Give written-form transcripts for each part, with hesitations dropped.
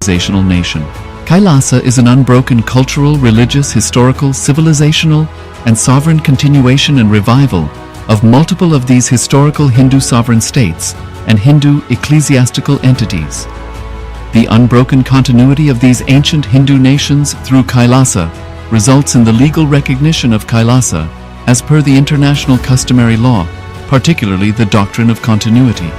civilizational nation. KAILASA is an unbroken cultural, religious, historical, civilizational, and sovereign continuation and revival of multiple of these historical Hindu sovereign states and Hindu ecclesiastical entities. The unbroken continuity of these ancient Hindu nations through KAILASA results in the legal recognition of KAILASA as per the international customary law, particularly the doctrine of continuity.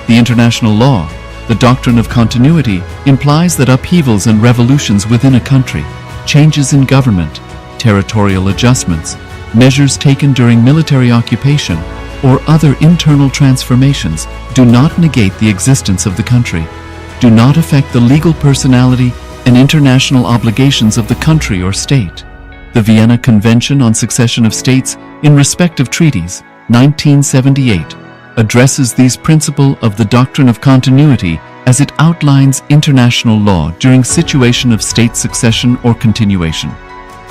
The international law, the doctrine of continuity, implies that upheavals and revolutions within a country, changes in government, territorial adjustments, measures taken during military occupation, or other internal transformations do not negate the existence of the country, do not affect the legal personality and international obligations of the country or state. The Vienna Convention on Succession of States in respective treaties, 1978, addresses these principles of the doctrine of continuity as it outlines international law during situation of state succession or continuation.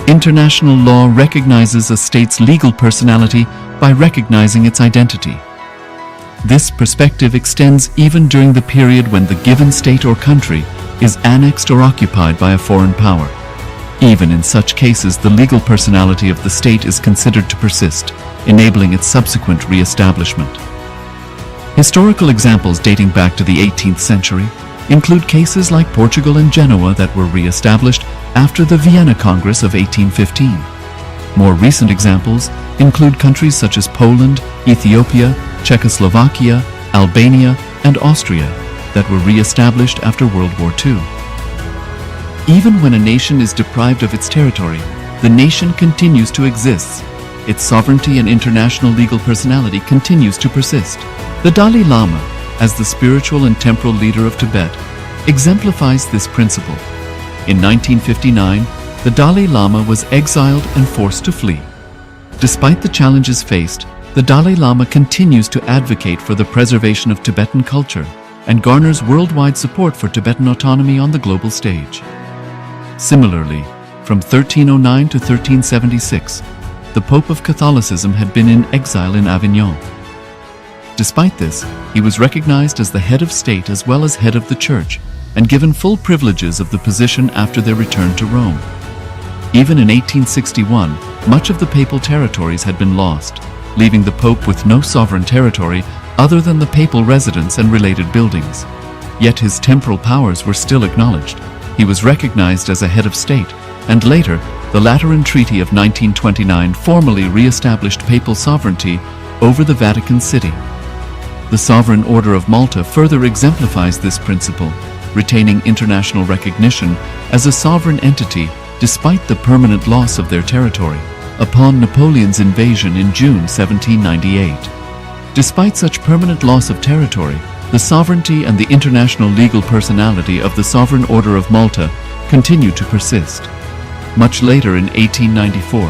International law recognizes a state's legal personality by recognizing its identity. This perspective extends even during the period when the given state or country is annexed or occupied by a foreign power. Even in such cases, the legal personality of the state is considered to persist, enabling its subsequent re-establishment. Historical examples dating back to the 18th century include cases like Portugal and Genoa that were re-established after the Vienna Congress of 1815. More recent examples include countries such as Poland, Ethiopia, Czechoslovakia, Albania, and Austria that were re-established after World War II. Even when a nation is deprived of its territory, the nation continues to exist. Its sovereignty and international legal personality continues to persist. The Dalai Lama, as the spiritual and temporal leader of Tibet, exemplifies this principle. In 1959, the Dalai Lama was exiled and forced to flee. Despite the challenges faced, the Dalai Lama continues to advocate for the preservation of Tibetan culture and garners worldwide support for Tibetan autonomy on the global stage. Similarly, from 1309 to 1376, the Pope of Catholicism had been in exile in Avignon. Despite this, he was recognized as the head of state as well as head of the church and given full privileges of the position after their return to Rome. Even in 1861, much of the papal territories had been lost, leaving the Pope with no sovereign territory other than the papal residence and related buildings. Yet his temporal powers were still acknowledged. He was recognized as a head of state, and later, the Lateran Treaty of 1929 formally re-established papal sovereignty over the Vatican City. The Sovereign Order of Malta further exemplifies this principle, retaining international recognition as a sovereign entity despite the permanent loss of their territory upon Napoleon's invasion in June 1798. Despite such permanent loss of territory, the sovereignty and the international legal personality of the Sovereign Order of Malta continue to persist. Much later in 1894,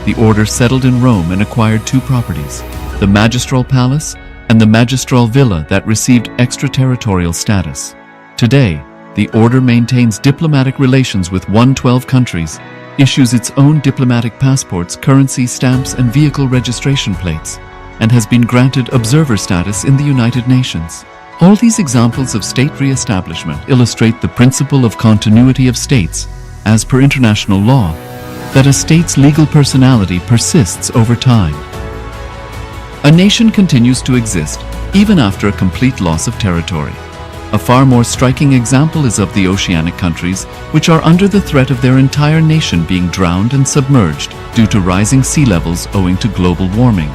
the order settled in Rome and acquired two properties, the Magistral Palace and the Magistral Villa that received extraterritorial status. Today, the order maintains diplomatic relations with 112 countries, issues its own diplomatic passports, currency stamps, and vehicle registration plates, and has been granted observer status in the United Nations. All these examples of state re-establishment illustrate the principle of continuity of states, as per international law, that a state's legal personality persists over time. A nation continues to exist even after a complete loss of territory. A far more striking example is of the oceanic countries, which are under the threat of their entire nation being drowned and submerged due to rising sea levels owing to global warming.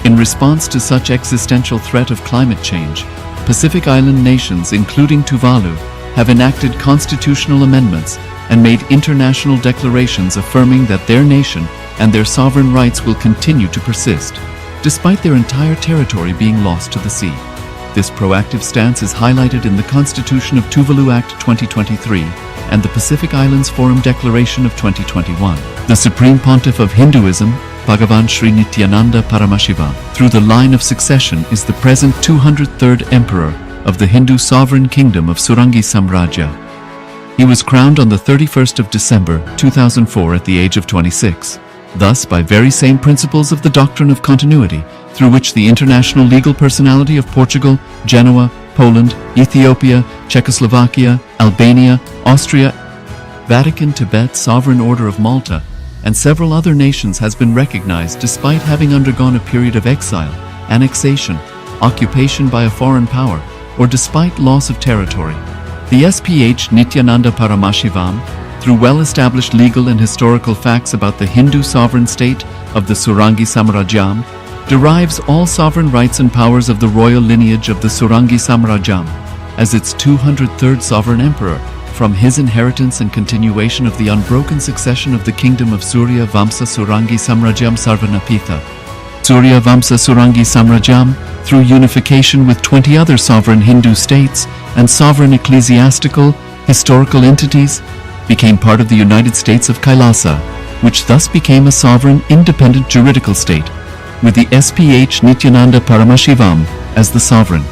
In response to such existential threat of climate change, Pacific Island nations, including Tuvalu, have enacted constitutional amendments and made international declarations affirming that their nation and their sovereign rights will continue to persist, despite their entire territory being lost to the sea. This proactive stance is highlighted in the Constitution of Tuvalu Act 2023 and the Pacific Islands Forum Declaration of 2021. The Supreme Pontiff of Hinduism, Bhagavan Sri Nithyananda Paramashiva, through the line of succession is the present 203rd Emperor of the Hindu Sovereign Kingdom of Surangi Samrajya. He was crowned on the 31st of December 2004 at the age of 26. Thus, by very same principles of the doctrine of continuity, through which the international legal personality of Portugal, Genoa, Poland, Ethiopia, Czechoslovakia, Albania, Austria, Vatican, Tibet, Sovereign Order of Malta, and several other nations has been recognized despite having undergone a period of exile, annexation, occupation by a foreign power, or despite loss of territory. The SPH Nithyananda Paramashivoham, through well-established legal and historical facts about the Hindu sovereign state of the Surangi Samrajyam, derives all sovereign rights and powers of the royal lineage of the Surangi Samrajyam, as its 203rd sovereign emperor, from his inheritance and continuation of the unbroken succession of the kingdom of Surya Vamsa Surangi Samrajyam Sarvanapitha. Surya Vamsa Surangi Samrajyam, through unification with 20 other sovereign Hindu states and sovereign ecclesiastical, historical entities, became part of the United States of KAILASA, which thus became a sovereign, independent juridical state, with the SPH Nithyananda Paramashivoham as the sovereign.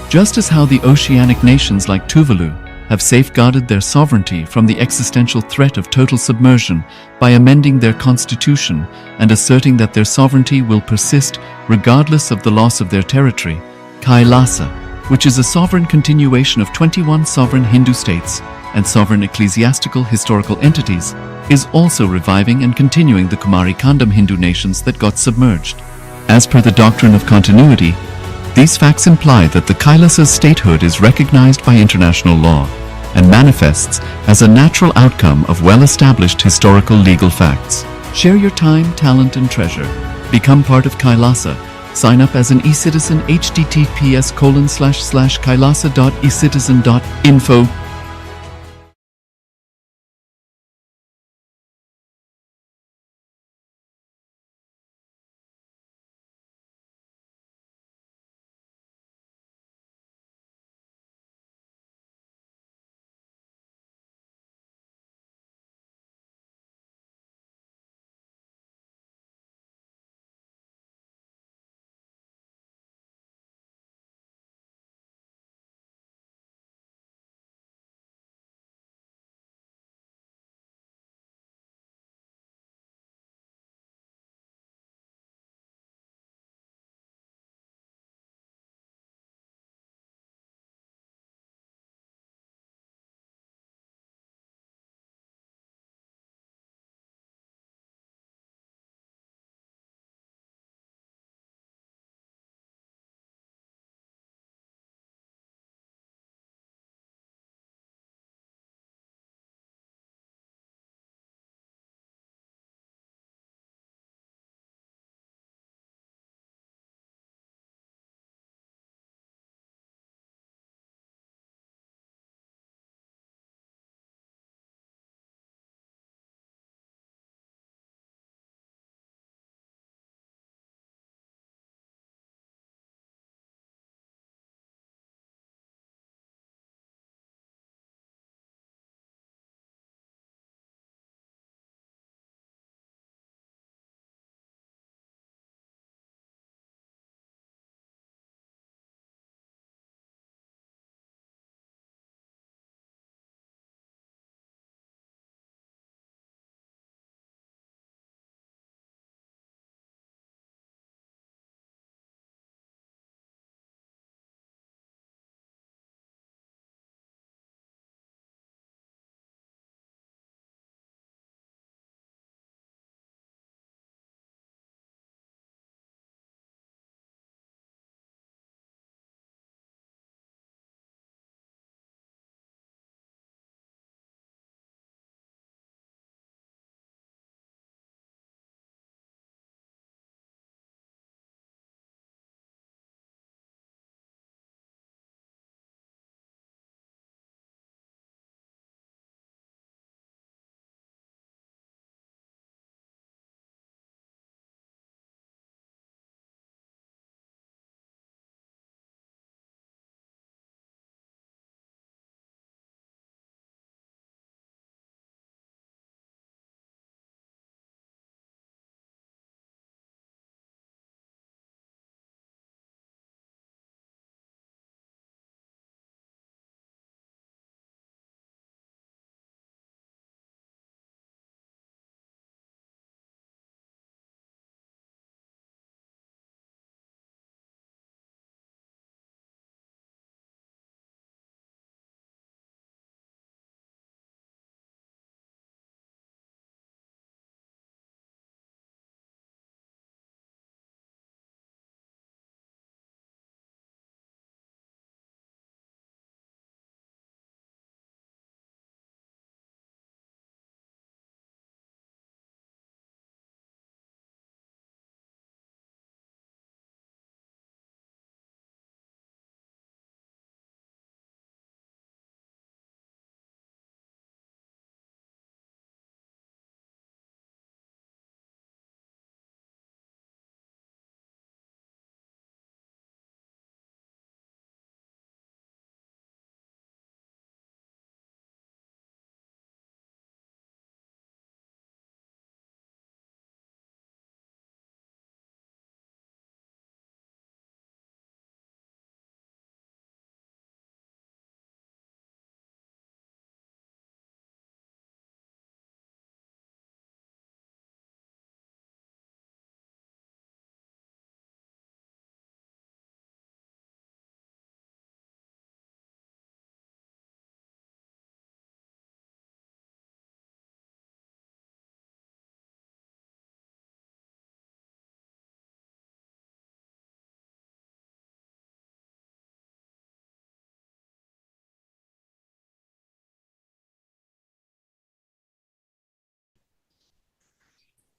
Just as how the oceanic nations like Tuvalu have safeguarded their sovereignty from the existential threat of total submersion by amending their constitution and asserting that their sovereignty will persist regardless of the loss of their territory, KAILASA, which is a sovereign continuation of 21 sovereign Hindu states and sovereign ecclesiastical historical entities, is also reviving and continuing the Kumari Kandam Hindu nations that got submerged. As per the doctrine of continuity, these facts imply that the Kailasa's statehood is recognized by international law and manifests as a natural outcome of well-established historical legal facts. Share your time, talent, and treasure. Become part of KAILASA. Sign up as an eCitizen https://kailasa.ecitizen.info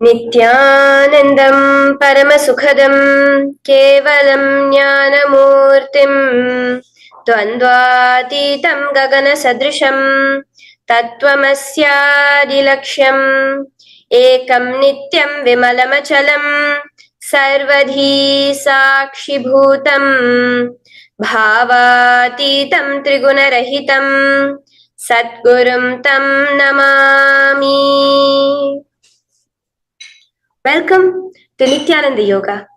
Nithyanandam Paramasukhadam Kevalam Jnanamurtim Dvandvatitam Gagana Sadrisham Tattvamasya-dilaksham Ekam Nityam Vimalamachalam Sarvadhi Sakshibhutam Bhavatitam Trigunarahitam Satgurum Tam Namami. Welcome to Nithyananda Yoga,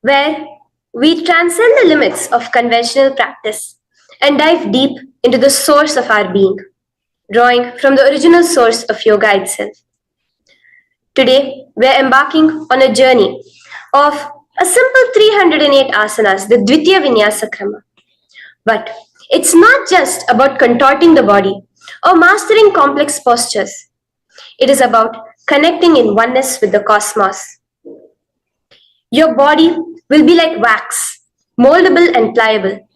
where we transcend the limits of conventional practice and dive deep into the source of our being, drawing from the original source of yoga itself. Today, we're embarking on a journey of a simple 308 asanas, the Dvitiya Vinyasa Krama. But it's not just about contorting the body or mastering complex postures. It is about connecting in oneness with the cosmos. Your body will be like wax, moldable and pliable.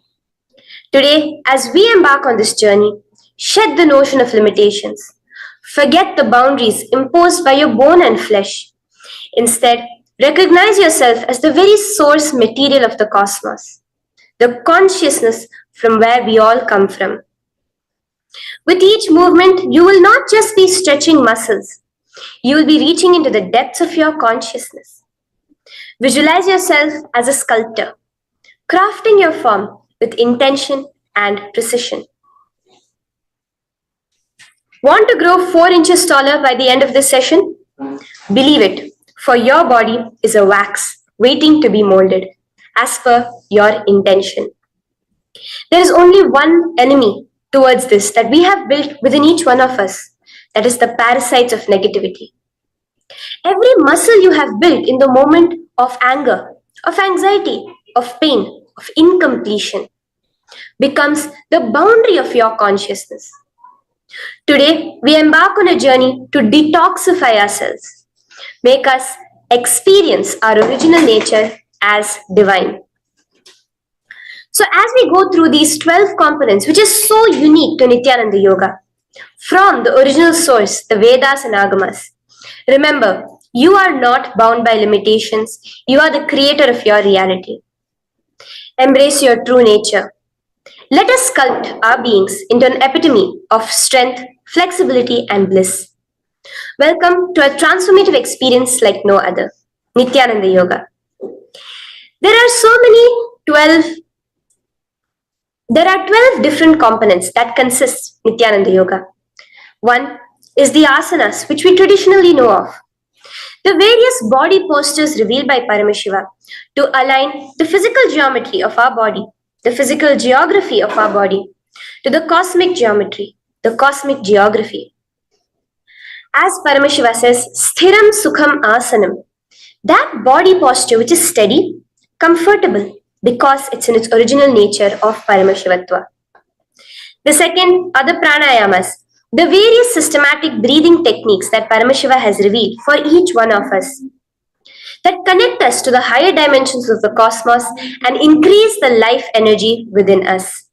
Today, as we embark on this journey, shed the notion of limitations. Forget the boundaries imposed by your bone and flesh. Instead, recognize yourself as the very source material of the cosmos, the consciousness from where we all come from. With each movement, you will not just be stretching muscles. You will be reaching into the depths of your consciousness. Visualize yourself as a sculptor, crafting your form with intention and precision. Want to grow 4 inches taller by the end of this session? Believe it, for your body is a wax waiting to be molded as per your intention. There is only one enemy towards this that we have built within each one of us. That is the parasites of negativity. Every muscle you have built in the moment of anger, of anxiety, of pain, of incompletion becomes the boundary of your consciousness. Today, we embark on a journey to detoxify ourselves, make us experience our original nature as divine. So as we go through these 12 components, which is so unique to Nithyananda Yoga, from the original source, the Vedas and Agamas, remember, you are not bound by limitations. You are the creator of your reality. Embrace your true nature. Let us sculpt our beings into an epitome of strength, flexibility, and bliss. Welcome to a transformative experience like no other, Nithyananda Yoga. There are 12 different components that consist Nithyananda Yoga. One is the asanas, which we traditionally know of. The various body postures revealed by Paramashiva to align the physical geometry of our body, the physical geography of our body, to the cosmic geometry, the cosmic geography. As Paramashiva says, Sthiram Sukham Asanam, that body posture which is steady, comfortable, because it's in its original nature of Paramashivatva. The second are the pranayamas, the various systematic breathing techniques that Paramashiva has revealed for each one of us, that connect us to the higher dimensions of the cosmos and increase the life energy within us.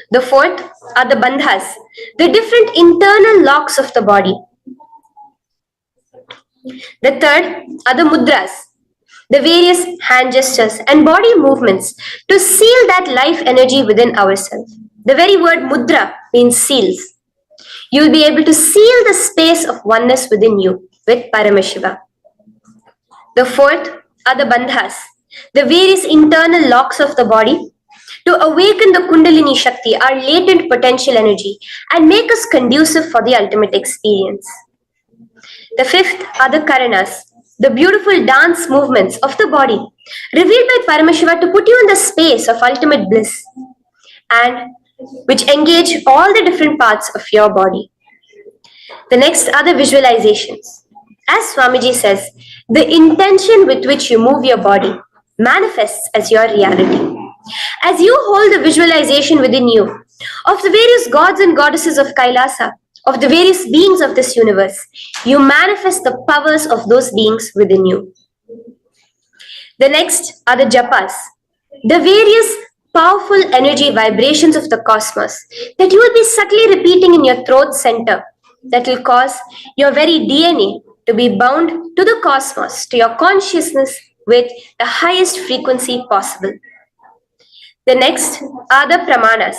The fourth are the bandhas, the different internal locks of the body. The third are the mudras, the various hand gestures and body movements to seal that life energy within ourselves. The very word mudra means seals. You will be able to seal the space of oneness within you with Paramashiva. The fourth are the bandhas, the various internal locks of the body to awaken the Kundalini Shakti, our latent potential energy, and make us conducive for the ultimate experience. The fifth are the karanas, the beautiful dance movements of the body, revealed by Paramashiva to put you in the space of ultimate bliss, and which engage all the different parts of your body. The next are the visualizations. As Swamiji says, the intention with which you move your body manifests as your reality. As you hold the visualization within you of the various gods and goddesses of KAILASA, of the various beings of this universe, you manifest the powers of those beings within you. The next are the japas, the various powerful energy vibrations of the cosmos that you will be subtly repeating in your throat center that will cause your very DNA to be bound to the cosmos, to your consciousness with the highest frequency possible. The next are the pramanas,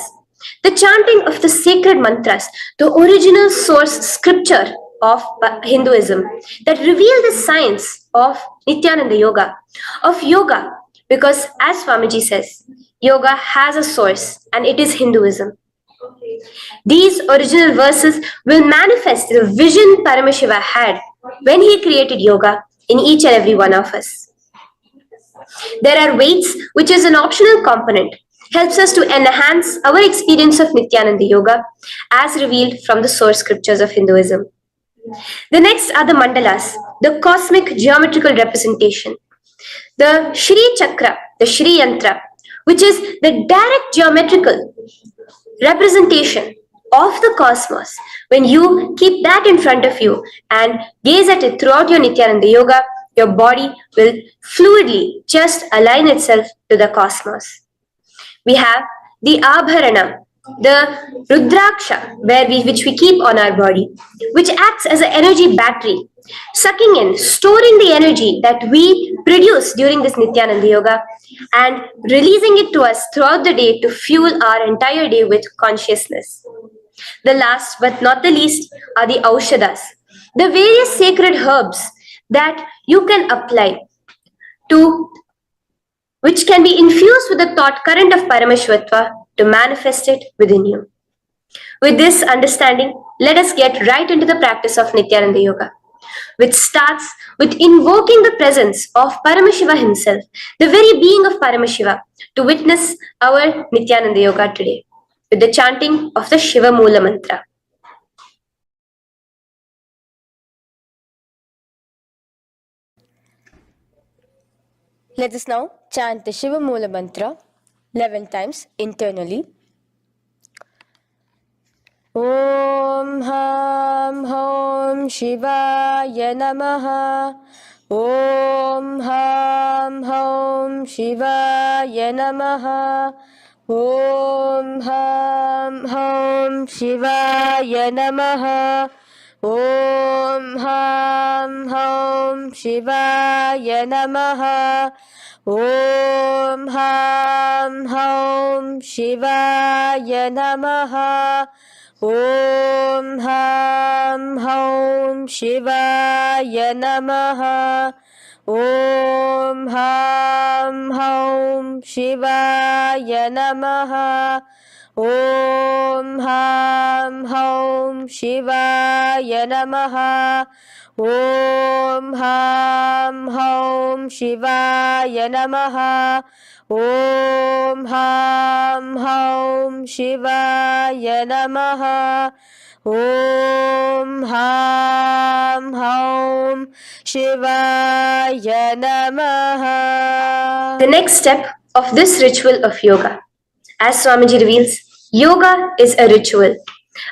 the chanting of the sacred mantras, the original source scripture of Hinduism that reveal the science of Nithyananda Yoga, of yoga, because as Swamiji says, yoga has a source and it is Hinduism. These original verses will manifest the vision Paramashiva had when he created yoga in each and every one of us. There are weights, which is an optional component, helps us to enhance our experience of Nithyananda Yoga as revealed from the source scriptures of Hinduism. The next are the mandalas, the cosmic geometrical representation. The Shri Chakra, the Shri Yantra, which is the direct geometrical representation of the cosmos. When you keep that in front of you and gaze at it throughout your Nithyananda Yoga, your body will fluidly just align itself to the cosmos. We have the Abharana, the Rudraksha, which we keep on our body, which acts as an energy battery, sucking in, storing the energy that we produce during this Nithyananda Yoga and releasing it to us throughout the day to fuel our entire day with consciousness. The last but not the least are the Aushadas, the various sacred herbs that you can apply to, which can be infused with the thought current of Paramashivatva to manifest it within you. With this understanding, let us get right into the practice of Nithyananda Yoga, which starts with invoking the presence of Paramashiva himself, the very being of Paramashiva, to witness our Nithyananda Yoga today, with the chanting of the Shiva Mula Mantra. Let us now chant the Shiva Mula Mantra 11 times internally. Om Ham Hom Shivaya Namaha. Om Ham Hom Shivaya Namaha. Om Ham Hom Shivaya Namaha. Om Ham Hom Shivaya Namaha. Om Ham Hom Shivaya Namaha. Om Ham Hom Shivaya Namaha. Om Ham Hom Shivaya Namaha. Om Ham Hom Shivaya Namaha. Om Ham Hom Shivaya Namaha. Om Ham Hom Shivaya Namaha. Om Ham Hom Shivaya Namaha. The next step of this ritual of yoga, as Swamiji reveals, yoga is a ritual,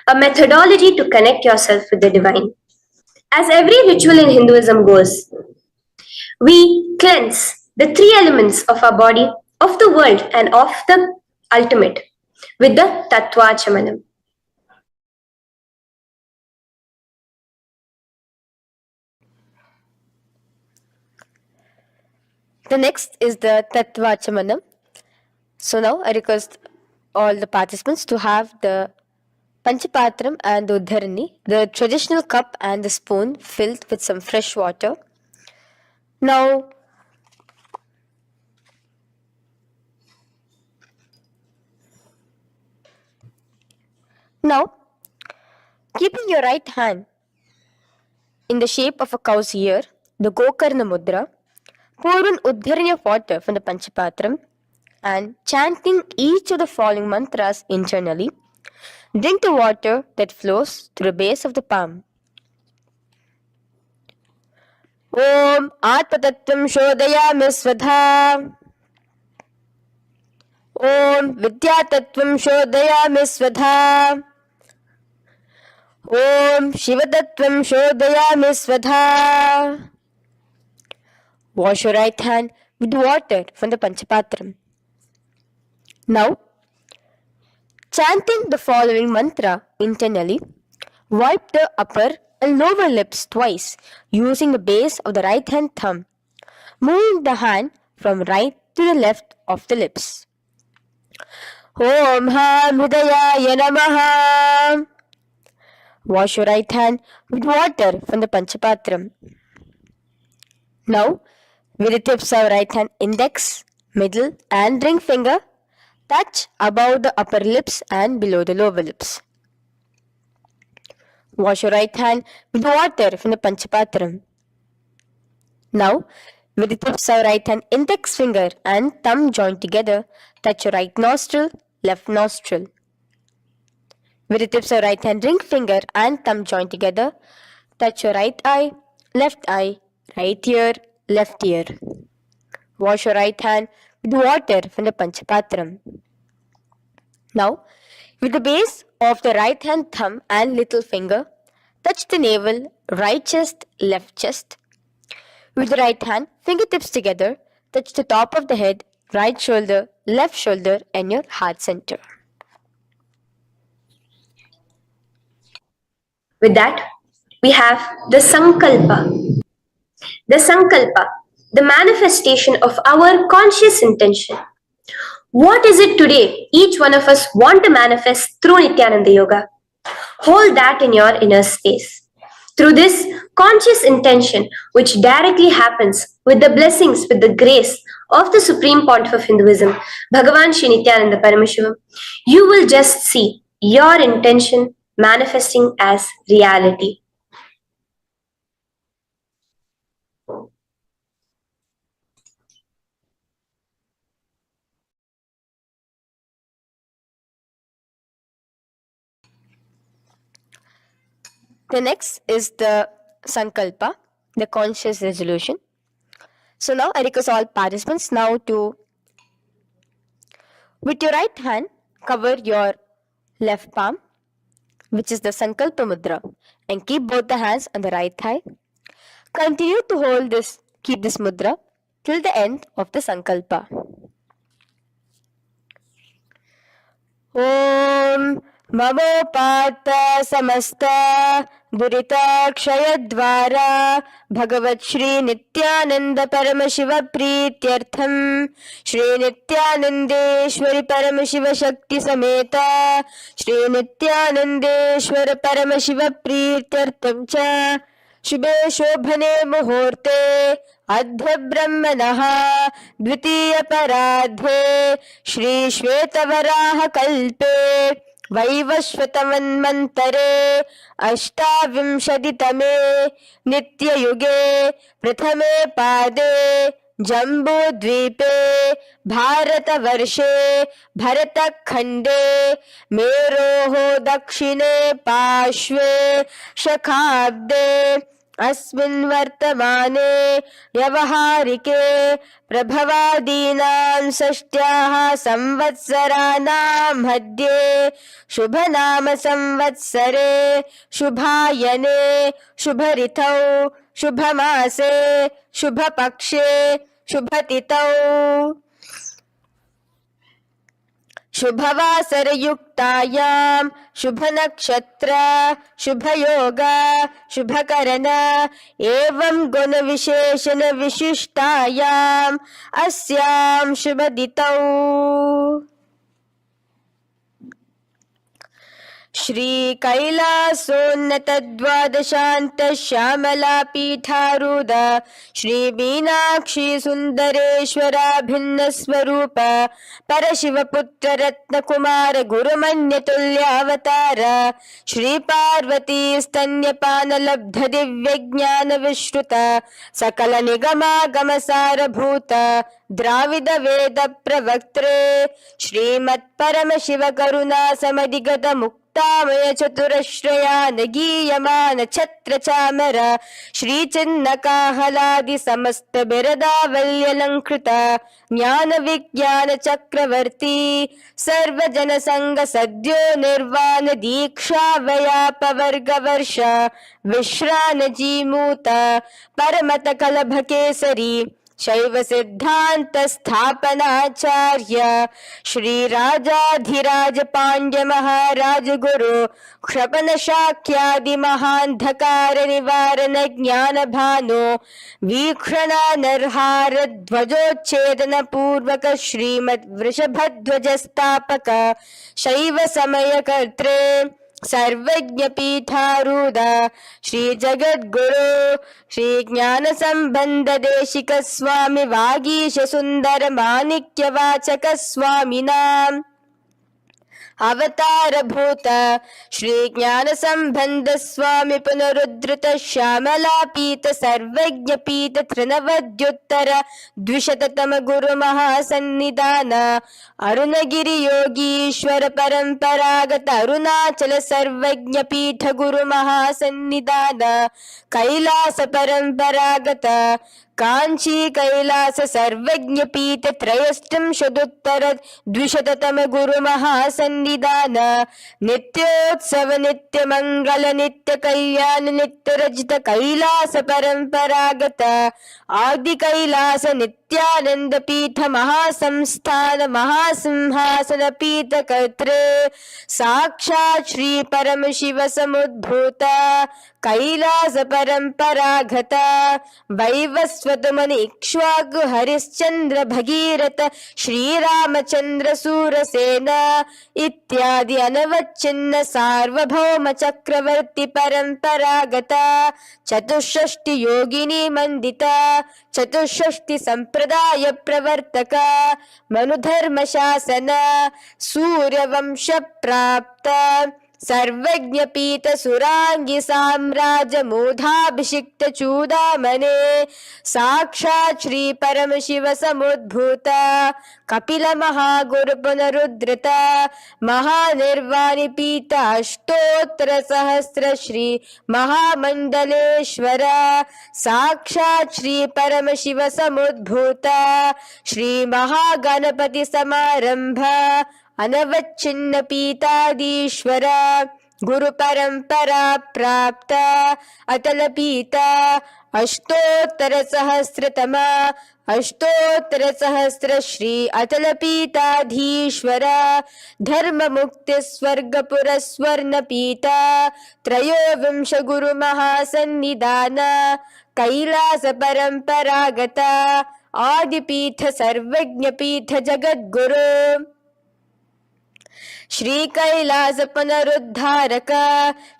a methodology to connect yourself with the divine. As every ritual in Hinduism goes, we cleanse the three elements of our body, of the world, and of the ultimate with the Tattvachamanam. The next is the Tattvachamanam. So now I request all the participants to have the Panchapatram and the Uddharani, the traditional cup and the spoon filled with some fresh water. Now, keeping your right hand in the shape of a cow's ear, the Gokarna Mudra, pour an Uddharani of water from the Panchapatram and chanting each of the following mantras internally, drink the water that flows through the base of the palm. Om Atmatattvam Shodayami Svadha. Om Vidyatattvam Shodayami Svadha. Om Shivatattvam Shodayami Svadha. Wash your right hand with water from the Panchapatram. Now, chanting the following mantra internally, wipe the upper and lower lips twice using the base of the right hand thumb, moving the hand from right to the left of the lips. Om Ham Hridayaya Namaha. Wash your right hand with water from the Panchapatram. Now, with the tips of right hand index, middle and ring finger, touch above the upper lips and below the lower lips. Wash your right hand with water from the Panchapatram. Now, with the tips of right hand index finger and thumb joined together, touch your right nostril, left nostril. With the tips of right hand ring finger and thumb joined together, touch your right eye, right ear, left ear. Wash your right hand with water from the Panchapatram. Now, with the base of the right hand thumb and little finger, touch the navel, right chest, left chest. With the right hand, fingertips together, touch the top of the head, right shoulder, left shoulder, and your heart center. With that, we have the Sankalpa. The Sankalpa, the manifestation of our conscious intention. What is it today each one of us want to manifest through Nithyananda Yoga? Hold that in your inner space. Through this conscious intention, which directly happens with the blessings, with the grace of the Supreme Pontiff of Hinduism, Bhagavan Shri Nithyananda Paramashivoham, you will just see your intention manifesting as reality. The next is the Sankalpa, the conscious resolution. So now I request all participants now to, with your right hand, cover your left palm, which is the Sankalpa Mudra, and keep both the hands on the right thigh. Continue to keep this mudra till the end of the Sankalpa. Om Mamopata Samasta Durita Kshayadvara Bhagavat Shri Nithyananda Paramashiva Prityartham Shri Nithyanandeshwari Paramashiva Shakti Sameta Shri Nithyanandeshwara Paramashiva Prityartham Cha शुभे शोभने मुहूर्ते अद्य ब्रह्मणः द्वितीय पराध्ये श्री श्वेतवराह कल्पे वैवस्वतमन्वन्तरे अष्टाविंशतितमे नित्ययुगे प्रथमे पादे जम्बूद्वीपे भारतवर्षे भरतखण्डे मेरोः दक्षिणे पार्श्वे शखाब्दे अस्मिन् वर्तमाने व्यवहारिके प्रभवादीनां षष्ट्याः संवत्सराणां मध्ये शुभनाम संवत्सरे शुभायने शुभऋतौ शुभमासे शुभपक्षे शुभतिथौ शुभवासरयुक्तायां शुभनक्षत्र शुभयोग शुभकरण एवं गुणविशेषण विशिष्टायाम् अस्यां शुभदितौ श्री कैलासोन्नत द्वादशान्त श्यामला पीठारूढ श्री मीनाक्षी सुंदरेश्वरा भिन्न स्वरूप परशिवपुत्र रत्न कुमार गुरुमन्यतुल्यावतार श्री पार्वती स्तन्यपान लब्ध दिव्य ज्ञान विश्रुत सकल निगमागम सारभूत द्राविड वेद प्रवक्त्रे श्रीमत् परमशिव करुणा समधिगत मुक्तामय चतुरश्रयान गीयमान छत्र चामर श्री चिन्ह काहलादि समस्त बिरदावल्यलंकृत ज्ञान विज्ञान चक्रवर्ती सर्वजन संग सद्यो निर्वाण दीक्षा व्याप वर्ग वर्ष विश्रान जीमूत परमत कलभ केसरी शैव सिद्धांत स्थापनाचार्य श्री राजाधिराज पांड्य महाराज गुरु क्षपन शाक्यादि महांधकार निवारण ज्ञान भानु वीक्षणा नरहार ध्वजोच्छेदन पूर्वक श्रीमद वृषभध्वज स्थापक शैव समय कर्त्रे सर्वज्ञ पीठारूढ़ श्री जगद्गुरु श्री ज्ञान संबंध देशिक स्वामी वागीश सुंदर माणिक्य वाचक स्वामिनां अवतार भूत श्री ज्ञान संबंध स्वामी पुनरुद्धृत श्यामलापीत सर्वज्ञ पीत त्रिनवद्युत्तर द्विशततम गुरु महासन्निधान अरुणगिरि योगीश्वर परंपरागत अरुणाचल सर्वज्ञ पीठ गुरु महासन्निधान कैलास परंपरागत कांची कैलास सर्वज्ञ पीठ त्रयस्त्रिंशदुत्तर द्विशततम गुरु महासन्निधान नित्योत्सव नित्य मंगल नित्य कल्याण नित्य रजित कैलास परंपरागत आदि कैलास नित्यानंद पीठ महासंस्थान महासिंहासन पीठ कर्त्रे साक्षात् श्री परमशिव समुद्भूत कैलास परंपरागत वैवस्वत मनि इक्ष्वाकु हरिश्चंद्र भगीरथ श्रीरामचंद्र सूरसेन इत्यादि अनवच्छिन्न सार्वभौम चक्रवर्ती परंपरागत चतुष्षष्टि योगिनी मंडित चतुष्षष्टि संप्रदाय प्रवर्तक मनुधर्म शासन सूर्यवंश प्राप्त सर्वज्ञ पीठ सुरांगी साम्राज्य मूढ़ाभिषिक्त चूड़ामणे साक्षात् श्री परमशिव समुद्भूत कपिल महागुरु पुनरुद्धृत महानिर्वाणि पीठ अष्टोत्तर सहस्र श्री महामंडलेश्वर साक्षात् श्री परमशिव समुद्भूत श्री महागणपति समारंभ अनवच्छिन्न पीताधीश्वर गुरु परंपरा प्राप्त अतल पीता अष्टोत्तर सहस्र श्री अतल पीताधीश्वर धर्म मुक्ति स्वर्गपुर स्वर्ण पीता त्रयोविंश गुरु महासन्निधान कैलास परंपरागत आदिपीठ सर्वज्ञ पीठ जगद्गुरु श्री कैलास पुनरुद्धारक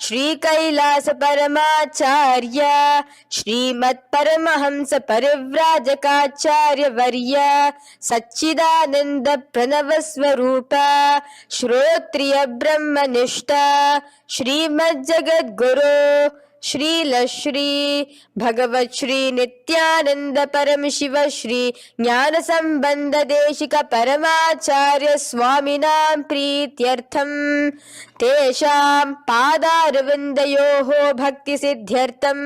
श्री कैलास परमाचार्य श्रीमत् परमहंस परिव्राजकाचार्य वर्य सच्चिदानंद प्रणव स्वरूप श्रोत्रिय ब्रह्मनिष्ठ श्रीमद् जगद्गुरु श्री भगवत श्री नित्यानंद परम शिव श्री ज्ञान संबंध देशिक परमाचार्य स्वामिनां प्रीत्यर्थम तेषां पादारविन्दयोः भक्ति सिद्ध्यर्थम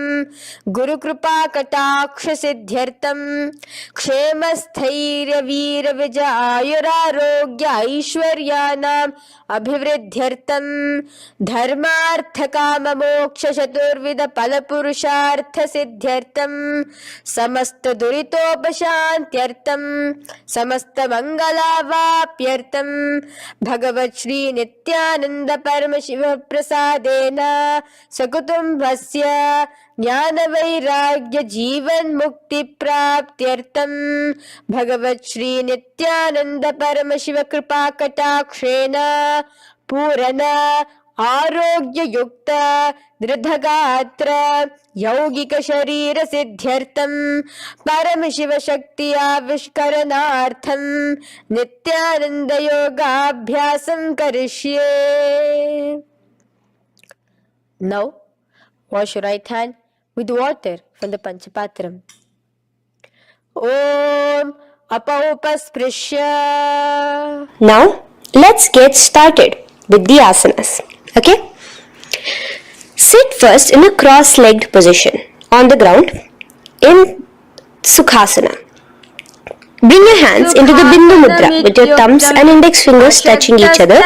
गुरु कृपा कटाक्ष सिद्ध्यर्थम क्षेम स्थैर्य वीर विजय आयुरारोग्य ऐश्वर्यानां अभिवृद्ध्यर्थम धर्मार्थ काम मोक्ष चतुर्विध फल पुरुषार्थ सिद्ध्यर्थम समस्त दुरितोपशांत्यर्थम समस्त मंगलावाप्यर्थम भगवत श्री नित्यानंद परम शिव प्रसादेन सकुटुंबस्य ज्ञान वैराग्य जीवन मुक्ति प्राप्त्यर्थम भगवत श्री नित्यानंद परम शिव कृपा कटाक्षेण पूर्ण आरोग्य युक्त दृढ़गात्र यौगिक शरीर सिद्ध्यर्थम परम शिव शक्ति आविष्करणार्थम नित्यानंद योगाभ्यासं करिष्ये. Now wash your right hand with water from the Panchapatram. Om apaupasprisya. Now let's get started with the asanas. Okay? Sit first in a cross-legged position on the ground in Sukhasana. Bring your hands into the Bindu Mudra with your thumbs and index fingers touching each other.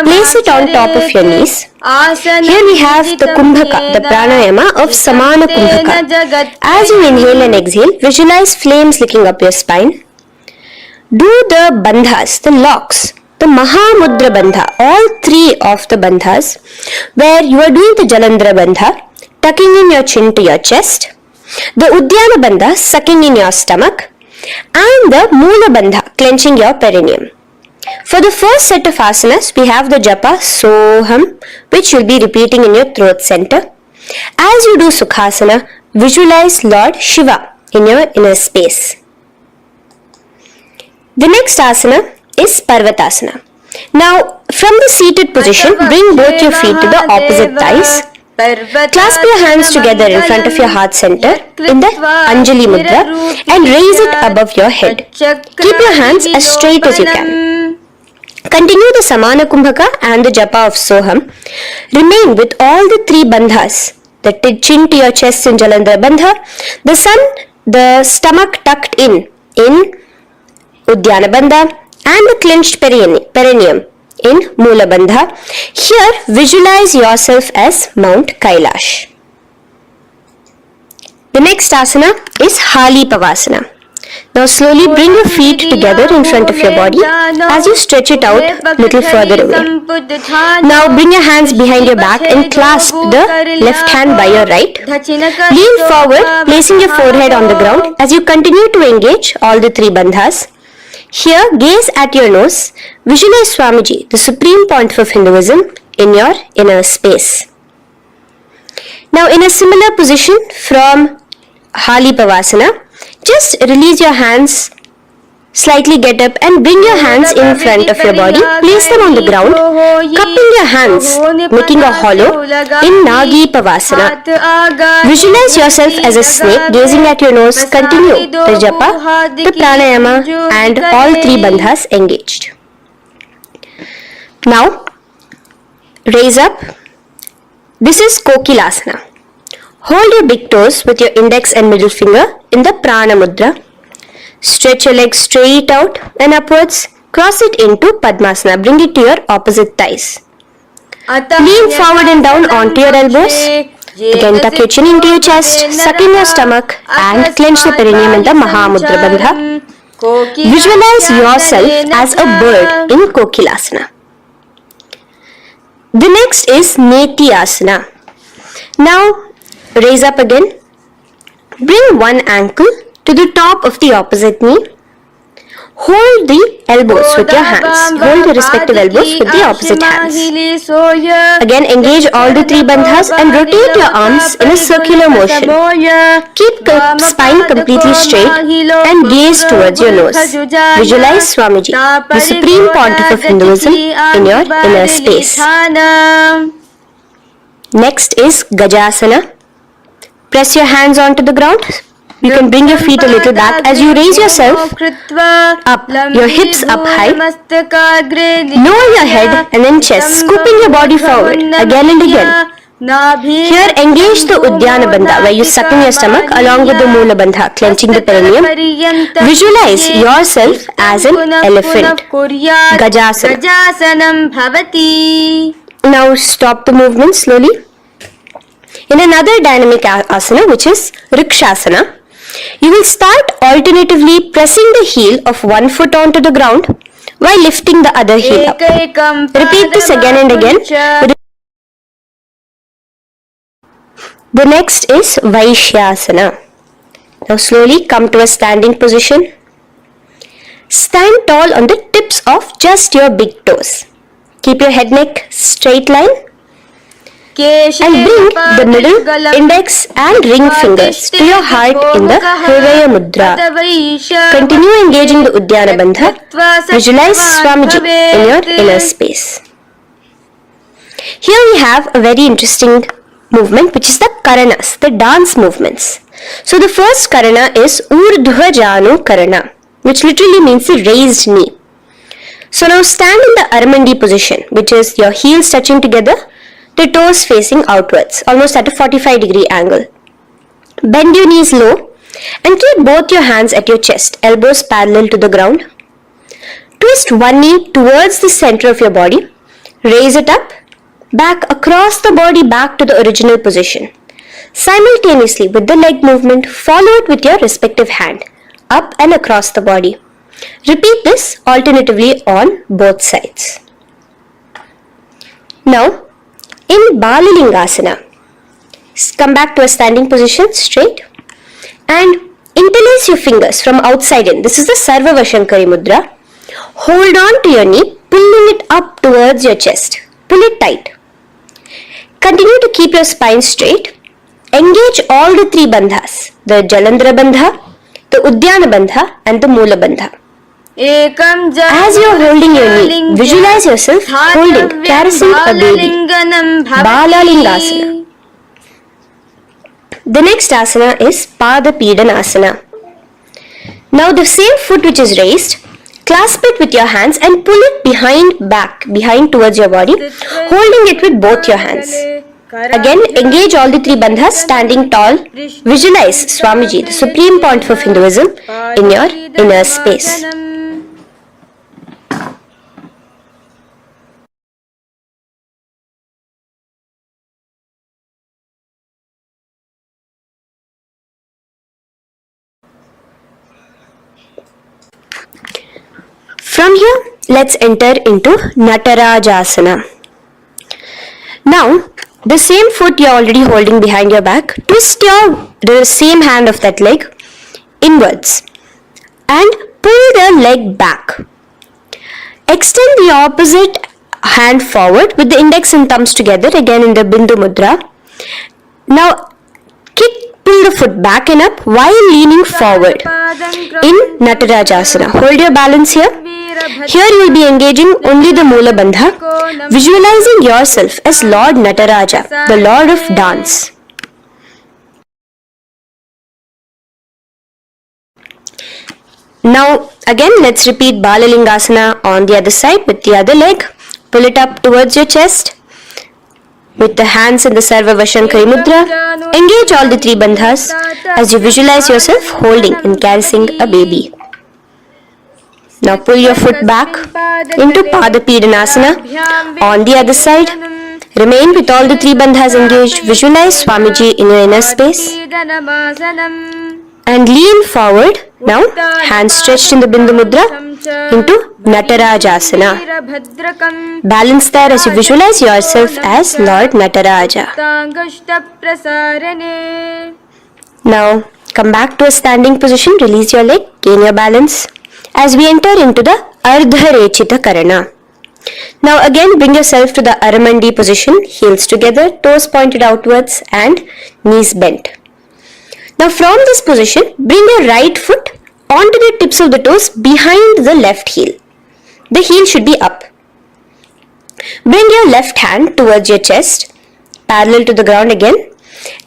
Place it on top of your knees. Here we have the Kumbhaka, the pranayama of Samana Kumbhaka. As you inhale and exhale, visualize flames licking up your spine. Do the bandhas, the locks, the Mahamudra Bandha, all three of the bandhas, where you are doing the Jalandhara Bandha, tucking in your chin to your chest, the Udyana Bandha, sucking in your stomach, and the Moola Bandha, clenching your perineum. For the first set of asanas, we have the japa Soham, which you'll be repeating in your throat center. As you do Sukhasana, visualize Lord Shiva in your inner space. The next asana is Parvatasana. Now, from the seated position, bring both your feet to the opposite thighs. Clasp your hands together in front of your heart center in the Anjali Mudra and raise it above your head. Keep your hands as straight as you can. Continue the Samana Kumbhaka and the japa of Soham. Remain with all the three bandhas, the chin to your chest in Jalandhara Bandha, the stomach tucked in Udyana Bandha, and the clenched perineum in Moola Bandha. Here, visualize yourself as Mount Kailash. The next asana is Hali Pavasana. Now slowly bring your feet together in front of your body as you stretch it out a little further away. Now bring your hands behind your back and clasp the left hand by your right. Lean forward, placing your forehead on the ground as you continue to engage all the three bandhas. Here, gaze at your nose. Visualize Swamiji, the Supreme Pontiff of Hinduism, in your inner space. Now, in a similar position from Hali Pavasana, just release your hands, slightly get up and bring your hands in front of your body. Place them on the ground, cupping your hands, making a hollow in Nagi Pavasana. Visualize yourself as a snake, gazing at your nose. Continue the japa, the pranayama and all three bandhas engaged. Now, raise up. This is Kokilasana. Hold your big toes with your index and middle finger in the Prana Mudra. Stretch your legs straight out and upwards. Cross it into Padmasana. Bring it to your opposite thighs. Lean forward and down onto your elbows. Again, tuck your chin into your chest, suck in your stomach and clench the perineum in the Mahamudra Bandha. Visualize yourself as a bird in Kokilasana. The next is Nithyananda. Now, raise up again. Bring one ankle to the top of the opposite knee. Hold the elbows with your hands. Hold the respective elbows with the opposite hands. Again, engage all the three bandhas and rotate your arms in a circular motion. Keep the spine completely straight and gaze towards your nose. Visualize Swamiji, the Supreme Pontiff of Hinduism, in your inner space. Next is Gajasana. Press your hands onto the ground. You can bring your feet a little back as you raise yourself up, your hips up high. Lower your head and then chest, scooping your body forward again and again. Here, engage the Udyana Bandha, where you suck in your stomach along with the Moola Bandha, clenching the perineum. Visualize yourself as an elephant. Gajasana. Now stop the movement slowly. In another dynamic asana, which is Rikshasana, you will start alternatively pressing the heel of one foot onto the ground while lifting the other heel up. Repeat this again and again. The next is Vaishyasana. Now slowly come to a standing position. Stand tall on the tips of just your big toes. Keep your head neck straight line. And bring the middle, index and ring fingers to your heart in the Hridaya Mudra. Continue engaging the Udyana Bandha. Visualize Swamiji in your inner space. Here we have a very interesting movement, which is the Karanas, the dance movements. So the first Karana is Urdhva Janu Karana, which literally means the raised knee. So now stand in the Aramandi position, which is your heels touching together, the toes facing outwards, almost at a 45-degree angle. Bend your knees low And keep both your hands at your chest, elbows parallel to the ground. Twist one knee towards the center of your body. Raise it up, back across the body back to the original position. Simultaneously with the leg movement, follow it with your respective hand, up and across the body. Repeat this alternatively on both sides. Now, in Balalingasana, come back to a standing position, straight, and interlace your fingers from outside in. This is the Sarva Vashankari Mudra. Hold on to your knee, pulling it up towards your chest. Pull it tight. Continue to keep your spine straight. Engage all the three bandhas, the Jalandhara Bandha, the Udyana Bandha and the Moola Bandha. As you are holding your knee, visualize yourself holding, caressing a baby. Balalingasana. The next asana is Pada Pidanasana. Now the same foot which is raised, clasp it with your hands and pull it behind towards your body, holding it with both your hands. Again, engage all the three bandhas, standing tall. Visualize Swamiji, the Supreme Pontiff of Hinduism, in your inner space. From here, let's enter into Natarajasana. Now, the same foot you are already holding behind your back, twist the same hand of that leg inwards and pull the leg back. Extend the opposite hand forward with the index and thumbs together, again in the Bindu Mudra. Now, pull the foot back and up while leaning forward in Natarajasana. Hold your balance here. Here you will be engaging only the Moola Bandha, visualizing yourself as Lord Nataraja, the Lord of Dance. Now again let's repeat Balalingasana on the other side with the other leg. Pull it up towards your chest. With the hands in the Sarva Vashankari Mudra, engage all the three bandhas as you visualize yourself holding and caressing a baby. Now pull your foot back into Pada Pidanasana on the other side. Remain with all the three bandhas engaged. Visualize Swamiji in your inner space. And lean forward. Now, hands stretched in the Bindu Mudra into Natarajasana. Balance there as you visualize yourself as Lord Nataraja. Now, come back to a standing position. Release your leg. Gain your balance. As we enter into the Ardharechita Karana. Now again bring yourself to the Aramandi position, heels together, toes pointed outwards and knees bent. Now from this position, bring your right foot onto the tips of the toes behind the left heel. The heel should be up. Bring your left hand towards your chest, parallel to the ground again,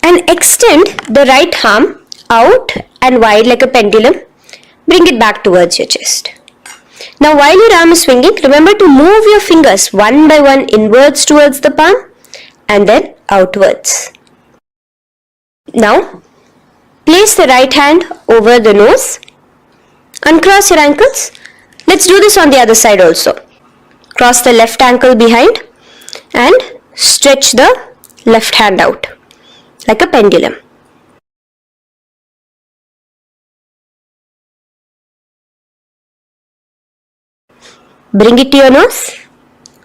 and extend the right arm out and wide like a pendulum. Bring it back towards your chest. Now while your arm is swinging, remember to move your fingers one by one inwards towards the palm and then outwards. Now place the right hand over the nose. Uncross your ankles. Let's do this on the other side also. Cross the left ankle behind and stretch the left hand out like a pendulum. Bring it to your nose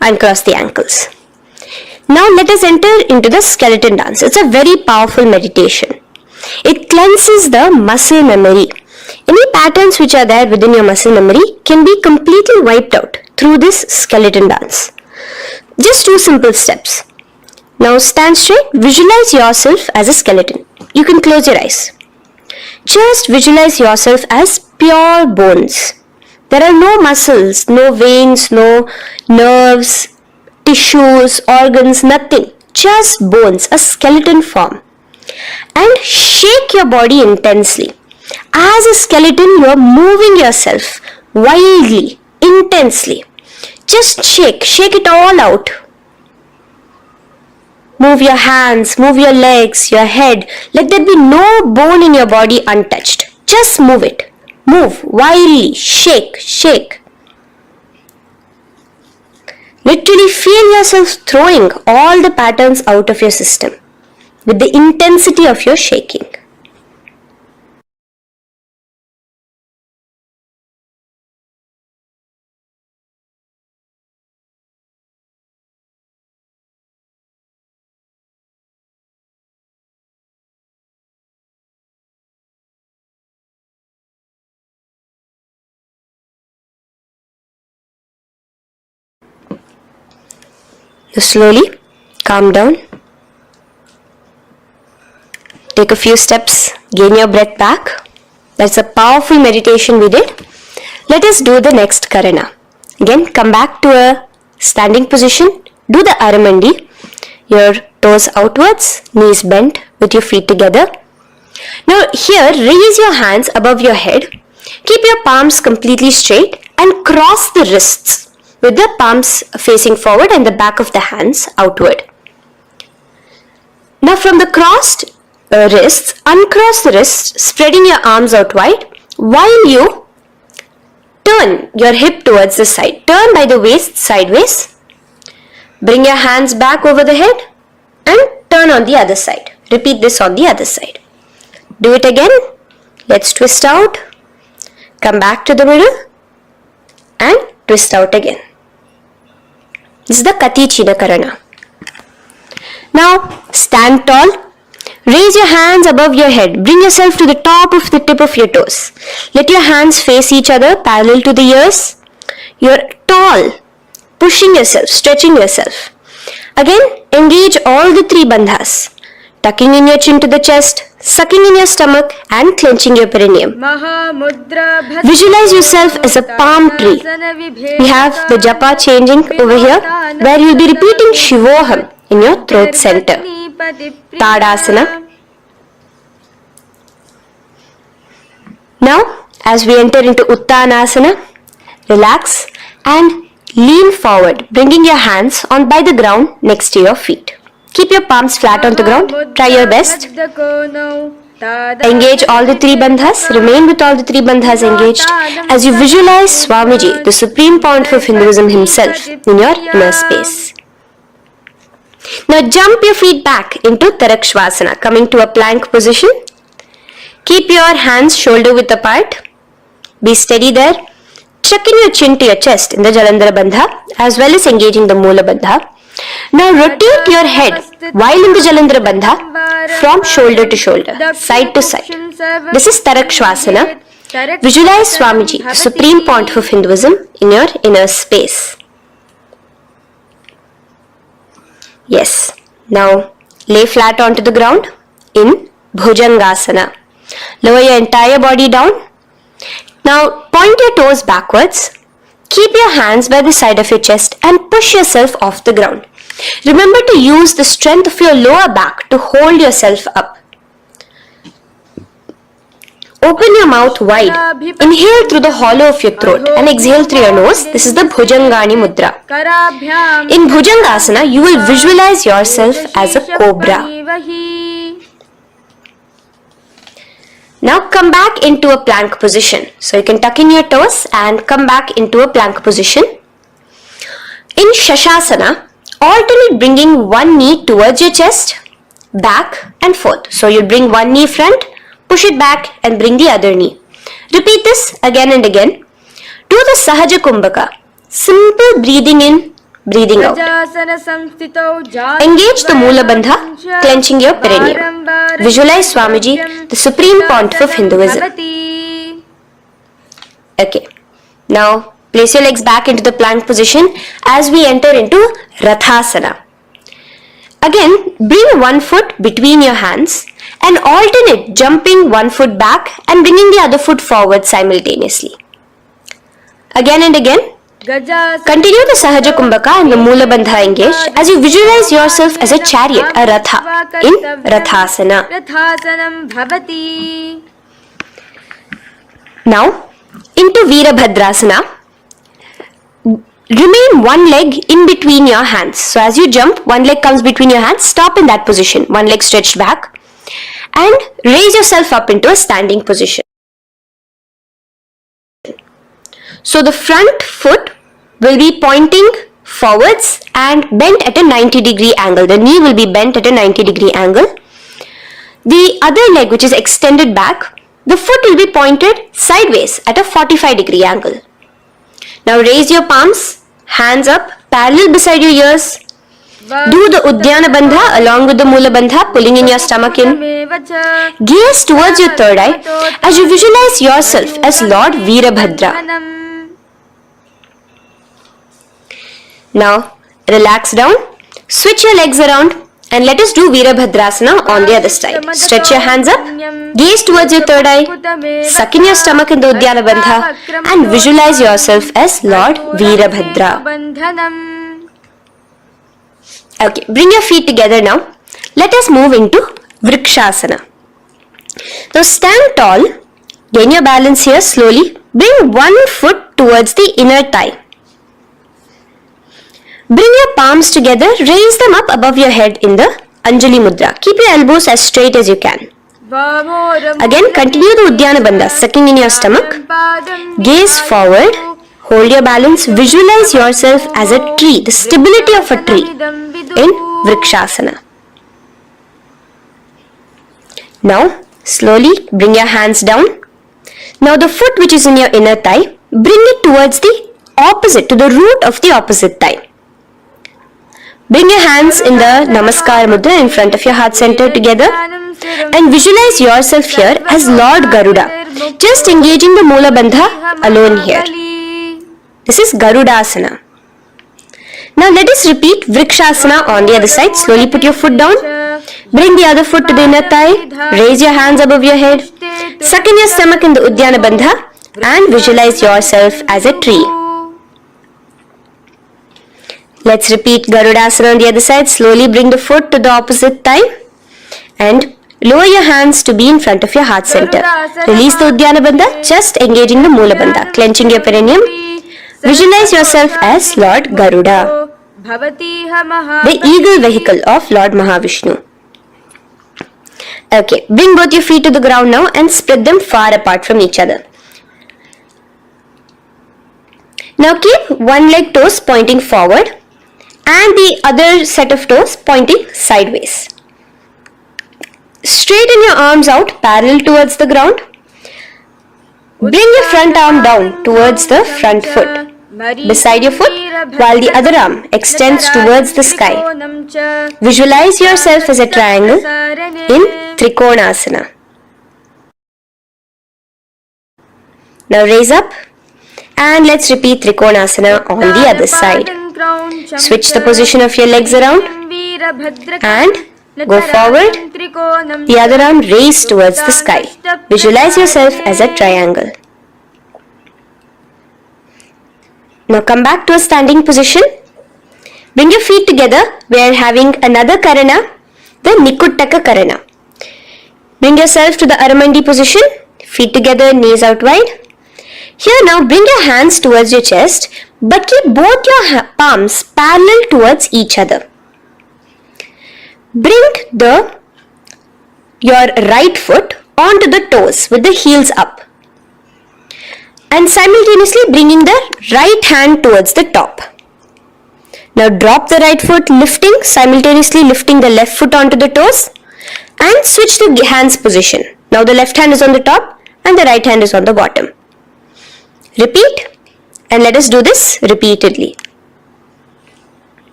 and cross the ankles. Now let us enter into the skeleton dance. It's a very powerful meditation. It cleanses the muscle memory. Any patterns which are there within your muscle memory can be completely wiped out through this skeleton dance. Just 2 simple steps. Now stand straight, visualize yourself as a skeleton. You can close your eyes. Just visualize yourself as pure bones. There are no muscles, no veins, no nerves, tissues, organs, nothing. Just bones, a skeleton form. And shake your body intensely. As a skeleton, you are moving yourself wildly, intensely. Just shake it all out. Move your hands, move your legs, your head. Let there be no bone in your body untouched. Just move it. Move wildly. Shake, shake. Literally feel yourself throwing all the patterns out of your system with the intensity of your shaking. Slowly calm down. Take a few steps, gain your breath back. That's a powerful meditation we did. Let us do the next karana. Again, come back to a standing position. Do the aramandi. Your toes outwards, knees bent with your feet together. Now here, raise your hands above your head. Keep your palms completely straight and cross the wrists with the palms facing forward and the back of the hands outward. Now from the crossed wrists, uncross the wrists, spreading your arms out wide while you turn your hip towards the side. Turn by the waist sideways. Bring your hands back over the head and turn on the other side. Repeat this on the other side. Do it again. Let's twist out. Come back to the middle and twist out again. This is the Kati China Karana. Now stand tall. Raise your hands above your head. Bring yourself to the top of the tip of your toes. Let your hands face each other parallel to the ears. You're tall. Pushing yourself, stretching yourself. Again, engage all the three bandhas. Tucking in your chin to the chest, sucking in your stomach and clenching your perineum. Visualize yourself as a palm tree. We have the japa changing over here where you will be repeating Shivoham in your throat center. Tadasana. Now, as we enter into Uttanasana, relax and lean forward, bringing your hands on by the ground next to your feet. Keep your palms flat on the ground. Try your best. Engage all the three bandhas. Remain with all the three bandhas engaged as you visualize Swamiji, the Supreme Pontiff of Hinduism himself, in your inner space. Now jump your feet back into Tarakshvasana, coming to a plank position. Keep your hands shoulder width apart. Be steady there. Chuck in your chin to your chest in the Jalandhara Bandha as well as engaging the Moola Bandha. Now rotate your head while in the Jalandhara Bandha from shoulder to shoulder, side to side. This is Tarakshvasana. Visualize Swamiji, the Supreme Pontiff of Hinduism, in your inner space. Yes. Now lay flat onto the ground in Bhujangasana. Lower your entire body down. Now point your toes backwards. Keep your hands by the side of your chest and push yourself off the ground. Remember to use the strength of your lower back to hold yourself up. Open your mouth wide. Inhale through the hollow of your throat and exhale through your nose. This is the Bhujangani Mudra. In Bhujangasana, you will visualize yourself as a cobra. Now come back into a plank position. So you can tuck in your toes and come back into a plank position. In Shashasana, alternate bringing one knee towards your chest, back and forth. So you bring one knee front, push it back and bring the other knee. Repeat this again and again. Do the Sahaja Kumbhaka. Simple breathing in, breathing out. Engage the Moola Bandha, clenching your perineum. Visualize Swamiji, the Supreme Pontiff of Hinduism. Okay. Now place your legs back into the plank position as we enter into Rathasana. Again, bring one foot between your hands and alternate jumping one foot back and bringing the other foot forward simultaneously. Again and again. Continue the Sahaja Kumbhaka and the Moola Bandha engaged as you visualize yourself as a chariot, a Ratha, in Rathasana. Now, into Veerabhadrasana. remain one leg in between your hands. So as you jump, one leg comes between your hands, stop in that position, one leg stretched back, and raise yourself up into a standing position. So the front foot will be pointing forwards and bent at a 90-degree angle. The knee will be bent at a 90-degree angle. The other leg, which is extended back, the foot will be pointed sideways at a 45-degree angle. Now raise your palms, hands up, parallel beside your ears. Do the Uddiyana Bandha along with the Mula Bandha, pulling in your stomach in. Gaze towards your third eye as you visualize yourself as Lord Veerabhadra. Now relax down, switch your legs around, and let us do Veerabhadrasana on the other side. Stretch your hands up, gaze towards your third eye, suck in your stomach in the Uddiyana Bandha, and visualize yourself as Lord Veerabhadra. Okay, bring your feet together now. Let us move into Vrikshasana. Now stand tall, gain your balance here slowly. Bring one foot towards the inner thigh. Bring your palms together, raise them up above your head in the Anjali Mudra. Keep your elbows as straight as you can. Again, continue the Uddiyana Bandha, sucking in your stomach. Gaze forward, hold your balance, visualize yourself as a tree, the stability of a tree in Vrikshasana. Now, slowly bring your hands down. Now the foot which is in your inner thigh, bring it towards the opposite, to the root of the opposite thigh. Bring your hands in the Namaskar Mudra in front of your heart center together and visualize yourself here as Lord Garuda, just engaging the Mula Bandha alone here. This is Garudasana. Now let us repeat Vrikshasana on the other side. Slowly put your foot down, bring the other foot to the inner thigh, raise your hands above your head, suck in your stomach in the Uddiyana Bandha and visualize yourself as a tree. Let's repeat Garudasana on the other side. Slowly bring the foot to the opposite thigh and lower your hands to be in front of your heart center. Release the Uddiyana Bandha, just engaging the Mula Bandha, clenching your perineum. Visualize yourself as Lord Garuda, the eagle vehicle of Lord Mahavishnu. Okay, bring both your feet to the ground now and spread them far apart from each other. Now keep one leg toes pointing forward and the other set of toes pointing sideways. Straighten your arms out parallel towards the ground. Bring your front arm down towards the front foot, beside your foot, while the other arm extends towards the sky. Visualize yourself as a triangle in Trikonasana. Now raise up and let's repeat Trikonasana on the other side. Switch the position of your legs around and go forward. The other arm raised towards the sky. Visualize yourself as a triangle. Now come back to a standing position. Bring your feet together. We are having another Karana, the Nikuttaka Karana. Bring yourself to the Aramandi position. Feet together, knees out wide. Here now bring your hands towards your chest, but keep both your palms parallel towards each other. Bring your right foot onto the toes with the heels up and simultaneously bringing the right hand towards the top. Now drop the right foot, simultaneously lifting the left foot onto the toes and switch the hands position. Now the left hand is on the top and the right hand is on the bottom. Repeat and let us do this repeatedly.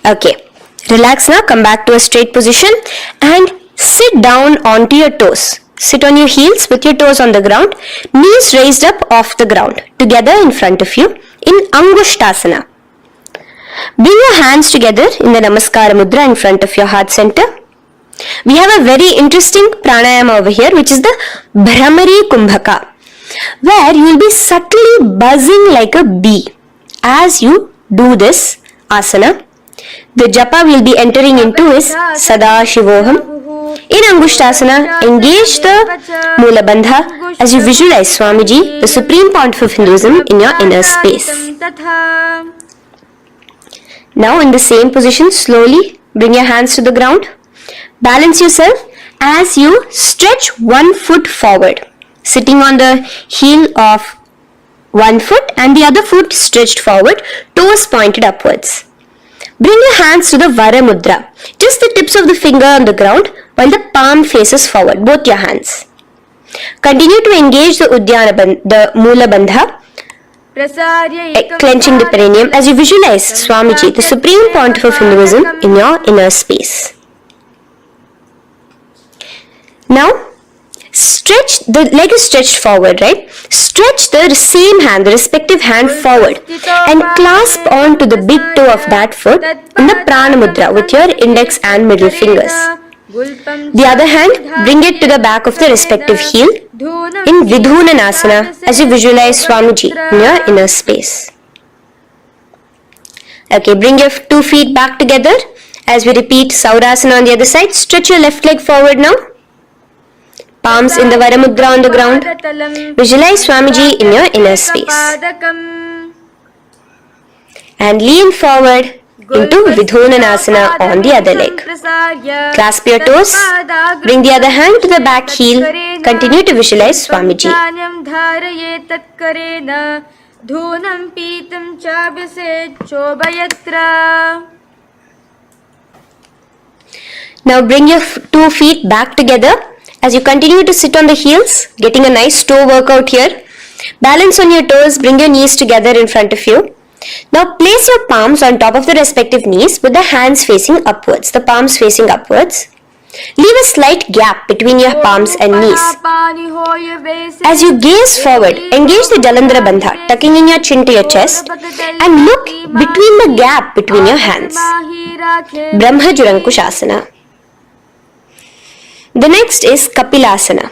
Okay, relax now, come back to a straight position and sit down onto your toes. Sit on your heels with your toes on the ground, knees raised up off the ground, together in front of you in Angushtasana. Bring your hands together in the Namaskara Mudra in front of your heart center. We have a very interesting pranayama over here, which is the Bhramari Kumbhaka, where you will be subtly buzzing like a bee as you do this asana. The japa we will be entering into is Sadashivoham. In Angushtasana, engage the Mula Bandha as you visualize Swamiji, the Supreme Pontiff of Hinduism, in your inner space. Now in the same position, slowly bring your hands to the ground. Balance yourself as you stretch one foot forward, sitting on the heel of one foot and the other foot stretched forward, toes pointed upwards. Bring your hands to the Vara Mudra, just the tips of the finger on the ground while the palm faces forward, both your hands. Continue to engage the Mula Bandha, clenching the perineum as you visualize Swamiji, the Supreme Pontiff of Hinduism, in your inner space. Now, stretch, the leg is stretched forward, right? Stretch the same hand, the respective hand forward and clasp onto the big toe of that foot in the Prana Mudra with your index and middle fingers. The other hand, bring it to the back of the respective heel in Vidhunanasana as you visualize Swamiji in your inner space. Okay, bring your 2 feet back together as we repeat Saurasana on the other side. Stretch your left leg forward now. Palms in the Vara Mudra on the ground. Visualize Swamiji in your inner space. And lean forward into Vidhunanasana on the other leg. Clasp your toes. Bring the other hand to the back heel. Continue to visualize Swamiji. Now bring your 2 feet back together as you continue to sit on the heels, getting a nice toe workout here. Balance on your toes, bring your knees together in front of you. Now place your palms on top of the respective knees with the hands facing upwards, the palms facing upwards. Leave a slight gap between your palms and knees. As you gaze forward, engage the Jalandhara Bandha, tucking in your chin to your chest and look between the gap between your hands. Brahma Jurankushasana. The next is Kapilasana.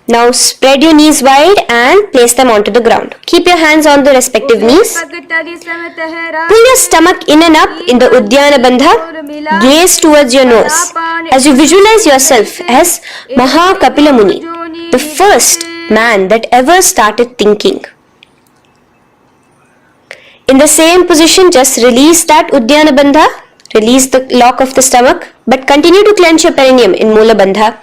Now spread your knees wide and place them onto the ground. Keep your hands on the respective knees. Pull your stomach in and up in the Uddiyana Bandha. Gaze towards your nose as you visualize yourself as Maha Kapila Muni, the first man that ever started thinking. In the same position, just release that Uddiyana Bandha. Release the lock of the stomach, but continue to clench your perineum in Mula Bandha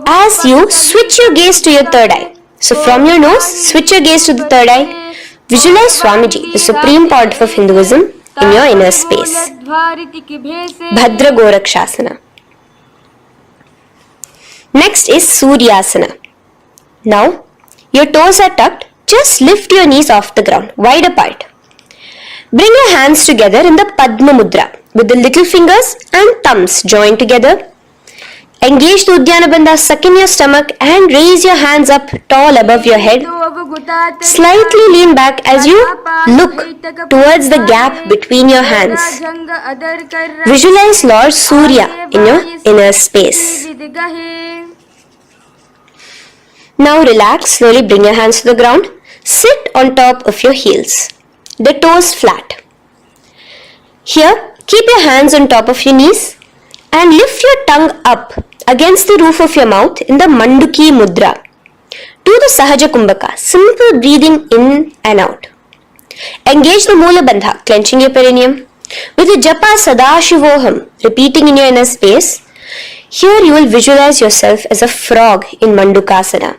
as you switch your gaze to your third eye. So from your nose, switch your gaze to the third eye. Visualize Swamiji, the Supreme Pontiff of Hinduism, in your inner space. Bhadra Gorakshasana. Next is Suryasana. Now, your toes are tucked. Just lift your knees off the ground, wide apart. Bring your hands together in the Padma Mudra with the little fingers and thumbs joined together. Engage the Uddiyana Bandha, suck in your stomach and raise your hands up tall above your head. Slightly lean back as you look towards the gap between your hands. Visualize Lord Surya in your inner space. Now relax, slowly bring your hands to the ground. Sit on top of your heels, the toes flat. Here, keep your hands on top of your knees and lift your tongue up against the roof of your mouth in the Manduki Mudra. Do the Sahaja Kumbhaka, simple breathing in and out. Engage the Mula Bandha, clenching your perineum. With the Japa Sadashivoham, repeating in your inner space, here you will visualize yourself as a frog in Mandukasana.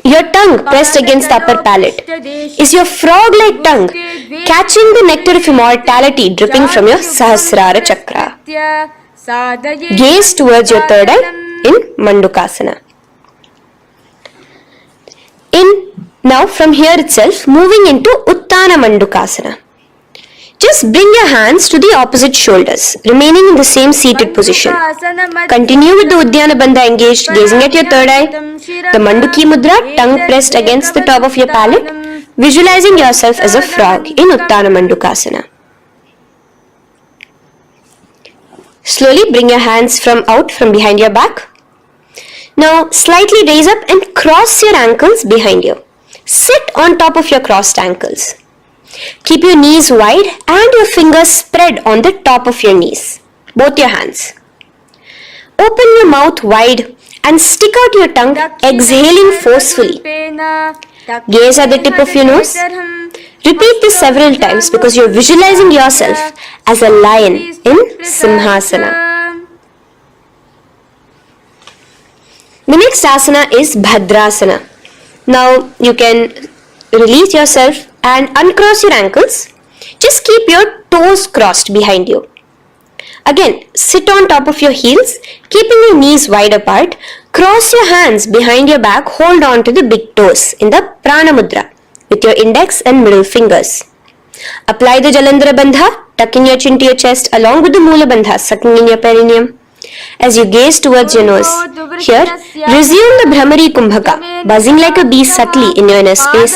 Your tongue pressed against the upper palate. Is your frog-like tongue catching the nectar of immortality dripping from your Sahasrara Chakra? Gaze towards your third eye in Mandukasana. Now from here itself, moving into Uttana Mandukasana. Just bring your hands to the opposite shoulders, remaining in the same seated position. Continue with the Uddiyana Bandha engaged, gazing at your third eye. The Manduki Mudra, tongue pressed against the top of your palate, visualizing yourself as a frog in Uttana Mandukasana. Slowly bring your hands out from behind your back. Now slightly raise up and cross your ankles behind you. Sit on top of your crossed ankles. Keep your knees wide and your fingers spread on the top of your knees, both your hands. Open your mouth wide and stick out your tongue, exhaling forcefully. Gaze at the tip of your nose. Repeat this several times because you're visualizing yourself as a lion in Simhasana. The next asana is Bhadrasana. Now you can release yourself and uncross your ankles. Just keep your toes crossed behind you. Again, sit on top of your heels, keeping your knees wide apart. Cross your hands behind your back, hold on to the big toes in the Prana Mudra with your index and middle fingers. Apply the Jalandhara Bandha, tucking your chin to your chest along with the Mula Bandha, sucking in your perineum. As you gaze towards your nose, here, resume the Brahmari Kumbhaka, buzzing like a bee subtly in your inner space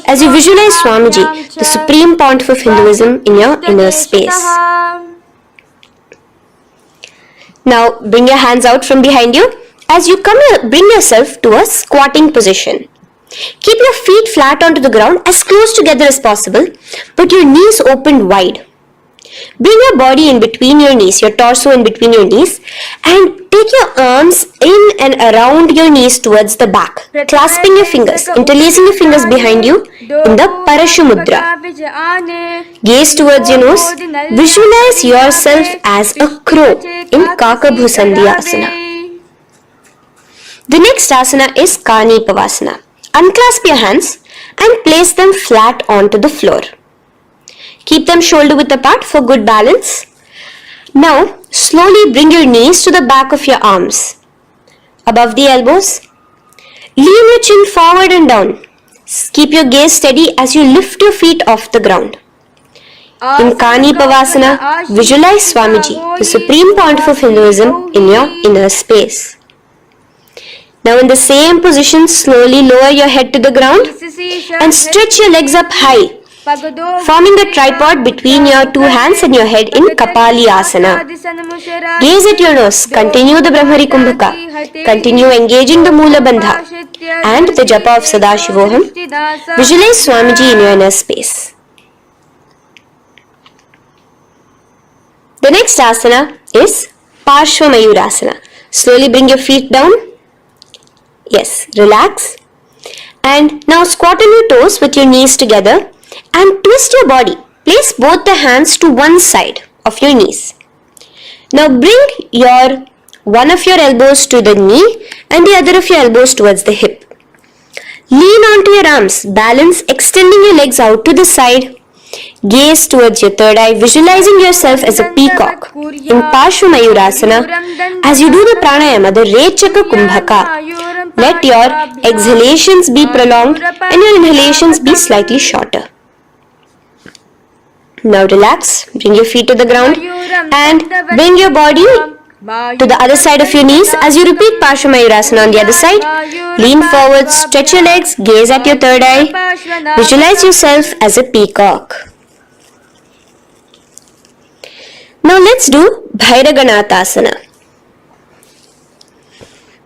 as you visualize Swamiji, the Supreme Pontiff of Hinduism, in your inner space. Now bring your hands out from behind you. As you bring yourself to a squatting position. Keep your feet flat onto the ground as close together as possible, but your knees opened wide. Bring your body in between your knees, your torso in between your knees, and take your arms in and around your knees towards the back, clasping your fingers, interlacing your fingers behind you in the Parashu Mudra. Gaze towards your nose. Visualize yourself as a crow in Kakabhusandhi Asana. The next asana is Kani Pavasana. Unclasp your hands and place them flat onto the floor. Keep them shoulder width apart for good balance. Now, slowly bring your knees to the back of your arms, above the elbows. Lean your chin forward and down. Keep your gaze steady as you lift your feet off the ground. In Kani Pavasana, visualize Swamiji, the Supreme Pontiff of Hinduism, in your inner space. Now in the same position, slowly lower your head to the ground and stretch your legs up high, forming a tripod between your two hands and your head in Kapali Asana. Gaze at your nose, continue the Brahmari Kumbhaka, continue engaging the Mula Bandha and the Japa of Sadashivoham. Visualize Swamiji in your inner space. The next asana is Parshva Mayurasana. Slowly bring your feet down. Yes, relax. And now squat on your toes with your knees together and twist your body. Place both the hands to one side of your knees. Now bring one of your elbows to the knee and the other of your elbows towards the hip. Lean onto your arms, balance, extending your legs out to the side. Gaze towards your third eye, visualizing yourself as a peacock. In Parshva Mayurasana, as you do the pranayama, the Rechaka Kumbhaka, let your exhalations be prolonged and your inhalations be slightly shorter. Now relax, bring your feet to the ground and bring your body to the other side of your knees as you repeat Parshva Mayurasana on the other side. Lean forward, stretch your legs, gaze at your third eye, visualize yourself as a peacock. Now let's do Bhairaganathasana.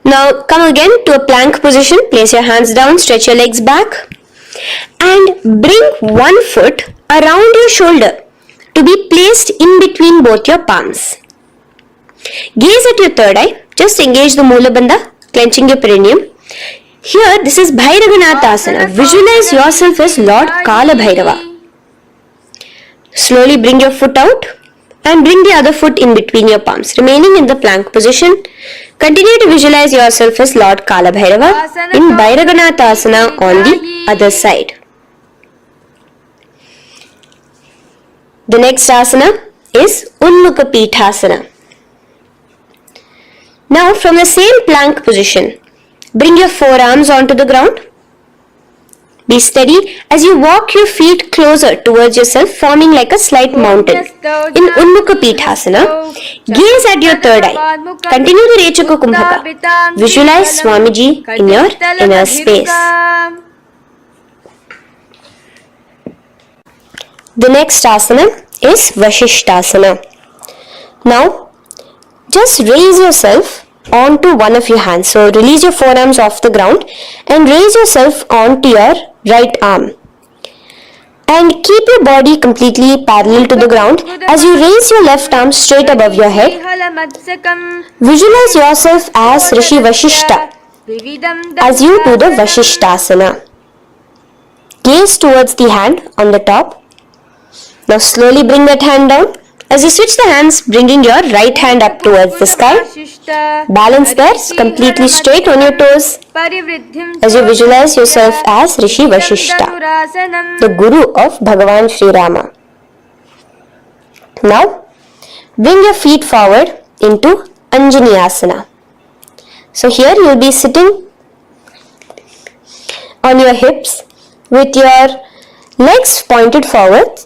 Now come again to a plank position, place your hands down, stretch your legs back and bring one foot around your shoulder to be placed in between both your palms. Gaze at your third eye, just engage the Mula Bandha, clenching your perineum. Here, this is Bhairaganathasana. Visualize yourself as Lord Kala Bhairava. Slowly bring your foot out and bring the other foot in between your palms, remaining in the plank position. Continue to visualize yourself as Lord Kala Bhairava in Bhairaganathasana on the other side. The next asana is Unmukha Pithasana. Now from the same plank position, bring your forearms onto the ground. Be steady as you walk your feet closer towards yourself, forming like a slight mountain. In Unmukha Pithasana, gaze at your third eye. Continue the Rechaka Kumbhaka. Visualize Swamiji in your inner space. The next asana is Vashishthasana. Now, just raise yourself onto one of your hands. So release your forearms off the ground and raise yourself onto your right arm. And keep your body completely parallel to the ground as you raise your left arm straight above your head. Visualize yourself as Rishi Vashishta as you do the Vashishthasana. Gaze towards the hand on the top. Now slowly bring that hand down. As you switch the hands, bringing your right hand up towards the sky. Balance there, completely straight on your toes. As you visualize yourself as Rishi Vashishta, the Guru of Bhagavan Sri Rama. Now, bring your feet forward into Anjaneyasana. So here you will be sitting on your hips with your legs pointed forward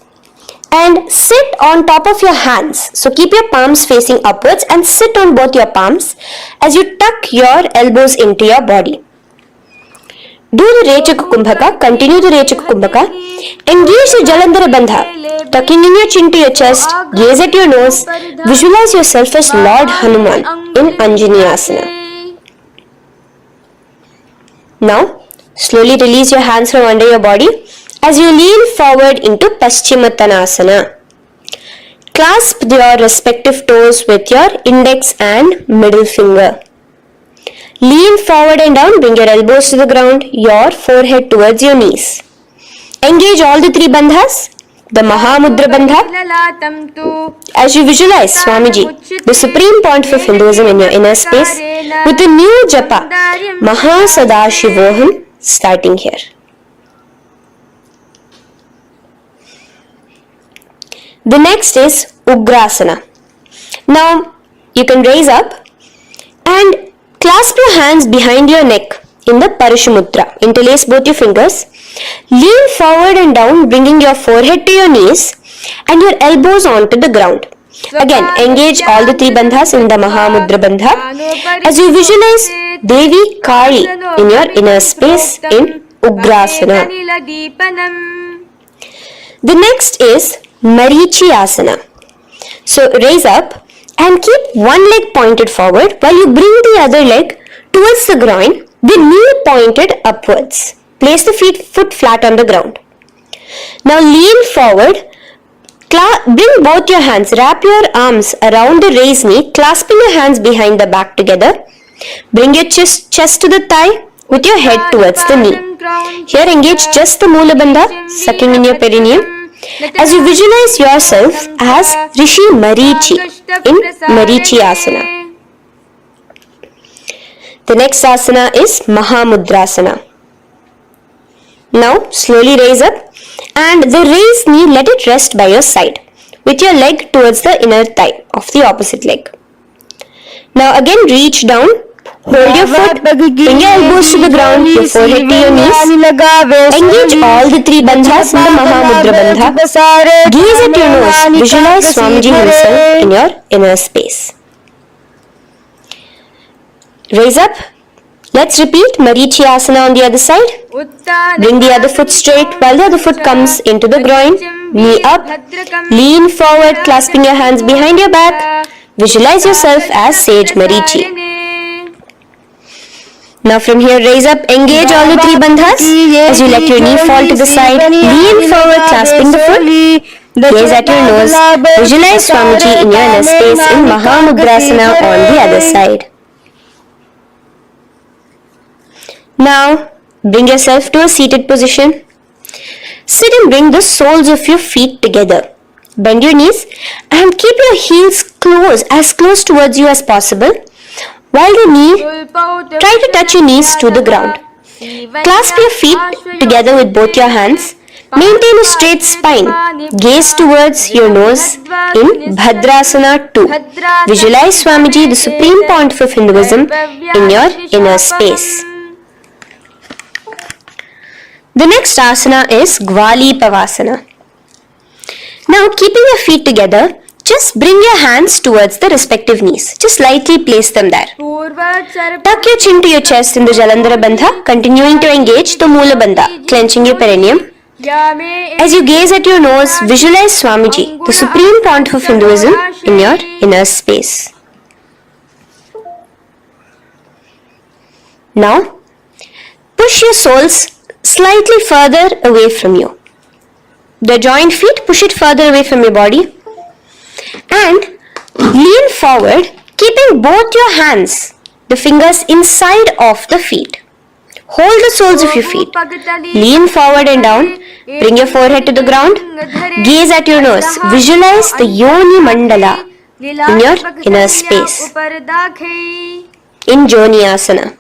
and sit on top of your hands. So keep your palms facing upwards and sit on both your palms as you tuck your elbows into your body. Do the Rechaka Kumbhaka, continue the Rechaka Kumbhaka. Engage the Jalandhara Bandha, tucking in your chin to your chest, gaze at your nose, visualize yourself as Lord Hanuman in Anjaneyasana. Now, slowly release your hands from under your body as you lean forward into Paschimottanasana. Clasp your respective toes with your index and middle finger. Lean forward and down, bring your elbows to the ground, your forehead towards your knees. Engage all the three bandhas, the Mahamudra Bandha. As you visualize Swamiji, the Supreme Pontiff of Hinduism in your inner space, with the new japa, Mahasadashivoham, starting here. The next is Ugrasana. Now, you can raise up and clasp your hands behind your neck in the Parashumudra. Interlace both your fingers. Lean forward and down, bringing your forehead to your knees and your elbows onto the ground. Again, engage all the three bandhas in the Mahamudra Bandha as you visualize Devi Kali in your inner space in Ugrasana. The next is Marichiyasana. So raise up and keep one leg pointed forward while you bring the other leg towards the groin, the knee pointed upwards. Place the foot flat on the ground. Now lean forward, bring both your hands, wrap your arms around the raised knee, clasping your hands behind the back together. Bring your chest to the thigh with your head towards the knee. Here engage just the Moola Bandha, sucking in your perineum. As you visualize yourself as Rishi Marichi in Marichiyasana. The next asana is Mahamudrasana. Now slowly raise up and the raised knee, let it rest by your side with your leg towards the inner thigh of the opposite leg. Now again reach down, hold your foot, bring your elbows to the ground, your forehead to your knees. Engage all the three bandhas in the Mahamudra Bandha. Gaze at your nose, visualize Swamiji himself in your inner space. Raise up. Let's repeat Marichiyasana on the other side. Bring the other foot straight while the other foot comes into the groin. Knee up. Lean forward, clasping your hands behind your back. Visualize yourself as Sage Marichi. Now from here, raise up, engage all the three bandhas as you let your knee fall to the side. Lean forward, clasping the foot. Gaze at your nose. Visualize Swamiji in your inner space in Mahamudrasana on the other side. Now, bring yourself to a seated position. Sit and bring the soles of your feet together. Bend your knees and keep your heels as close towards you as possible. While try to touch your knees to the ground. Clasp your feet together with both your hands. Maintain a straight spine. Gaze towards your nose in Bhadrasana 2. Visualize Swamiji, the Supreme Pontiff of Hinduism, in your inner space. The next asana is Gwali Pavasana. Now, keeping your feet together, just bring your hands towards the respective knees. Just lightly place them there. Tuck your chin to your chest in the Jalandhara Bandha, continuing to engage the Moola Bandha, clenching your perineum. As you gaze at your nose, visualize Swamiji, the Supreme Pontiff of Hinduism, in your inner space. Now, push your soles slightly further away from you. The joined feet, push it further away from your body. And lean forward, keeping both your hands, the fingers inside of the feet. Hold the soles of your feet. Lean forward and down. Bring your forehead to the ground. Gaze at your nose. Visualize the Yoni Mandala in your inner space. In Joni Asana.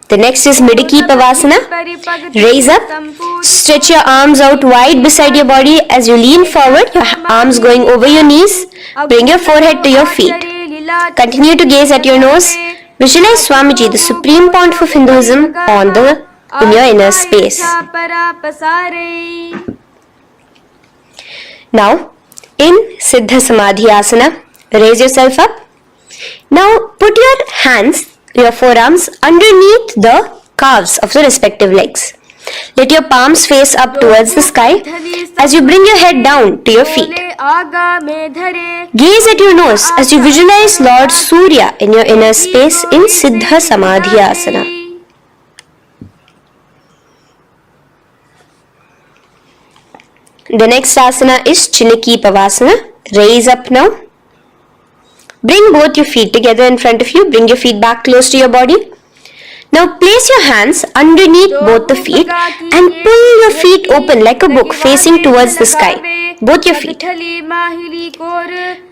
The next is Midiki Pavasana. Raise up. Stretch your arms out wide beside your body as you lean forward, your arms going over your knees. Bring your forehead to your feet. Continue to gaze at your nose. Visualize Swamiji, the Supreme Pontiff of Hinduism, in your inner space. Now, in Siddha Samadhi Asana, raise yourself up. Now, put your hands, your forearms, underneath the calves of the respective legs. Let your palms face up towards the sky as you bring your head down to your feet. Gaze at your nose as you visualize Lord Surya in your inner space in Siddha Samadhi Asana. The next asana is Chiniki Pavasana. Raise up now. Bring both your feet together in front of you. Bring your feet back close to your body. Now place your hands underneath both the feet and pull your feet open like a book facing towards the sky. Both your feet.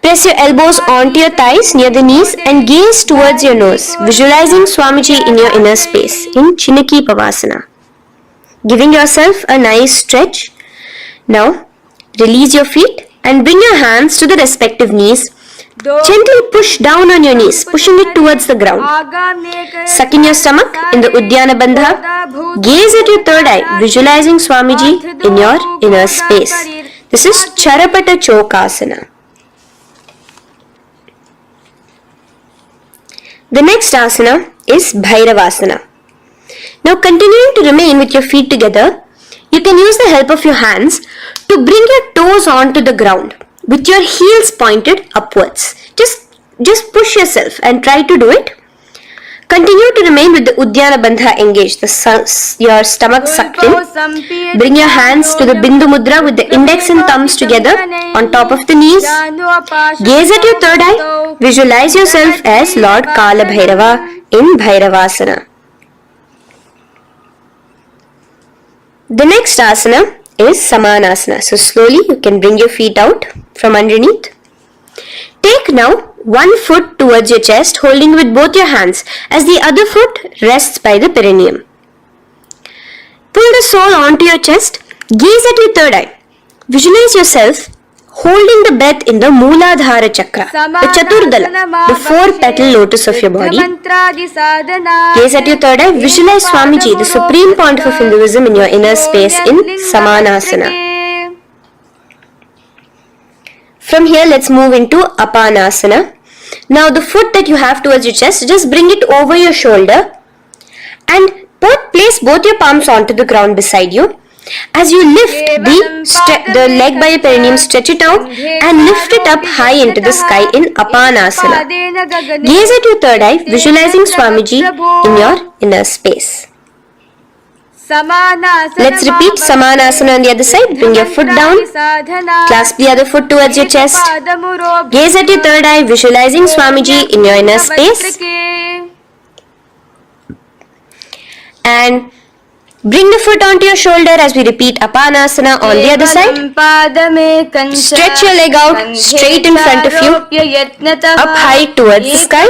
Press your elbows onto your thighs near the knees and gaze towards your nose, visualizing Swamiji in your inner space in Chiniki Pavasana. Giving yourself a nice stretch. Now release your feet and bring your hands to the respective knees. Gently push down on your knees, pushing it towards the ground. Suck in your stomach in the Uddiyana Bandha. Gaze at your third eye, visualizing Swamiji in your inner space. This is Charapata Chokasana. The next asana is Bhairavasana. Now continuing to remain with your feet together, you can use the help of your hands to bring your toes onto the ground with your heels pointed upwards. Just push yourself and try to do it. Continue to remain with the Uddiyana Bandha engaged, your stomach sucked in. Bring your hands to the Bindu Mudra with the index and thumbs together on top of the knees. Gaze at your third eye. Visualize yourself as Lord Kala Bhairava in Bhairavasana. The next asana is Samanasana. So slowly you can bring your feet out from underneath. Take now one foot towards your chest, holding with both your hands as the other foot rests by the perineum. Pull the sole onto your chest. Gaze at your third eye. Visualize yourself holding the breath in the Mooladhara Chakra, the Chaturdala, the four-petal lotus of your body. Gaze at your third eye. Visualize Swamiji, the Supreme Pontiff of Hinduism, in your inner space in Samanasana. From here, let's move into Apanasana. Now, the foot that you have towards your chest, just bring it over your shoulder and place both your palms onto the ground beside you. As you lift the leg by your perineum, stretch it out and lift it up high into the sky in Apanasana. Gaze at your third eye, visualizing Swamiji in your inner space. Let's repeat Samanasana on the other side. Bring your foot down. Clasp the other foot towards your chest. Gaze at your third eye, visualizing Swamiji in your inner space. And bring the foot onto your shoulder as we repeat Apanasana on the other side. Stretch your leg out straight in front of you, up high towards the sky,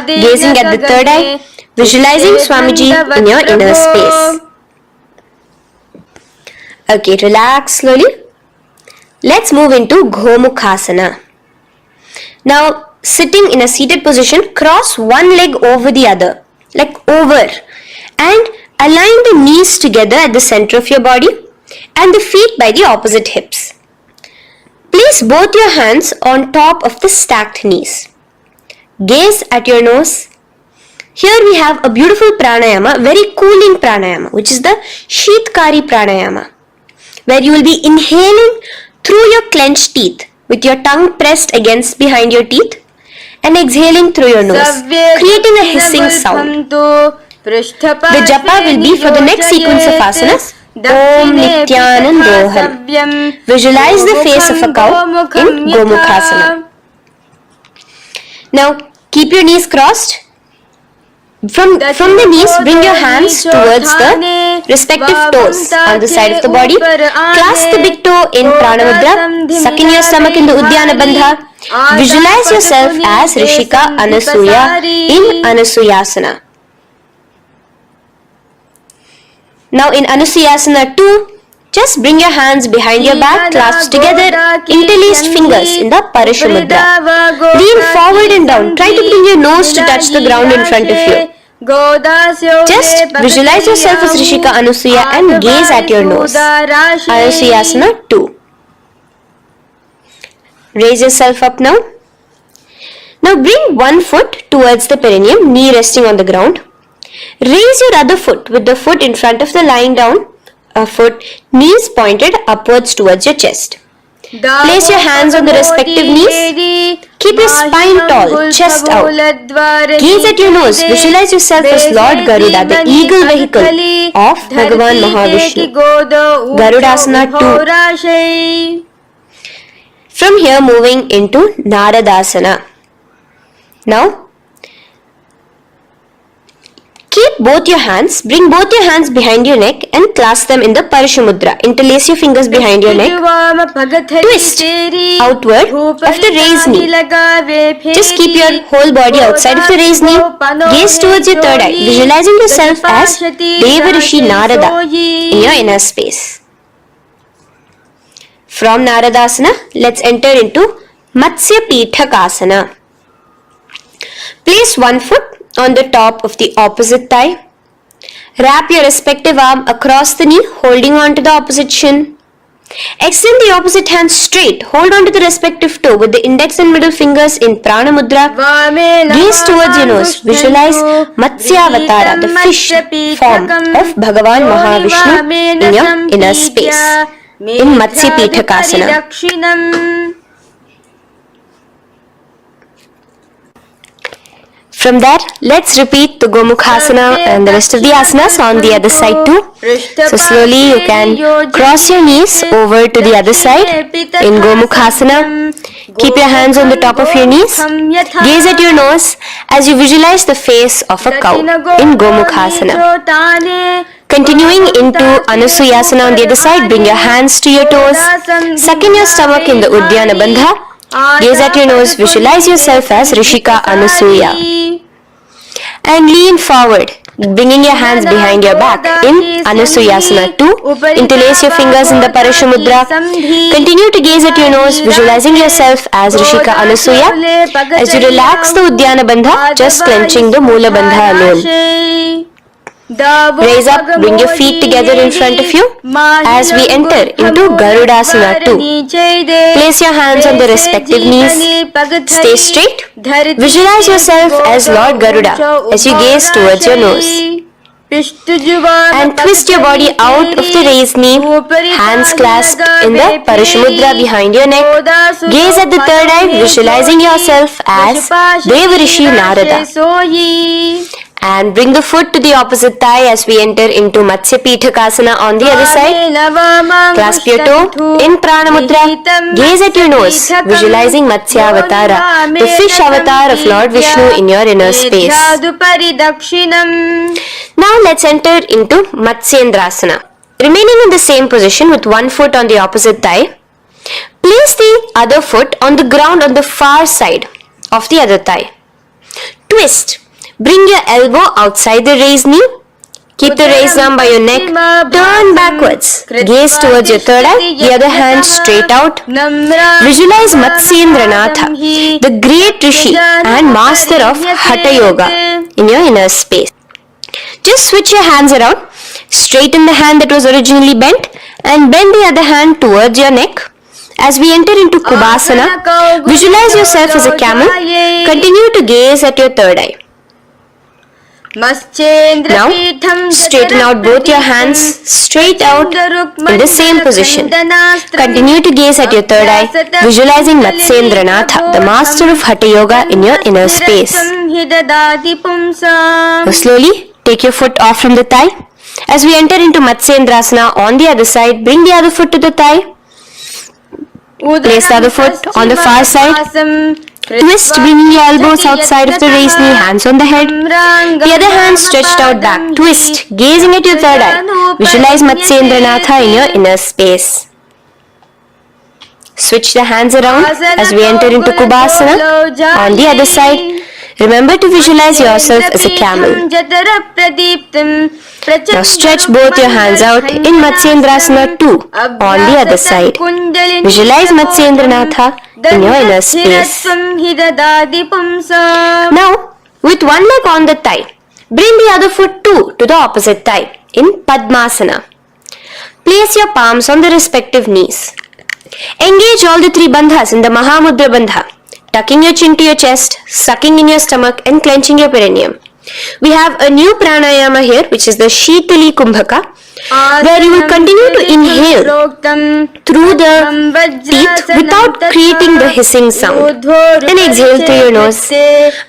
gazing at the third eye, visualizing Swamiji in your inner space. Okay, relax slowly. Let's move into Gomukhasana. Now, sitting in a seated position, cross one leg over the other, like over, and align the knees together at the center of your body and the feet by the opposite hips. Place both your hands on top of the stacked knees. Gaze at your nose. Here we have a beautiful pranayama, very cooling pranayama, which is the Sheetkari pranayama, where you will be inhaling through your clenched teeth with your tongue pressed against behind your teeth and exhaling through your nose, creating a hissing sound. The japa will be for the next sequence of asanas. Om Nithyananda. Visualize the face of a cow in Gomukhasana. Now keep your knees crossed. From the knees, bring your hands towards the respective toes on the side of the body. Clasp the big toe in Pranamudra. Suck in your stomach in the Uddiyana Bandha. Visualize yourself as Rishika Anasuya in Anasuyasana. Now in Anasuyasana 2, just bring your hands behind your back, clasped together, interlaced fingers in the Paramashivoham Level. Lean forward and down. Try to bring your nose to touch the ground in front of you. Just visualize yourself as Rishika Anasuya and gaze at your nose. Anasuyasana 2. Raise yourself up now. Now bring one foot towards the perineum, knee resting on the ground. Raise your other foot with the foot in front of the lying down foot, knees pointed upwards towards your chest. Place your hands on the respective knees. Keep your spine tall, chest out. Gaze at your nose. Visualize yourself as Lord Garuda, the eagle vehicle of Bhagavan Mahavishnu. Garudasana 2. From here moving into Naradasana. Now, keep both your hands, bring both your hands behind your neck and clasp them in the Parishamudra. Interlace your fingers behind your neck. Twist outward of the raised knee. Just keep your whole body outside of the raised knee. Gaze towards your third eye, visualizing yourself as Devarishi Narada in your inner space. From Naradasana, let's enter into Matsya Pithakasana. Place one foot on the top of the opposite thigh. Wrap your respective arm across the knee, holding on to the opposite shin. Extend the opposite hand straight. Hold on to the respective toe with the index and middle fingers in Prana Mudra. Gaze towards your nose. Visualize Matsyavatara, the fish form of Bhagavan Mahavishnu in your inner space. In Matsya Pithakasana. From that, let's repeat the Gomukhasana and the rest of the asanas on the other side too. So slowly you can cross your knees over to the other side in Gomukhasana. Keep your hands on the top of your knees. Gaze at your nose as you visualize the face of a cow in Gomukhasana. Continuing into Anasuyasana on the other side, bring your hands to your toes. Suck in your stomach in the Uddiyana Bandha. Gaze at your nose, visualize yourself as Rishika Anasuya. And lean forward, bringing your hands behind your back in Anasuyasana 2. Interlace your fingers in the Parishamudra. Continue to gaze at your nose, visualizing yourself as Rishika Anasuya. As you relax the Uddiyana Bandha, just clenching the Moola Bandha alone. Raise up, bring your feet together in front of you as we enter into Garudasana 2. Place your hands on the respective knees. Stay straight. Visualize yourself as Lord Garuda as you gaze towards your nose. And twist your body out of the raised knee, hands clasped in the Parishamudra behind your neck. Gaze at the third eye, visualizing yourself as Devarishi Narada. And bring the foot to the opposite thigh as we enter into Matsya Pithakasana on the other side. Clasp your toe in Prana Mudra. Gaze at your nose, visualizing Matsya Avatara, the fish avatar of Lord Vishnu in your inner space. Now let's enter into Matsyendrasana. Remaining in the same position with one foot on the opposite thigh, place the other foot on the ground on the far side of the other thigh. Twist. Bring your elbow outside the raised knee. Keep the raised arm by your neck. Turn backwards. Gaze towards your third eye. The other hand straight out. Visualize Matsyendranatha, the great Rishi and master of Hatha Yoga in your inner space. Just switch your hands around. Straighten the hand that was originally bent and bend the other hand towards your neck. As we enter into Kubhasana, visualize yourself as a camel. Continue to gaze at your third eye. Now, straighten out both your hands straight out in the same position. Continue to gaze at your third eye, visualizing Matsyendranatha, the master of Hatha Yoga in your inner space. Now, slowly take your foot off from the thigh. As we enter into Matsyendrasana on the other side, bring the other foot to the thigh. Place the other foot on the far side. Twist, bringing your elbows outside of the raised knee, hands on the head. The other hand stretched out back. Twist, gazing at your third eye. Visualize Matsyendranatha in your inner space. Switch the hands around as we enter into Kubhasana. On the other side, remember to visualize yourself as a camel. Now stretch both your hands out in Matsyendrasana 2 on the other side. Visualize Matsyendranatha in your inner space. Now, with one leg on the thigh, bring the other foot too to the opposite thigh in Padmasana. Place your palms on the respective knees. Engage all the three bandhas in the Mahamudra Bandha, tucking your chin to your chest, sucking in your stomach and clenching your perineum. We have a new pranayama here, which is the Shitali Kumbhaka, where you will continue to inhale through the teeth without creating the hissing sound, and exhale through your nose.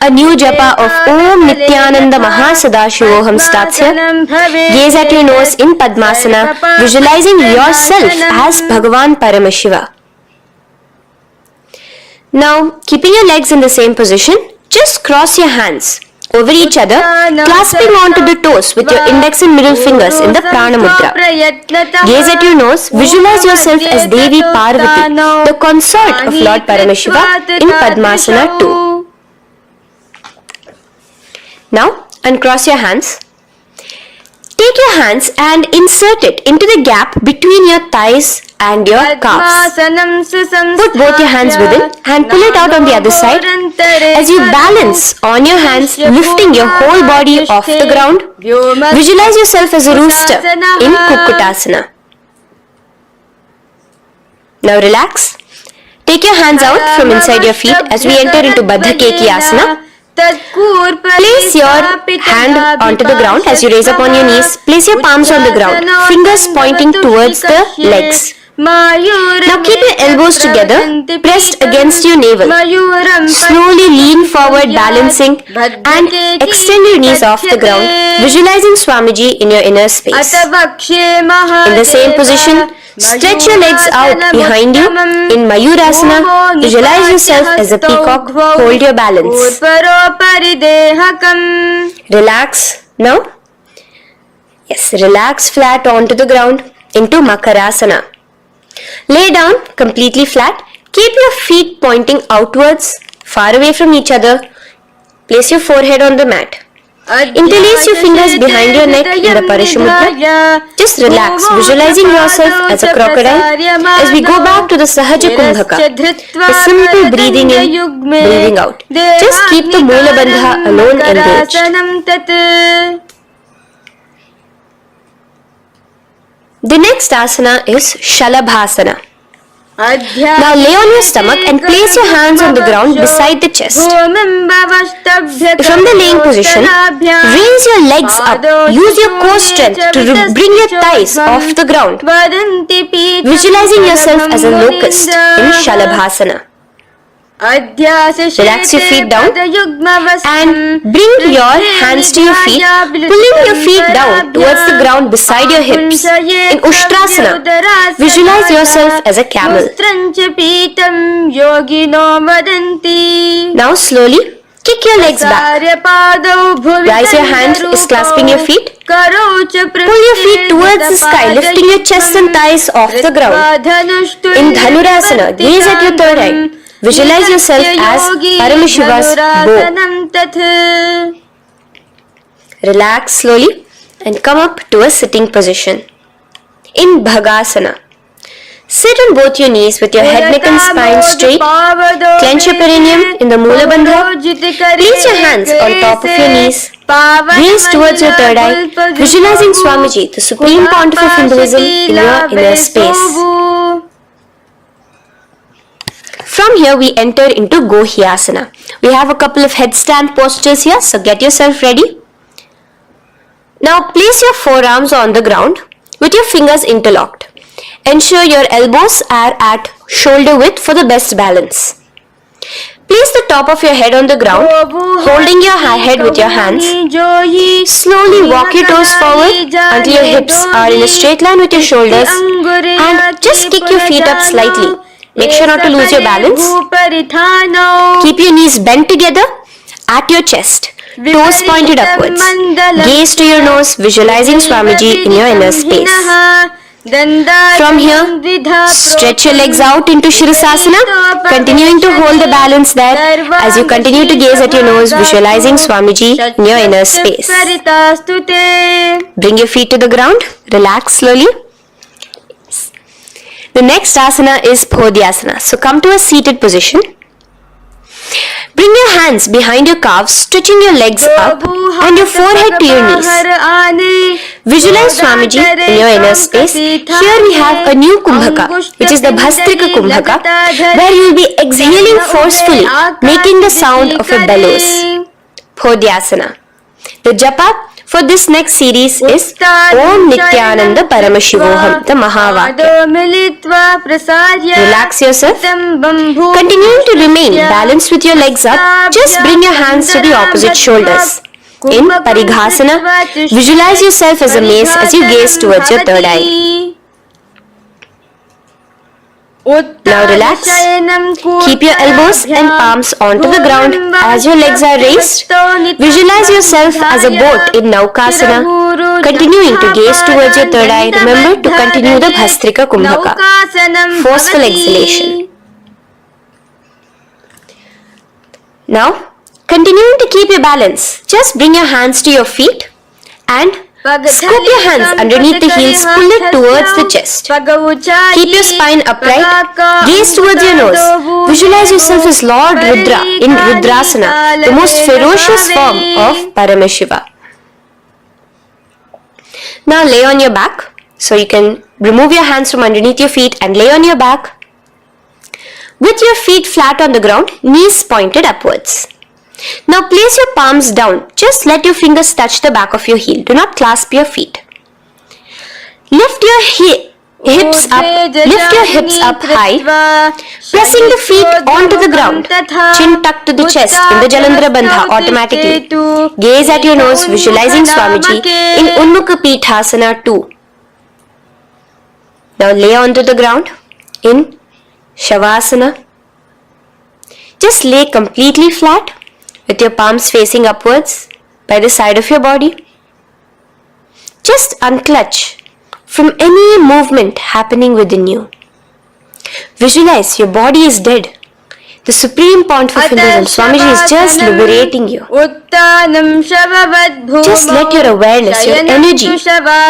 A new japa of Om Nithyananda Mahasadashivoham starts here. Gaze at your nose in Padmasana, visualizing yourself as Bhagavan Paramashiva. Now, keeping your legs in the same position, just cross your hands over each other, clasping onto the toes with your index and middle fingers in the Prana Mudra. Gaze at your nose, visualize yourself as Devi Parvati, the consort of Lord Paramashiva in Padmasana 2. Now, uncross your hands. Take your hands and insert it into the gap between your thighs and your calves. Put both your hands within and pull it out on the other side. As you balance on your hands, lifting your whole body off the ground, visualize yourself as a rooster in Kukkutasana. Now relax. Take your hands out from inside your feet as we enter into Baddha Keki Asana. Place your hand onto the ground as you raise up on your knees. Place your palms on the ground, fingers pointing towards the legs. Now keep your elbows together, pressed against your navel. Slowly lean forward, balancing, and extend your knees off the ground, visualizing Swamiji in your inner space. In the same position, stretch your legs out behind you in Mayurasana. Visualize yourself as a peacock. Hold your balance. Relax now. Yes, relax flat onto the ground into Makarasana. Lay down completely flat. Keep your feet pointing outwards, far away from each other. Place your forehead on the mat. Interlace your fingers behind your neck in the Parishamudra. Just relax, visualizing yourself as a crocodile as we go back to the Sahaja Kumbhaka, the simple breathing in, breathing out. Just keep the Mula Bandha alone engaged. The next asana is Shalabhasana. Now lay on your stomach and place your hands on the ground beside the chest. From the laying position, raise your legs up. Use your core strength to bring your thighs off the ground. Visualizing yourself as a locust in Shalabhasana. Relax your feet down and bring your hands to your feet, pulling your feet down towards the ground beside your hips. In Ushtrasana, visualize yourself as a camel. Now slowly kick your legs back. Rise your hand is clasping your feet. Pull your feet towards the sky, lifting your chest and thighs off the ground. In Dhanurasana, gaze at your third eye. Visualize yourself as Paramashiva's bow. Relax slowly and come up to a sitting position. In Bhagasana, sit on both your knees with your head, neck and spine straight. Clench your perineum in the Mula Bandha. Place your hands on top of your knees. Gaze towards your third eye, visualizing Swamiji, the Supreme Pontiff of Hinduism, in your inner space. From here we enter into Gohyasana. We have a couple of headstand postures here, so get yourself ready. Now place your forearms on the ground with your fingers interlocked. Ensure your elbows are at shoulder width for the best balance. Place the top of your head on the ground, holding your head with your hands. Slowly walk your toes forward until your hips are in a straight line with your shoulders, and just kick your feet up slightly. Make sure not to lose your balance. Keep your knees bent together at your chest. Toes pointed upwards. Gaze to your nose, visualizing Swamiji in your inner space. From here, stretch your legs out into Shirasasana, continuing to hold the balance there as you continue to gaze at your nose, visualizing Swamiji in your inner space. Bring your feet to the ground, relax slowly. The next asana is Podhyasana. So come to a seated position. Bring your hands behind your calves, stretching your legs up and your forehead to your knees. Visualize Swamiji in your inner space. Here we have a new Kumbhaka, which is the Bhastrika Kumbhaka, where you will be exhaling forcefully, making the sound of a bellows. Podhyasana. The japa for this next series is Om Nithyananda Paramashivoham, the Mahavakya. Relax yourself. Continuing to remain balanced with your legs up, just bring your hands to the opposite shoulders. In Parighasana, visualize yourself as a mace as you gaze towards your third eye. Now relax. Keep your elbows and palms onto the ground as your legs are raised. Visualize yourself as a boat in Naukasana. Continuing to gaze towards your third eye. Remember to continue the Bhastrika Kumbhaka. Forceful exhalation. Now, continuing to keep your balance. Just bring your hands to your feet and scoop your hands underneath the heels, pull it towards the chest. Keep your spine upright, gaze towards your nose. Visualize yourself as Lord Rudra in Rudrasana, the most ferocious form of Paramashiva. Now lay on your back. So you can remove your hands from underneath your feet and lay on your back. With your feet flat on the ground, knees pointed upwards. Now place your palms down. Just let your fingers touch the back of your heel. Do not clasp your feet. Lift your hips up. Lift your hips up high, pressing the feet onto the ground. Chin tucked to the chest in the Jalandhara Bandha automatically. Gaze at your nose, visualizing Swamiji in Unmukha Pithasana 2. Now lay onto the ground in Shavasana. Just lay completely flat with your palms facing upwards by the side of your body. Just unclutch from any movement happening within you. Visualize your body is dead. The Supreme Pontiff of Hinduism, Swamiji, is just liberating you. Just let your awareness, your energy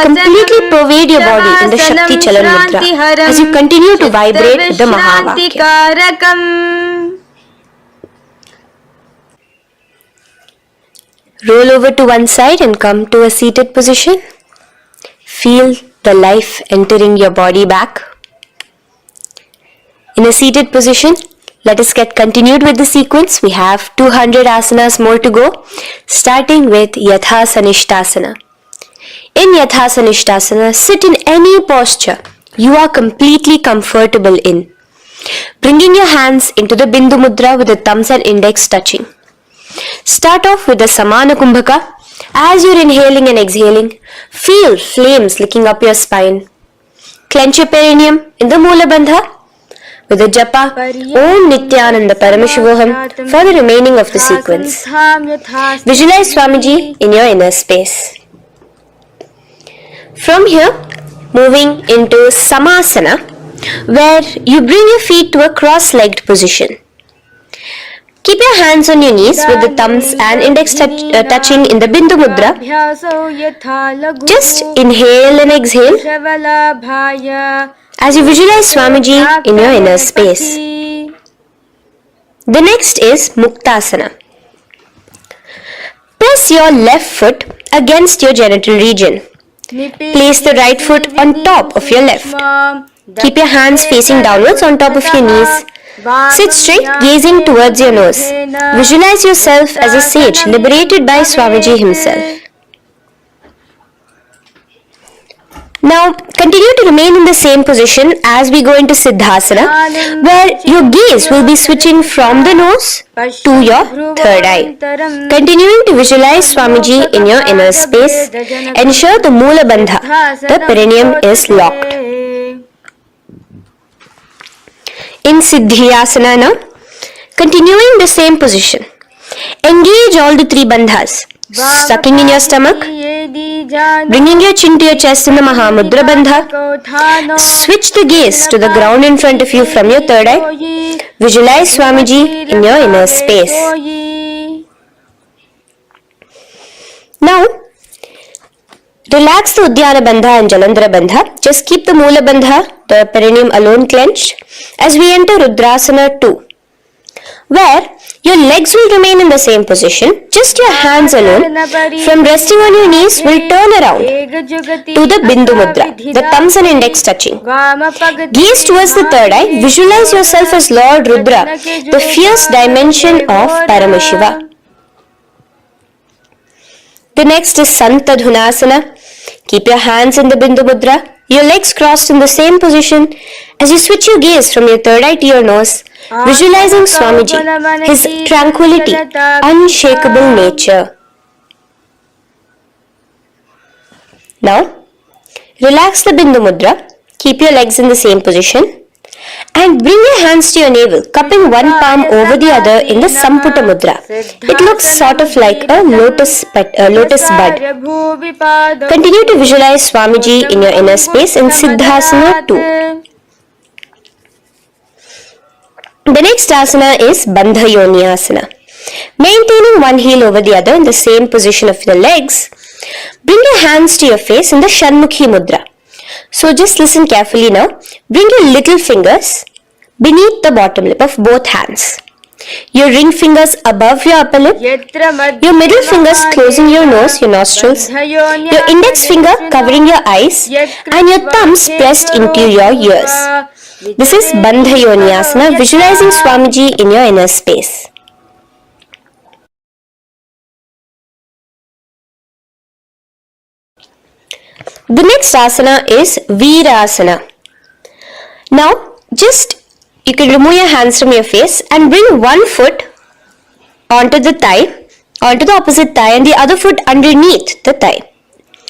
completely pervade your body in the Shakti Chalan Mudra as you continue to vibrate the Mahavakya. Roll over to one side and come to a seated position. Feel the life entering your body back. In a seated position, let us get continued with the sequence. We have 200 asanas more to go, starting with Yathasanishtasana. In Yathasanishtasana, sit in any posture you are completely comfortable in. Bringing your hands into the Bindu Mudra with the thumbs and index touching. Start off with the Samana Kumbhaka. As you're inhaling and exhaling, feel flames licking up your spine. Clench your perineum in the Moola Bandha with the japa Om Nithyananda Paramashivoham for the remaining of the sequence. Visualize Swamiji in your inner space. From here, moving into Samasana, where you bring your feet to a cross-legged position. Keep your hands on your knees with the thumbs and index touching in the Bindu Mudra. Just inhale and exhale as you visualize Swamiji in your inner space. The next is Muktasana. Press your left foot against your genital region. Place the right foot on top of your left. Keep your hands facing downwards on top of your knees. Sit straight, gazing towards your nose. Visualize yourself as a sage liberated by Swamiji himself. Now, continue to remain in the same position as we go into Siddhasana, where your gaze will be switching from the nose to your third eye. Continuing to visualize Swamiji in your inner space, ensure the Moola Bandha, the perineum, is locked. in Siddhyasana now. Continuing the same position. Engage all the three bandhas. Sucking in your stomach. Bringing your chin to your chest in the Mahamudra Bandha. Switch the gaze to the ground in front of you from your third eye. Visualize Swamiji in your inner space. Now, relax the Udyana Bandha and Jalandhara Bandha. Just keep the Moola Bandha, the perineum alone clenched, as we enter Rudrasana 2, where your legs will remain in the same position, just your hands alone, from resting on your knees, will turn around to the Bindu Mudra, the thumbs and index touching. Gaze towards the third eye, visualize yourself as Lord Rudra, the fierce dimension of Paramashiva. The next is Santadhunasana. Keep your hands in the Bindu Mudra, your legs crossed in the same position. As you switch your gaze from your third eye to your nose, visualizing Swamiji, his tranquility, unshakable nature. Now, relax the Bindu Mudra, keep your legs in the same position, and bring your hands to your navel, cupping one palm over the other in the Samputa Mudra. It looks sort of like a lotus bud. Continue to visualize Swamiji in your inner space in Siddhasana 2. The next asana is Bandha Yoni Asana. Maintaining one heel over the other in the same position of the legs, bring your hands to your face in the Shanmukhi Mudra. So just listen carefully now. Bring your little fingers beneath the bottom lip of both hands. Your ring fingers above your upper lip. Your middle fingers closing your nose, your nostrils. Your index finger covering your eyes. And your thumbs pressed into your ears. This is Bandha Yoni Asana, visualizing Swamiji in your inner space. The next asana is Virasana. Now, you can remove your hands from your face and bring one foot onto the opposite thigh, and the other foot underneath the thigh.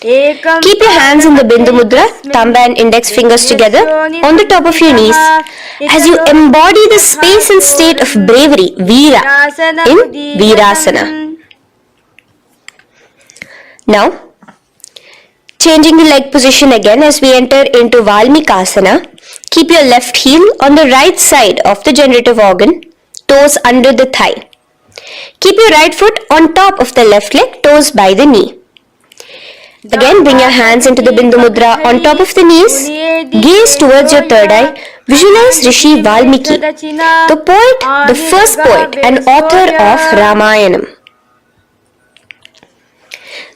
Keep your hands in the Bindu Mudra, thumb and index fingers together on the top of your knees as you embody the space and state of bravery, Veera, in Virasana. Now, changing the leg position again as we enter into Valmikasana. Keep your left heel on the right side of the generative organ, toes under the thigh. Keep your right foot on top of the left leg, toes by the knee. Again, bring your hands into the Bindu Mudra on top of the knees. Gaze towards your third eye. Visualize Rishi Valmiki, the poet, the first poet and author of Ramayanam.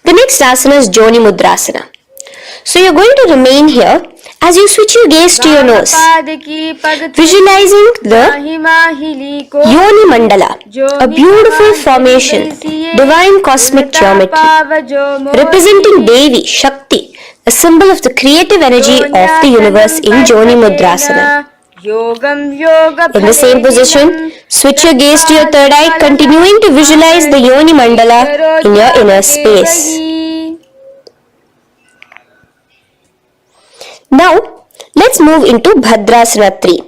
The next asana is Joni Mudrasana. So you're going to remain here as you switch your gaze to your nose, visualizing the Yoni Mandala, a beautiful formation, divine cosmic geometry, representing Devi, Shakti, a symbol of the creative energy of the universe in Joni Mudrasana. In the same position, switch your gaze to your third eye, continuing to visualize the Yoni Mandala in your inner space. Now, let's move into Bhadrasana 3.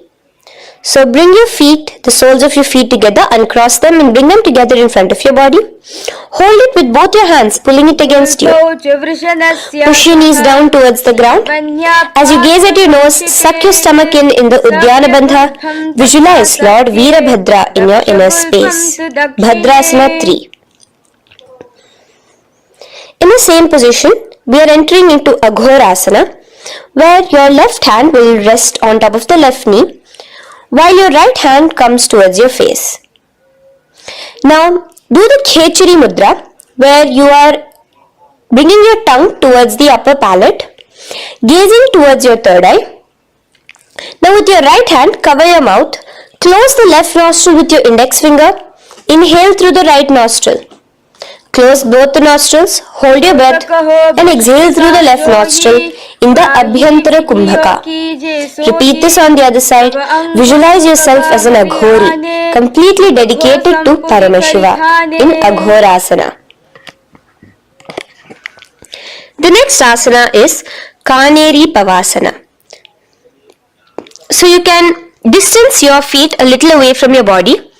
So bring your feet, the soles of your feet together, uncross them and bring them together in front of your body. Hold it with both your hands, pulling it against you. Push your knees down towards the ground. As you gaze at your nose, suck your stomach in the Udyana Bandha. Visualize Lord Veerabhadra in your inner space. Bhadrasana 3. In the same position, we are entering into Aghorasana, where your left hand will rest on top of the left knee, while your right hand comes towards your face. Now, do the Khechari Mudra, where you are bringing your tongue towards the upper palate, gazing towards your third eye. Now, with your right hand, cover your mouth, close the left nostril with your index finger, inhale through the right nostril. Close both the nostrils, hold your breath and exhale through the left nostril in the Abhyantara Kumbhaka. Repeat this on the other side. Visualize yourself as an Aghori, completely dedicated to Paramashiva in Aghorasana. The next asana is Kaneri Pavasana. So you can Distance your feet a little away from your body.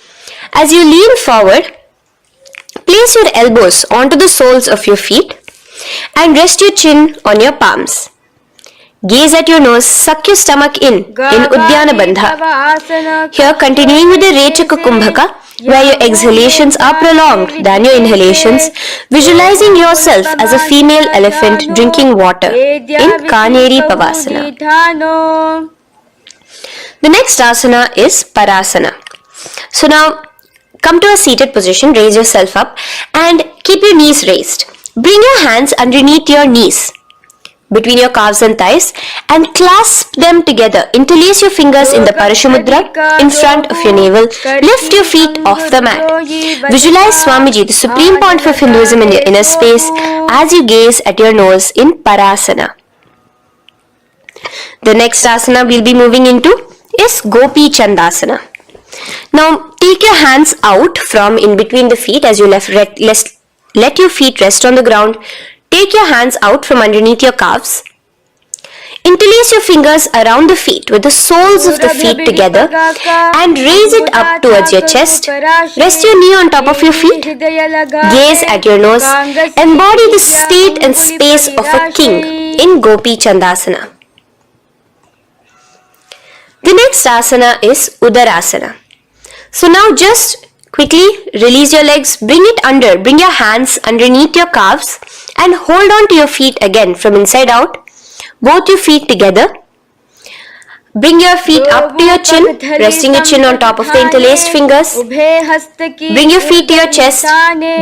As you lean forward, place your elbows onto the soles of your feet and rest your chin on your palms. Gaze at your nose, suck your stomach in Uddiyana Bandha. Here, continuing with the Rechaka Kumbhaka, where your exhalations are prolonged than your inhalations, visualizing yourself as a female elephant drinking water in Kaneri Pavasana. The next asana is Parasana. So now, come to a seated position, raise yourself up and keep your knees raised. Bring your hands underneath your knees, between your calves and thighs, and clasp them together. Interlace your fingers in the Parashamudra in front of your navel. Lift your feet off the mat. Visualize Swamiji, the Supreme Pontiff of Hinduism, in your inner space as you gaze at your nose in Parasana. The next asana we'll be moving into is Gopi Chandasana. Now take your hands out from in between the feet as you let your feet rest on the ground. Take your hands out from underneath your calves. Interlace your fingers around the feet with the soles of the feet together and raise it up towards your chest. Rest your knee on top of your feet. Gaze at your nose. Embody the state and space of a king in Gopi Chandasana. The next asana is Udarasana. So now just quickly release your legs, bring your hands underneath your calves and hold on to your feet again from inside out. Both your feet together. Bring your feet up to your chin, resting your chin on top of the interlaced fingers. Bring your feet to your chest,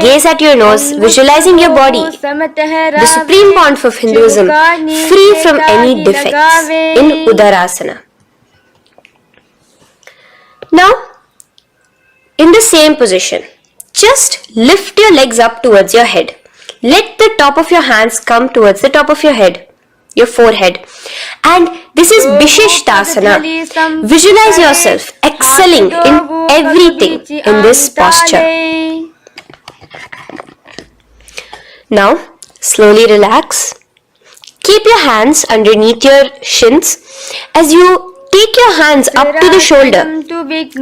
gaze at your nose, visualizing your body, the Supreme Pontiff of Hinduism, free from any defects in Udarasana. Now, in the same position, just lift your legs up towards your head. Let the top of your hands come towards the top of your head, your forehead. And this is Vishishtasana. Visualize yourself excelling in everything in this posture. Now, slowly relax. Keep your hands underneath your shins as you take your hands up to the shoulder,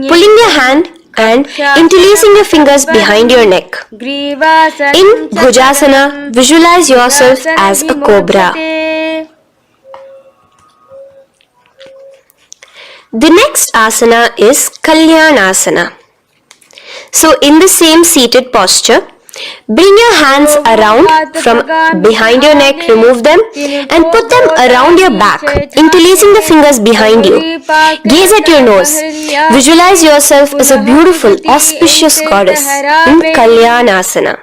pulling your hand and interlacing your fingers behind your neck. In Bhujasana, visualize yourself as a cobra. The next asana is Kalyanasana. So in the same seated posture, bring your hands around from behind your neck, remove them and put them around your back, interlacing the fingers behind you. Gaze at your nose. Visualize yourself as a beautiful, auspicious goddess in Kalyanasana.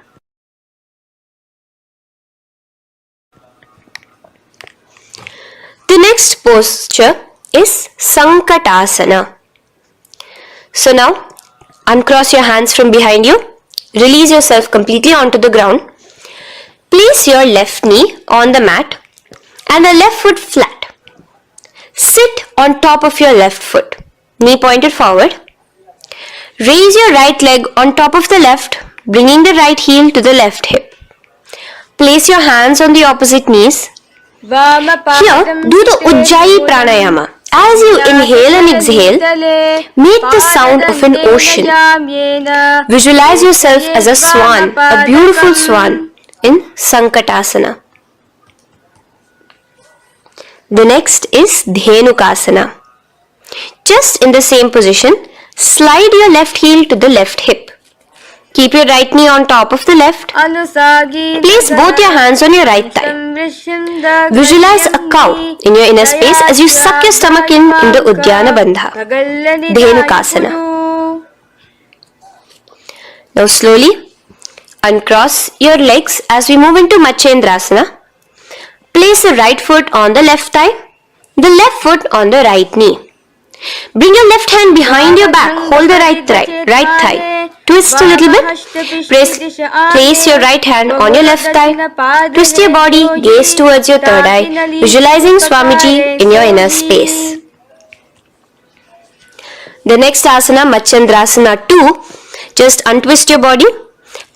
The next posture is Sankatasana. So now, uncross your hands from behind you. Release yourself completely onto the ground. Place your left knee on the mat and the left foot flat. Sit on top of your left foot, knee pointed forward. Raise your right leg on top of the left, bringing the right heel to the left hip. Place your hands on the opposite knees. Here, do the Ujjayi Pranayama. As you inhale and exhale, make the sound of an ocean. Visualize yourself as a swan, a beautiful swan in Sankatasana. The next is Dhenukasana. Just in the same position, slide your left heel to the left hip. Keep your right knee on top of the left. Place both your hands on your right thigh. Visualize a cow in your inner space as you suck your stomach in the Uddiyana Bandha, Dhenukasana. Now slowly uncross your legs as we move into Matsyendrasana. Place the right foot on the left thigh, the left foot on the right knee. Bring your left hand behind your back, hold the right thigh. Twist a little bit. Place your right hand on your left thigh. Twist your body, gaze towards your third eye, visualizing Swamiji in your inner space. The next asana, Matsyendrasana 2, just untwist your body.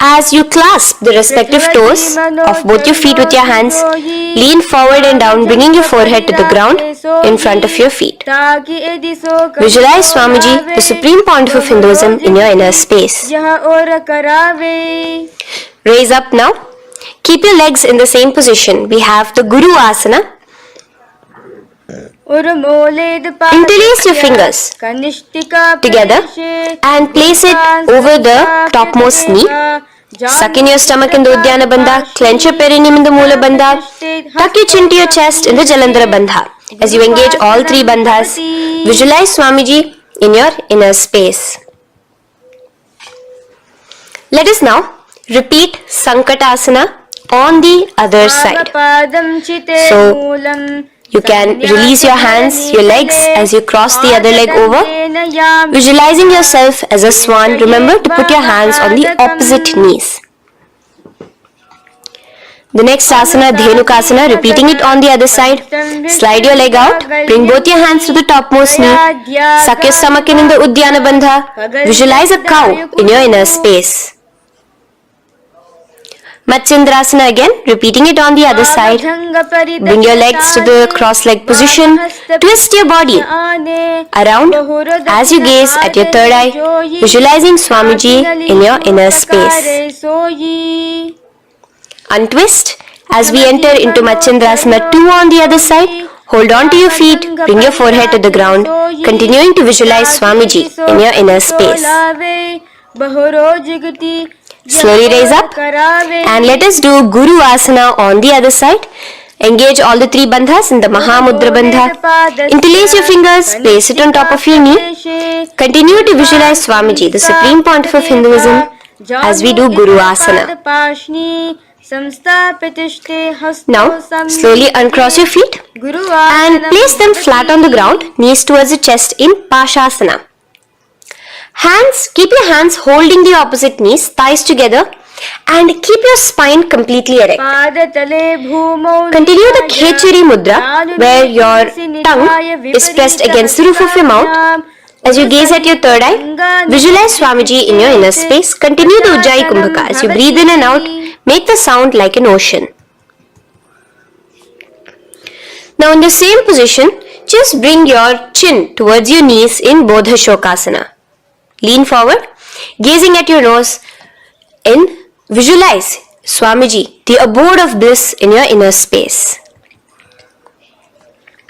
As you clasp the respective toes of both your feet with your hands, lean forward and down, bringing your forehead to the ground. in front of your feet. Visualize Swamiji, the Supreme Pontiff of Hinduism, in your inner space. Raise up now. Keep your legs in the same position. We have the Guru Asana. Interlace your fingers together and place it over the topmost knee. Suck in your stomach in the Uddiyana Bandha, clench your perineum in the Mula Bandha, tuck your chin to your chest in the Jalandhara Bandha. As you engage all three bandhas, visualize Swamiji in your inner space. Let us now repeat Sankatasana on the other side. So, you can release your hands, your legs as you cross the other leg over. Visualizing yourself as a swan, remember to put your hands on the opposite knees. The next asana, Dhenukasana, repeating it on the other side. Slide your leg out, bring both your hands to the topmost knee. Suck your stomach in the Uddiyana Bandha. Visualize a cow in your inner space. Matsyendrasana again, repeating it on the other side. Bring your legs to the cross-leg position. Twist your body around as you gaze at your third eye, visualizing Swamiji in your inner space. Untwist as we enter into Matsyendrasana 2 on the other side. Hold on to your feet, bring your forehead to the ground, continuing to visualize Swamiji in your inner space. Slowly raise up and let us do Guru Asana on the other side. Engage all the three bandhas in the Mahamudra Bandha. Interlace your fingers, place it on top of your knee. Continue to visualize Swamiji, the Supreme Pontiff of Hinduism, as we do Guru Asana. Now, slowly uncross your feet and place them flat on the ground, knees towards the chest in Pashasana. Keep your hands holding the opposite knees, thighs together, and keep your spine completely erect. Continue the Khechari Mudra, where your tongue is pressed against the roof of your mouth. As you gaze at your third eye, visualize Swamiji in your inner space. Continue the Ujjayi Kumbhaka. As you breathe in and out, make the sound like an ocean. Now in the same position, just bring your chin towards your knees in Bodha Shokasana. Lean forward, gazing at your nose, and visualize Swamiji, the abode of bliss in your inner space.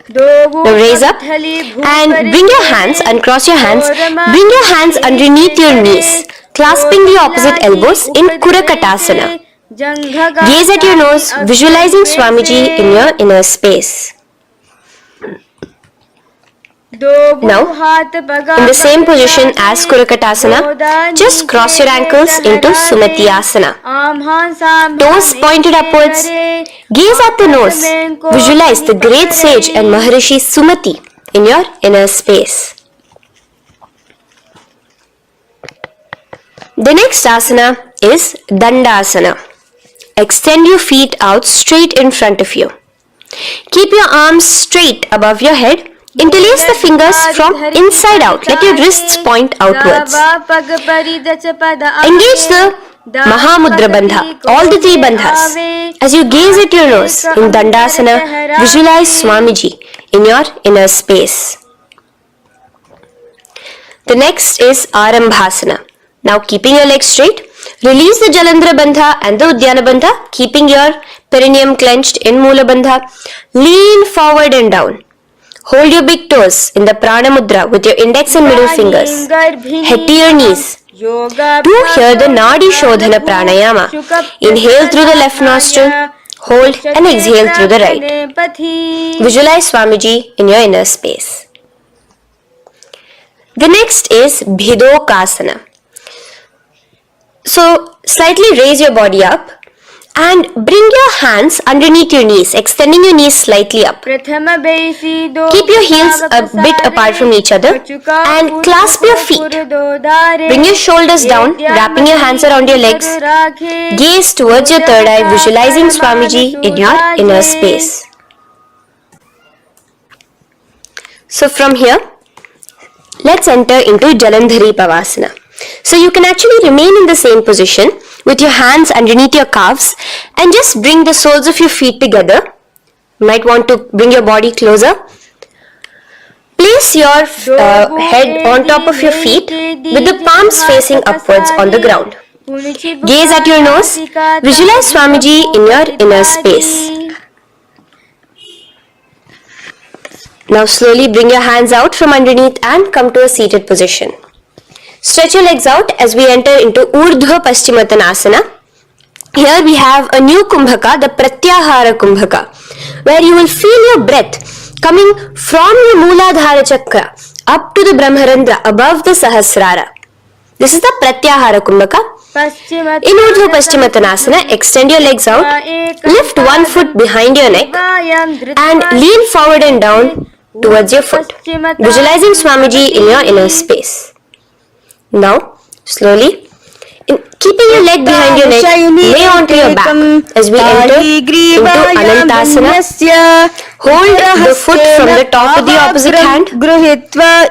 Now raise up and bring your hands, uncross your hands, bring your hands underneath your knees, clasping the opposite elbows in Kurakatasana. Gaze at your nose, visualizing Swamiji in your inner space. Now, in the same position as Kurakatasana, just cross your ankles into Sumatyasana. Toes pointed upwards. Gaze at the nose. Visualize the great sage and Maharishi Sumati in your inner space. The next asana is Dandasana. Extend your feet out straight in front of you. Keep your arms straight above your head. Interlace the fingers from inside out. Let your wrists point outwards. Engage the Mahamudra Bandha, all the three bandhas. As you gaze at your nose in Dandasana, visualize Swamiji in your inner space. The next is Arambhasana. Now keeping your legs straight, release the Jalandhara Bandha and the Uddiyana Bandha, keeping your perineum clenched in Mula Bandha. Lean forward and down. Hold your big toes in the Prana Mudra with your index and middle fingers. Head to your knees. Do here the Nadi Shodhana Pranayama. Inhale through the left nostril, hold and exhale through the right. Visualize Swamiji in your inner space. The next is Bhidokasana. So, slightly raise your body up and bring your hands underneath your knees, extending your knees slightly up. Keep your heels a bit apart from each other and clasp your feet. Bring your shoulders down, wrapping your hands around your legs. Gaze towards your third eye, visualizing Swamiji in your inner space. So from here, let's enter into Jalandhari Pavasana. So you can actually remain in the same position with your hands underneath your calves and just bring the soles of your feet together. You might want to bring your body closer. Place your head on top of your feet with the palms facing upwards on the ground. Gaze at your nose. Visualize Swamiji in your inner space. Now slowly bring your hands out from underneath and come to a seated position. Stretch your legs out as we enter into Urdhva Paschimottanasana. Here we have a new Kumbhaka, the Pratyahara Kumbhaka, where you will feel your breath coming from the Mooladhara Chakra up to the Brahmarandra above the Sahasrara. This is the Pratyahara Kumbhaka. In Urdhva Paschimottanasana, extend your legs out, lift one foot behind your neck and lean forward and down towards your foot, visualizing Swamiji in your inner space. Now, slowly, keeping your leg behind your neck, lay onto your back as we enter into Anantasana. Hold the foot from the top of the opposite hand.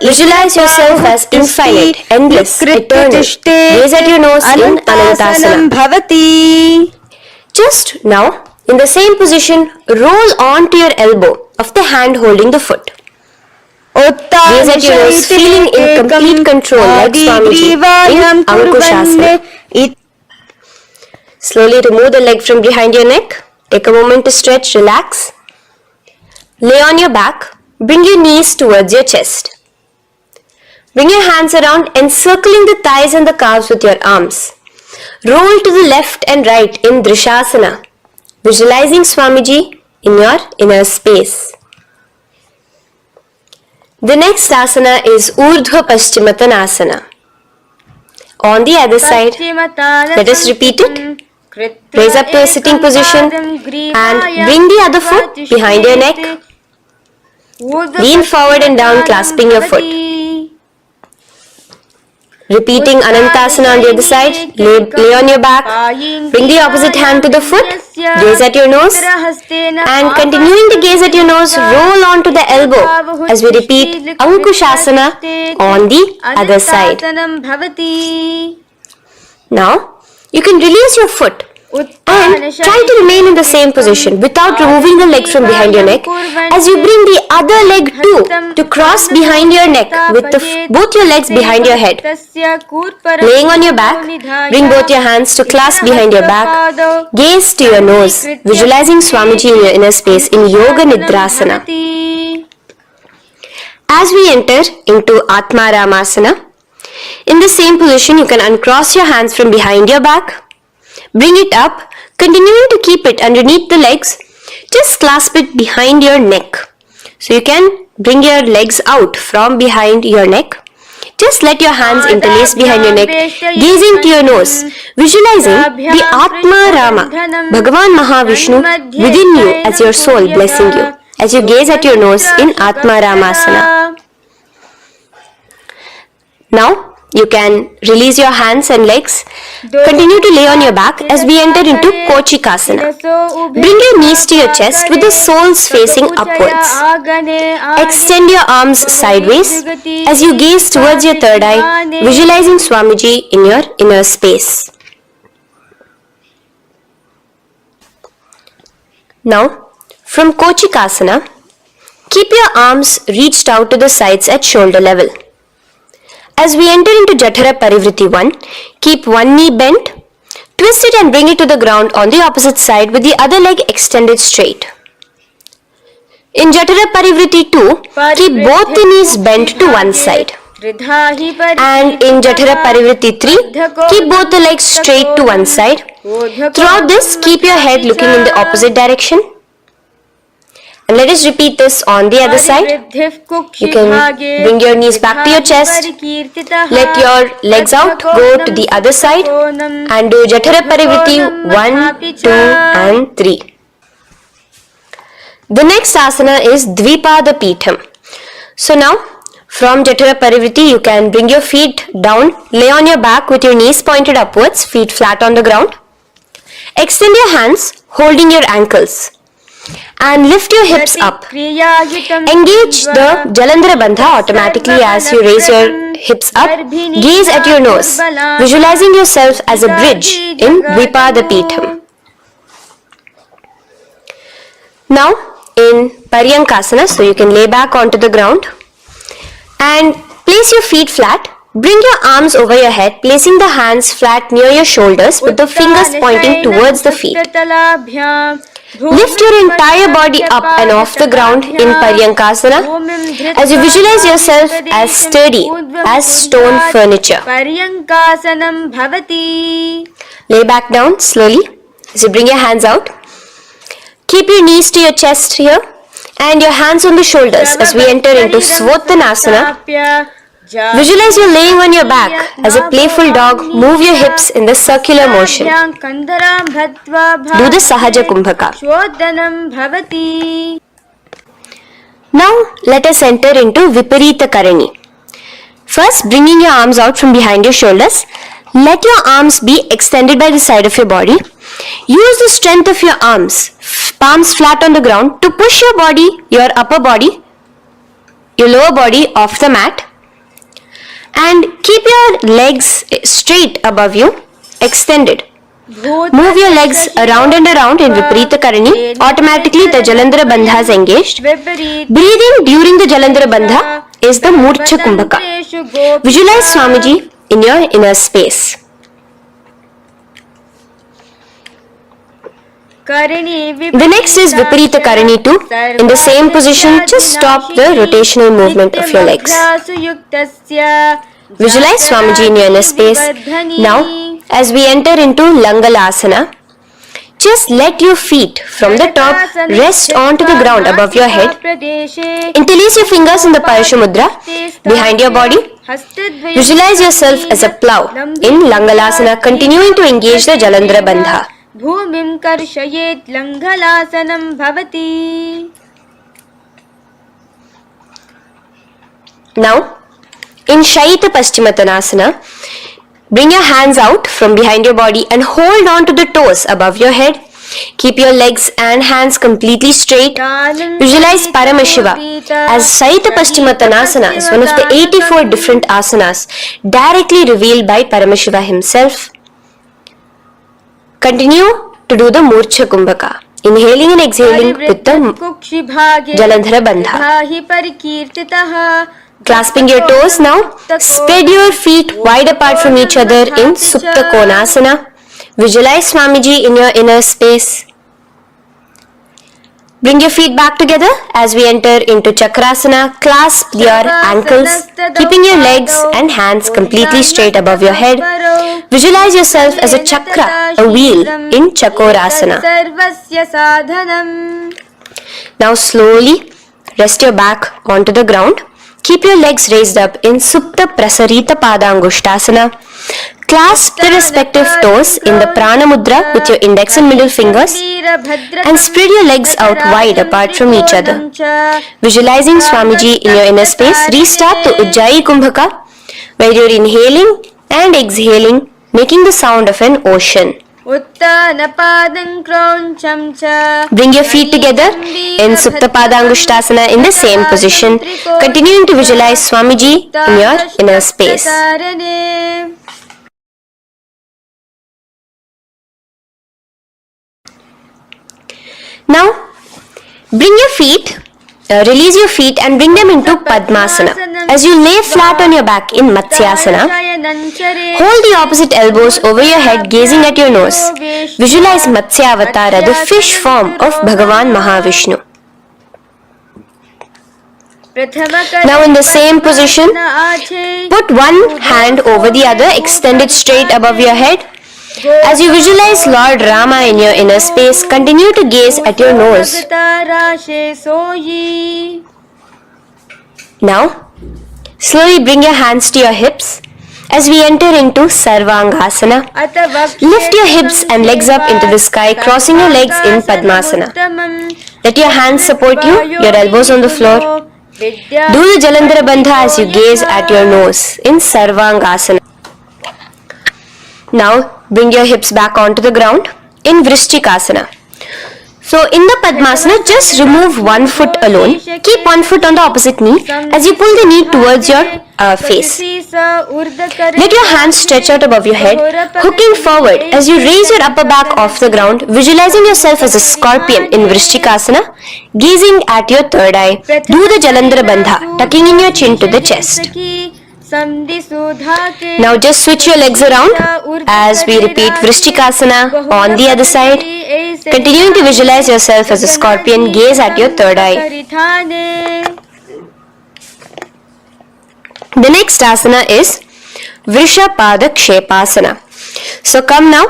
Visualize yourself as infinite, endless, eternal. Gaze at your nose in Anantasana. Just now, in the same position, roll onto your elbow of the hand holding the foot. Gaze at your nose, feeling in complete control like Swamiji in Ankushasana. Slowly remove the leg from behind your neck. Take a moment to stretch, relax. Lay on your back. Bring your knees towards your chest. Bring your hands around, encircling the thighs and the calves with your arms. Roll to the left and right in Drishasana, visualizing Swamiji in your inner space. The next asana is Urdhva Paschimottanasana. On the other side, let us repeat it. Raise up to a sitting position and bring the other foot behind your neck. Lean forward and down, clasping your foot. Repeating Anantasana on the other side, lay on your back, bring the opposite hand to the foot, gaze at your nose, and continuing to gaze at your nose, roll onto the elbow as we repeat Ankushasana on the other side. Now, you can release your foot and try to remain in the same position without removing the leg from behind your neck as you bring the other leg too to cross behind your neck with both your legs behind your head. Laying on your back, bring both your hands to clasp behind your back. Gaze to your nose, visualizing Swamiji in your inner space in Yoga Nidrasana. As we enter into Atmaramasana, in the same position you can uncross your hands from behind your back. Bring it up, continuing to keep it underneath the legs. Just clasp it behind your neck. So you can bring your legs out from behind your neck. Just let your hands interlace behind your neck, gazing to your nose, visualizing the Atma Rama, Bhagavan Mahavishnu within you as your soul blessing you, as you gaze at your nose in Atma Ramasana. Now, you can release your hands and legs. Continue to lay on your back as we enter into Kochikasana. Bring your knees to your chest with the soles facing upwards. Extend your arms sideways as you gaze towards your third eye, visualizing Swamiji in your inner space. Now, from Kochikasana, keep your arms reached out to the sides at shoulder level. As we enter into Jatara Parivriti 1, keep one knee bent, twist it and bring it to the ground on the opposite side with the other leg extended straight. In Jatara Parivriti 2, keep both the knees bent to one side. And in Jatara Parivriti 3, keep both the legs straight to one side. Throughout this, keep your head looking in the opposite direction. And let us repeat this on the other side. You can bring your knees back to your chest. Let your legs out, go to the other side and do Jatara Parivriti 1, 2 and 3. The next asana is Dvipada Pitham. So now, from Jatara Parivriti, you can bring your feet down, lay on your back with your knees pointed upwards, feet flat on the ground. Extend your hands, holding your ankles. And lift your hips up. Engage the Jalandhara Bandha automatically as you raise your hips up. Gaze at your nose, visualizing yourself as a bridge in Dvipada Pitham. Now in Paryankasana, so you can lay back onto the ground. And place your feet flat. Bring your arms over your head, placing the hands flat near your shoulders with the fingers pointing towards the feet. Lift your entire body up and off the ground in Paryankasana as you visualize yourself as sturdy as stone furniture. Lay back down slowly as you bring your hands out. Keep your knees to your chest here and your hands on the shoulders as we enter into Svottanasana. Visualize you laying on your back as a playful dog. Move your hips in the circular motion. Do the Sahaja Kumbhaka. Now let us enter into Viparita Karani. First, bringing your arms out from behind your shoulders. Let your arms be extended by the side of your body. Use the strength of your arms, palms flat on the ground, to push your body, your upper body, your lower body off the mat. And keep your legs straight above you, extended. Move your legs around and around in Viparita Karani. Automatically the Jalandhara Bandha is engaged. Breathing during the Jalandhara Bandha is the Murcha Kumbhaka. Visualize Swamiji in your inner space. The next is Viparita Karani 2. In the same position, just stop the rotational movement of your legs. Visualize Swamiji in your inner space. Now, as we enter into Langalasana, just let your feet from the top rest onto the ground above your head. Interlace your fingers in the Payusha Mudra behind your body. Visualize yourself as a plow in Langalasana, continuing to engage the Jalandhara Bandha. भूमिं कर्षयेत् लङ्घलासनं भवति. Now, in Shaita Paschimottanasana, bring your hands out from behind your body and hold on to the toes above your head. Keep your legs and hands completely straight. Visualize Paramashiva as Shaita Paschimottanasana is one of the 84 different asanas directly revealed by Paramashiva himself. Continue to do the Murcha Kumbhaka, inhaling and exhaling with the Jalandhara Bandha. Clasping your toes now, spread your feet wide apart from each other in Supta Konasana. Visualize Swamiji in your inner space. Bring your feet back together as we enter into Chakrasana. Clasp your ankles, keeping your legs and hands completely straight above your head. Visualize yourself as a chakra, a wheel in Chakorasana. Now slowly rest your back onto the ground. Keep your legs raised up in Supta Prasarita Padangushtasana. Clasp the respective toes in the Prana Mudra with your index and middle fingers and spread your legs out wide apart from each other. Visualizing Swamiji in your inner space, restart the Ujjayi Kumbhaka where you are inhaling and exhaling, making the sound of an ocean. Bring your feet together in Supta Padangushtasana in the same position, continuing to visualize Swamiji in your inner space. Now, bring your feet, release your feet and bring them into Padmasana. As you lay flat on your back in Matsyasana, hold the opposite elbows over your head, gazing at your nose. Visualize Matsya Avatara, the fish form of Bhagavan Mahavishnu. Now in the same position, put one hand over the other, extended straight above your head. As you visualize Lord Rama in your inner space, continue to gaze at your nose. Now, slowly bring your hands to your hips as we enter into Sarvangasana. Lift your hips and legs up into the sky, crossing your legs in Padmasana. Let your hands support you, your elbows on the floor. Do the Jalandhara Bandha as you gaze at your nose in Sarvangasana. Now, bring your hips back onto the ground in Vrishchikasana. So in the Padmasana, just remove one foot alone. Keep one foot on the opposite knee as you pull the knee towards your face. Let your hands stretch out above your head, hooking forward as you raise your upper back off the ground, visualizing yourself as a scorpion in Vrishtikasana, gazing at your third eye. Do the Jalandhara Bandha, tucking in your chin to the chest. Now just switch your legs around as we repeat Vrishtikasana on the other side. Continuing to visualize yourself as a scorpion, gaze at your third eye. The next asana is Vrishapada Kshepasana. So come now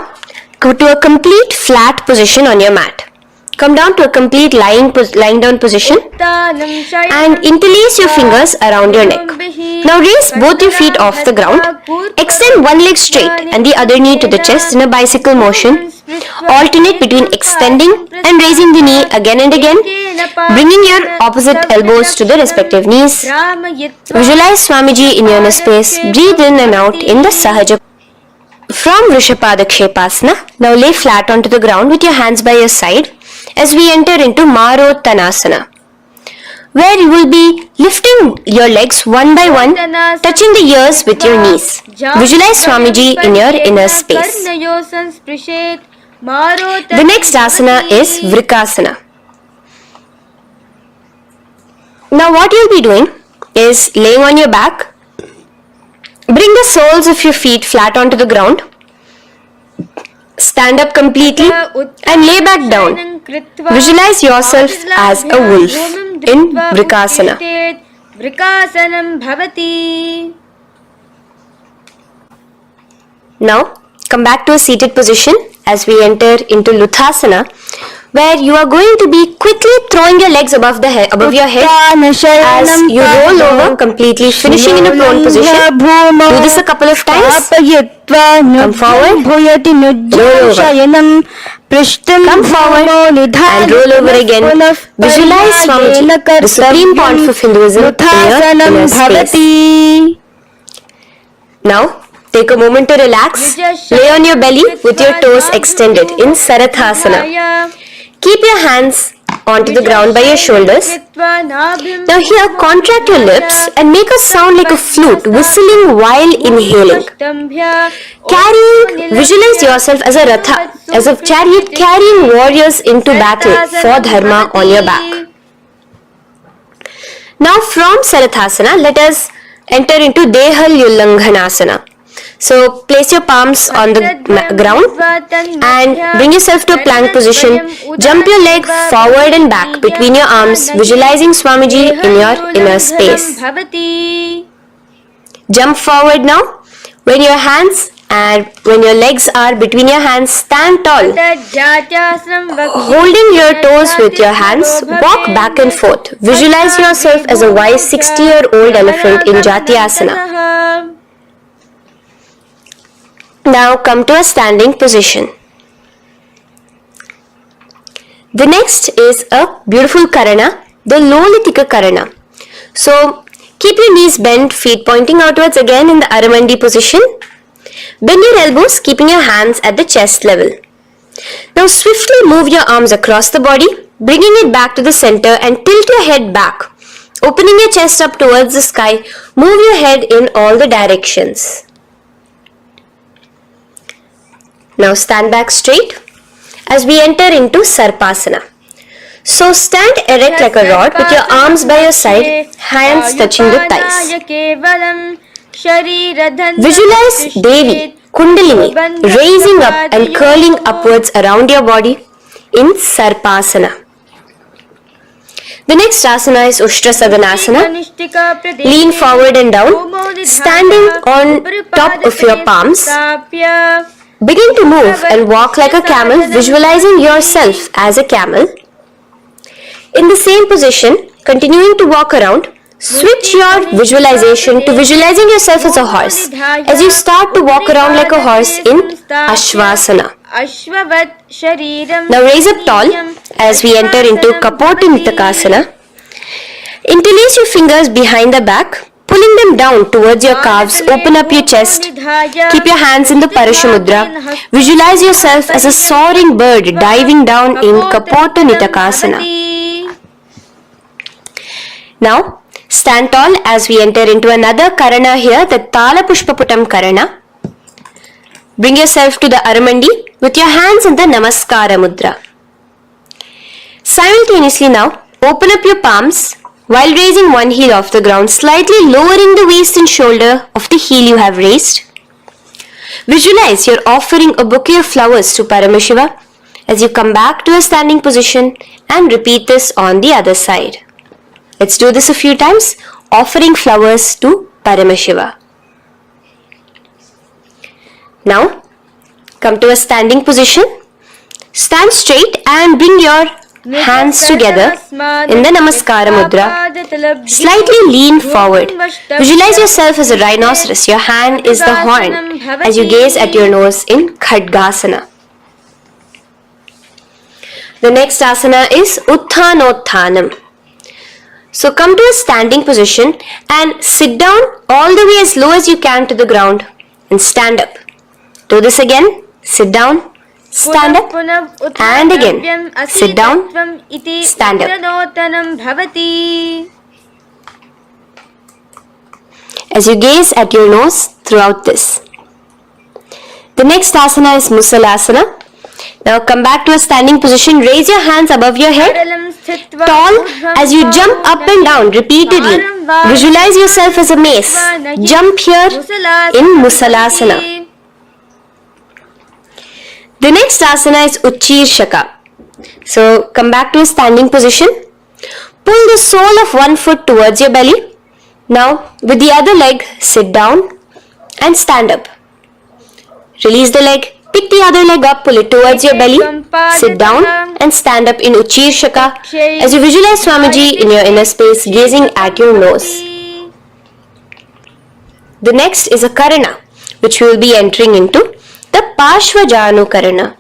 to a complete flat position on your mat. Come down to a complete lying down position and interlace your fingers around your neck. Now raise both your feet off the ground. Extend one leg straight and the other knee to the chest in a bicycle motion. Alternate between extending and raising the knee again and again, bringing your opposite elbows to the respective knees. Visualize Swamiji in your inner space. Breathe in and out in the Sahaja. From Vrishapada Kshepasana, now lay flat onto the ground with your hands by your side as we enter into Marottanasana, where you will be lifting your legs one by one, touching the ears with your knees. Visualize Swamiji in your inner space. The next asana is Vrikasana. Now what you'll be doing is laying on your back. Bring the soles of your feet flat onto the ground. Stand up completely and lay back down. Visualize yourself as a wolf in Vrikasana. Now come back to a seated position as we enter into Luthasana, where you are going to be quickly throwing your legs above your head as you roll over completely, finishing in a prone position. Do this a couple of times. Come forward, roll over. Come forward and roll over again. Visualize Swamiji, the Supreme Pontiff of Hinduism, in your inner space. Now take a moment to relax. Lay on your belly with your toes extended in Sarathasana. Keep your hands onto the ground by your shoulders. Now here, contract your lips and make a sound like a flute, whistling while inhaling. Visualize yourself as a ratha, as a chariot carrying warriors into battle for dharma on your back. Now from Sarathasana, let us enter into Dehal Ullanghanasana. So place your palms on the ground and bring yourself to a plank position. Jump your leg forward and back between your arms, visualizing Swamiji in your inner space. Jump forward now. When your legs are between your hands, stand tall. Holding your toes with your hands, walk back and forth. Visualize yourself as a wise 60-year-old elephant in Jatyasana. Now come to a standing position. The next is a beautiful Karana, the Lolitika Karana. So keep your knees bent, feet pointing outwards again in the Aramandi position. Bend your elbows, keeping your hands at the chest level. Now swiftly move your arms across the body, bringing it back to the center and tilt your head back. Opening your chest up towards the sky, move your head in all the directions. Now stand back straight as we enter into Sarpasana. So stand erect like a rod with your arms by your side, hands touching the thighs. Visualize Devi, Kundalini, raising up and curling upwards around your body in Sarpasana. The next asana is Ushtra Sadanasana. Lean forward and down, standing on top of your palms. Begin to move and walk like a camel, visualizing yourself as a camel. In the same position, continuing to walk around, switch your visualization to visualizing yourself as a horse as you start to walk around like a horse in Ashvasana. Now raise up tall as we enter into Kapoti Nitakasana. Interlace your fingers behind the back, pull pulling them down towards your calves, open up your chest. Keep your hands in the Parashamudra. Visualize yourself as a soaring bird diving down in Kapota Nitakasana. Now, stand tall as we enter into another Karana here, the Tala Pushpaputam Karana. Bring yourself to the Aramandi with your hands in the Namaskara Mudra. Simultaneously now, open up your palms while raising one heel off the ground, slightly lowering the waist and shoulder of the heel you have raised. Visualize you're offering a bouquet of flowers to Paramashiva as you come back to a standing position, and repeat this on the other side. Let's do this a few times, offering flowers to Paramashiva. Now, come to a standing position. Stand straight and bring your hands together in the Namaskara Mudra. Slightly lean forward. Visualize yourself as a rhinoceros. Your hand is the horn as you gaze at your nose in Khadgasana. The next asana is Utthanotthanam. So come to a standing position and sit down all the way as low as you can to the ground and stand up. Do this again. Sit down. Stand up, and again, sit down, stand up. As you gaze at your nose throughout this. The next asana is Musalasana. Now come back to a standing position, raise your hands above your head, tall as you jump up and down repeatedly. Visualize yourself as a mace. Jump here in Musalasana. The next asana is Uchirshaka. So come back to a standing position. Pull the sole of one foot towards your belly. Now with the other leg, sit down and stand up. Release the leg, pick the other leg up, pull it towards your belly, sit down and stand up in Uchirshaka as you visualize Swamiji in your inner space gazing at your nose. The next is a Karana, which we will be entering into, the Parshvajanu Karana.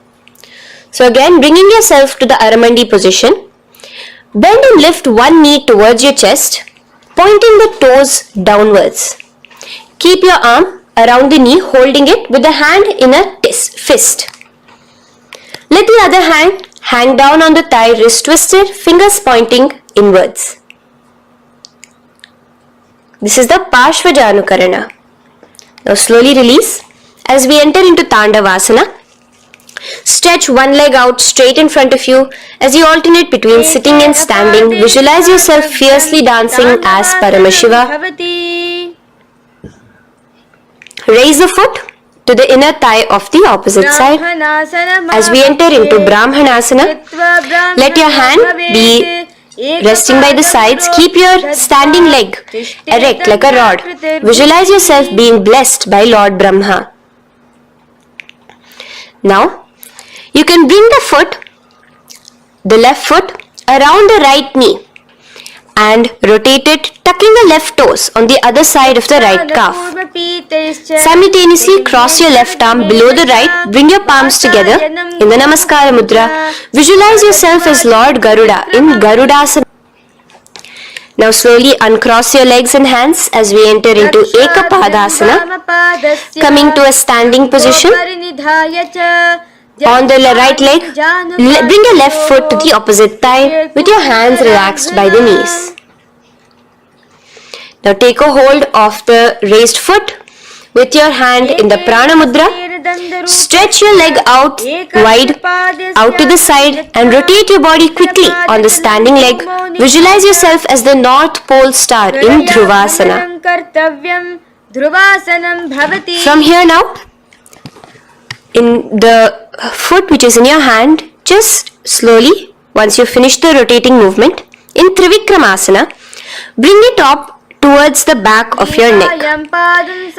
So again, bringing yourself to the Aramandi position, bend and lift one knee towards your chest, pointing the toes downwards. Keep your arm around the knee, holding it with the hand in a fist. Let the other hand hang down on the thigh, wrist twisted, fingers pointing inwards. This is the Parshvajanu Karana. Now slowly release. As we enter into Tandavasana, stretch one leg out straight in front of you as you alternate between sitting and standing. Visualize yourself fiercely dancing as Paramashiva. Raise the foot to the inner thigh of the opposite side. As we enter into Brahmanasana, let your hand be resting by the sides. Keep your standing leg erect like a rod. Visualize yourself being blessed by Lord Brahma. Now, you can bring the left foot around the right knee and rotate it, tucking the left toes on the other side of the right calf. Simultaneously, cross your left arm below the right, bring your palms together in the Namaskara Mudra. Visualize yourself as Lord Garuda in Garudasana. Now slowly uncross your legs and hands as we enter into Ekapadasana, coming to a standing position. On the right leg, bring your left foot to the opposite thigh with your hands relaxed by the knees. Now take a hold of the raised foot with your hand in the Prana Mudra. Stretch your leg out wide, out to the side and rotate your body quickly on the standing leg. Visualize yourself as the North Pole star in Dhruvasana. From here now, in the foot which is in your hand, just slowly, once you finish the rotating movement, in Trivikramasana, bring it up towards the back of your neck.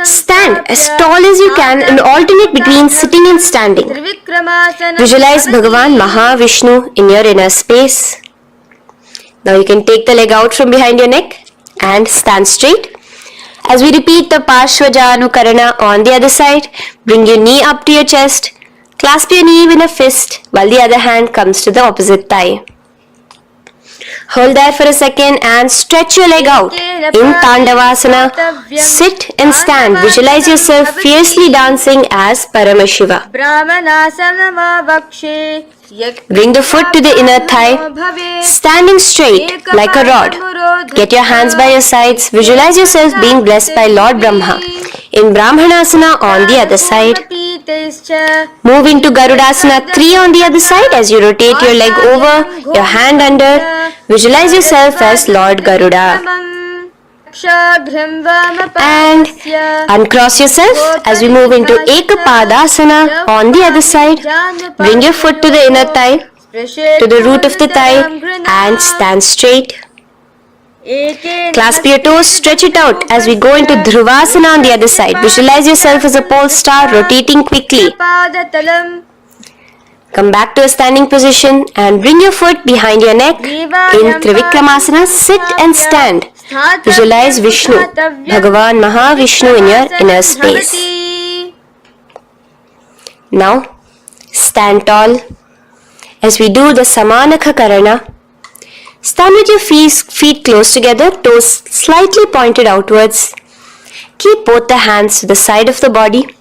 Stand as tall as you can and alternate between sitting and standing. Visualize Bhagavan Mahavishnu in your inner space. Now you can take the leg out from behind your neck and stand straight. As we repeat the Parshvajanu Karana on the other side, bring your knee up to your chest, clasp your knee in a fist while the other hand comes to the opposite thigh. Hold there for a second and stretch your leg out. In Tandavasana, sit and stand. Visualize yourself fiercely dancing as Paramashiva. Bring the foot to the inner thigh, standing straight like a rod. Get your hands by your sides. Visualize yourself being blessed by Lord Brahma. In Brahmanasana on the other side. Move into Garudasana 3 on the other side as you rotate your leg over, your hand under. Visualize yourself as Lord Garuda. And uncross yourself as we move into Ekapadasana on the other side. Bring your foot to the inner thigh, to the root of the thigh, and stand straight. Clasp your toes, stretch it out as we go into Dhruvasana on the other side. Visualize yourself as a pole star rotating quickly. Come back to a standing position and bring your foot behind your neck. In Trivikramasana, sit and stand. Visualize Vishnu, Bhagavan Mahavishnu in your inner space. Now, stand tall as we do the Samanakha Karana. Stand with your feet close together, toes slightly pointed outwards. Keep both the hands to the side of the body.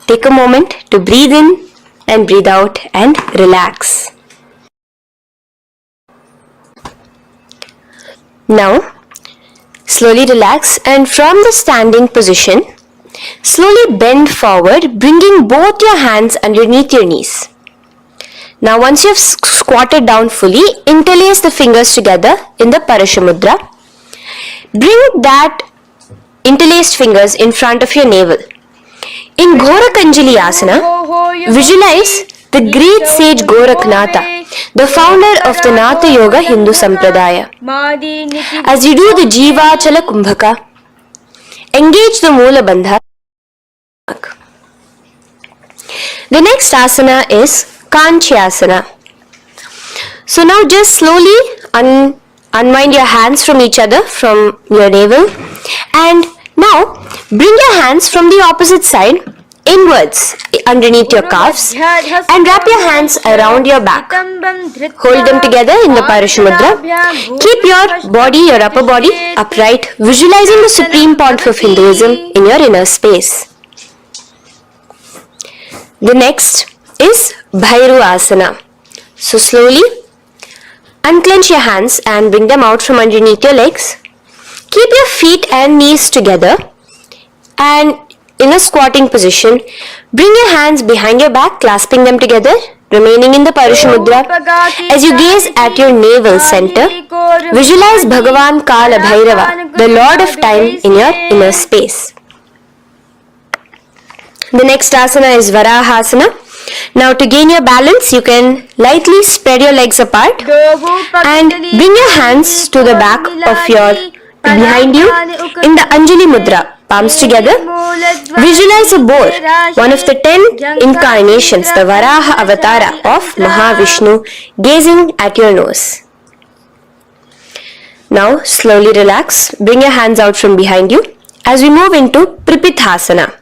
Take a moment to breathe in and breathe out and relax. Now, slowly relax and from the standing position, slowly bend forward, bringing both your hands underneath your knees. Now once you have squatted down fully, interlace the fingers together in the Parashamudra. Bring that interlaced fingers in front of your navel. In Gorakanjali Asana, visualize the great sage Goraknatha, the founder of the Natha Yoga Hindu Sampradaya. As you do the Jiva Chala Kumbhaka, engage the Moola Bandha. The next asana is Kanchyasana. So now just slowly unwind your hands from each other, from your navel, and now bring your hands from the opposite side inwards underneath your calves and wrap your hands around your back. Hold them together in the Parashamudra. Keep your body, your upper body upright, visualizing the Supreme Pontiff of Hinduism in your inner space. The next is Bhairu Asana. So slowly unclench your hands and bring them out from underneath your legs. Keep your feet and knees together and in a squatting position, bring your hands behind your back, clasping them together, remaining in the Parashamudra. As you gaze at your navel center, visualize Bhagavan Kala Bhairava, the Lord of Time, in your inner space. The next asana is Varahasana. Now to gain your balance, you can lightly spread your legs apart and bring your hands to the back of your behind you in the Anjali Mudra, palms together. Visualize a boar, one of the 10 incarnations, the Varaha Avatara of Mahavishnu, gazing at your nose. Now slowly relax, bring your hands out from behind you as we move into Pripithasana.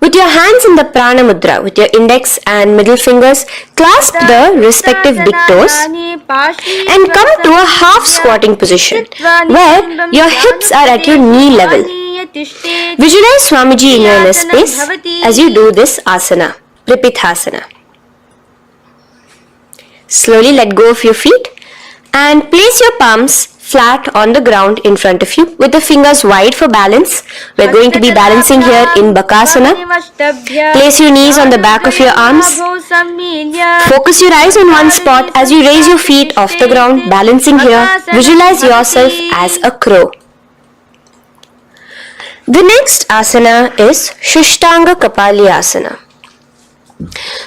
With your hands in the Prana Mudra, with your index and middle fingers, clasp the respective big toes and come to a half squatting position where your hips are at your knee level. Visualize Swamiji in your inner space as you do this asana, Pripithasana. Slowly let go of your feet and place your palms flat on the ground in front of you with the fingers wide for balance. We're going to be balancing here in Bakasana. Place your knees on the back of your arms. Focus your eyes on one spot as you raise your feet off the ground, balancing here. Visualize yourself as a crow. The next asana is Shushtanga Kapali Asana.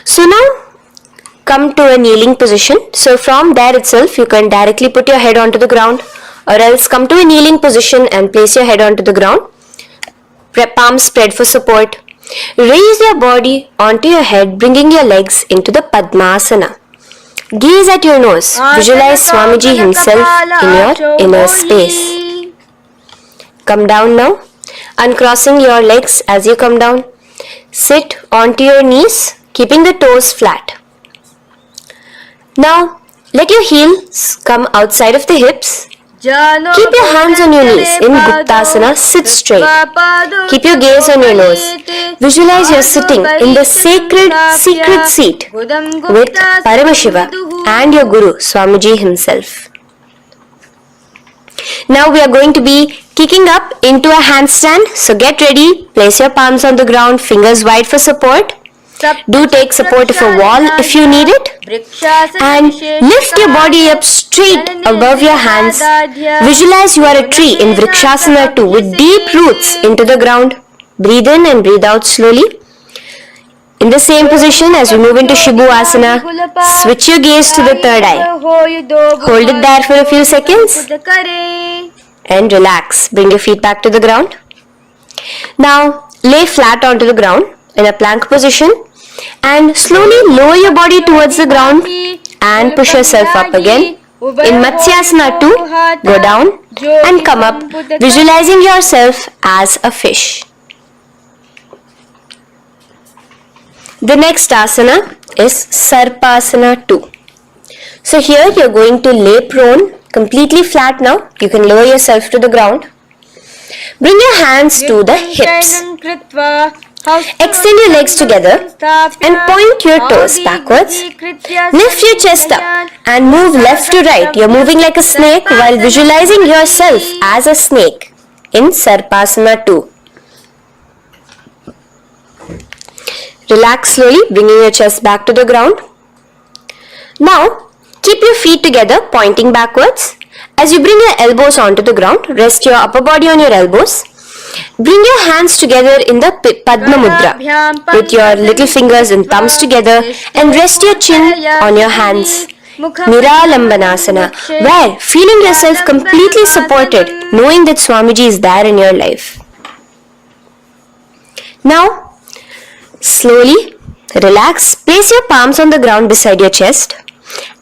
So now come to a kneeling position. So from there itself you can directly put your head onto the ground, or else come to a kneeling position and place your head onto the ground. Palms spread for support. Raise your body onto your head, bringing your legs into the Padmasana. Gaze at your nose. Visualize Swamiji himself in your inner space. Come down now, uncrossing your legs as you come down. Sit onto your knees, keeping the toes flat. Now, Let your heels come outside of the hips. Keep your hands on your knees. In Guptasana, sit straight. Keep your gaze on your nose. Visualize you're sitting in the sacred secret seat with Paramashiva and your Guru, Swamiji himself. Now we are going to be kicking up into a handstand. So get ready. Place your palms on the ground, fingers wide for support. Do take support of a wall if you need it. And lift your body up straight above your hands. Visualize you are a tree in Vrikshasana 2 with deep roots into the ground. Breathe in and breathe out slowly. In the same position as we move into Shibhu Asana, switch your gaze to the third eye. Hold it there for a few seconds and relax. Bring your feet back to the ground. Now lay flat onto the ground in a plank position and slowly lower your body towards the ground and push yourself up again. In Matsyasana 2, go down and come up, visualizing yourself as a fish. The next asana is Sarpasana 2. So here you are going to lay prone, completely flat now. You can lower yourself to the ground. Bring your hands to the hips. Extend your legs together and point your toes backwards. Lift your chest up and move left to right. You're moving like a snake while visualizing yourself as a snake in Sarpasana 2. Relax slowly, bringing your chest back to the ground. Now, keep your feet together, pointing backwards. As you bring your elbows onto the ground, rest your upper body on your elbows. Bring your hands together in the Padma Mudra with your little fingers and thumbs together and rest your chin on your hands. Niralambanasana, where feeling yourself completely supported, knowing that Swamiji is there in your life. Now, slowly relax, place your palms on the ground beside your chest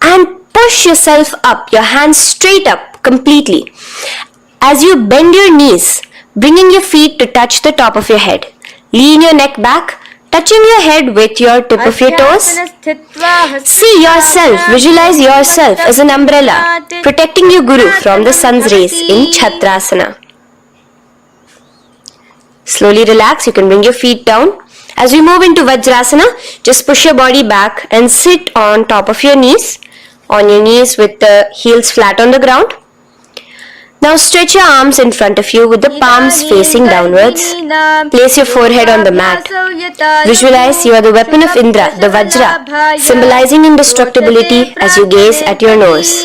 and push yourself up, your hands straight up completely. As you bend your knees, bringing your feet to touch the top of your head. Lean your neck back, touching your head with your tip of your toes. See yourself, visualize yourself as an umbrella, protecting your Guru from the sun's rays in Chhatrasana. Slowly relax, you can bring your feet down. As we move into Vajrasana, just push your body back and sit on top of your knees, with the heels flat on the ground. Now stretch your arms in front of you with the palms facing downwards. Place your forehead on the mat. Visualize you are the weapon of Indra, the Vajra, symbolizing indestructibility as you gaze at your nose.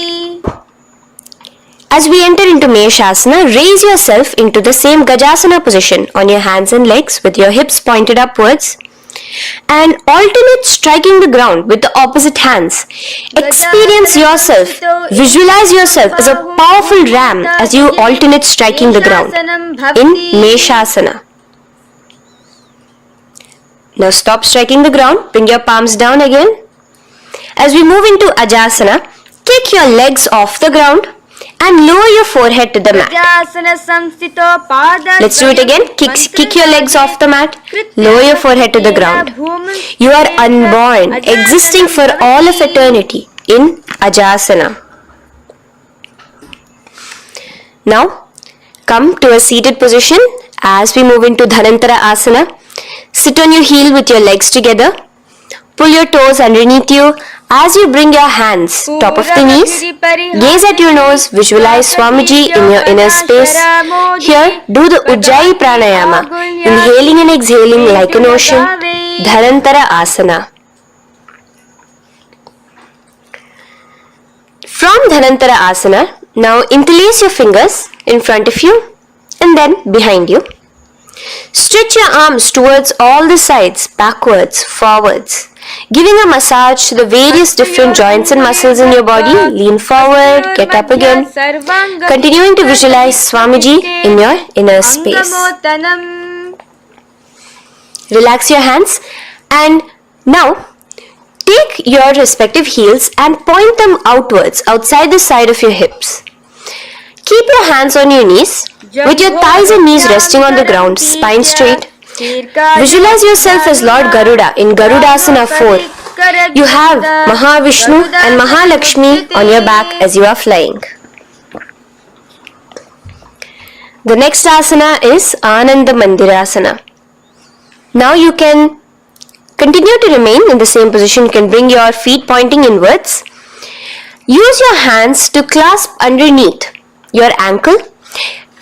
As we enter into Meshasana, raise yourself into the same Gajasana position on your hands and legs with your hips pointed upwards. And alternate striking the ground with the opposite hands. Experience yourself, visualize yourself as a powerful ram as you alternate striking the ground in Meshasana. Now stop striking the ground, bring your palms down again. As we move into Ajasana, kick your legs off the ground and lower your forehead to the mat. Let's do it again. Kick your legs off the mat. Lower your forehead to the ground. You are unborn, existing for all of eternity in Ajasana. Now, come to a seated position as we move into Dhanantara Asana. Sit on your heel with your legs together. Pull your toes underneath you as you bring your hands top of the knees. Gaze at your nose, visualize Swamiji in your inner space. Here, do the Ujjayi Pranayama, inhaling and exhaling like an ocean. Dhanantara Asana. From Dhanantara Asana, now interlace your fingers in front of you and then behind you. Stretch your arms towards all the sides, backwards, forwards, giving a massage to the various different joints and muscles in your body. Lean forward, get up again, continuing to visualize Swamiji in your inner space. Relax your hands and now take your respective heels and point them outwards, outside the side of your hips. Keep your hands on your knees, with your thighs and knees resting on the ground, spine straight. Visualize yourself as Lord Garuda in Garudasana 4, You have Mahavishnu and Mahalakshmi on your back as you are flying. The next asana is Ananda Mandirasana. Now you can continue to remain in the same position. You can bring your feet pointing inwards. Use your hands to clasp underneath your ankle.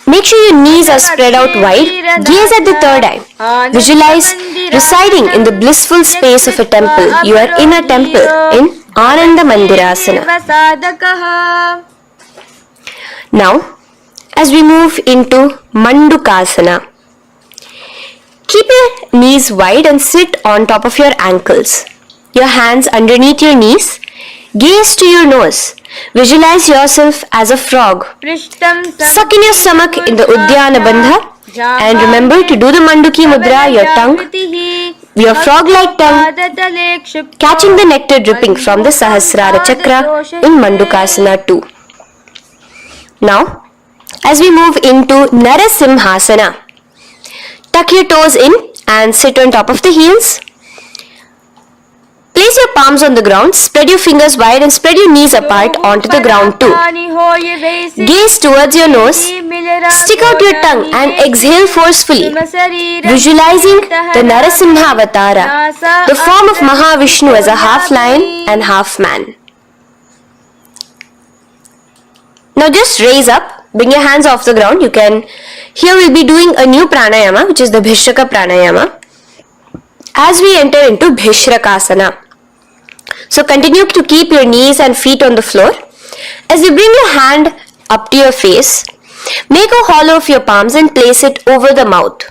Make sure your knees are spread out wide. Gaze at the third eye. Visualize residing in the blissful space of a temple. You are in a temple in Ananda Mandirasana. Now, as we move into Mandukasana, keep your knees wide and sit on top of your ankles. Your hands underneath your knees. Gaze to your nose. Visualize yourself as a frog. Suck in your stomach in the Udyana Bandha. And remember to do the Manduki Mudra, your tongue, your frog-like tongue, catching the nectar dripping from the Sahasrara Chakra in Mandukasana 2. Now, as we move into Narasimhasana, tuck your toes in and sit on top of the heels. Place your palms on the ground, spread your fingers wide and spread your knees apart onto the ground too. Gaze towards your nose, stick out your tongue and exhale forcefully, visualizing the Narasimha Avatara, the form of Mahavishnu as a half lion and half man. Now just raise up, bring your hands off the ground. Here we'll be doing a new pranayama, which is the Bhishraka pranayama, as we enter into Bhishrakasana. So continue to keep your knees and feet on the floor. As you bring your hand up to your face, make a hollow of your palms and place it over the mouth.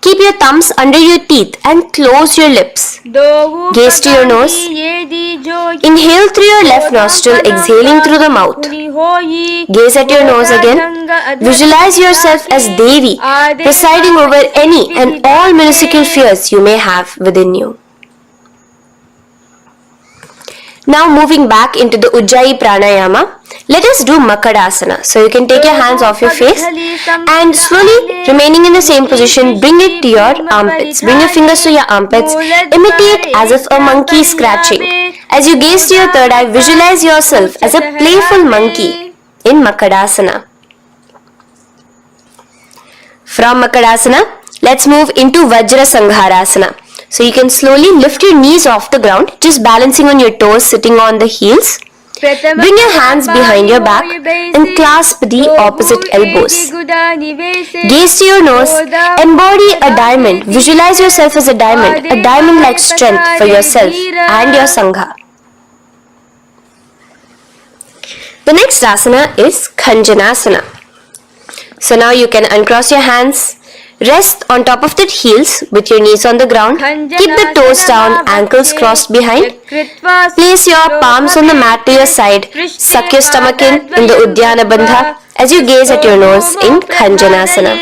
Keep your thumbs under your teeth and close your lips. Gaze to your nose. Inhale through your left nostril, exhaling through the mouth. Gaze at your nose again. Visualize yourself as Devi, presiding over any and all minuscule fears you may have within you. Now moving back into the Ujjayi Pranayama, let us do Makadasana. So you can take your hands off your face and slowly remaining in the same position, bring it to your armpits. Bring your fingers to your armpits. Imitate as if a monkey is scratching. As you gaze to your third eye, visualize yourself as a playful monkey in Makadasana. From Makadasana, let's move into Vajra Sangharasana. So you can slowly lift your knees off the ground, just balancing on your toes, sitting on the heels. Bring your hands behind your back and clasp the opposite elbows. Gaze to your nose, embody a diamond. Visualize yourself as a diamond-like strength for yourself and your Sangha. The next asana is Khanjanasana. So now you can uncross your hands. Rest on top of the heels with your knees on the ground. Keep the toes down, ankles crossed behind. Place your palms on the mat to your side. Suck your stomach in the Udyana Bandha as you gaze at your nose in Khanjanasana.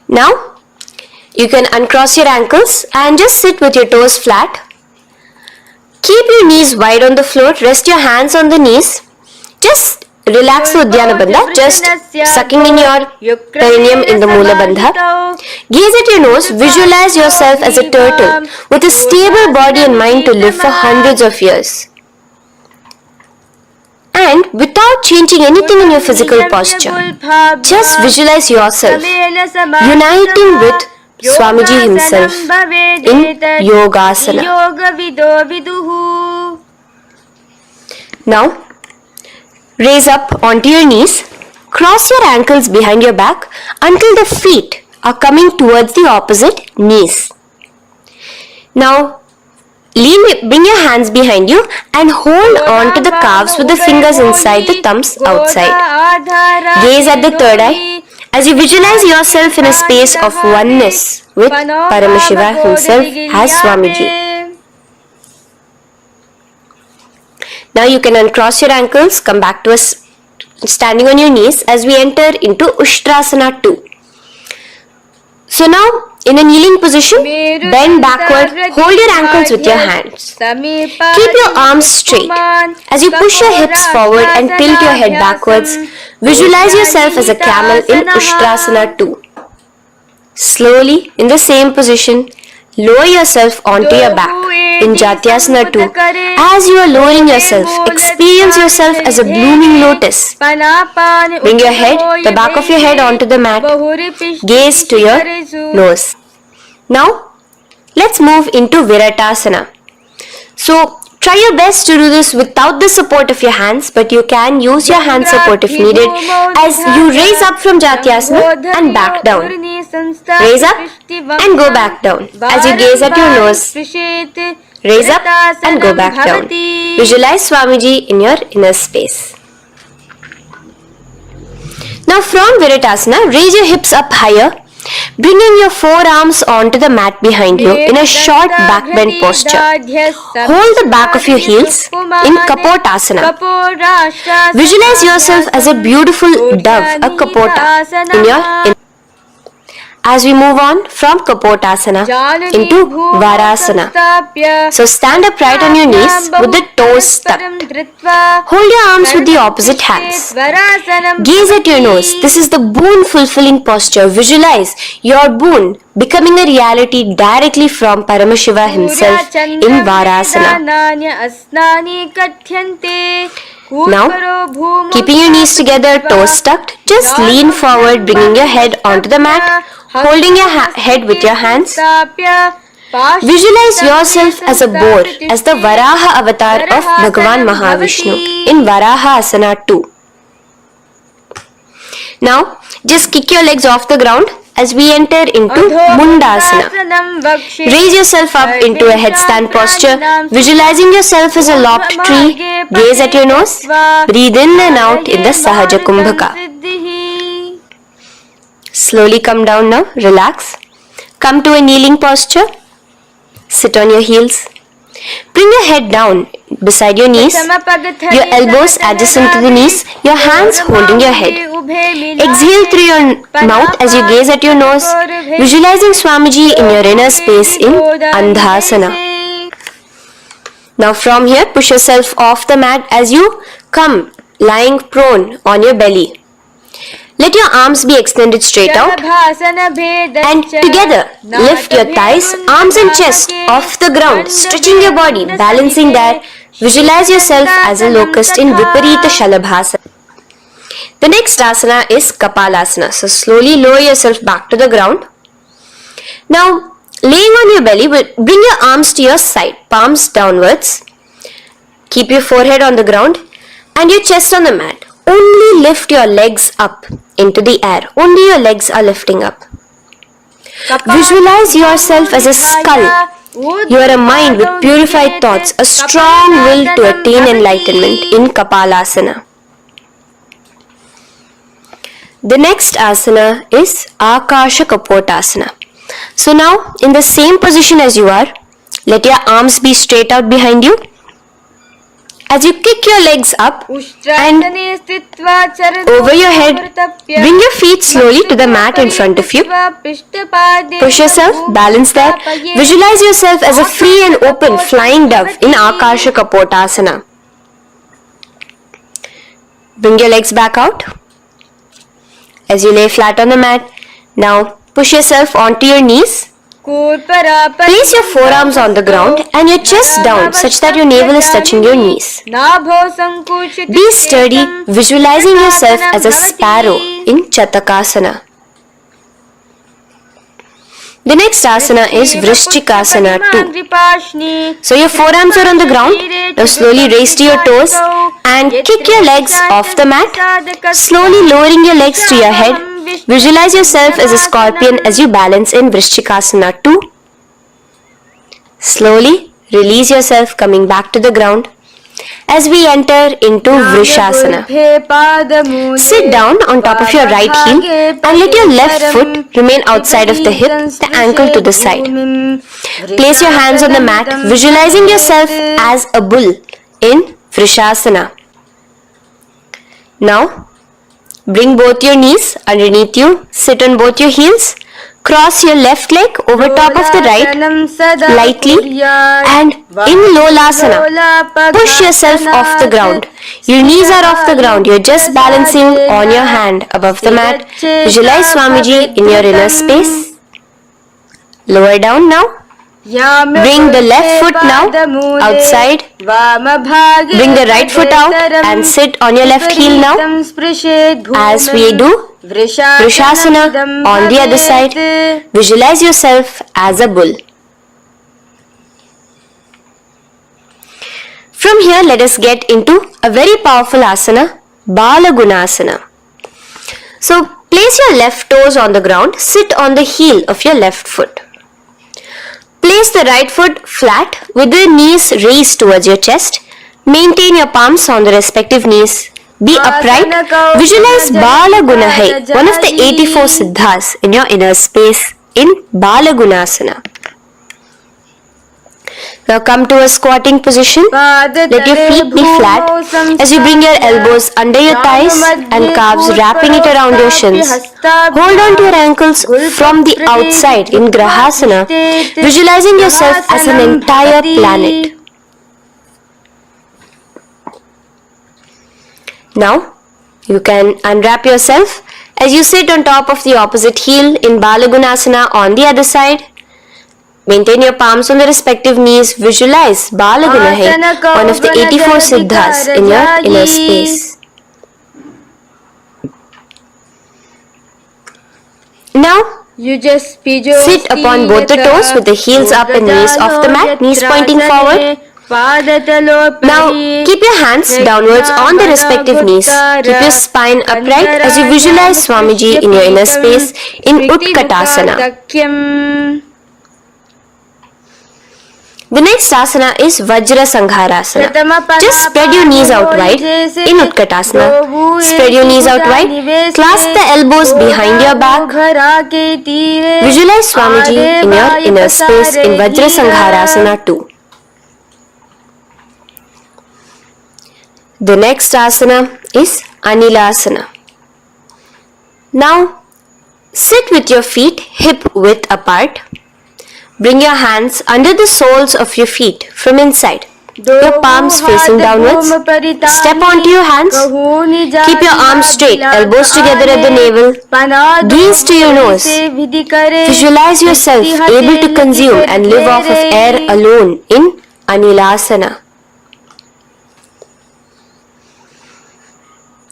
Now, you can uncross your ankles and just sit with your toes flat. Keep your knees wide on the floor. Rest your hands on the knees. Just relax the Udyana Bandha, just sucking in your perineum in the Mula Bandha. Gaze at your nose, visualize yourself as a turtle with a stable body and mind to live for hundreds of years. And without changing anything in your physical posture, just visualize yourself uniting with Swamiji himself in Yogasana. Now, raise up onto your knees, cross your ankles behind your back until the feet are coming towards the opposite knees. Now, bring your hands behind you and hold on to the calves with the fingers inside, the thumbs outside. Gaze at the third eye as you visualize yourself in a space of oneness with Paramashiva himself as Swamiji. Now you can uncross your ankles, come back to us standing on your knees as we enter into Ushtrasana 2. So now, in a kneeling position, bend backward, hold your ankles with your hands. Keep your arms straight. As you push your hips forward and tilt your head backwards, visualize yourself as a camel in Ushtrasana 2. Slowly, in the same position, Lower yourself onto your back in Jatyasana 2. As you are lowering yourself, experience yourself as a blooming lotus. Bring your head, the back of your head onto the mat. Gaze to your nose. Now, let's move into Viratasana. So, try your best to do this without the support of your hands, but you can use your hand support if needed as you raise up from Jatyasana and back down. Raise up and go back down as you gaze at your nose. Raise up and go back down. Visualize Swamiji in your inner space. Now from Viratasana, raise your hips up higher, bringing your forearms onto the mat behind you in a short back bend posture. Hold the back of your heels in Kapotasana. Visualize yourself as a beautiful dove, a Kapota, in your. As we move on from Kapotasana into Varasana. So stand upright on your knees with the toes tucked. Hold your arms with the opposite hands. Gaze at your nose. This is the boon fulfilling posture. Visualize your boon becoming a reality directly from Paramashiva himself in Varasana. Now, keeping your knees together, toes tucked, just lean forward, bringing your head onto the mat, holding your head with your hands. Visualize yourself as a boar, as the Varaha avatar of Bhagavan Mahavishnu in Varaha Asana 2. Now, just kick your legs off the ground as we enter into Mundasana. Raise yourself up into a headstand posture, visualizing yourself as a lopped tree. Gaze at your nose. Breathe in and out in the Sahaja Kumbhaka. Slowly come down now. Relax. Come to a kneeling posture. Sit on your heels. Bring your head down beside your knees, your elbows adjacent to the knees, your hands holding your head. Exhale through your mouth as you gaze at your nose, visualizing Swamiji in your inner space in Andhasana. Now from here, push yourself off the mat as you come lying prone on your belly. Let your arms be extended straight out and together lift your thighs, arms and chest off the ground, stretching your body, balancing there. Visualize yourself as a locust in Viparita Shalabhasana. The next asana is Kapalasana. So slowly lower yourself back to the ground. Now laying on your belly, bring your arms to your side, palms downwards. Keep your forehead on the ground and your chest on the mat. Only lift your legs up into the air. Only your legs are lifting up. Visualize yourself as a skull. You are a mind with purified thoughts, a strong will to attain enlightenment in Kapalasana. The next asana is Akasha Kapotasana. So now, in the same position as you are, let your arms be straight out behind you. As you kick your legs up and over your head, bring your feet slowly to the mat in front of you. Push yourself, balance there. Visualize yourself as a free and open flying dove in Akasha Kapotasana. Bring your legs back out as you lay flat on the mat. Now push yourself onto your knees. Place your forearms on the ground and your chest down such that your navel is touching your knees. Be sturdy, visualizing yourself as a sparrow in Chatakasana. The next asana is Vrishchikasana 2. So your forearms are on the ground. Now slowly raise to your toes and kick your legs off the mat. Slowly lowering your legs to your head. Visualize yourself as a scorpion as you balance in Vrishchikasana 2. Slowly release yourself, coming back to the ground as we enter into Vrishasana. Sit down on top of your right heel and let your left foot remain outside of the hip, the ankle to the side. Place your hands on the mat, visualizing yourself as a bull in Vrishasana. Now, bring both your knees underneath you, sit on both your heels, cross your left leg over top of the right lightly and in Lolasana, push yourself off the ground. Your knees are off the ground, you're just balancing on your hand above the mat. Visualize Swamiji in your inner space. Lower down now. Bring the left foot now outside. Bring the right foot out and sit on your left heel now. As we do Vrishasana on the other side, visualize yourself as a bull. From here, let us get into a very powerful asana, Balagunasana. So, place your left toes on the ground, sit on the heel of your left foot. Place the right foot flat with the knees raised towards your chest. Maintain your palms on the respective knees. Be upright. Visualize Balagunahai, one of the 84 siddhas in your inner space in Balagunasana. Now come to a squatting position. Let your feet be flat as you bring your elbows under your thighs and calves, wrapping it around your shins. Hold on to your ankles from the outside in Grahasana, visualizing yourself as an entire planet. Now you can unwrap yourself as you sit on top of the opposite heel in Balagunasana on the other side. Maintain your palms on the respective knees. Visualize Balagunahai, one of the 84 siddhas in your inner space. Now, sit upon both the toes with the heels up and knees off the mat, knees pointing forward. Now, keep your hands downwards on the respective knees. Keep your spine upright as you visualize Swamiji in your inner space in Utkatasana. The next asana is Vajra Sangharasana. Just spread your knees out wide in Utkatasana. Spread your knees out wide. Clasp the elbows behind your back. Visualize Swamiji in your inner space in Vajra Sangharasana too. The next asana is Anilasana. Now, sit with your feet hip width apart. Bring your hands under the soles of your feet from inside. Your palms facing downwards. Step onto your hands. Keep your arms straight, elbows together at the navel. Gaze to your nose. Visualize yourself able to consume and live off of air alone in Anilasana.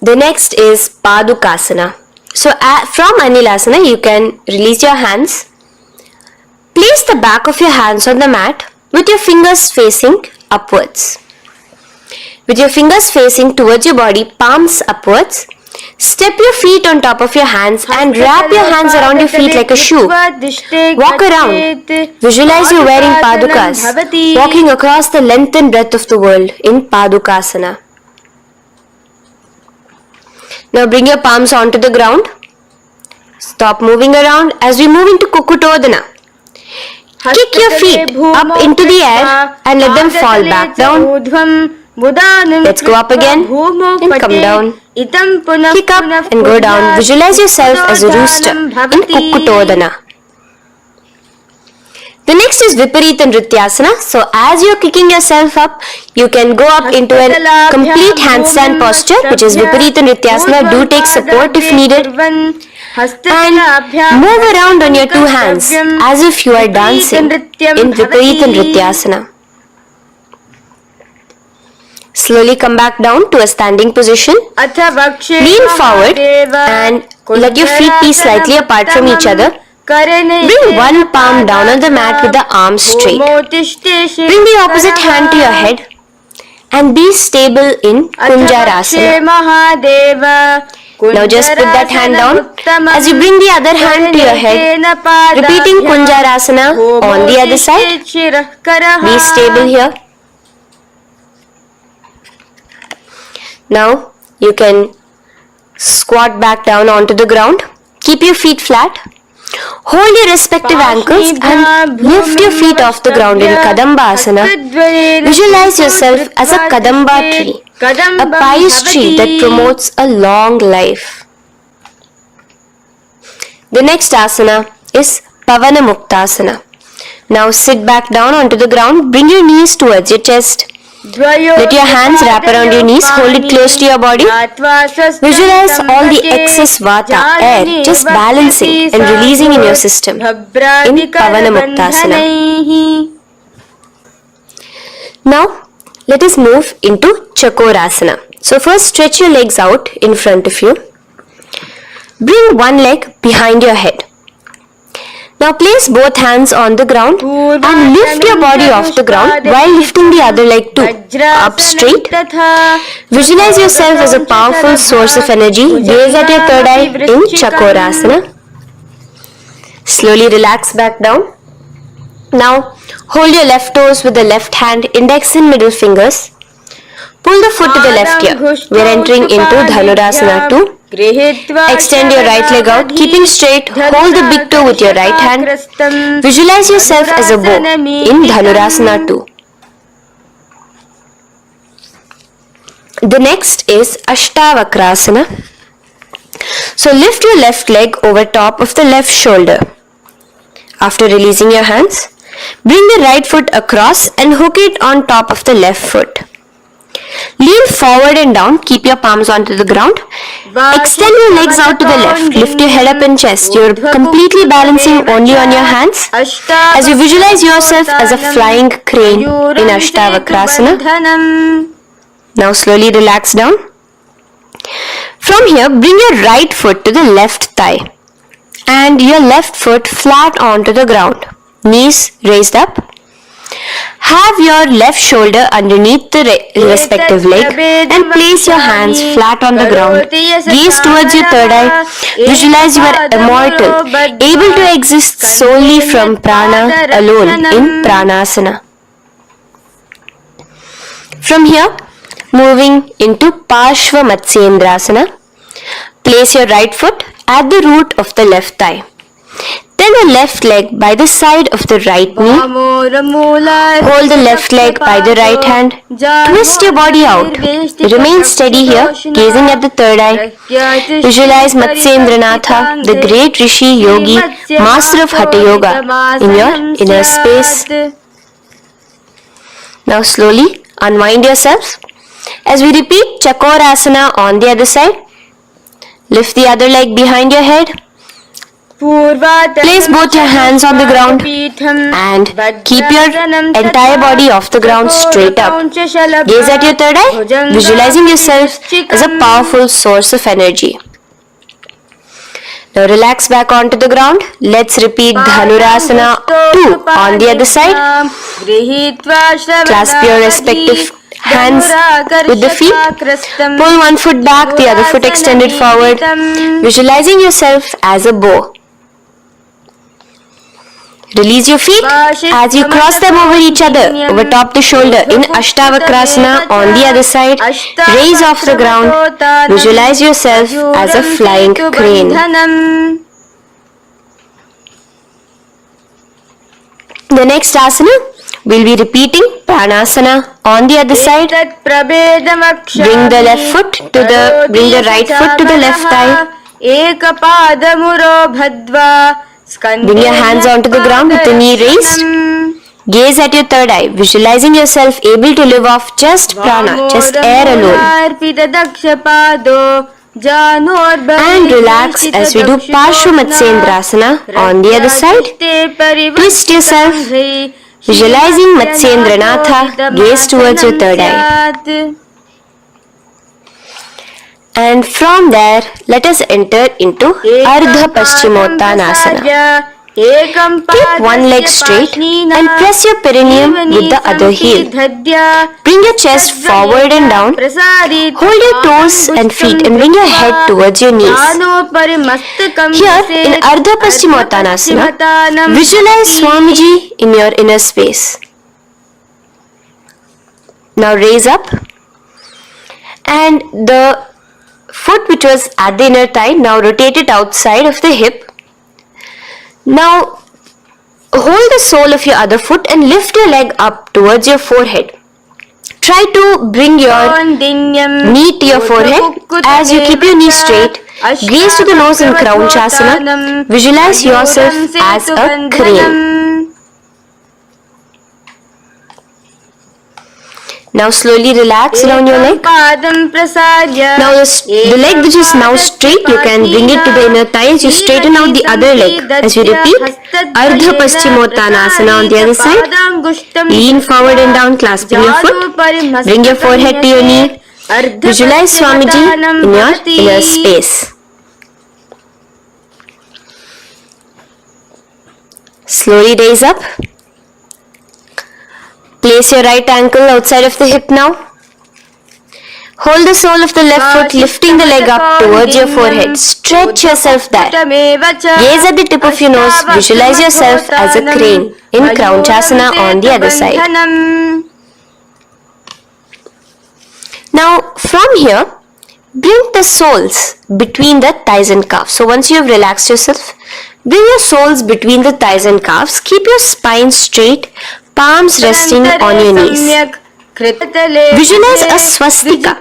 The next is Padukasana. So from Anilasana, you can release your hands. Place the back of your hands on the mat with your fingers facing upwards. With your fingers facing towards your body, palms upwards. Step your feet on top of your hands and wrap your hands around your feet like a shoe. Walk around. Visualize you wearing padukas, walking across the length and breadth of the world in Padukasana. Now bring your palms onto the ground. Stop moving around as we move into Kukutodana. Kick your feet up into the air and let them fall back down. Let's go up again and come down. Kick up and go down. Visualize yourself as a rooster in Kukutodana. The next is Viparita Nrityasana. So as you're kicking yourself up, you can go up into a complete handstand posture, which is Viparita Nrityasana. Do take support if needed. And move around on your two hands as if you are dancing in Viparita Nrityasana. Slowly come back down to a standing position. Lean forward and let your feet be slightly apart from each other. Bring one palm down on the mat with the arms straight. Bring the opposite hand to your head and be stable in Kunjarasana. Now just put that hand down as you bring the other hand to your head, repeating Kunjarasana on the other side. Be stable here. Now you can squat back down onto the ground. Keep your feet flat. Hold your respective ankles and lift your feet off the ground in Kadamba Asana. Visualize yourself as a Kadamba tree, a pious tree that promotes a long life. The next asana is Pavanamuktasana. Now sit back down onto the ground, bring your knees towards your chest. Let your hands wrap around your knees, hold it close to your body. Visualize all the excess vata, air, just balancing and releasing in your system in Pavanamuktasana. Now, let us move into Chakorasana. So first stretch your legs out in front of you. Bring one leg behind your head. Now place both hands on the ground and lift your body off the ground while lifting the other leg too, up straight. Visualize yourself as a powerful source of energy. Gaze at your third eye in Chakorasana. Slowly relax back down. Now hold your left toes with the left hand, index and middle fingers. Pull the foot to the left ear. We are entering into Dhanurasana 2. Extend your right leg out, keeping straight. Hold the big toe with your right hand. Visualize yourself as a bow in Dhanurasana 2. The next is Ashtavakrasana. So lift your left leg over top of the left shoulder. After releasing your hands, bring the right foot across and hook it on top of the left foot. Lean forward and down, keep your palms onto the ground. Extend your legs out to the left, lift your head up and chest. You're completely balancing only on your hands as you visualize yourself as a flying crane in Ashtavakrasana. Now slowly relax down. From here, bring your right foot to the left thigh and your left foot flat onto the ground. Knees raised up. Have your left shoulder underneath the respective leg and place your hands flat on the ground. Gaze towards your third eye. Visualize you are immortal, able to exist solely from prana alone in Pranasana. From here, moving into Parshva Matsyendrasana. Place your right foot at the root of the left thigh. Then the left leg by the side of the right knee. Hold the left leg by the right hand. Twist your body out. Remain steady here, gazing at the third eye. Visualize Matsyendranatha, the great Rishi, Yogi, master of Hatha Yoga in your inner space. Now slowly unwind yourselves. As we repeat Chakorasana on the other side, lift the other leg behind your head. Place both your hands on the ground and keep your entire body off the ground straight up. Gaze at your third eye, visualizing yourself as a powerful source of energy. Now relax back onto the ground. Let's repeat Dhanurasana 2 on the other side. Clasp your respective hands with the feet. Pull one foot back, the other foot extended forward. Visualizing yourself as a bow. Release your feet as you cross them over each other, over top the shoulder in Ashtavakrasana on the other side. Raise off the ground. Visualize yourself as a flying crane. The next asana, we'll be repeating Pranasana on the other side. Bring the right foot to the left thigh. Bring your hands onto the ground with the knee raised. Gaze at your third eye, visualizing yourself able to live off just prana, just air alone. And relax as we do Parshva Matsyendrasana on the other side. Twist yourself, visualizing Matsyendranatha, gaze towards your third eye. And from there, let us enter into Ardha Paschimottanasana. Keep one leg straight and press your perineum with the other heel. Bring your chest forward and down. Hold your toes and feet and bring your head towards your knees. Here in Ardha Paschimottanasana, visualize Swamiji in your inner space. Now raise up and the foot which was at the inner thigh, now rotate it outside of the hip. Now hold the sole of your other foot and lift your leg up towards your forehead. Try to bring your knee to your forehead as you keep your knee straight. Gaze to the nose in Kraunchasana. Visualize yourself as a crane. Now slowly relax around your leg. Now the leg which is now straight, you can bring it to the inner thighs. You straighten out the other leg. As we repeat, Ardha Paschimottanasana on the other side. Lean forward and down, clasping your foot. Bring your forehead to your knee. Visualize Swamiji in your inner space. Slowly raise up. Place your right ankle outside of the hip now. Hold the sole of the left foot, lifting the leg up towards your forehead. Stretch yourself there. Gaze at the tip of your nose. Visualize yourself as a crane in Kraunchasana on the other side. Now, from here, bring the soles between the thighs and calves. So once you have relaxed yourself, bring your soles between the thighs and calves. Keep your spine straight. Palms resting on your knees. Visualize a swastika,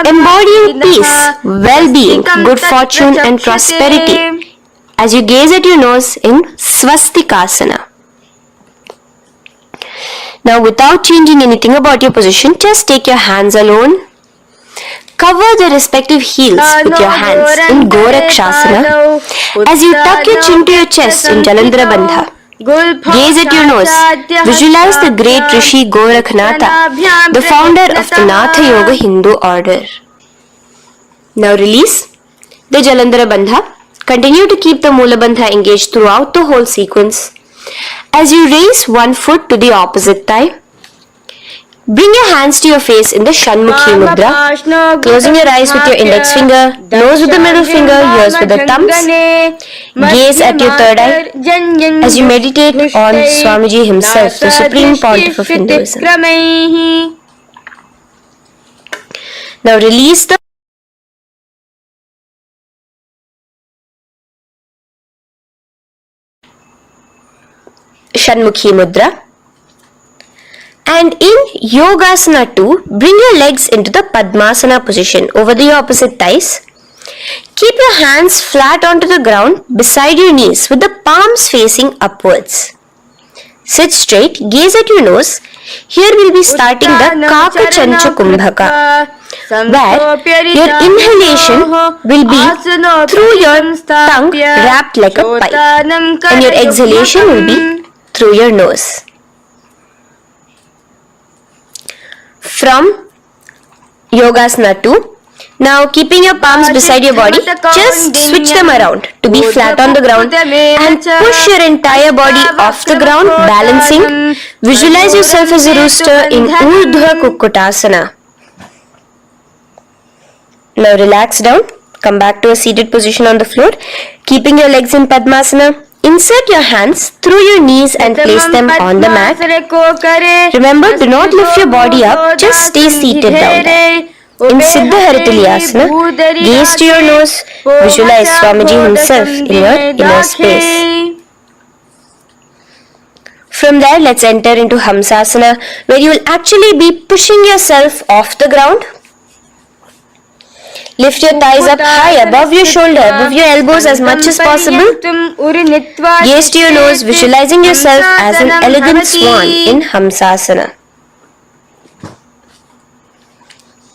embodying peace, well-being, good fortune and prosperity as you gaze at your nose in swastikasana. Now without changing anything about your position, just take your hands alone. Cover the respective heels with your hands in Gorakshasana as you tuck your chin to your chest in Jalandhara Bandha. Gaze at your nose. Visualize the great Rishi Gorakhnatha, the founder of the Natha Yoga Hindu order. Now release the Jalandhara Bandha. Continue to keep the Mula Bandha engaged throughout the whole sequence. As you raise one foot to the opposite thigh, bring your hands to your face in the Shanmukhi Mudra, closing your eyes with your index finger, nose with the middle finger, ears with the thumbs. Gaze at your third eye as you meditate on Swamiji himself, the Supreme Pontiff of Hinduism. Now release the Shanmukhi Mudra. And in Yogasana 2, bring your legs into the Padmasana position over the opposite thighs. Keep your hands flat onto the ground beside your knees with the palms facing upwards. Sit straight, gaze at your nose. Here we'll be starting the Kaka Chancha Kumbhaka, where your inhalation will be through your tongue wrapped like a pipe, and your exhalation will be through your nose. From Yogasana 2, now keeping your palms beside your body, just switch them around to be flat on the ground and push your entire body off the ground, balancing. Visualize yourself as a rooster in Urdhva Kukkutasana. Now relax down, come back to a seated position on the floor, keeping your legs in Padmasana. Insert your hands through your knees and place them on the mat. Remember, do not lift your body up, just stay seated down there. In Siddha Harituliyasana, gaze to your nose, visualize Swamiji himself in your inner space. From there, let's enter into Hamsasana, where you will actually be pushing yourself off the ground. Lift your thighs up high above your shoulder, above your elbows as much as possible. Gaze to your nose, visualizing yourself as an elegant swan in Hamsasana.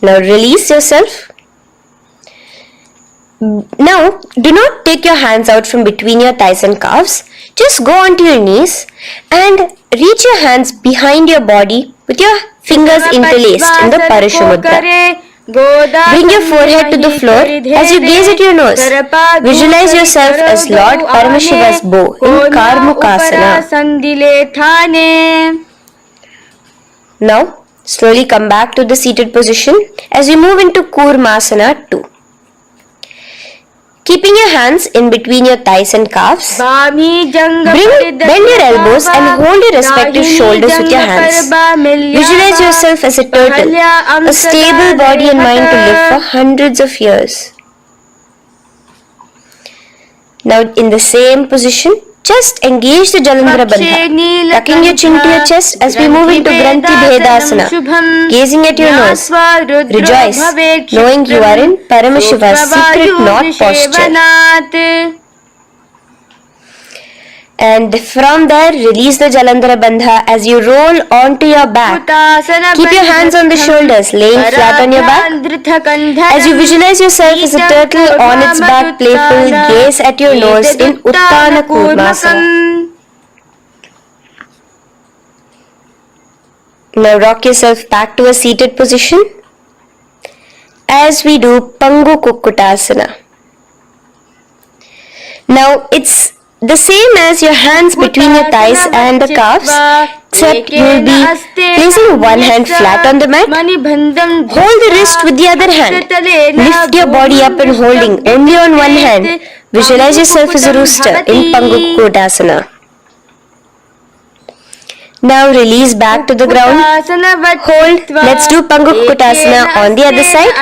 Now release yourself. Now, do not take your hands out from between your thighs and calves. Just go onto your knees and reach your hands behind your body with your fingers interlaced in the Parashamudra. Bring your forehead to the floor as you gaze at your nose. Visualize yourself as Lord Paramashiva's bow in Karmukasana. Now, slowly come back to the seated position as we move into Kurmasana 2. Keeping your hands in between your thighs and calves, bend your elbows and hold your respective shoulders with your hands. Visualize yourself as a turtle, a stable body and mind to live for hundreds of years. Now in the same position, just engage the Jalandhara Bandha, tucking your chin to your chest as we move into Granthi Bhedasana, gazing at your nose. Rejoice, knowing you are in Paramashiva's secret knot posture. And from there, release the Jalandhara Bandha as you roll onto your back. Keep your hands on the shoulders, laying flat on your back. As you visualize yourself as a turtle on its back, playful, gaze at your nose in Uttana Kurmasana. Now rock yourself back to a seated position as we do Pangu Kukkutasana. Now it's the same as your hands between your thighs and the calves, except you will be placing one hand flat on the mat. Hold the wrist with the other hand. Lift your body up and holding only on one hand. Visualize yourself as a rooster in Pangu Kukkutasana. Now release back to the ground. Hold. Let's do Pangu Kukkutasana on the other side.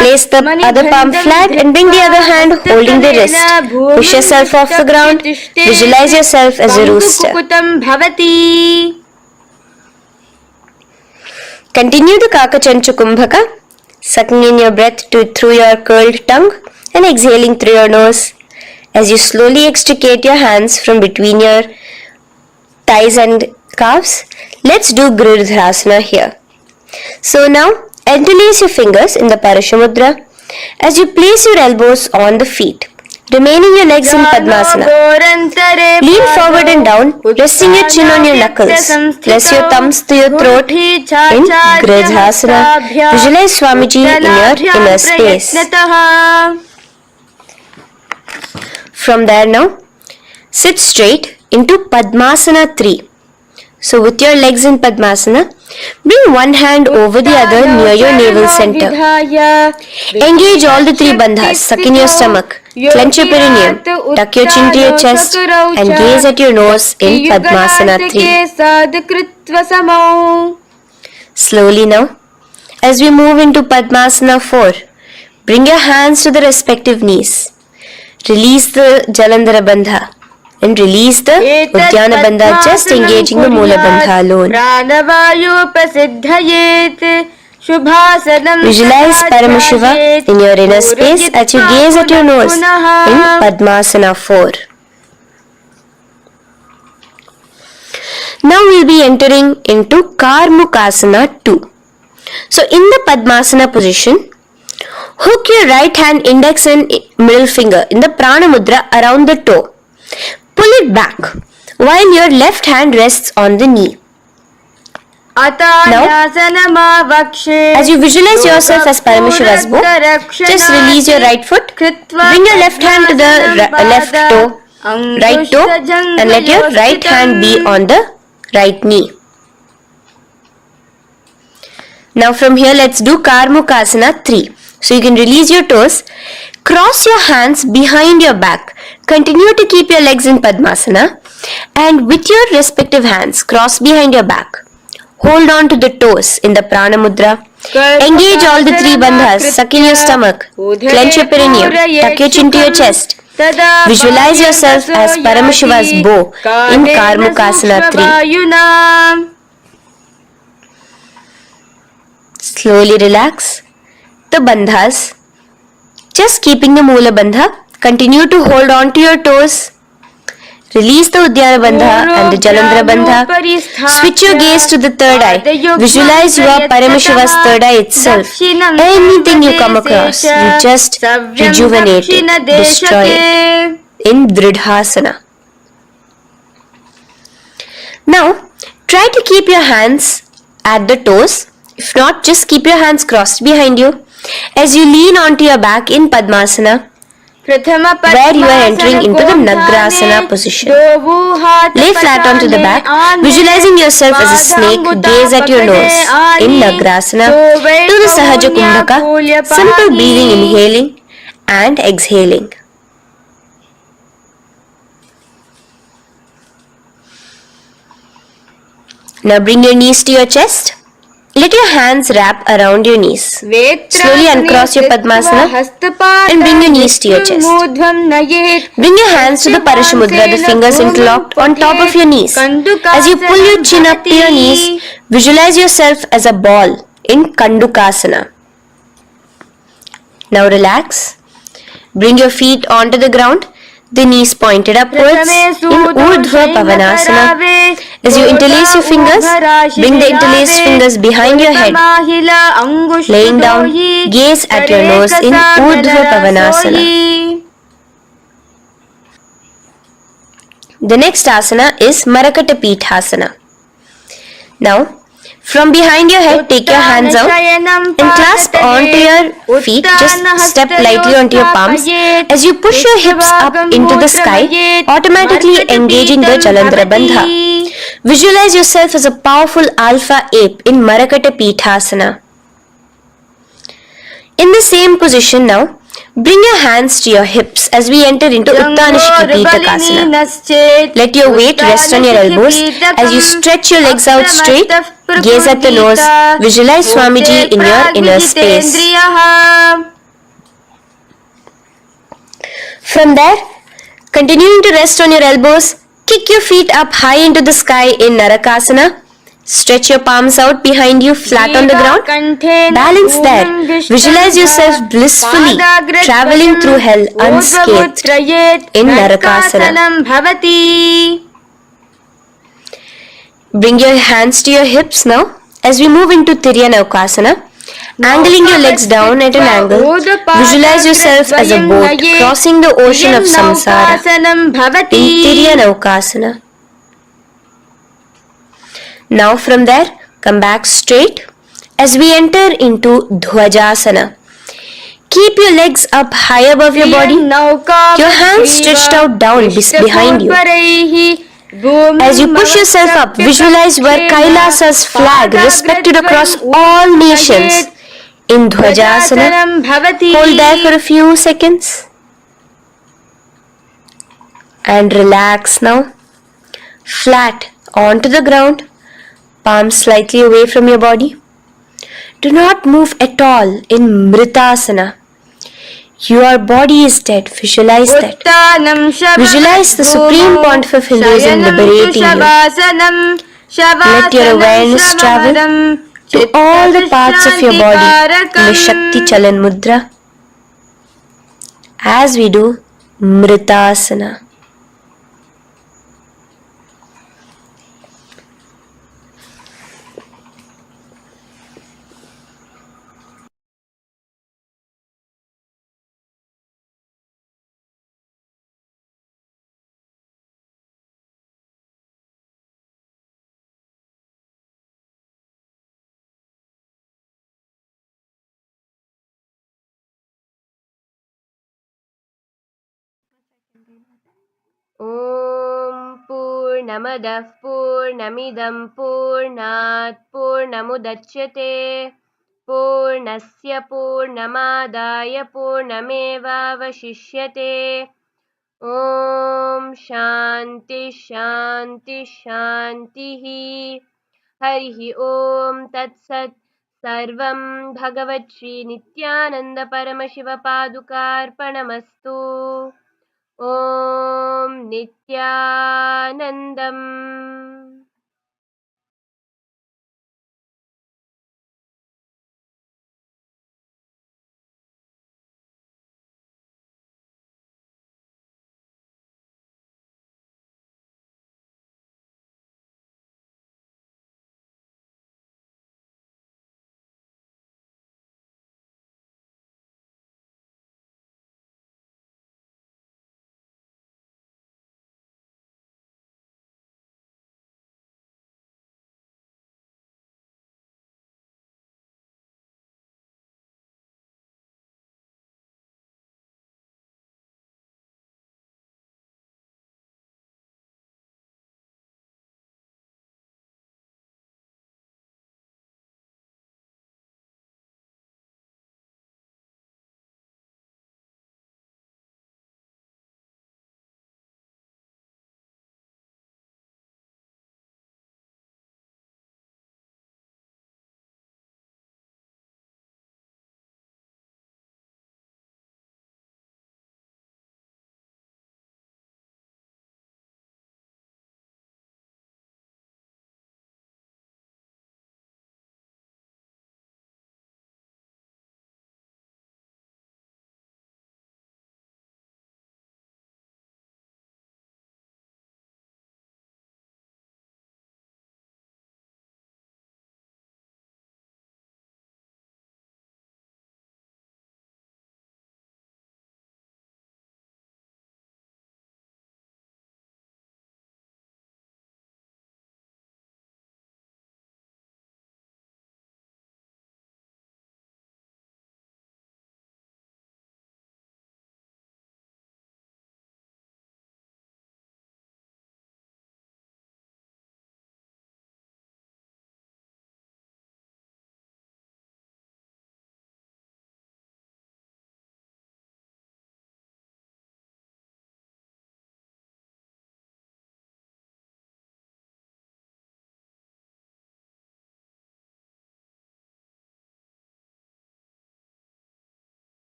Place the other palm flat and bring the other hand holding the wrist. Push yourself off the ground. Visualize yourself as a rooster. Continue the Kakachanchu Kumbhaka, sucking in your breath through your curled tongue and exhaling through your nose. As you slowly extricate your hands from between your thighs and calves, let's do Giridharasana here. So now, interlace your fingers in the Parashamudra as you place your elbows on the feet, remaining your legs in Padmasana. Lean forward and down, resting your chin on your knuckles. Press your thumbs to your throat in Giridharasana. Visualize Swamiji in your inner space. From there now, sit straight into Padmasana 3. So with your legs in Padmasana, bring one hand over the other near your navel center. Engage all the 3 bandhas, suck in your stomach, clench your perineum, tuck your chin to your chest and gaze at your nose in Padmasana 3. Slowly now, as we move into Padmasana 4, bring your hands to the respective knees. Release the Jalandhara Bandha and release the Uddiyana Bandha, just engaging the Moola Bandha alone. Visualize Paramashiva in your inner space as you gaze at your nose in Padmasana 4. Now we will be entering into Karmukasana 2. So in the Padmasana position, hook your right hand index and middle finger in the Prana Mudra around the toe. Pull it back while your left hand rests on the knee. Now, as you visualize yourself as Paramashiva's bow, just release your right foot, bring your left hand to the left toe, right toe, and let your right hand be on the right knee. Now from here, let's do Karmukasana 3. So you can release your toes, cross your hands behind your back, continue to keep your legs in Padmasana, and with your respective hands, cross behind your back. Hold on to the toes in the Prana Mudra. Engage all the 3 bandhas, suck in your stomach, clench your perineum, tuck your chin to your chest. Visualize yourself as Paramashiva's bow in Karmukasana 3. Slowly relax the bandhas, just keeping the Moola Bandha. Continue to hold on to your toes. Release the Uddiyana Bandha and the Jalandhara Bandha. Switch your gaze to the third eye. Visualize you are Paramashiva's third eye itself. Anything you come across, you just rejuvenate it, destroy it in Dridhasana. Now, try to keep your hands at the toes. If not, just keep your hands crossed behind you as you lean onto your back in Padmasana, where you are entering into the Nagrasana position. Lay flat onto the back, visualizing yourself as a snake, gaze at your nose in Nagrasana. Do the Sahaja Kumbhaka, simple breathing, inhaling and exhaling. Now bring your knees to your chest. Let your hands wrap around your knees. Slowly uncross your Padmasana and bring your knees to your chest. Bring your hands to the Parashamudra, the fingers interlocked on top of your knees. As you pull your chin up to your knees, visualize yourself as a ball in Kandukasana. Now relax. Bring your feet onto the ground. The knees pointed upwards in Urdhva Pavanasana. As you interlace your fingers, bring the interlaced fingers behind your head. Laying down, gaze at your nose in Urdhva Pavanasana. The next asana is Marakata Pithasana. Now, from behind your head, take your hands out and clasp onto your feet. Just step lightly onto your palms. As you push your hips up into the sky, automatically engaging the Jalandhara Bandha. Visualize yourself as a powerful alpha ape in Marakata Pithasana. In the same position now, bring your hands to your hips as we enter into Uttanashiki Pitakasana. Let your weight rest on your elbows as you stretch your legs out straight. Gaze at the nose. Visualize Swamiji in your inner space. From there, continuing to rest on your elbows, kick your feet up high into the sky in Narakasana. Stretch your palms out behind you, flat on the ground. Balance there. Visualize yourself blissfully traveling through hell unscathed in Narakasana. Bring your hands to your hips now as we move into Tiryanavkasana. Angling your legs down at an angle, visualize yourself as a boat crossing the ocean of samsara in Tiryanavkasana. Now from there, come back straight as we enter into Dhwajasana. Keep your legs up high above your body, your hands stretched out down behind you. As you push yourself up, visualize where Kailasa's flag respected across all nations in Dhwajasana. Hold there for a few seconds and relax now. Flat onto the ground, palms slightly away from your body. Do not move at all in Mritasana. Your body is dead. Visualize that. Visualize the Supreme Pontiff of Hinduism liberating you. Let your awareness travel to all the parts of your body in the Shakti Chalan Mudra as we do Mritasana. ॐ पूर्णमदः पूर्णमिदं पूर्णात् पूर्णमुदच्यते पूर्णस्य पूर्णमादाय पूर्णमेवावशिष्यते ॐ शान्ति शान्ति शान्तिः हरिः ॐ तत्सत् सर्वं भगवच्छ्री नित्यानन्द परमशिवपादुकार्पणमस्तु ॐ नित्यानन्दम्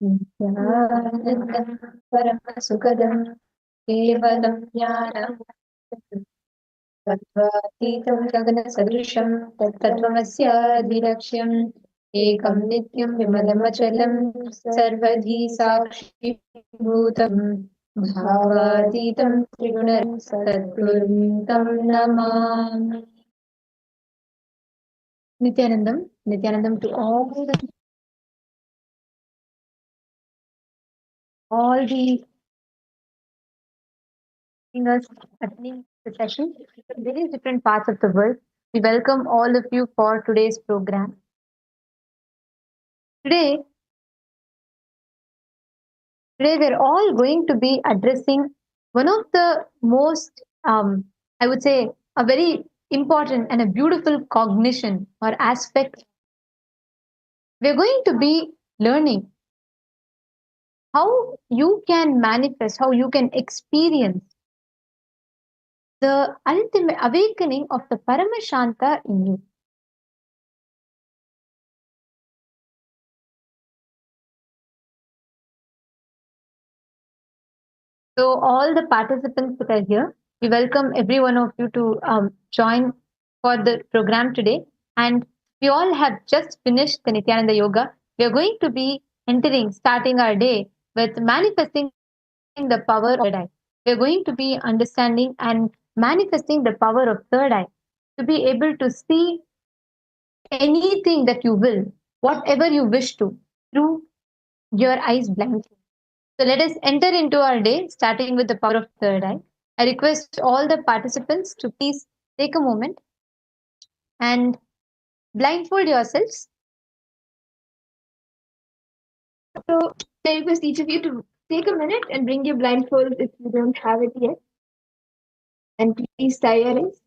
Nithyananda Paramasukadam Kevalam Jnanam Tattvaतीतं गगनसदृशं तत्तत्त्वमस्याधिलक्ष्यम् एकं नित्यं विमलमचलं सर्वधी साक्षिभूतं भावातीतं त्रिगुणं सद्गुरुं तं Namami. Nithyanandam to all the singers attending the session from various different parts of the world. We welcome all of you for today's program. Today we're all going to be addressing one of the most, I would say, a very important and a beautiful cognition or aspect. We're going to be learning how you can manifest, how you can experience the ultimate awakening of the Paramashanta in you. So, all the participants that are here, we welcome every one of you to join for the program today. And we all have just finished the Nithyananda Yoga. We are going to be starting our day with manifesting the power of third eye. We are going to be understanding and manifesting the power of third eye to be able to see anything that you will, whatever you wish to, through your eyes blindly. So let us enter into our day, starting with the power of third eye. I request all the participants to please take a moment and blindfold yourselves. So I request each of you to take a minute and bring your blindfold if you don't have it yet. And please tie your eyes.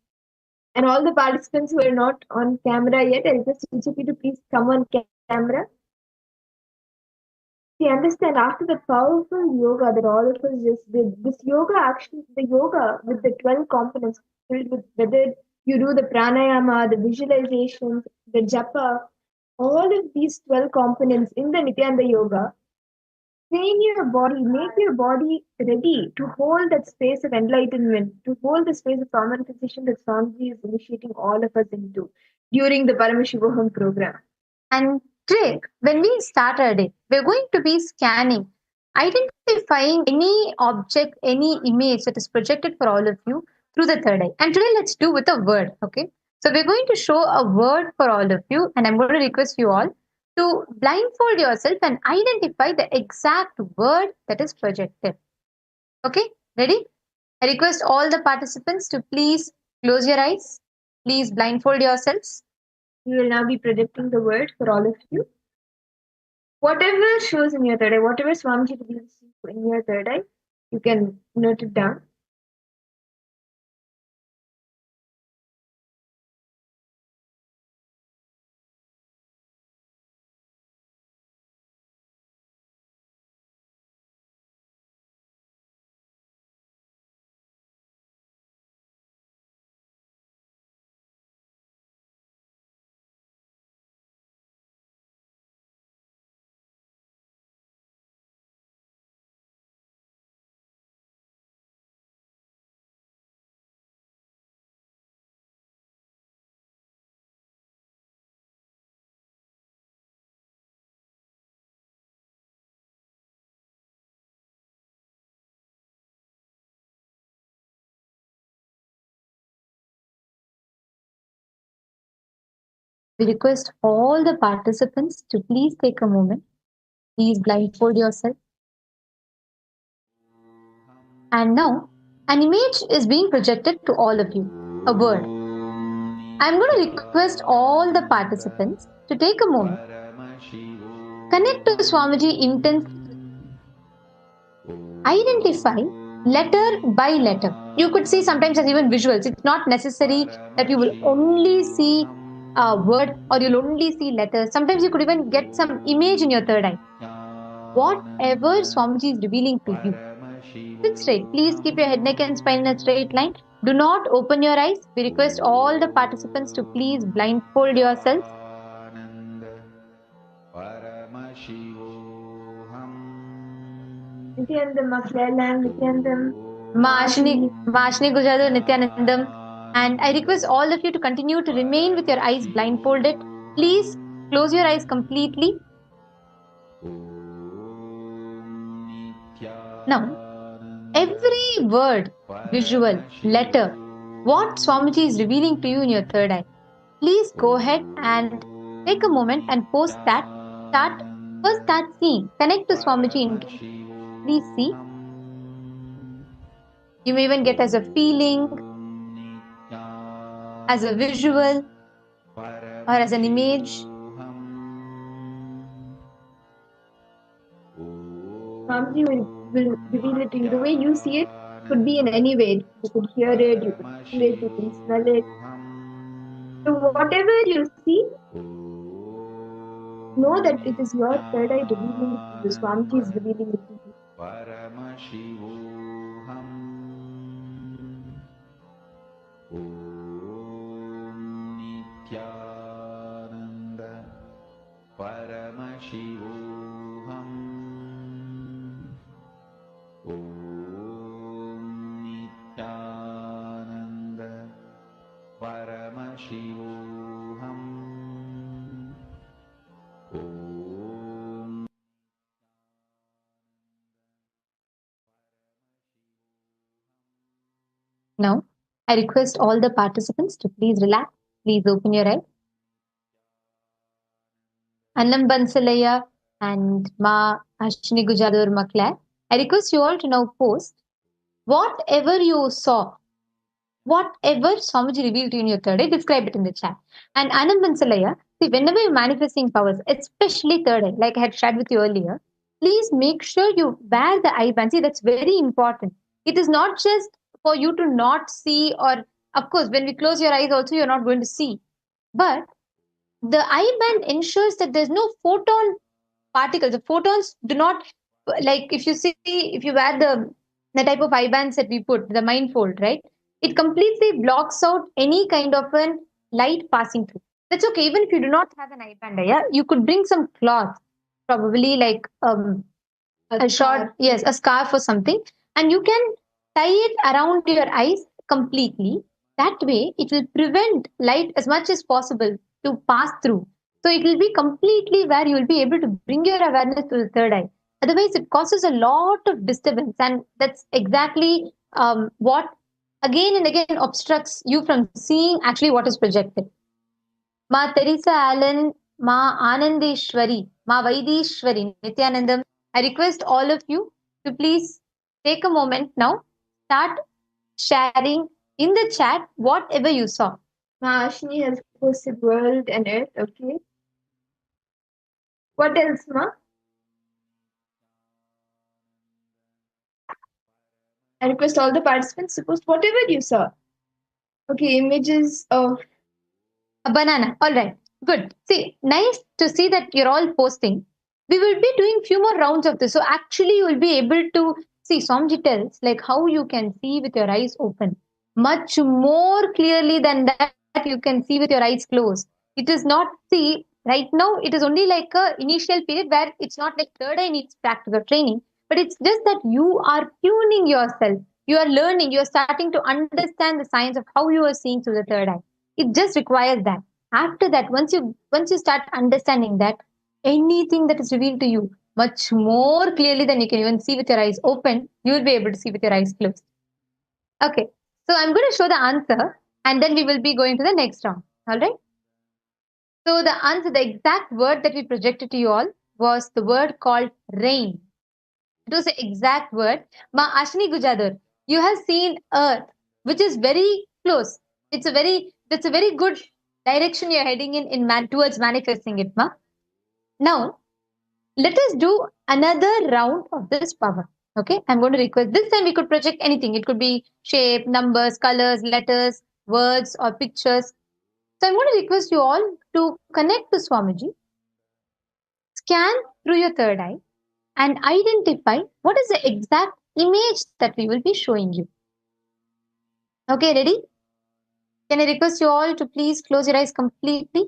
And all the participants who are not on camera yet, I request each of you to please come on camera. We understand after the powerful yoga that all of us just did, this yoga action, the yoga with the 12 components filled with whether you do the pranayama, the visualizations, the japa, all of these 12 components in the Nithyananda yoga, train your body, make your body ready to hold that space of enlightenment, to hold the space of manifestation that Swamiji is initiating all of us into during the Paramashivoham program. And today, when we start our day, we're going to be scanning, identifying any object, any image that is projected for all of you through the third eye. And today, let's do with a word, okay? So we're going to show a word for all of you, and I'm going to request you all to blindfold yourself and identify the exact word that is projected. Okay, ready? I request all the participants to please close your eyes. Please blindfold yourselves. We will now be projecting the word for all of you. Whatever shows in your third eye, whatever Swamiji reveals in your third eye, you can note it down. We request all the participants to please take a moment. Please blindfold yourself. And now, an image is being projected to all of you, a word. I'm going to request all the participants to take a moment. Connect to Swamiji intensely. Identify letter by letter. You could see sometimes as even visuals. It's not necessary that you will only see a word or you'll only see letters. Sometimes you could even get some image in your third eye. Whatever Swamiji is revealing to you. Sit straight. Please keep your head, neck and spine in a straight line. Do not open your eyes. We request all the participants to please blindfold yourselves. Paramashivoham Nithyanandam Maklelan, Nithyanandam. Mashni Gujadu, Nithyanandam. And I request all of you to continue to remain with your eyes blindfolded. Please close your eyes completely. Now, every word, visual, letter, what Swamiji is revealing to you in your third eye, please go ahead and take a moment and post that. Start seeing. Connect to Swamiji in. Please see. You may even get as a feeling, as a visual, or as an image. Swamiji will reveal it to you. The way you see it could be in any way. You could hear it, you could feel it, you can smell it. So whatever you see, know that it is your third eye revealing it to you. Swamiji is revealing it to you. Paramashivoham Nithyananda Paramashivoham Nithyananda Paramashivoham Now, I request all the participants to please relax. Please open your eyes. Annam Bansalaya and Ma Ashni Gujadur Makla. I request you all to now post whatever you saw, whatever Swamiji revealed to you in your third eye, describe it in the chat. And Anand Bansalaya, see, whenever you're manifesting powers, especially third eye, like I had shared with you earlier, please make sure you wear the eye band. See, that's very important. It is not just for you to not see, or of course, when we close your eyes, also you're not going to see. But the eye band ensures that there's no photon particles. The photons do not, like if you see, if you wear the type of eye bands that we put, the mindfold, right? It completely blocks out any kind of an light passing through. That's okay. Even if you do not have an eye band, yeah, you could bring some cloth, probably like a short, yes, a scarf or something, and you can tie it around your eyes completely. That way, it will prevent light as much as possible to pass through. So it will be completely where you will be able to bring your awareness to the third eye. Otherwise, it causes a lot of disturbance, and that's exactly what again and again obstructs you from seeing actually what is projected. Ma Teresa Allen, Ma Anandeshwari, Ma Vaidishwari, Nithyanandam. I request all of you to please take a moment now, start sharing in the chat whatever you saw. Ma Ashni has posted world and earth, okay. What else, Ma? I request all the participants to post whatever you saw. Okay, images of A banana. All right. Good. See, nice to see that you're all posting. We will be doing few more rounds of this. So actually you will be able to see Somji tells like how you can see with your eyes open. Much more clearly than that you can see with your eyes closed. It is not, see, right now it is only like a initial period where it's not like third eye needs practical training, but it's just that you are tuning yourself. You are learning, you are starting to understand the science of how you are seeing through the third eye. It just requires that. After that, once you start understanding that, anything that is revealed to you much more clearly than you can even see with your eyes open, you will be able to see with your eyes closed. Okay, so I'm going to show the answer, and then we will be going to the next round. All right. So the answer, the exact word that we projected to you all was the word called rain. It was the exact word. Ma Ashni Gujadur, you have seen earth, which is very close. That's a very good direction you're heading in towards manifesting it, Ma. Now, let us do another round of this power. Okay, I'm going to request this time we could project anything. It could be shape, numbers, colors, letters, words, or pictures. So I'm going to request you all to connect to Swamiji, scan through your third eye, and identify what is the exact image that we will be showing you. Okay, ready? Can I request you all to please close your eyes completely?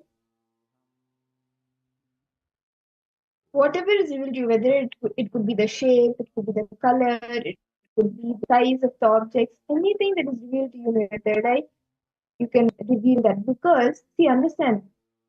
whatever is revealed to you, whether it could be the shape, it could be the color, it could be the size of the objects, anything that is revealed to you in your third eye, you can reveal that. Because, see, understand,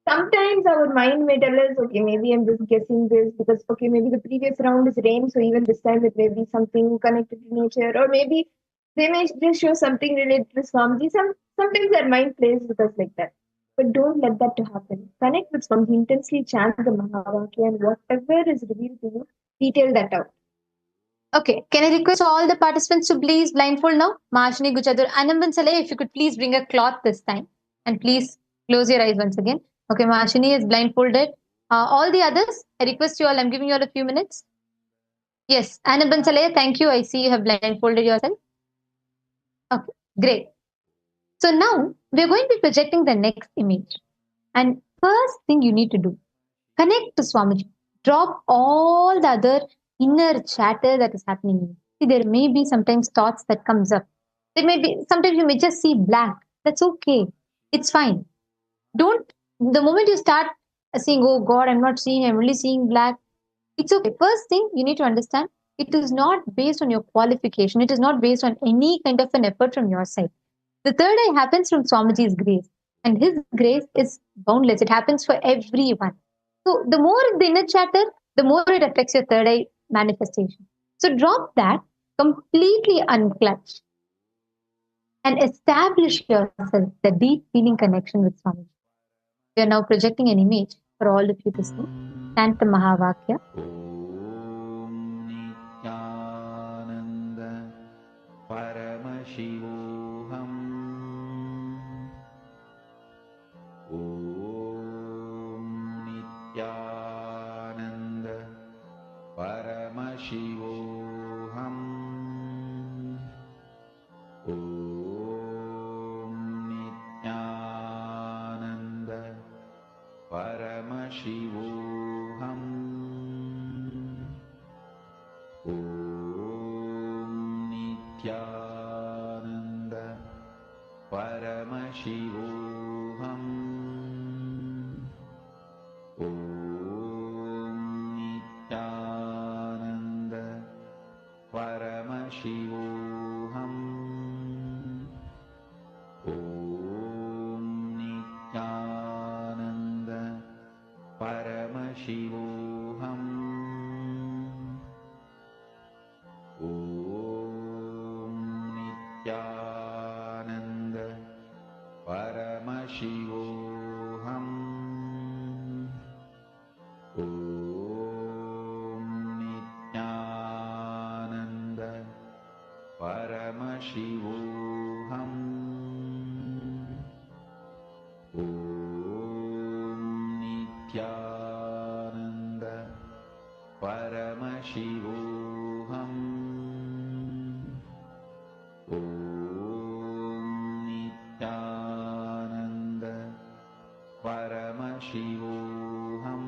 sometimes our mind may tell us, okay, maybe I'm just guessing this because, okay, maybe the previous round is rain, so even this time it may be something connected to nature, or maybe they may just show something related to Swamiji. Sometimes our mind plays with us like that. But don't let that to happen. Connect with Swamiji, intensely chant the Mahavakya, and whatever is revealed to you, detail that out. Okay, can I request all the participants to please blindfold now? Marshini, Guchadur, Anamban Saleh, if you could please bring a cloth this time. And please close your eyes once again. Okay, Marshini is blindfolded. All the others, I request you all, I'm giving you all a few minutes. Yes, Anamban Saleh, thank you. I see you have blindfolded yourself. Okay, great. So now we're going to be projecting the next image. And first thing you need to do, connect to Swamiji. Drop all the other inner chatter that is happening. See, there may be sometimes thoughts that comes up. There may be sometimes you may just see black. That's okay. It's fine. Don't the moment you start saying, "Oh God, I'm not seeing. I'm only seeing black." It's okay. First thing you need to understand, it is not based on your qualification. It is not based on any kind of an effort from your side. The third eye happens from Swamiji's grace, and his grace is boundless. It happens for everyone. So the more the inner chatter, the more it affects your third eye manifestation. So drop that, completely unclutch, and establish yourself the deep feeling connection with Swamiji. We are now projecting an image for all of you to see. Chant the Mahavakya. Nithyananda Paramashivoham Nithyananda Paramashivoham Nithyananda Paramashivoham Nithyananda Paramashivoham Nithyananda Paramashivoham Nithyananda Paramashivoham Nithyananda Paramashivoham Nithyananda Paramashivoham Nithyananda Paramashivoham Nithyananda Paramashivoham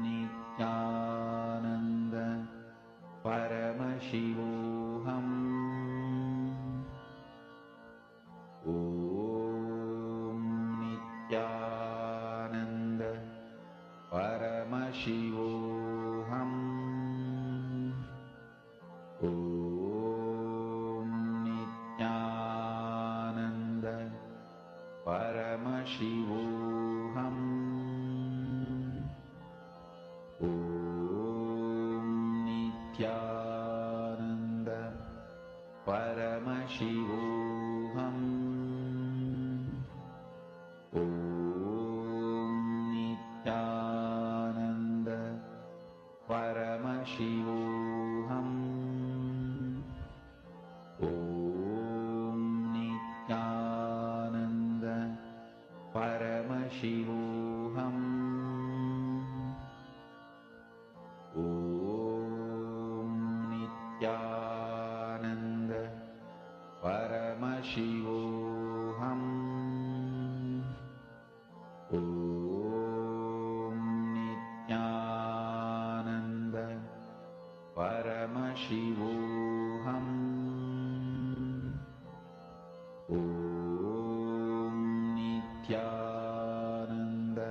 Nithyananda Paramashivoham Nithyananda Paramashivoham Nithyananda Paramashivoham Nithyananda Paramashivoham Nithyananda Paramashivoham Nithyananda Paramashivoham Nithyananda Paramashivoham Nithyananda Paramashivoham Nithyananda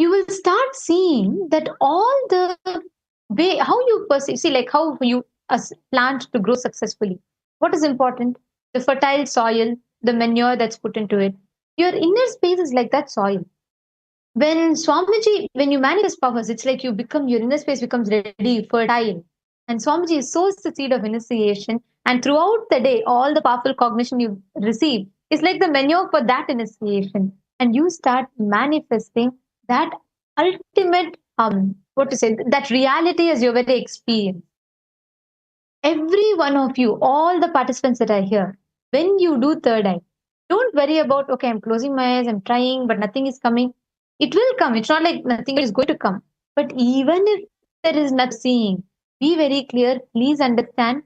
you will start seeing that all the way how you perceive, see, like how you as plant to grow successfully. What is important? The fertile soil, the manure that's put into it. Your inner space is like that soil. When Swamiji, when you manifest powers, it's like you become, your inner space becomes ready, fertile. And Swamiji sows the seed of initiation. And throughout the day, all the powerful cognition you receive is like the manure for that initiation. And you start manifesting that ultimate, what to say, that reality as your very experience. Every one of you, all the participants that are here, when you do third eye, don't worry about, okay, I'm closing my eyes, I'm trying, but nothing is coming. It will come. It's not like nothing is going to come. But even if there is nothing seeing, be very clear. Please understand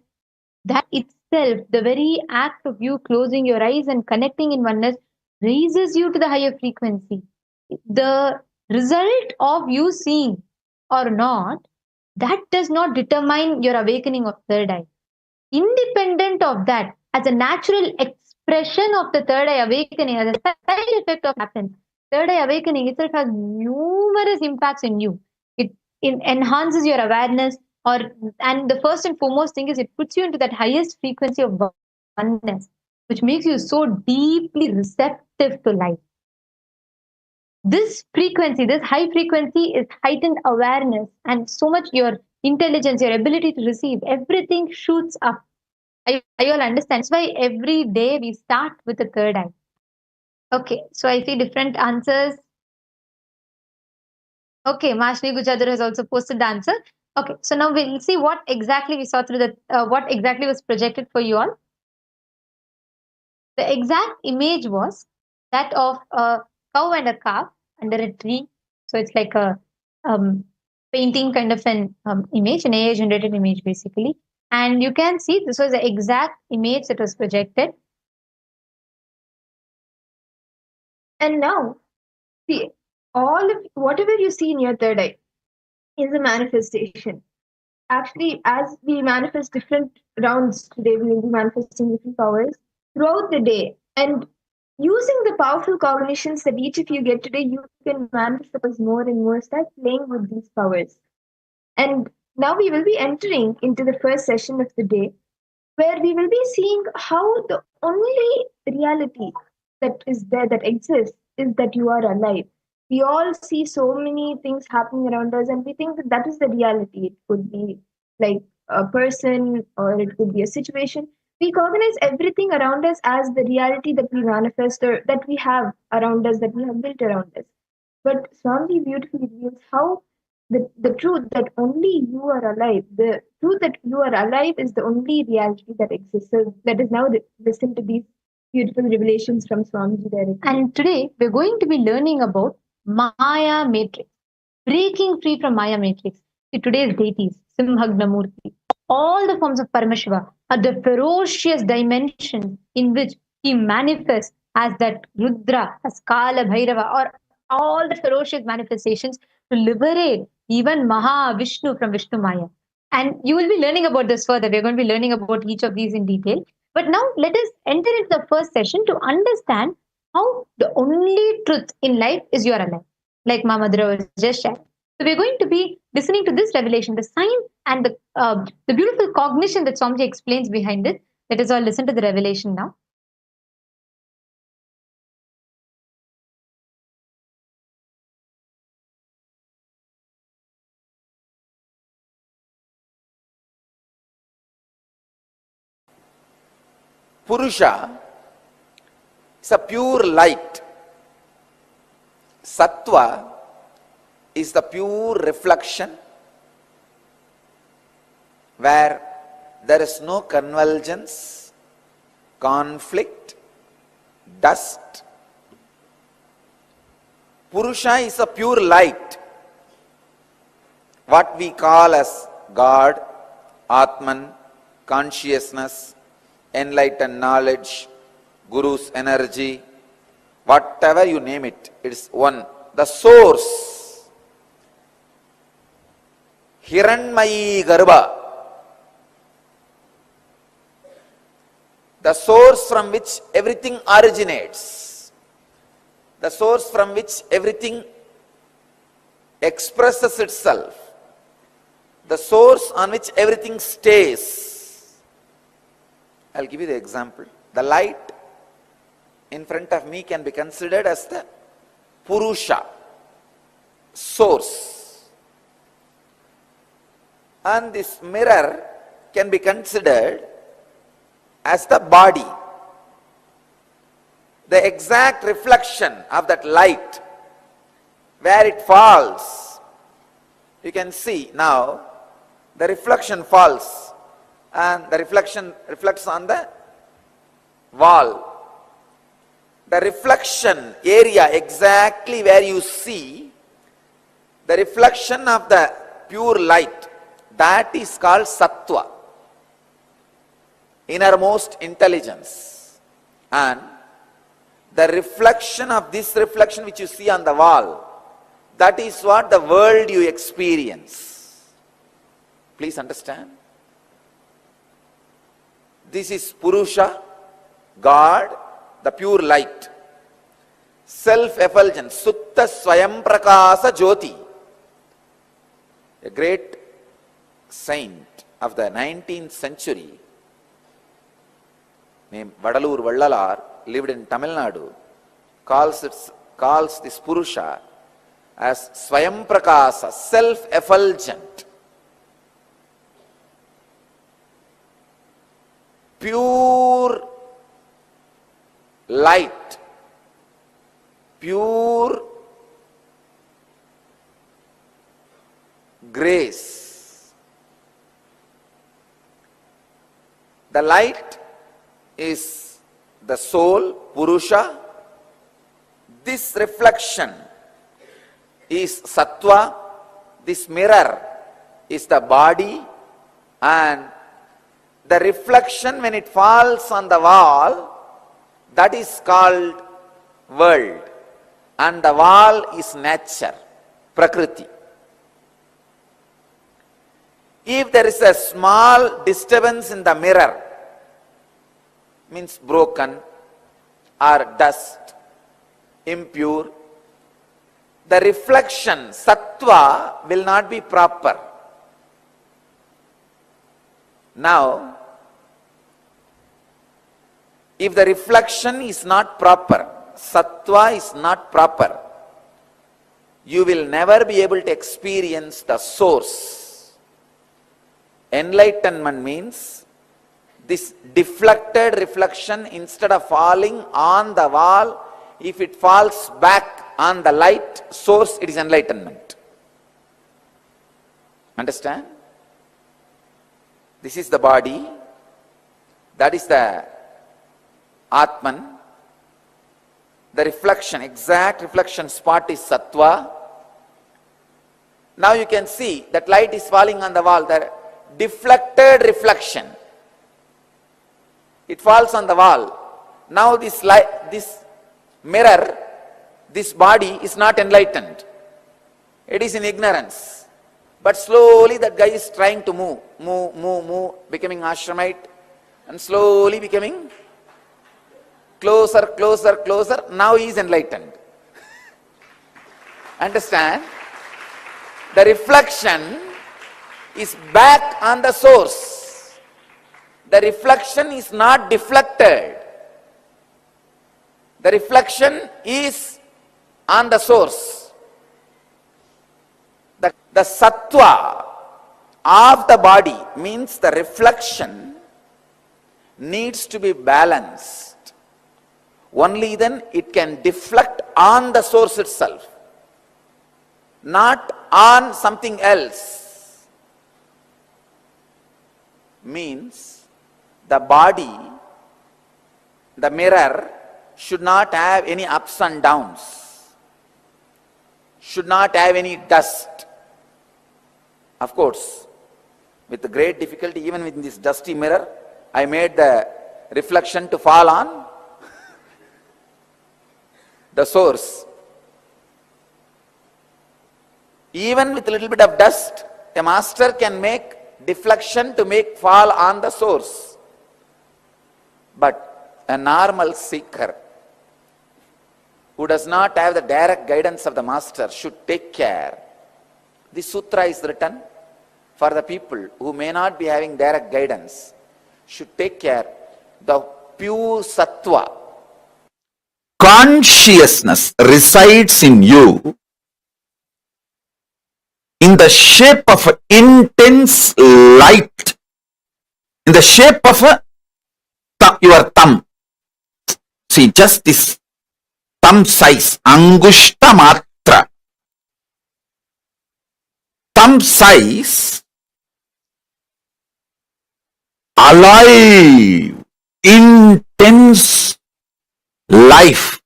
that itself, the very act of you closing your eyes and connecting in oneness, raises you to the higher frequency. The result of you seeing or not, that does not determine your awakening of third eye. Independent of that, as a natural expression of the third eye awakening, as a side effect of happens, third eye awakening itself has numerous impacts in you. It enhances your awareness, and the first and foremost thing is it puts you into that highest frequency of oneness, which makes you so deeply receptive to life. This frequency, this high frequency, is heightened awareness, and so much your intelligence, your ability to receive, everything shoots up. I all understand. That's why every day we start with the third eye. Okay, so I see different answers. Okay, Mashni Gujadur has also posted the answer. Okay, so now we'll see what exactly we saw through the, what exactly was projected for you all. The exact image was that of a cow and a calf under a tree. So it's like a painting kind of an image, an AI generated image basically. And you can see this was the exact image that was projected. And now, see, all of whatever you see in your third eye is a manifestation. Actually, as we manifest different rounds today, we will be manifesting different powers throughout the day. And using the powerful cognitions that each of you get today, you can manifest the powers more and more. Start playing with these powers. And now we will be entering into the first session of the day, where we will be seeing how the only reality that is there, that exists, is that you are alive. We all see so many things happening around us, and we think that that is the reality. It could be like a person, or it could be a situation. We cognize everything around us as the reality that we manifest, or that we have around us, that we have built around us. But Swami beautifully reveals how the truth that only you are alive, the truth that you are alive is the only reality that exists. So let us now listen to these beautiful revelations from Swamiji directly. And today we're going to be learning about Maya Matrix, breaking free from Maya Matrix. See, today's deities, Simhagna Murti, all the forms of Paramashiva are the ferocious dimension in which he manifests as that Rudra, as Kala Bhairava, or all the ferocious manifestations to liberate even Mahavishnu from Vishnu Maya. And you will be learning about this further. We're going to be learning about each of these in detail. But now let us enter into the first session to understand how the only truth in life is you are alive, like Mamadra was just shared. So we're going to be listening to this revelation, the science and the beautiful cognition that Swamiji explains behind it. Let us all listen to the revelation now. Purusha is a pure light. Sattva is the pure reflection, where there is no convergence, conflict, dust. Purusha is a pure light, what we call as God, Atman, consciousness, enlightened knowledge, Guru's energy, whatever you name it, it's one. The source, Hiranmayi Garbha, the source from which everything originates, the source from which everything expresses itself, the source on which everything stays. I'll give you the example. The light in front of me can be considered as the Purusha, source. And this mirror can be considered as the body. The exact reflection of that light, where it falls, you can see now the reflection falls and the reflection reflects on the wall. The reflection area exactly where you see the reflection of the pure light, that is called Sattva, innermost intelligence. And the reflection of this reflection which you see on the wall, that is what the world you experience. Please understand. This is Purusha, God, the pure light. Self-effulgent, Sutta Swayam Prakasa Jyoti. A great saint of the 19th century named Vadalur Vallalar, lived in Tamil Nadu, calls this Purusha as Swayam Prakasa, self-effulgent, pure light, pure grace. The light is the soul, Purusha. This reflection is Sattva. This mirror is the body, and the reflection when it falls on the wall, that is called world, and the wall is nature, Prakriti. If there is a small disturbance in the mirror, means broken or dust, impure, the reflection, Sattva, will not be proper. Now, if the reflection is not proper, Sattva is not proper, you will never be able to experience the source. Enlightenment means this deflected reflection, instead of falling on the wall, if it falls back on the light source, it is enlightenment. Understand? This is the body, that is the Atman. The reflection, exact reflection spot is Sattva. Now you can see that light is falling on the wall, the deflected reflection. It falls on the wall. Now this light, this mirror, this body is not enlightened. It is in ignorance. But slowly that guy is trying to move, becoming ashramite, and slowly becoming closer. Now he is enlightened. Understand? The reflection is back on the source. The reflection is not deflected. The reflection is on the source. The Sattva of the body means the reflection needs to be balanced. Only then it can deflect on the source itself, not on something else. Means the body, the mirror, should not have any ups and downs, should not have any dust. Of course, with great difficulty, even with this dusty mirror, I made the reflection to fall on the source. Even with a little bit of dust, a master can make deflection to make fall on the source. But a normal seeker who does not have the direct guidance of the master should take care This sutra is written for the people who may not be having direct guidance, should take care. The pure sattva, consciousness resides in you in the shape of intense light, in the shape of your thumb. See, just this thumb size, angushta matra. Thumb size, alive, intense life,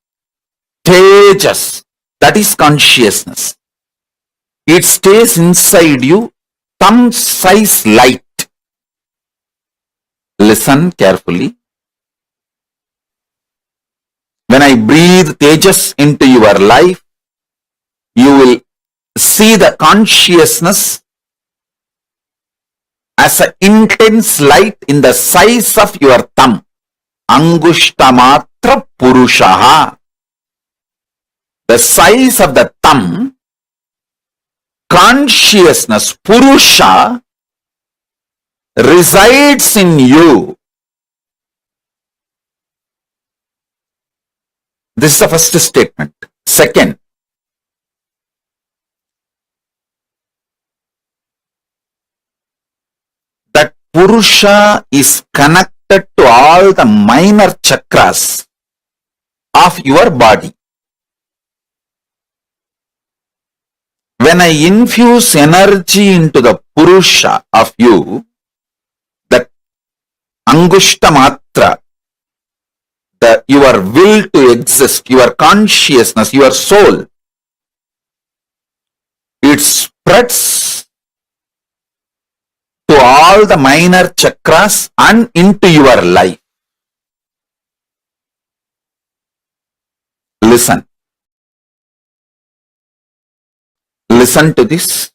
tejas, that is consciousness. It stays inside you, thumb size light. Listen carefully. When I breathe tejas into your life, you will see the consciousness as an intense light in the size of your thumb. Angushtamatra purushaha. The size of the thumb, consciousness, purusha, resides in you. This is the first statement. Second, that Purusha is connected to all the minor chakras of your body. When I infuse energy into the Purusha of you, that Angushtamatra, your will to exist, your consciousness, your soul, it spreads to all the minor chakras and into your life. Listen. Listen to this.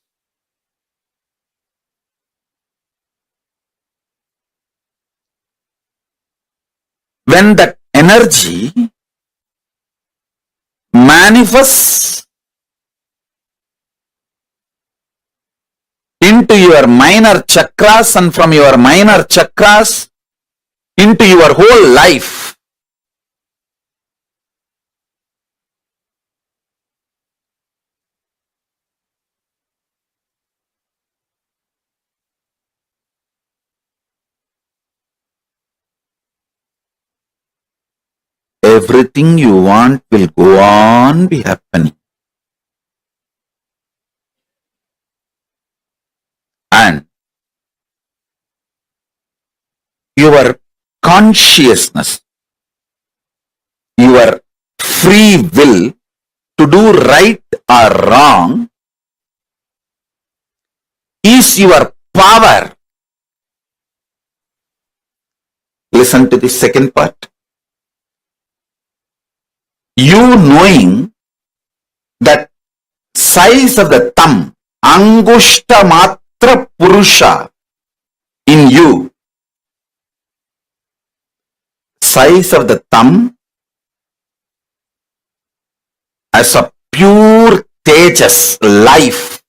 When that energy manifests into your minor chakras and from your minor chakras into your whole life, everything you want will go on be happening. And your consciousness, your free will to do right or wrong is your power. Listen to the second part. You knowing that size of the thumb, Angushta Matra Purusha in you, size of the thumb as a pure tejas, life,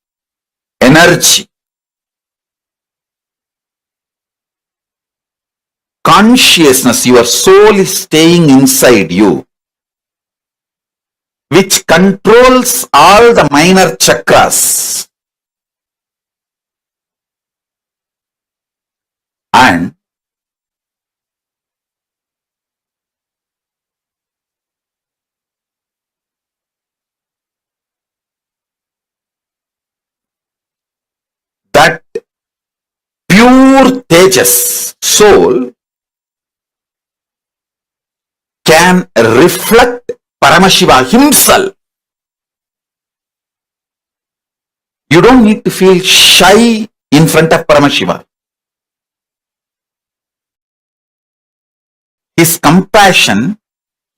energy, consciousness, your soul is staying inside you, which controls all the minor chakras. And that pure tejas, soul, can reflect Paramashiva himself. You don't need to feel shy in front of Paramashiva. His compassion,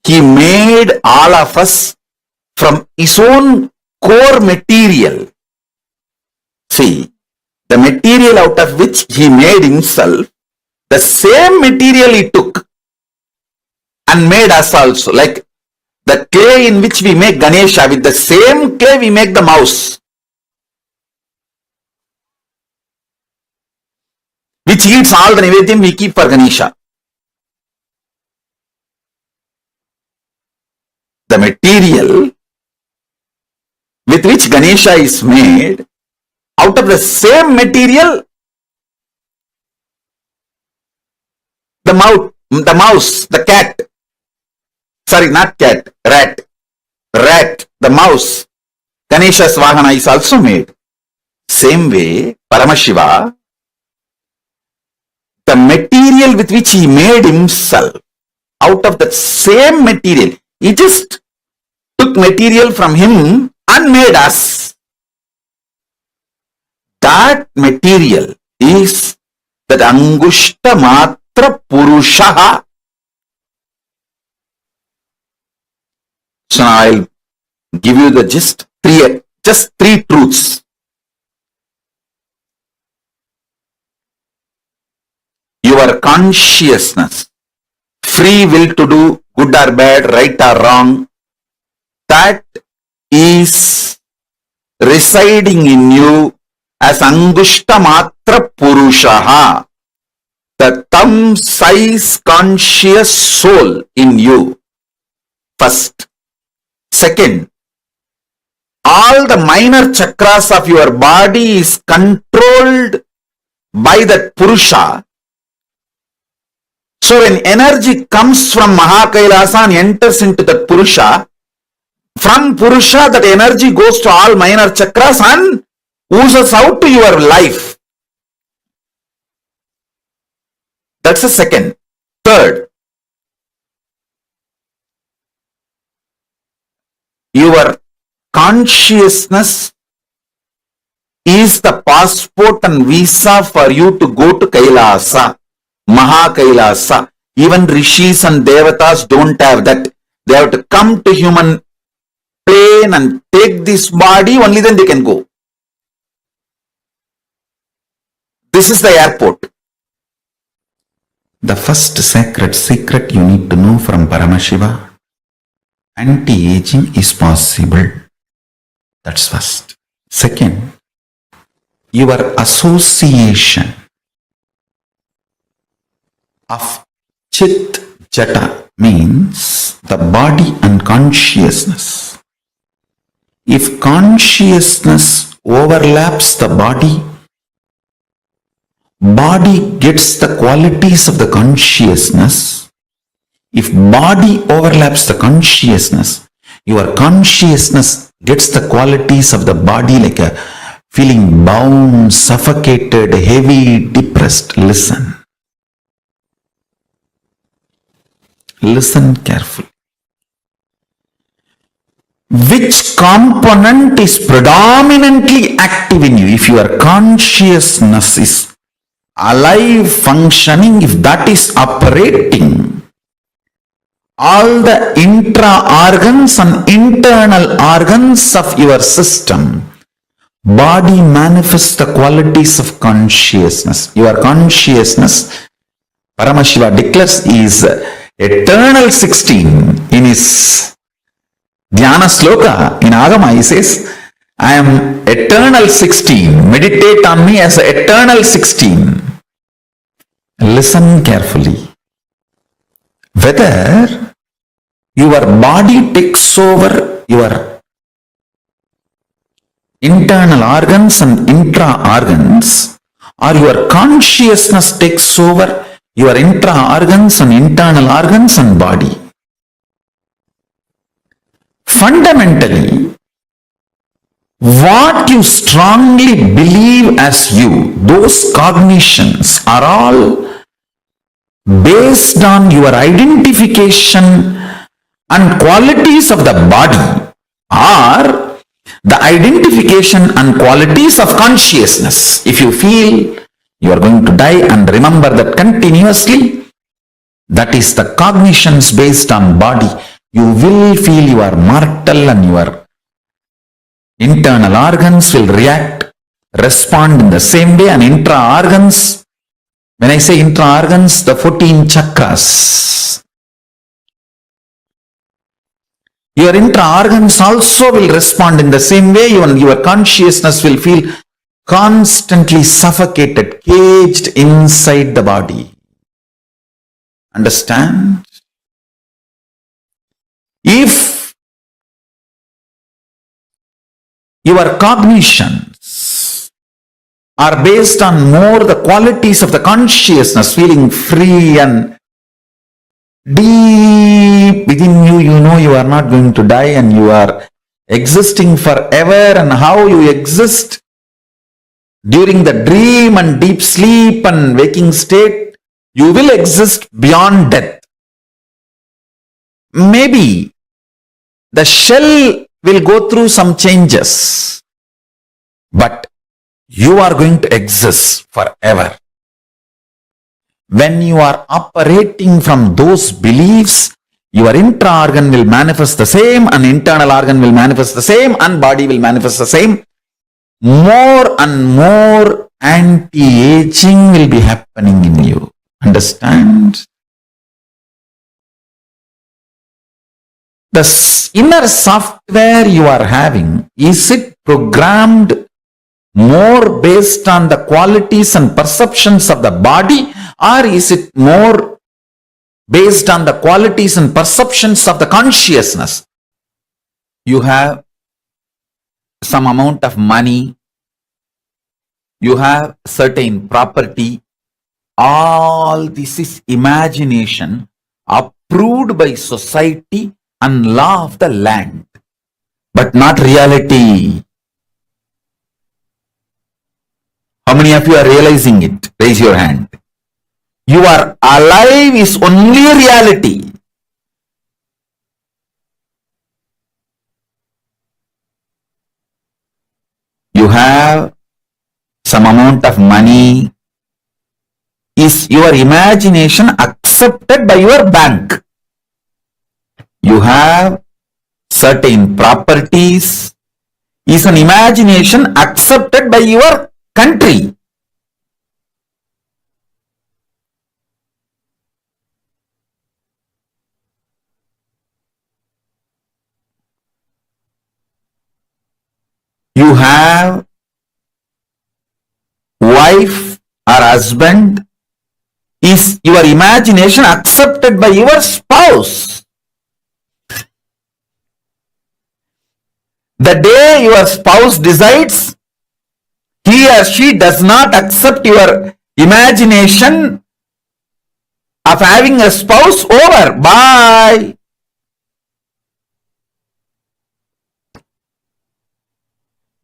he made all of us from his own core material. See, the material out of which he made himself, the same material he took and made us also. Like the clay in which we make Ganesha, with the same clay we make the mouse. which eats all the Nivedyam we keep for Ganesha. The material with which Ganesha is made, out of the same material, the mouse, the cat, sorry, not cat, rat, the mouse, Ganesha's Vahana is also made. Same way, Paramashiva, the material with which he made himself, out of the same material, he just took material from him and made us. That material is that Angushta Matra Purushaha. So now I'll give you the just three truths. Your consciousness, free will to do good or bad, right or wrong, that is residing in you as Angushta Matra Purushaha, the thumb size conscious soul in you. First. Second, all the minor chakras of your body is controlled by that Purusha. So when energy comes from Mahakailasa and enters into that Purusha, from Purusha that energy goes to all minor chakras and oozes out to your life. That's the second. Third, your consciousness is the passport and visa for you to go to Kailasa, Mahakailasa. Even Rishis and Devatas don't have that. They have to come to human plane and take this body, only then they can go. This is the airport. The first sacred secret you need to know from Paramashiva, anti-aging is possible. That's first. Second, your association of Chit Jata means the body and consciousness. If consciousness overlaps the body, body gets the qualities of the consciousness. If body overlaps the consciousness, your consciousness gets the qualities of the body, like a feeling bound, suffocated, heavy, depressed. Listen. Listen carefully. Which component is predominantly active in you? If your consciousness is alive, functioning, if that is operating, all the intra-organs and internal organs of your system, body manifests the qualities of consciousness. Your consciousness, Paramashiva declares, is eternal 16 in his Dhyana Sloka. In Agama he says, I am eternal 16. Meditate on me as eternal 16. Listen carefully. Whether your body takes over your internal organs and intra-organs, or your consciousness takes over your intra-organs and internal organs and body. Fundamentally, what you strongly believe as you, those cognitions are all based on your identification and qualities of the body, or the identification and qualities of consciousness. If you feel you are going to die and remember that continuously, that is the cognitions based on body. You will feel you are mortal and your internal organs will react, respond in the same way, and intra-organs, when I say intra-organs, the 14 chakras, your intra-organs also will respond in the same way. Even your consciousness will feel constantly suffocated, caged inside the body. Understand? If your cognitions are based on more the qualities of the consciousness, feeling free and deep within you, you know you are not going to die and you are existing forever, and how you exist during the dream and deep sleep and waking state, you will exist beyond death. Maybe the shell will go through some changes, but you are going to exist forever. When you are operating from those beliefs, your intra-organ will manifest the same, and internal organ will manifest the same, and body will manifest the same. More and more anti-aging will be happening in you. Understand? The inner software you are having, is it programmed more based on the qualities and perceptions of the body, or is it more based on the qualities and perceptions of the consciousness? You have some amount of money, you have certain property, all this is imagination approved by society and law of the land, but not reality. How many of you are realizing it? Raise your hand. You are alive is only reality. You have some amount of money. Is your imagination accepted by your bank? You have certain properties. Is an imagination accepted by your country? You have wife or husband. Is your imagination accepted by your spouse? The day your spouse decides he or she does not accept your imagination of having a spouse, over. Bye.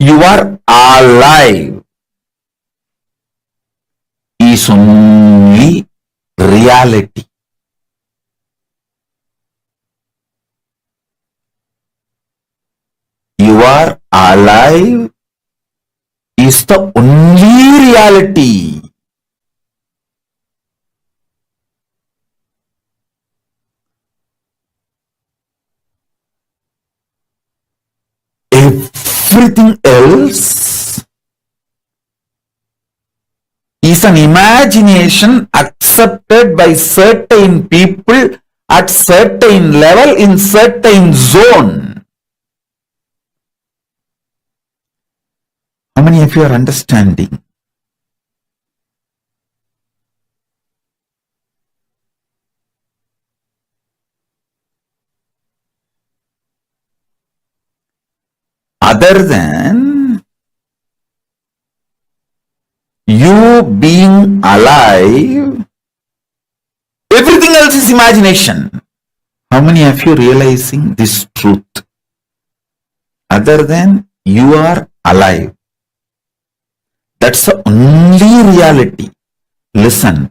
You are alive is only reality. You are alive is the only reality. Everything else is an imagination accepted by certain people at certain level in certain zone. How many of you are understanding? Other than you being alive, everything else is imagination. How many of you realizing this truth? Other than you are alive, that's the only reality. Listen,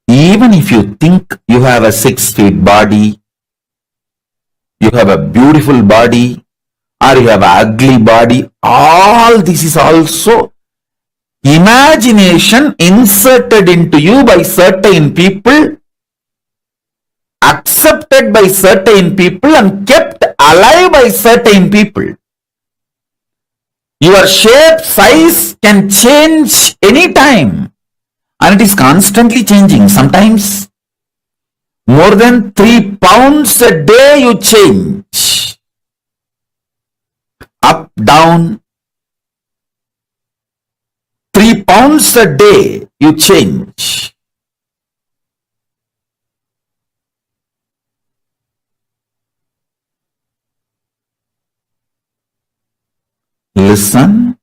even if you think you have a 6 feet body, you have a beautiful body, or you have an ugly body, all this is also imagination inserted into you by certain people, accepted by certain people, and kept alive by certain people. Your shape, size can change anytime, and it is constantly changing. Sometimes more than 3 pounds a day you change. Up, down. ounce a day, you change. Listen.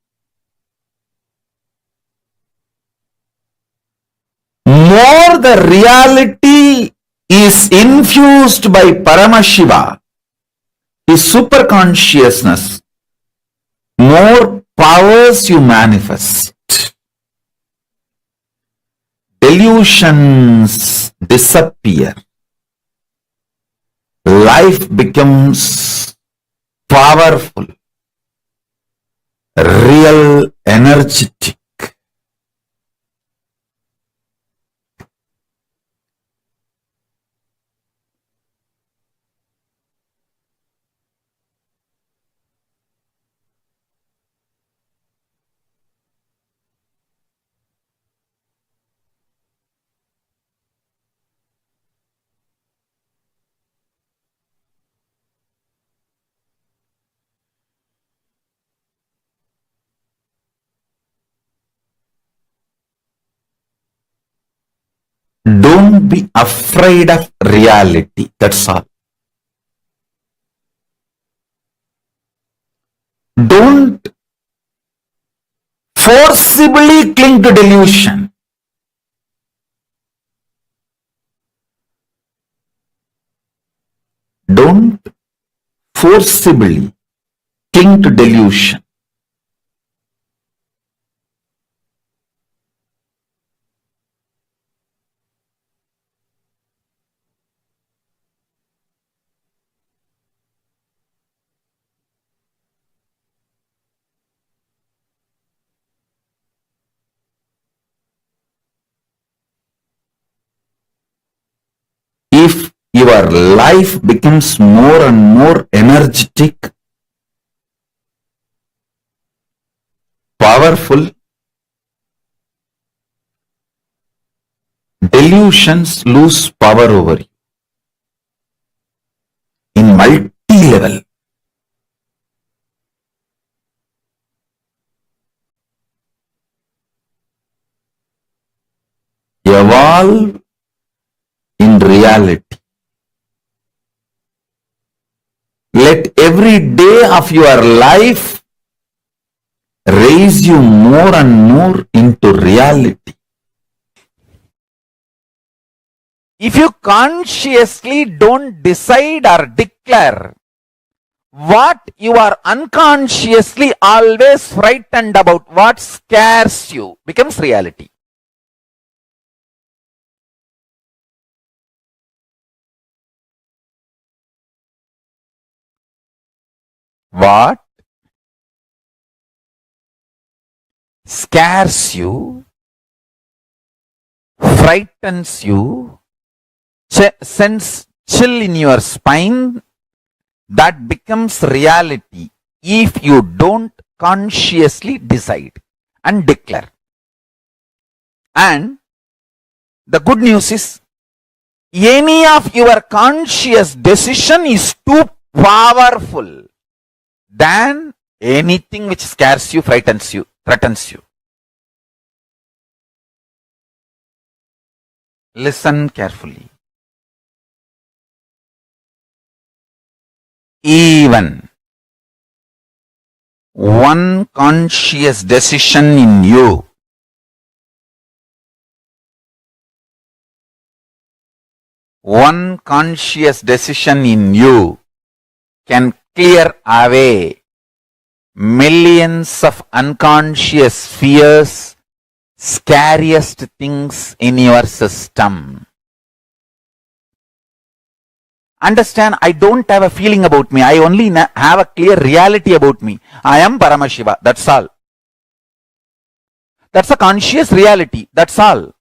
More the reality is infused by Paramashiva, his superconsciousness, more powers you manifest. Delusions disappear. Life becomes powerful, real, energetic. Don't be afraid of reality. That's all. Don't forcibly cling to delusion. Don't forcibly cling to delusion. If your life becomes more and more energetic, powerful, delusions lose power over you in multi-level. Evolve in reality. Let every day of your life raise you more and more into reality. If you consciously don't decide or declare, what you are unconsciously always frightened about, what scares you, becomes reality. What scares you, frightens you, sends chill in your spine, that becomes reality if you don't consciously decide and declare. And the good news is, any of your conscious decision is too powerful than anything which scares you, frightens you, threatens you. Listen carefully. Even one conscious decision in you can clear away millions of unconscious fears, scariest things in your system. Understand, I don't have a feeling about me. I only have a clear reality about me. I am Paramashiva. That's all. That's a conscious reality. That's all.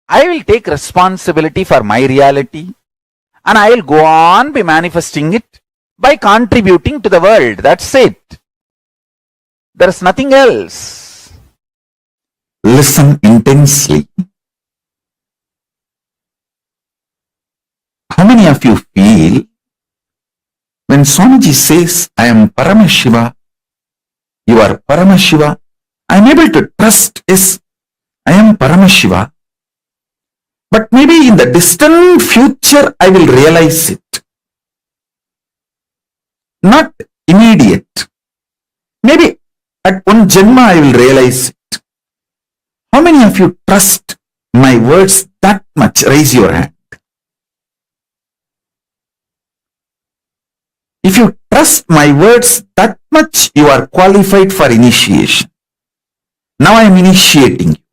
I will take responsibility for my reality and I will go on be manifesting it by contributing to the world. That's it. There is nothing else. Listen intensely. many of you feel when Swamiji says, I am Paramashiva, you are Paramashiva, I am able to trust, yes, I am Paramashiva, but maybe in the distant future I will realize it. Not immediate. Maybe at one Janma I will realize it. How many of you trust my words that much? Raise your hand. If you trust my words that much, you are qualified for initiation. Now I am initiating you.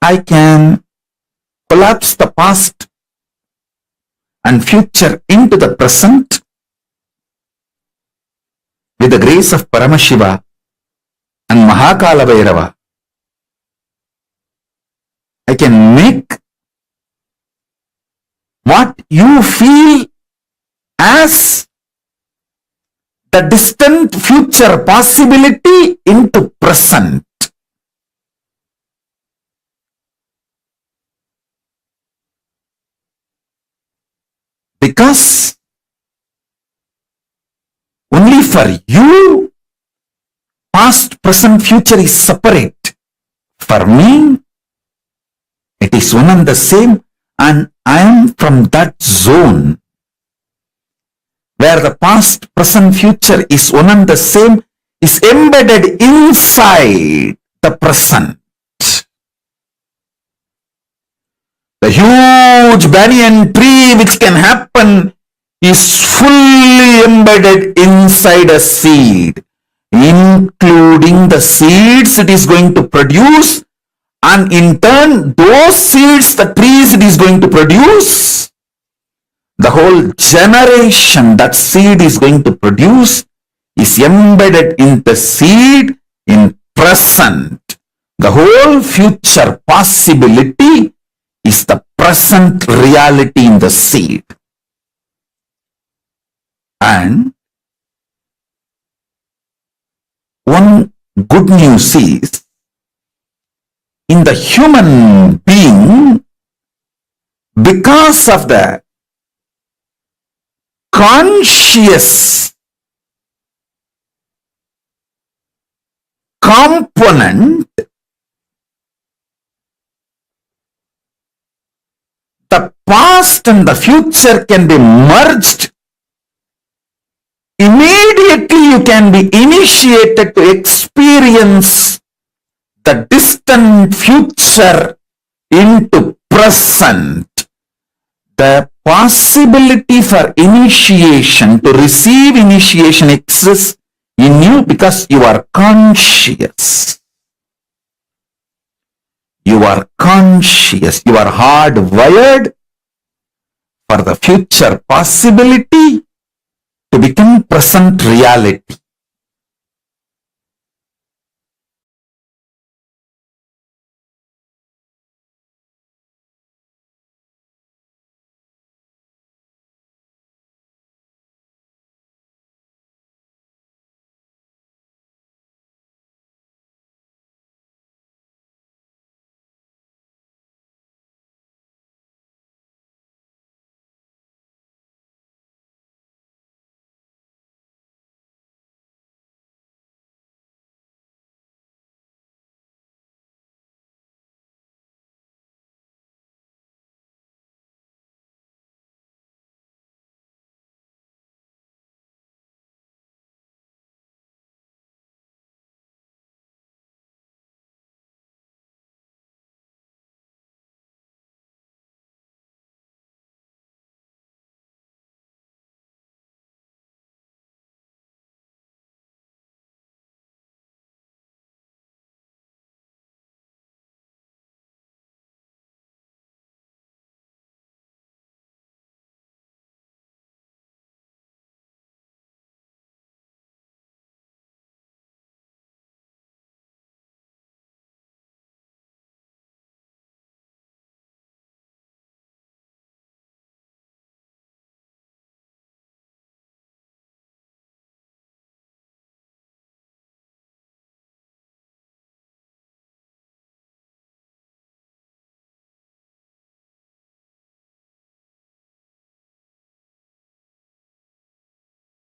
I can collapse the past and future into the present with the grace of Paramashiva and Mahakala Bhairava. I can make what you feel as the distant future possibility into present. Because only for you, past, present, future is separate. For me, it is one and the same, and I am from that zone where the past, present, future is one and the same, is embedded inside the present. The huge banyan tree which can happen is fully embedded inside a seed, including the seeds it is going to produce, and in turn those seeds, the trees it is going to produce, the whole generation that seed is going to produce is embedded in the seed in present. The whole future possibility is the present reality in the seed. And one good news is, in the human being, because of the conscious component, the past and the future can be merged. Immediately you can be initiated to experience the distant future into present. The possibility for initiation, to receive initiation, exists in you because you are conscious. You are conscious. You are hardwired for the future possibility to become present reality.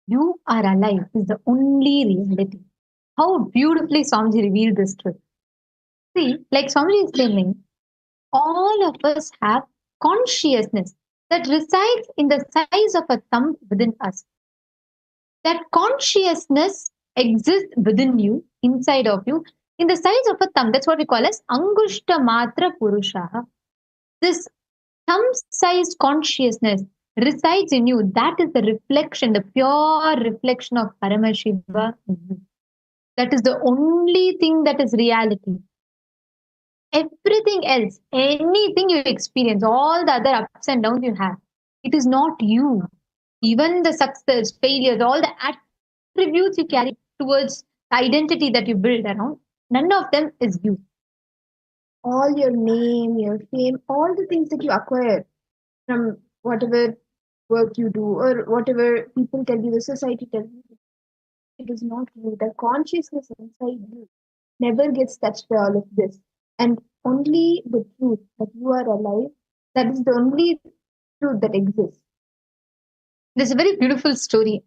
You are alive is the only reality. How beautifully Swamiji revealed this truth. See, like Swamiji is telling, all of us have consciousness that resides in the size of a thumb within us. That consciousness exists within you, inside of you, in the size of a thumb. That's what we call as Angushta Matra Purusha. This thumb-sized consciousness resides in you. That is the reflection, the pure reflection of Paramashiva in you. That is the only thing that is reality. Everything else, anything you experience, all the other ups and downs you have, it is not you. Even the success, failures, all the attributes you carry towards the identity that you build around, none of them is you. All your name, your fame, all the things that you acquire from whatever work you do or whatever people tell you, the society tells you, it is not you. The consciousness inside you never gets touched by all of this. And only the truth that you are alive, that is the only truth that exists. There's a very beautiful story.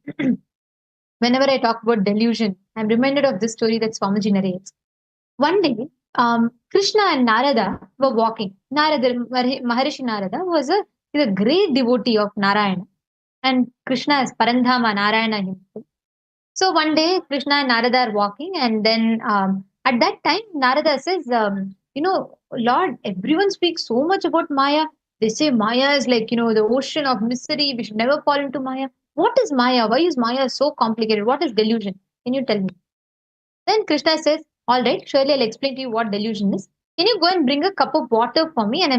Whenever I talk about delusion, I'm reminded of this story that Swamiji narrates. One day, Krishna and Narada were walking. Maharishi Narada is a great devotee of Narayana. And Krishna is Parandhama, Narayana himself. So one day, Krishna and Narada are walking, and then at that time, Narada says, Lord, everyone speaks so much about Maya. They say Maya is like, the ocean of misery. We should never fall into Maya. What is Maya? Why is Maya so complicated? What is delusion? Can you tell me? Then Krishna says, all right, surely I'll explain to you what delusion is. Can you go and bring a cup of water for me? And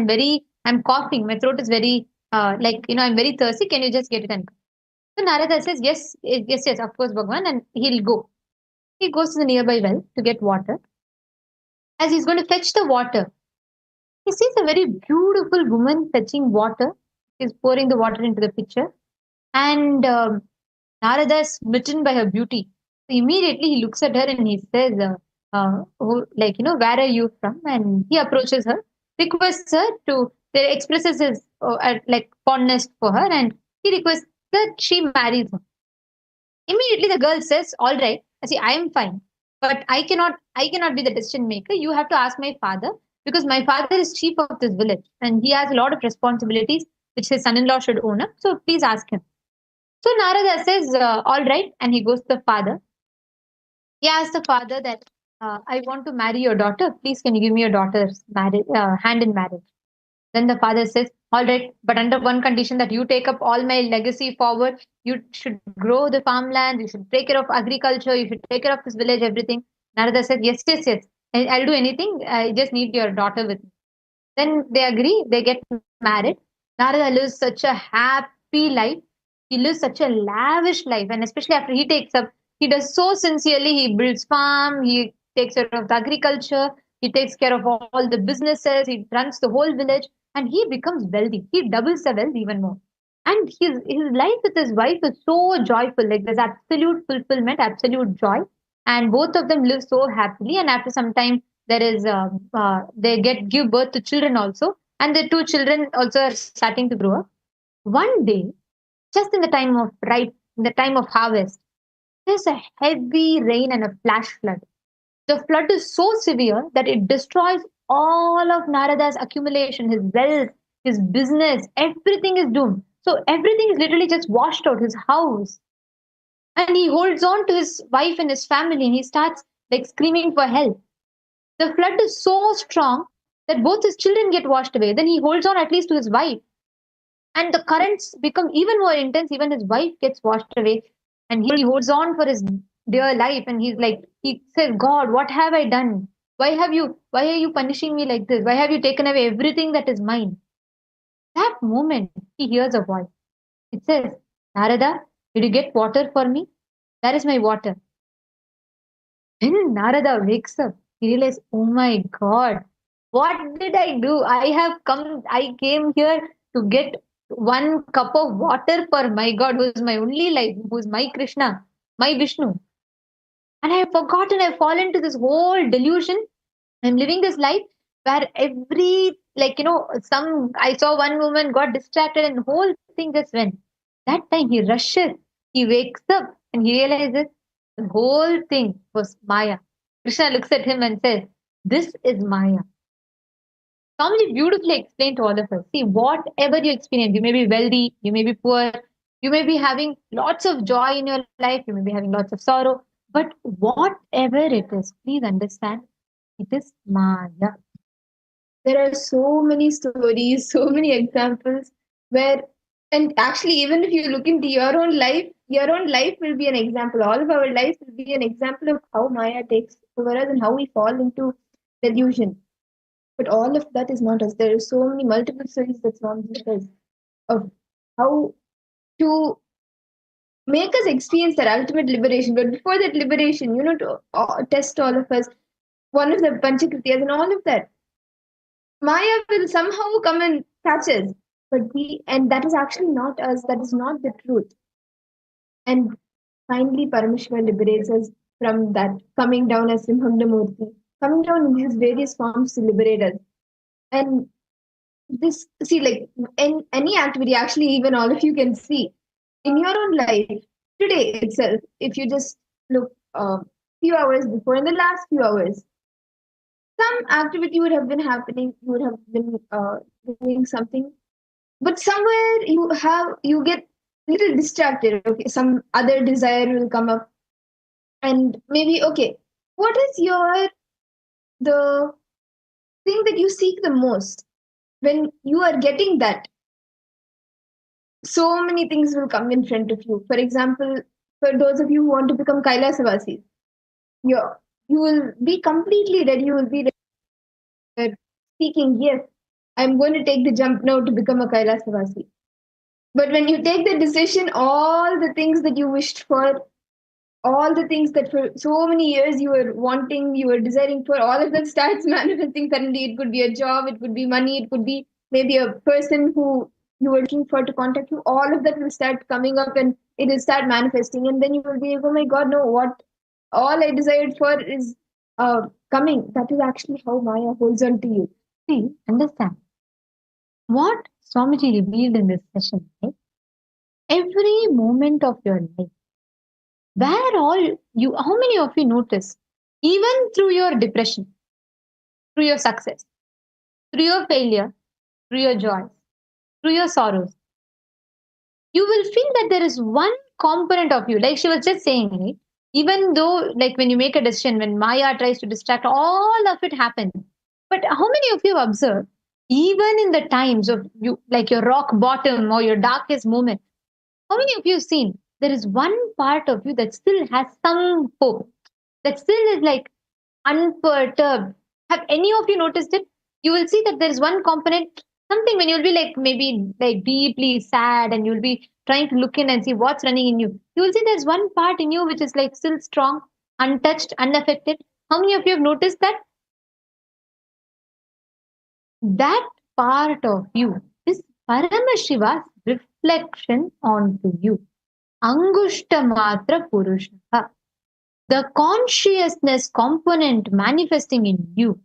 I'm coughing. My throat is very, I'm very thirsty. Can you just get it and come? So Narada says, yes, of course, Bhagwan. And he'll go. He goes to the nearby well to get water. As he's going to fetch the water, he sees a very beautiful woman fetching water. She's pouring the water into the pitcher. And Narada is smitten by her beauty. So immediately he looks at her and he says, where are you from? And he approaches her, requests her expresses his fondness for her, and he requests that she marries him. Immediately the girl says, all right, see, I am fine, but I cannot be the decision maker. You have to ask my father, because my father is chief of this village and he has a lot of responsibilities which his son-in-law should own up. So please ask him. So Narada says, all right, and he goes to the father. He asks the father that, I want to marry your daughter. Please, can you give me your daughter's hand in marriage? Then the father says, all right, but under one condition, that you take up all my legacy forward. You should grow the farmland. You should take care of agriculture. You should take care of this village, everything. Narada said, yes. I'll do anything. I just need your daughter with me. Then they agree. They get married. Narada lives such a happy life. He lives such a lavish life. And especially after he takes up, he does so sincerely. He builds farm. He takes care of the agriculture. He takes care of all the businesses. He runs the whole village. And he becomes wealthy. He doubles the wealth even more. And his life with his wife is so joyful. Like there's absolute fulfillment, absolute joy. And both of them live so happily. And after some time, there is they give birth to children also. And the two children also are starting to grow up. One day, just in the time of harvest, there's a heavy rain and a flash flood. The flood is so severe that it destroys all of Narada's accumulation, his wealth, his business, everything is doomed. So everything is literally just washed out, his house. And he holds on to his wife and his family and he starts like screaming for help. The flood is so strong that both his children get washed away. Then he holds on at least to his wife. And the currents become even more intense. Even his wife gets washed away. And he holds on for his dear life. And he says, God, what have I done? Why are you punishing me like this? Why have you taken away everything that is mine? That moment, he hears a voice. It says, Narada, did you get water for me? That is my water. When Narada wakes up, he realizes, oh my God, what did I do? I came here to get one cup of water for my God, who is my only life, who is my Krishna, my Vishnu. And I have forgotten, I've fallen into this whole delusion. I'm living this life where I saw one woman got distracted and the whole thing just went. That time he rushes He wakes up and he realizes the whole thing was Maya. Krishna looks at him and says, "This is Maya." Swamiji beautifully explained to all of us. See, whatever you experience, you may be wealthy, you may be poor, you may be having lots of joy in your life, you may be having lots of sorrow, but whatever it is, please understand, it is Maya. There are so many stories, so many examples where, and actually, even if you look into your own life will be an example. All of our lives will be an example of how Maya takes over us and how we fall into delusion. But all of that is not us. There are so many multiple stories that's not just us of how to make us experience that ultimate liberation. But before that liberation, to test all of us, one of the Panchakritiyas and all of that, Maya will somehow come and catch us. And that is actually not us. That is not the truth. And finally, Paramashiva liberates us from that, coming down as Simhamdamurti, coming down in his various forms to liberate us. And this, see, like in any activity, actually, even all of you can see in your own life today itself, if you just look a few hours before, in the last few hours, some activity would have been happening, you would have been doing something, but somewhere you get little distracted. Okay, some other desire will come up, and maybe, okay, what is the thing that you seek the most? When you are getting that, so many things will come in front of you. For example, for those of you who want to become Kailasavasis, you you will be completely ready. You will be speaking, yes, I'm going to take the jump now to become a Kailasavasi. But when you take the decision, all the things that you wished for, all the things that for so many years you were wanting, you were desiring for, all of that starts manifesting suddenly. It could be a job, it could be money, it could be maybe a person who you were looking for to contact you. All of that will start coming up and it will start manifesting. And then you will be, oh my God, no, what all I desired for is coming. That is actually how Maya holds on to you. See, understand what Swamiji revealed in this session, right? Every moment of your life, where all you, how many of you notice, even through your depression, through your success, through your failure, through your joys, through your sorrows, you will feel that there is one component of you, like she was just saying, right? Even though, like when you make a decision, when Maya tries to distract, all of it happens. But how many of you have observed, even in the times of you, like your rock bottom or your darkest moment, how many of you have seen there is one part of you that still has some hope, that still is like unperturbed? Have any of you noticed it? You will see that there is one component, something when you'll be like maybe like deeply sad and you'll be trying to look in and see what's running in you. You will see there's one part in you which is like still strong, untouched, unaffected. How many of you have noticed that? That part of you is Paramashiva's reflection onto you. Angushtamatra Purusha. The consciousness component manifesting in you.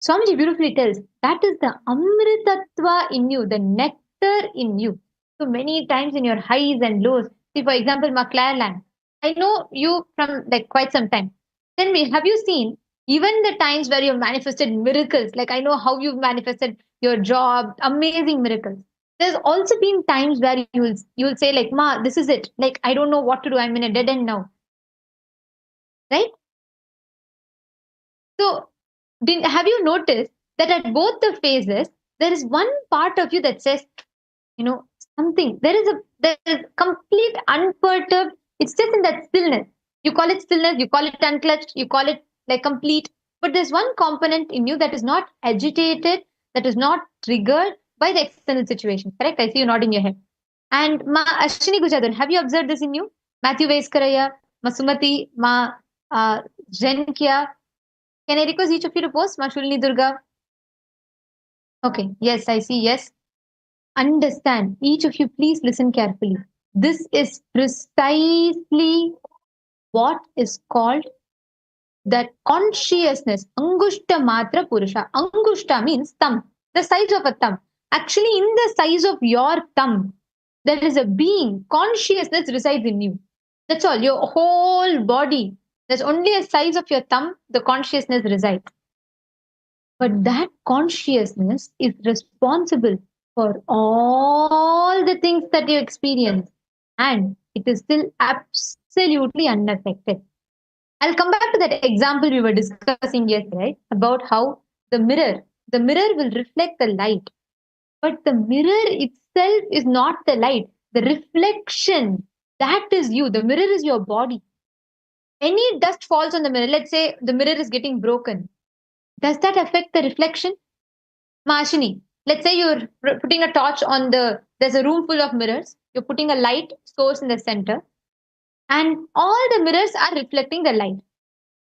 Swamiji beautifully tells that is the Amritatva in you, the nectar in you. So many times in your highs and lows, see for example, McLaren, I know you from like quite some time. Tell me, have you seen even the times where you've manifested miracles? Like I know how you've manifested your job, amazing miracles. There's also been times where you will say like, Ma, this is it. Like I don't know what to do. I'm in a dead end now. Right? So have you noticed that at both the phases, there is one part of you that says, something. There is complete unperturbed. It's just in that stillness. You call it stillness, you call it unclutched, you call it like complete. But there's one component in you that is not agitated, that is not triggered by the external situation. Correct? I see you nodding your head. And Ma Ashini Gujadhan, have you observed this in you? Matthew Vaiskaraya, Ma Sumati, Ma Jenkia. Can I request each of you to post? Ma Shulini Durga. Okay. Yes, I see. Yes. Understand. Each of you, please listen carefully. This is precisely what is called that consciousness. Angushta Matra Purusha. Angushta means thumb, the size of a thumb. Actually, in the size of your thumb, there is a being, consciousness resides in you. That's all. Your whole body. There's only a size of your thumb, the consciousness resides. But that consciousness is responsible for all the things that you experience. And it is still absolutely unaffected. I'll come back to that example we were discussing yesterday, right? About how the mirror will reflect the light. But the mirror itself is not the light. The reflection, that is you. The mirror is your body. Any dust falls on the mirror. Let's say the mirror is getting broken. Does that affect the reflection? Mashini, let's say you're putting a torch on there's a room full of mirrors. You're putting a light source in the center. And all the mirrors are reflecting the light.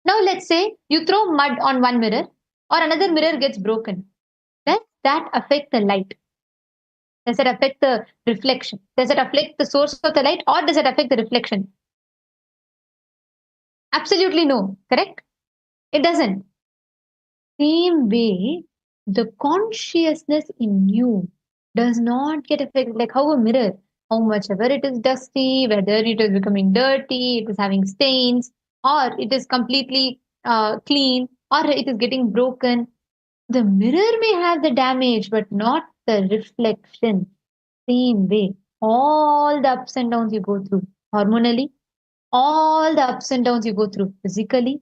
Now let's say you throw mud on one mirror or another mirror gets broken. Does that affect the light? Does it affect the reflection? Does it affect the source of the light or does it affect the reflection? Absolutely no, correct? It doesn't. Same way, the consciousness in you does not get affected, like how a mirror, how much ever it is dusty, whether it is becoming dirty, it is having stains, or it is completely clean, or it is getting broken. The mirror may have the damage, but not the reflection. Same way, all the ups and downs you go through hormonally, all the ups and downs you go through physically,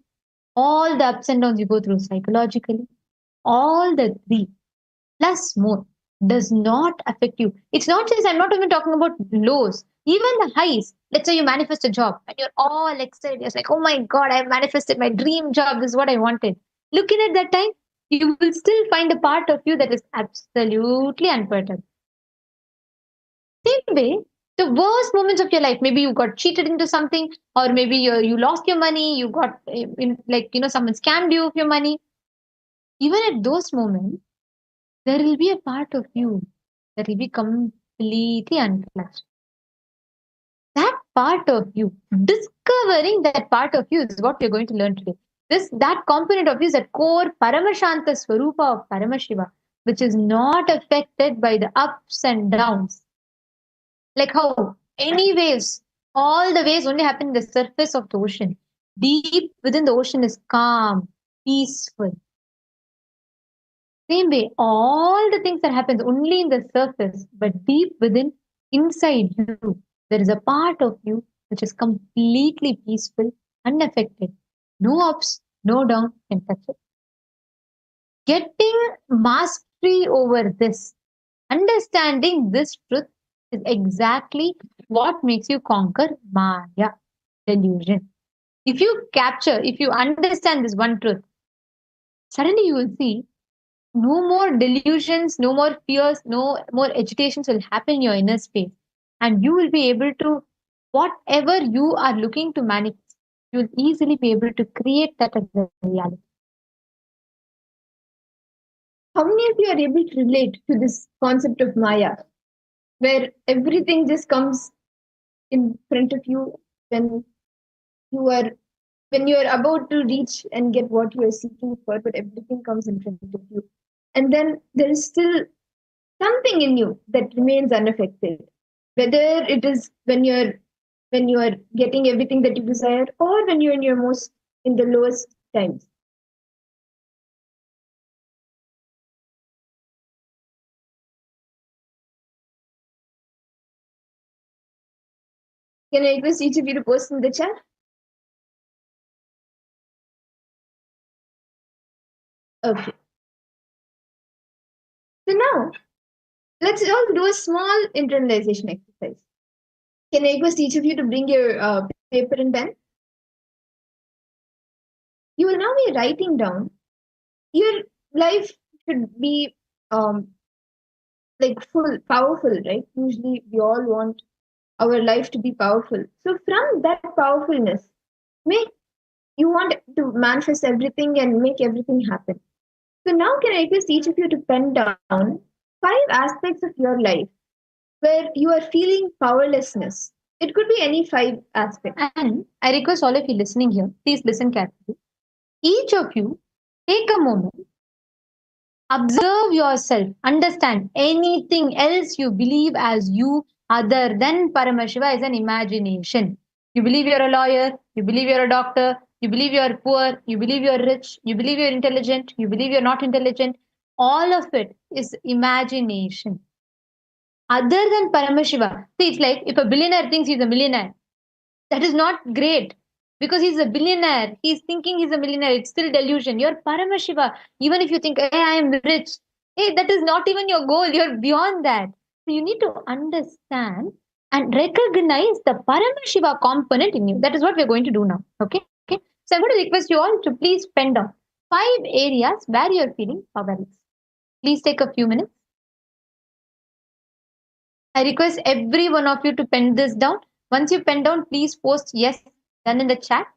all the ups and downs you go through psychologically, all the three plus more does not affect you. It's not just, I'm not even talking about lows, even the highs. Let's say you manifest a job and you're all excited. You're like, oh my God, I manifested my dream job. This is what I wanted. Looking at that time, you will still find a part of you that is absolutely unperturbed. Same way, the worst moments of your life, maybe you got cheated into something, or maybe you lost your money, you got, someone scammed you of your money. Even at those moments, there will be a part of you that will be completely untouched. That part of you, discovering that part of you is what we're going to learn today. That component of you is that core Paramashanta Swarupa of Paramashiva, which is not affected by the ups and downs. Like how any waves, all the waves only happen in the surface of the ocean. Deep within the ocean is calm, peaceful. Same way, all the things that happens only in the surface, but deep within, inside you, there is a part of you which is completely peaceful, unaffected. No ups, no downs can touch it. Getting mastery over this, understanding this truth is exactly what makes you conquer Maya, delusion. If you understand this one truth, suddenly you will see no more delusions, no more fears, no more agitations will happen in your inner space. And you will be able to, whatever you are looking to manifest, you will easily be able to create that as a reality. How many of you are able to relate to this concept of Maya, where everything just comes in front of you when you are about to reach and get what you are seeking for, but everything comes in front of you. And then there is still something in you that remains unaffected. Whether it is when you are getting everything that you desire, or when you're in the lowest times. Can I request each of you to post in the chat? Okay. So now, let's all do a small internalization exercise. Can I request each of you to bring your paper and pen? You will now be writing down. Your life should be powerful, right? Usually we all want our life to be powerful. So from that powerfulness, you want to manifest everything and make everything happen. So now can I request each of you to pen down 5 aspects of your life where you are feeling powerlessness. It could be any 5 aspects. And I request all of you listening here, please listen carefully. Each of you take a moment, observe yourself, understand anything else you believe as you other than Paramashiva is an imagination. You believe you're a lawyer, you believe you're a doctor, you believe you're poor, you believe you're rich, you believe you're intelligent, you believe you're not intelligent. All of it is imagination. Other than Paramashiva. See, it's like if a billionaire thinks he's a millionaire, that is not great because he's a billionaire. He's thinking he's a millionaire. It's still delusion. You're Paramashiva. Even if you think, hey, I am rich, hey, that is not even your goal. You're beyond that. So you need to understand and recognize the Paramashiva component in you. That is what we're going to do now. Okay. So I'm going to request you all to please pen down 5 areas where you're feeling powerless. Please take a few minutes. I request every one of you to pen this down. Once you pen down, please post yes done in the chat.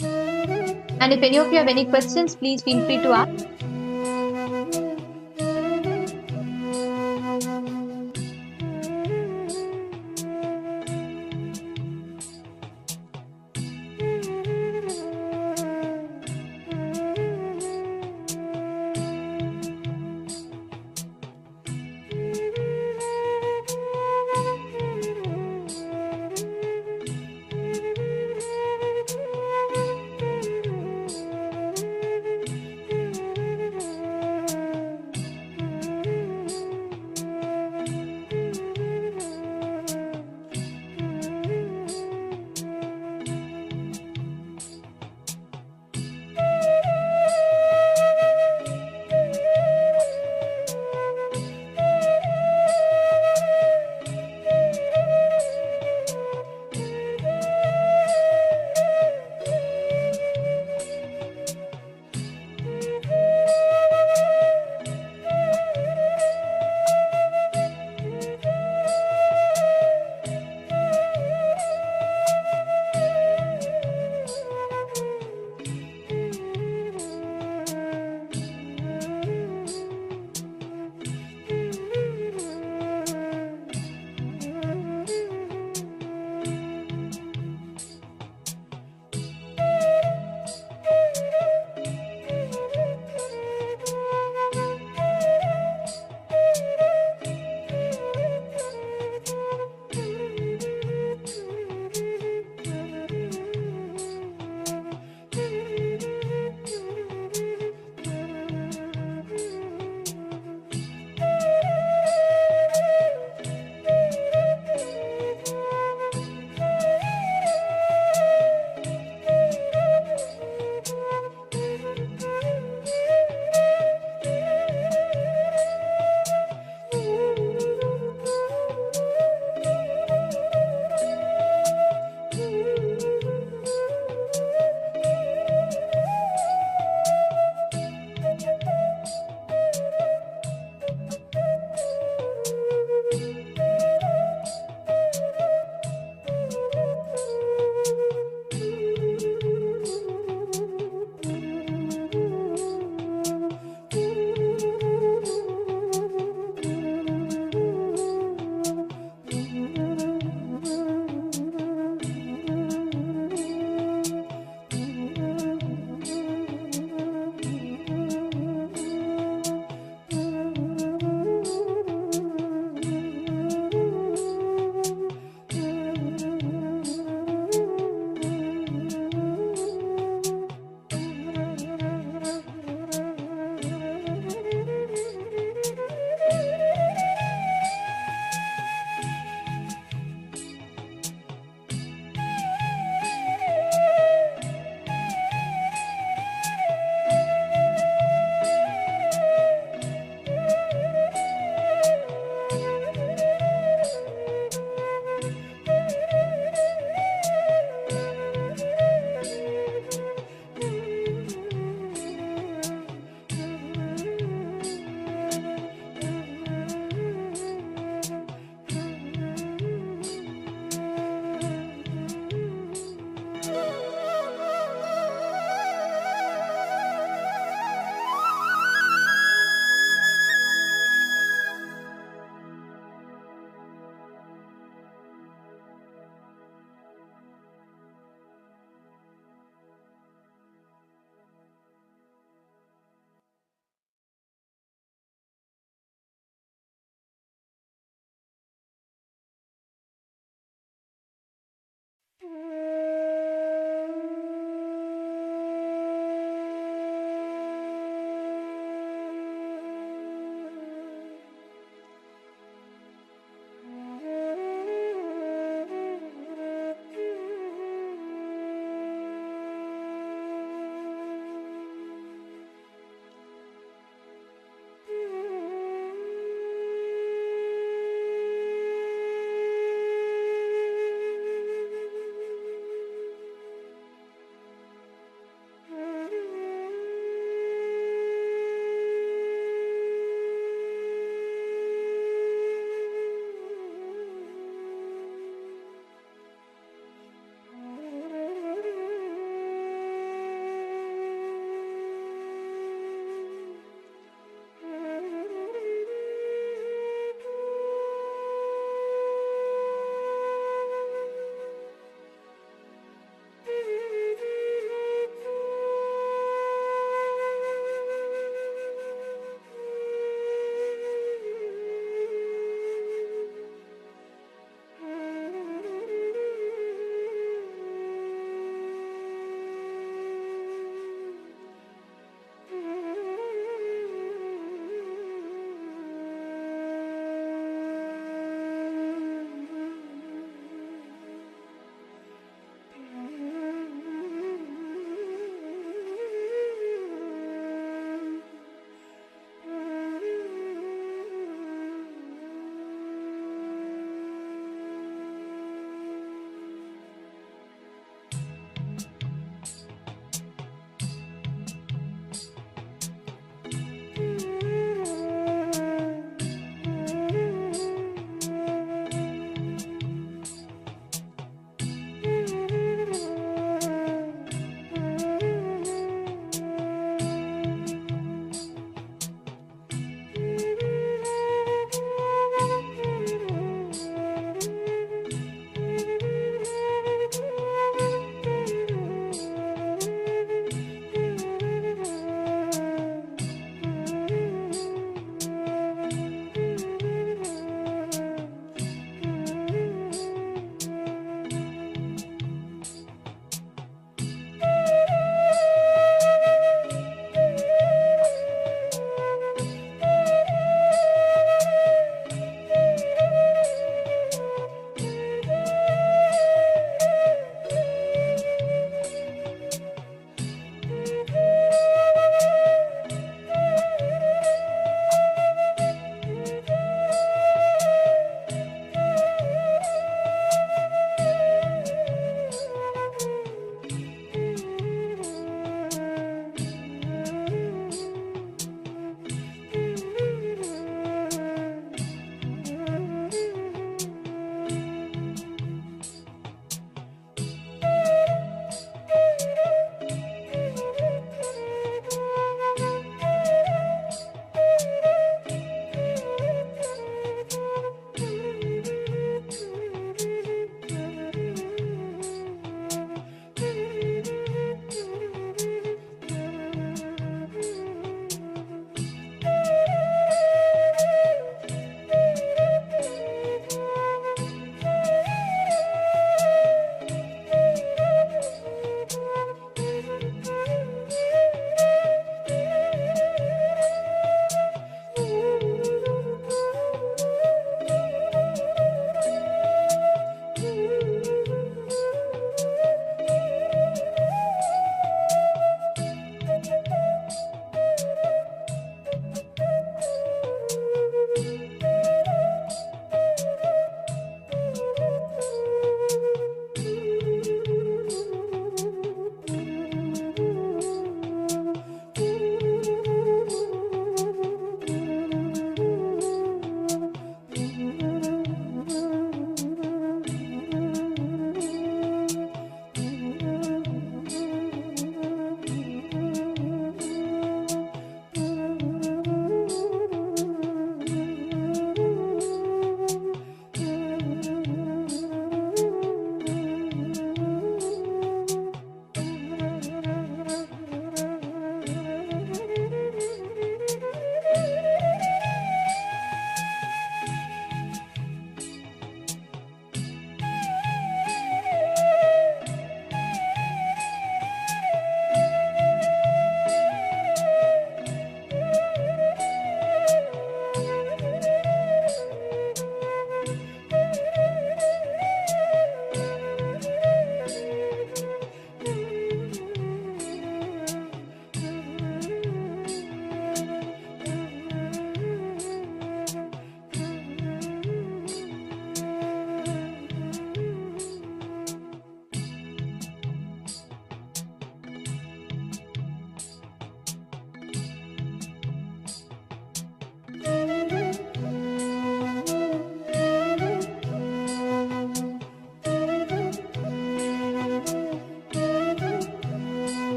And if any of you have any questions, please feel free to ask.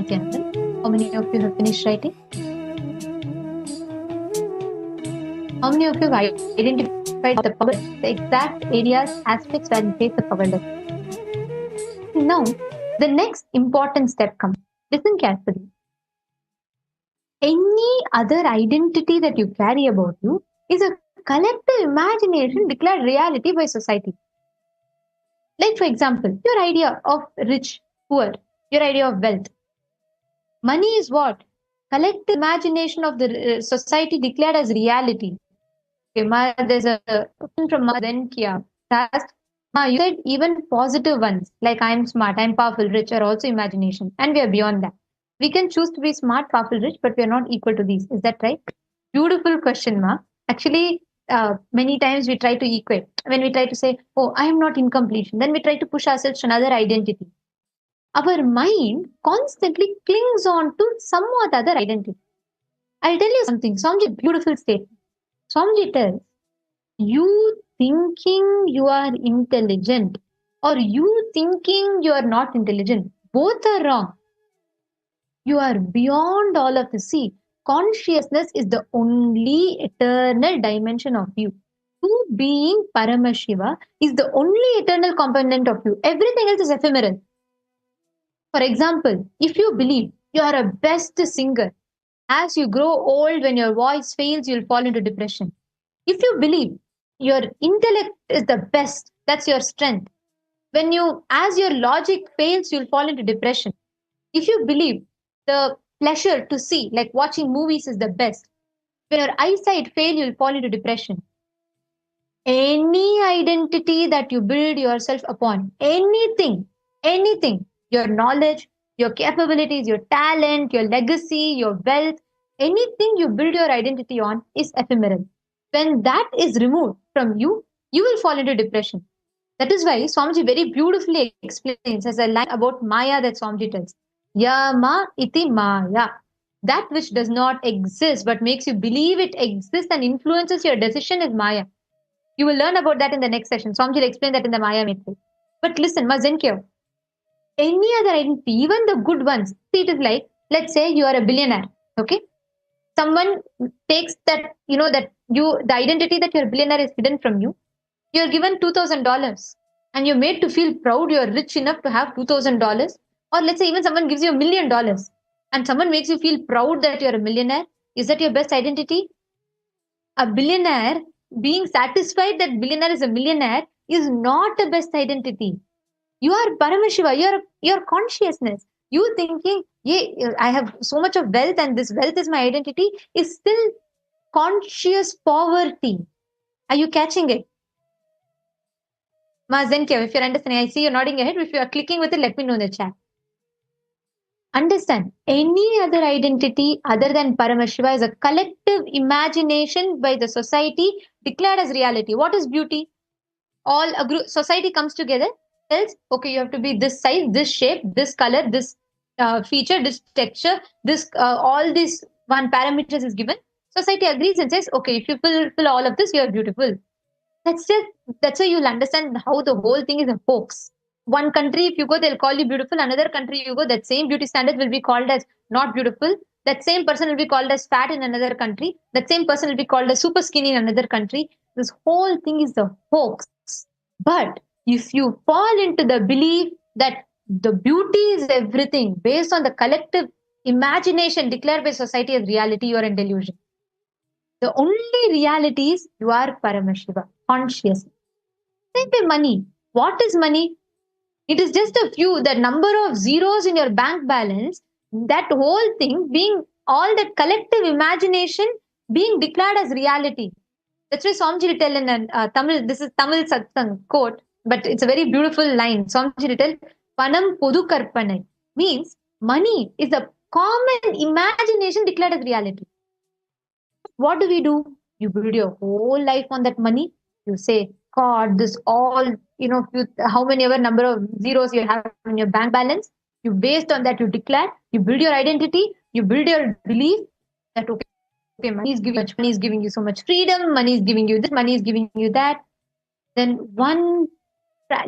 Nithyananda? How many of you have finished writing? How many of you have identified the power, the exact areas, aspects where you face the powerless? Now, the next important step comes. Listen carefully. Any other identity that you carry about you is a collective imagination declared reality by society. Like, for example, your idea of rich, poor, your idea of wealth. Money is what? Collective imagination of the society declared as reality. Okay, there's a question from Zenkia. Asked, you said even positive ones, like I'm smart, I'm powerful, rich, are also imagination. And we are beyond that. We can choose to be smart, powerful, rich, but we are not equal to these. Is that right? Beautiful question, Ma. Actually, many times we try to equate. When we try to say, oh, I am not incomplete, then we try to push ourselves to another identity. Our mind constantly clings on to somewhat other identity. I'll tell you something. Swamiji, beautiful statement. Swamiji tells, you thinking you are intelligent or you thinking you are not intelligent, both are wrong. You are beyond all of this. See, consciousness is the only eternal dimension of you. You being Paramashiva is the only eternal component of you. Everything else is ephemeral. For example, if you believe you are a best singer, as you grow old, when your voice fails, you'll fall into depression. If you believe your intellect is the best, that's your strength. As your logic fails, you'll fall into depression. If you believe the pleasure to see, like watching movies, is the best, when your eyesight fails, you'll fall into depression. Any identity that you build yourself upon, anything, your knowledge, your capabilities, your talent, your legacy, your wealth, anything you build your identity on is ephemeral. When that is removed from you, you will fall into depression. That is why Swamiji very beautifully explains as a line about Maya that Swamiji tells. Yama iti Maya. That which does not exist but makes you believe it exists and influences your decision is Maya. You will learn about that in the next session. Swamiji will explain that in the Maya method. But listen, Mazenkyo, any other identity, even the good ones, see, it is like, let's say you are a billionaire, okay? Someone takes that, the identity that you're a billionaire is hidden from you. You're given $2,000 and you're made to feel proud you're rich enough to have $2,000. Or let's say even someone gives you $1 million and someone makes you feel proud that you're a millionaire. Is that your best identity? A billionaire being satisfied that billionaire is a millionaire is not the best identity. You are Paramashiva, your consciousness. You thinking, yeah, I have so much of wealth and this wealth is my identity is still conscious poverty. Are you catching it? Mazenkia, if you're understanding, I see you're nodding your head. If you are clicking with it, let me know in the chat. Understand, any other identity other than Paramashiva is a collective imagination by the society declared as reality. What is beauty? All a group, society comes together, tells, okay, you have to be this size, this shape, this color, this feature, this texture, this all these one parameters is given. Society agrees and says, okay, if you fill all of this, you are beautiful. That's why you'll understand how the whole thing is a hoax. One country, if you go, they'll call you beautiful. Another country, you go, that same beauty standard will be called as not beautiful. That same person will be called as fat in another country. That same person will be called as super skinny in another country. This whole thing is a hoax. But if you fall into the belief that the beauty is everything based on the collective imagination declared by society as reality, you are in delusion. The only reality is you are Paramashiva, conscious. Same way money. What is money? It is just a few, the number of zeros in your bank balance, that whole thing being all that collective imagination being declared as reality. That's why Swamiji will tell in Tamil, this is Tamil Satsang quote, but it's a very beautiful line. Swamiji will tell, Panam Podu Karpanai, means money is a common imagination declared as reality. What do? You build your whole life on that money. You say, God, this all, how many ever number of zeros you have in your bank balance, you based on that, you declare, you build your identity, you build your belief that, okay, money is giving you so much freedom, money is giving you this, money is giving you that. Then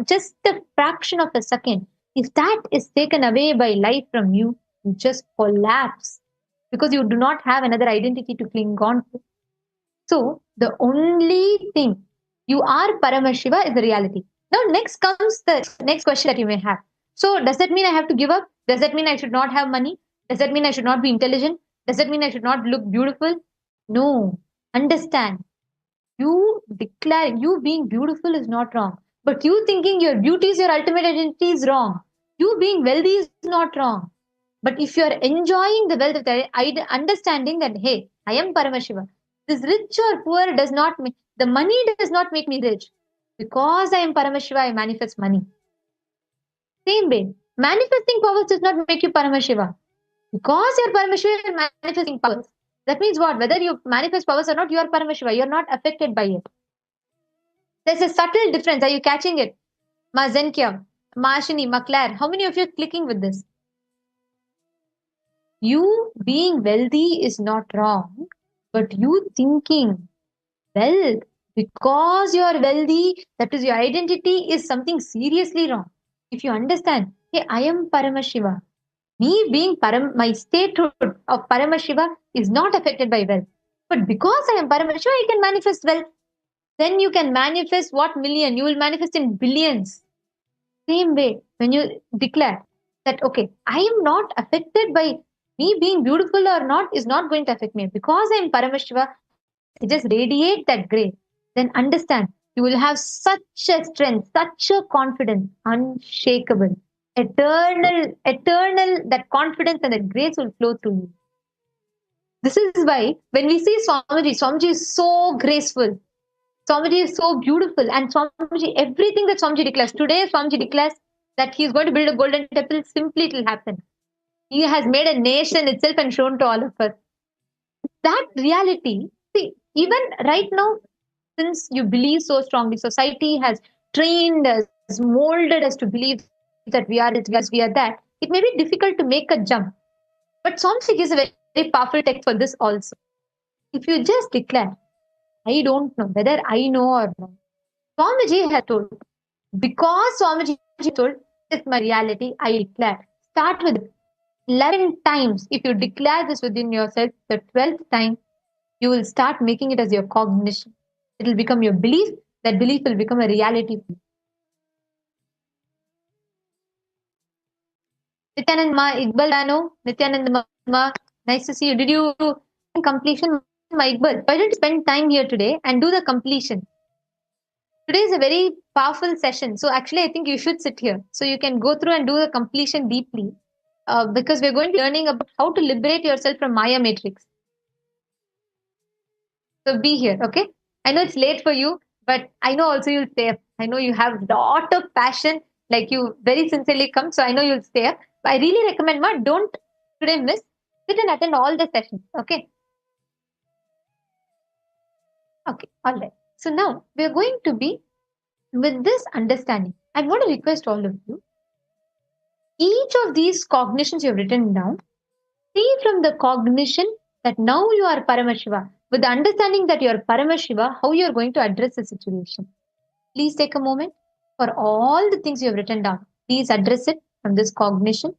just a fraction of a second, if that is taken away by life from you, You just collapse because you do not have another identity to cling on to. So the only thing you are Paramashiva is the reality. Now, next comes the next question that you may have. So, does that mean I have to give up? Does that mean I should not have money? Does that mean I should not be intelligent? Does that mean I should not look beautiful? No. Understand. You declare you being beautiful is not wrong. But you thinking your beauty is your ultimate identity is wrong. You being wealthy is not wrong. But if you are enjoying the wealth of the understanding that, hey, I am Paramashiva, this rich or poor does not make the money does not make me rich. Because I am Paramashiva, I manifest money. Same way, manifesting powers does not make you Paramashiva. Because you're Paramashiva, you're manifesting powers. That means what? Whether you manifest powers or not, you are Paramashiva. You're not affected by it. There's a subtle difference. Are you catching it? Ma Zenkia, Ma Ashini, Ma Claire. How many of you are clicking with this? You being wealthy is not wrong, but you thinking wealth because you are wealthy, that is your identity, is something seriously wrong. If you understand, hey, I am Paramashiva. Me being my statehood of Paramashiva is not affected by wealth. But because I am Paramashiva, I can manifest wealth. Then you can manifest what million? You will manifest in billions. Same way, when you declare that, okay, I am not affected by me being beautiful or not, is not going to affect me. Because I am Paramashiva, I just radiate that grace. Then understand, you will have such a strength, such a confidence, unshakable, eternal, that confidence and that grace will flow through you. This is why when we see Swamiji is so graceful. Swamiji is so beautiful, and Swamiji, everything that Swamiji declares. Today, Swamiji declares that he is going to build a golden temple, simply it will happen. He has made a nation itself and shown to all of us. That reality, see, even right now, since you believe so strongly, society has trained us, molded us to believe that we are this, we are that. It may be difficult to make a jump. But Swamiji gives a very, very powerful text for this also. If you just declare, I don't know whether I know or not. Swamiji has told, because Swamiji told, this is my reality, I declare. Start with 11 times. If you declare this within yourself, the 12th time, you will start making it as your cognition. It will become your belief. That belief will become a reality for you. Nithyananda Ma, Iqbal Dano, Nithyananda Ma, nice to see you. Did you completion, Ma Iqbal? Why don't you spend time here today and do the completion? Today is a very powerful session. So actually, I think you should sit here. So you can go through and do the completion deeply. Because we're going to be learning about how to liberate yourself from Maya Matrix. So be here, okay? I know it's late for you, but I know also you'll stay up. I know you have a lot of passion, like you very sincerely come, so I know you'll stay up. But I really recommend, Ma, don't today miss. Sit and attend all the sessions, okay? Okay, all right. So now we're going to be with this understanding. I want to request all of you. Each of these cognitions you've written down, see from the cognition that now you are Paramashiva. With the understanding that you are Paramashiva, how you are going to address the situation. Please take a moment for all the things you have written down. Please address it from this cognition.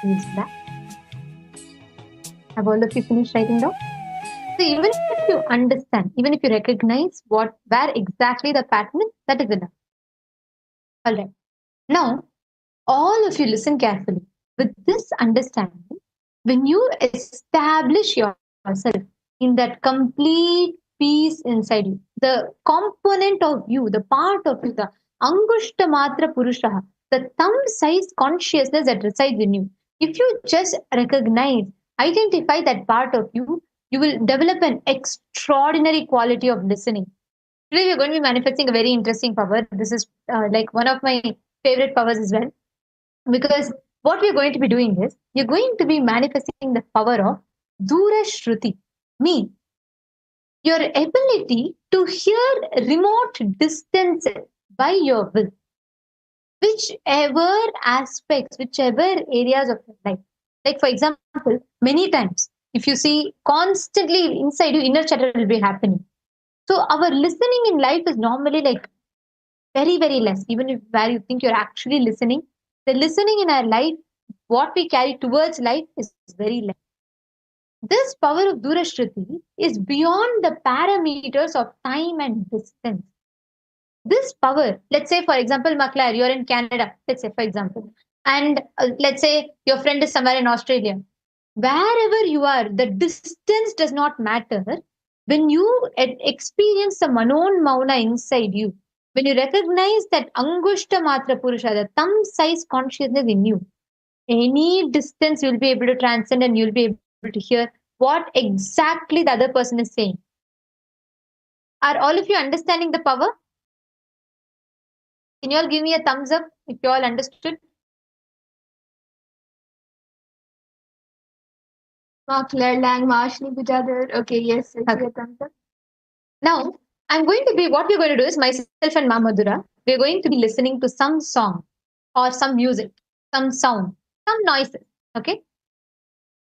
is back. Have all of you finished writing down? So even if you understand, even if you recognize where exactly the pattern is, that is enough. All right. Now, all of you listen carefully. With this understanding, when you establish yourself in that complete peace inside you, the component of you, the part of you, the Angushta Matra Purusha, the thumb-sized consciousness that resides in you, if you just recognize, identify that part of you, you will develop an extraordinary quality of listening. Today, we're going to be manifesting a very interesting power. This is like one of my favorite powers as well. Because what we're going to be doing is, you're going to be manifesting the power of Dura Shruti, me, your ability to hear remote distances by your will, whichever aspects, whichever areas of your life. Like, for example, many times, if you see constantly inside you, inner chatter will be happening. So, our listening in life is normally like very, very less. Even if where you think you're actually listening, the listening in our life, what we carry towards life is very less. This power of Durashruti is beyond the parameters of time and distance. This power, let's say, for example, Maclair, you're in Canada, let's say, for example, and let's say your friend is somewhere in Australia. Wherever you are, the distance does not matter. When you experience the Manon Mauna inside you, when you recognize that Angushta Matra Purusha, the thumb size consciousness in you, any distance you'll be able to transcend and you'll be able to hear what exactly the other person is saying. Are all of you understanding the power? Can you all give me a thumbs up if you all understood? Claire Lang, Marshni Bujadar. Okay, yes, I see a thumbs up. Now, what we're going to do is, myself and Mamadura, we're going to be listening to some song or some music, some sound, some noises. Okay.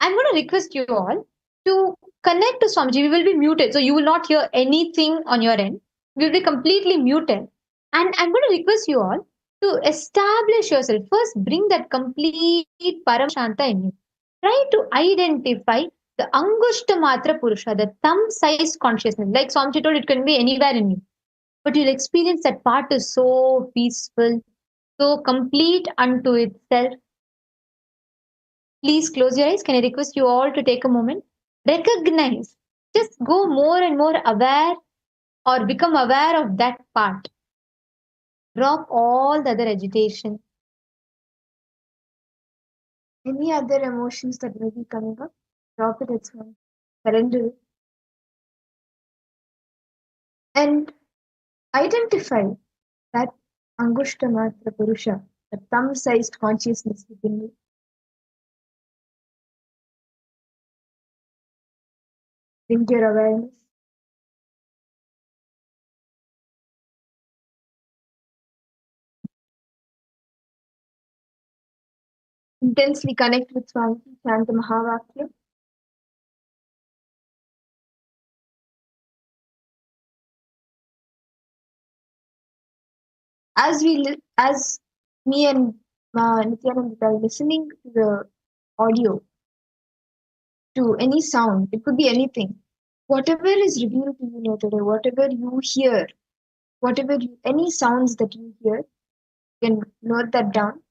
I'm going to request you all to connect to Swamiji. We will be muted, so you will not hear anything on your end. We will be completely muted. And I'm going to request you all to establish yourself. First, bring that complete Paramashanta in you. Try to identify the Angushta Matra Purusha, the thumb-sized consciousness. Like Swamiji told, it can be anywhere in you. But you'll experience that part is so peaceful, so complete unto itself. Please close your eyes. Can I request you all to take a moment? Recognize. Just go more and more aware or become aware of that part. Drop all the other agitation. Any other emotions that may be coming up, drop it, it's fine. Surrender it. And identify that Angushta Matra Purusha, the thumb-sized consciousness within you. Bring your awareness. Intensely connect with Swami, chant the Mahavakya. As me and Nithyananda are listening to the audio, to any sound, it could be anything. Whatever is revealed to you now today, whatever you hear, any sounds that you hear, you can note that down.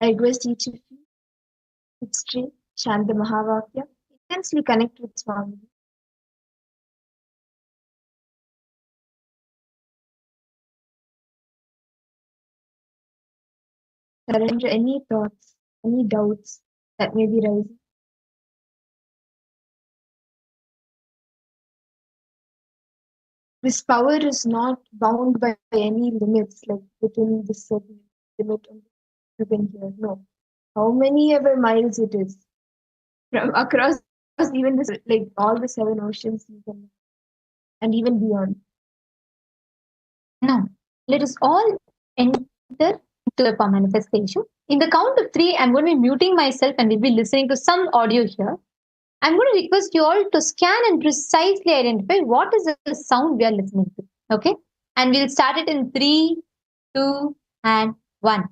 I request each of you to straight chant the Mahavakya, intensely connect with Swami. Surrender any thoughts, any doubts that may be rising. This power is not bound by any limits, like within this certain limit you can hear. No. How many ever miles it is, from across even this, like all the 7 oceans you can, and even beyond. Now, let us all enter into the manifestation. In the count of 3, I'm going to be muting myself and we'll be listening to some audio here. I'm going to request you all to scan and precisely identify what is the sound we are listening to. Okay? And we'll start it in 3, 2, and 1.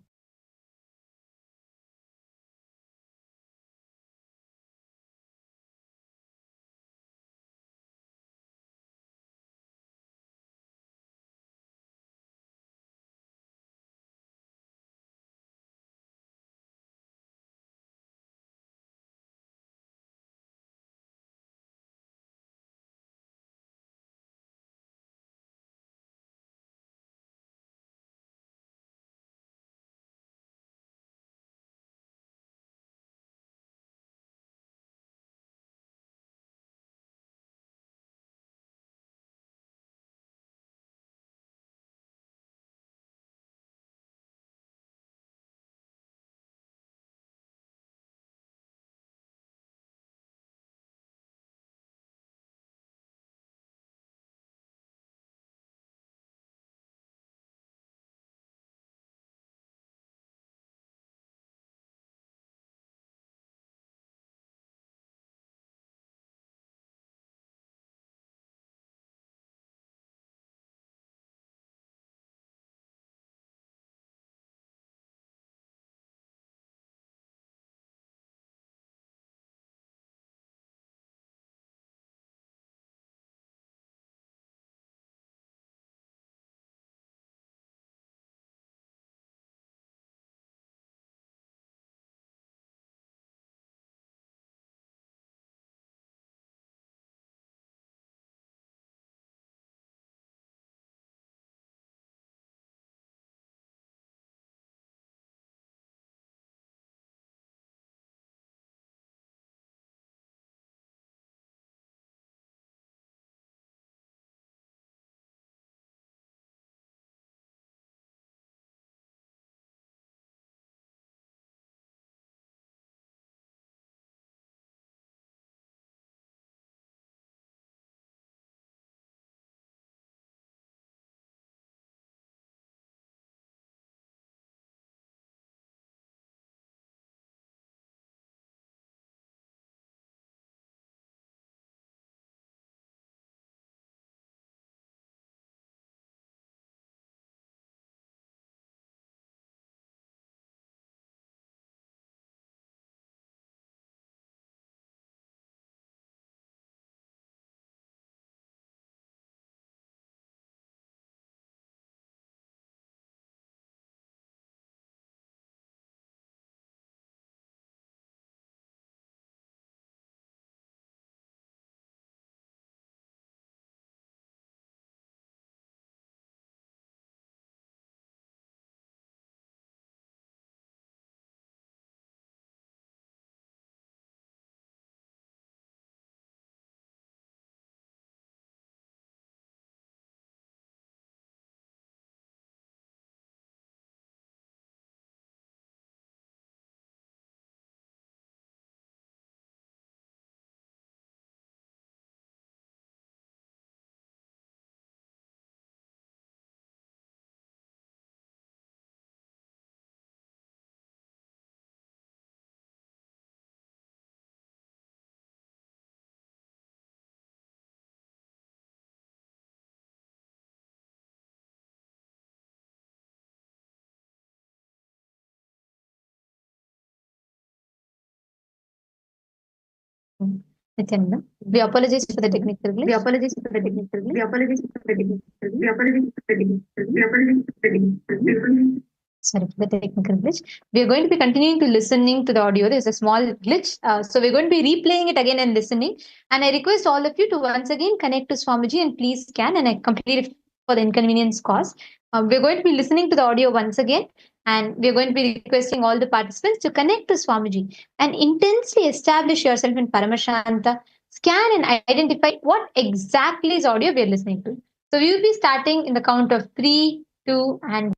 Nithyananda, we apologize for the technical glitch. We apologize for the technical glitch. We apologize for the technical glitch. We apologize for the technical glitch. We apologize for the technical glitch. Sorry for the technical glitch. We are going to be continuing to listening to the audio. There's a small glitch. So we're going to be replaying it again and listening. And I request all of you to once again connect to Swamiji and please scan and I complete it for the inconvenience caused. We're going to be listening to the audio once again. And we're going to be requesting all the participants to connect to Swamiji and intensely establish yourself in Paramashanta. Scan and identify what exactly is audio we're listening to. So we will be starting in the count of 3, 2, and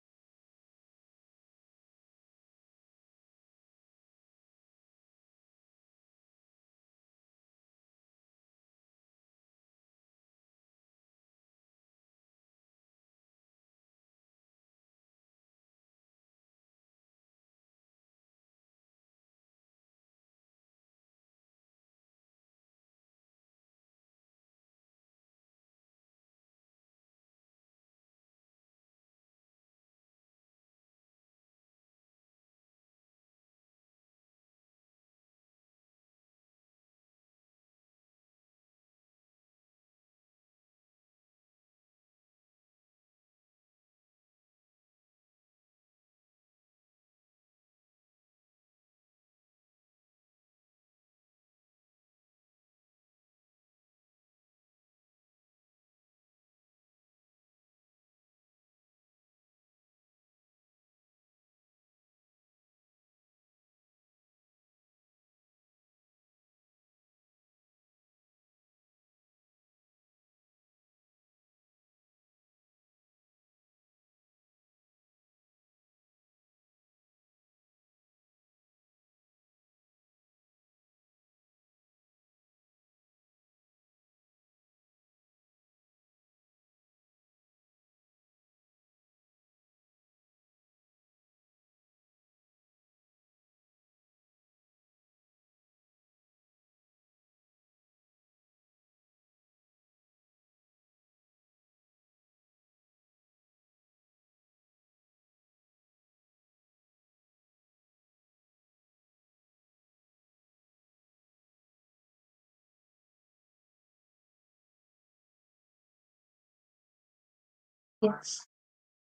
Yes.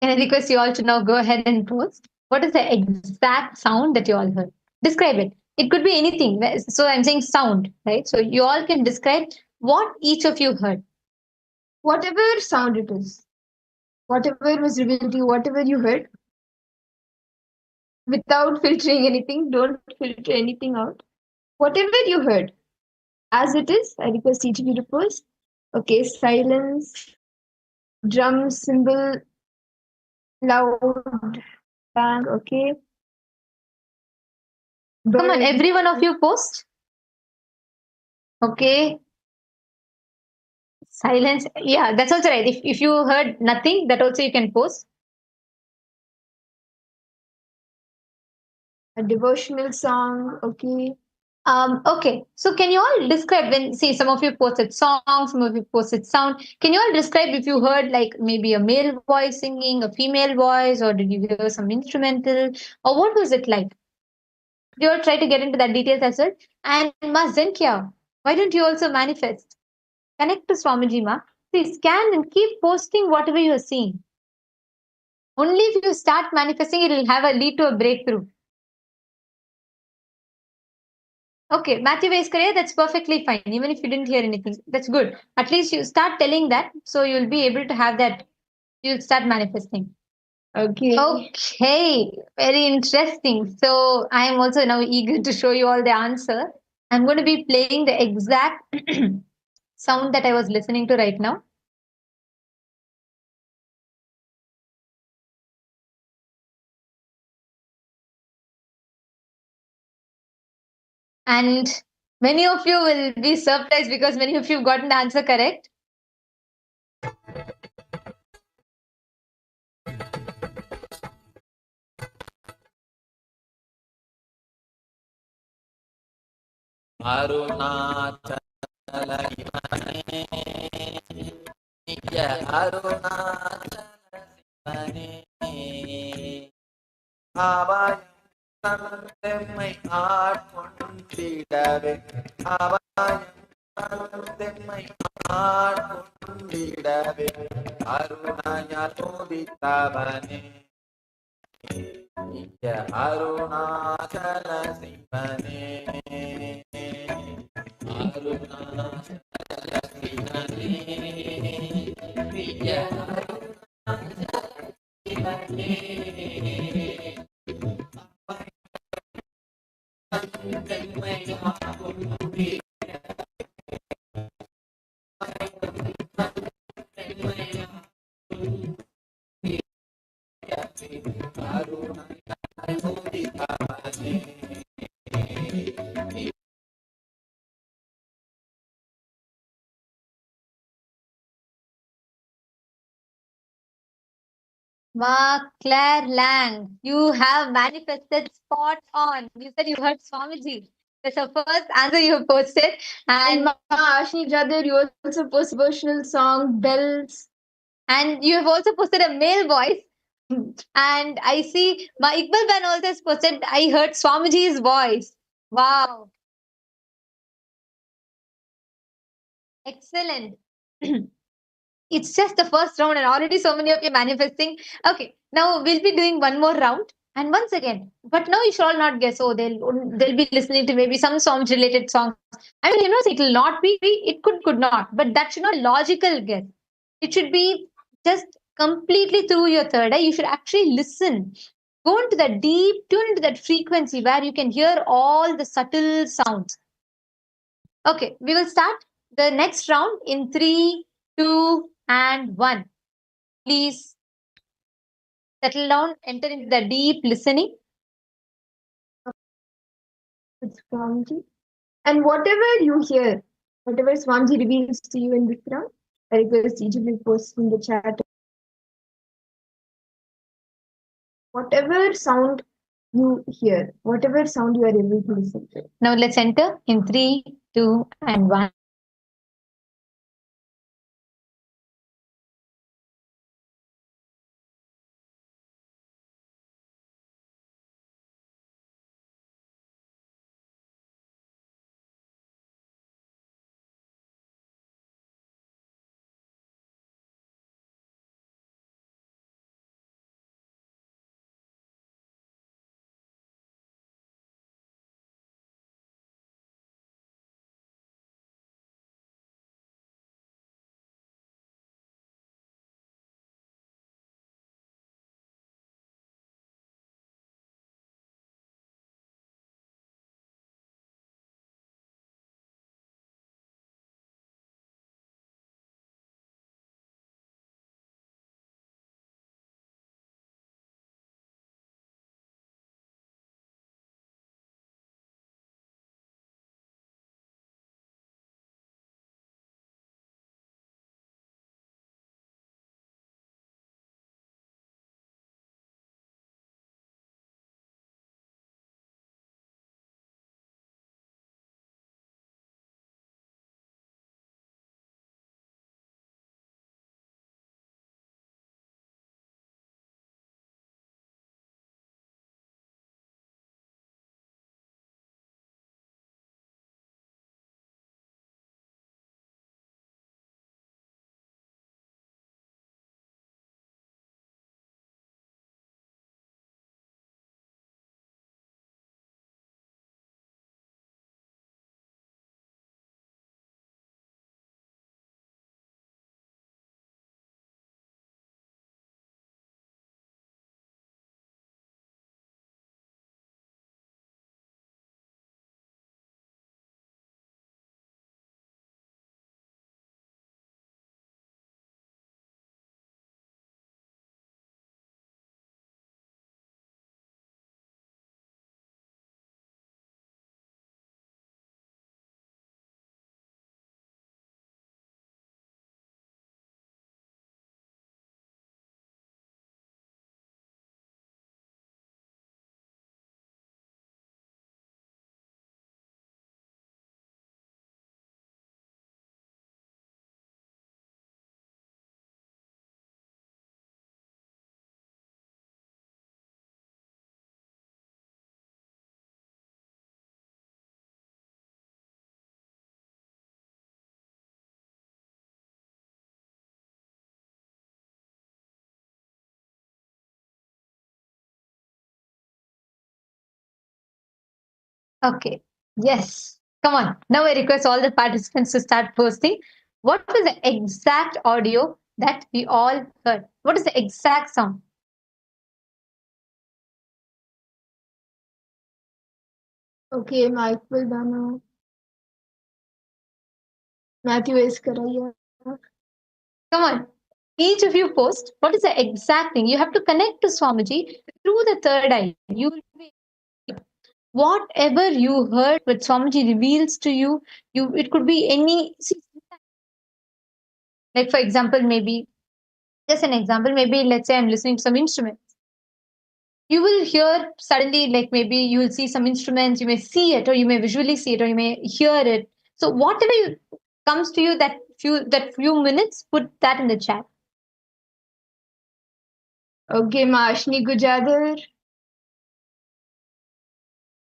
Can I request you all to now go ahead and post? What is the exact sound that you all heard? Describe it. It could be anything. So I'm saying sound, right? So you all can describe what each of you heard. Whatever sound it is, whatever was revealed to you, whatever you heard, without filtering anything, don't filter anything out. Whatever you heard, as it is, I request each of you to post. Okay, silence, drum, cymbal, loud, bang, okay. Come on, Bird. every one of you post. Okay. Silence. Yeah, that's also right. If you heard nothing, that also you can post. A devotional song, okay. Okay, so can you all describe when see some of you posted songs, some of you posted sound? Can you all describe if you heard like maybe a male voice singing, a female voice, or did you hear some instrumental, or what was it like? You all try to get into that details as well. And Ma Zenkia, why don't you also manifest? Connect to Swamiji Ma. Please scan and keep posting whatever you are seeing. Only if you start manifesting, it will have a lead to a breakthrough. Okay, Matthew Vaiskare, that's perfectly fine. Even if you didn't hear anything, that's good. At least you start telling that, so you'll be able to have that. You'll start manifesting. Okay. Okay, very interesting. So I am also now eager to show you all the answer. I'm going to be playing the exact sound that I was listening to right now. And many of you will be surprised because many of you have gotten the answer correct. தந்தெம்மை ஆட்கொண்டிடவே அபாயம் தந்தெம்மை ஆட்கொண்டிடவே அருணாயால் உதித்தவனே நித்ய அருணாச்சல சிவனே அருணாச்சல சிவனே நித்ய அருணாச்சல சிவனே Ma Claire Lang, you have manifested spot on. You said you heard Swamiji. That's the first answer you have posted. And And Ma Ashni brother, you also post devotional song, bells. and you have also posted a male voice. And I see Ma Iqbal Ban also has posted, I heard Swamiji's voice. Wow. Excellent. It's just the first round, and already so many of you manifesting. Okay, now we'll be doing one more round. And once again, but now you should all not guess. Oh, they'll be listening to maybe some songs related songs. I mean, it will not be. It could not. But that should not logical guess. It should be just completely through your third eye. You should actually listen. Go into that deep, tune into that frequency where you can hear all the subtle sounds. Okay, we will start the next round in 3, 2, and 1. Please settle down, enter into the deep listening. It's Swamiji. And whatever you hear, whatever Swamiji reveals to you in this round, I request each of you post in the chat. Whatever sound you hear, whatever sound you are able to listen to. Now let's enter in 3, 2, and 1. Okay. Yes. Come on. Now I request all the participants to start posting. What was the exact audio that we all heard? What is the exact sound? Okay, Mike will done. Matthew is Karaya. Come on. Each of you post what is the exact thing. You have to connect to Swamiji through the third eye. You will be whatever you heard, what Swamiji reveals to you, it could be any. See, like for example, maybe just an example. Maybe let's say I'm listening to some instruments. You will hear suddenly, like maybe you will see some instruments. You may see it, or you may visually see it, or you may hear it. So whatever comes to you that few minutes, put that in the chat. Okay, Mashni Gujadar.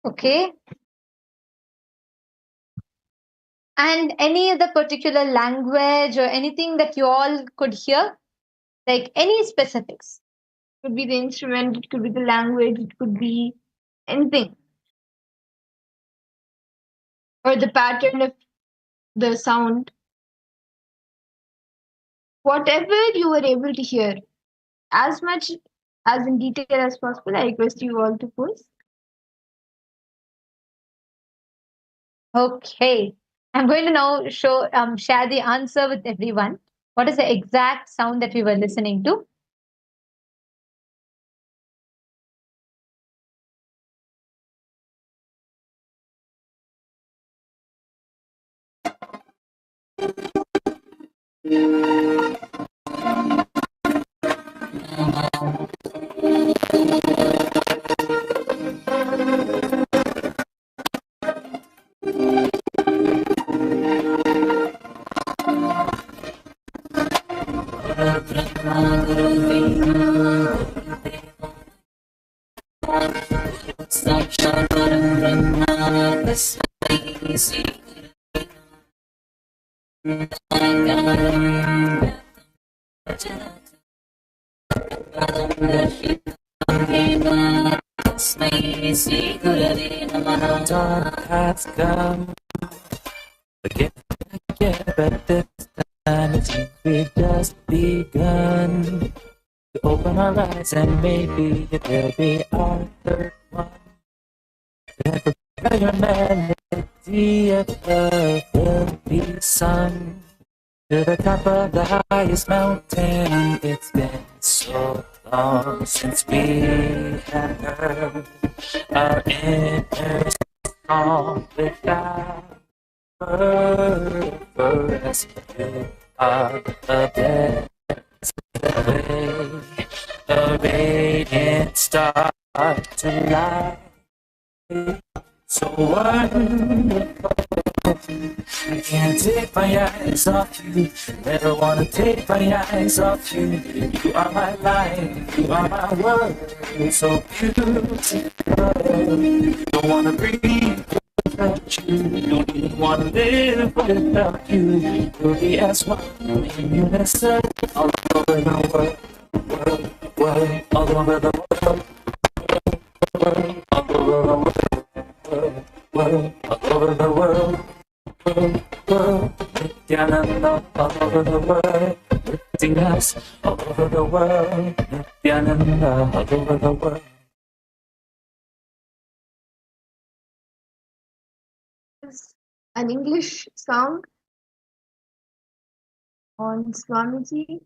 Okay. And any other particular language or anything that you all could hear, like any specifics. Could be the instrument, it could be the language, it could be anything. Or the pattern of the sound. Whatever you were able to hear, as much as in detail as possible, I request you all to post. Okay. I'm going to now share the answer with everyone. What is the exact sound that we were listening to? Dark has come again, but this time it seems we've just begun to open our eyes, and maybe there'll be our third one. Never your melody ever will be sung to the top of the highest mountain. It's been so long since we have heard our inner song without words. You are the best way, a radiant star to light. So wonderful, I can't take my eyes off you. Never wanna take my eyes off you. You are my life, you are my world. So beautiful. Don't wanna breathe without you. Don't even wanna live without you. You'll be as one in unison all over the world, all over the world, all over the world. All over the world, Nithyananda, all over the world, lifting us all over the world, Nithyananda, all over the world. It's an English song on Swamiji.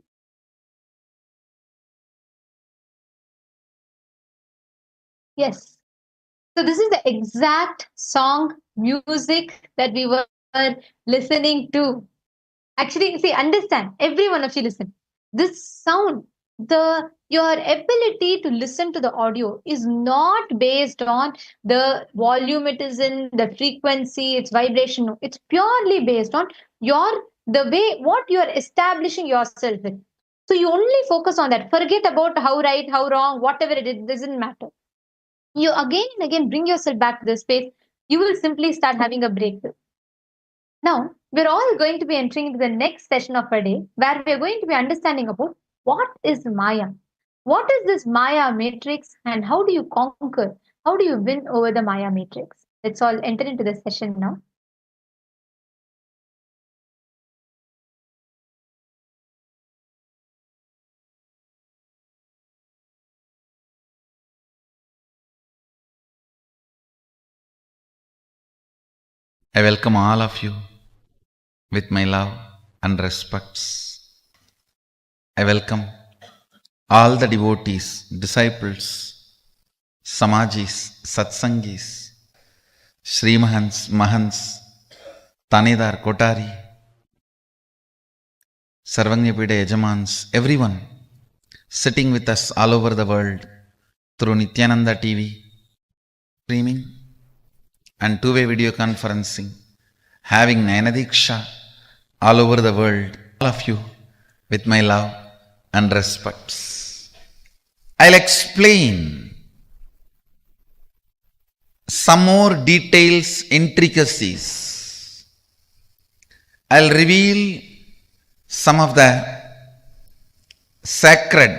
Yes. So this is the exact song music that we were listening to. Actually, see, understand, every one of you listen. This sound, your ability to listen to the audio is not based on the volume it is in, the frequency, its vibration. No, it's purely based on the way what you are establishing yourself in. So you only focus on that. Forget about how right, how wrong, whatever it is, doesn't matter. You again and again bring yourself back to the space. You will simply start having a breakthrough. Now, we're all going to be entering into the next session of our day where we're going to be understanding about what is Maya. What is this Maya matrix and how do you conquer? How do you win over the Maya matrix? let's all enter into the session now. I welcome all of you with my love and respects. I welcome all the devotees, disciples, Samajis, Satsangis, Srimahans, Mahans, Tanedar, Kotari, Sarvanyapida Yajamans, everyone sitting with us all over the world through Nithyananda TV, streaming and two-way video conferencing, having Nayanadiksha all over the world, all of you with my love and respects. I'll explain some more details, intricacies. I'll reveal some of the sacred,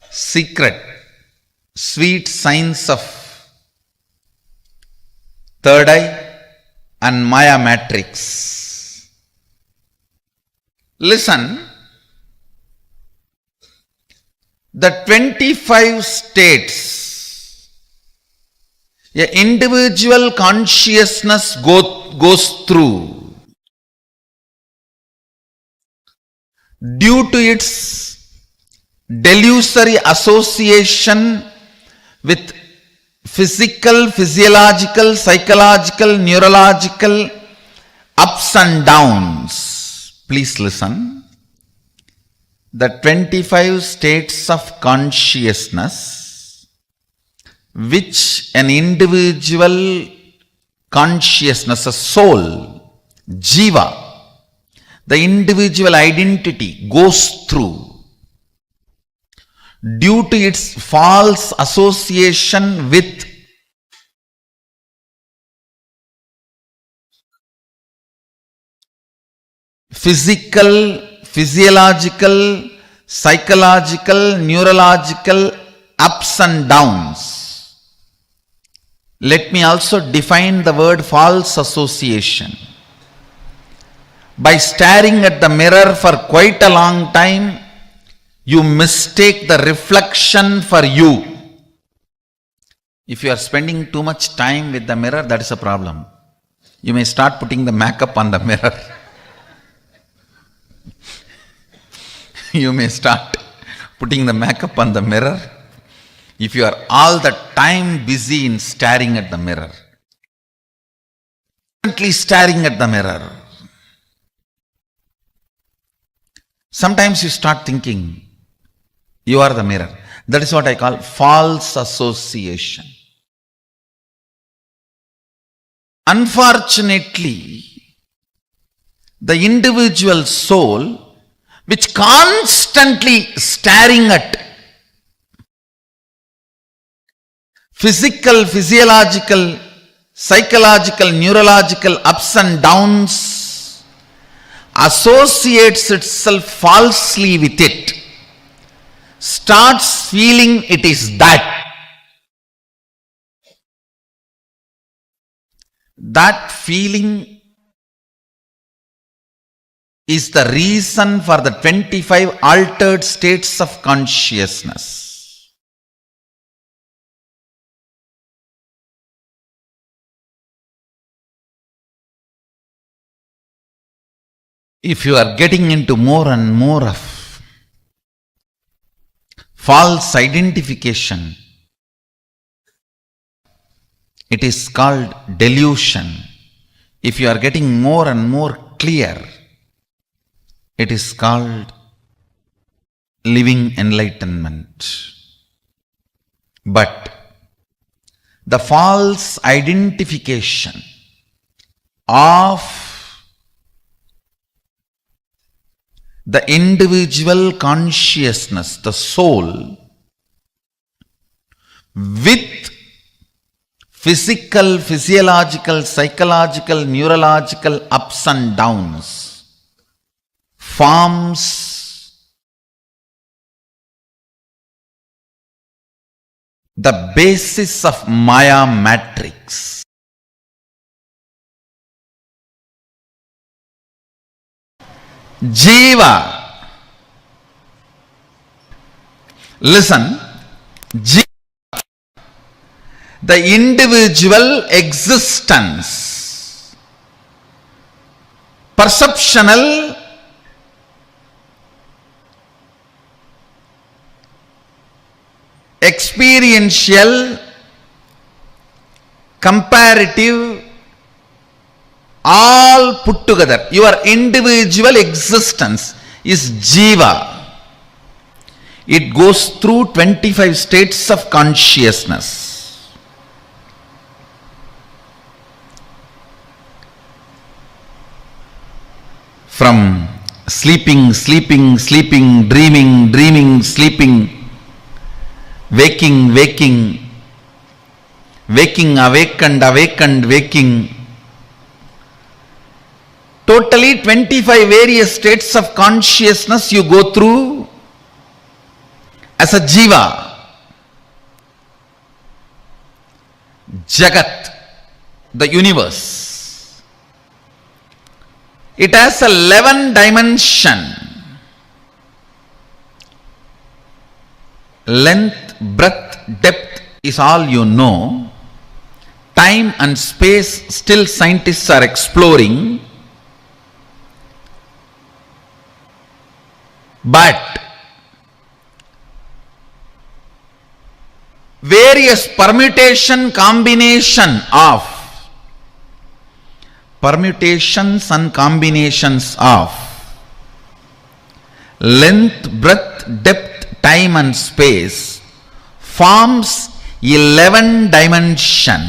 secret, sweet signs of third eye and Maya matrix. Listen, the 25 states an individual consciousness goes through due to its delusory association with physical, physiological, psychological, neurological ups and downs. Please listen. The 25 states of consciousness which an individual consciousness, a soul, jiva, the individual identity goes through due to its false association with physical, physiological, psychological, neurological ups and downs. Let me also define the word false association. By staring at the mirror for quite a long time, you mistake the reflection for you. If you are spending too much time with the mirror, that is a problem. You may start putting the makeup on the mirror. You may start putting the makeup on the mirror if you are all the time busy in staring at the mirror. Constantly staring at the mirror. Sometimes you start thinking, you are the mirror. That is what I call false association. Unfortunately, the individual soul which constantly staring at physical, physiological, psychological, neurological ups and downs, associates itself falsely with it, starts feeling it is that. That feeling is the reason for the 25 altered states of consciousness. If you are getting into more and more of false identification, it is called delusion. If you are getting more and more clear, it is called living enlightenment. But the false identification of the individual consciousness, the soul, with physical, physiological, psychological, neurological ups and downs, forms the basis of Maya matrix. Jiva. Listen, the individual existence, perceptual, experiential, comparative, all put together. Your individual existence is Jiva. It goes through 25 states of consciousness. From sleeping, sleeping, sleeping, dreaming, dreaming, sleeping, waking, waking, waking, awakened, awakened, waking. Totally 25 various states of consciousness you go through as a Jiva. Jagat, the universe. It has 11 dimension. Length, breadth, depth is all you know. Time and space still scientists are exploring. But various permutations and combinations of length, breadth, depth, time and space forms 11 dimension.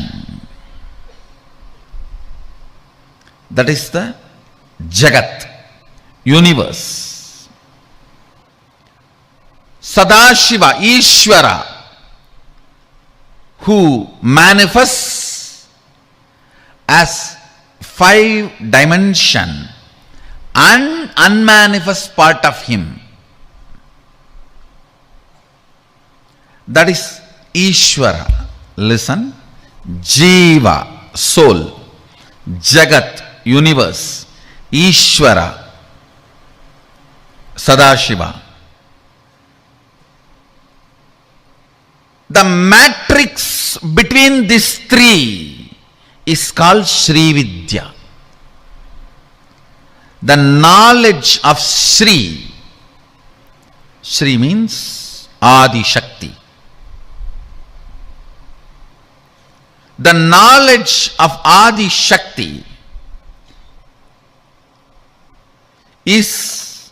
That is the Jagat, universe. Sadashiva, Ishvara, who manifests as 5 dimension and unmanifest part of him. That is Ishvara. Listen. Jiva, soul. Jagat, universe. Ishvara, Sadashiva. The matrix between these three is called Sri Vidya. The knowledge of Sri. Sri means Adi Shakti. The knowledge of Adi Shakti is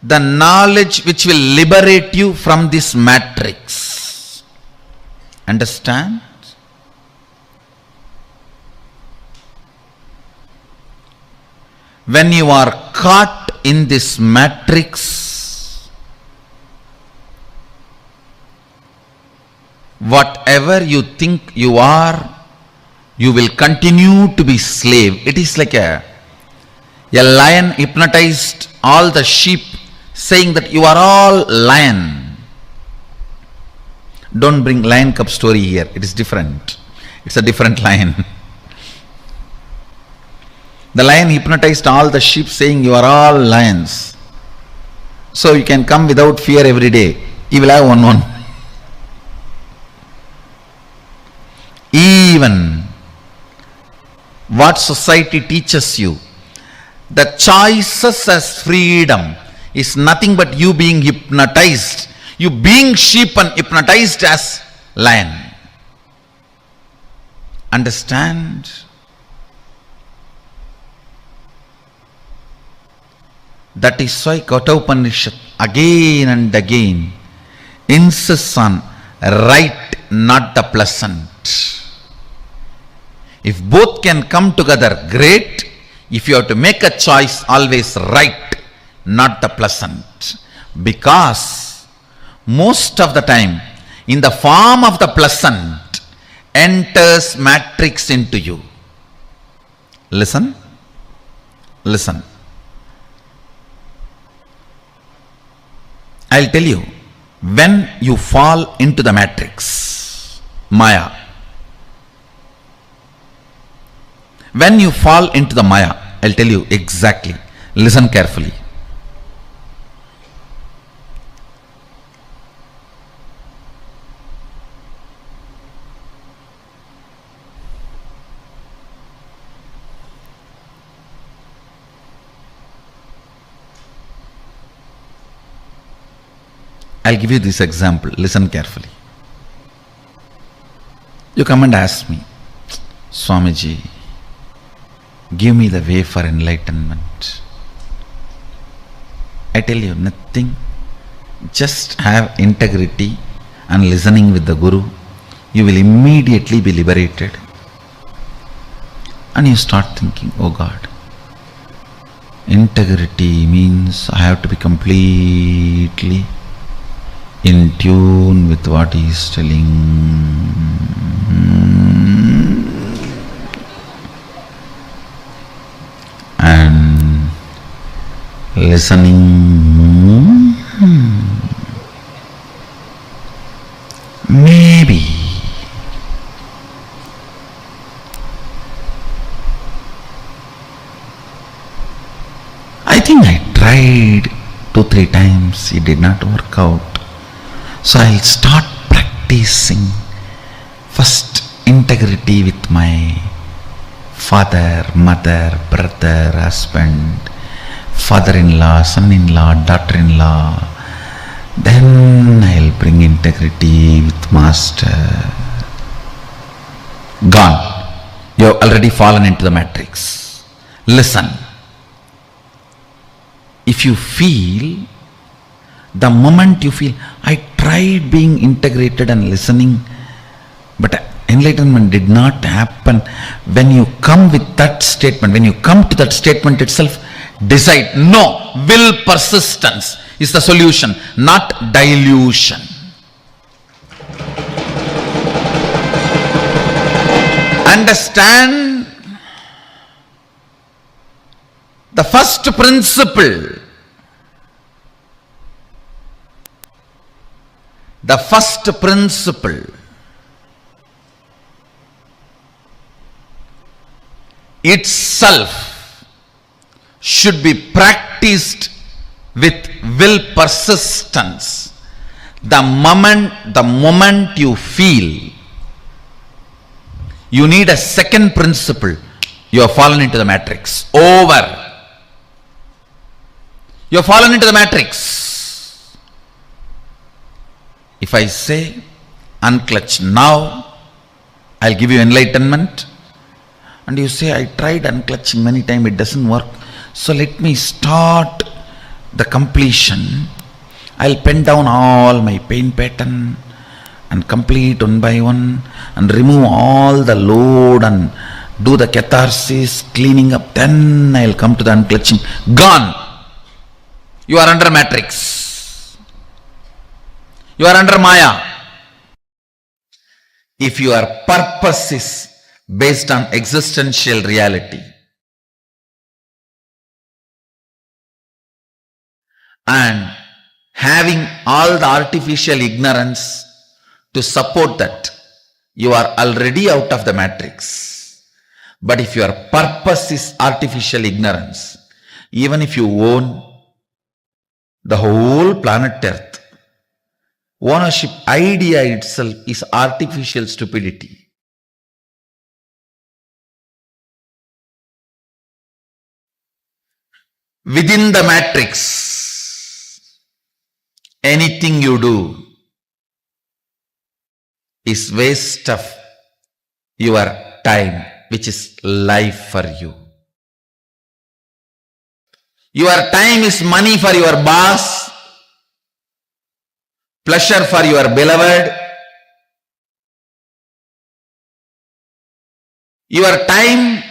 the knowledge which will liberate you from this matrix. Understand? When you are caught in this matrix, whatever you think you are, you will continue to be slave. It is like a lion hypnotized all the sheep, saying that you are all lion. Don't bring lion cub story here. It is different. It's a different lion. The lion hypnotized all the sheep, saying you are all lions. So you can come without fear every day. You will have one. Even what society teaches you, the choices as freedom is nothing but you being hypnotized. You being sheep and hypnotized as lion. Understand? That is why Kathopanishad again and again insists on right, not the pleasant. If both can come together, great. If you have to make a choice, always right, not the pleasant. Because most of the time, in the form of the pleasant, enters matrix into you. Listen. Listen. I'll tell you, when you fall into the matrix, Maya, When you fall into the Maya, I'll tell you exactly. Listen carefully. I'll give you this example. Listen carefully. You come and ask me, Swamiji, give me the way for enlightenment. I tell you nothing. Just have integrity and listening with the Guru. You will immediately be liberated. And you start thinking, oh God, integrity means I have to be completely in tune with what he is telling. And listening, maybe. I think I tried 2-3 times, it did not work out. So I'll start practicing first integrity with my father, mother, brother, husband, father-in-law, son-in-law, daughter-in-law. Then I'll bring integrity with master. Gone. You have already fallen into the matrix. Listen. If you feel, the moment you feel, I tried being integrated and listening, but enlightenment did not happen. When you come with that statement, when you come to that statement itself, decide, no, will persistence is the solution, not delusion. Understand the first principle. The first principle itself should be practiced with will persistence. The moment you feel you need a second principle, you have fallen into the matrix. Over. You have fallen into the matrix. If I say, unclutch now, I'll give you enlightenment. And you say, I tried unclutching many times, it doesn't work. So let me start the completion. I'll pen down all my pain pattern and complete one by one and remove all the load and do the catharsis, cleaning up. Then I'll come to the unclutching. Gone. You are under matrix. You are under Maya. If your purpose is based on existential reality and having all the artificial ignorance to support that, you are already out of the matrix. But if your purpose is artificial ignorance, even if you own the whole planet Earth, ownership idea itself is artificial stupidity. Within the matrix, anything you do is waste of your time, which is life for you. Your time is money for your boss, pleasure for your beloved. Your time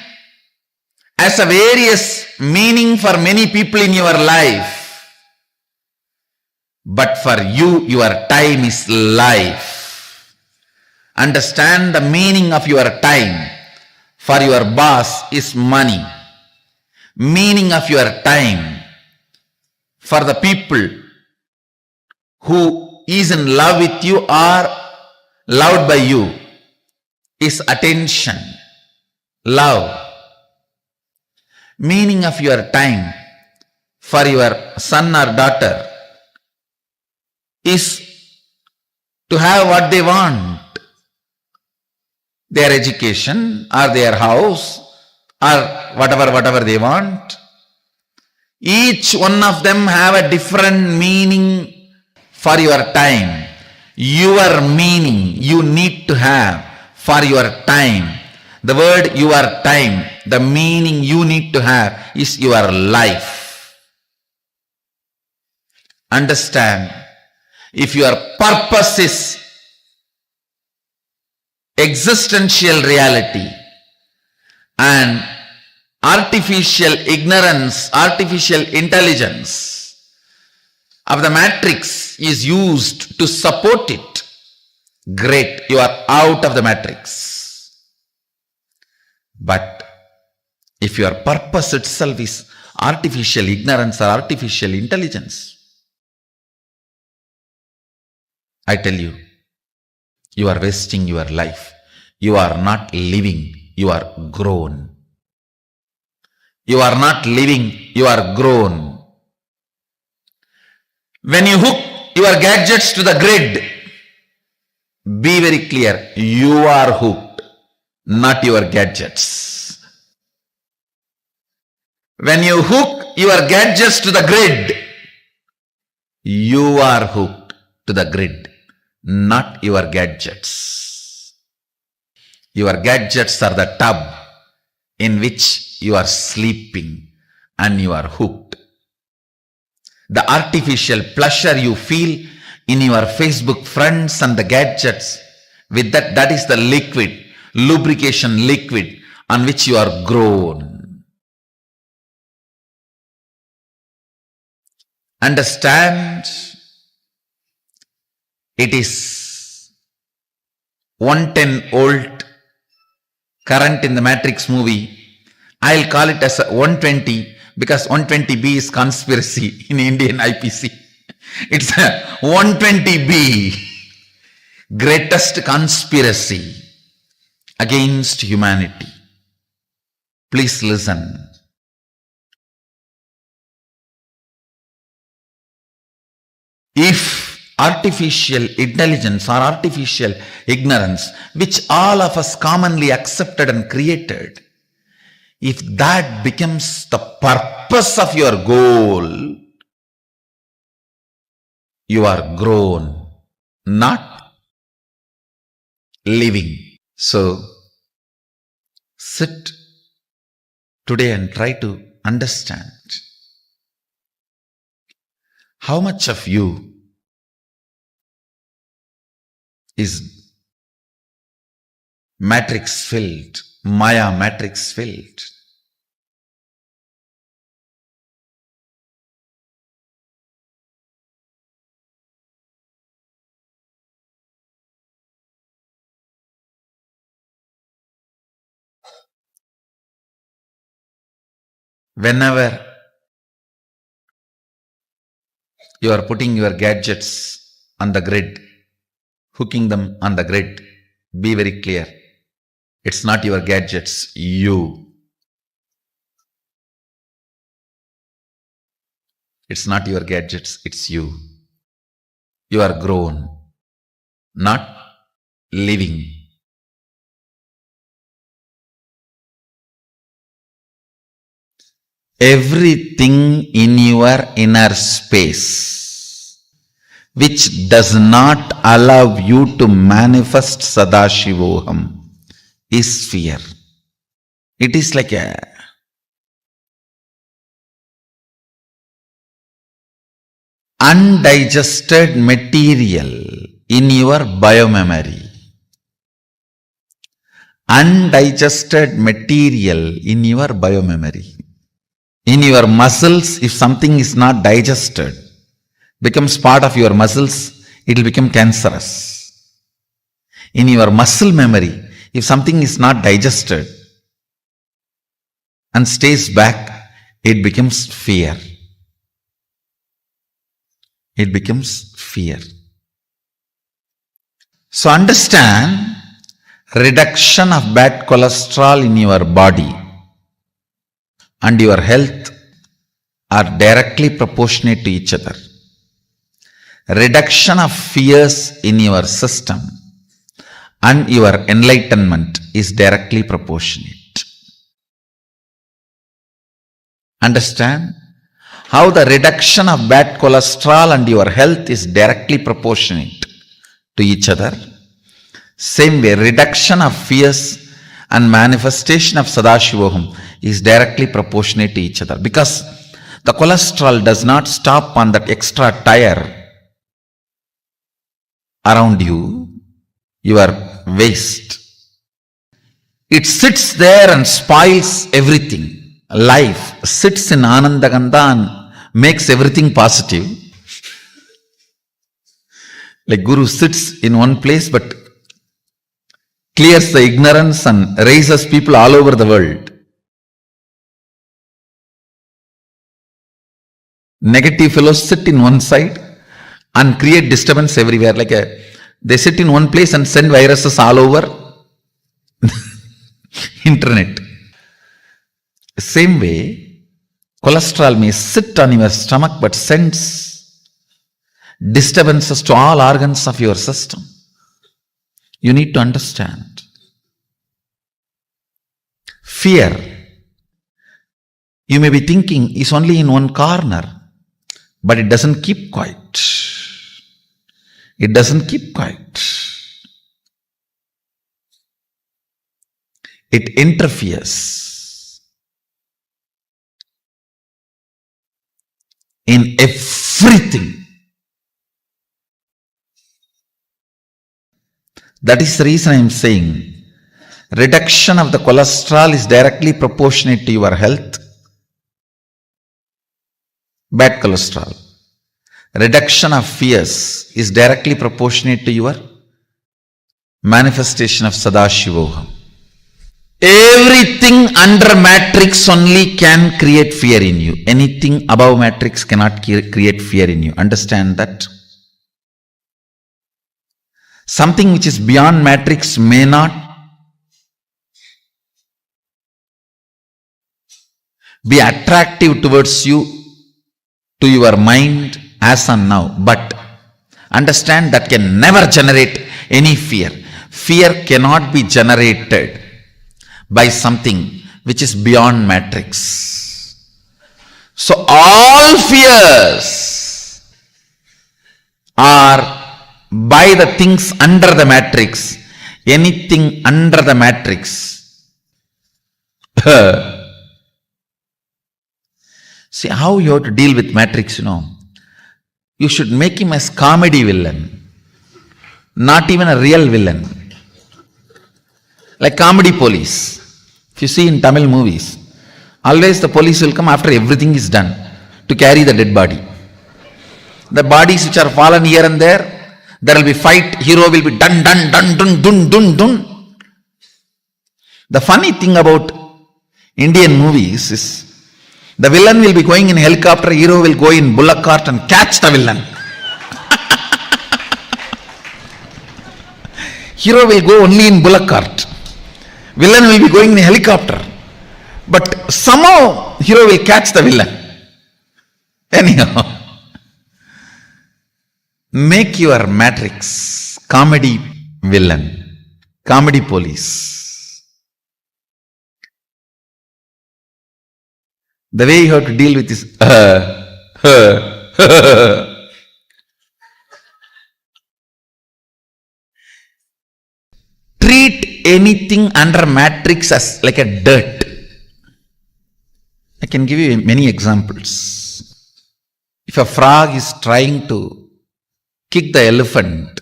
has a various meaning for many people in your life. But for you, your time is life. Understand the meaning of your time. For your boss is money. Meaning of your time for the people who is in love with you or loved by you is attention, love, meaning of your time for your son or daughter is to have what they want, their education or their house or whatever they want. Each one of them have a different meaning for your time. Your meaning you need to have for your time. The word your time, the meaning you need to have is your life. Understand, if your purpose is existential reality and artificial ignorance, artificial intelligence of the matrix is used to support it, great, you are out of the matrix. But if your purpose itself is artificial ignorance or artificial intelligence, I tell you, you are wasting your life. You are not living, you are grown. You are not living, you are grown. When you hook your gadgets to the grid, be very clear, you are hooked, not your gadgets. When you hook your gadgets to the grid, you are hooked to the grid, not your gadgets. Your gadgets are the tub in which you are sleeping and you are hooked. The artificial pleasure you feel in your Facebook friends and the gadgets, with that is the liquid, lubrication liquid on which you are grown. Understand, it is 110 volt current in the Matrix movie. I'll call it as a 120 because 120B is conspiracy in Indian IPC. It's a 120B, greatest conspiracy against humanity. Please listen. If artificial intelligence or artificial ignorance, which all of us commonly accepted and created, if that becomes the purpose of your goal, you are grown, not living. So, sit today and try to understand how much of you is matrix filled, Maya matrix filled. Whenever you are putting your gadgets on the grid, hooking them on the grid, be very clear. It's not your gadgets, you. It's not your gadgets, it's you. You are grown, not living. Everything in your inner space which does not allow you to manifest Sadashivoham is fear. It is like a undigested material in your biomemory. Undigested material in your biomemory. In your muscles, if something is not digested, becomes part of your muscles, it will become cancerous. In your muscle memory, if something is not digested and stays back, it becomes fear. It becomes fear. So understand, reduction of bad cholesterol in your body and your health are directly proportionate to each other. Reduction of fears in your system and your enlightenment is directly proportionate. Understand how the reduction of bad cholesterol and your health is directly proportionate to each other. Same way, reduction of fears and manifestation of Sadashivoham is directly proportionate to each other, because the cholesterol does not stop on that extra tire around you, your waist. It sits there and spoils everything. Life sits in Anandagandha and makes everything positive. Like Guru sits in one place but clears the ignorance and raises people all over the world. Negative fellows sit in one side and create disturbance everywhere. They sit in one place and send viruses all over internet. Same way, cholesterol may sit on your stomach but sends disturbances to all organs of your system. You need to understand. Fear, you may be thinking, is only in one corner, but it doesn't keep quiet. It doesn't keep quiet. It interferes in everything. That is the reason I am saying reduction of the cholesterol is directly proportionate to your health. Bad cholesterol. Reduction of fears is directly proportionate to your manifestation of Sadashivoham. Everything under matrix only can create fear in you. Anything above matrix cannot create fear in you. Understand that? Something which is beyond matrix may not be attractive towards you, to your mind as on now, but understand that can never generate any fear. Fear cannot be generated by something which is beyond matrix. So all fears are by the things under the matrix. Anything under the matrix. See how you have to deal with matrix, You should make him as comedy villain, not even a real villain. Like comedy police. If you see in Tamil movies, always the police will come after everything is done to carry the dead body. The bodies which are fallen here and there will be fight, hero will be dun dun dun dun dun dun dun. The funny thing about Indian movies is the villain will be going in helicopter, hero will go in bullock cart and catch the villain. Hero will go only in bullock cart. Villain will be going in helicopter. But somehow hero will catch the villain. Anyhow, make your matrix comedy villain, comedy police. The way you have to deal with this, treat anything under matrix as like a dirt. I can give you many examples. If a frog is trying to kick the elephant,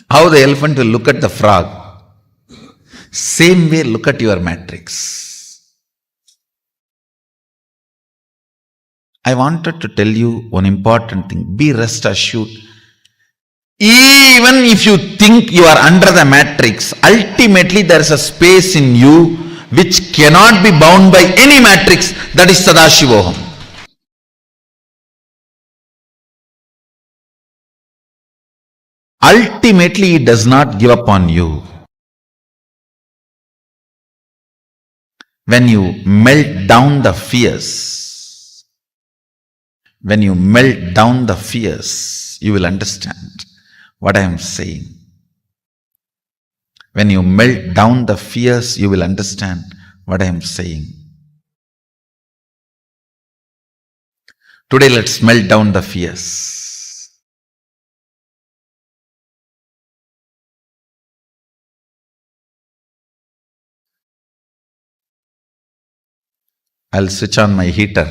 how the elephant will look at the frog? Same way, look at your matrix. I wanted to tell you one important thing. Be rest assured. Even if you think you are under the matrix, ultimately there is a space in you which cannot be bound by any matrix. That is Sadashivoham. Ultimately, it does not give up on you. When you melt down the fears, you will understand what I am saying. When you melt down the fears, you will understand what I am saying. Today, let's melt down the fears. I'll switch on my heater.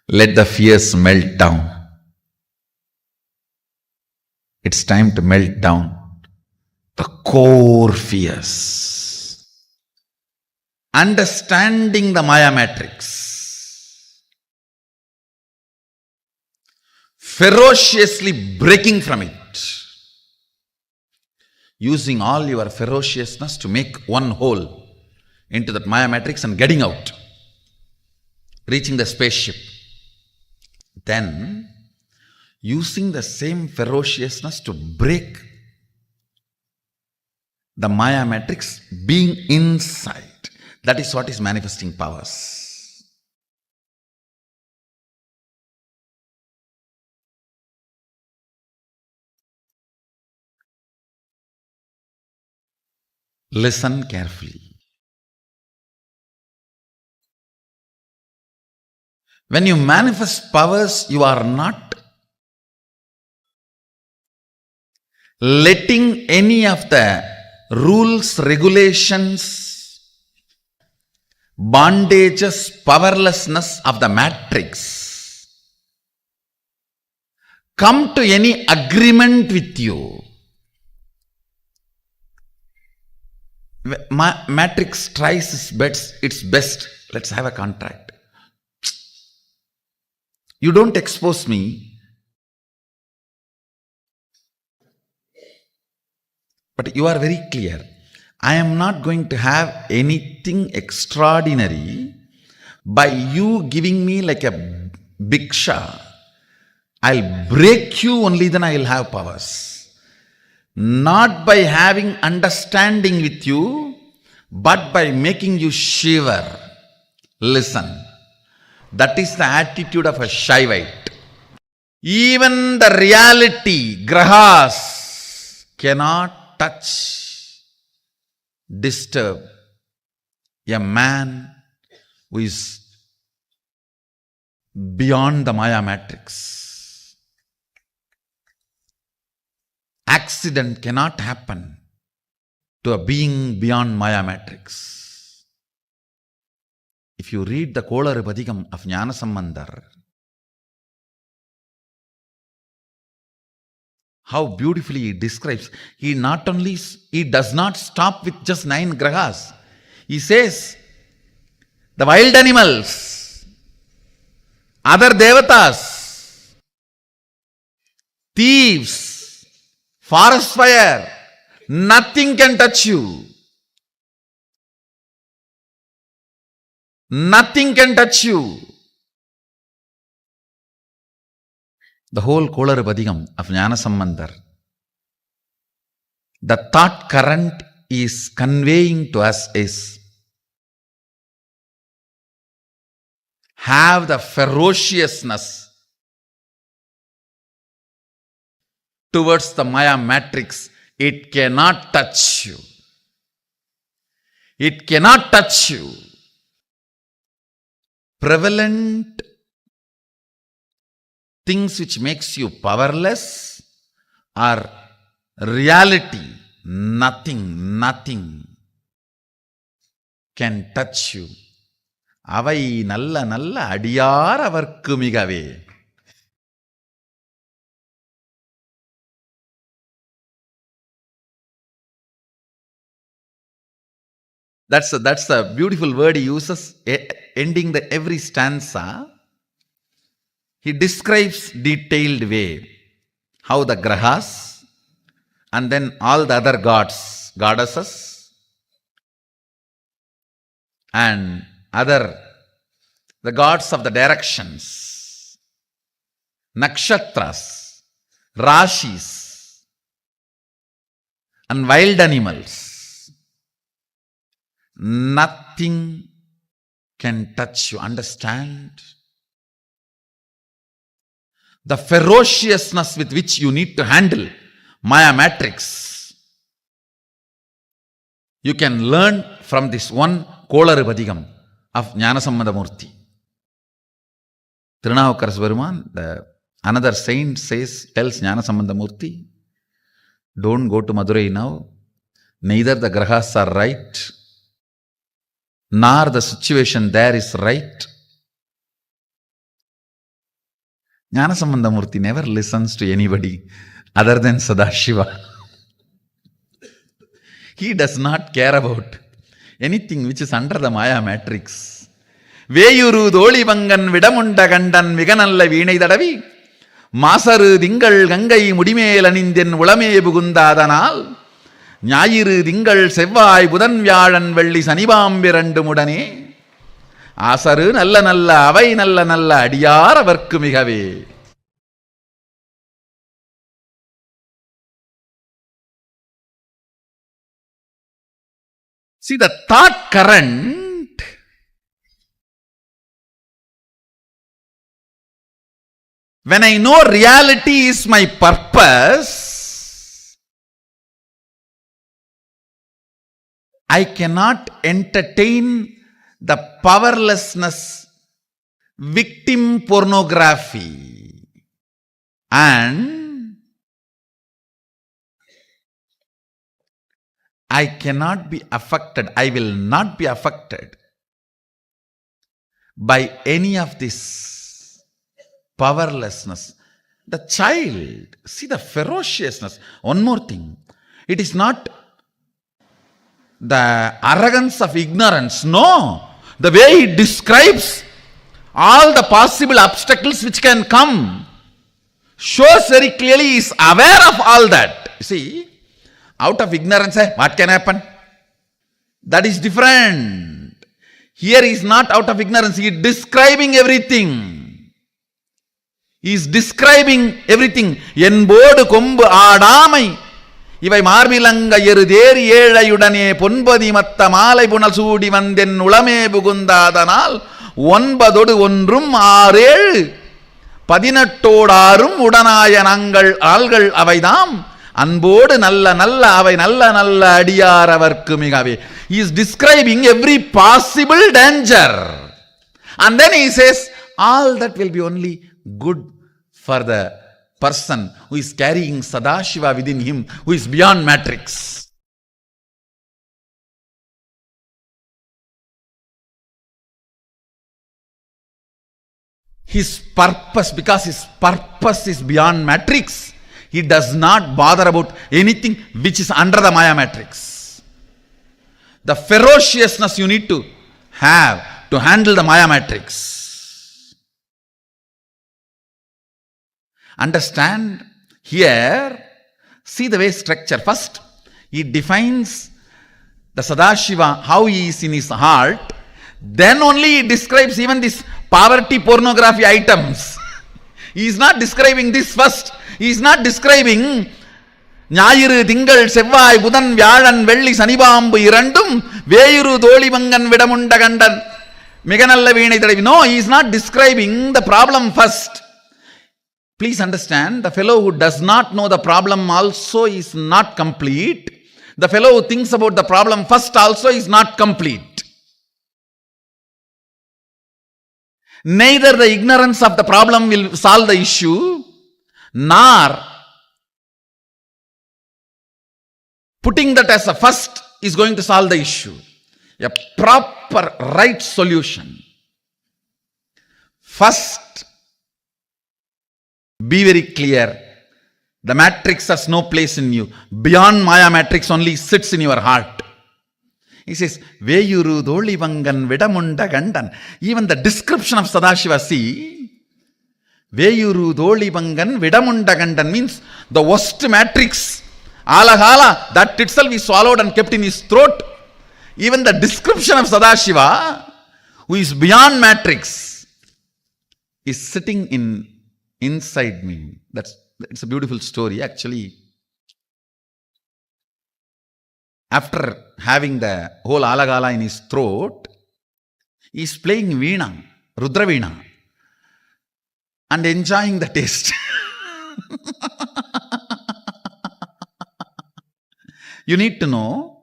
Let the fears melt down. It's time to melt down the core fears. Understanding the Maya matrix. Ferociously breaking from it. Using all your ferociousness to make one hole into that Maya matrix and getting out. Reaching the spaceship. Then, using the same ferociousness to break the Maya matrix, being inside. That is what is manifesting powers. Listen carefully. When you manifest powers, you are not letting any of the rules, regulations, bondages, powerlessness of the matrix come to any agreement with you. Matrix tries its best. Let's have a contract. You don't expose me, but you are very clear. I am not going to have anything extraordinary by you giving me like a bhiksha. I'll break you, only then I will have powers. Not by having understanding with you, but by making you shiver. Listen. That is the attitude of a Shaivite. Even the reality, grahas, cannot touch, disturb a man who is beyond the Maya matrix. Accident cannot happen to a being beyond Maya matrix. If you read the Kolar Badikam of Jnana Sambandhar, how beautifully he describes, he does not stop with just 9 grahas. He says, the wild animals, other devatas, thieves, forest fire, nothing can touch you. Nothing can touch you. The whole Kolar Badikam of Jnana Sambandhar, the thought current is conveying to us is, have the ferociousness towards the Maya matrix. It cannot touch you. It cannot touch you. Prevalent things which makes you powerless are reality. Nothing can touch you. Avai nalla adiyar avarkku migave. That's a beautiful word he uses, ending every stanza. He describes detailed way how the grahas and then all the other gods, goddesses and the gods of the directions, nakshatras, rashis and wild animals, nothing can touch you. Understand? The ferociousness with which you need to handle Maya matrix, you can learn from this one Kolaru Badhigam of Jnanasammadha Murti. Tirunavukkaras Perumaan, another saint tells Jnanasammadha Murti, don't go to Madurai now. Neither the grahas are right, nor the situation there is right. Jnanasammadha Murti never listens to anybody other than Sadashiva. He does not care about anything which is under the Maya matrix. Veyuru Dolivangan Vidamunda Gandan Viganalla Vinay Dadavi Masaru Dingal Gangai Mudimel Anindin Ulame Bugundadanal Nyayiru Dingal Sevai Budan Vyalan Velli Sanibam Birandu Mudane Asaru Nalla Nalla Avai Nalla Nalla Adiyara Varkumigave. See, the thought current when I know reality is my purpose, I cannot entertain the powerlessness, victim pornography, and I cannot be affected, I will not be affected by any of this powerlessness. The child, see the ferociousness. One more thing, it is not the arrogance of ignorance. No, the way he describes all the possible obstacles which can come shows very clearly he is aware of all that. See, out of ignorance, what can happen? That is different. Here he is not out of ignorance, he is describing everything. He is describing everything. Yenbodu kombu aadamai Ivai marbilanga yeruderi ezhayudane ponbadi matta malai punal soodi vanden ulame bugundadanal onbadodu onrum aarel 18 உடனாய நாங்கள் ஆள்கள் அவைதாம் அன்போடு நல்ல நல்ல அவை நல்ல நல்ல அடியார் அவர்க்கு மிகவே. He is describing every possible danger. And then he says, all that will be only good for the person who is carrying Sadashiva within him, who is beyond matrix. His purpose, because his purpose is beyond matrix, he does not bother about anything which is under the Maya matrix. The ferociousness you need to have to handle the Maya matrix. Understand here, see the way structure. First, he defines the Sadashiva, how he is in his heart. Then only he describes even this poverty pornography items. He is not describing this first. He is not describing ஞாயிறு திங்கள் செவ்வாய் புதன் வியாழன் வெள்ளி சனிபாம்பு இரண்டும் வேயுரு தோழிமங்கன் விடமுண்ட கண்டன் மிக நல்ல வீணை தடவி. No, he is not describing the problem first. Please understand, the fellow who does not know the problem also is not complete. The fellow who thinks about the problem first also is not complete. Neither the ignorance of the problem will solve the issue, nor putting that as a first is going to solve the issue. A proper right solution. First, be very clear. The matrix has no place in you. Beyond Maya matrix only sits in your heart. He says, Veyuru Dolivangan Vidamunda Gandan. Even the description of Sadashiva, see, Veyuru Dolivangan Vidamunda Gandan means the worst matrix. Alahala, that itself is swallowed and kept in his throat. Even the description of Sadashiva, who is beyond matrix, is sitting inside me. It's a beautiful story. Actually, after having the whole alagala in his throat, he is playing veena, Rudra veena, and enjoying the taste. You need to know,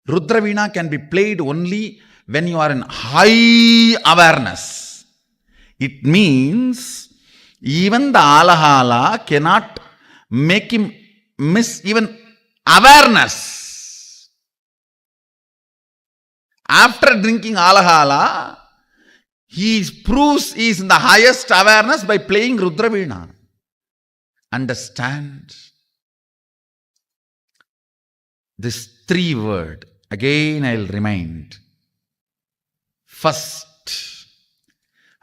Rudra veena can be played only when you are in high awareness. It means even the alahala cannot make him miss even awareness. After drinking alahala, he proves he is in the highest awareness by playing Rudra veena. Understand this 3 word. Again I will remind. First,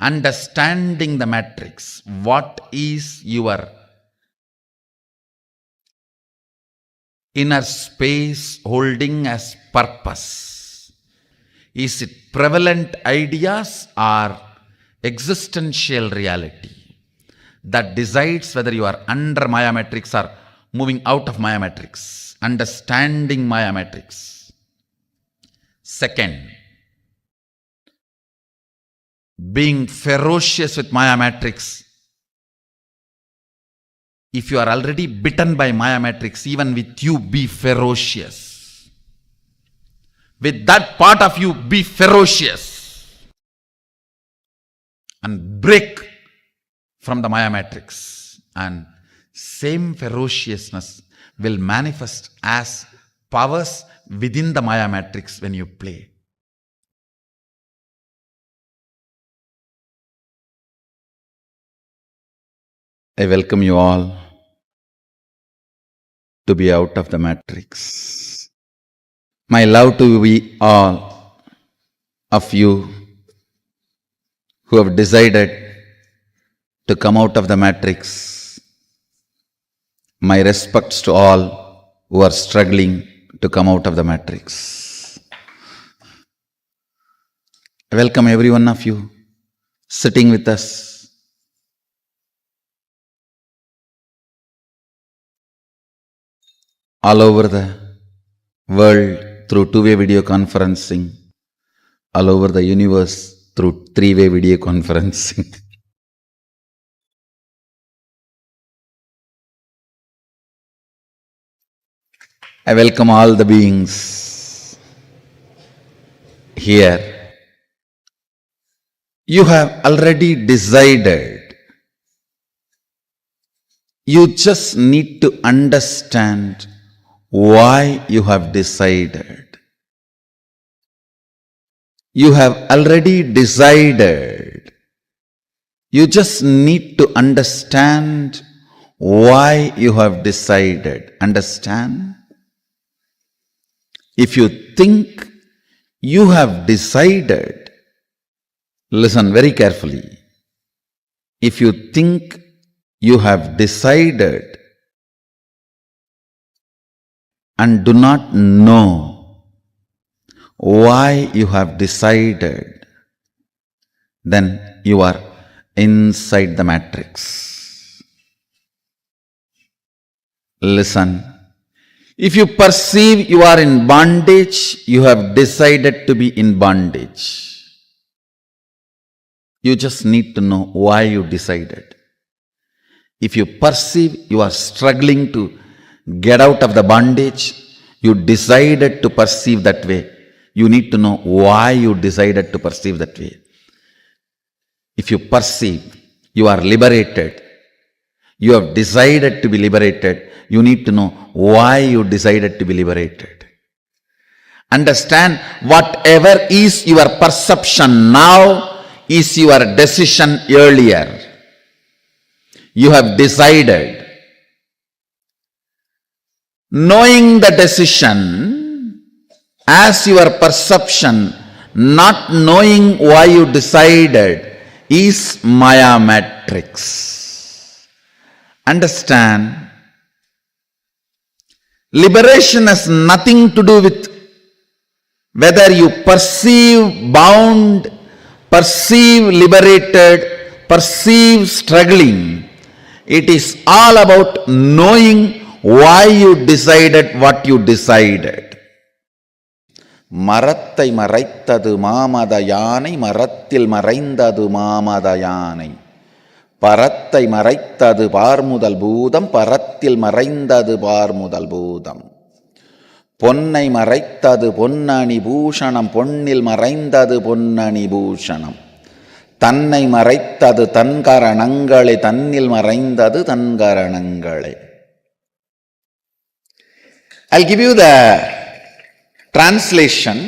understanding the matrix. What is your inner space holding as purpose? Is it prevalent ideas or existential reality that decides whether you are under Maya matrix or moving out of Maya matrix? Understanding Maya matrix. Second, being ferocious with Maya matrix. If you are already bitten by Maya matrix, even with you, be ferocious. With that part of you, be ferocious. And break from the Maya matrix. And same ferociousness will manifest as powers within the Maya matrix when you play. I welcome you all to be out of the matrix. My love to we all of you who have decided to come out of the matrix. My respects to all who are struggling to come out of the matrix. I welcome every one of you sitting with us. All over the world through two-way video conferencing, all over the universe through three-way video conferencing. I welcome all the beings here. You have already decided. You just need to understand why you have decided. You have already decided. You just need to understand why you have decided. Understand? If you think you have decided, listen very carefully. If you think you have decided and do not know why you have decided, then you are inside the matrix. Listen. If you perceive you are in bondage, you have decided to be in bondage. You just need to know why you decided. If you perceive you are struggling to get out of the bondage, you decided to perceive that way. You need to know why you decided to perceive that way. If you perceive you are liberated, you have decided to be liberated, you need to know why you decided to be liberated. Understand, whatever is your perception now is your decision earlier. You have decided. Knowing the decision as your perception, not knowing why you decided, is Maya matrix. Understand? Liberation has nothing to do with whether you perceive bound, perceive liberated, perceive struggling. It is all about knowing why you decided what you decided. மரத்தை மறைத்தது மாமத யானை, மரத்தில் மறைந்தது மாமத யானை. பரத்தை மறைத்தது பார்முதல் பூதம், பரத்தில் மறைந்தது பார்முதல் பூதம். பொன்னை மறைத்தது பொன்னணி பூஷணம், பொன்னில் மறைந்தது பொன்னணி பூஷணம். தன்னை மறைத்தது தன்கரணங்களே, தன்னில் மறைந்தது தன்கரணங்களே. I'll give you the translation.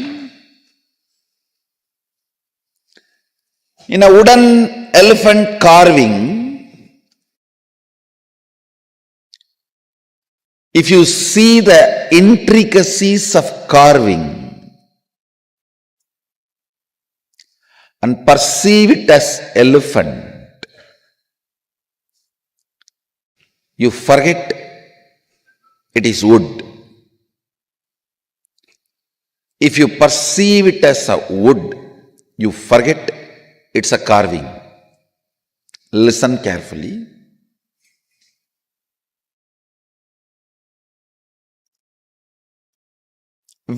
In a wooden elephant carving, if you see the intricacies of carving and perceive it as elephant, you forget it is wood. If you perceive it as a wood, you forget it's a carving. Listen carefully.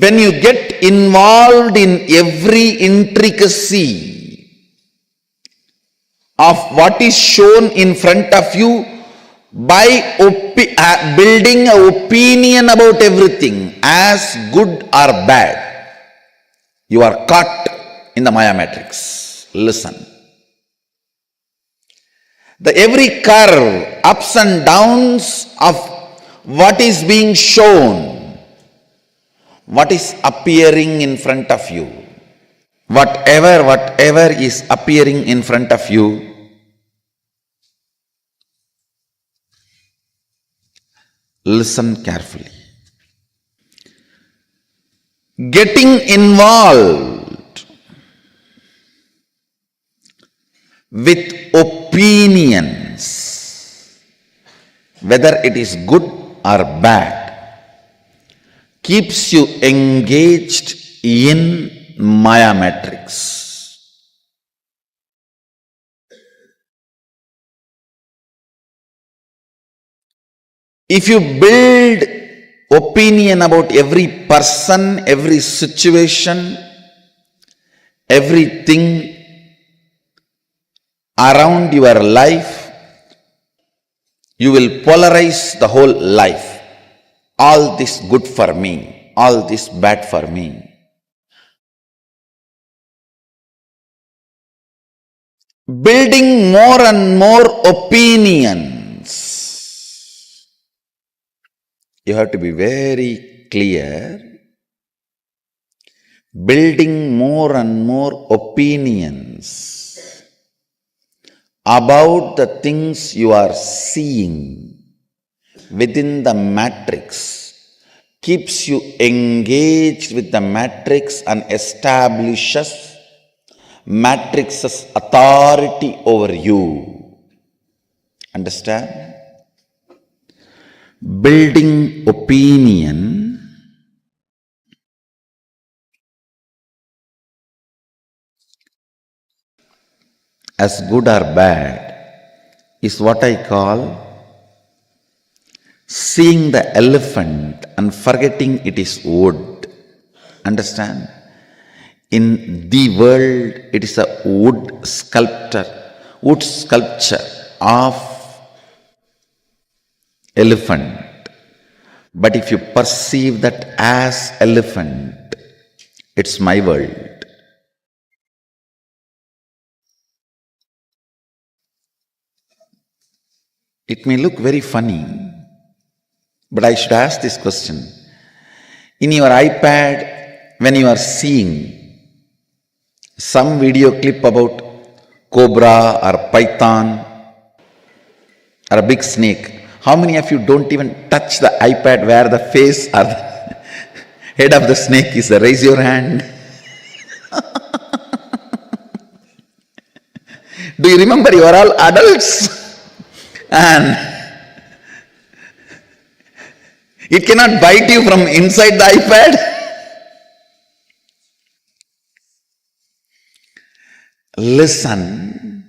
When you get involved in every intricacy of what is shown in front of you by building an opinion about everything as good or bad, you are caught in the Maya matrix. Listen. The every curve, ups and downs of what is being shown, what is appearing in front of you, whatever is appearing in front of you, listen carefully. Getting involved with opinions, whether it is good or bad, keeps you engaged in Maya matrix. If you build opinion about every person, every situation, everything around your life, you will polarize the whole life. All this good for me, all this bad for me. Building more and more opinions. You have to be very clear. Building more and more opinions about the things you are seeing within the matrix keeps you engaged with the matrix and establishes matrix's authority over you. Understand? Building opinion as good or bad is what I call seeing the elephant and forgetting it is wood. Understand? In the world, it is a wood sculpture of elephant. But if you perceive that as elephant, it's my world. It may look very funny, but I should ask this question. In your iPad, when you are seeing some video clip about cobra or python or a big snake, how many of you don't even touch the iPad where the face or the head of the snake is? Raise your hand. Do you remember you are all adults? And it cannot bite you from inside the iPad. Listen.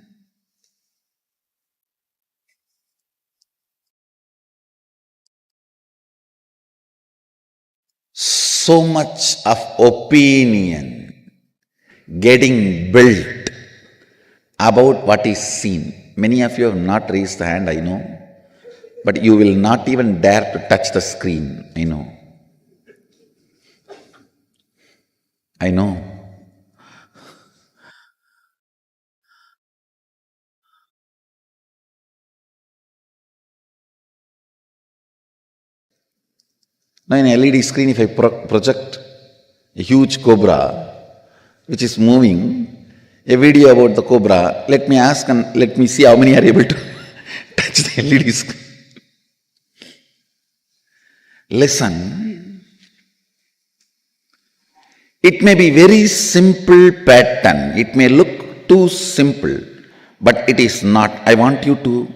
so much of opinion getting built about what is seen. Many of you have not raised the hand, I know, but you will not even dare to touch the screen, I know. I know. Now in LED screen, if I project a huge cobra which is moving, a video about the cobra, let me ask and let me see how many are able to touch the LED screen. Listen, it may be very simple pattern, it may look too simple, but it is not. I want you to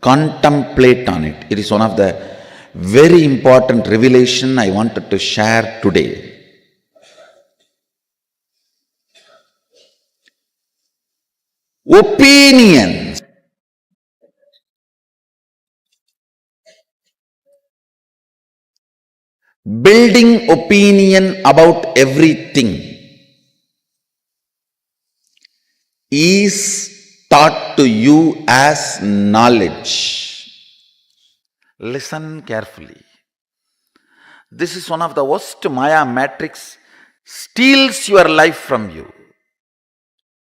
contemplate on it. It is one of the very important revelation I wanted to share today. Opinions. Building opinion about everything is taught to you as knowledge. Listen carefully. This is one of the worst Maya matrix, steals your life from you.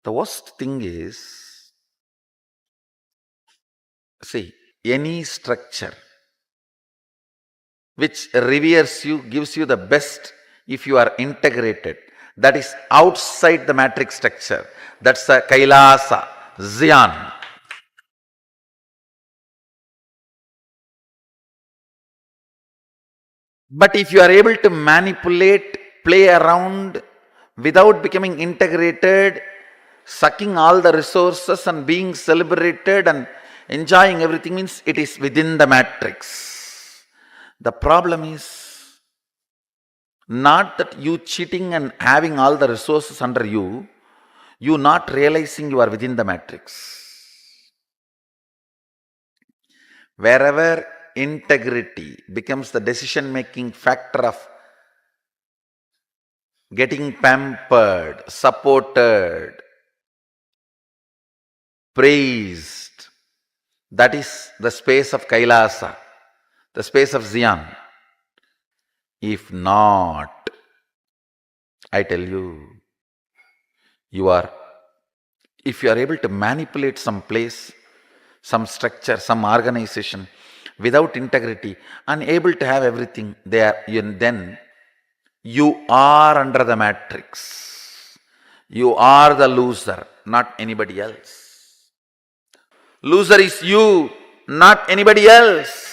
The worst thing is, see, any structure which reveres you, gives you the best if you are integrated, that is outside the matrix structure. That's the KAILASA, Zion. But if you are able to manipulate, play around without becoming integrated, sucking all the resources and being celebrated and enjoying everything, means it is within the matrix. The problem is not that you cheating and having all the resources under you, you not realizing you are within the matrix. Wherever integrity becomes the decision-making factor of getting pampered, supported, praised, that is the space of KAILASA, the space of Zion. If not, I tell you, if you are able to manipulate some place, some structure, some organization without integrity, unable to have everything there, then you are under the matrix. You are the loser, not anybody else. Loser is you, not anybody else.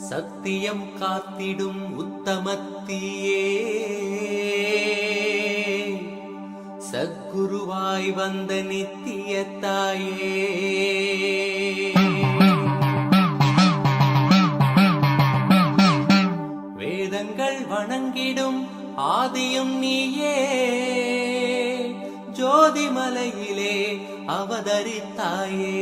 சத்தியம் காத்திடும் உத்தமத்தியே சத்குருவாய் வந்த நித்திய தாயே வேதங்கள் வணங்கிடும் ஆதியும் நீயே ஜோதிமலையிலே அவதரித்தாயே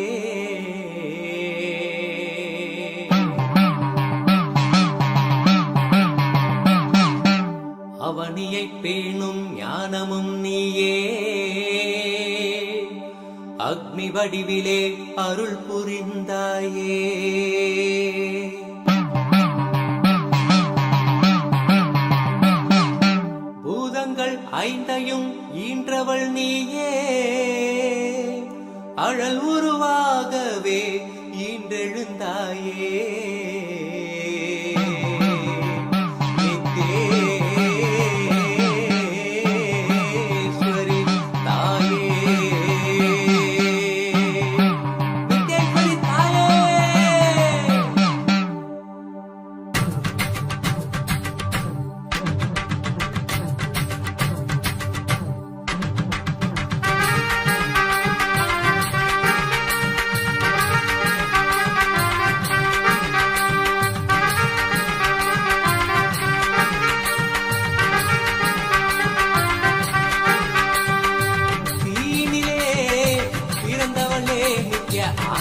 அவனியை பேணும் ஞானமும் நீயே அக்னி அக்னி வடிவிலே அருள் புரிந்தாயே. பூதங்கள் ஐந்தையும் ஈன்றவள் நீயே, அழல் உருவாகவே ஈன்றெழுந்தாயே.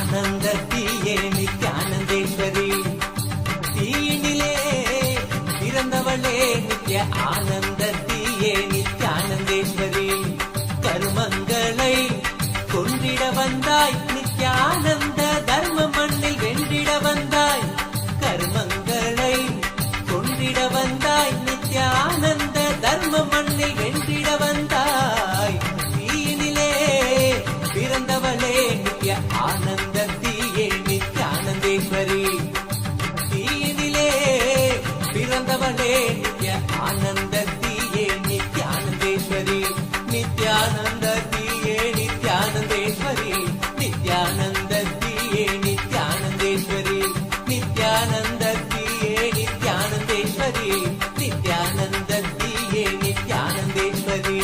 ஆனந்தத்தியே நித்யானந்தேஸ்வரி, தீயினிலே பிறந்தவளே நித்ய ஆனந்தத்தியே நித்யானந்தேஸ்வரி, கருமங்களை கொன்றிட வந்தாய் நித்யானந்த, தர்ம மண்ணில் வென்றிட வந்தாய், கருமங்களை கொன்றிட வந்தாய் நித்யானந்த, தர்ம மண்ணில் வென்றிட வந்தாய், தீயினிலே பிறந்தவளே நித்ய ஆனந்தத்தியே நித்யானந்தேஸ்வரி, தீயினிலே பிறந்தவளே நித்ய ஆனந்தத்தியே நித்யானந்தேஸ்வரி, நித்யானந்தத்தியே நித்யானந்தேஸ்வரி, நித்யானந்தத்தியே நித்யானந்தேஸ்வரி, நித்யானந்தத்தியே நித்யானந்தேஸ்வரி, நித்யானந்தத்தியே நித்யானந்தேஸ்வரி.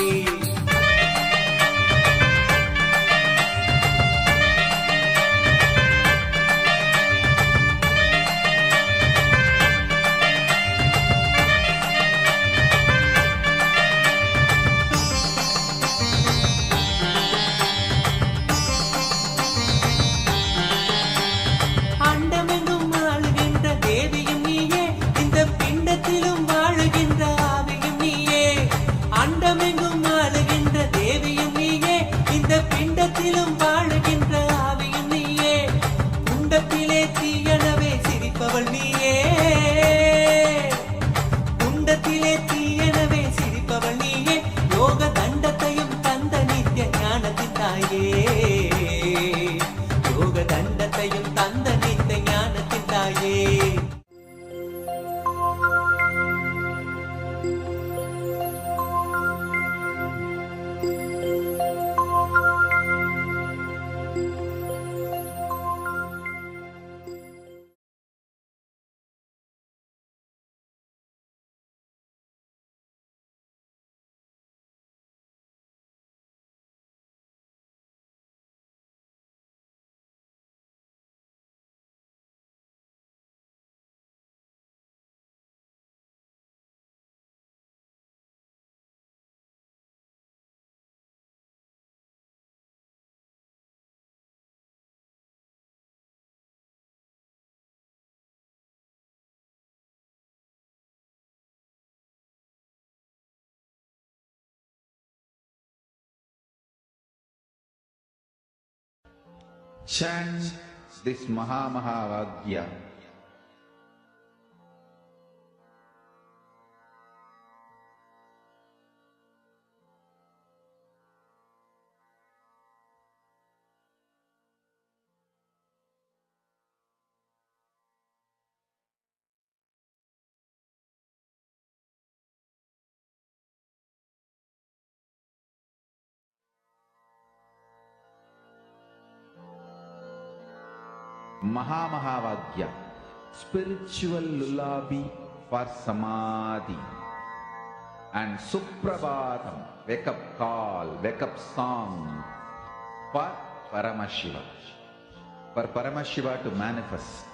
Chant this Mahamahavagyā. Mahamahavagyā, spiritual lullaby for Samadhi, and Suprabhatam, wake up call, wake up song for Paramashiva, for Paramashiva to manifest.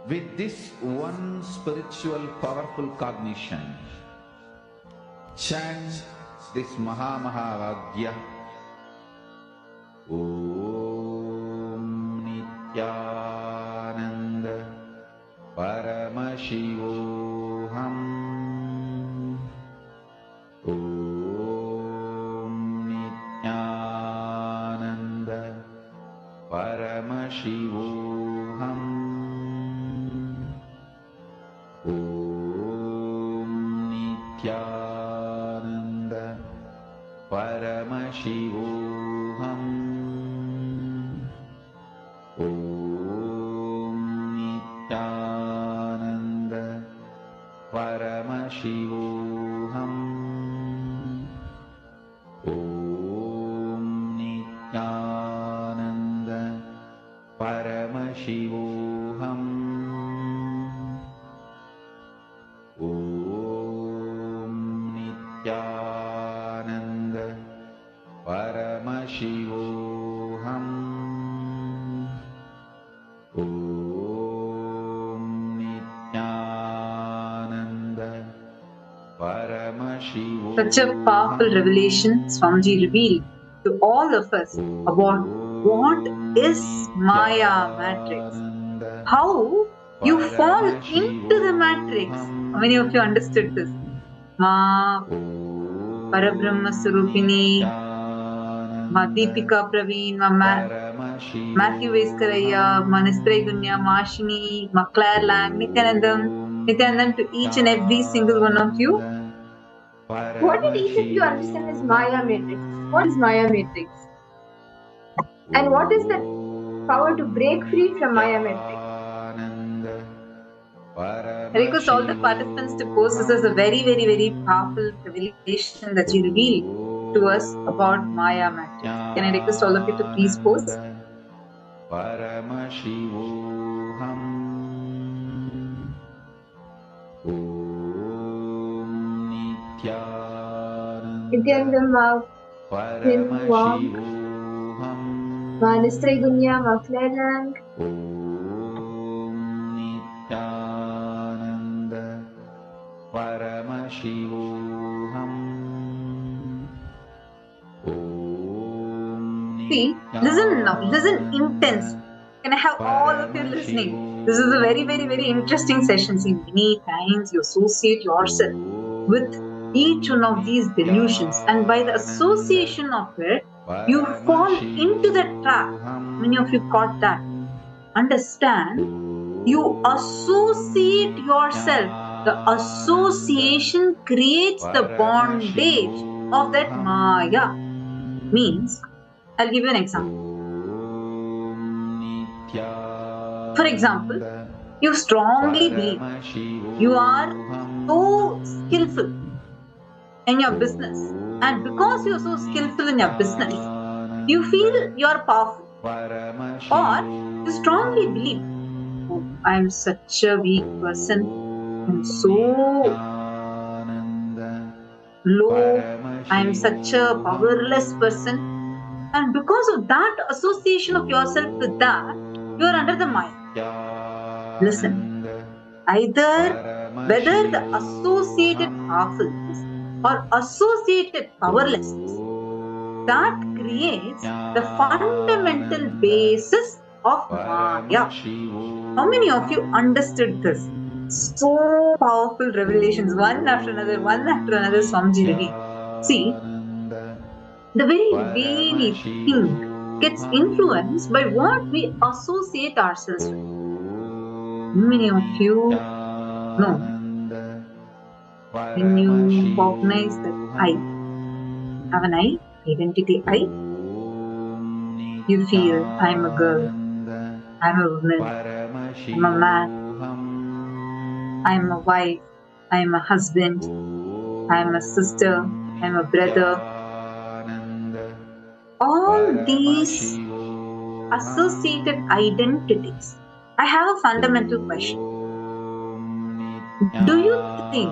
With this one spiritual powerful cognition, chant this Mahamahavagyā. Om Nithyananda Paramashivoham. Om Paramashivoham. Om Nithyananda. Paramashivoham. Om Nithyananda. Paramashivoham. Om Nithyananda. Paramashivoham. Om Nithyananda. Paramashivoham. Om Nithyananda. Paramashivoham. Such a powerful revelation Swamiji revealed to all of us about what is Maya matrix. How you fall into the matrix. How many of you understood this? Ma Parabrahma Sarupini, Ma Deepika Praveen, Ma Matthew Veskaraya, Ma Nistre Dunya, Ma Ashini, Ma Claire Lang, Nithyanandam to each and every single one of you. What did each of you understand as Maya matrix? What is Maya matrix? And what is the power to break free from Maya matrix? I request all the participants to post this as a very, very, very powerful revelation that you revealed to us about Maya matrix. Can I request all of you to please post? Paramashivoham. Om Nithyananda. Nithyananda Ma Paramashivoham. Ma Nistre Dunya, Ma Claire Lang. Om Nithyananda. Paramashivoham. See, listen now, listen intense. Can I have all of you listening? This is a very, very, very interesting session. See, many times you associate yourself with each one of these delusions, and by the association of it, you fall into the trap. Many of you caught that. Understand, you associate yourself. The association creates the bondage of that Maya. Means, I'll give you an example. For example, you strongly believe you are so skillful in your business, and because you're so skillful in your business, you feel you're powerful. Or you strongly believe, oh, I'm such a weak person, I'm so low, I'm such a powerless person. And because of that association of yourself with that, you are under the Maya. Listen, either whether the associated powerfulness or associated powerlessness, that creates the fundamental basis of Maya. How many of you understood this? So powerful revelations, one after another, Swamiji revealed. See, the very way we think gets influenced by what we associate ourselves with. Many of you know, when you recognize that I have an I, identity I, you feel I'm a girl, I'm a woman, I'm a man, I'm a wife, I'm a husband, I'm a sister, I'm a brother. All these associated identities. I have a fundamental question. Do you think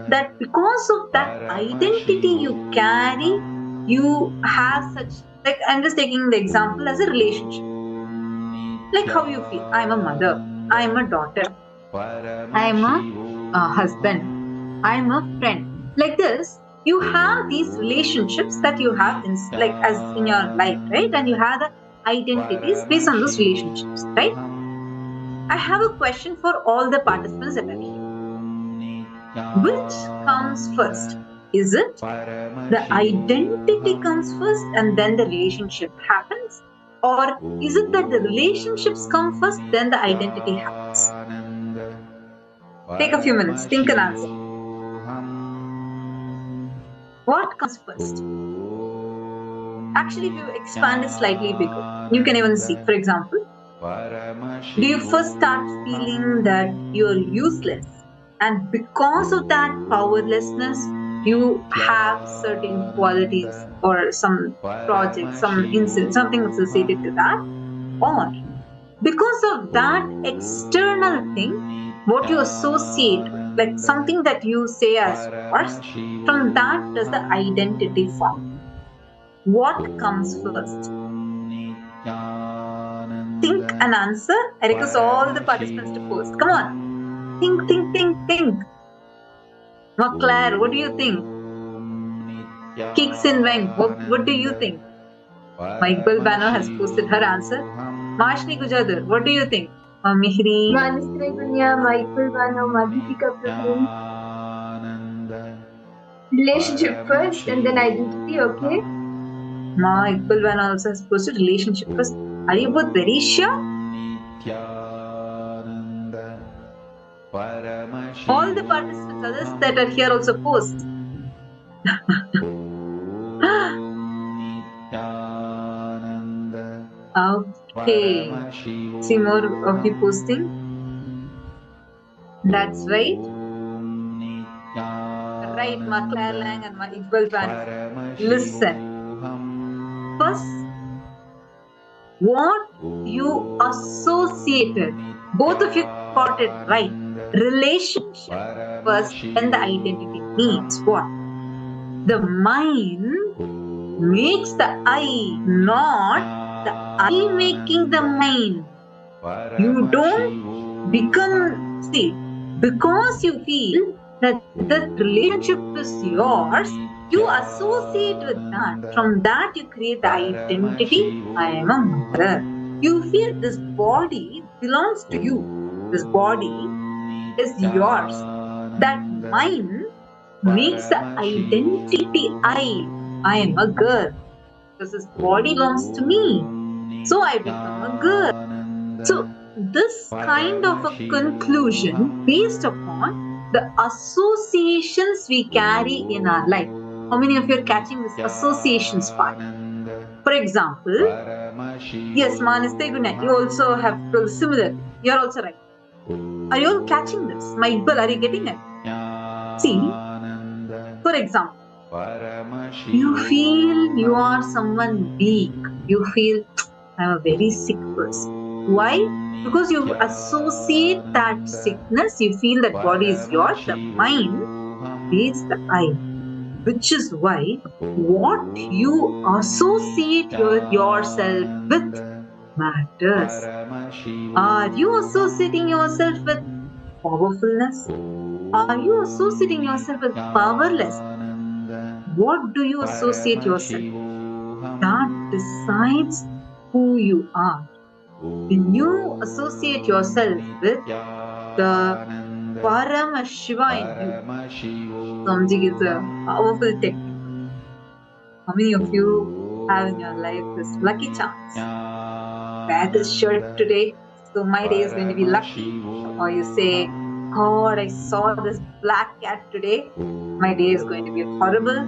that because of that identity you carry, you have such, like I'm just taking the example as a relationship. Like how you feel, I'm a mother, I'm a daughter, I'm a husband, I'm a friend. Like this, you have these relationships that you have in, like as in your life, right? And you have the identities based on those relationships, right? I have a question for all the participants that are here. Which comes first? Is it the identity comes first and then the relationship happens? Or is it that the relationships come first, then the identity happens? Take a few minutes, think and answer. What comes first? Actually, if you expand it slightly bigger, you can even see, for example, do you first start feeling that you're useless? And because of that powerlessness, you have certain qualities or some project, some incident, something associated to that? Or because of that external thing, what you associate, like something that you say as yours, from that does the identity form? What comes first? Think and answer. I request all the participants to post. Come on. Think, think, think, think. Claire, what do you think? Kicks in Weng, what do you think? Michael Bano has posted her answer. Mashni Gujadir, what do you think? Mihri. Manasri Dunya, Michael Bano, Madhupika Prabhu. Relationship first and then identity, okay? Michael Bano also has posted relationship first. Are you both very sure? All the participants, others that are here also post. Okay. See more of you posting. That's right. Right, Ma Claire Lang and Ma Iqbal Ban. Listen. First, what you associated, both of you got it right. Relationship first, then the identity means what? The mind makes the I, not the I making the mind. You don't become, see, because you feel that the relationship is yours, you associate with that. From that, you create the identity. I am a mother. You feel this body belongs to you. This body is yours. That mind makes the identity I am a girl. Because this body belongs to me. So I become a girl. So this kind of a conclusion based upon the associations we carry in our life. How many of you are catching this associations part? For example, yes, Maniste Guna, you also have told similar. You are also right. Are you all catching this? My Iqbal, are you getting it? See, for example, you feel you are someone weak. You feel, I'm a very sick person. Why? Because you associate that sickness, you feel that body is yours, the mind creates the I. Which is why what you associate yourself with matters. Are you associating yourself with powerfulness? Are you associating yourself with powerless? What do you associate yourself with? That decides who you are. When you associate yourself with the Paramashiva in you, Samjig is a powerful technique. How many of you have in your life this lucky chance? Wear this shirt today, so my day is going to be lucky. Or you say, God, I saw this black cat today, my day is going to be horrible.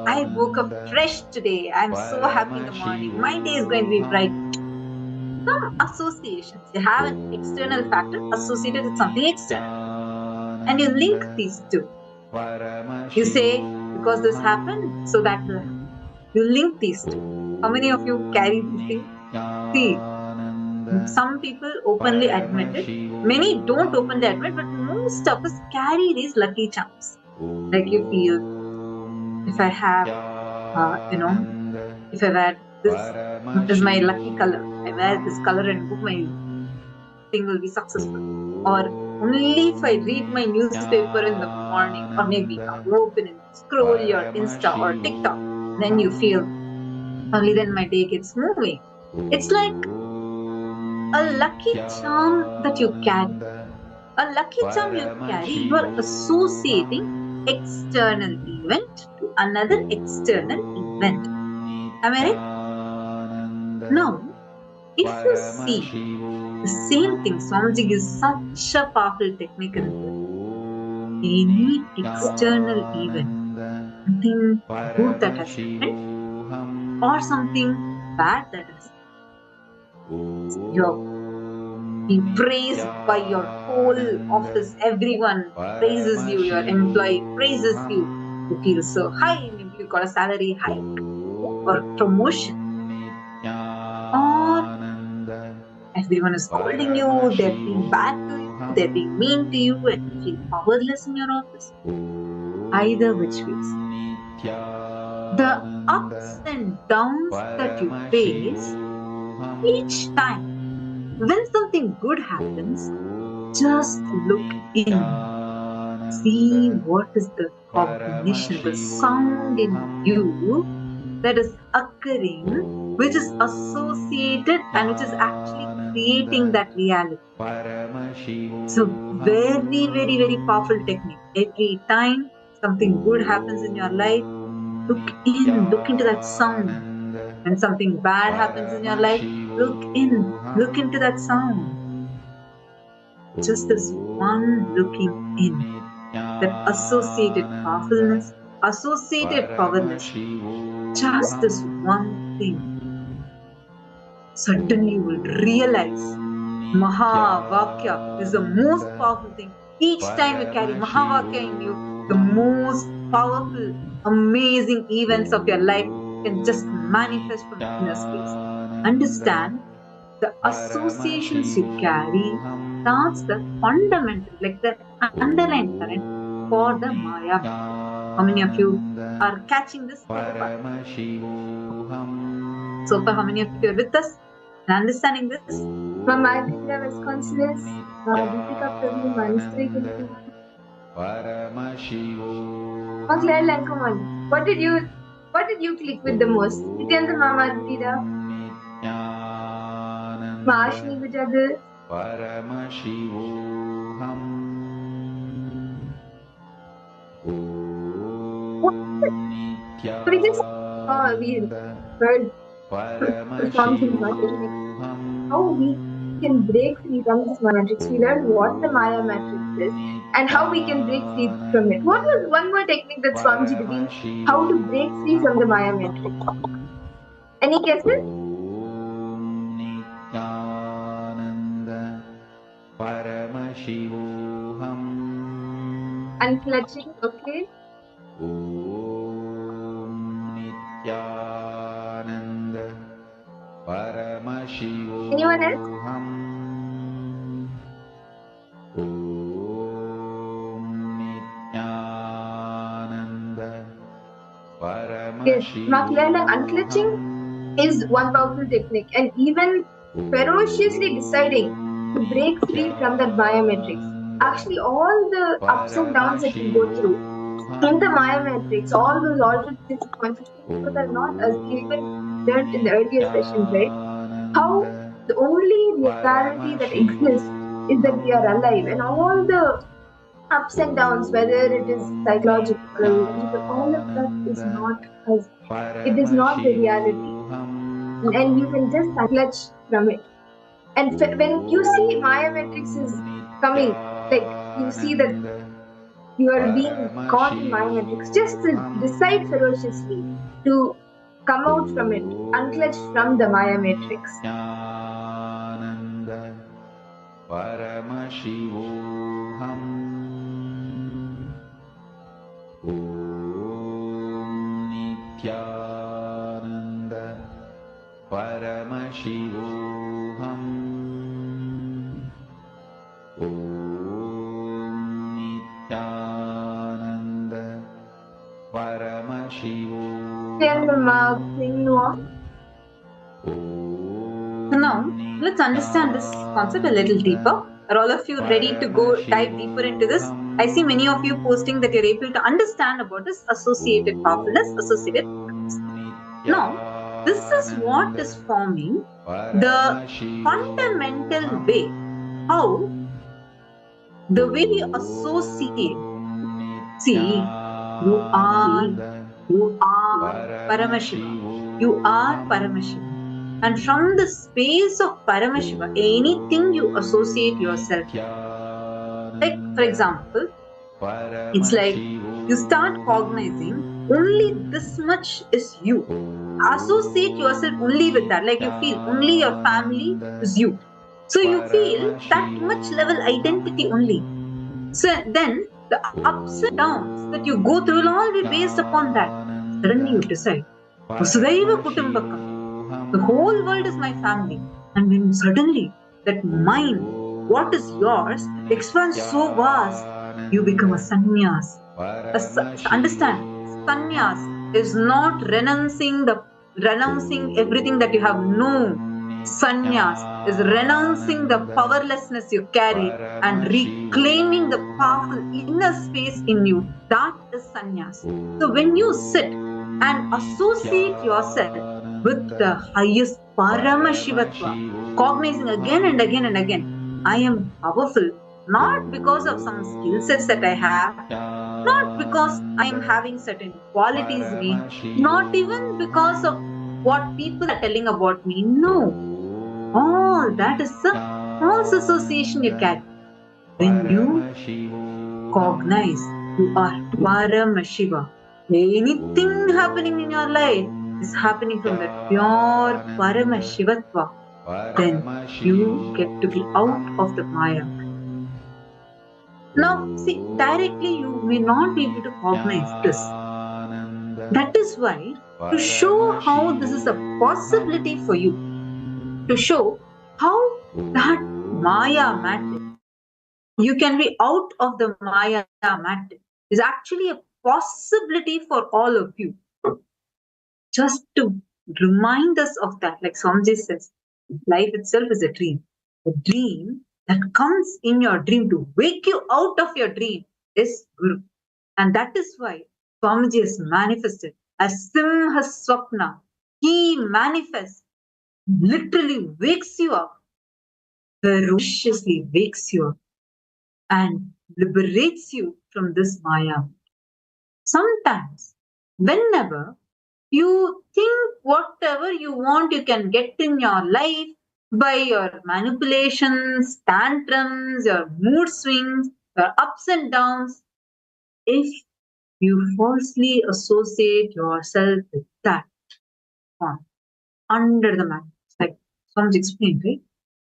I woke up fresh today, I'm so happy in the morning, my day is going to be bright. Some associations, you have an external factor associated with something external, and you link these two. You say, because this happened, so that will happen. You link these two. How many of you carry these things? See, some people openly admit it, many don't openly admit, but most of us carry these lucky charms. Like you feel, if I have, if I wear this is my lucky color, I wear this color and book, my thing will be successful. Or only if I read my newspaper in the morning, or maybe I'll open and scroll your Insta or TikTok, then you feel, only then my day gets moving. It's like a lucky charm that you carry. A lucky charm you carry, you are associating external event to another external event. Am I right? Now, if you see the same thing, Swamiji gives such a powerful technique in this. Any external event, something good that has happened or something bad that has happened, you're being praised by your whole office, everyone praises you, your employee praises you, you feel so high, maybe you got a salary hike or promotion, or everyone is scolding you, they're being bad to you, they're being mean to you, and you feel powerless in your office. Either which ways, the ups and downs that you face, each time when something good happens, just look in. See what is the cognition, the sound in you that is occurring, which is associated and which is actually creating that reality. So very, very, very powerful technique. Every time something good happens in your life, look into that sound. When something bad happens in your life, look into that sound. Just this one looking in, that associated powerfulness, associated powerless, just this one thing, suddenly you will realize Mahavakya is the most powerful thing. Each time you carry Mahavakya in you, the most powerful, amazing events of your life can just manifest from inner space. Understand, the associations you carry starts the fundamental, like the underlying current for the Maya. How many of you are catching this? So far, how many of you are with us and understanding this? Mama Aditya, Wisconsin is Deepika Prabhu, Manistri, Claire Lankaman. What did you click with the most? Nithyananda Mama Aditya, Maashni Vijadu. We just we heard from his matrix. How we can break free from this matrix. We learned what the Maya matrix is and how we can break free from it. What was one more technique that Swamiji revealed? How to break free from the Maya matrix? Any guesses? Unclutching, okay. Anyone else? Yes, Makiana, unclutching is one powerful technique, and even ferociously deciding to break free from that Maya matrix. Actually, all the ups and downs that we go through in the Maya matrix, all those altered states of consciousness are not, as we even learned in the earlier session, right? How the only reality that exists is that we are alive, and all the ups and downs, whether it is psychological, all of that is not us. It is not the reality, and you can just unclutch from it. And when you see Maya matrix is coming, like you see that you are being caught in Maya matrix, just decide ferociously to come out from it, unclutch from the Maya matrix. Paramashivoham Nithyananda Paramashivoham Nithyananda Paramashivoham. So now, let's understand this concept a little deeper. Are all of you ready to go dive deeper into this? I see many of you posting that you're able to understand about this associated powerfulness, associated powerfulness. Now, this is what is forming the fundamental way, how the way we associate. See, you are Paramashiva. You are Paramashiva. And from the space of Paramashiva, anything you associate yourself with. Like, for example, it's like you start cognizing only this much is you. Associate yourself only with that. Like you feel only your family is you. So you feel that much level identity only. So then the ups and downs that you go through will all be based upon that. Suddenly you decide, Vasudhaiva Kutumbakam. The whole world is my family. And then suddenly that mind, what is yours, expands so vast, you become a sannyas. Understand, sannyas is not renouncing everything that you have. No. Sannyas is renouncing the powerlessness you carry and reclaiming the powerful inner space in you. That is sannyas. So when you sit and associate yourself with the highest Paramashivatva, cognizing again and again and again, I am powerful, not because of some skill sets that I have, not because I am having certain qualities in me, not even because of what people are telling about me. No. All that is a false association you carry. When you cognize you are Paramashiva, anything happening in your life is happening from that pure Paramashivatva, then you get to be out of the Maya. Now, see, directly you may not be able to cognize this. That is why, to show how this is a possibility for you, to show how that Maya matrix, you can be out of the Maya matrix, is actually a possibility for all of you. Just to remind us of that, like Swamiji says, life itself is a dream. A dream that comes in your dream to wake you out of your dream is Guru. And that is why Swamiji is manifested as Simha Swapna. He manifests, literally wakes you up, ferociously wakes you up and liberates you from this Maya. Sometimes, whenever you think whatever you want you can get in your life by your manipulations, tantrums, your mood swings, your ups and downs, if you falsely associate yourself with that form under the mat, like Swamiji explained, right?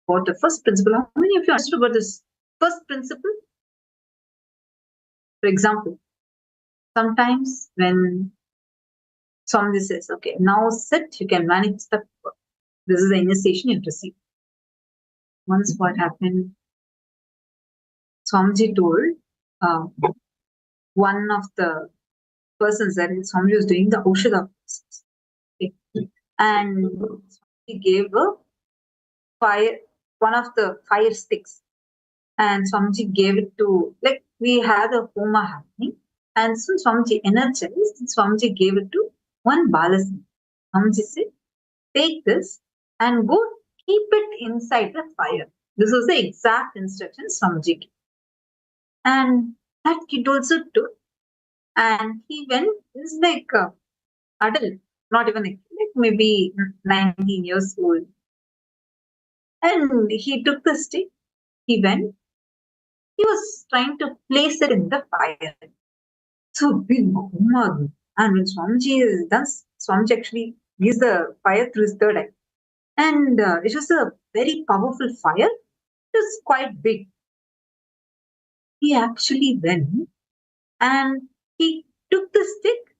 About the first principle. How many of you understood about this first principle? For example, sometimes when Swamiji says, okay, now sit, you can manage the, this is the initiation you receive. Once what happened, Swamiji told one of the persons that Swamiji was doing the Aushadha process. Okay. And Swamiji gave a fire, one of the fire sticks. And Swamiji gave it to, like we had a Homa happening. And so Swamiji energized, and Swamiji gave it to one Balasingh. Swamiji said, take this and go keep it inside the fire. This was the exact instruction Swamiji gave. And that kid also took. And he went, he's like adult, not even like maybe 19 years old. And he took the stick, he went, he was trying to place it in the fire. So big Homa. And when Swamiji is done, Swamiji actually gives the fire through his third eye. And it was a very powerful fire. It was quite big. He actually went and he took the stick.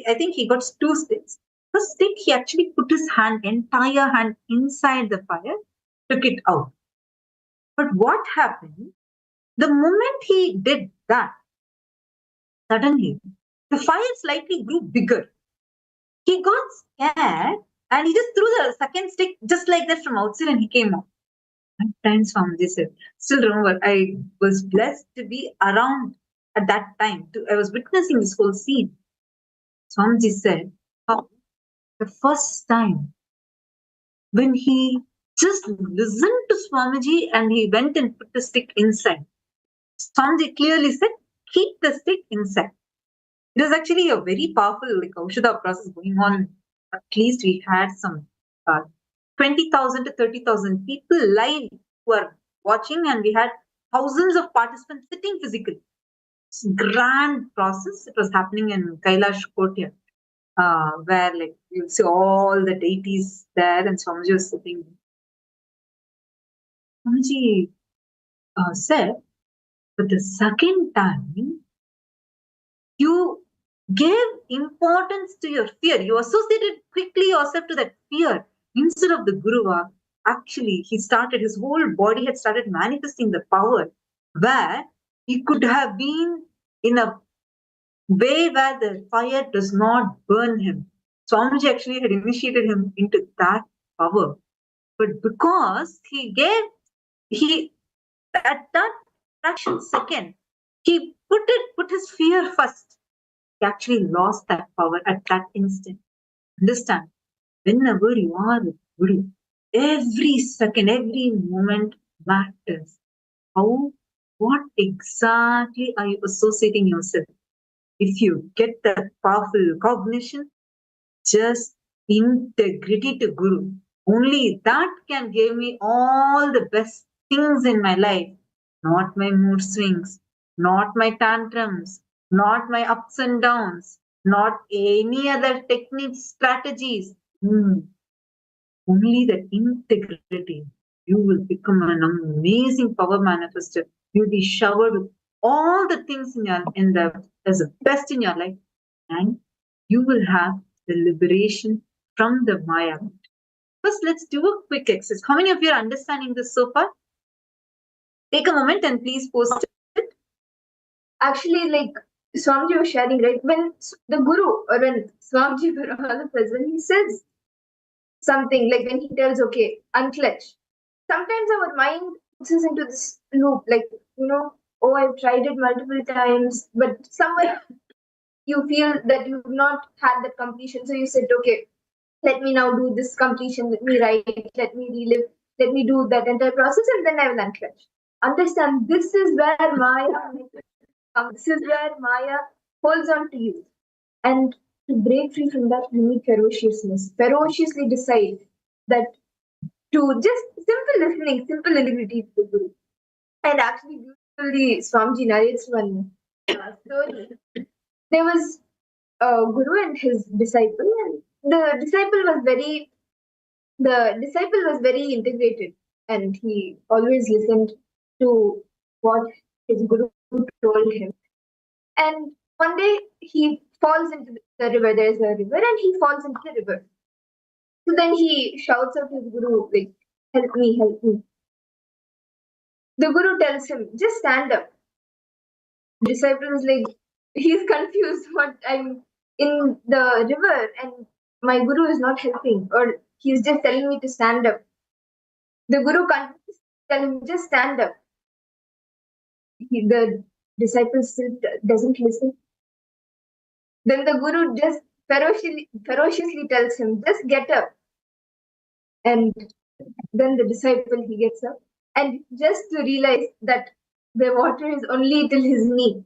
I think he got 2 sticks. First stick, he actually put his hand, entire hand inside the fire, took it out. But what happened? The moment he did that, suddenly the fire slightly grew bigger. He got scared and he just threw the second stick just like that from outside and he came out. Times Swamiji said, still remember, I was blessed to be around at that time. I was witnessing this whole scene. Swamiji said, oh, the first time when he just listened to Swamiji and he went and put the stick inside, Swamiji clearly said, keep the stick inside. It was actually a very powerful like Aushadha process going on at least we had some 20,000 to 30,000 people live who are watching, and we had thousands of participants sitting physically. It's a grand process. It was happening in Kailash Courtyard, where like you'll see all the deities there, and Swamiji was sitting. Swamiji said, but the second time you gave importance to your fear, you associated quickly yourself to that fear instead of the Guruva. Actually, his whole body had started manifesting the power where he could have been in a way where the fire does not burn him. Swamiji actually had initiated him into that power. But because he at that fraction second, he put his fear first. He actually lost that power at that instant. Understand? Whenever you are with Guru, every second, every moment matters. What exactly are you associating yourself? If you get that powerful cognition, just integrity to Guru. Only that can give me all the best things in my life. Not my mood swings, not my tantrums, not my ups and downs, not any other techniques, strategies. Only the integrity. You will become an amazing power manifester. You'll be showered with all the things as the best in your life, and you will have the liberation from the Maya. First, let's do a quick exercise. How many of you are understanding this so far? Take a moment and please post it. Actually, like Swamiji was sharing, right? When the Guru or when Swamiji for all of us, when he says something, like when he tells, okay, unclench, sometimes our mind puts us into this loop, like, oh, I've tried it multiple times, but somewhere you feel that you've not had that completion. So you said, okay, let me now do this completion, let me write, let me relive, let me do that entire process, and then I will unclench. Understand, this is where Maya holds on to you. And to break free from that, you need ferociously decide that to just simple listening, simple integrity to the Guru. And actually, beautifully, Swamiji narrates one story. There was a Guru and his disciple, and the disciple was very integrated, and he always listened to what his Guru told him. And one day he falls into the river. There is a river, and he falls into the river. So then he shouts out to his Guru, like, help me, help me. The Guru tells him, just stand up. The disciple is like, he's confused. What, I'm in the river and my Guru is not helping, or he's just telling me to stand up. The Guru can't tell him, just stand up. The disciple still doesn't listen. Then the Guru just ferociously tells him, just get up. And then the disciple, he gets up. And just to realize that the water is only till his knee.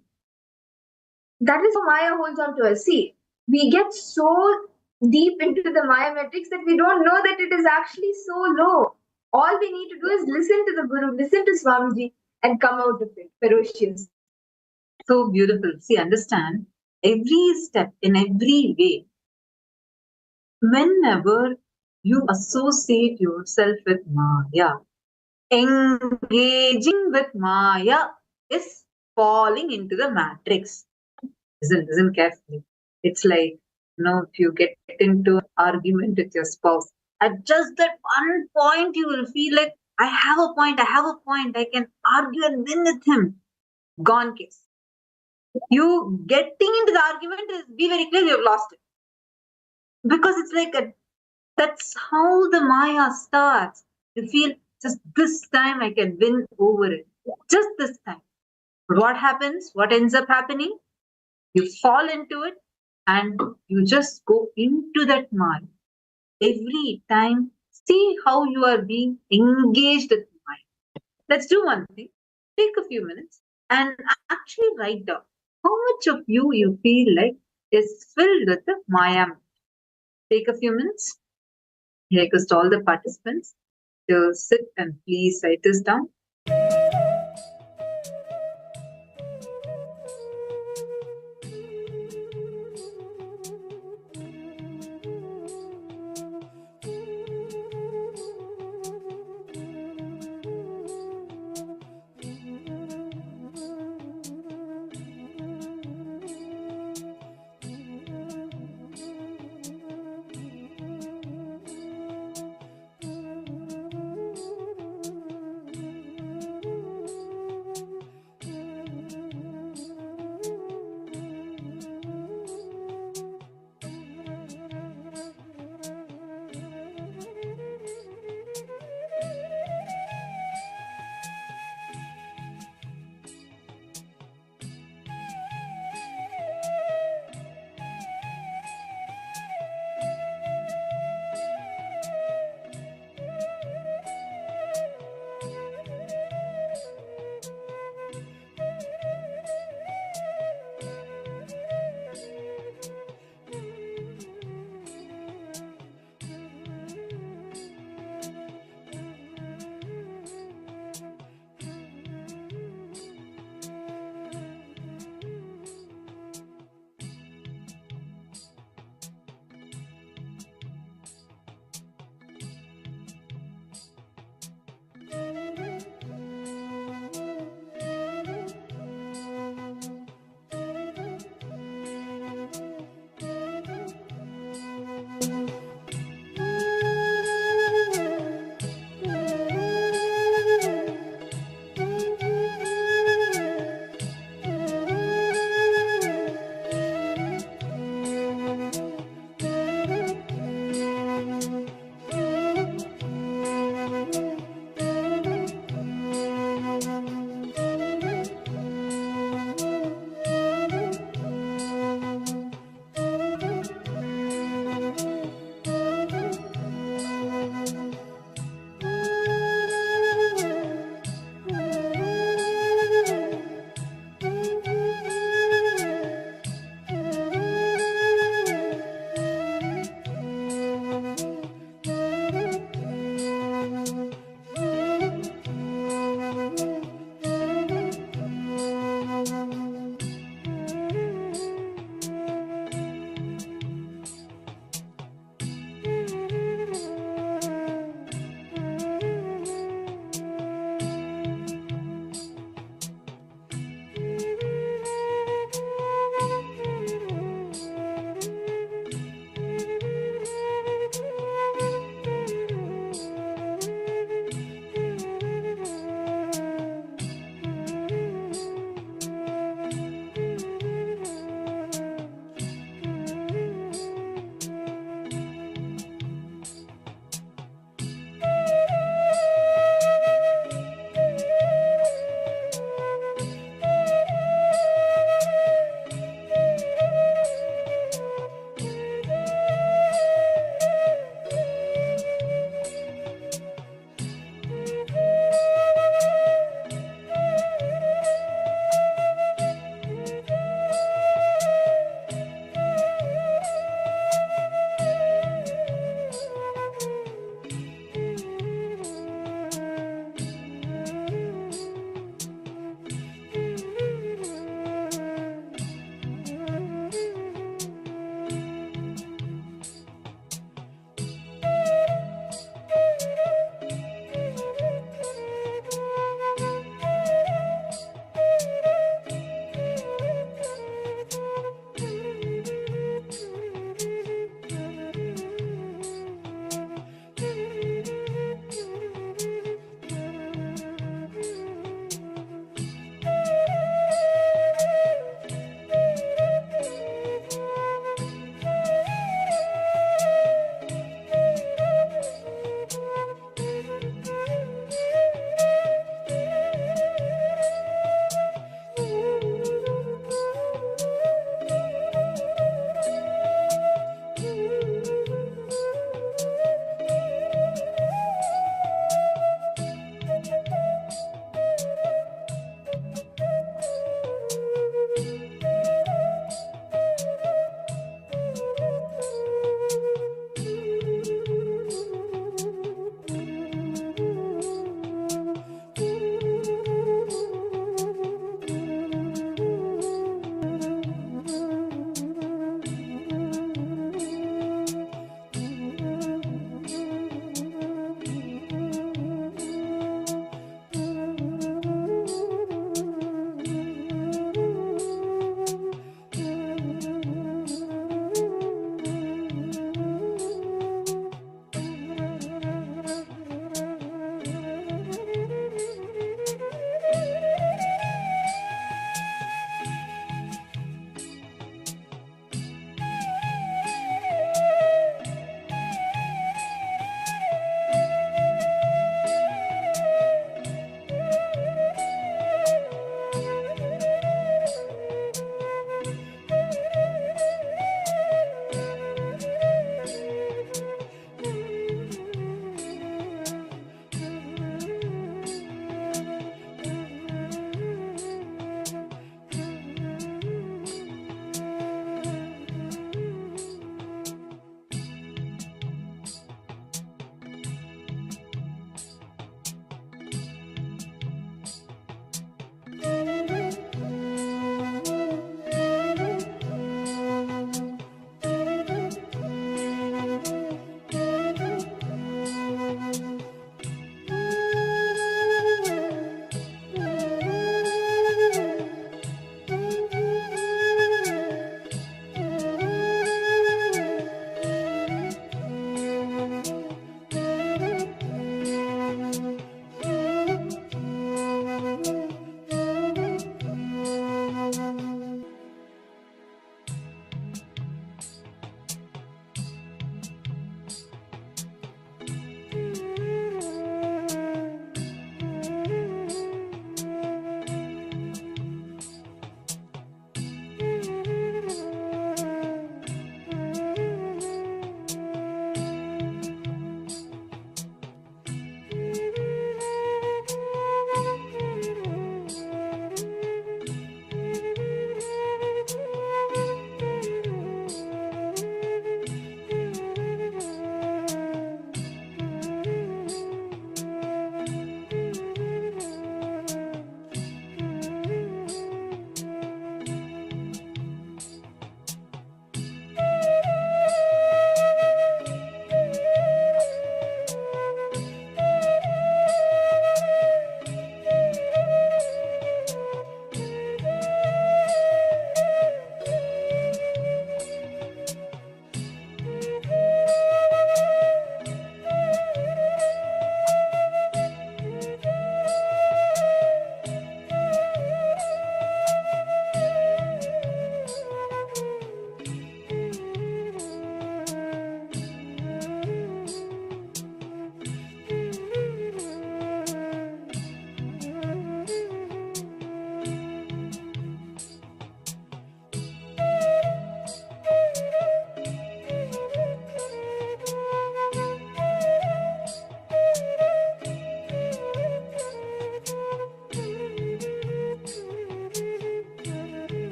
That is how Maya holds on to us. See, we get so deep into the Maya matrix that we don't know that it is actually so low. All we need to do is listen to the Guru, listen to Swamiji, and come out of it ferocious. So beautiful. See, understand, every step, in every way, whenever you associate yourself with Maya, engaging with Maya is falling into the matrix. Listen carefully. It's like, if you get into an argument with your spouse, at just that one point, you will feel like, I have a point, I can argue and win with him. Gone case. You getting into the argument is, be very clear, you have lost it. Because it's like that's how the Maya starts. You feel, just this time I can win over it. Just this time. But what happens? What ends up happening? You fall into it and you just go into that Maya. Every time, see how you are being engaged with Maya. Let's do one thing. Take a few minutes and actually write down how much of you feel like is filled with the Maya. take a few minutes. I request all the participants to sit and please write this down.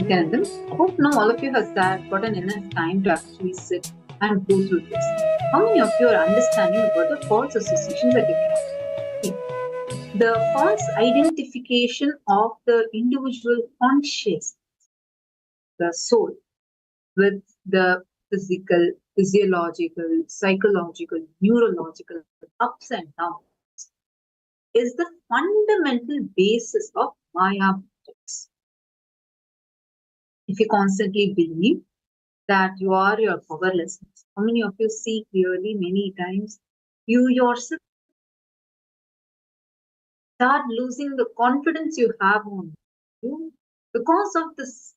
Nithyananda, I hope now all of you have gotten enough time to actually sit and go through this. How many of you are understanding about the false associations that you have? See, the false identification of the individual conscious, the soul, with the physical, physiological, psychological, neurological ups and downs is the fundamental basis of Maya matrix. If you constantly believe that you are your powerlessness, how many of you see clearly many times you yourself start losing the confidence you have on you because of this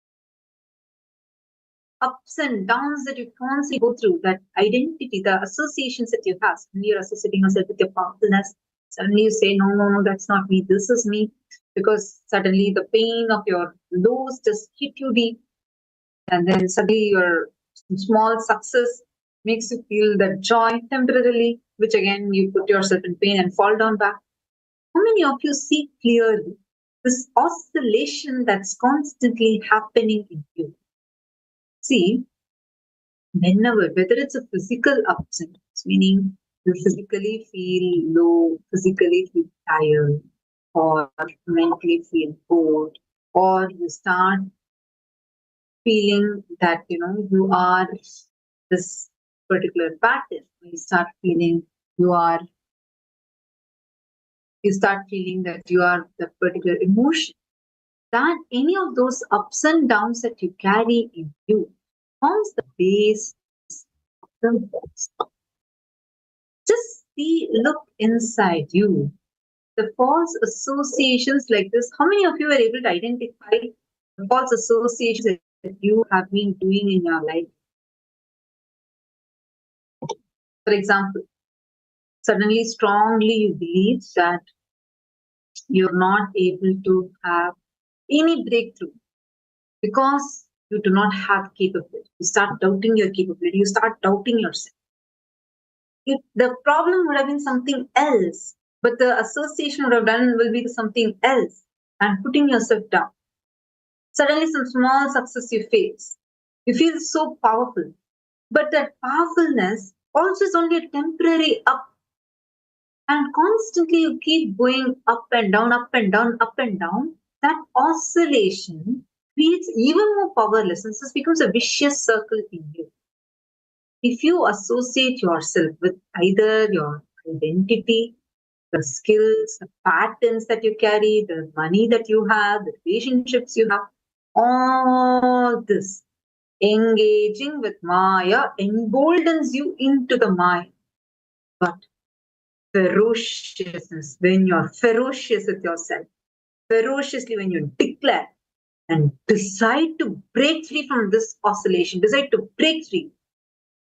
ups and downs that you constantly go through, that identity, the associations that you have. When you're associating yourself with your powerfulness, suddenly you say, no, that's not me, this is me. Because suddenly the pain of your lows just hit you deep. And then suddenly your small success makes you feel that joy temporarily, which again you put yourself in pain and fall down back. How many of you see clearly this oscillation that's constantly happening in you? See, whenever, whether it's a physical ups and downs, meaning you physically feel low, physically feel tired, or mentally feel bored, or you start feeling that you are this particular pattern, you start feeling you start feeling that you are the particular emotion, that any of those ups and downs that you carry in you forms the base of the box. Just look inside you. The false associations like this, how many of you are able to identify the false associations that you have been doing in your life? For example, suddenly strongly you believe that you're not able to have any breakthrough because you do not have capability. You start doubting your capability. You start doubting yourself. If the problem would have been something else, but the association would have done will be something else, and putting yourself down. Suddenly some small success you face. You feel so powerful. But that powerfulness also is only a temporary up. And constantly you keep going up and down, up and down, up and down. That oscillation creates even more powerlessness. This becomes a vicious circle in you. If you associate yourself with either your identity, the skills, the patterns that you carry, the money that you have, the relationships you have, all this engaging with Maya emboldens you into the Maya. But ferociousness, when you're ferocious with yourself, ferociously when you declare and decide to break free from this oscillation, decide to break free,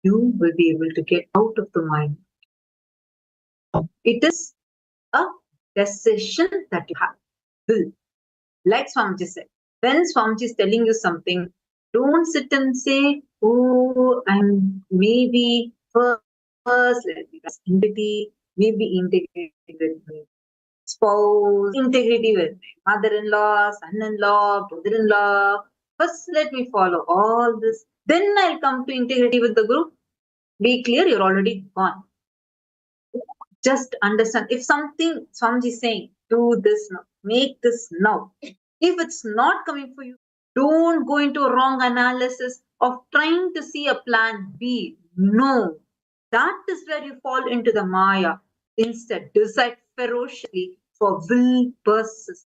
you will be able to get out of the mind. It is a decision that you have. Will. Like Swamiji said, when Swamiji is telling you something, don't sit and say, oh, I'm maybe first, let me integrity, maybe integrity with my spouse, integrity with my mother-in-law, son-in-law, brother-in-law. First, let me follow all this. Then I'll come to integrity with the group. Be clear, you're already gone. Just understand. If something Swamiji is saying, do this now, make this now. If it's not coming for you, don't go into a wrong analysis of trying to see a plan B. No. That is where you fall into the Maya. Instead, decide ferociously for will persist.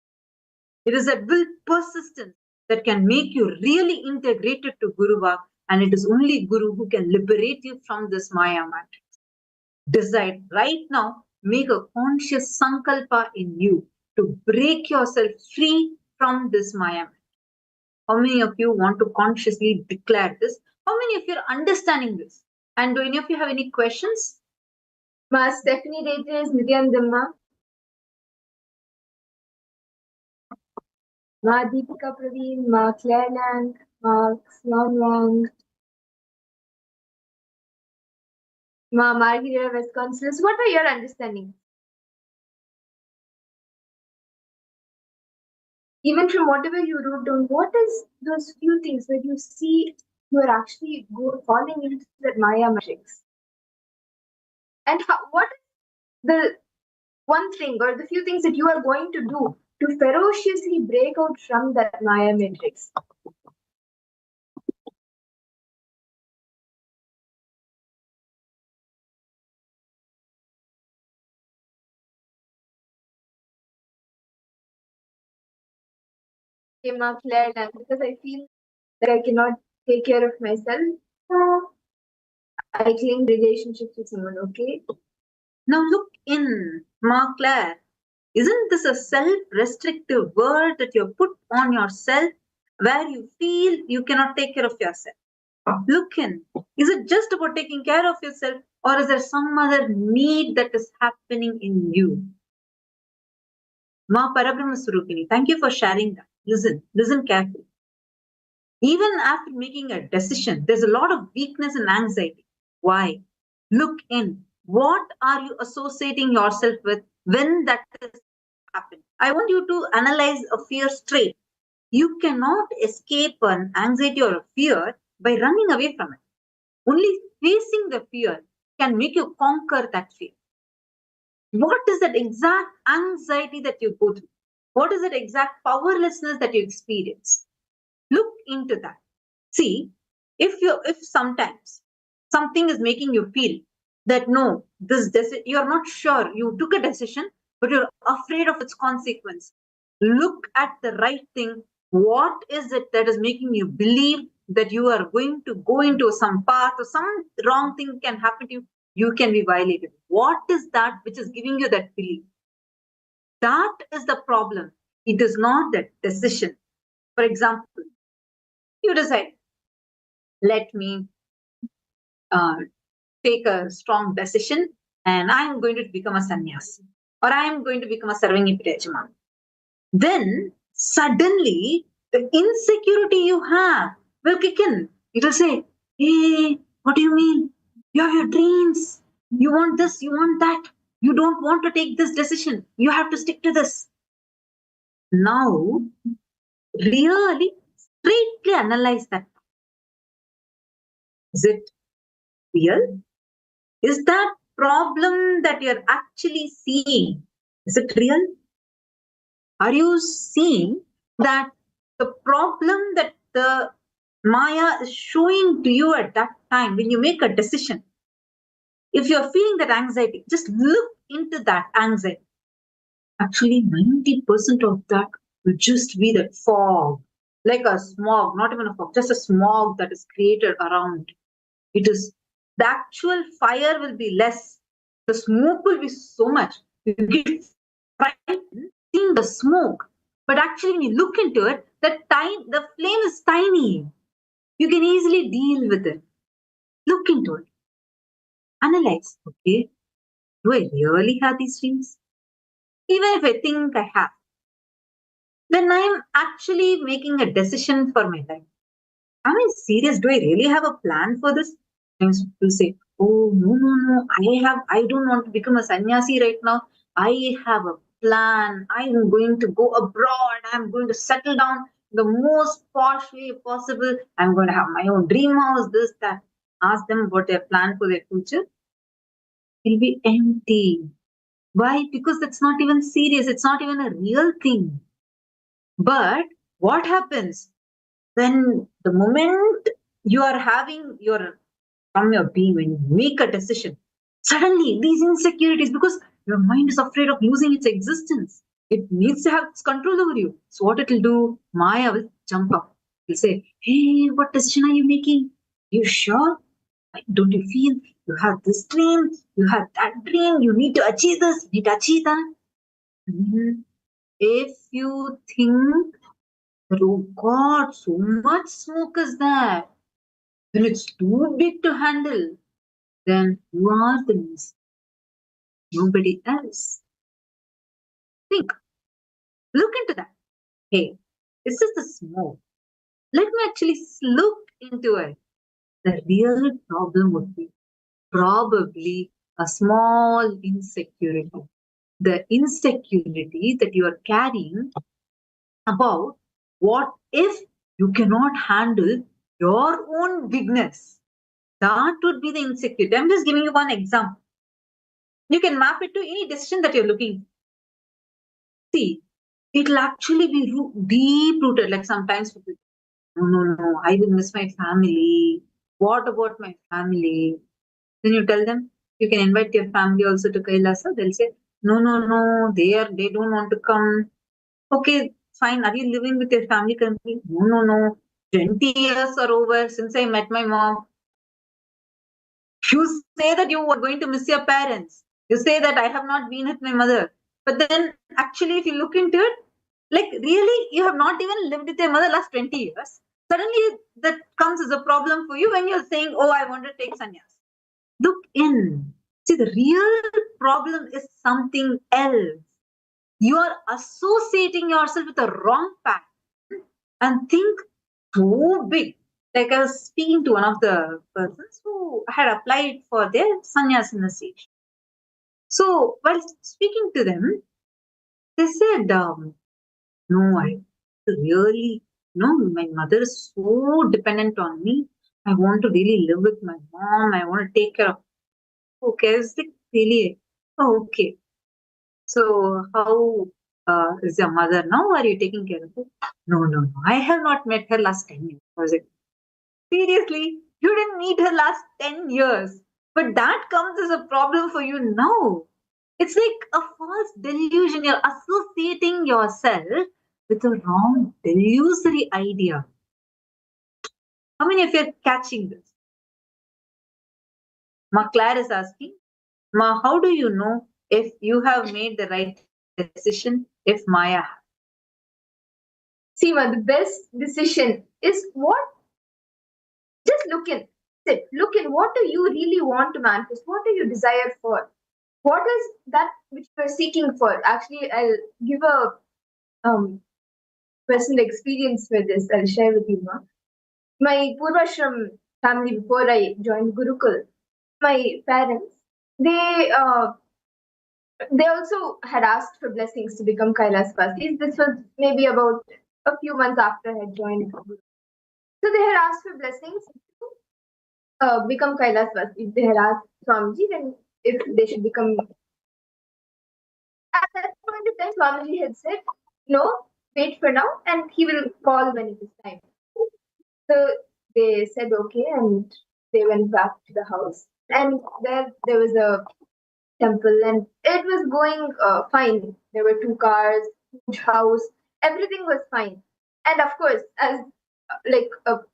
It is that will persistence that can make you really integrated to Guruva, and it is only Guru who can liberate you from this Maya matrix. Decide right now, make a conscious sankalpa in you to break yourself free from this Maya. How many of you want to consciously declare this? How many of you are understanding this? And do any of you have any questions? Ma Stephanie Rages, Nithyananda, Ma Deepika Praveen, Ma Claire Lang, Ma Xian Wang, Ma Margarita Wisconsin. What were your understanding? even from whatever you wrote down, what is those few things that you see you are actually falling into that Maya matrix? And what is the one thing or the few things that you are going to do to ferociously break out from that Maya matrix? Came out clear now because I feel that I cannot take care of myself. I cling relationships with someone, okay? Now look in, Ma Claire. Isn't this a self-restrictive word that you put on yourself where you feel you cannot take care of yourself? Look in. Is it just about taking care of yourself or is there some other need that is happening in you? Ma Parabrahma Swarupini, thank you for sharing that. Listen carefully. Even after making a decision, there's a lot of weakness and anxiety. Why? Look in. What are you associating yourself with when that is happening? I want you to analyze a fear straight. You cannot escape an anxiety or a fear by running away from it. Only facing the fear can make you conquer that fear. What is that exact anxiety that you go through? What is that exact powerlessness that you experience? Look into that. See, if sometimes something is making you feel that no, you're not sure, you took a decision, but you're afraid of its consequence. Look at the right thing. What is it that is making you believe that you are going to go into some path or some wrong thing can happen to you? You can be violated. What is that which is giving you that belief? That is the problem. It is not that decision. For example, you decide, let me take a strong decision and I am going to become a sannyasi or I am going to become a Sarvangi Pirajama. Then suddenly the insecurity you have will kick in. It will say, hey, what do you mean? You have your dreams. You want this, you want that. You don't want to take this decision. You have to stick to this. Now, really straightly analyze that. Is it real? Is that problem that you're actually seeing, is it real? Are you seeing that the problem that the Maya is showing to you at that time when you make a decision? If you're feeling that anxiety, just look into that anxiety. Actually, 90% of that will just be that fog, like a smog, not even a fog, just a smog that is created around. It is the actual fire will be less. The smoke will be so much. You get frightened seeing the smoke. But actually, when you look into it, the flame is tiny. You can easily deal with it. Look into it. Analyze. Okay, do I really have these dreams? Even if I think I have, then I'm actually making a decision for my life. Am I serious? Do I really have a plan for this? Sometimes people say, oh, no, I don't want to become a sannyasi right now. I have a plan. I'm going to go abroad. I'm going to settle down the most posh way possible. I'm going to have my own dream house, this, that. Ask them what their plan for their future. It'll be empty. Why? Because that's not even serious. It's not even a real thing. But what happens? When the moment you are having from your being, when you make a decision, suddenly these insecurities, because your mind is afraid of losing its existence, it needs to have its control over you. So what it will do, Maya will jump up. It'll say, hey, what decision are you making? You sure? Don't you feel you have this dream, you have that dream, you need to achieve this, you need to achieve that? If you think, oh God, so much smoke is there, when it's too big to handle, then you are the least. Nobody else. Think. Look into that. Hey, this is the smoke. Let me actually look into it. The real problem would be probably a small insecurity. The insecurity that you are carrying about what if you cannot handle your own bigness. That would be the insecurity. I'm just giving you one example. You can map it to any decision that you're looking. See, it'll actually be deep rooted. Like sometimes people, no, I will miss my family. What about my family? Then you tell them you can invite your family also to Kailasa. They'll say, no, they don't want to come. Okay, fine. Are you living with your family currently? No. 20 years are over since I met my mom. You say that you are going to miss your parents. You say that I have not been with my mother. But then actually, if you look into it, like really, you have not even lived with your mother last 20 years. Suddenly, that comes as a problem for you when you're saying, oh, I want to take sannyas. Look in. See, the real problem is something else. You are associating yourself with the wrong path and think so big. Like I was speaking to one of the persons who had applied for their sannyas initiation. So while speaking to them, they said, no, I really, my mother is so dependent on me. I want to really live with my mom. I want to take care of. Okay, I was like, really? Oh, okay. So how is your mother now? Are you taking care of her? No. I have not met her last 10 years. I was like, seriously? You didn't meet her last 10 years. But that comes as a problem for you now. It's like a false delusion. You're associating yourself with a wrong delusory idea. How many of you are catching this? Ma Claire is asking, Ma, how do you know if you have made the right decision if Maya has? Seema, the best decision is what? Just look in. Look in. What do you really want to manifest? What do you desire for? What is that which you're seeking for? Actually, I'll give a personal experience with this. I'll share with you now. My Purvashram family, before I joined Gurukul, my parents, they also had asked for blessings to become Kailasvasis. This was maybe about a few months after I had joined Gurukul. So they had asked for blessings to become Kailasvasis. They had asked Swamiji then if they should become. At that point of time, Swamiji had said, no, wait for now, and he will call when it is time. So they said okay, and they went back to the house. And there was a temple, and it was going fine. There were 2 cars, huge house, everything was fine. And of course, as like a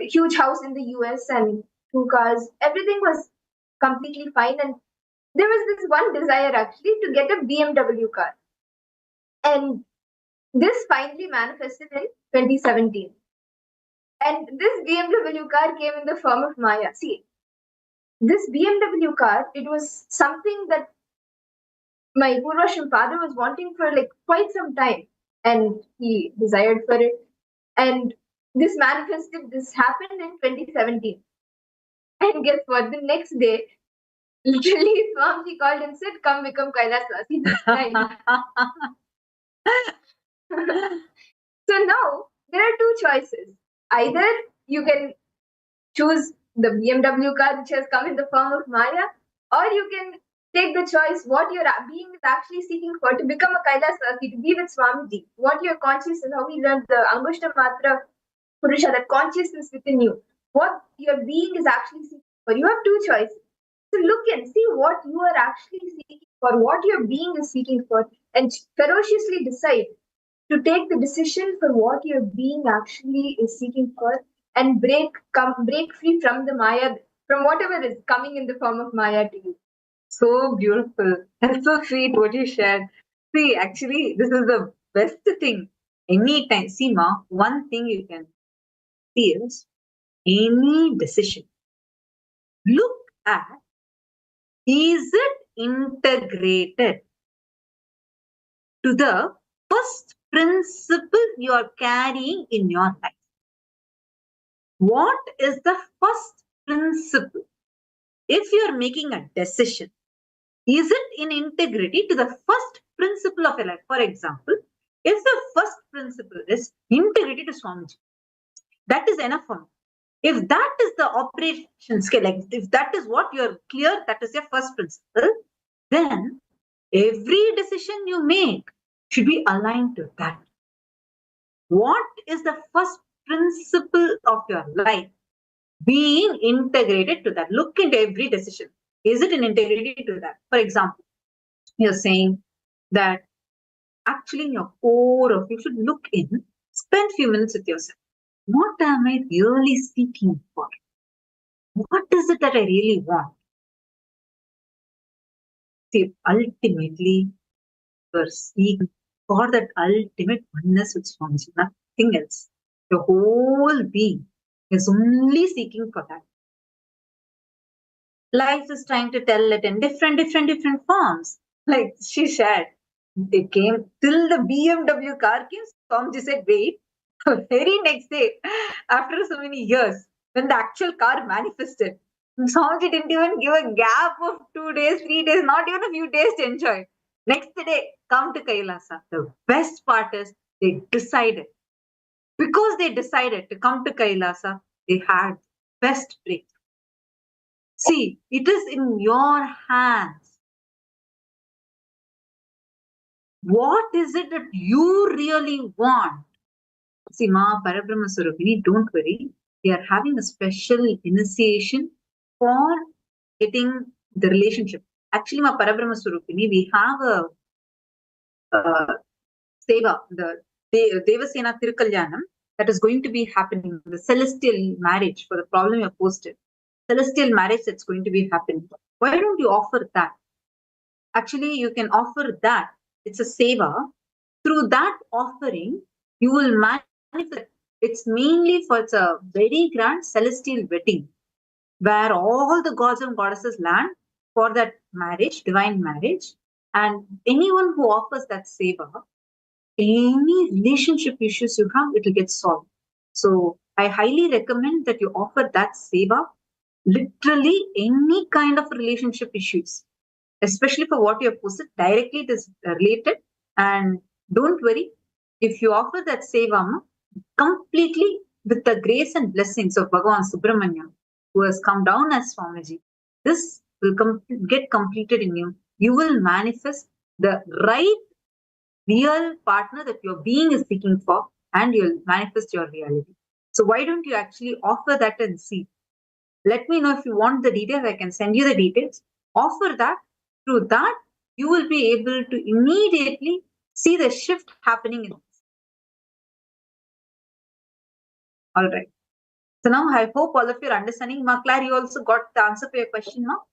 huge house in the US and 2 cars, everything was completely fine. And there was this one desire actually to get a BMW car. And this finally manifested in 2017. And this BMW car came in the form of Maya. See, this BMW car, it was something that my Purvashram father was wanting for like quite some time. And he desired for it. And this happened in 2017. And guess what? The next day, literally, Swamiji called and said, come become Kailasvasi this time. So now, there are 2 choices. Either you can choose the BMW car which has come in the form of Maya, or you can take the choice what your being is actually seeking for to become a Kailasvasi, to be with Swamiji. What your consciousness, how we learned the Angushta Matra Purusha, that consciousness within you, what your being is actually seeking for. You have 2 choices. So look and see what you are actually seeking for, what your being is seeking for, and ferociously decide to take the decision for what your being actually is seeking for, and break free from the Maya, from whatever is coming in the form of Maya to you. So beautiful. That's so sweet what you shared. See, actually, this is the best thing. Anytime, see, Ma, one thing you can see is any decision. Look at, is it integrated to the first principle you are carrying in your life? What is the first principle? If you are making a decision, is it in integrity to the first principle of your life? For example, If the first principle is integrity to Swamiji, that is enough for me. If that is the operation scale, like if that is what you're clear, that is your first principle, then every decision you make should be aligned to that. What is the first principle of your life? Being integrated to that. Look into every decision. Is it in integrity to that? For example, you're saying that actually in your core of you should look in, spend few minutes with yourself. What am I really seeking for? What is it that I really want? See, ultimately, you're seeking for that ultimate oneness with Swamiji, nothing else. Your whole being is only seeking for that. Life is trying to tell it in different forms. Like she shared, it came till the BMW car came. Swamiji said, wait. Very next day, after so many years, when the actual car manifested, Swamiji didn't even give a gap of 2 days, 3 days, not even a few days to enjoy. Next day, come to Kailasa. The best part is they decided. Because they decided to come to Kailasa, they had best break. See, it is in your hands. What is it that you really want? See, Ma Parabrahma Swarupini, don't worry. We are having a special initiation for getting the relationship. Actually, Ma Parabrahma Swarupini, we have a seva, the Devasena Tirukalyanam, that is going to be happening, the celestial marriage for the problem you posted. Celestial marriage that's going to be happening. Why don't you offer that? Actually, you can offer that. It's a seva. Through that offering, you will manifest. It's mainly for it's a very grand celestial wedding where all the gods and goddesses land for that marriage, divine marriage. And anyone who offers that seva, any relationship issues you have, it will get solved. So I highly recommend that you offer that seva, literally any kind of relationship issues, especially for what you have posted, directly it is related. And don't worry, if you offer that seva completely with the grace and blessings of Bhagavan Subramanyam, who has come down as Swamiji, this will get completed in you. You will manifest the right real partner that your being is seeking for, and you'll manifest your reality. So why don't you actually offer that and see? Let me know if you want the details. I can send you the details. Offer that. Through that, you will be able to immediately see the shift happening in this. All right. So now I hope all of you are understanding. Maklar, you also got the answer for your question now?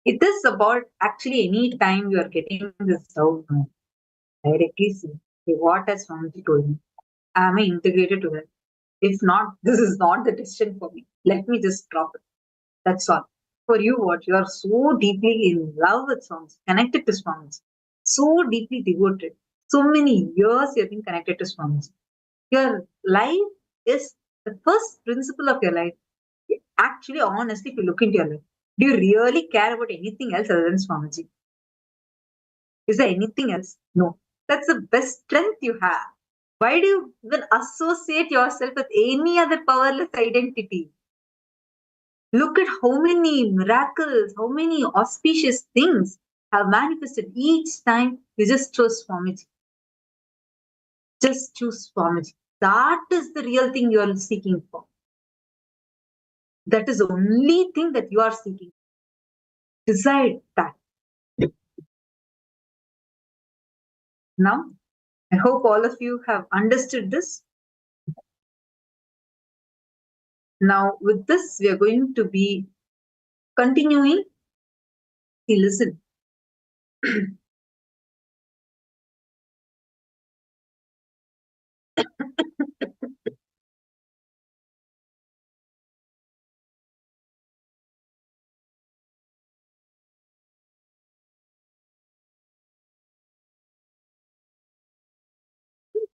It is about actually any time you are getting this out, directly see, okay, what has Swamiji told me? Am I integrated to that? If not, this is not the decision for me. Let me just drop it. That's all. For you, what? You are so deeply in love with Swamiji, connected to Swamiji, so deeply devoted. So many years you have been connected to Swamiji. Your life is the first principle of your life. Actually, honestly, if you look into your life, do you really care about anything else other than Swamiji? Is there anything else? No. That's the best strength you have. Why do you even associate yourself with any other powerless identity? Look at how many miracles, how many auspicious things have manifested each time you just chose Swamiji. Just choose Swamiji. That is the real thing you are seeking for. That is the only thing that you are seeking. Decide that. Now, I hope all of you have understood this. Now, with this, we are going to be continuing. See, listen.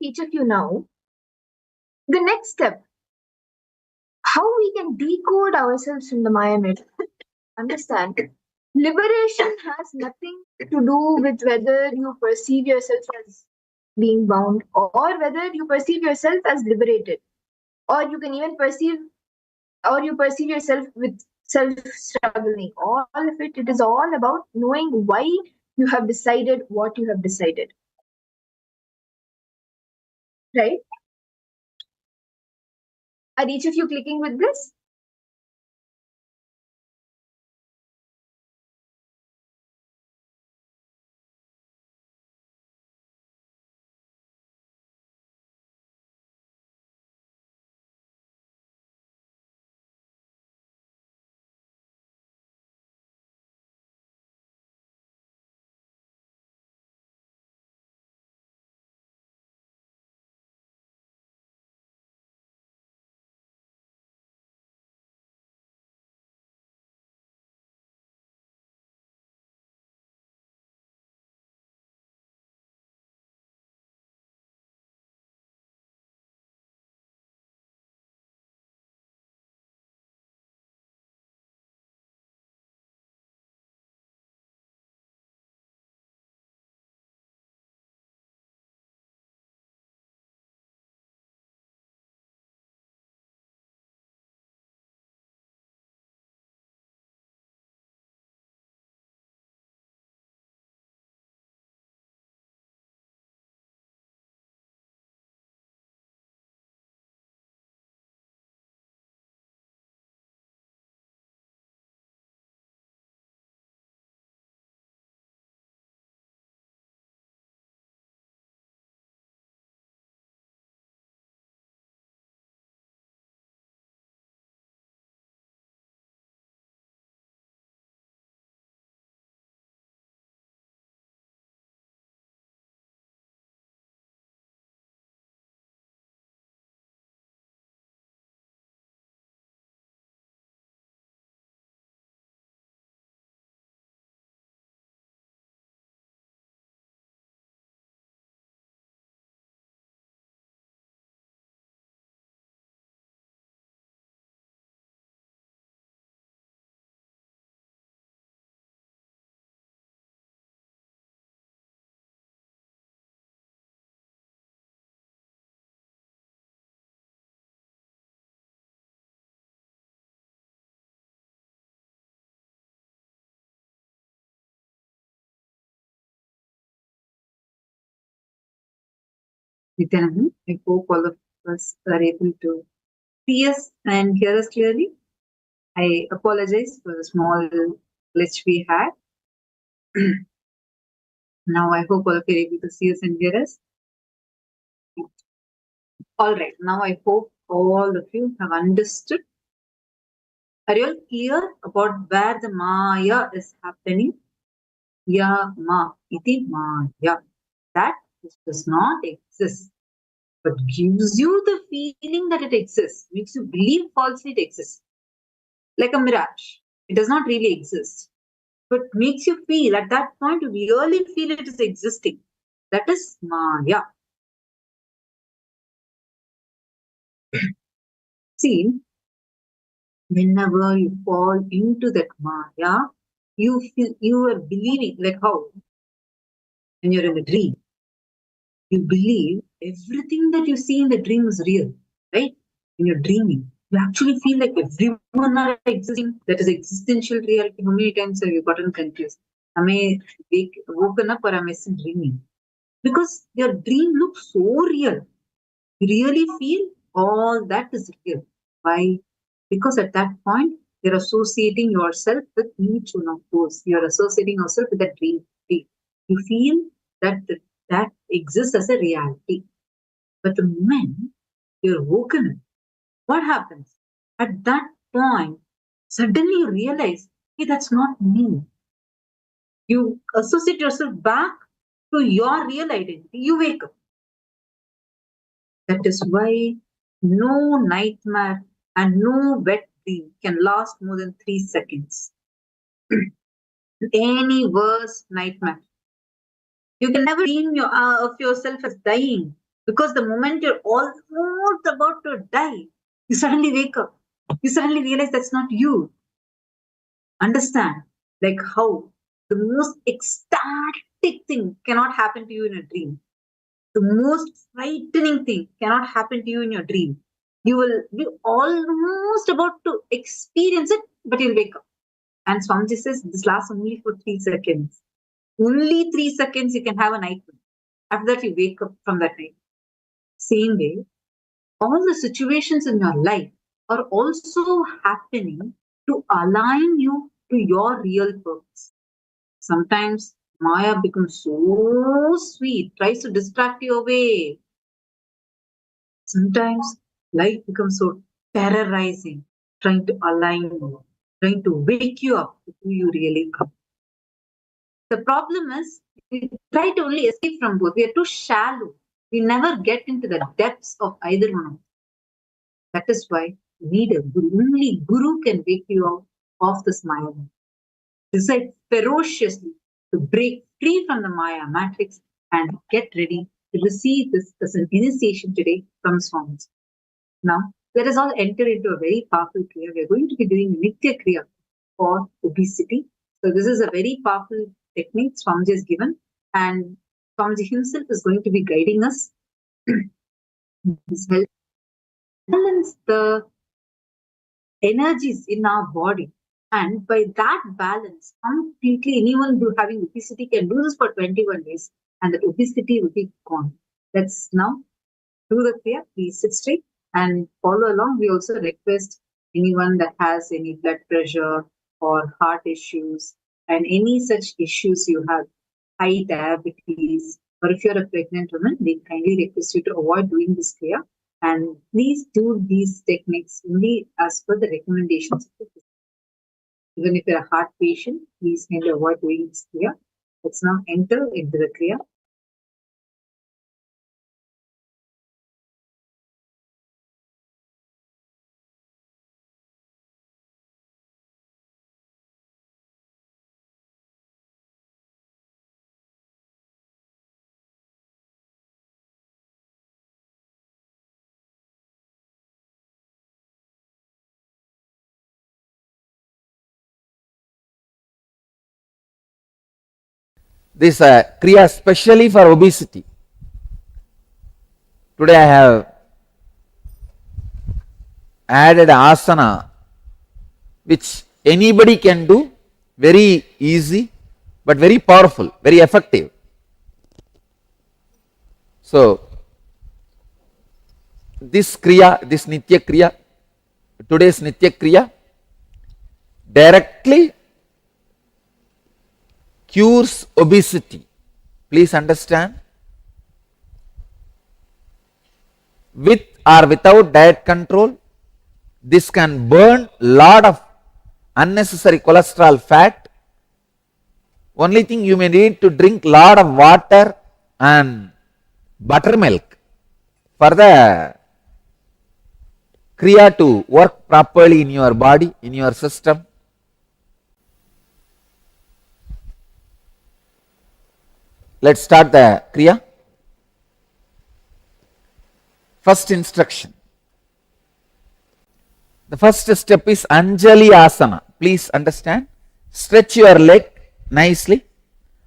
Each of you now, the next step, how we can decode ourselves from the Maya matrix. Understand, liberation has nothing to do with whether you perceive yourself as being bound or whether you perceive yourself as liberated, or you can even perceive or you perceive yourself with self-struggling. All of it, it is all about knowing why you have decided what you have decided. Right? Are each of you clicking with this? Nithyananda, I hope all of us are able to see us and hear us clearly. I apologize for the small glitch we had. Now I hope all of you are able to see us and hear us. All right, now I hope all of you have understood. Are you all clear about where the Maya is happening? Ya ma iti Maya. That which does not exist, but gives you the feeling that it exists, makes you believe falsely it exists. Like a mirage. It does not really exist, but makes you feel at that point, you really feel it is existing. That is Maya. See, whenever you fall into that Maya, you feel you are believing, like how when you're in a dream, you believe everything that you see in the dream is real, right? When you're dreaming, you actually feel like everyone are existing. That is existential reality. How many times have you gotten confused? Am I woken up or am I still dreaming? Because your dream looks so real. You really feel all that is real. Why? Because at that point, you're associating yourself with each one of those. You're associating yourself with that dream. You feel that that exists as a reality. But the moment you're woken up, what happens? At that point, suddenly you realize, hey, that's not me. You associate yourself back to your real identity. You wake up. That is why no nightmare and no wet dream can last more than 3 seconds. Any worse nightmare. You can never dream of yourself as dying, because the moment you're almost about to die, you suddenly wake up. You suddenly realize that's not you. Understand? Like how The most ecstatic thing cannot happen to you in a dream. The most frightening thing cannot happen to you in your dream. You will be almost about to experience it, but you'll wake up. And Swamiji says this lasts only for 3 seconds. Only 3 seconds you can have a nightmare. After that, you wake up from that night. Same way, all the situations in your life are also happening to align you to your real purpose. Sometimes Maya becomes so sweet, tries to distract you away. Sometimes life becomes so terrorizing, trying to align you, trying to wake you up to who you really are. The problem is, we try to only escape from both. We are too shallow. We never get into the depths of either one of them. That is why you need a guru. Only Guru can wake you out of this Maya. Decide ferociously to break free from the Maya matrix and get ready to receive this as an initiation today from Swami. Now, let us all enter into a very powerful Kriya. We are going to be doing Nitya Kriya for obesity. So this is a very powerful technique Swamiji has given, and Swamiji himself is going to be guiding us. This helps balance the energies in our body, and by that balance, completely anyone who having obesity can do this for 21 days, and that obesity will be gone. Let's now do the Kriya. Please sit straight and follow along. We also request anyone that has any blood pressure or heart issues and any such issues you have, high diabetes, or if you're a pregnant woman, they kindly request you to avoid doing this Kriya. And please do these techniques only as per the recommendations of the physician. Even if you're a heart patient, please kindly avoid doing this Kriya. Let's now enter into the Kriya. This Kriya specially for obesity. Today I have added asana which anybody can do, very easy but very powerful, very effective. So this Kriya, this Nitya Kriya, today's Nitya Kriya directly cures obesity. Please understand. With or without diet control, this can burn lot of unnecessary cholesterol fat. Only thing, you may need to drink lot of water and buttermilk for the Kriya to work properly in your body, in your system. Let's start the Kriya. First instruction. The first step is Anjali Asana. Please understand. Stretch your leg nicely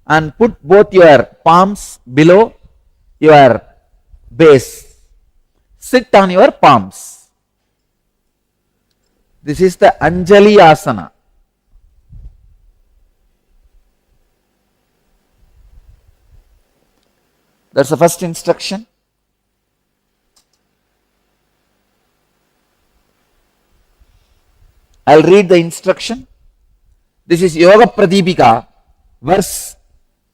and put both your palms below your base. Sit on your palms. This is the Anjali Asana. That's the first instruction. I'll read the instruction. This is Yoga Pradipika, verse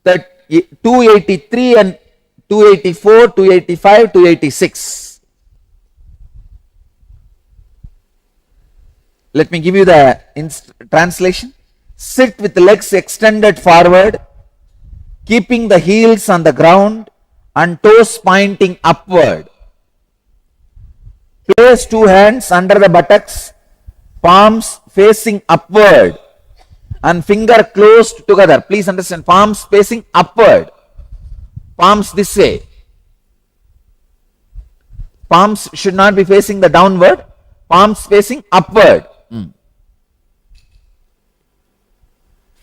283 and 284, 285, 286. Let me give you the translation. Sit with legs extended forward, keeping the heels on the ground and toes pointing upward. Place two hands under the buttocks, palms facing upward and finger closed together. Please understand, palms facing upward. Palms this way. Palms should not be facing the downward. Palms facing upward.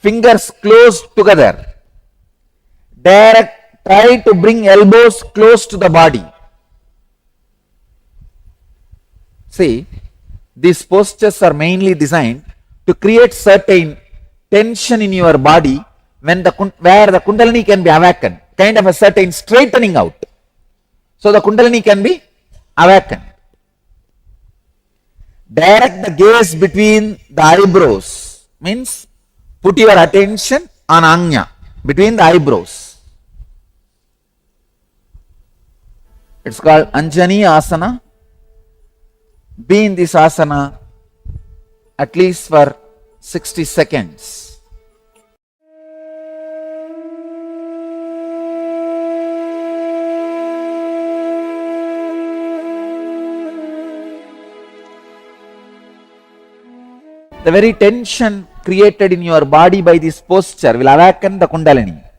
fingers close together. Try to bring elbows close to the body. See, these postures are mainly designed to create certain tension in your body where the Kundalini can be awakened, kind of a certain straightening out. So the Kundalini can be awakened. Direct the gaze between the eyebrows, means put your attention on Anya, between the eyebrows. It's called Anjani Asana. Be in this asana at least for 60 seconds. The very tension created in your body by this posture will awaken the Kundalini.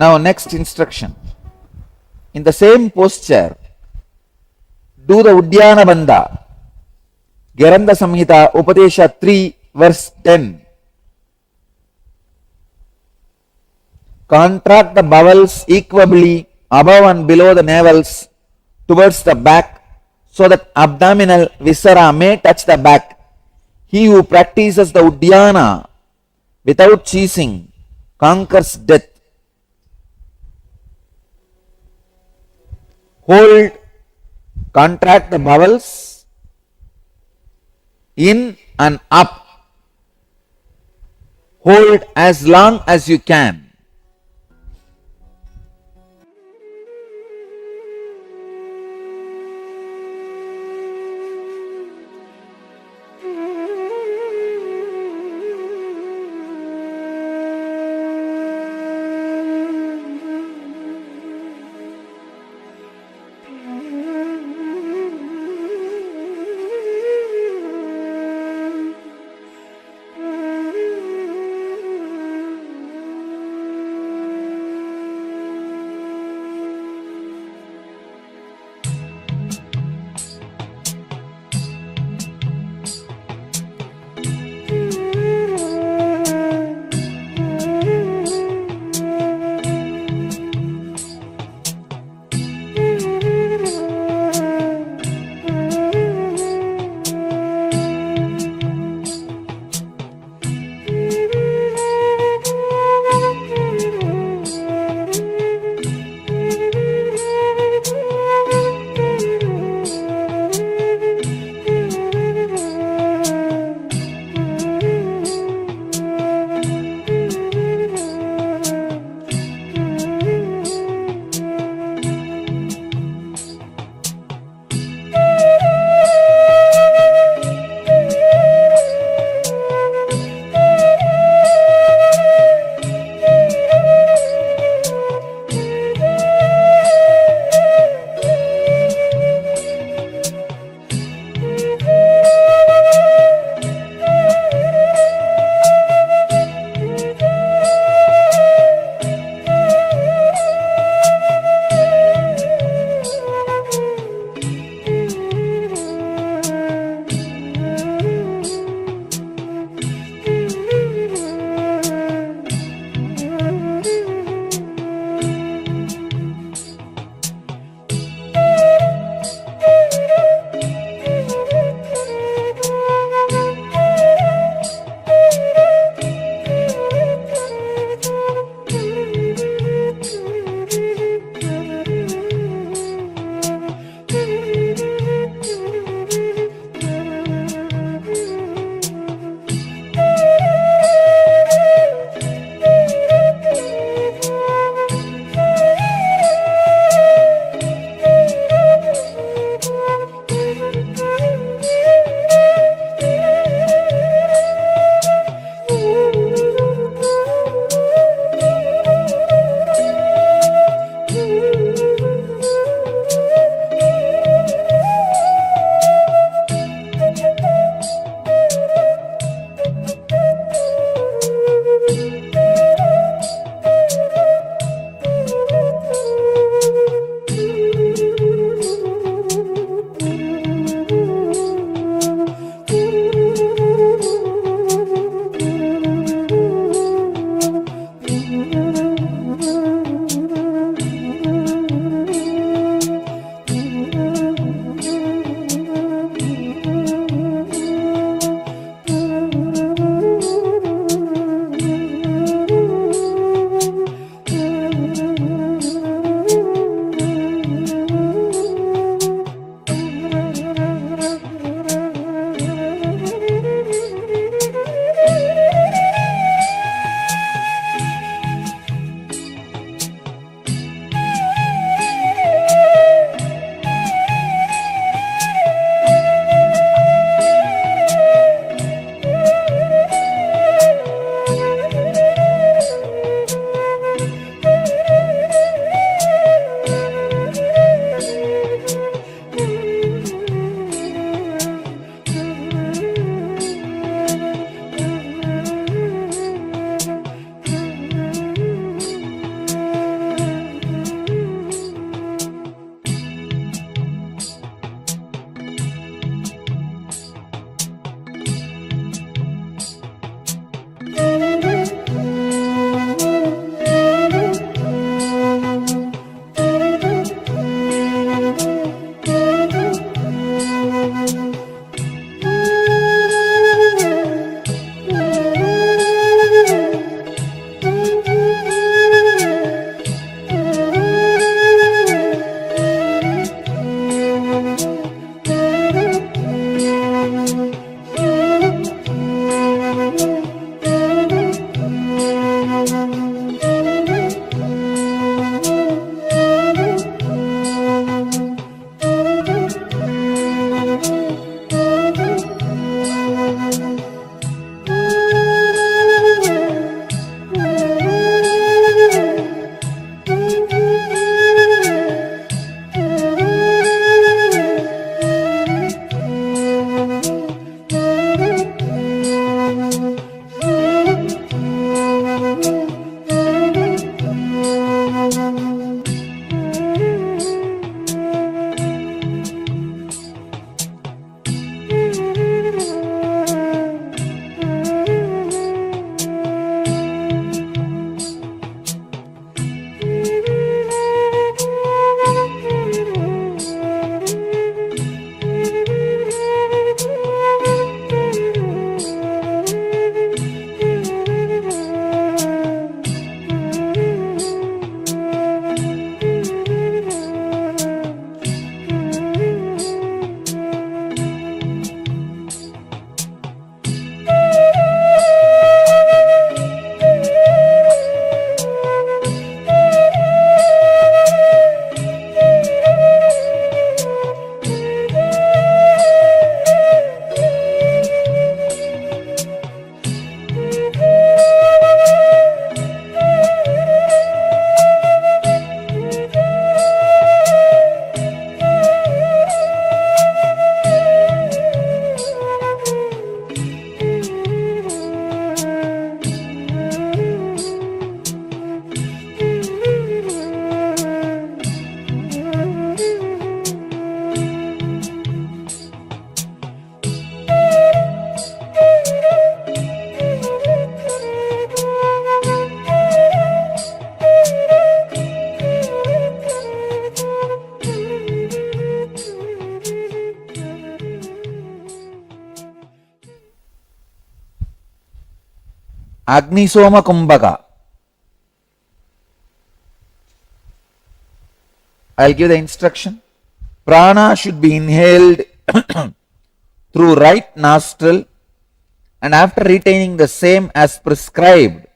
Now next instruction. In the same posture, do the Udyana Bandha. Geranda Samhita Upadesha 3 verse 10. Contract the bowels equably above and below the navels towards the back so that abdominal viscera may touch the back. He who practices the Udyana without ceasing conquers death. Hold, contract the bowels in and up. Hold as long as you can. Agnisoma Kumbhaka. I'll give the instruction. Prana should be inhaled through right nostril, and after retaining the same as prescribed,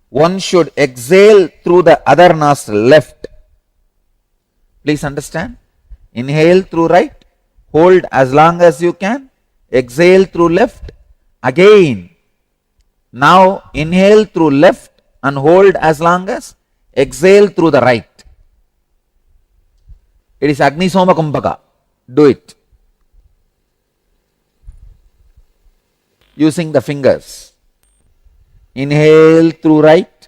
one should exhale through the other nostril, left. Please understand. Inhale through right, hold as long as you can, exhale through left, again. Now inhale through left and hold as long as, exhale through the right. It is Agnisoma Kumbhaka. Do it. Using the fingers. Inhale through right.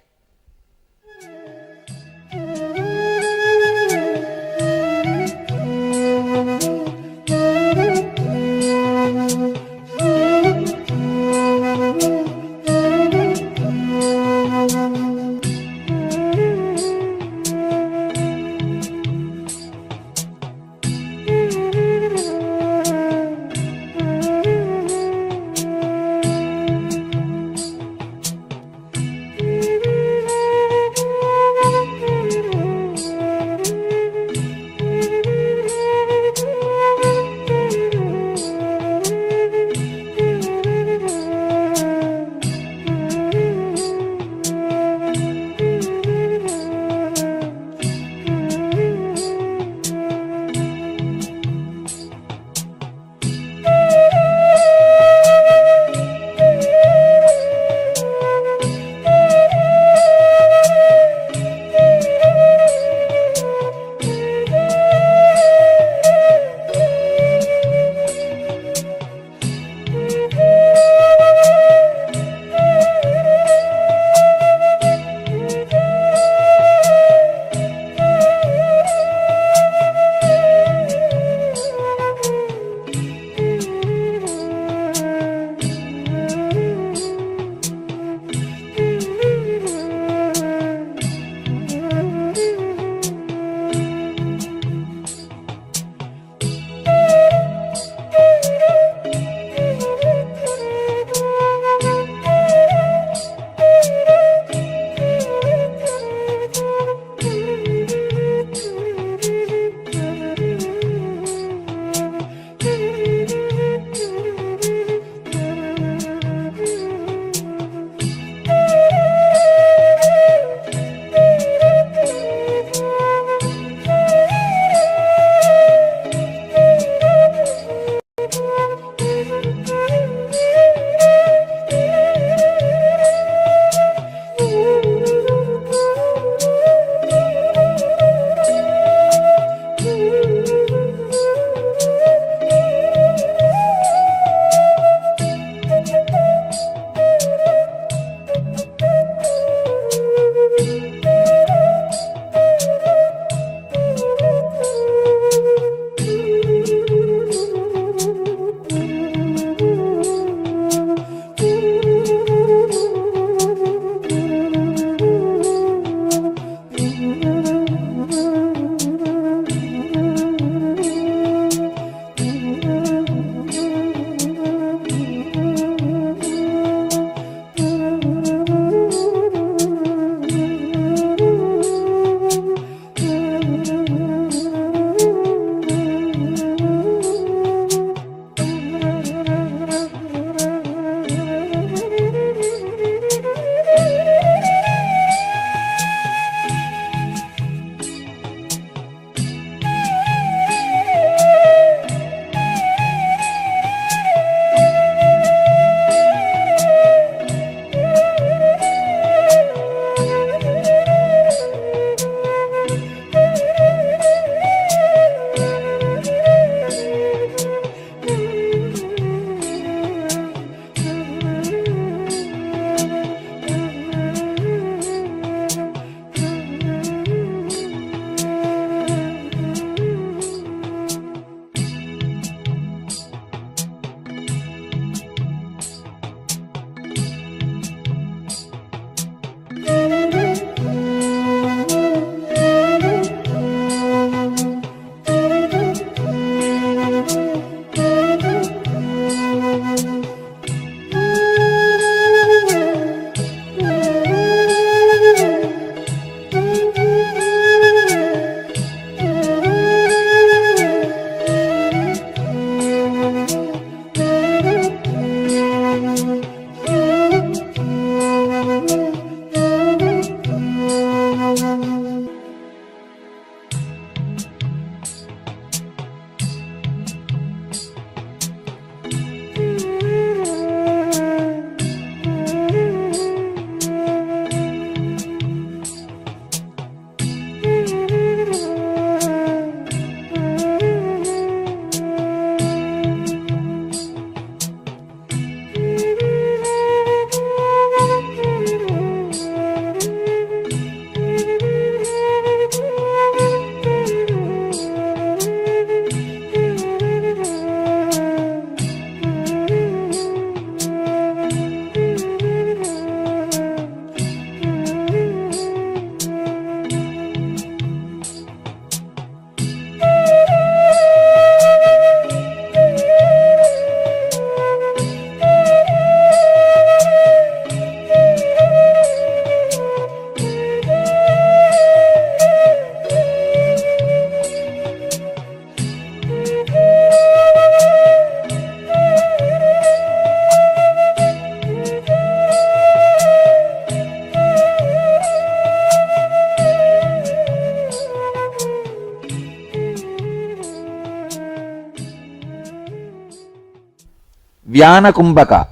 Vyana Kumbhaka.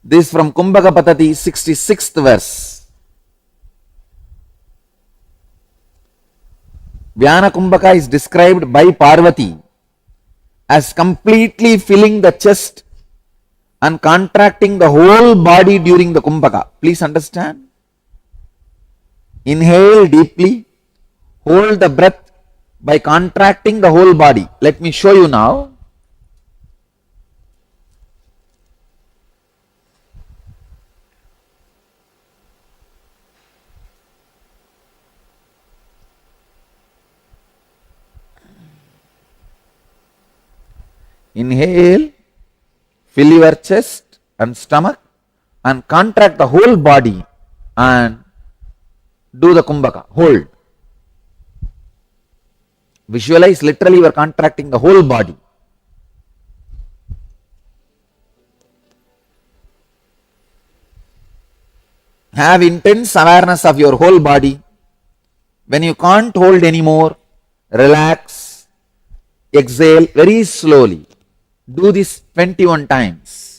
This from Kumbhaka Patati, 66th verse. Vyana Kumbhaka is described by Parvati as completely filling the chest and contracting the whole body during the Kumbhaka. Please understand. Inhale deeply, hold the breath by contracting the whole body. Let me show you now. Inhale, fill your chest and stomach and contract the whole body and do the Kumbhaka. Hold. Visualize, literally you are contracting the whole body. Have intense awareness of your whole body. When you can't hold anymore, relax, exhale very slowly. Do this 21 times.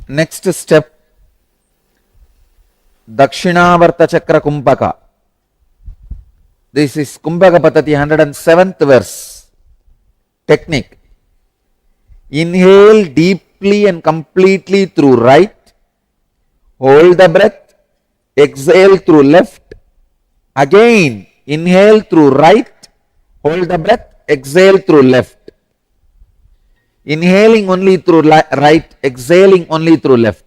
next step, Dakshinavarta Chakra Kumbhaka. This is Kumbhaka Patati 107th verse. Technique. Inhale deeply and completely through right. Hold the breath. Exhale through left. Again, inhale through right. Hold the breath. Exhale through left. Inhaling only through right. Exhaling only through left.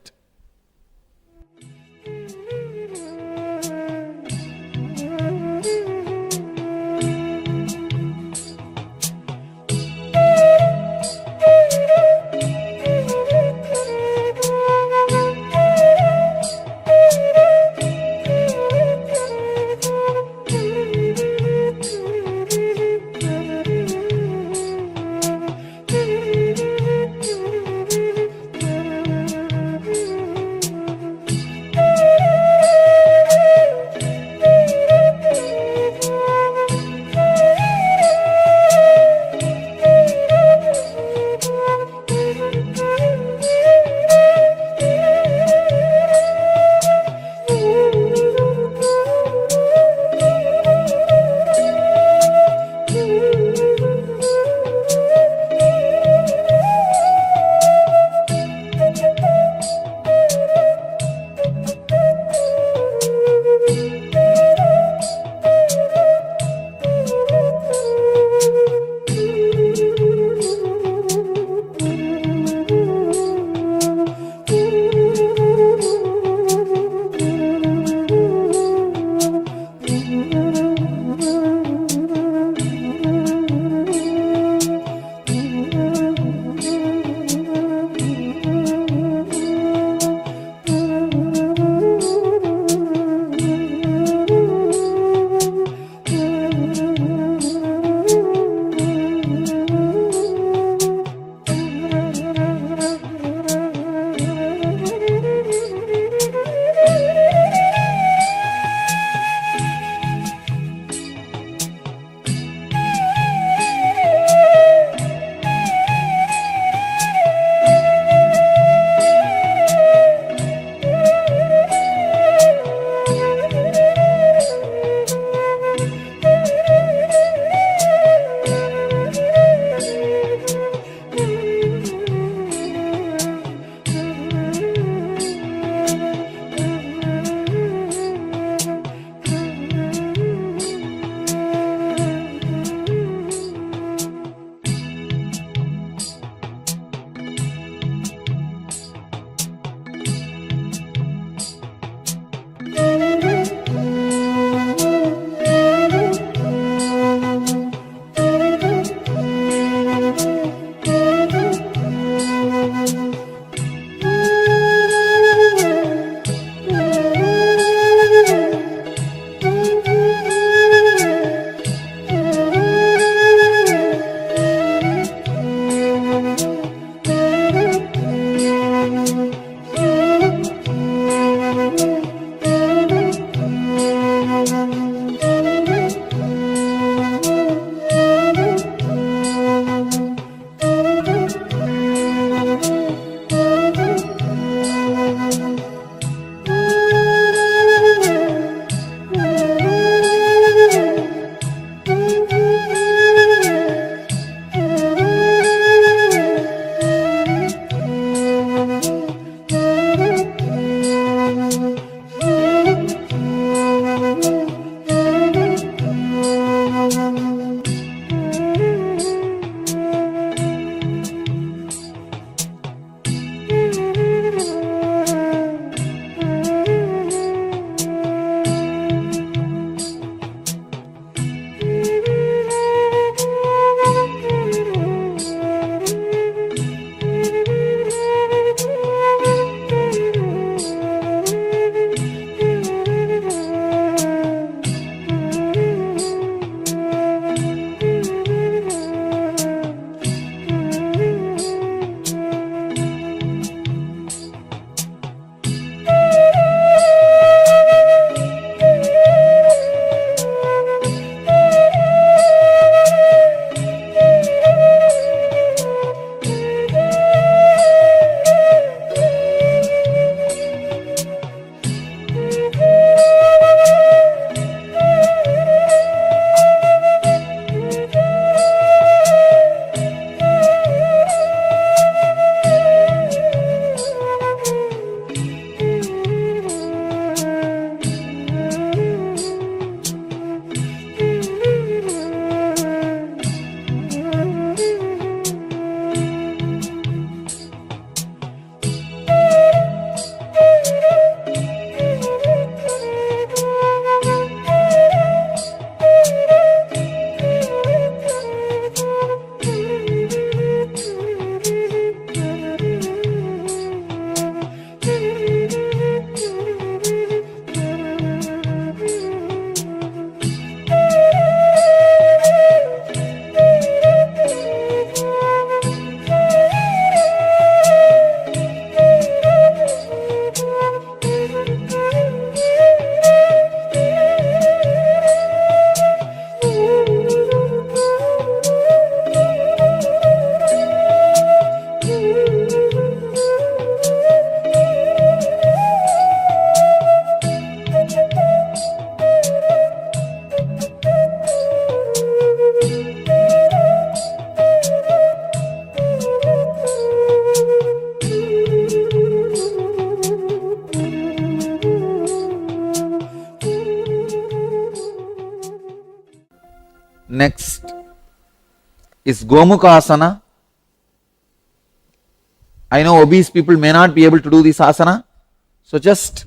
is Gomukasana. I know obese people may not be able to do this asana, so just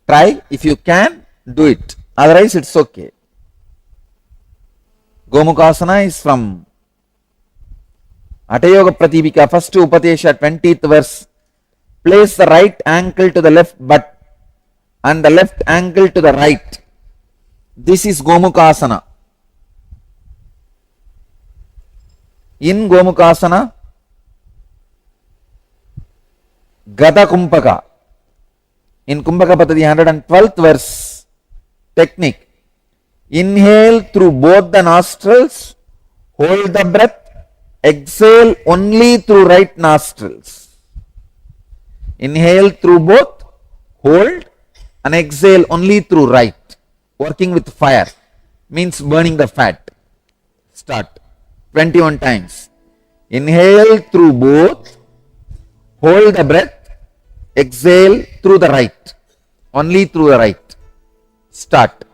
try. If you can, do it. Otherwise, it's okay. Gomukasana is from Atayoga Pratipika, first Upatesha, 20th verse. Place the right ankle to the left butt and the left ankle to the right. This is Gomukasana. In Gomukasana, Gata Kumpaka. In Kumpaka Patadi 112th verse technique. Inhale through both the nostrils, hold the breath, exhale only through right nostrils. Inhale through both, hold and exhale only through right. Working with fire means burning the fat. Start 21 times. Inhale through both, hold the breath, exhale through the right, only through the right. Start.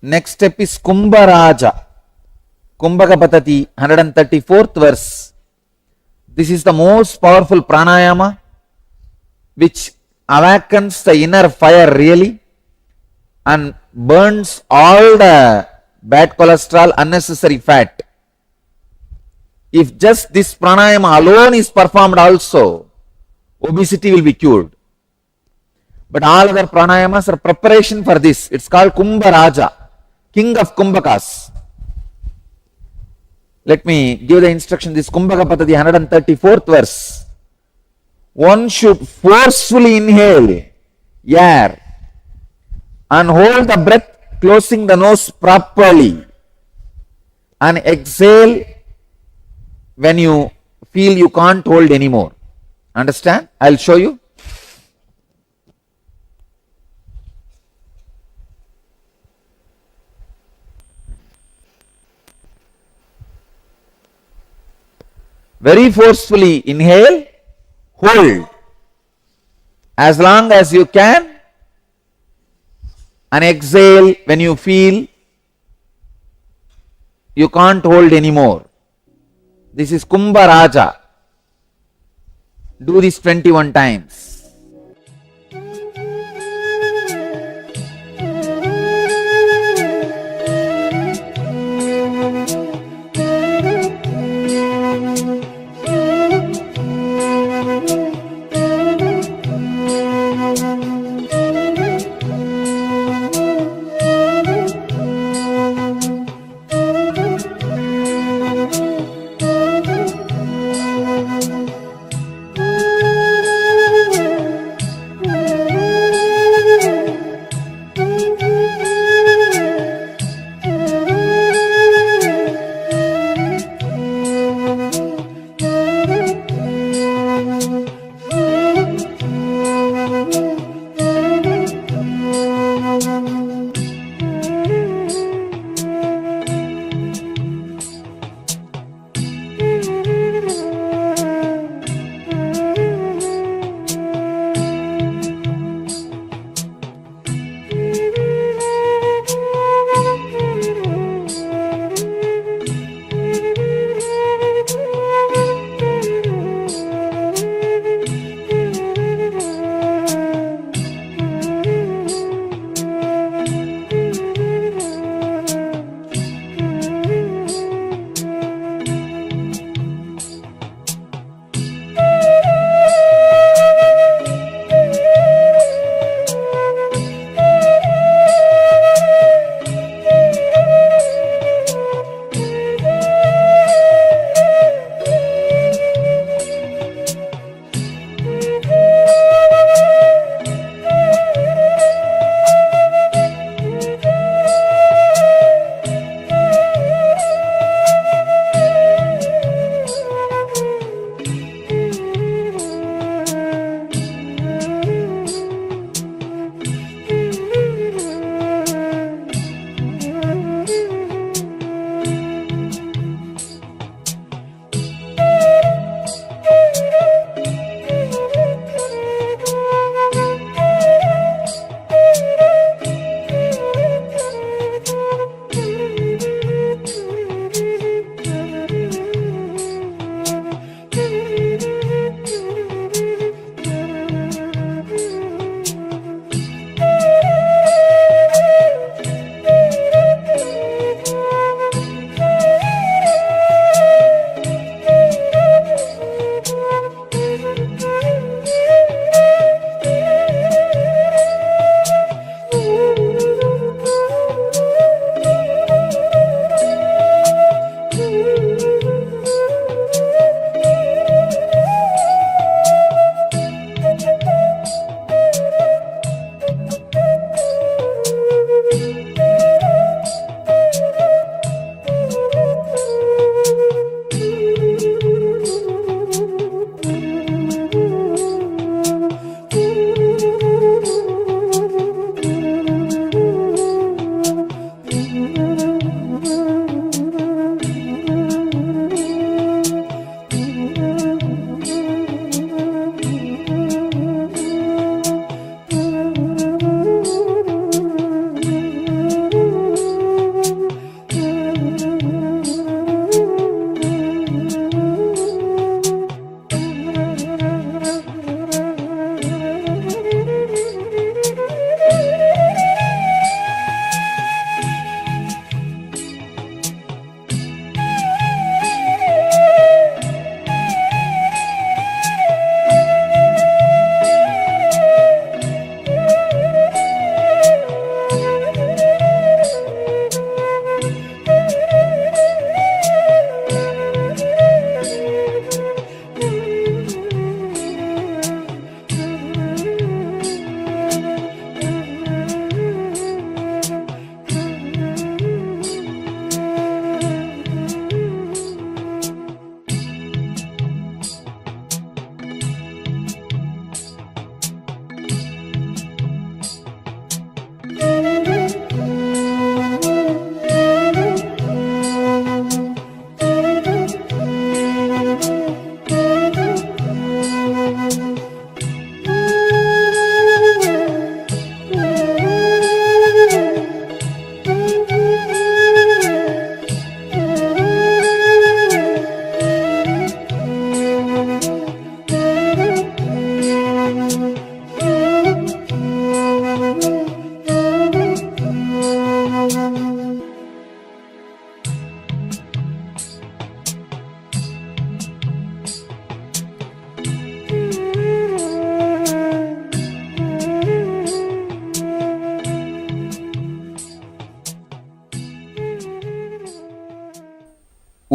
Next step is Kumbharaja. Kumbhaka Patati, 134th verse. This is the most powerful pranayama which awakens the inner fire really and burns all the bad cholesterol, unnecessary fat. If just this pranayama alone is performed also, obesity will be cured. But all other pranayamas are preparation for this. It's called Kumbharaja, king of Kumbhakas. Let me give the instruction. This Kumbhaka Patati, 134th verse. One should forcefully inhale air and hold the breath, closing the nose properly, and exhale when you feel you can't hold anymore. Understand? I'll show you. Very forcefully inhale, hold as long as you can, and exhale when you feel you can't hold anymore. This is Kumbharaja. Do this 21 times.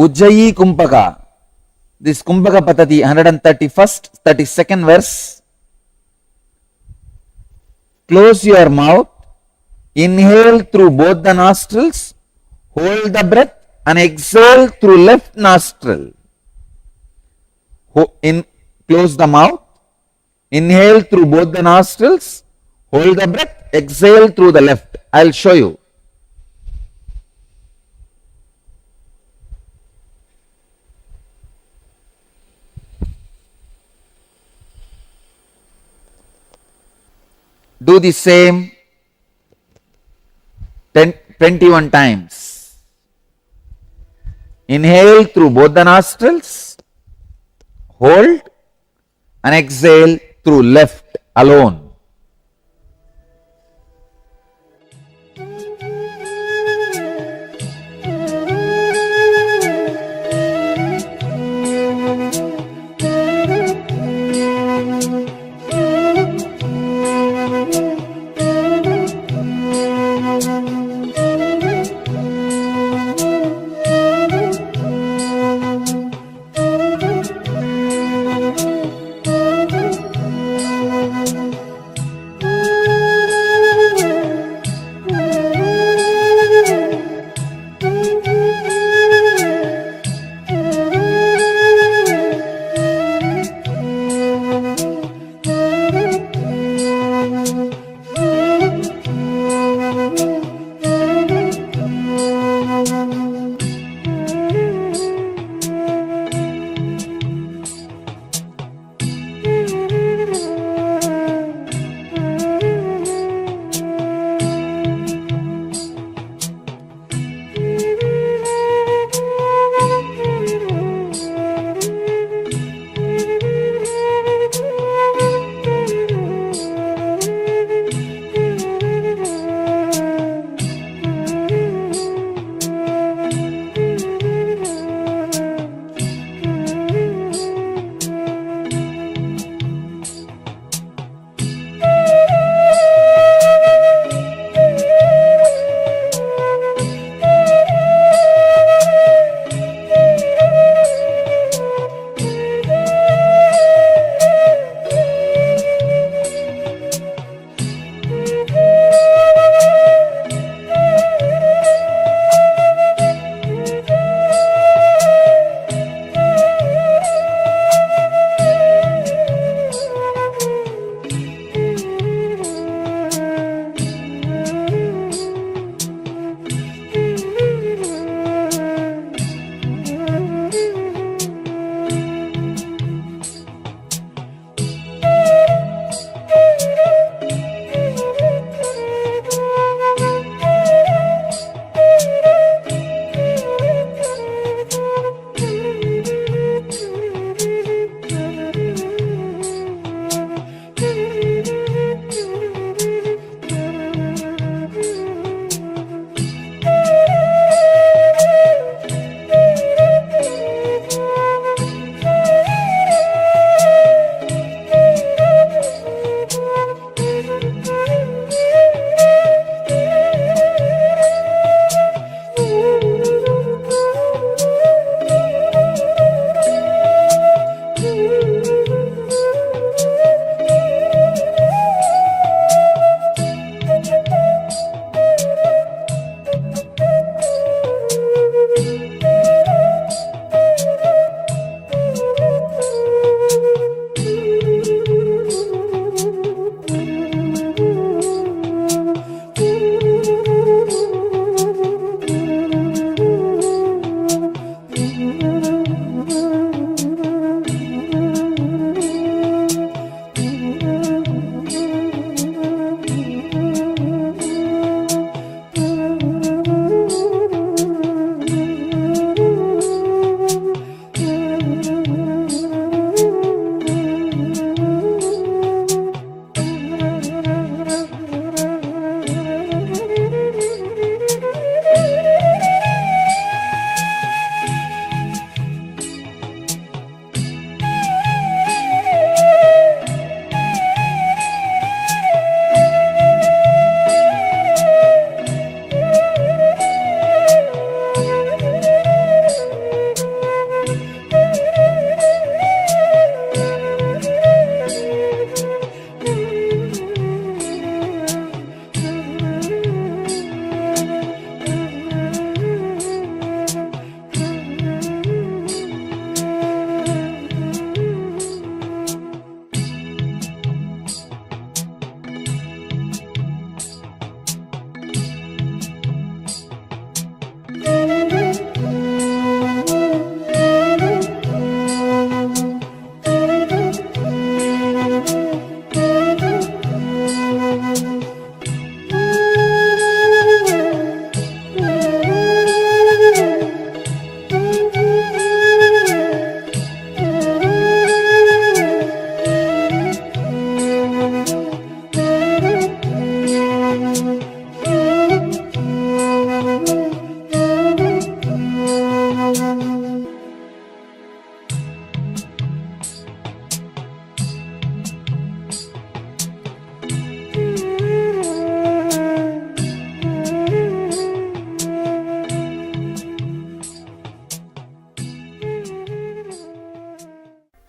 Ujjayi Kumpaka. This Kumpaka Patati, 131st, 32nd verse. Close your mouth, inhale through both the nostrils, hold the breath and exhale through left nostril. Close the mouth, inhale through both the nostrils, hold the breath, exhale through the left. I'll show you. Do the same 21 times. Inhale through both the nostrils, hold and exhale through left alone.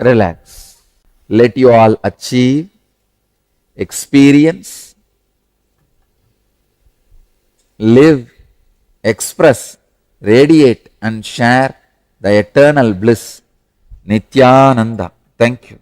relax. Let you all achieve, experience, live, express, radiate and share the eternal bliss. Nithyananda. Thank you.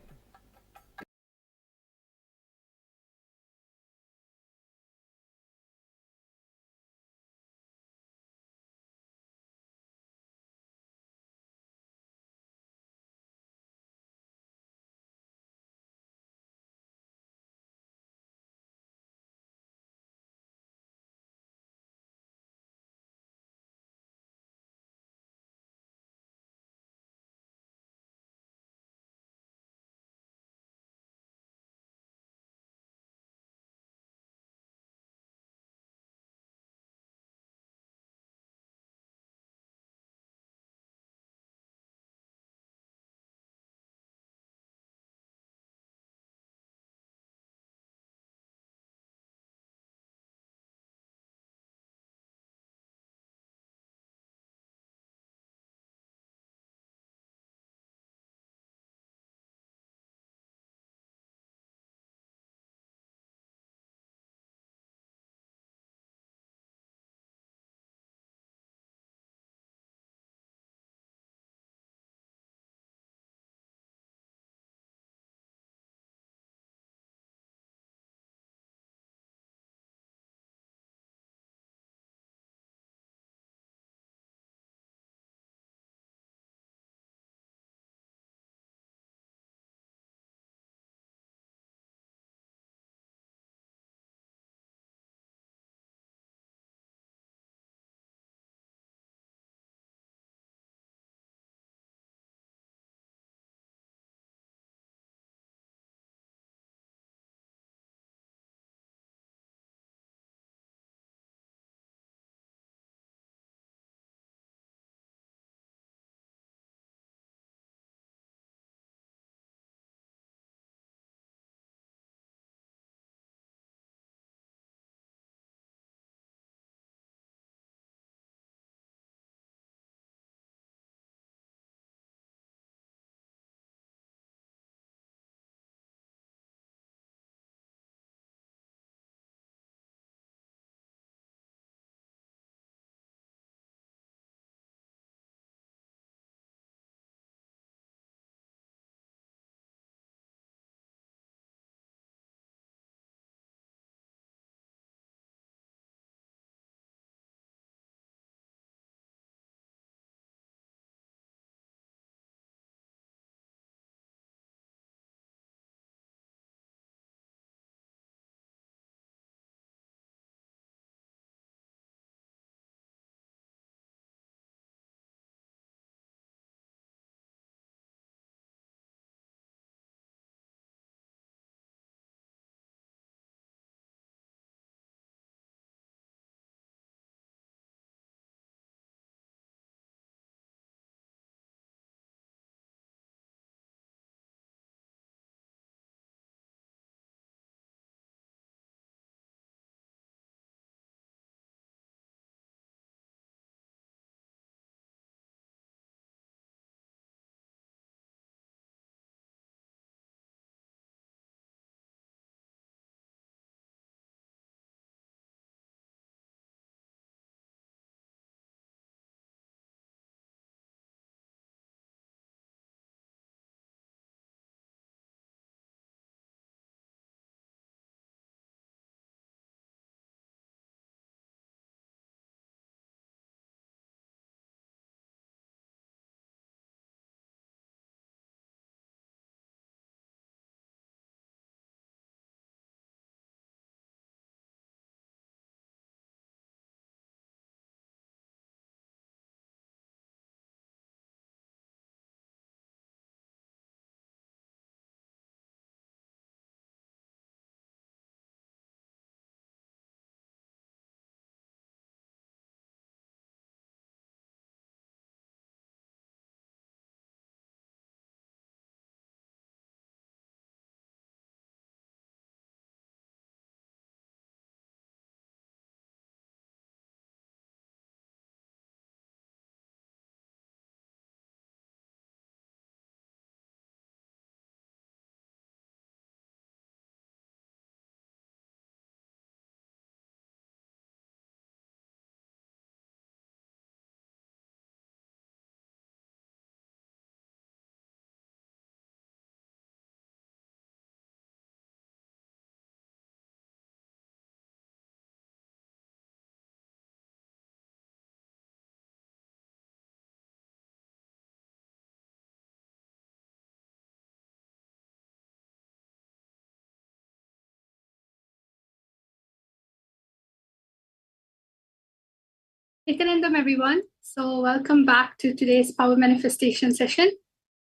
Nithyananda, everyone. So welcome back to today's Power Manifestation session.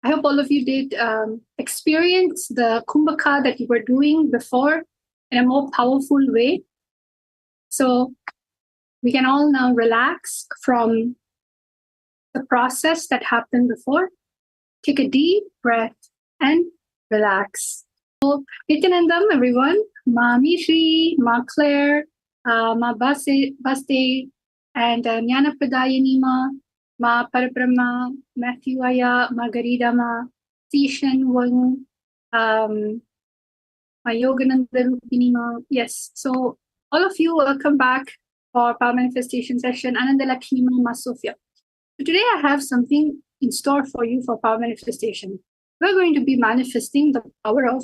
I hope all of you did experience the Kumbhaka that you were doing before in a more powerful way. So we can all now relax from the process that happened before. Take a deep breath and relax. So Nithyanandam, everyone. Ma Mishri, Ma Claire, Ma Baste, and Jnana Pradayani Ma Parabrahma, Matthew Aya, Margarita Ma, Sishan Wang, Ma Yogananda Rupini Ma. Yes, so all of you, welcome back for Power Manifestation session. Ananda Lakshmi Ma Sofia. So today I have something in store for you for Power Manifestation. We're going to be manifesting the power of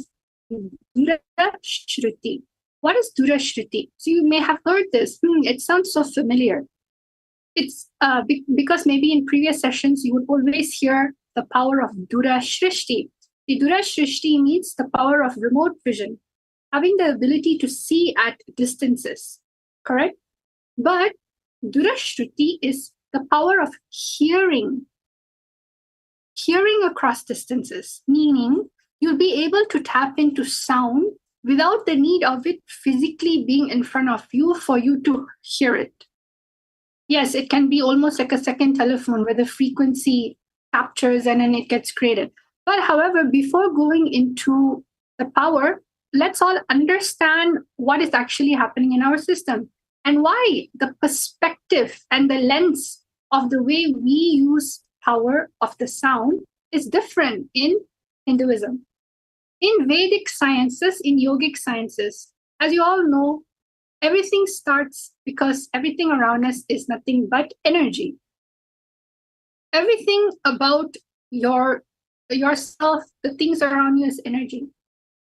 Dura Shruti. What is Dura Shruti? So you may have heard this. It sounds so familiar. It's because maybe in previous sessions you would always hear the power of Dura Shrishti. The Dura Shrishti means the power of remote vision, having the ability to see at distances, correct? But Dura Shruti is the power of hearing across distances, meaning you'll be able to tap into sound without the need of it physically being in front of you for you to hear it. Yes, it can be almost like a second telephone where the frequency captures and then it gets created. But however, before going into the power, let's all understand what is actually happening in our system and why the perspective and the lens of the way we use power of the sound is different in Hinduism. In Vedic sciences, in yogic sciences, as you all know, everything starts because everything around us is nothing but energy. Everything about yourself, the things around you is energy.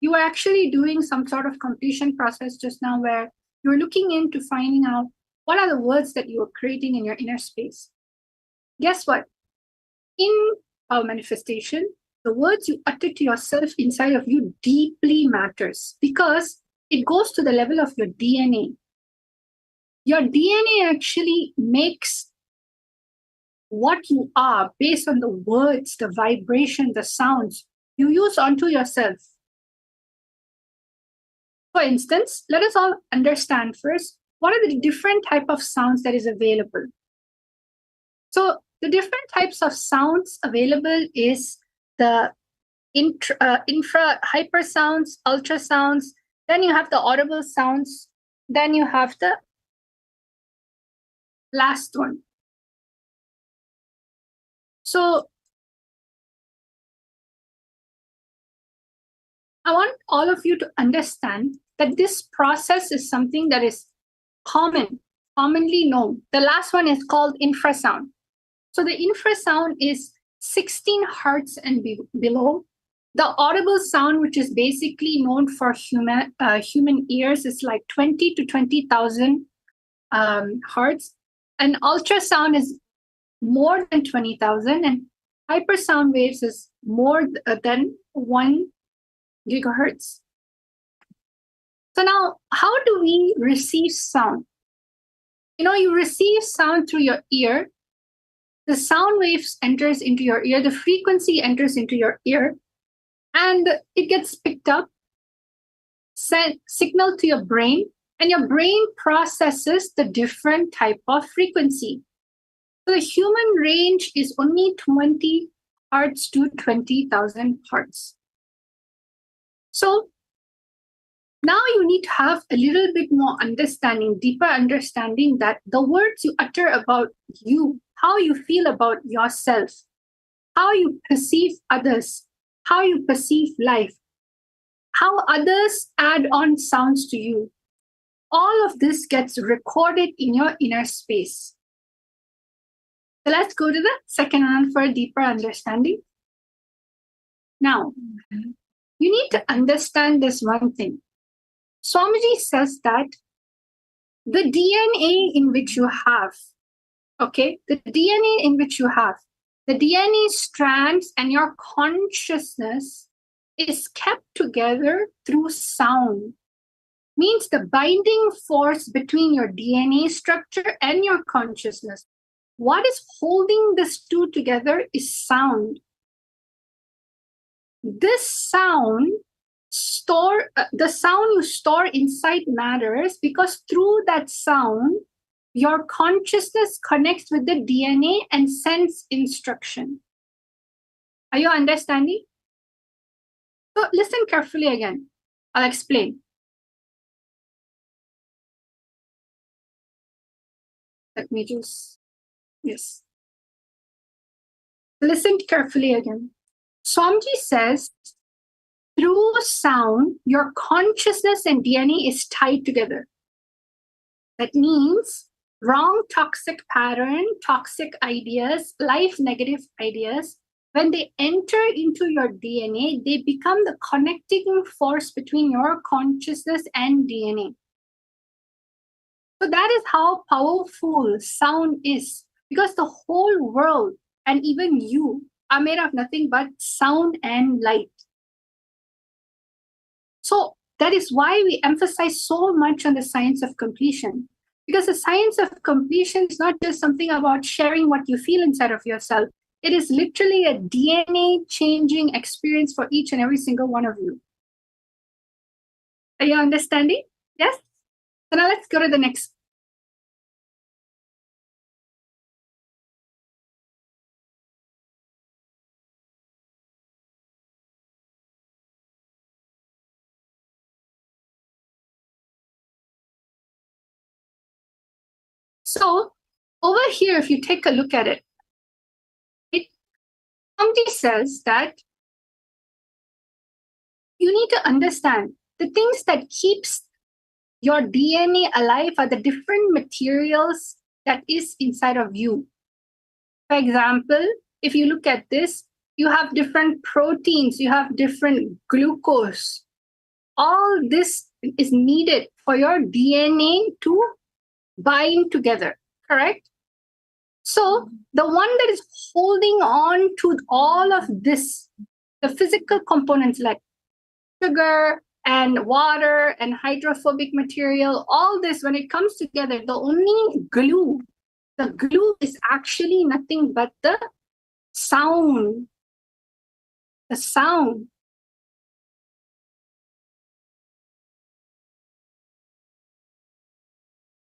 You are actually doing some sort of completion process just now where you're looking into finding out what are the words that you are creating in your inner space. Guess what? In our manifestation, the words you utter to yourself inside of you deeply matters because it goes to the level of your DNA. Your DNA actually makes what you are based on the words, the vibration, the sounds you use onto yourself. For instance, let us all understand first, what are the different type of sounds that is available? So the different types of sounds available is the infra hyper sounds, ultrasounds, then you have the audible sounds, then you have the last one. So I want all of you to understand that this process is something that is commonly known. The last one is called infrasound. So the infrasound is 16 hertz and below. The audible sound, which is basically known for human ears, is like 20 to 20,000 hertz. And ultrasound is more than 20,000, and hypersound waves is more than 1 gigahertz. So now, how do we receive sound? You receive sound through your ear. The sound waves enters into your ear, the frequency enters into your ear, and it gets picked up, sent signal to your brain, and your brain processes the different type of frequency. So the human range is only 20 hertz to 20,000 hertz. So now you need to have a little bit more understanding, deeper understanding that the words you utter about you, how you feel about yourself, how you perceive others, how you perceive life, how others add on sounds to you, all of this gets recorded in your inner space. So let's go to the second one for a deeper understanding. Now, you need to understand this one thing. Swamiji says that the DNA in which you have, the DNA in which you have, the DNA strands and your consciousness is kept together through sound. means the binding force between your DNA structure and your consciousness. What is holding these two together is sound. This sound the sound you store inside matters because through that sound, your consciousness connects with the DNA and sends instruction. Are you understanding? So listen carefully again. I'll explain. Let me just, yes. Listen carefully again. Swamiji says, through sound, your consciousness and DNA is tied together. That means wrong toxic pattern, toxic ideas, life negative ideas, when they enter into your DNA, they become the connecting force between your consciousness and DNA. So that is how powerful sound is, because the whole world and even you are made of nothing but sound and light. So that is why we emphasize so much on the science of completion, because the science of completion is not just something about sharing what you feel inside of yourself. It is literally a DNA changing experience for each and every single one of you. Are you understanding? Yes? So now let's go to the next. So over here, if you take a look at it, Swamiji says that you need to understand the things that keeps your DNA alive are the different materials that is inside of you. For example, if you look at this, you have different proteins, you have different glucose. All this is needed for your DNA to bind together, correct? So the one that is holding on to all of this, the physical components like sugar and water and hydrophobic material, all this, when it comes together, the only glue, the glue is actually nothing but the sound. The sound.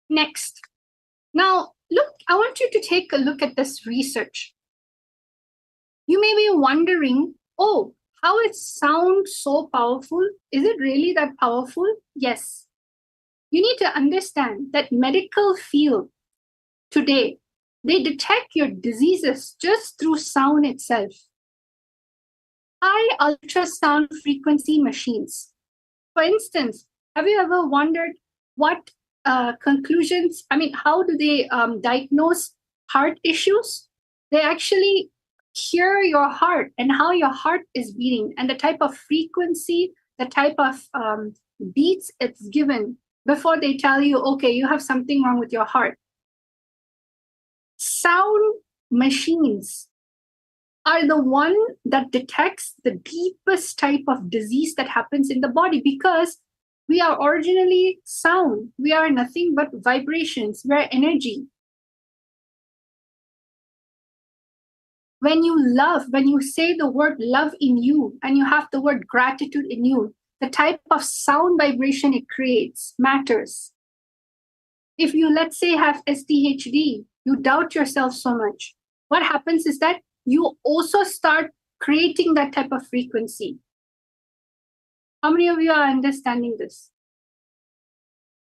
Next. Now, look, I want you to take a look at this research. You may be wondering, oh, how is sound so powerful? Is it really that powerful? Yes. You need to understand that medical field today, they detect your diseases just through sound itself. High ultrasound frequency machines. For instance, have you ever wondered what conclusions, how do they diagnose heart issues? They actually hear your heart and how your heart is beating and the type of frequency, the type of beats it's given before they tell you, okay, you have something wrong with your heart. Sound machines are the one that detects the deepest type of disease that happens in the body, because we are originally sound. We are nothing but vibrations. We are energy. When you love, when you say the word love in you and you have the word gratitude in you, the type of sound vibration it creates matters. If you, let's say, have SDHD, you doubt yourself so much. What happens is that you also start creating that type of frequency. How many of you are understanding this?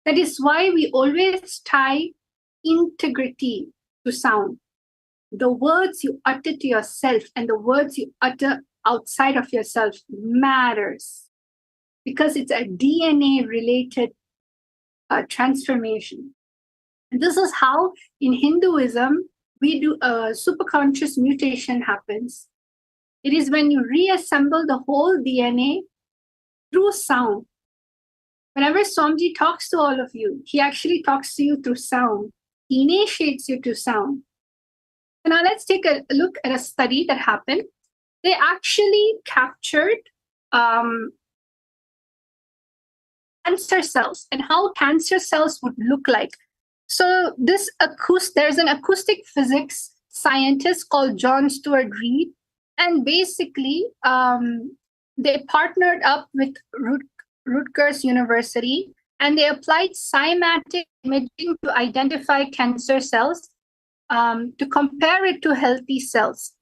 That is why we always tie integrity to sound. The words you utter to yourself and the words you utter outside of yourself matters, because it's a DNA related transformation. And this is how in Hinduism we do a superconscious mutation happens. It is when you reassemble the whole DNA through sound. Whenever Swamiji talks to all of you, he actually talks to you through sound. He initiates you to sound. So now let's take a look at a study that happened. They actually captured cancer cells and how cancer cells would look like. So there's an acoustic physics scientist called John Stuart Reid, and basically they partnered up with Rutgers University, and they applied cymatic imaging to identify cancer cells to compare it to healthy cells.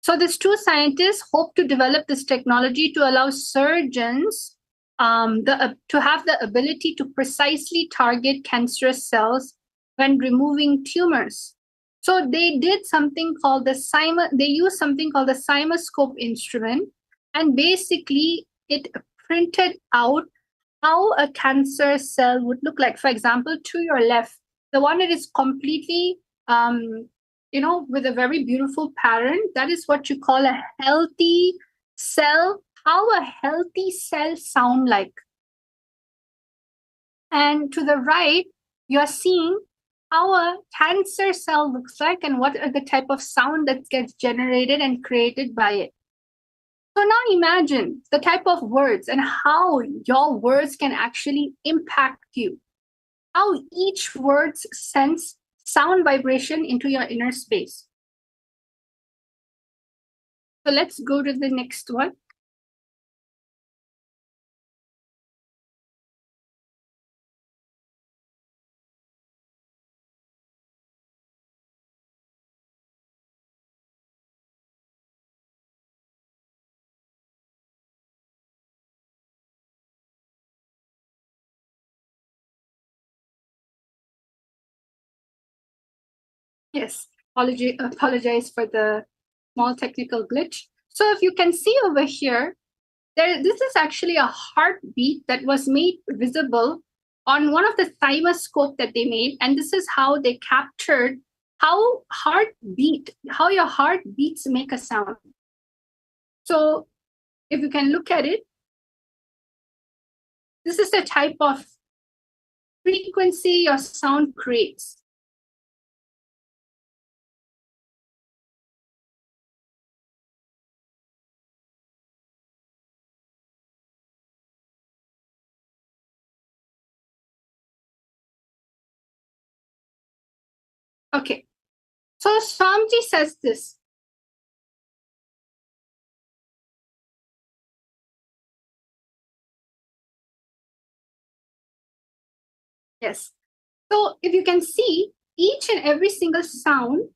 So these two scientists hope to develop this technology to allow surgeons to have the ability to precisely target cancerous cells when removing tumors. So they did something called they used something called the CymaScope instrument, and basically it printed out how a cancer cell would look like. For example, to your left, the one that is completely, with a very beautiful pattern, that is what you call a healthy cell. How a healthy cell sound like. And to the right, you're seeing how a cancer cell looks like and what are the type of sound that gets generated and created by it. So now imagine the type of words and how your words can actually impact you. How each word sends sound vibration into your inner space. So let's go to the next one. Yes, apologize for the small technical glitch. So if you can see over here, this is actually a heartbeat that was made visible on one of the CymaScope that they made. And this is how they captured how your heartbeats make a sound. So if you can look at it, this is the type of frequency your sound creates. Okay, so Swamiji says this. Yes. So if you can see, each and every single sound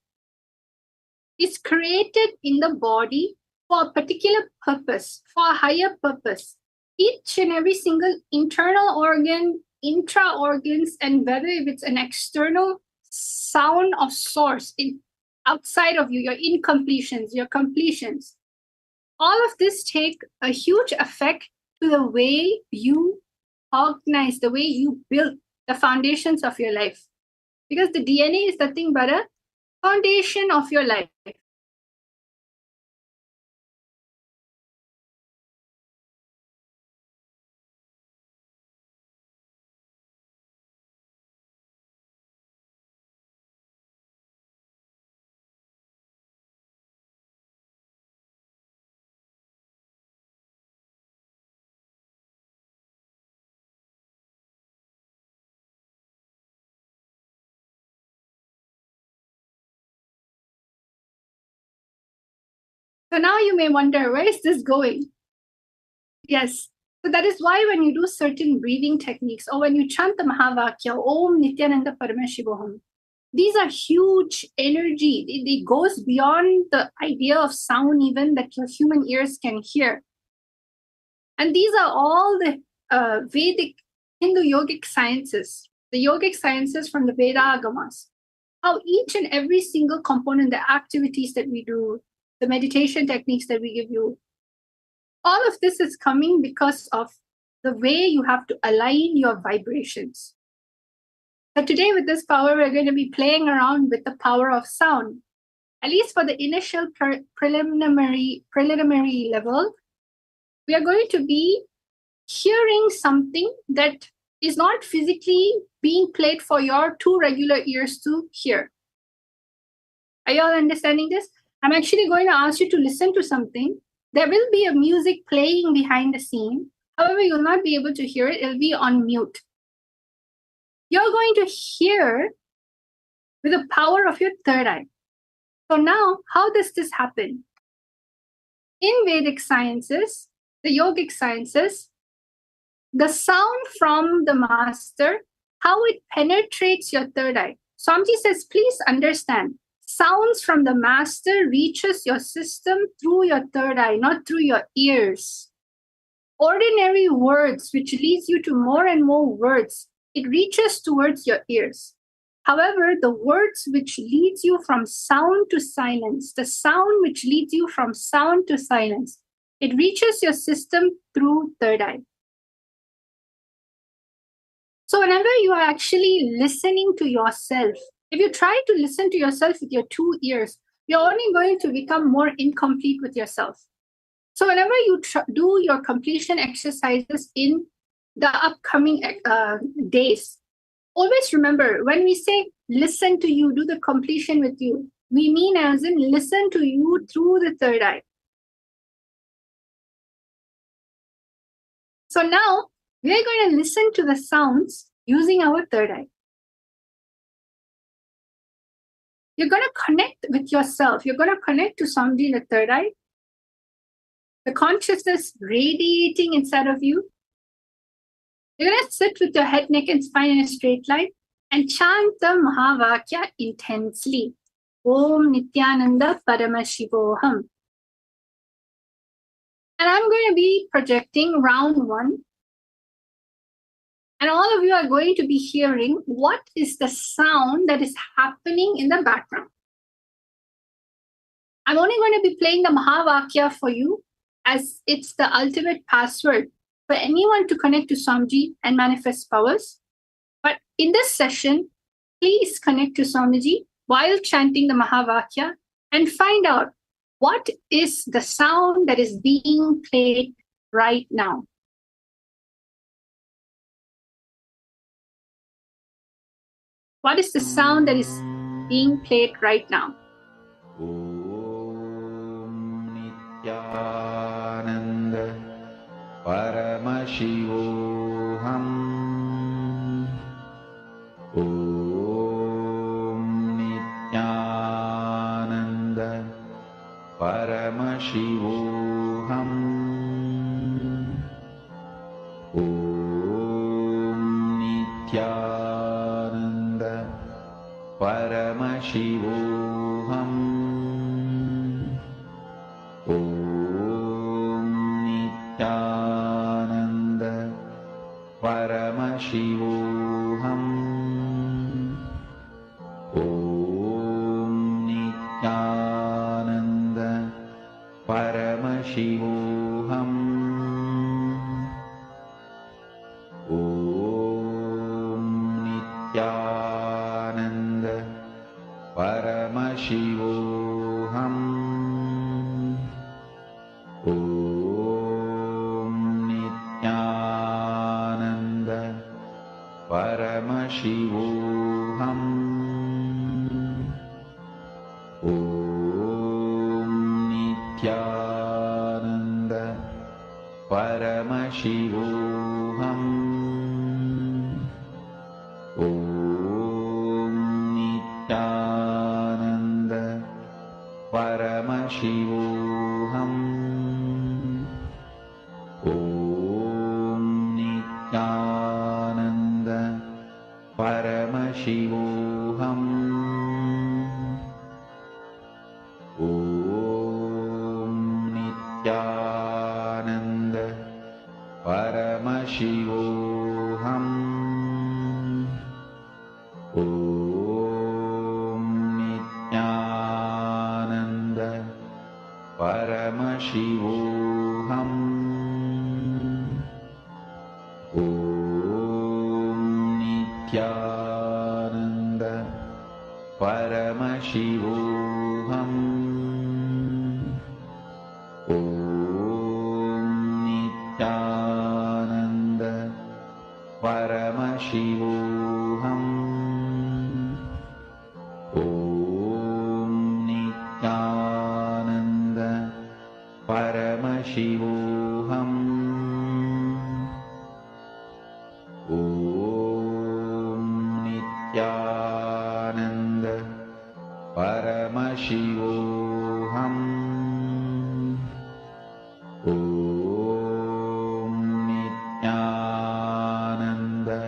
is created in the body for a particular purpose, for a higher purpose. Each and every single internal organ, intra-organs, and whether if it's an external sound of source outside of you, your incompletions, your completions, all of this take a huge effect to the way you organize, the way you build the foundations of your life. Because the DNA is nothing but a foundation of your life. So now you may wonder, where is this going? Yes. So that is why when you do certain breathing techniques or when you chant the Mahavakya, Om Nithyananda Paramashivoham, these are huge energy. It goes beyond the idea of sound even that your human ears can hear. And these are all the Vedic Hindu yogic sciences, the yogic sciences from the Veda Agamas. How each and every single component, the activities that we do, the meditation techniques that we give you, all of this is coming because of the way you have to align your vibrations. But today with this power, we're going to be playing around with the power of sound. At least for the initial preliminary level, we are going to be hearing something that is not physically being played for your two regular ears to hear. Are you all understanding this? I'm actually going to ask you to listen to something. There will be a music playing behind the scene. However, you'll not be able to hear it. It'll be on mute. You're going to hear with the power of your third eye. So now, how does this happen? In Vedic sciences, the yogic sciences, the sound from the master, how it penetrates your third eye. Swamiji says, please understand, sounds from the master reaches your system through your third eye, not through your ears. Ordinary words, which leads you to more and more words, it reaches towards your ears. However, the words which leads you from sound to silence, the sound which leads you from sound to silence, it reaches your system through third eye. So whenever you are actually listening to yourself, if you try to listen to yourself with your two ears, you're only going to become more incomplete with yourself. So whenever you do your completion exercises in the upcoming days, always remember, when we say listen to you, do the completion with you, we mean as in listen to you through the third eye. So now we're going to listen to the sounds using our third eye. You're going to connect with yourself. You're going to connect to Swamiji in the third eye. The consciousness radiating inside of you. You're going to sit with your head, neck, and spine in a straight line and chant the Mahavakya intensely. Om Nithyananda Paramashivoham. And I'm going to be projecting round 1. And all of you are going to be hearing what is the sound that is happening in the background. I'm only going to be playing the Mahavakya for you, as it's the ultimate password for anyone to connect to Swamiji and manifest powers. But in this session, please connect to Swamiji while chanting the Mahavakya and find out what is the sound that is being played right now. What is the sound that is being played right now? Om Nithyananda Paramashivoham. Om Nithyananda Paramashivoham. Om Nithyananda Paramashivoham. Om Nithyananda Paramashivoham. Om Nithyananda Paramashivoham. Om Nithyananda Paramashivoham. Om Nithyananda Paramashivoham. Om Nithyananda Paramashivoham. Om Nithyananda Paramashivoham. Om Nithyananda Paramashivoham. Om Nithyananda Paramashivoham. Om Nithyananda Paramashivoham. Om Nithyananda Paramashivoham. Om Nithyananda Paramashivoham. Om Nithyananda Paramashivoham. Paramashivoham Om Nithyananda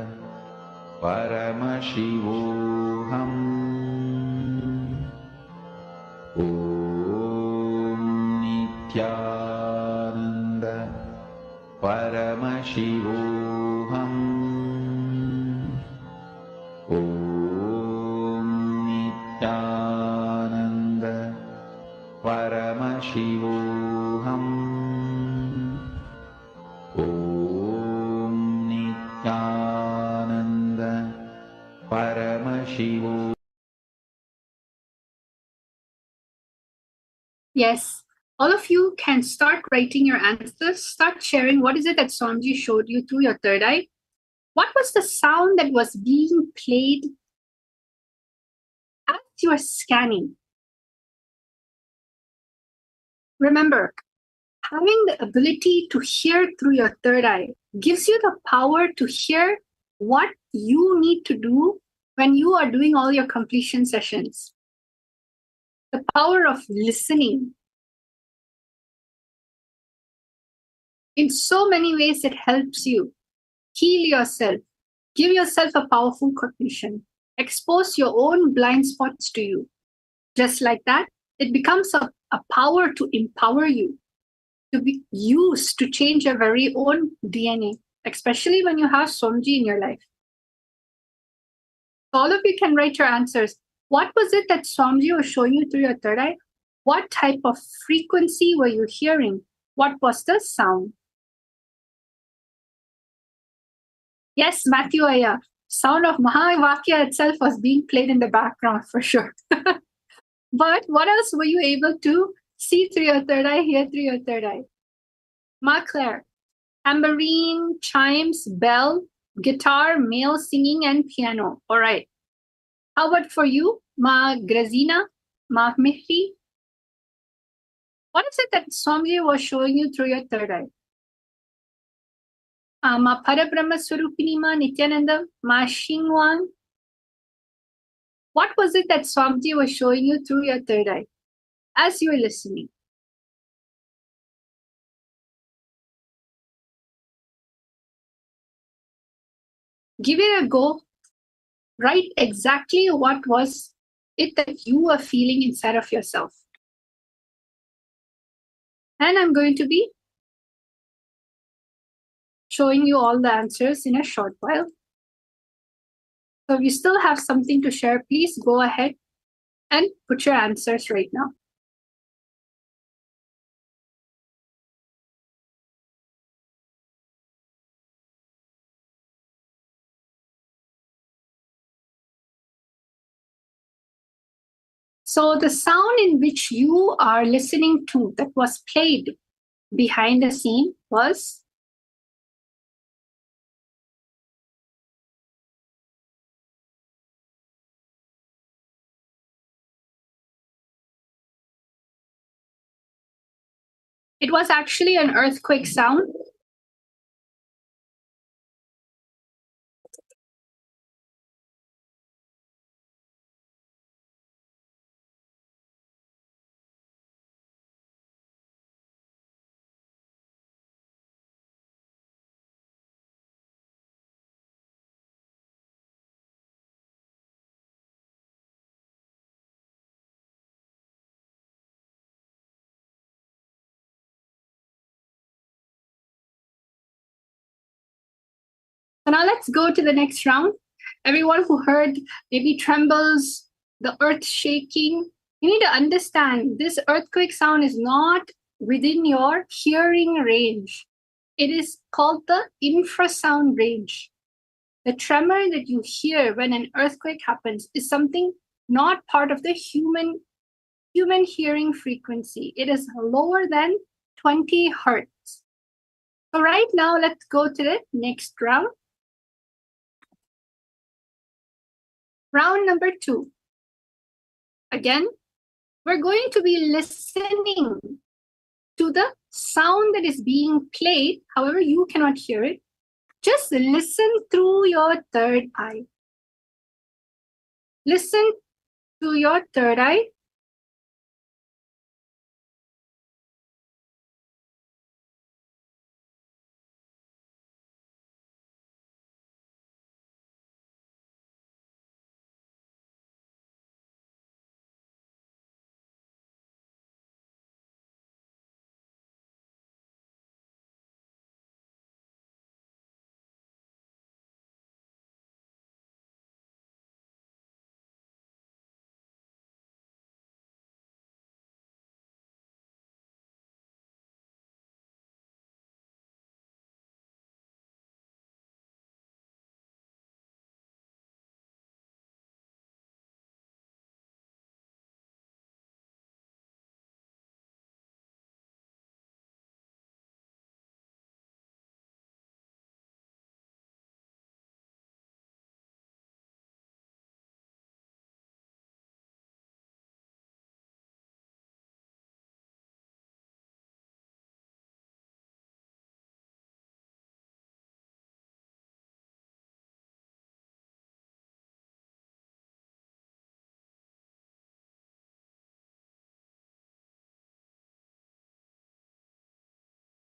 Paramashivoham Om Nithyananda Paramashivoham Om Nithyananda Paramashivoham Om Nithyananda Paramashivoham. Yes, all of you can start writing your answers. Start sharing what is it that Swamiji showed you through your third eye. What was the sound that was being played as you were scanning? Remember, having the ability to hear through your third eye gives you the power to hear what you need to do when you are doing all your completion sessions. The power of listening. In so many ways, it helps you heal yourself, give yourself a powerful cognition, expose your own blind spots to you. Just like that, it becomes a power to empower you, to be used to change your very own DNA, especially when you have Swamiji in your life. All of you can write your answers. What was it that Swamiji was showing you through your third eye? What type of frequency were you hearing? What was the sound? Yes, Matthew Aya, sound of Mahavakya itself was being played in the background for sure. But what else were you able to see through your third eye, hear through your third eye? Ma Claire, tambourine, chimes, bell, guitar, male singing, and piano. All right. How about for you, Ma Grazina, Ma Mihri? What is it that Swamiji was showing you through your third eye? Ma Parabrahma Swarupini, Ma Nithyananda, Ma Shingwang. What was it that Swamiji was showing you through your third eye as you were listening? Give it a go. Write exactly what was it that you were feeling inside of yourself. And I'm going to be showing you all the answers in a short while. So if you still have something to share, please go ahead and put your answers right now. So the sound in which you are listening to that was played behind the scene was it was actually an earthquake sound. So now let's go to the next round. Everyone who heard maybe trembles, the earth shaking, you need to understand this earthquake sound is not within your hearing range. It is called the infrasound range. The tremor that you hear when an earthquake happens is something not part of the human hearing frequency. It is lower than 20 hertz. So right now, let's go to the next round. Round number 2. Again, we're going to be listening to the sound that is being played. However, you cannot hear it. Just listen through your third eye. Listen to your third eye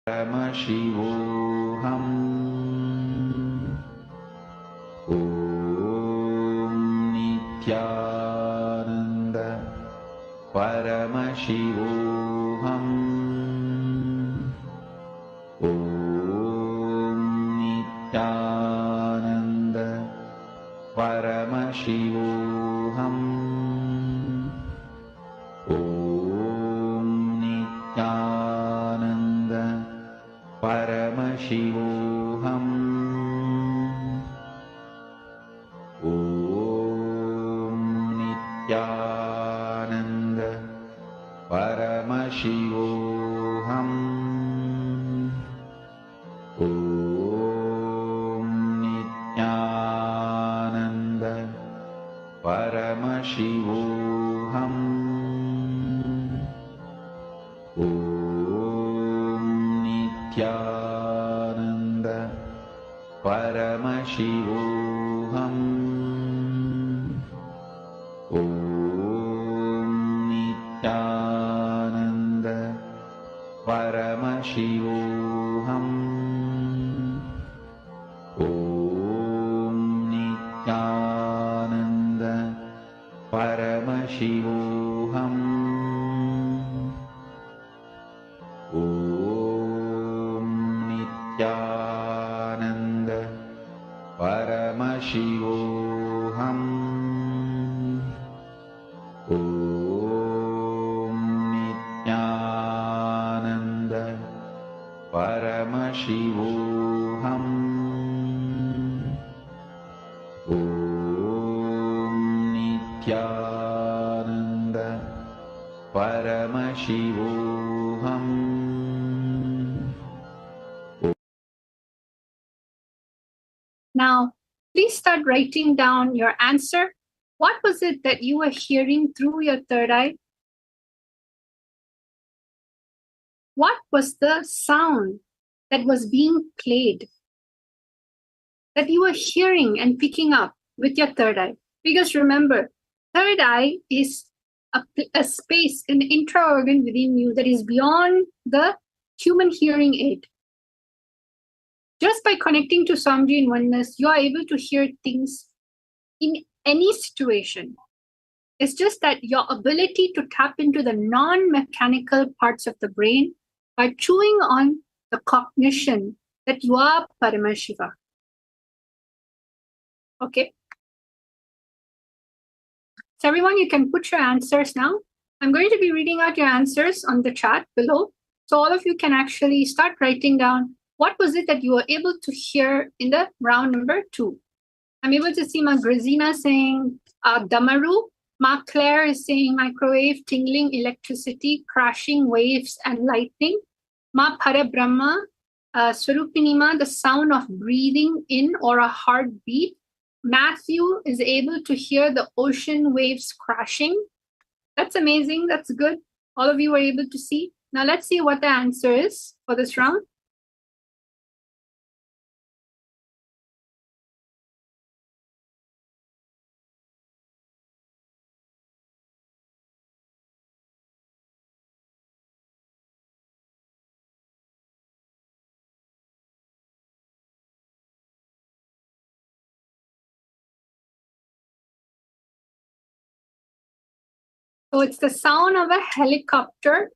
Paramashivoham Om Nithyananda Paramashivoham Om Nithyananda Paramashivoham Om Nithyananda Paramashivoham Om Nithyananda Paramashivoham Om Nithyananda Paramashivoham Om Nithyananda Paramashivoham Om Nithyananda Paramashivoham Om Nithyananda Paramashivoham Om Nithyananda Paramashivoham Om Nithyananda Paramashivoham Om Nithyananda Paramashivoham. Now, please start writing down your answer. What was it that you were hearing through your third eye? What was the sound that was being played that you were hearing and picking up with your third eye? Because remember, third eye is a space, an intra-organ within you that is beyond the human hearing aid. Just by connecting to Swamiji in oneness, you are able to hear things in any situation. It's just that your ability to tap into the non-mechanical parts of the brain by chewing on the cognition that you are Paramashiva. Okay. So everyone, you can put your answers now. I'm going to be reading out your answers on the chat below. So all of you can actually start writing down what was it that you were able to hear in the round number 2. I'm able to see Ma Grazina saying Damaru. Ma Claire is saying microwave, tingling, electricity, crashing waves and lightning. Ma Parabrahma, Swarupinima, the sound of breathing in or a heartbeat. Matthew is able to hear the ocean waves crashing. That's amazing. That's good. All of you were able to see. Now let's see what the answer is for this round. So it's the sound of a helicopter.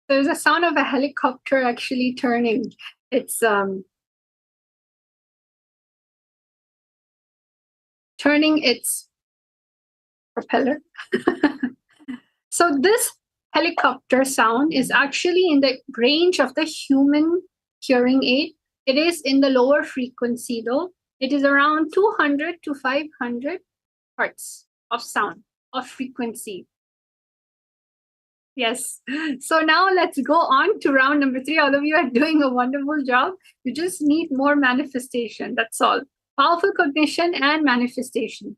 There's a sound of a helicopter actually turning. It's turning its propeller. So this helicopter sound is actually in the range of the human hearing aid. It is in the lower frequency though. It is around 200 to 500 hertz of sound, of frequency. Yes. So now let's go on to round number 3. All of you are doing a wonderful job. You just need more manifestation. That's all. Powerful cognition and manifestation.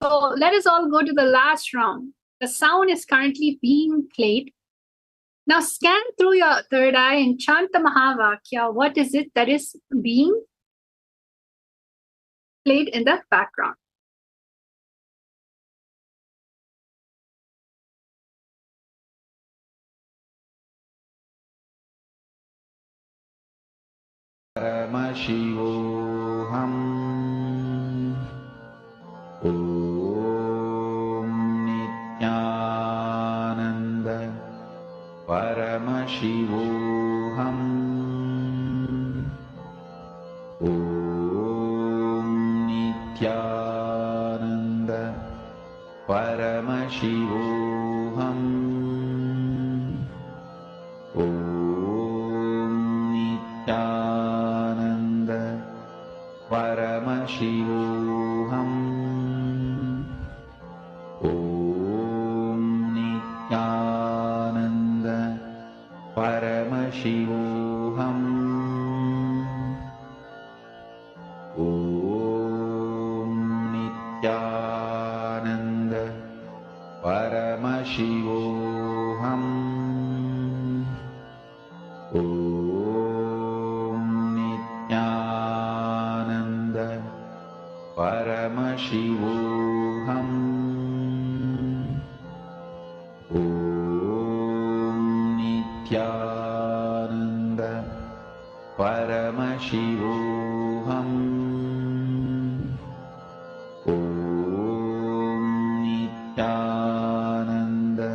So let us all go to the last round. The sound is currently being played. Now scan through your third eye and chant the Mahavakya. What is it that is being played in the background? Paramashivoham Om Nithyananda Paramashivoham Om Nithyananda Paramashivoham Om Nithyananda Paramashivoham Om Nithyananda Paramashivoham Om Nithyananda Paramashivoham Om Nithyananda Paramashivoham Om Nithyananda Paramashivoham Om Nithyananda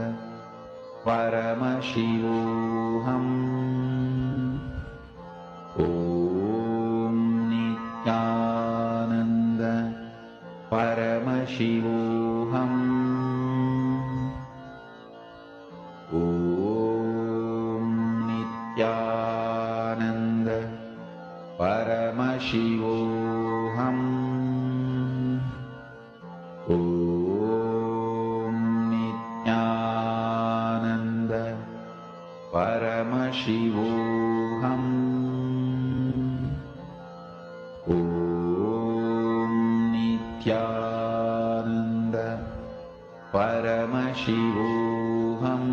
Paramashivoham Om Nithyananda Paramashivoham Om Nithyananda Paramashivoham Om Nithyananda Paramashivoham Om Nithyananda Paramashivoham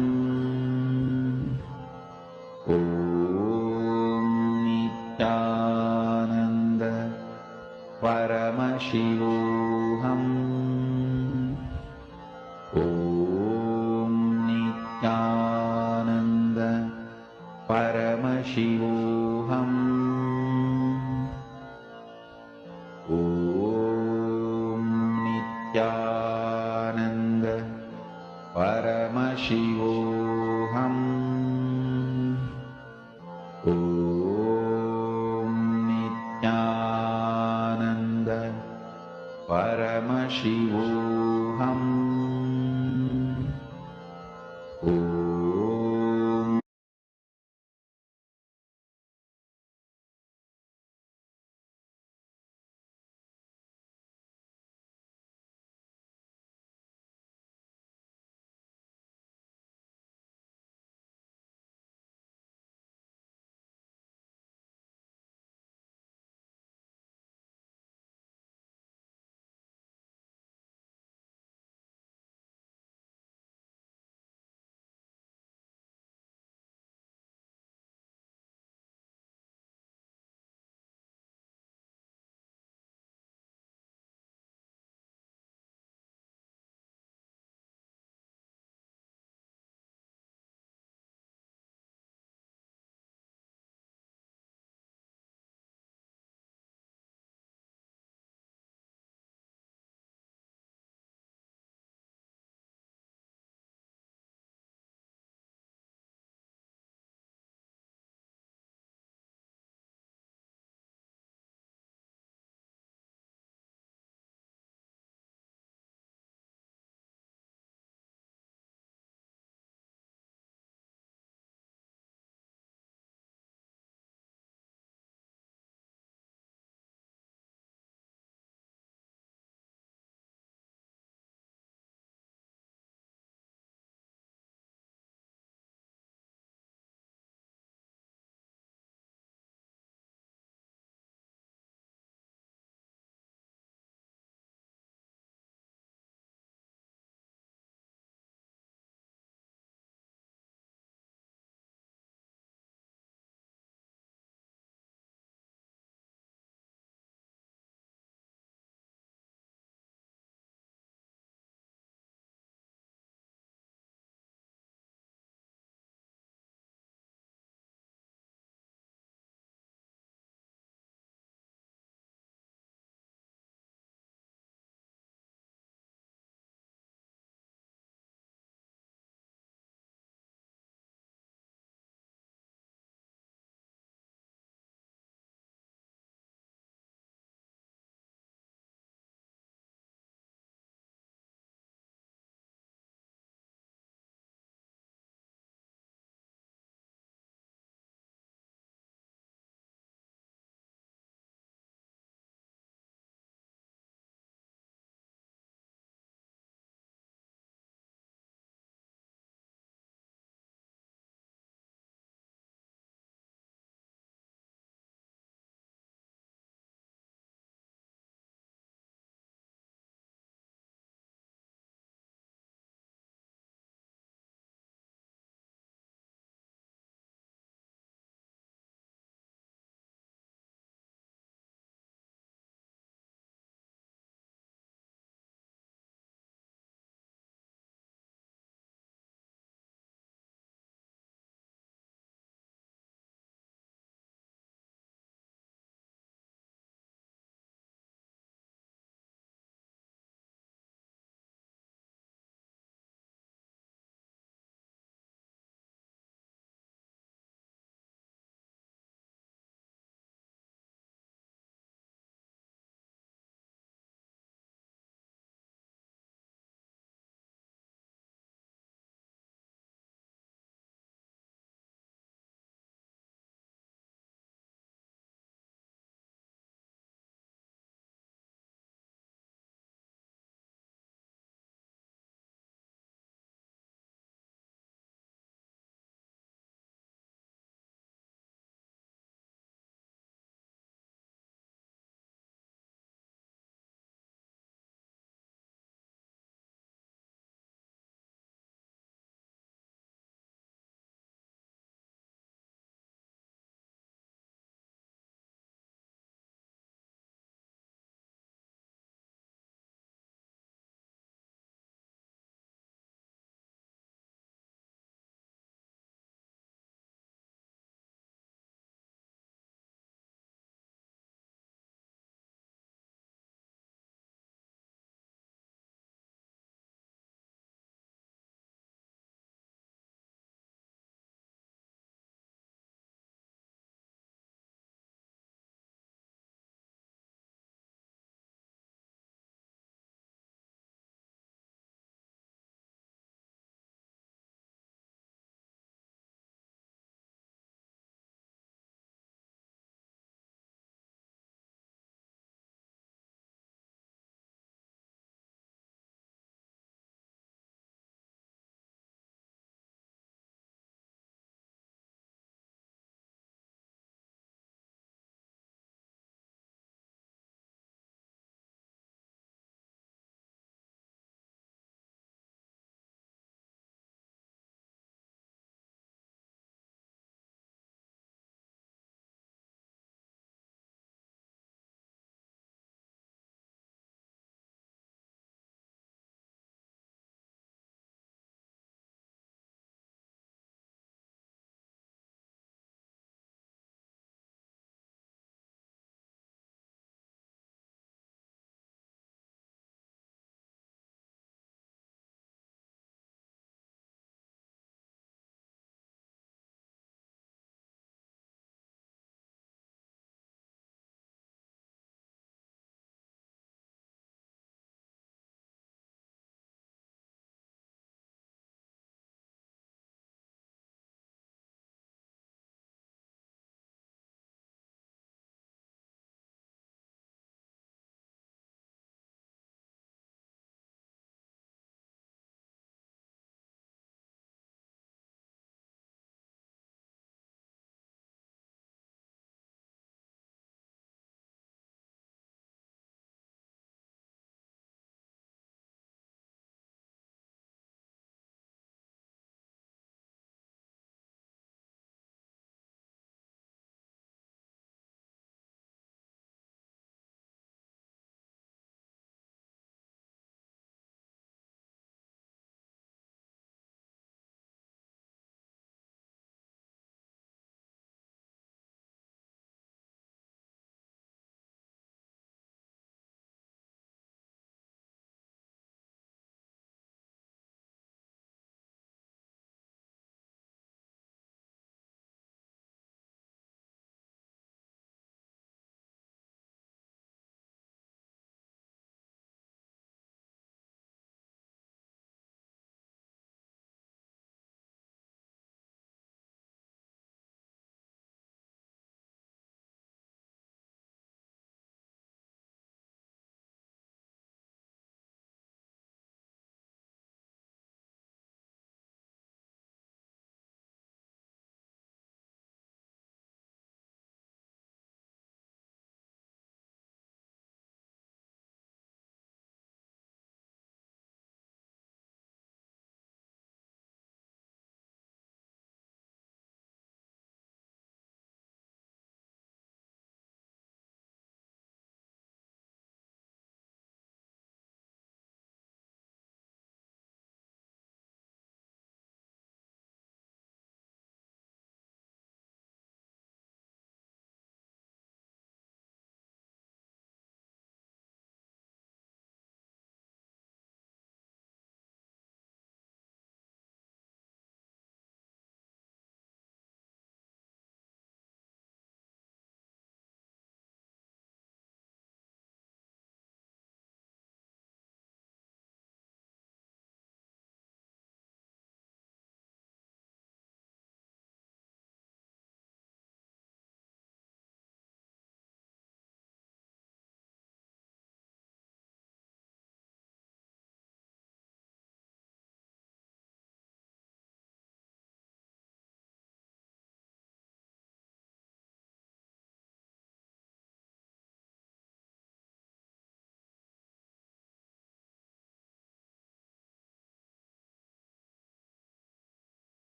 Om Nithyananda Paramashivoham Om Nithyananda Paramashivoham Om Nithyananda Paramashivoham Om Nithyananda Paramashivoham Om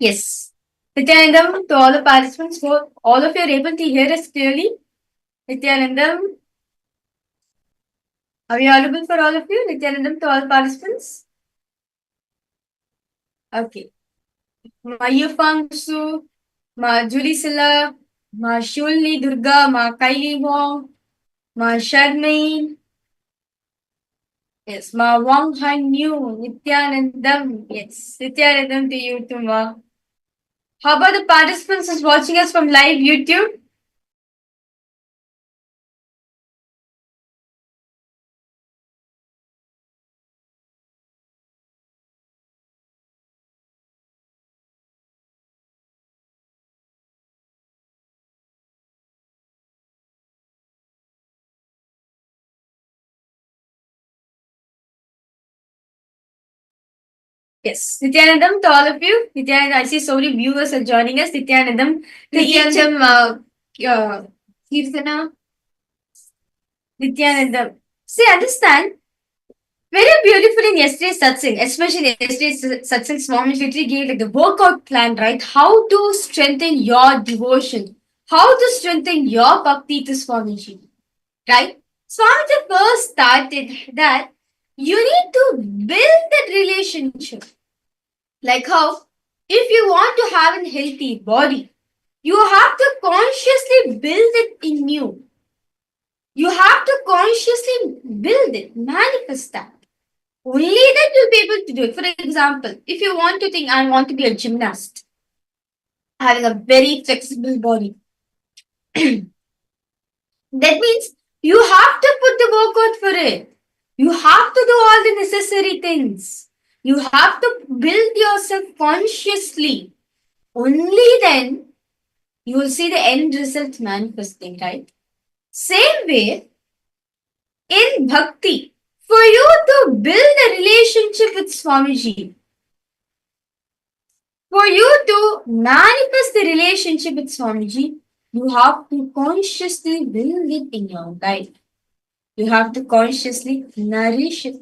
Yes. Nithyanandam, to all the participants, hope all of you are able to hear us clearly. Nithyanandam, are we audible for all of you? Nithyanandam to all participants? Okay. Ma Yufangsu, Ma Julisila, Ma Shulni Durga, Ma Kaili Wong, Ma Sharmain, yes, Ma Wang Han Yu, Nithyanandam, yes, Nithyanandam to you too, Ma. How about the participants who's watching us from live YouTube? Yes, Nithyanandam to all of you. Nithyanandam, I see so many viewers are joining us. Nithyanandam, Nithyanandam, Kirtana, Nithyanandam. See, understand very beautiful in yesterday's satsang, especially in yesterday's satsang, Swami literally gave like the workout plan, right? How to strengthen your devotion, how to strengthen your bhakti to Swamiji, right? Swamiji first started that you need to build that relationship. Like how, if you want to have a healthy body, you have to consciously build it in you. You have to consciously build it, manifest that. Only then you'll be able to do it. For example, if you want to think, I want to be a gymnast, having a very flexible body, that means you have to put the workout for it. You have to do all the necessary things. You have to build yourself consciously. Only then you will see the end result manifesting, right? Same way, in bhakti, for you to build a relationship with Swamiji, for you to manifest the relationship with Swamiji, you have to consciously build it in your life. You have to consciously nourish it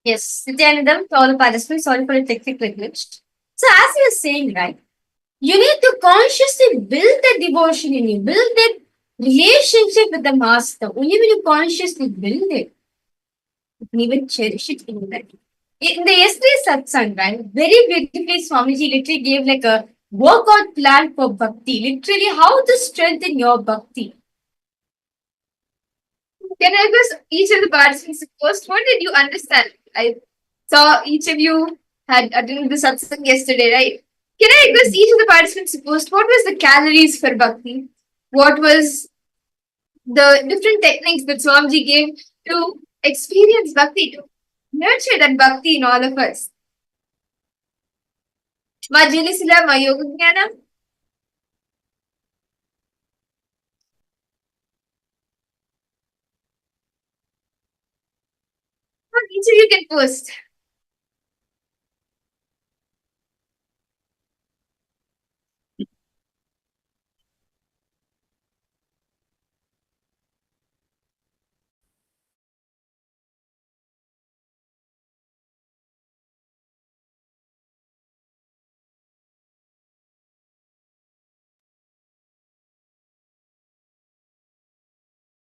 Yes, Nithyanandam, to all the participants, sorry for the technical glitch. So, as you were saying, right, you need to consciously build that devotion in you, build that relationship with the master. Only when you consciously build it, you can even cherish it in that. In the yesterday's satsang, right, very beautifully Swamiji literally gave like a workout plan for bhakti, literally how to strengthen your bhakti. Can I request each of the participants first? What did you understand? I saw each of you had attended the satsang yesterday, right? Can I request each of the participants first? What was the calories for bhakti? What was the different techniques that Swamiji gave to experience bhakti, to nurture that bhakti in all of us? Ma Jilisila, ma Yoga Jnana? Each of you can first.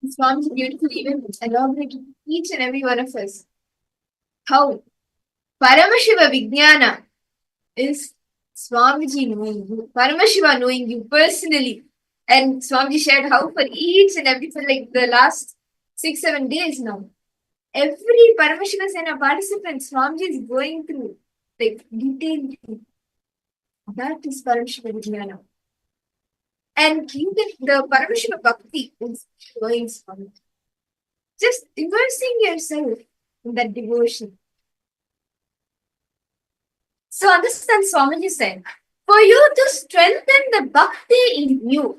Swamiji beautifully even elaborated each and every one of us. How Paramashiva Vijnana is Swamiji knowing you, Paramashiva knowing you personally. And Swamiji shared how for each and every, for like the last 6-7 days now, every Paramashiva Sena participant, Swamiji is going through like detailed. That is Paramashiva Vijnana. And even the Paramashiva Bhakti is going Swamiji. Just immersing yourself in that devotion. So understand, Swamiji said, for you to strengthen the bhakti in you,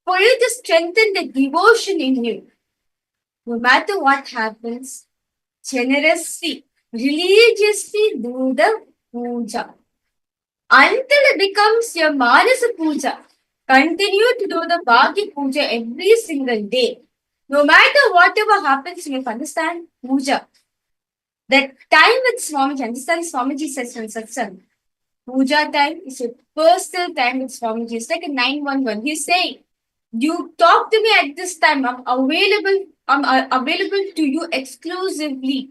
for you to strengthen the devotion in you, no matter what happens, generously, religiously do the puja. Until it becomes your manasa puja, continue to do the bhakti puja every single day. No matter whatever happens, you understand puja. That time with Swamiji, understand Swamiji says in satsang, puja time is a personal time with Swamiji. It's like a 911. He's saying, you talk to me at this time. I'm available to you exclusively.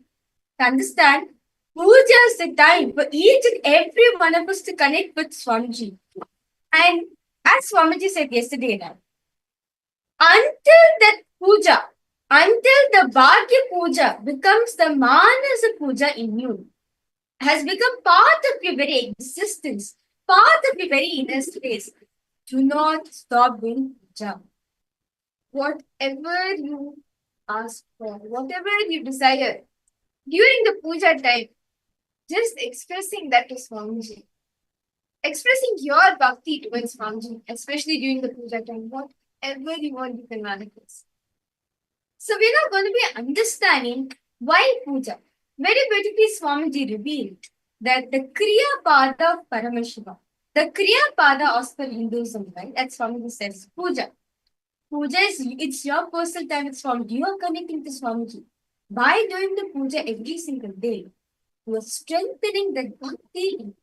To understand, puja is the time for each and every one of us to connect with Swamiji. And as Swamiji said yesterday, until that puja, until the Bhagya puja becomes the Manasa puja in you, has become part of your very existence, part of your very inner space, do not stop doing puja. Whatever you ask for, whatever you desire, during the puja time, just expressing that to Swamiji. Expressing your bhakti towards Swamiji, especially during the puja time, whatever you want, you can manifest. So we're now going to be understanding why puja. Very beautifully, Swamiji revealed that the Kriya Pada of Paramashiva, the Kriya Pada as per Hinduism, right? As Swamiji says, puja. Puja is, it's your personal time with Swamiji. You are connecting to Swamiji. By doing the puja every single day, you are strengthening the bhakti.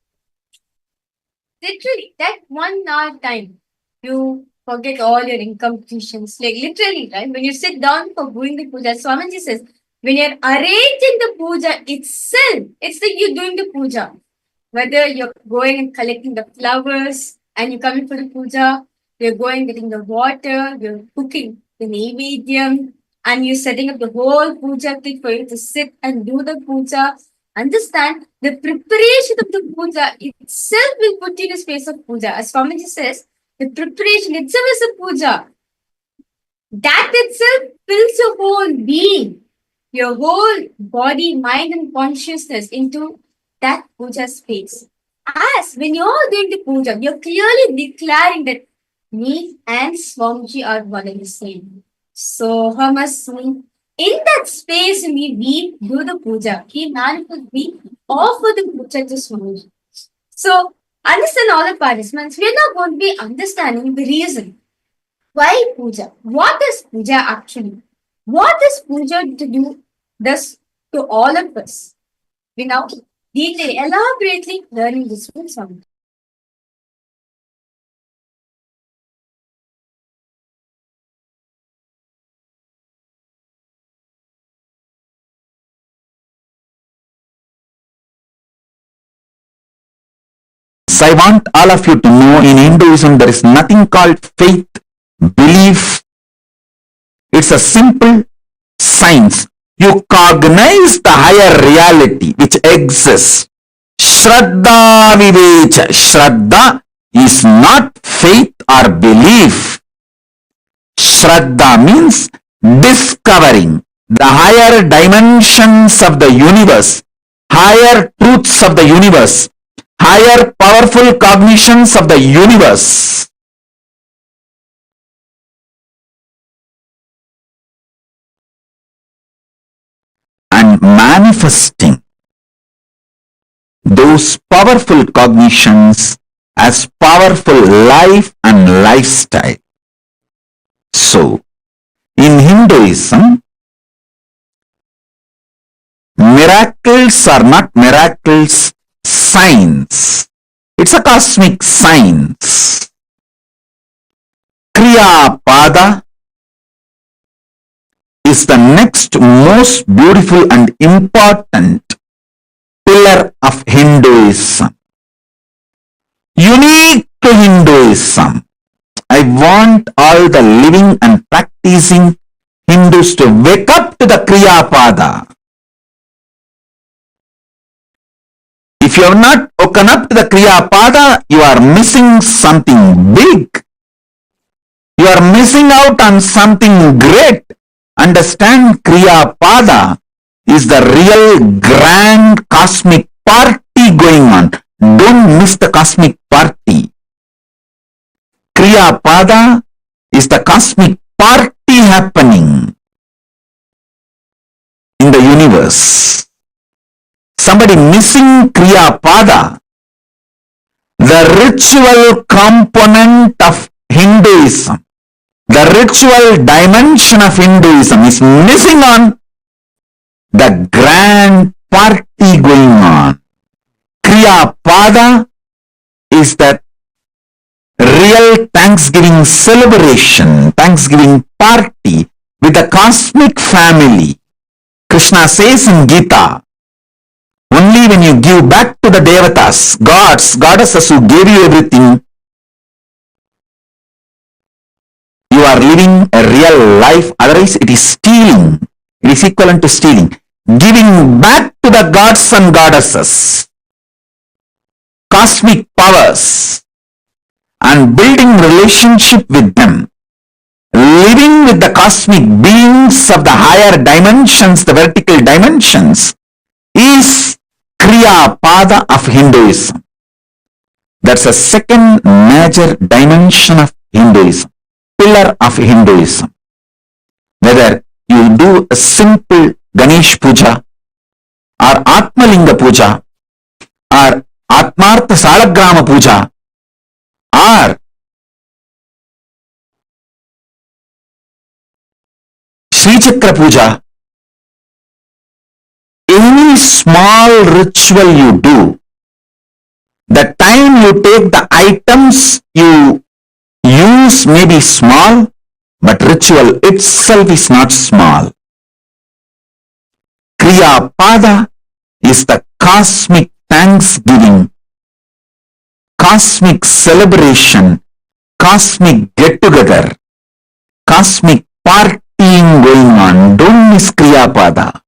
Literally, that 1 hour time, you forget all your incompletions. Like literally, right? When you sit down for doing the puja, Swamiji says, when you're arranging the puja itself, it's like you're doing the puja. Whether you're going and collecting the flowers and you're coming for the puja, you're going getting the water, you're cooking the naivedyam, and you're setting up the whole puja kit for you to sit and do the puja. Understand, the preparation of the puja itself will put you in a space of puja. As Swamiji says, the preparation itself is a puja. That itself fills your whole being, your whole body, mind, and consciousness into that puja space. As when you're doing the puja, you're clearly declaring that me and Swamiji are one and the same. So, Hamasmi, in that space, we do the puja. He manifests, we offer the puja to Swamiji. So, understand all the participants. We're now going to be understanding the reason why puja. What is puja actually? What this puja to do does to all of us. We now deeply, elaborately learning this full song. I want all of you to know in Hinduism there is nothing called faith, belief. It's a simple science. You cognize the higher reality which exists. Shraddha Vivecha. Shraddha is not faith or belief. Shraddha means discovering the higher dimensions of the universe, higher truths of the universe, higher powerful cognitions of the universe. And manifesting those powerful cognitions as powerful life and lifestyle. So, in Hinduism, miracles are not miracles, science. It's a cosmic science. Kriya Pada is the next most beautiful and important pillar of Hinduism. Unique to Hinduism. I want all the living and practicing Hindus to wake up to the Kriya Pada. If you have not woken up to the Kriya Pada, you are missing something big. You are missing out on something great. Understand, Kriya Pada is the real grand cosmic party going on. Don't miss the cosmic party. Kriya Pada is the cosmic party happening in the universe. Somebody missing Kriya Pada, the ritual component of Hinduism, the ritual dimension of Hinduism is missing on the grand party going on. Kriya Pada is that real Thanksgiving celebration, Thanksgiving party with the cosmic family. Krishna says in Gita, only when you give back to the devatas, gods, goddesses who gave you everything, you are living a real life. Otherwise, it is stealing. It is equivalent to stealing. Giving back to the gods and goddesses, cosmic powers, and building relationship with them, living with the cosmic beings of the higher dimensions, the vertical dimensions, is Kriya Pada of Hinduism. That's a second major dimension of Hinduism, pillar of Hinduism. Whether you do a simple Ganesh Puja or Atmalinga Puja or Atmartha Salagrama Puja or Sri Chakra Puja, any small ritual you do, the time you take, the items you use may be small, but ritual itself is not small. Kriya Pada is the cosmic thanksgiving, cosmic celebration, cosmic get-together, cosmic partying going on. Don't miss Kriya Pada.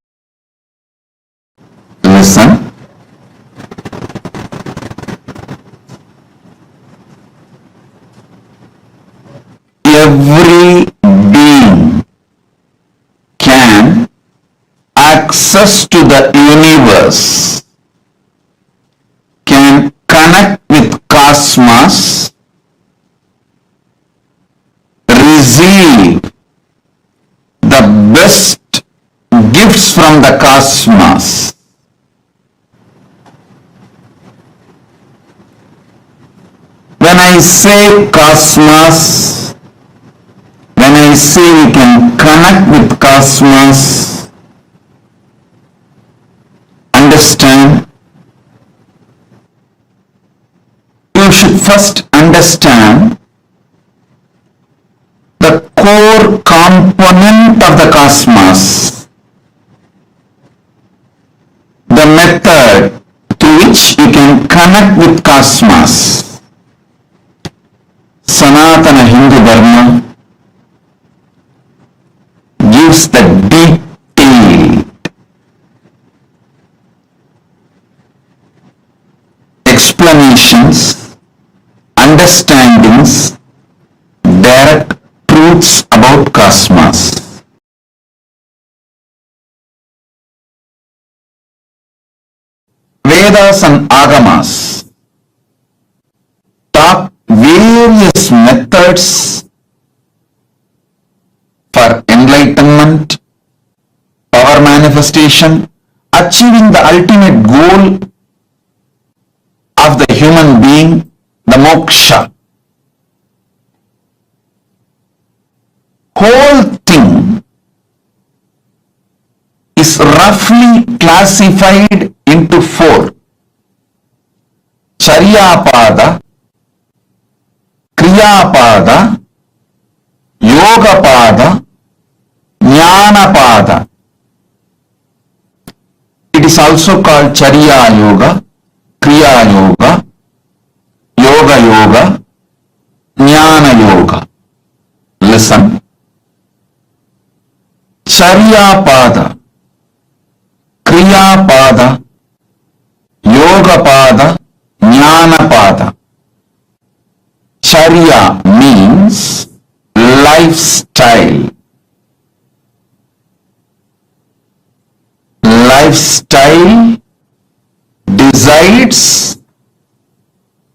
Listen. Every being can access to the universe, can connect with cosmos, receive the best gifts from the cosmos. When I say cosmos, when I say we can connect with cosmos, understand, you should first understand the core component of the cosmos, the method through which you can connect with cosmos. Sanatana Hindu Dharma gives the detailed explanations, understandings, direct truths about cosmos. Vedas and Agamas talk various methods for enlightenment, power manifestation, achieving the ultimate goal of the human being, the moksha. Whole thing is roughly classified into four: Charyapada, Kriyapada, Yogapada, Jnanapada. It is also called Charya Yoga, Kriya Yoga, Yoga Yoga, Jnana Yoga. Listen. Charyapada, Kriyapada, Yogapada, Jnanapada. Charya means lifestyle. Lifestyle decides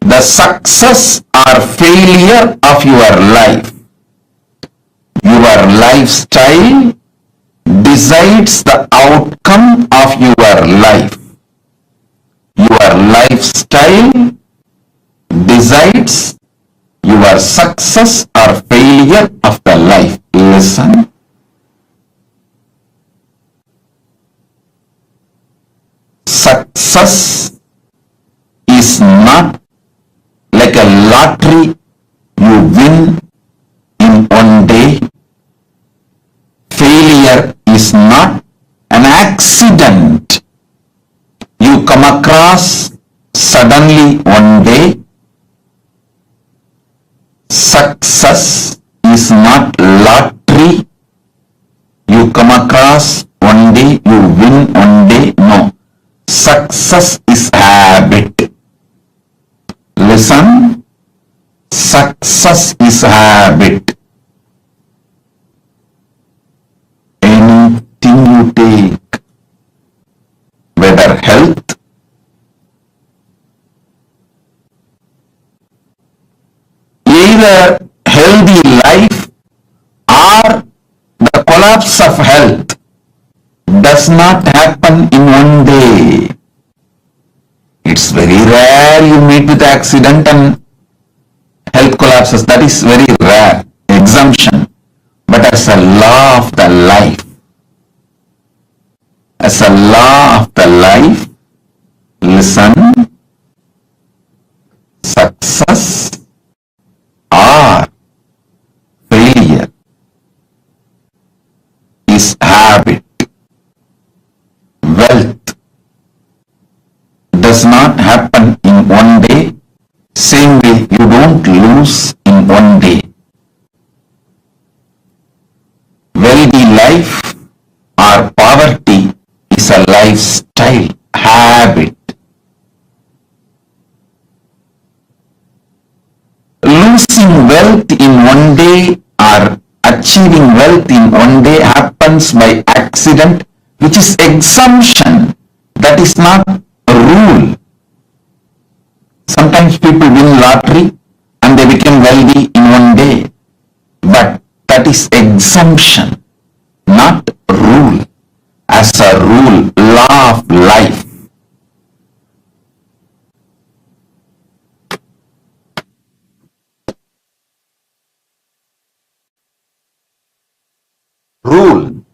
the success or failure of your life. Your lifestyle decides the outcome of your life. Your lifestyle decides your success or failure of the life. Listen. Success is not like a lottery you win in one day. Failure is not an accident you come across suddenly one day. Success is not lottery you come across one day, you win one day. No. Success is habit. Listen. Success is habit. Anything you take, whether health, either healthy life or the collapse of health, does not happen in one day. It's very rare you meet with accident and health collapses. That is very rare, exemption. But as a law of the life, as a law of the life, listen, success or failure is habit. Wealth does not happen in one day. Same way you don't lose in one day. Wealthy life or poverty is a lifestyle, habit. Losing wealth in one day or achieving wealth in one day happens by accident, which is exemption. That is not a rule. Sometimes people win lottery and they become wealthy in one day. But that is exemption, not rule. As a rule, law of life. rule.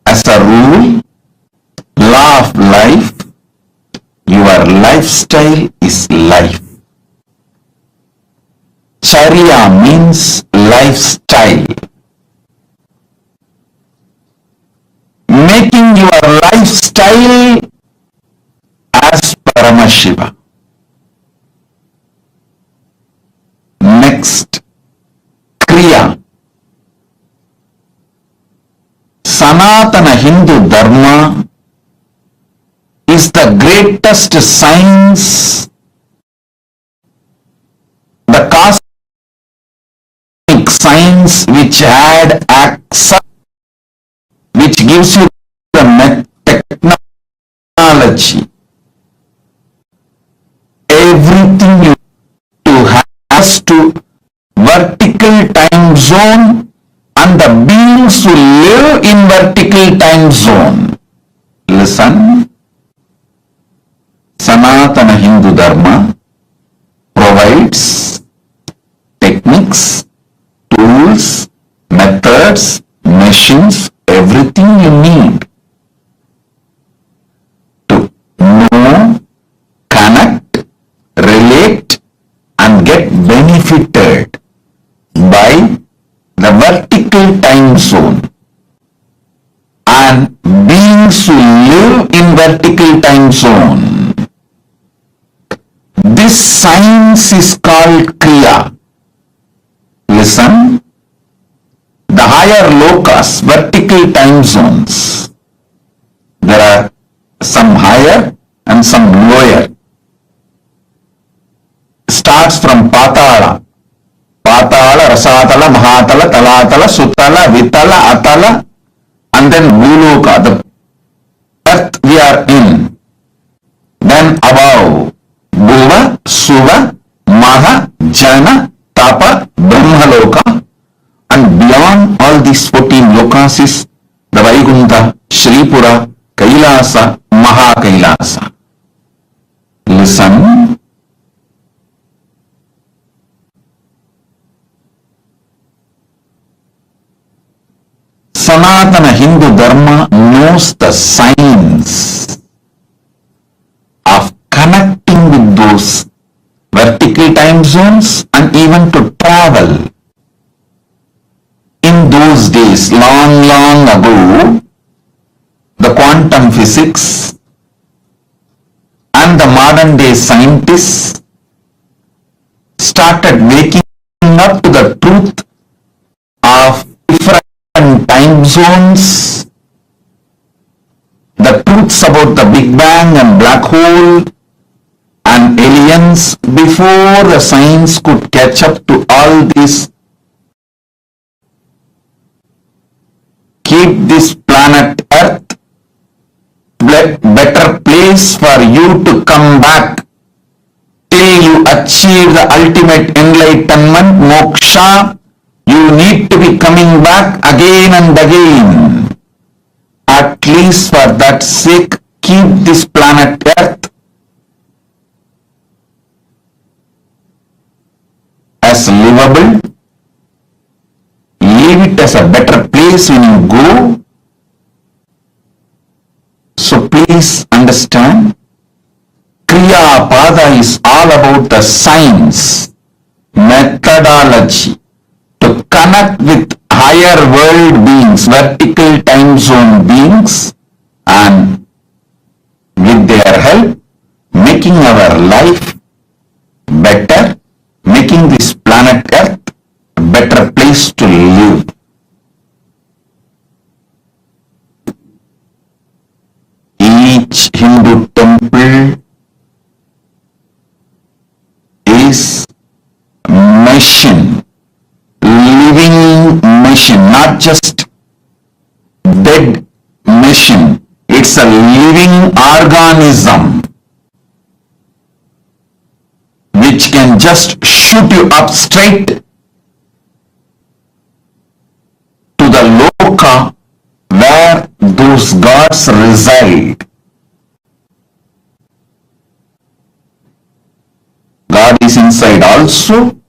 As a rule, law of life, your lifestyle is life. Charya means lifestyle. Making your lifestyle as Paramashiva. Next, Kriya. Sanatana Hindu Dharma is the greatest science, the cosmic science which had access, which gives you the technology, everything you to has to vertical time zone and the beings who live in vertical time zone. Listen, Sanatana Hindu Dharma provides techniques, tools, methods, machines, everything you need to know, connect, relate and get benefited by the vertical time zone and beings who live in vertical time zone. This science is called Kriya. Listen, the higher lokas, vertical time zones, there are some higher and some lower. Starts from Patala, Rasatala, Mahatala, Talatala, Sutala, Vitala, Atala, and then Bhuloka, the earth we are in. Then above, Bhuva, Suva, Maha, Jana, Tapa, Brahmaloka, and beyond all these 14 lokas is the Vaikuntha, Shripura, Kailasa, Maha Kailasa. Listen. Sanatana Hindu Dharma knows the science of connecting with those vertical time zones and even to travel. In those days, long, long ago, the quantum physics and the modern day scientists started waking up to the truth of different time zones, the truths about the Big Bang and black hole and aliens before the science could catch up to all this. Keep this planet Earth better place for you to come back till you achieve the ultimate enlightenment, moksha. You need to be coming back again and again. At least for that sake, keep this planet Earth as livable. Leave it as a better place when you go. So please understand, Kriya Pada is all about the science, methodology to connect with higher world beings, vertical time zone beings, and with their help, making our life better, making this planet Earth a better place to live. Each Hindu temple is machine, living machine, not just dead machine. It's a living organism which can just shoot you up straight to the loka where those gods reside. God is inside also.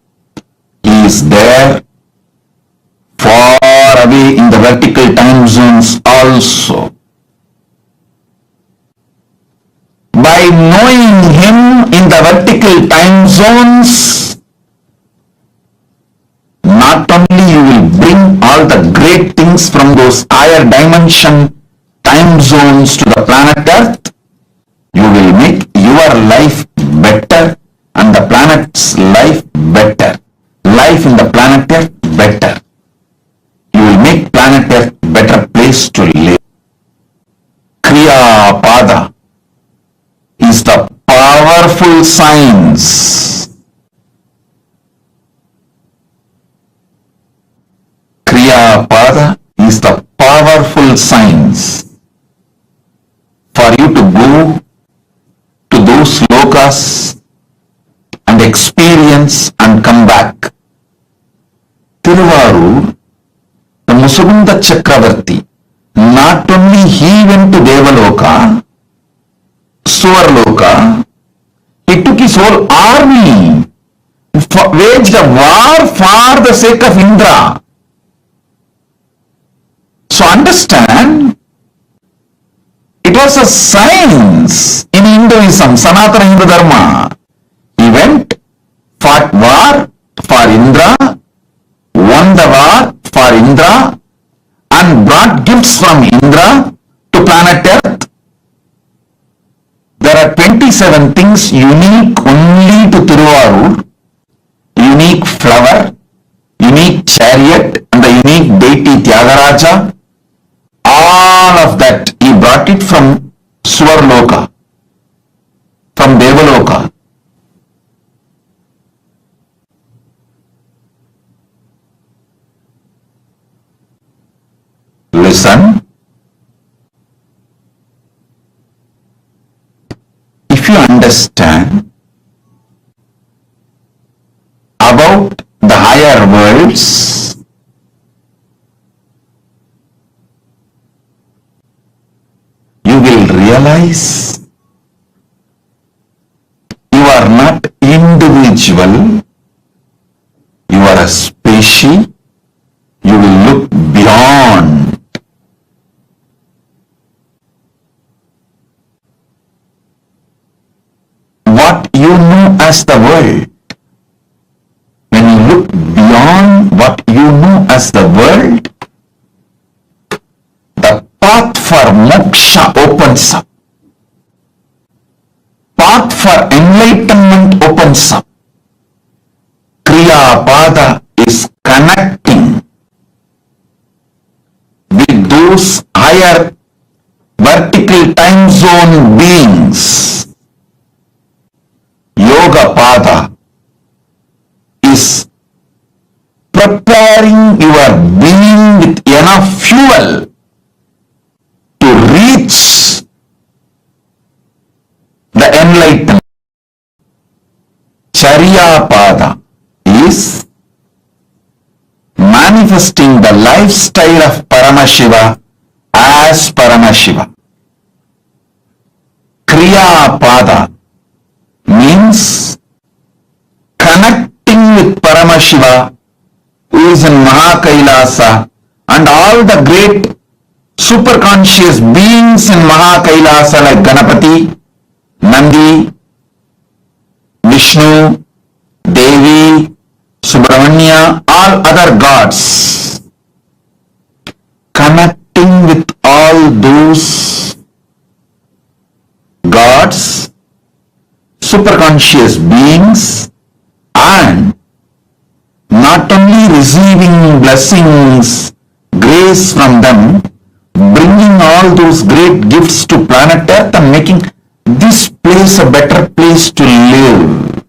He is there far far away in the vertical time zones also. By knowing him in the vertical time zones, not only you will bring all the great things from those higher dimension time zones to the planet Earth, you will make your life better and the planet's life better. Life in the planet Earth better. You will make planet Earth better place to live. Kriya Pada is the powerful science. Kriya Pada is the powerful science for you to go to those lokas and experience and come back. Tiruvarur, the Musugunda Chakravarti, not only he went to Devaloka, Suvarloka, he took his whole army, waged a war for the sake of Indra. So understand, it was a science in Hinduism, Sanatana Hindu Dharma. He went, fought war for Indra, won the war for Indra, and brought gifts from Indra to planet Earth. There are 27 things unique only to Tiruvarur, unique flower, unique chariot, and the unique deity Tyagaraja. All of that he brought it from Suvarloka, from Devaloka. Listen. If you understand about the higher worlds, you will realize you are not individual, you are a species. You will look beyond. What you know as the world. When you look beyond what you know as the world, the path for moksha opens up. Path for enlightenment opens up. Kriya Pada is connecting with those higher vertical time zone beings. Yoga Pada is preparing your being with enough fuel to reach the enlightenment. Charya Pada is manifesting the lifestyle of Paramashiva as Paramashiva. Kriya Pada means connecting with Paramashiva, who is in KAILASA, and all the great superconscious beings in KAILASA like Ganapati, Nandi, Vishnu, Devi, Subramanya, all other gods. Connecting with all those gods, superconscious beings, and not only receiving blessings, grace from them, bringing all those great gifts to planet Earth and making this place a better place to live.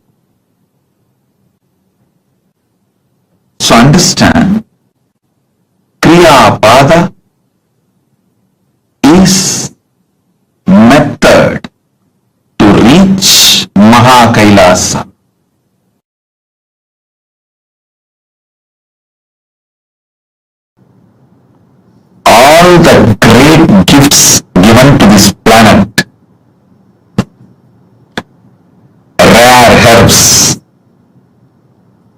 So understand, Kriya Pada is method to reach KAILASA. All the great gifts given to this planet, rare herbs,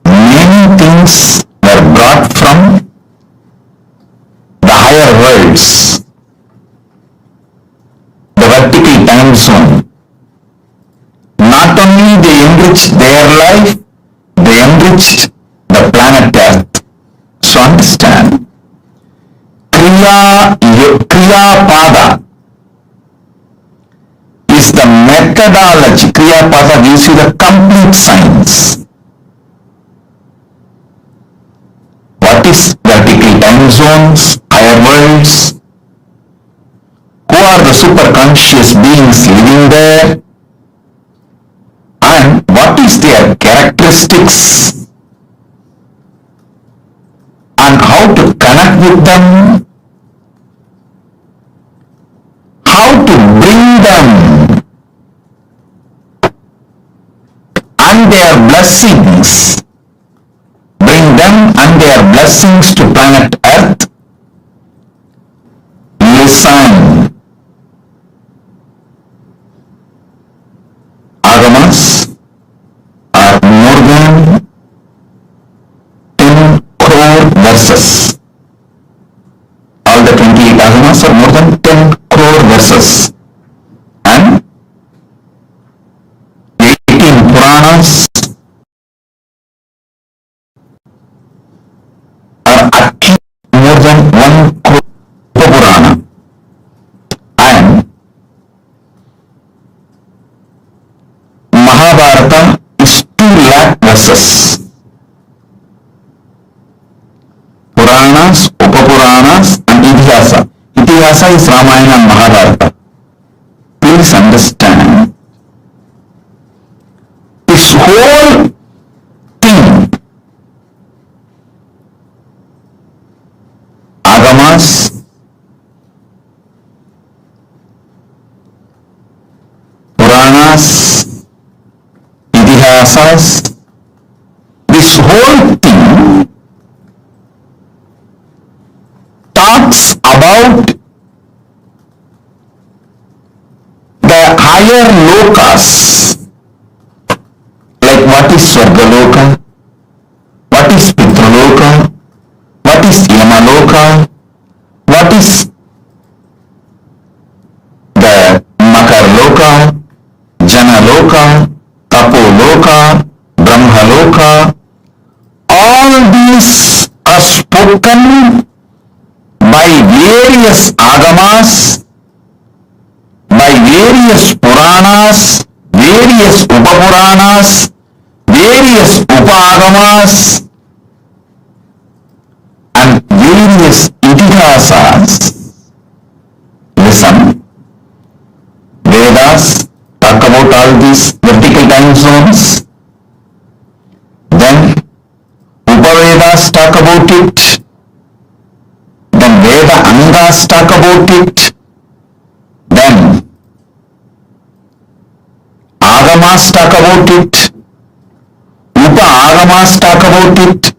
many things were brought from prerequisites, the vertical time zone, not only they enriched their life, they enriched the planet Earth. So understand, Kriya Pada is the methodology. Kriya Pada gives you the complete science. What is vertical time zones, higher worlds? Who are the super conscious beings living there? And what is their characteristics? And how to connect with them? How to bring them and their blessings, bring them and their blessings to planet Earth? Listen. Agamas are more than 10 crore verses. All the 28 agamas are more than 10 crore verses. And 18 Puranas are at least more than 1 crore Purana. And Mahabharata is 2 lakh verses. Puranas, Upapuranas and Itihasa. Itihasa is Ramayana and Mahabharata. Please understand, this whole thing, Agamas, Puranas, Itihasas, this whole thing talks about the higher lokas, like what is Swargaloka, what is Pitraloka, what is Yamaloka, what is the Makarloka, Janaloka, Tapoloka, Brahmaloka. All these are spoken by various agamas, by various Puranas, various Upapuranas, various Upagamas, and various Itihasas. Listen, Vedas talk about all these vertical time zones, then Upavedas talk about it, then Veda Angas talk about it, then Agamas talk about it, Upa Agamas talk about it,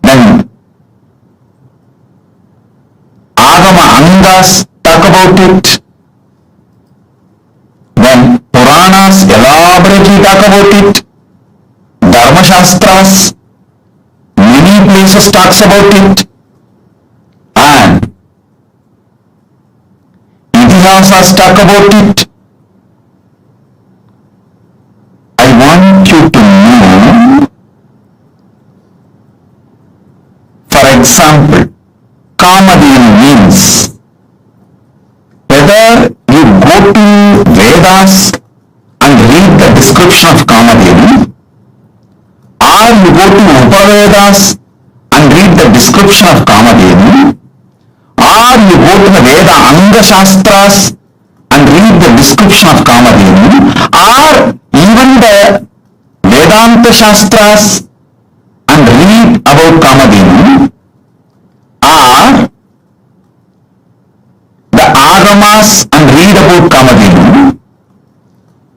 then Agama Angas talk about it, then Puranas elaborately talk about it, Dharma Shastras, many places talks about it, and Itihasas talk about it. I want you to know, for example, Kamadin means, whether you go to Vedas and read the description of Kamadin, or you go to Upavedas and read the description of Kamadin, or you go to the Veda Anga Shastras and read the description of Kamadin, or even the Vedanta Shastras and read about Kamadin, or the Agamas and read about Kamadin,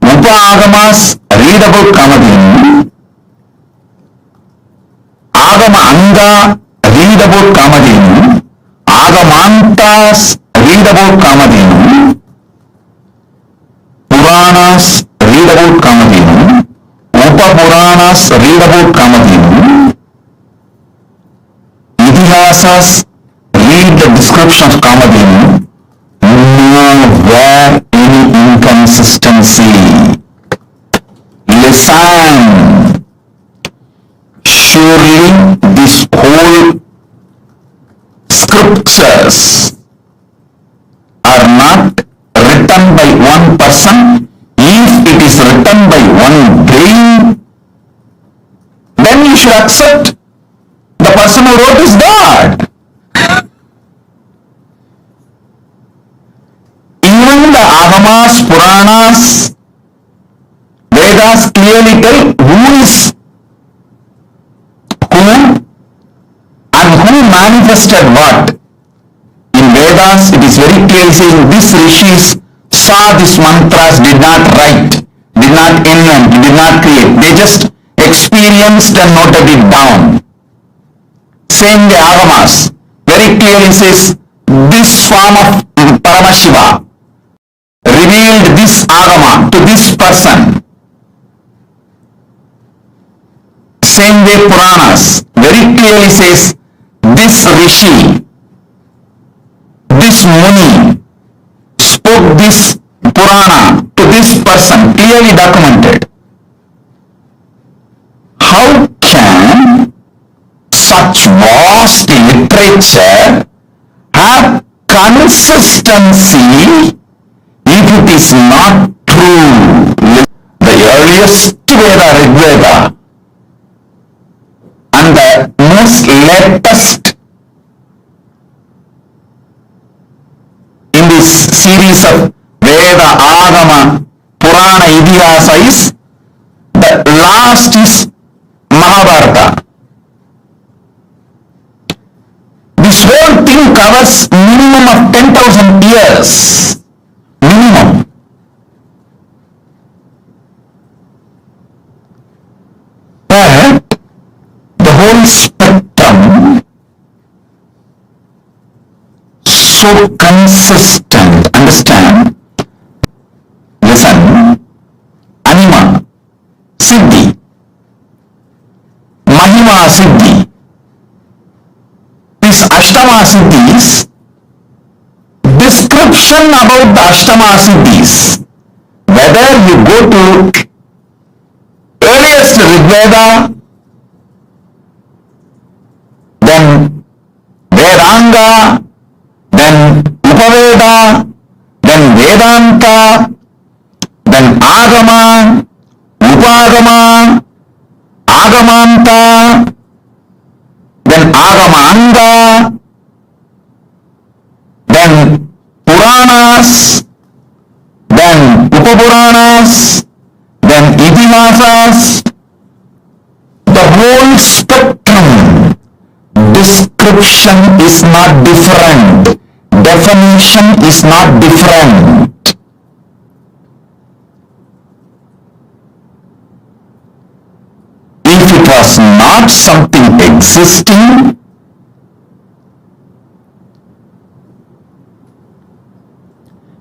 Upa Agamas read about Kamadin, Agama Anga read about Kamadin, Agamantas read about Kamadin, Puranas read about Kamadin, Upapuranas read about Kamadin, Itihasas read the description of Kamadhenu, nowhere any inconsistency. Listen. Surely this whole scriptures are not written by one person. If it is written by one brain, then you should accept the person who wrote is God. Even the Agamas, Puranas, Vedas clearly tell who is who and who manifested what. In Vedas, it is very clearly saying these rishis saw these mantras, did not write, did not invent, did not create. They just experienced and noted it down. Same way Agamas very clearly says this form of Paramashiva revealed this Agama to this person. Same way Puranas very clearly says this Rishi, this Muni spoke this Purana to this person, clearly documented. How can such vast literature have consistency if it is not true? The earliest Veda, Rig Veda, and the most latest in this series of Veda, Agama, Purana, Idihasa is the last is Mahabharata. This whole thing covers minimum of 10,000 years. Minimum. But the whole spectrum so consistent. Understand? Listen. Anima, Siddhi, Mahima, Siddhi. These Ashtama Siddhis, description about the Ashtama Siddhis, whether you go to earliest Rigveda, then Vedanga, then Upaveda, then Vedanta, then Agama, Upagama, Agamanta, then Agamanda, then Puranas, then Upapuranas, then Itihasas, the whole spectrum. Description is not different. Definition is not different. If it was not something existing,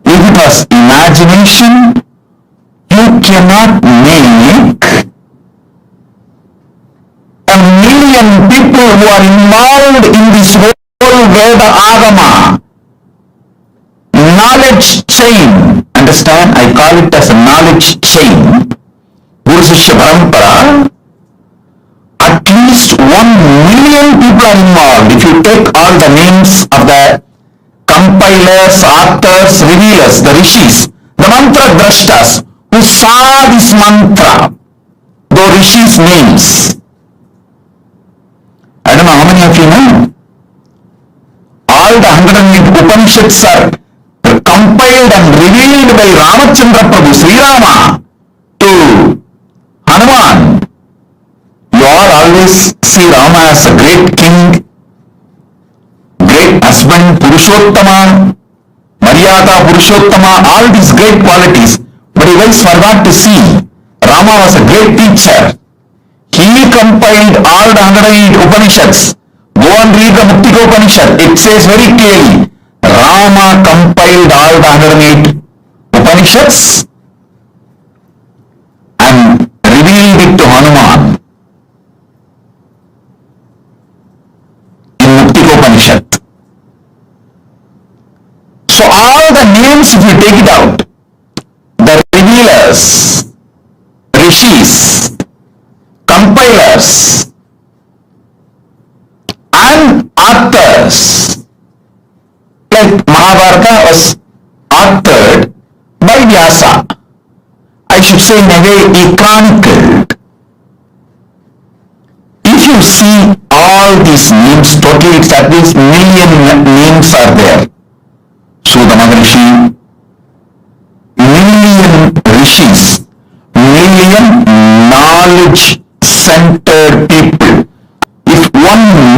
if it was imagination, you cannot make a million people who are involved in this whole Veda Agama knowledge chain. Understand? I call it as a knowledge chain. Guru Shishya Parampara. At least 1 million people are involved. If you take all the names of the compilers, authors, revealers, the rishis, the mantra drashtas who saw this mantra, the rishis' names. I don't know how many of you know. All the 108 Upanishads are compiled and revealed by Ramachandra Prabhu, Sri Rama, to Hanuman. You all always see Rama as a great king, great husband, Purushottama, Maryada, Purushottama, all these great qualities. But you guys forgot to see, Rama was a great teacher. He compiled all the 108 Upanishads. Go and read the Mukti Upanishad. It says very clearly, Rama compiled all the 108 Upanishads and revealed it to Hanuman in Mukti Upanishad. means if you take it out, the revealers, rishis, compilers, and authors, like Mahabharata was authored by Vyasa. I should say in a way he chronicled. If you see all these names, totally it's at least million names are there. Sudha Maharishi, million rishis, million knowledge-centered people. If 1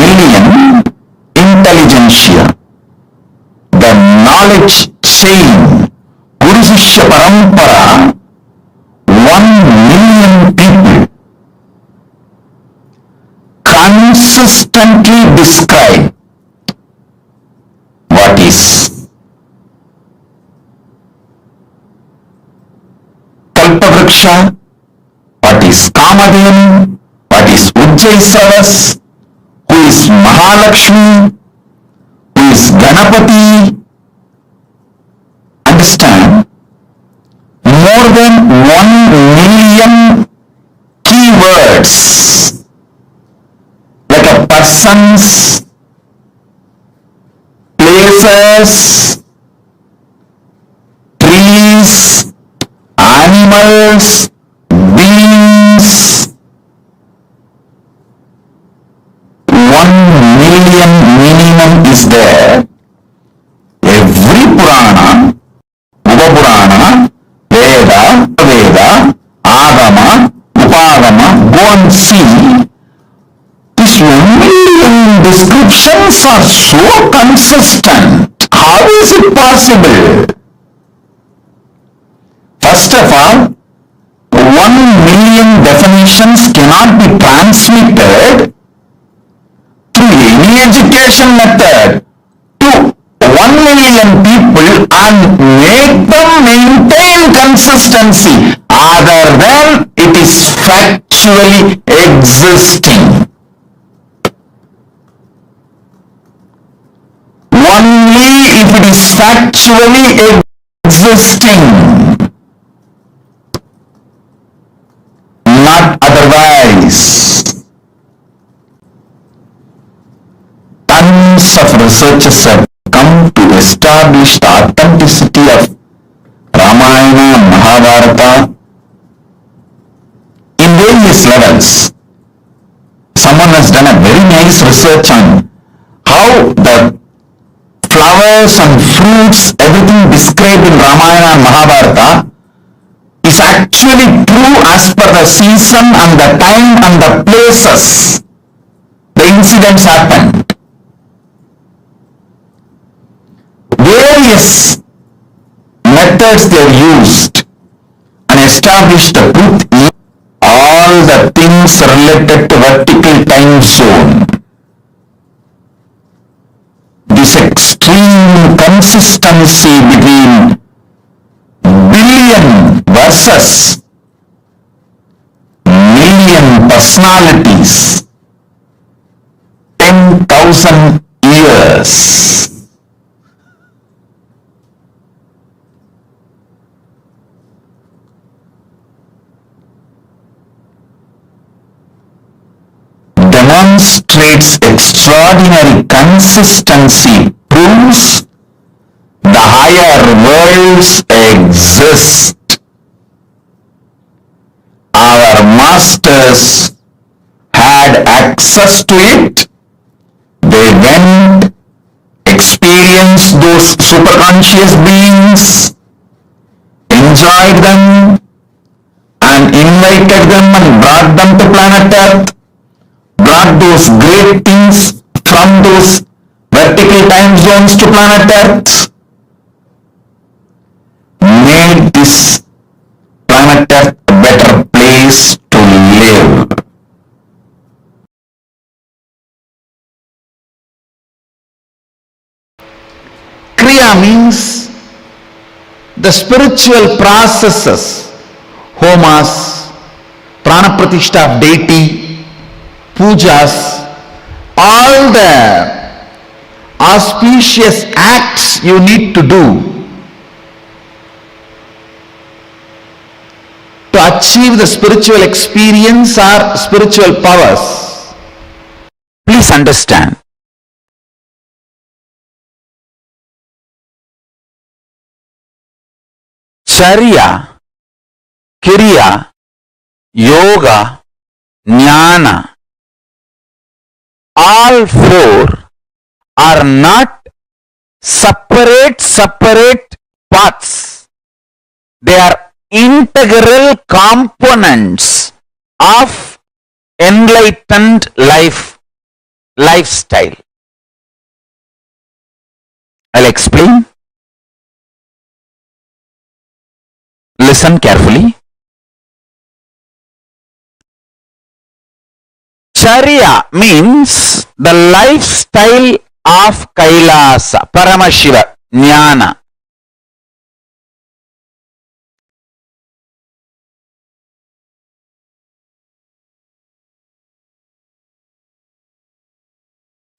million intelligentsia, the knowledge chain, Guru Shishya Parampara, 1 million people consistently describe what is Kalpavriksha, what is Kamadhenu, what is Ujjaisavas, who is Mahalakshmi, who is Ganapati. Understand? More than 1 million keywords, like a persons, places, trees, animals, beings. 1 million minimum is there. Every Purana, Upapurana, Veda, Agama, Upadama, go and see. These 1 million descriptions are so consistent. How is it possible? First of all, 1 million definitions cannot be transmitted through any education method to 1 million people and make them maintain consistency other than it is factually existing. Only if it is factually existing, not otherwise. Tons of researchers have come to establish the authenticity of Ramayana and Mahabharata in various levels. Someone has done a very nice research on how the flowers and fruits, everything described in Ramayana and Mahabharata is actually true as per the season and the time and the places the incidents happened. Various methods they have used and established the truth in all the things related to vertical time zone. This extreme consistency between billion versus million personalities, 10,000 years. Demonstrates extraordinary consistency, proves the higher worlds exist. Our masters had access to it. They went, experienced those superconscious beings, enjoyed them, and invited them and brought them to planet Earth, brought those great things from those vertical time zones to planet Earth, made this planet Earth a better place to live. Kriya means the spiritual processes, homas, prana pratishta of deity, pujas, all the auspicious acts you need to do to achieve the spiritual experience or spiritual powers. Please understand. Charya, Kriya, Yoga, Jnana, all four are not separate paths. They are integral components of enlightened lifestyle. I'll explain. Listen carefully. Charya means the lifestyle of Kailasa, Paramashiva, Jnana.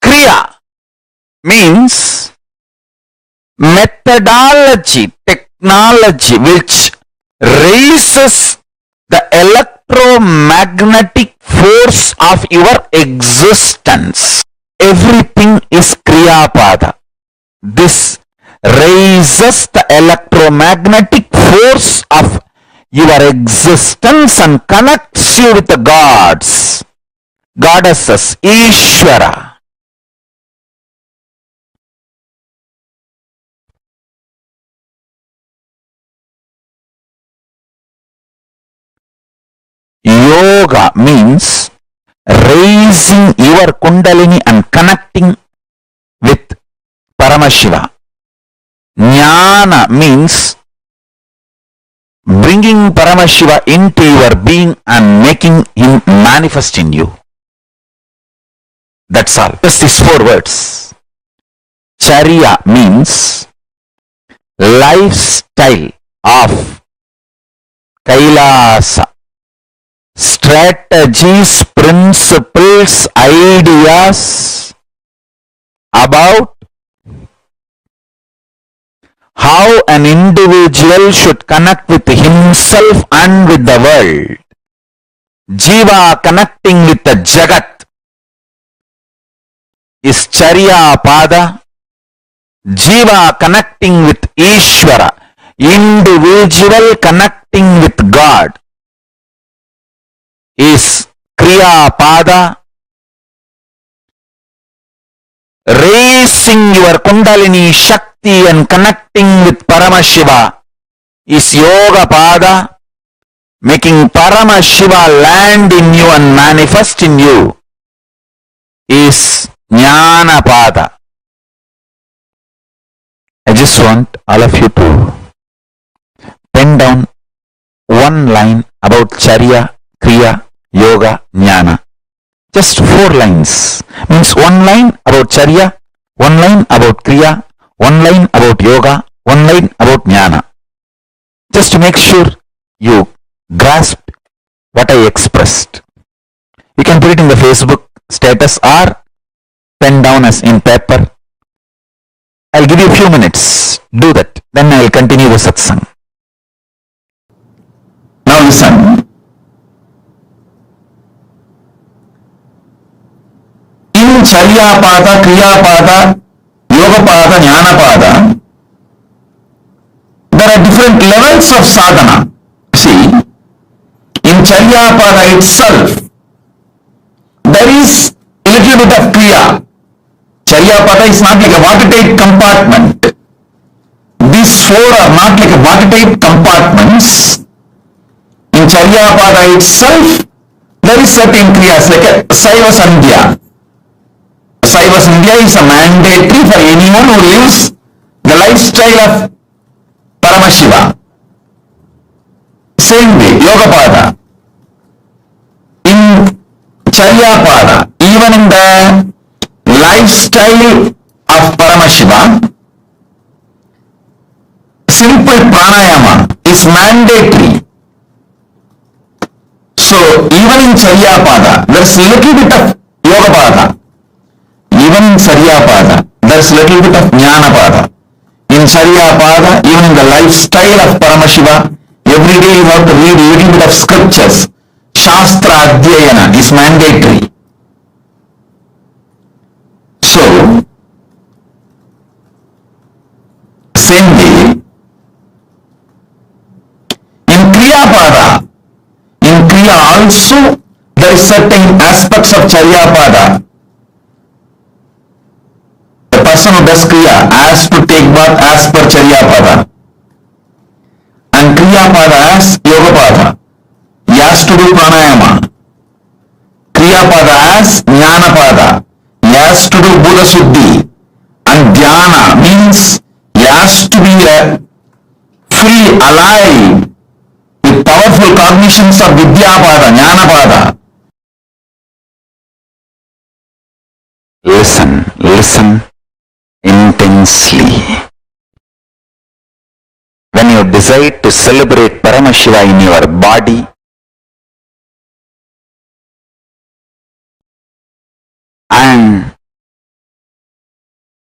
Kriya means methodology, technology which raises the electromagnetic force of your existence. Everything is Kriya Pada. This raises the electromagnetic force of your existence and connects you with the gods, goddesses, Ishvara. Yoga means raising your Kundalini and connecting with Paramashiva. Jnana means bringing Paramashiva into your being and making him manifest in you. That's all. Just these 4 words. Charya means lifestyle of Kailasa. Strategies, principles, ideas about how an individual should connect with himself and with the world. Jiva connecting with the Jagat is Charya Pada. Jiva connecting with Ishvara, individual connecting with God, is Kriya Pada. Raising your Kundalini Shakti and connecting with Paramashiva is Yoga Pada. Making Paramashiva land in you and manifest in you is Jnana Pada. I just want all of you to pen down one line about Charya, Kriya, Yoga, Jnana. Just 4 lines. Means 1 line about Charya, 1 line about Kriya, 1 line about Yoga, 1 line about Jnana. Just to make sure you grasp what I expressed. You can put it in the Facebook status or pen down as in paper. I'll give you a few minutes. Do that. Then I will continue the satsang. Now listen. In Charya Pada, Kriya Pada, Yoga Pada, Jnana Pada, there are different levels of sadhana. See, in Charya Pada itself, there is a little bit of Kriya. Charya Pada is not like a watertight compartment. These 4 are not like a watertight compartments. In Charya Pada itself, there is certain Kriyas like a Saiva Sandhya. Saiva Sandhya is a mandatory for anyone who lives the lifestyle of Paramashiva. Same way, Yoga Pada. In Charya Pada, even in the lifestyle of Paramashiva, simple pranayama is mandatory. So, even in Charya Pada, there is a little bit of Yoga Pada. Even in Charya Pada, there is a little bit of Jnana Pada. In Charya Pada, even in the lifestyle of Paramashiva, Every day you have to read a little bit of scriptures. Shastra Adhyayana is mandatory. So, same way, in Kriyapada, in Kriya also, there is certain aspects of Charyapada. The person who does Kriya has to take bath as per Charyapada. And Kriyapada as Yogapada. He has to do Pranayama. Kriyapada as Jnanapada. He has to do Buddha Suddhi. And Dhyana means he has to be fully alive with powerful cognitions of Vidyapada, Jnanapada. Listen intensely. When you decide to celebrate Paramashiva in your body, and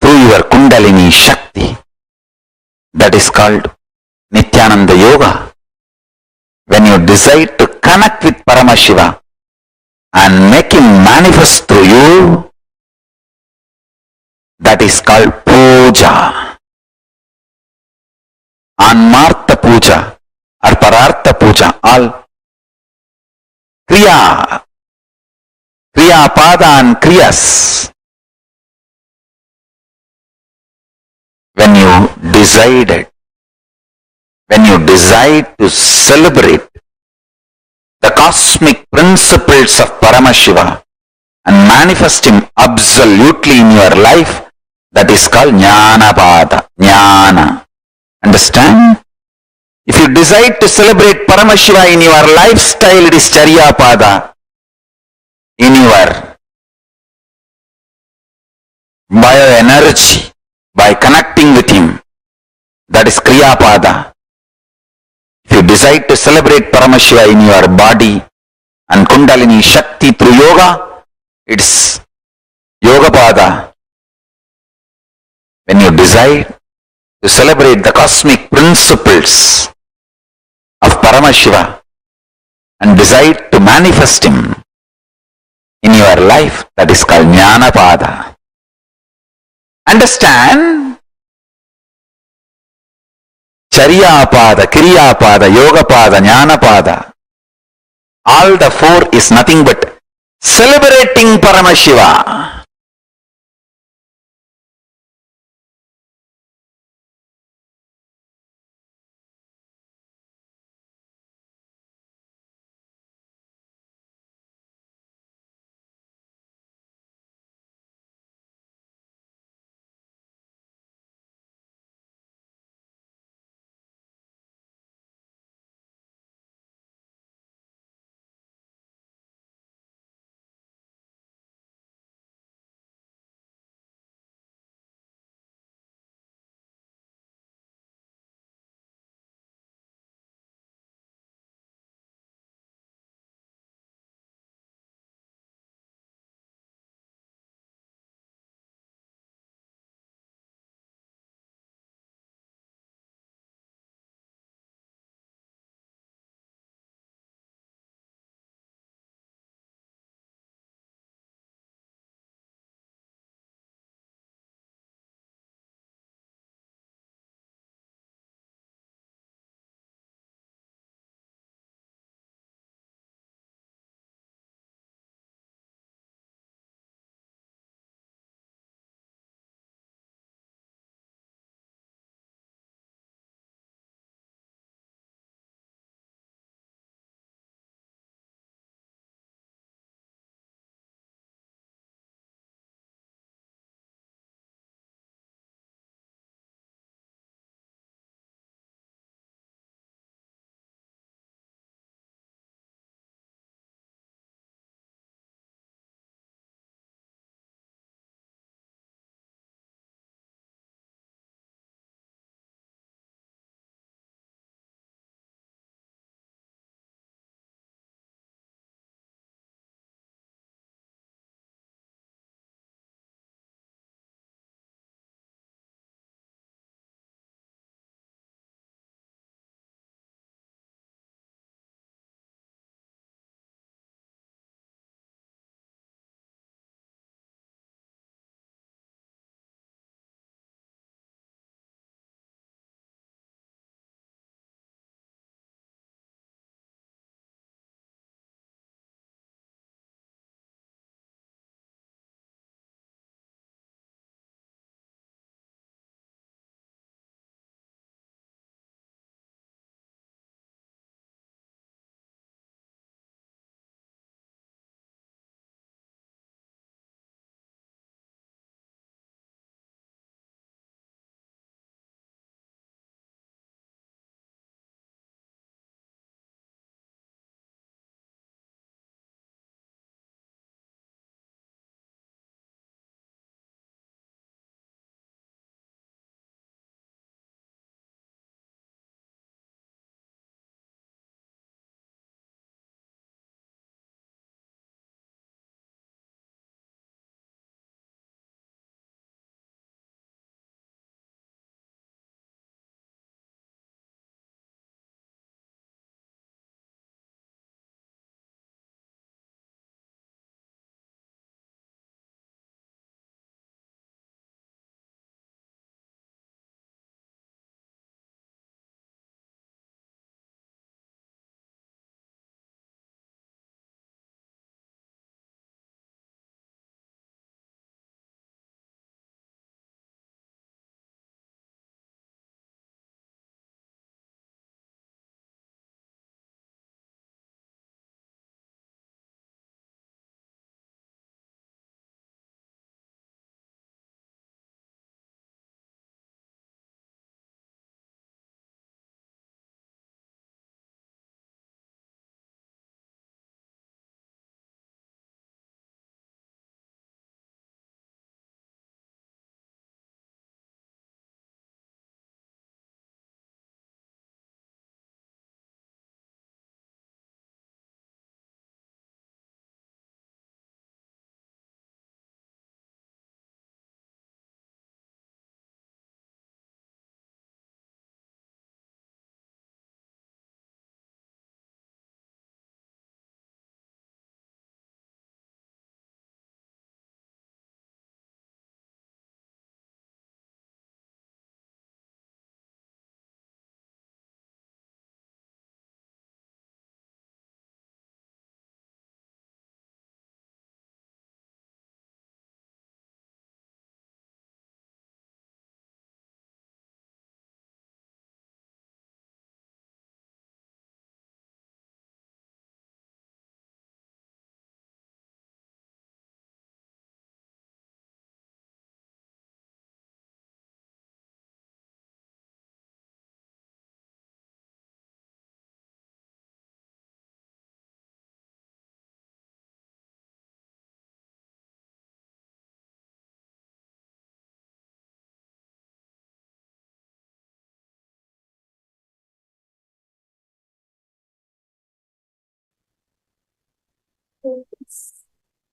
through your Kundalini Shakti, that is called Nithyananda Yoga. When you decide to connect with Paramashiva and make him manifest through you, that is called Puja. Anmartha Puja or Parartha Puja, all Kriya, Kriyapada and Kriyas. When you decide to celebrate the cosmic principles of Paramashiva and manifest him absolutely in your life, that is called Jnanapada, Jnana. Understand? If you decide to celebrate Paramashiva in your lifestyle, it is Charyapada. In your bioenergy, by connecting with him, that is Kriyapada. If you decide to celebrate Paramashiva in your body and Kundalini Shakti through yoga, it's Yogapada. When you decide to celebrate the cosmic principles of Paramashiva and decide to manifest him in your life, that is called Jnanapada. Understand? Charyapada, Kriyapada, Yogapada, Jnanapada. All the four is nothing but celebrating Paramashiva.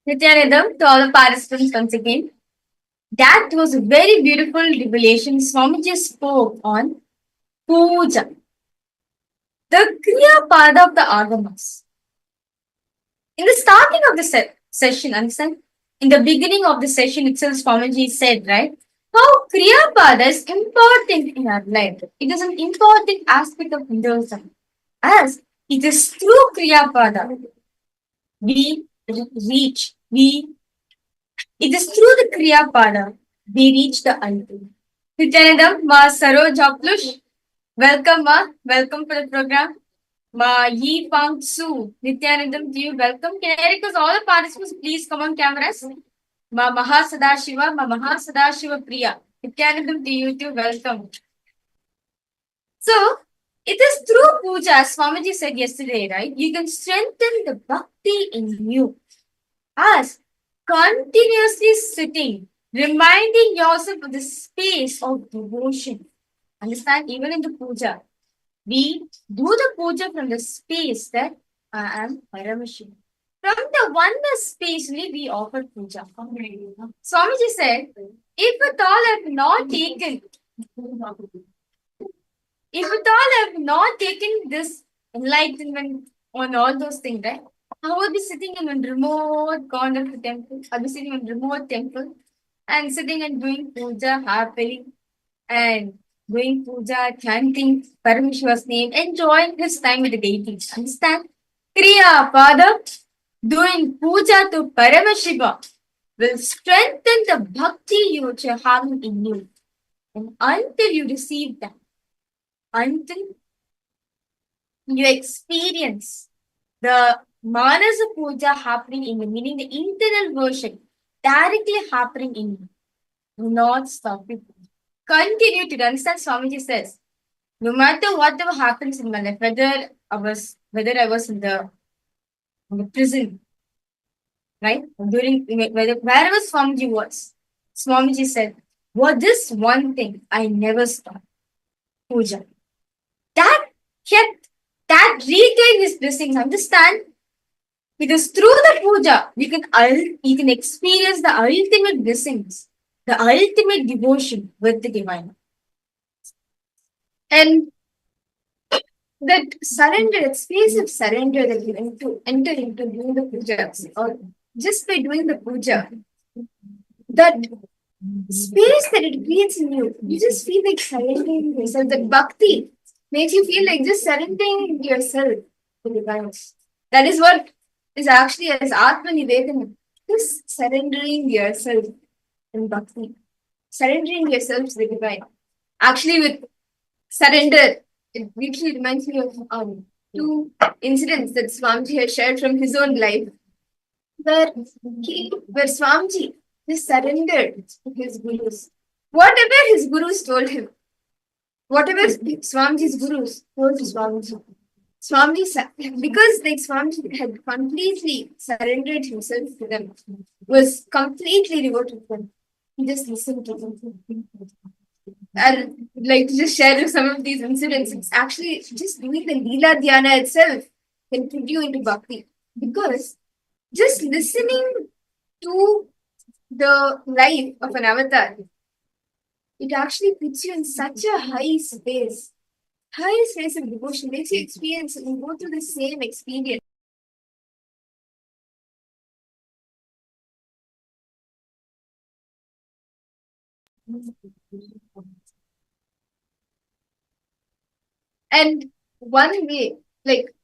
Nithyananda, to all the participants once again. That was a very beautiful revelation. Swamiji spoke on puja, the Kriya part of the agamas. In the starting of the session, understand? In the beginning of the session itself, Swamiji said, right? How Kriya Pada is important in our life. It is an important aspect of Hinduism. As it is through Kriya Pada we reach, it is through the Kriya Pada we reach the ultimate. Nityananda, Ma Saroj Aplush, welcome Ma, welcome for the program. Ma Yi Pang Su, Nityanandam to you, welcome. Can I request all the participants please come on cameras? Ma Maha Sadashiva, Ma Maha Sadashiva Priya, Nityanandam to you too, welcome. So, it is through puja, as Swamiji said yesterday, right? You can strengthen the bhakti in you. As continuously sitting, reminding yourself of the space of devotion. Understand? Even in the puja, we do the puja from the space that I am Paramashivoham. From the oneness space, we offer puja. Swamiji said, if at all I have not taken, this enlightenment on all those things, right? I would be sitting in a remote corner of the temple. I'll be sitting in a remote temple and sitting and doing puja happily and doing puja, chanting Paramashiva's name, enjoying his time with the deities. Understand? Kriya Pada, doing puja to Paramashiva will strengthen the bhakti you are having in you. And until you receive that, until you experience the Manasa Puja happening in you, meaning the internal version directly happening in you, do not stop it. Continue to understand. Swamiji says, no matter whatever happens in my life, whether I was in the prison, right? Wherever Swamiji was, Swamiji said, what this one thing I never stopped. Puja. That retained his blessings. Understand? Because through the puja, you can experience the ultimate blessings, the ultimate devotion with the divine. And that surrender, that space of surrender that you enter into doing the puja, or just by doing the puja, that space that it creates in you, you just feel like surrendering yourself. That bhakti makes you feel like just surrendering yourself to the divine. That is what is actually as Atma Nivedana, just surrendering yourself in bhakti, surrendering yourself to the divine. Actually, with surrender, it literally reminds me of two incidents that Swamiji has shared from his own life, where Swamiji just surrendered to his gurus. Whatever his gurus told him, whatever Swamiji's gurus told Swamiji, because like Swamiji had completely surrendered himself to them, was completely devoted to them. He just listened to them. I'd like to just share some of these incidents. It's actually just doing the Leela Dhyana itself can put you into bhakti. Because just listening to the life of an avatar, it actually puts you in such a high space of devotion, makes you experience and go through the same experience. And one way, like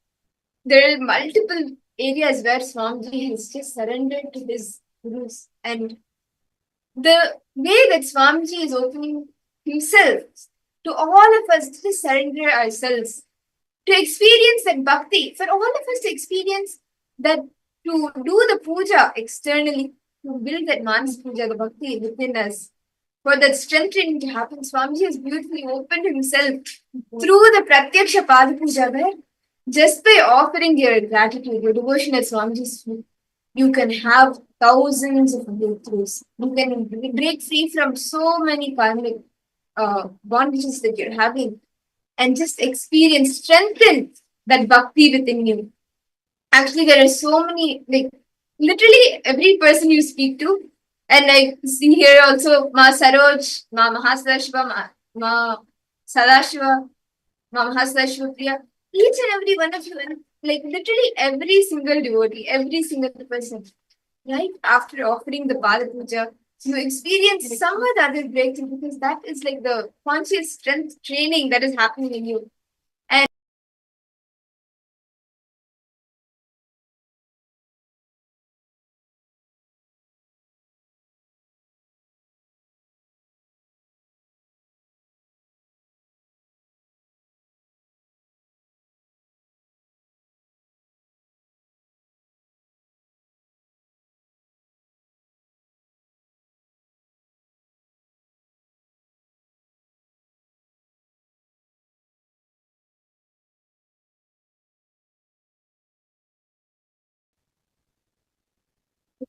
there are multiple areas where Swamiji has just surrendered to his gurus, and the way that Swamiji is opening himself to all of us to surrender ourselves, to experience that bhakti, for all of us to experience that, to do the puja externally, to build that Manas Puja, the bhakti within us, for that strengthening to happen. Swamiji has beautifully opened himself through the Pratyaksha Pada Puja, where just by offering your gratitude, your devotion at Swamiji's feet, you can have thousands of breakthroughs. You can break free from so many karmic bondages that you're having, and just experience, strengthen that bhakti within you. Actually, there are so many, like literally every person you speak to, and I see here also Ma Saroj, Ma Mahasadashiva, Ma Sadashiva, Ma Mahasadashiva Priya, each and every one of you, and like literally every single devotee, every single person, right after offering the Pada Puja, you experience some or the other breakthrough because that is like the conscious strength training that is happening in you.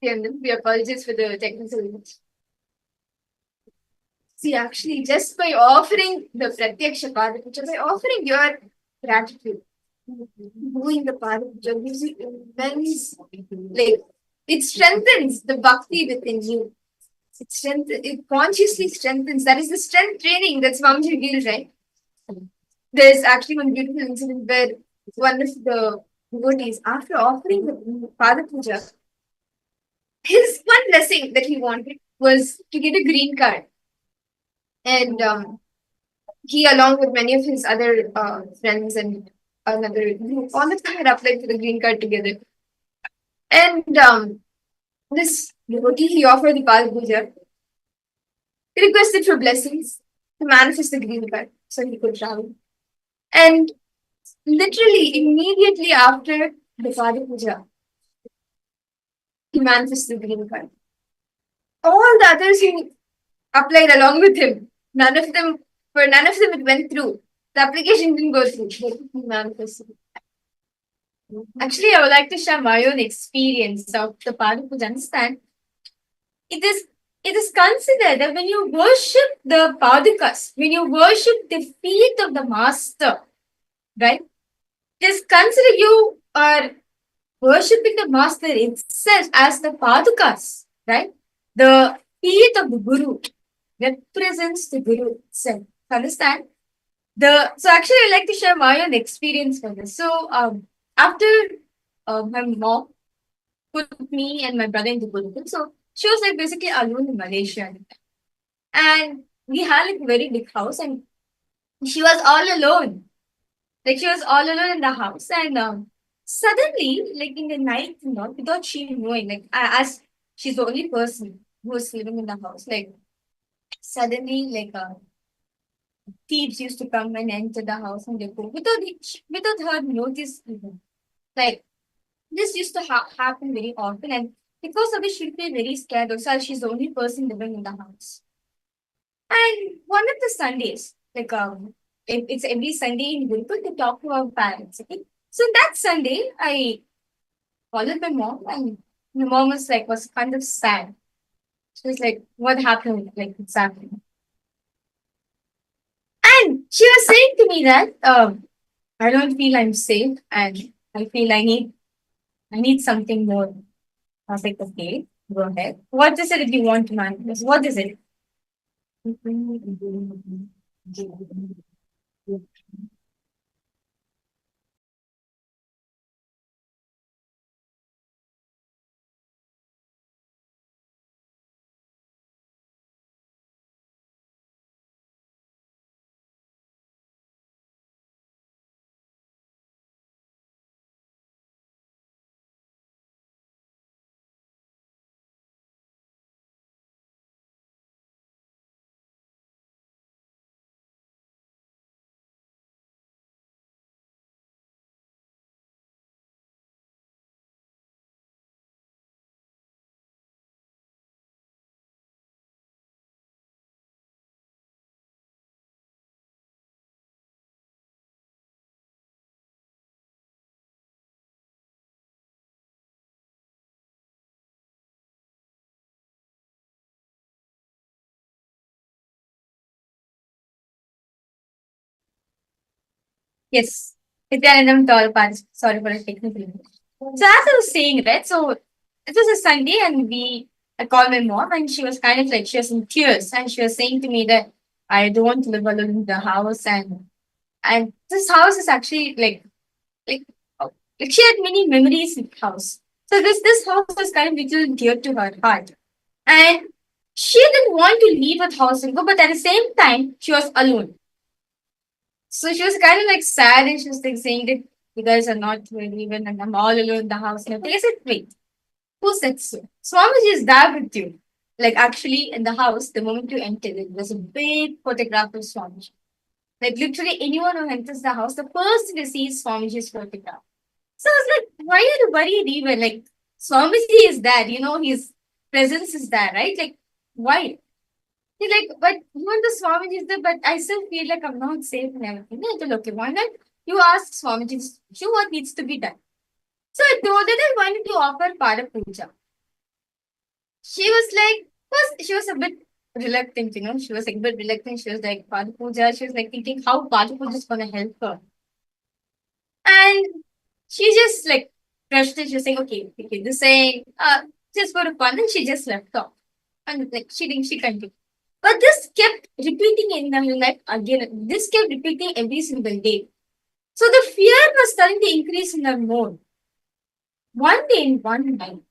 And we apologize for the technical glitch. See, actually, just by offering the Pratyaksha Pada Puja, by offering your gratitude, doing the Pada Puja gives you immense, like, it strengthens the Bhakti within you. It consciously strengthens. That is the strength training that Swamiji gives, right? There's actually one beautiful incident where one of the devotees, after offering the Pada Puja, his one blessing that he wanted was to get a green card. And he, along with many of his other friends and another group, all of them had applied for the green card together. And this devotee, he offered the Pada Puja, he requested for blessings to manifest the green card so he could travel. And literally, immediately after the Pada Puja, he manifested the green card. All the others who applied along with him, none of them it went through. The application didn't go through, but he manifested. Actually, I would like to share my own experience of the Pada Puja. Understand? It is considered that when you worship the Padakas, when you worship the feet of the Master, right? It is considered you are worshipping the Master itself as the Padakas, right? The feet of the Guru represents the Guru itself. Understand? So actually, I'd like to share my own experience for this. So after my mom put me and my brother into Gurukul, so she was like basically alone in Malaysia, and we had like a very big house, and she was all alone. Like she was all alone in the house, and suddenly, like in the night, without she knowing, like as she's the only person who was living in the house, like suddenly, like thieves used to come and enter the house and they go without her notice even. Like this used to happen very often, and because of it, she'd be very scared. Also, as she's the only person living in the house. And one of the Sundays, like it's every Sunday in Gurukul to talk to our parents. Okay, so that Sunday I called my mom, and my mom was kind of sad. She was like, "What happened? Like what's happening?" And she was saying to me that I don't feel I'm safe, and I feel I need something more. I was like, okay, go ahead. What is it that you want to manifest? What is it? Yes. Nithyanandam to all parts. Sorry for the technical. So as I was saying, right? So it was a Sunday, and I called my mom, and she was kind of like, she was in tears, and she was saying to me that I don't live alone in the house, and this house is actually like, oh, like she had many memories in the house. So this house was kind of little dear to her heart, and she didn't want to leave her house and go, but at the same time, she was alone. So she was kind of like sad, and she was like saying that you guys are not really even, and I'm all alone in the house. And I said, wait, who said so? Swamiji is there with you. Like actually in the house, the moment you entered, there was a big photograph of Swamiji. Like literally anyone who enters the house, the first thing they see is Swamiji's photograph. So I was like, why are you worried even? Like Swamiji is there, his presence is there, right? Like, why? He's like, but even the Swamiji is there, but I still feel like I'm not safe and everything. I told, okay, why not? You ask Swamiji what needs to be done. So I told her that why don't you offer Pada Puja? She was like, first, she was a bit reluctant, She was like, a bit reluctant. She was like, Pada Puja. She was like thinking how Pada Puja is going to help her. And she just like brushed it. She was saying, okay, this saying, just for fun. And she just left off. And like, she continued. But this kept repeating in her life again. This kept repeating every single day. So the fear was starting to increase in her more. One day in one night,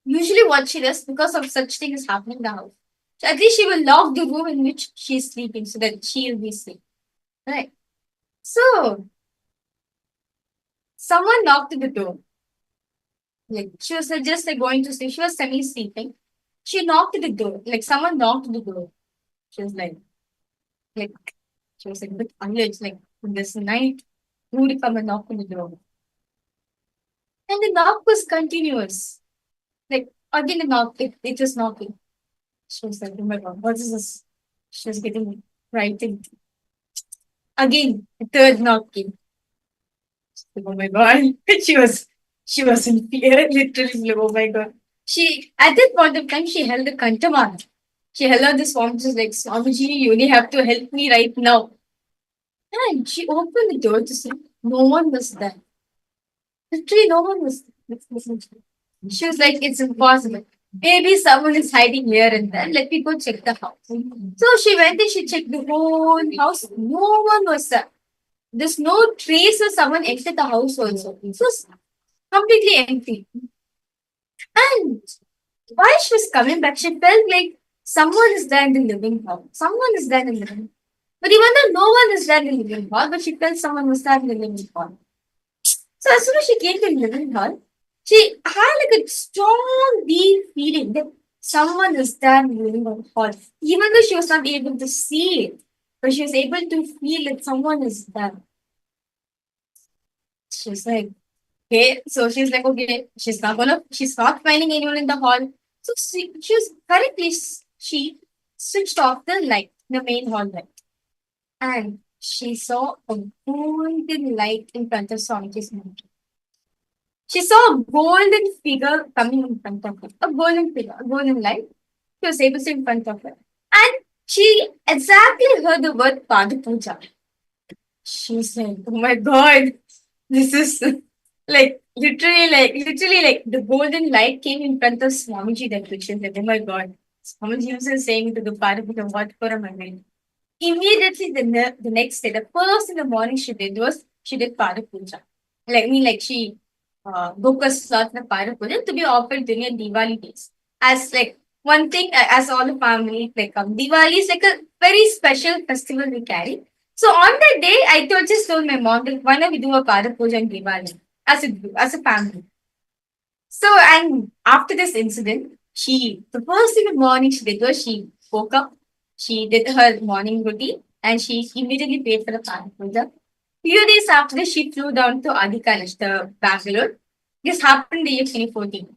usually what she does, because of such things happening in the house, so at least she will lock the room in which she is sleeping so that she will be safe. Right. So someone knocked at the door. Like she was just like going to sleep. She was semi-sleeping. She knocked at the door. Like someone knocked at the door. She was like she was like a bit alert, like this night, who would come and knock on the door? And the knock was continuous. Like again the knock, it was knocking. She was like, oh my god, what is this? She was getting frightened. Again, the third knock came. Like, oh my god. She was in fear, literally, like, oh my god. She at that point of time she held the kantamat. She held out the Swamiji, like, Swamiji, you only have to help me right now. And she opened the door to see no one was there. Literally, no one was there. She was like, it's impossible. Maybe someone is hiding here and there. Let me go check the house. So she went and she checked the whole house. No one was there. There's no trace of someone entered the house also. It was completely empty. And while she was coming back, she felt like someone is there in the living hall. Someone is there in the living hall. But even though no one is there in the living hall, but she felt someone was there in the living hall. So as soon as she came to the living hall, she had like a strong, deep feeling that someone is there in the living hall. Even though she was not able to see it, but she was able to feel that someone is there. She's like, okay. So she's like, okay, she's not finding anyone in the hall. So she was correctly, she switched off the light, the main hall light. And she saw a golden light in front of Swamiji's mountain. She saw a golden figure coming in front of her. A golden figure, a golden light. She was able to see in front of her. And she exactly heard the word Pada Puja. She said, oh my god, this is literally like the golden light came in front of Swamiji that picture. Like, oh my god, Swamiji was saying to the Pada Puja, what for a moment. Immediately the next day, the first in the morning she did Pada Puja. She booked a slot in the Pada Puja to be offered during Diwali days. As like one thing, as all the family, Diwali is like a very special festival we carry. So on that day, I just told my mom that why not we do a Pada Puja and Diwali as a family. So and after this incident, the first thing in the morning she did was she woke up, she did her morning routine, and she immediately paid for the Pada Puja. Few days after this, she flew down to Adhikalash, the Bangalore. This happened in the year 2014.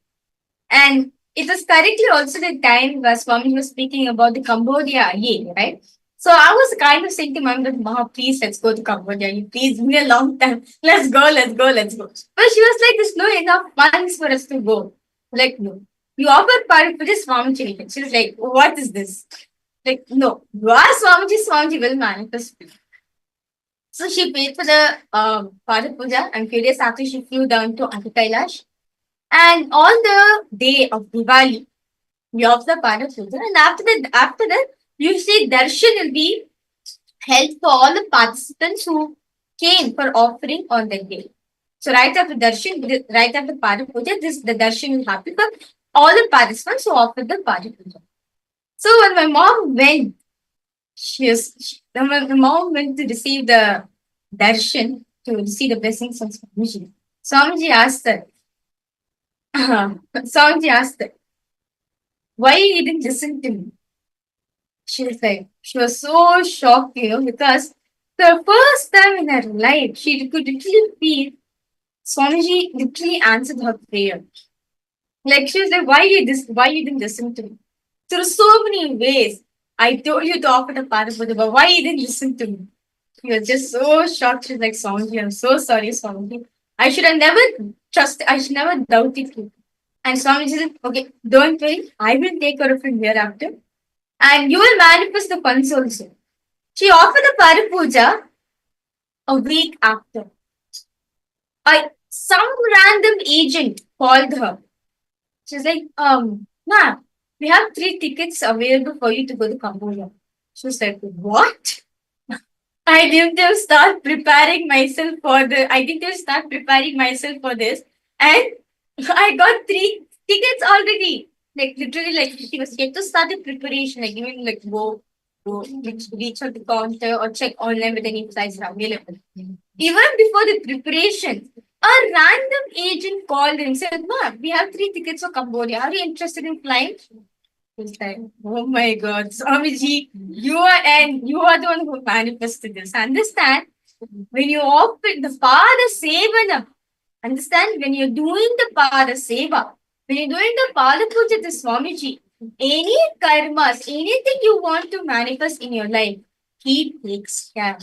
And it was correctly also the time where Swami was speaking about the Cambodia, right? So I was kind of saying to my mom, Maha, please, let's go to Cambodia. Please, it's been a long time. Let's go. But she was like, there's no enough funds for us to go. Like, no. You offered Pada Puja, Swamiji. She was like, what is this? Like, no. You are Swamiji will manifest. So she paid for the Pada Puja, and few days after she flew down to Kailash. And on the day of Diwali, we offer the Paramashivoham, and after that, usually darshan will be held for all the participants who came for offering on that day. So right after darshan, right after Paramashivoham, the darshan will happen for all the participants who offered the Paramashivoham. So when my mom went, my mom went to receive the darshan, to receive the blessings from Swamiji. Swamiji asked her, Swamiji asked her, why you didn't listen to me? She was so shocked, because the first time in her life, she could literally feel Swamiji literally answered her prayer. Like she was like, why you didn't listen to me? There are so many ways. I told you to offer the Paramashivoham, but why you didn't listen to me? She was just so shocked. She's like, Swamiji, I'm so sorry, Swamiji. I should never doubted you. And Swamiji said, okay, don't worry, I will take care of him hereafter. And you will manifest the funds also. She offered the Parapuja a week after. Some random agent called her. She's like, ma'am, we have 3 tickets available for you to go to Cambodia. She was like, what? I didn't start preparing myself for this. And I got 3 tickets already. Like literally, like she was yet to start the preparation, like even like go reach out the counter or check online with any flights are available. Even before the preparation, a random agent called and said, "Ma'am, we have 3 tickets for Cambodia. Are you interested in flying?" It's like, oh my God, Swamiji, you are the one who manifested this. Understand? When you offer the Pada Sevana, understand? When you're doing the Pada Seva, when you're doing the Pada Puja to Swamiji, any karmas, anything you want to manifest in your life, he takes care.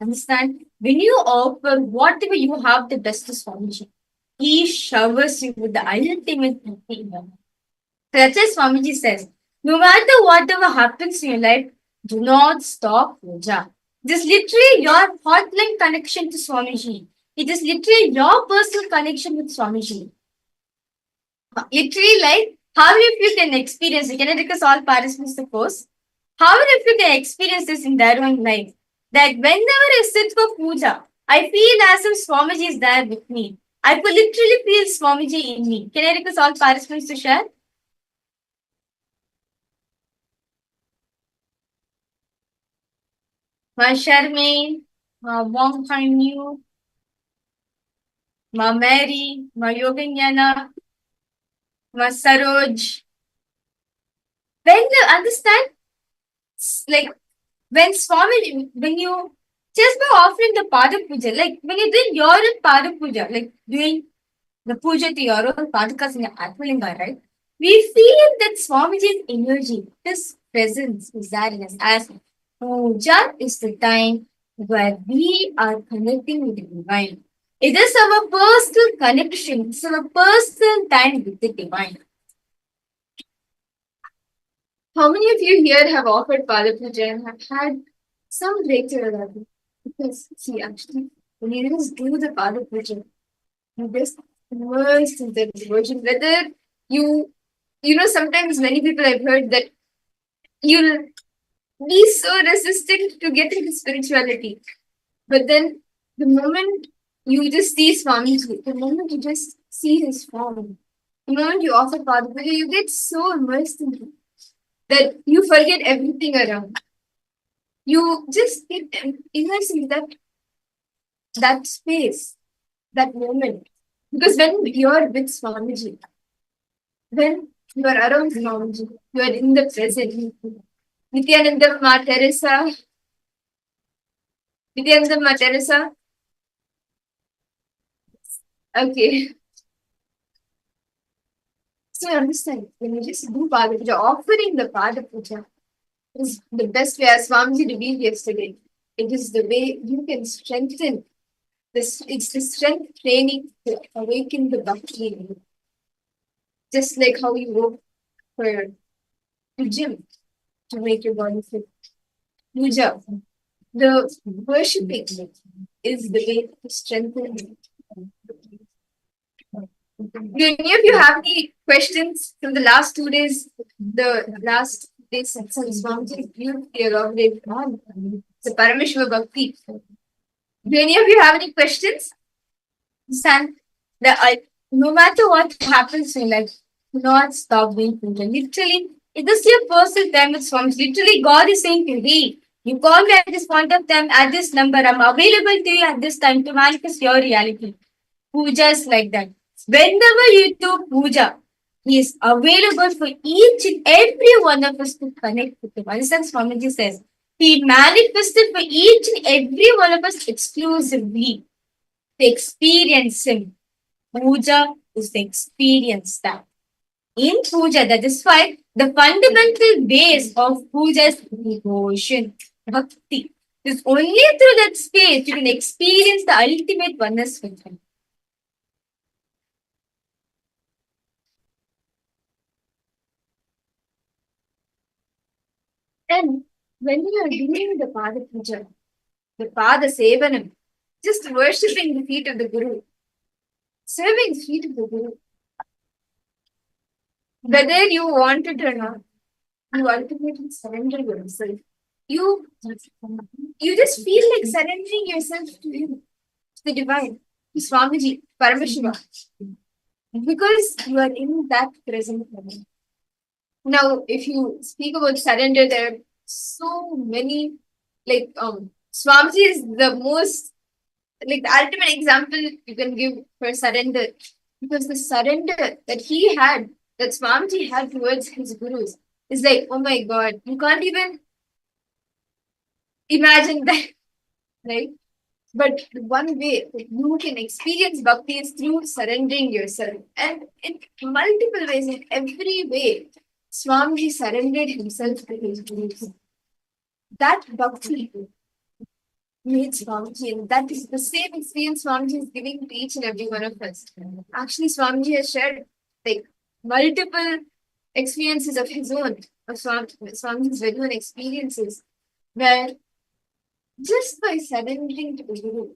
Understand? When you offer whatever you have the best to Swamiji, he showers you with the ultimate thing. That's why Swamiji says, no matter whatever happens in your life, do not stop puja. This is literally your hotline connection to Swamiji. It is literally your personal connection with Swamiji. Literally, like, how if you can experience it? Can I request all participants to post? How if you can experience this in their own life? That whenever I sit for puja, I feel as if Swamiji is there with me. I could literally feel Swamiji in me. Can I request all participants to share? Ma Charmaine, Ma Wong Time Yu, Ma Mary, Ma Yoganyana, Ma Saroj. When you understand, like when you just by offering the Pada Puja, like when you're doing your own Pada Puja, like doing the puja to your own Padakas in your Atmalinga, right? We feel that Swamiji's energy, his presence is there in us. As puja is the time where we are connecting with the divine. It is our personal connection, it's our personal time with the divine. How many of you here have offered Pada Puja and have had some breakthrough about it? Because, see, actually, when you just do the Pada Puja, you just immersed in the devotion. Whether sometimes many people I've heard that you'll be so resistant to get into spirituality. But then the moment you just see Swamiji, the moment you just see his form, the moment you offer Pada Puja, you get so immersed in it that you forget everything around. You just get immersed in that space, that moment. Because when you're with Swamiji, when you are around Swamiji, you are in the present. Nithyananda Ma Teresa. Nithyananda Ma Teresa. Okay. So you understand, when you just do Pada Puja, offering the Pada Puja is the best way, as Swamiji revealed yesterday. It is the way you can strengthen this. It's the strength training to awaken the Bhakti in you. Just like how you go for the gym to make your body fit. Puja, the worshipping is the way to strengthen Do any of you have any questions from the last 2 days? The last days since Swamiji, you elaborate on the Paramashivoham Bhakti. Do any of you have any questions? San, no matter what happens in life, do not stop being puja. Literally, it is your personal time with Swamiji. Literally, God is saying to you, hey, you call me at this point of time, at this number, I'm available to you at this time to manifest your reality. Puja is like that. Whenever you do puja, he is available for each and every one of us to connect with him. Understand, Swamiji says, he manifested for each and every one of us exclusively to experience him. Puja is to experience that. In puja, that is why the fundamental base of puja is devotion, bhakti. It's only through that space you can experience the ultimate oneness with him. And when you are doing the Pada Puja, the Pada Sevanam, just worshipping the feet of the Guru, serving the feet of the Guru, whether you want it or not, you ultimately surrender yourself. You just feel like surrendering yourself to Him, to the Divine, to Swamiji, Paramashiva, because you are in that present moment. Now, if you speak about surrender, there are so many, like, Swamiji is the most, like, the ultimate example you can give for surrender, because the surrender that he had, that Swamiji had towards his gurus, is like, oh my God, you can't even imagine that, right? But one way that you can experience bhakti is through surrendering yourself. And in multiple ways, in every way, Swamiji surrendered himself to his gurus. That bhakti made Swamiji, and that is the same experience Swamiji is giving to each and every one of us. Actually, Swamiji has shared like multiple experiences of his own, of Swamiji's very own experiences, where just by surrendering to the Guru,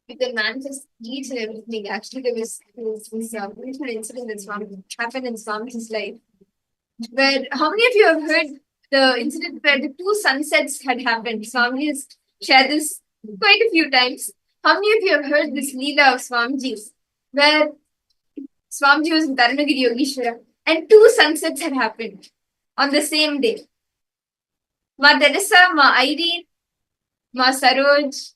you can manifest each and everything. Actually, there was this beautiful incident that happened in Swamiji's life, where how many of you have heard the incident where the two sunsets had happened? Swamiji has shared this quite a few times. How many of you have heard this Leela of Swamiji's, where Swamiji was in Dharmagiri Yogeshwara and two sunsets had happened on the same day? Ma Teresa, Ma Irene, Ma Saroj,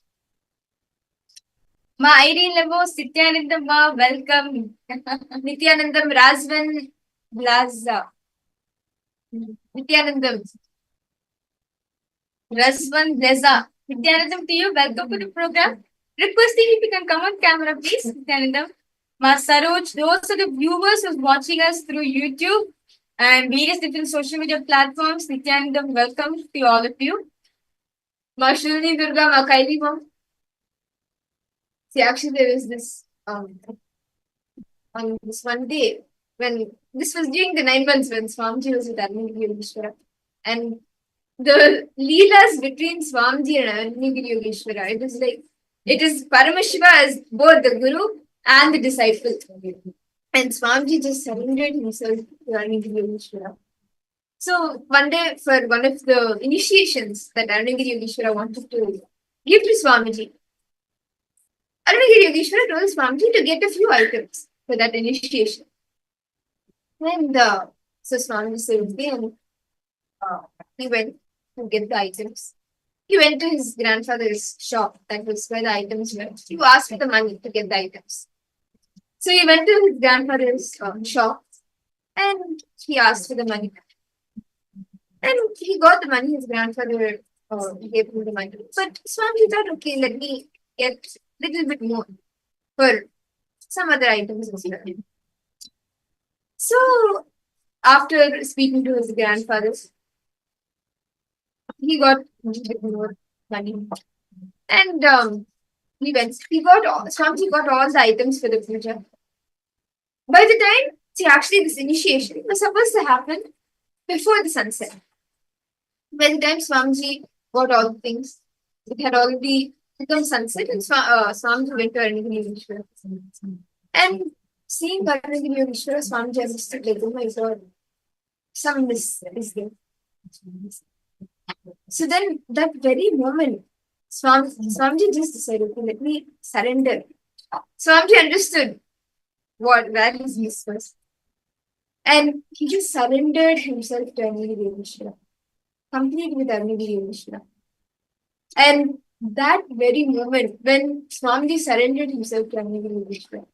Ma Irene Levels, Nithyananda, Ma, welcome. Nithyanandam, Razvan, Blaza. Nithyanandam, Razvan, Blaza. Nithyanandam to you, welcome to the program. Requesting if you can come on camera, please. Nithyanandam, Ma Saroj, those are the viewers who are watching us through YouTube and various different social media platforms. Nithyanandam, welcome to all of you. Ma Shulni Durga, Ma Kaili Mom. See, actually, there was this on this one day when this was during the 9 months when Swamiji was with Arunagiri Yogeshwara, and the leelas between Swamiji and Arunagiri Yogeshwara, it is like it is Paramashiva as both the Guru and the disciple, and Swamiji just surrendered himself to Arunagiri Yogeshwara. So one day, for one of the initiations that Arunagiri Yogeshwara wanted to give to Swamiji, Arunagiri Yogeshwara told Swamiji to get a few items for that initiation. And so Swamiji said, okay, and he went to get the items. He went to his grandfather's shop, that was where the items were. He asked for the money to get the items. So he went to his grandfather's shop and he asked for the money. And he got the money, his grandfather gave him the money. But Swamiji thought, okay, let me get a little bit more for some other items as well. So, after speaking to his grandfather, he got a little bit more money. And Swamiji got all the items for the puja. By the time, see, actually, this initiation was supposed to happen before the sunset. By the time Swamiji got all the things, it had already become sunset, and Swamiji went to Arunagiri Yogeshwara. And seeing Karnagiri Vishwara Swamiji, I was like, oh my god, some miss is there. So then, that very moment, Swamiji just decided to let me surrender. Swamiji understood where his miss was. And he just surrendered himself to Karnagiri Vishwara. Completely with Karnagiri Vishwara. And that very moment, when Swamiji surrendered himself to Karnagiri Vishwara,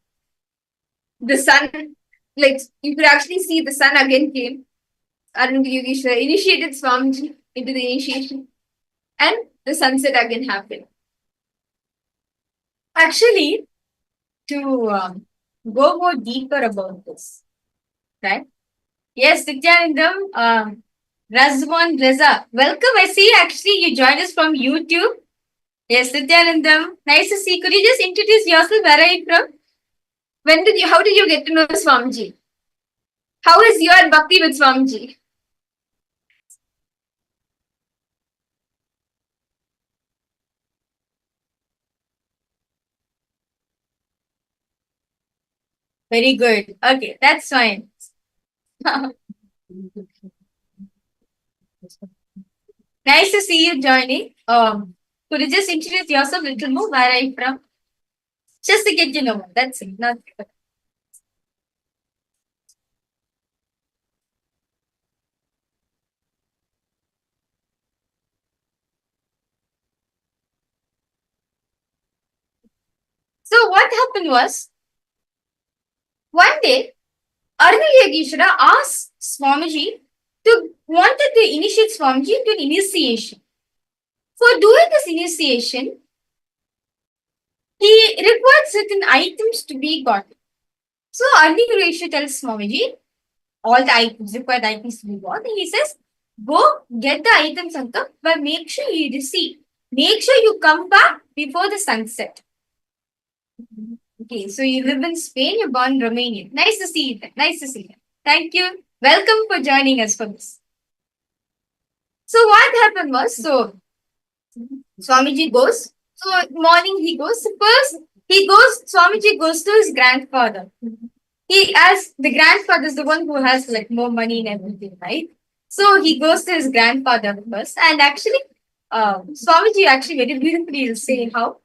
the sun, like, you could actually see the sun again came. Arungi Yogeshwara initiated Swamiji into the initiation, and the sunset again happened. Actually, to go more deeper about this, right? Yes, Nithyanandam, Razwan Reza, welcome. I see actually you joined us from YouTube. Yes, Nithyanandam, nice to see. Could you just introduce yourself? Where are you from? How did you get to know Swamiji? How is your Bhakti with Swamiji? Very good. Okay, that's fine. Nice to see you joining. Could you just introduce yourself a little more? Where are you from? Just to get you know. That's it. Not. So what happened was, one day, Arungi Yogeshwara asked Swamiji wanted to initiate Swamiji into an initiation. For doing this initiation, he required certain items to be got. So Arungi Yogeshwara tells Swamiji all the required items to be bought, and he says, go get the items and come, but make sure you receive. Make sure you come back before the sunset. Okay, so you live in Spain, you're born in Romania. Nice to see you. Nice to see you. Thank you. Welcome for joining us for this. So what happened was, Swamiji goes. So morning he goes. First Swamiji goes to his grandfather. As the grandfather is the one who has like more money and everything, right? So he goes to his grandfather first, and actually, Swamiji actually very beautifully will say how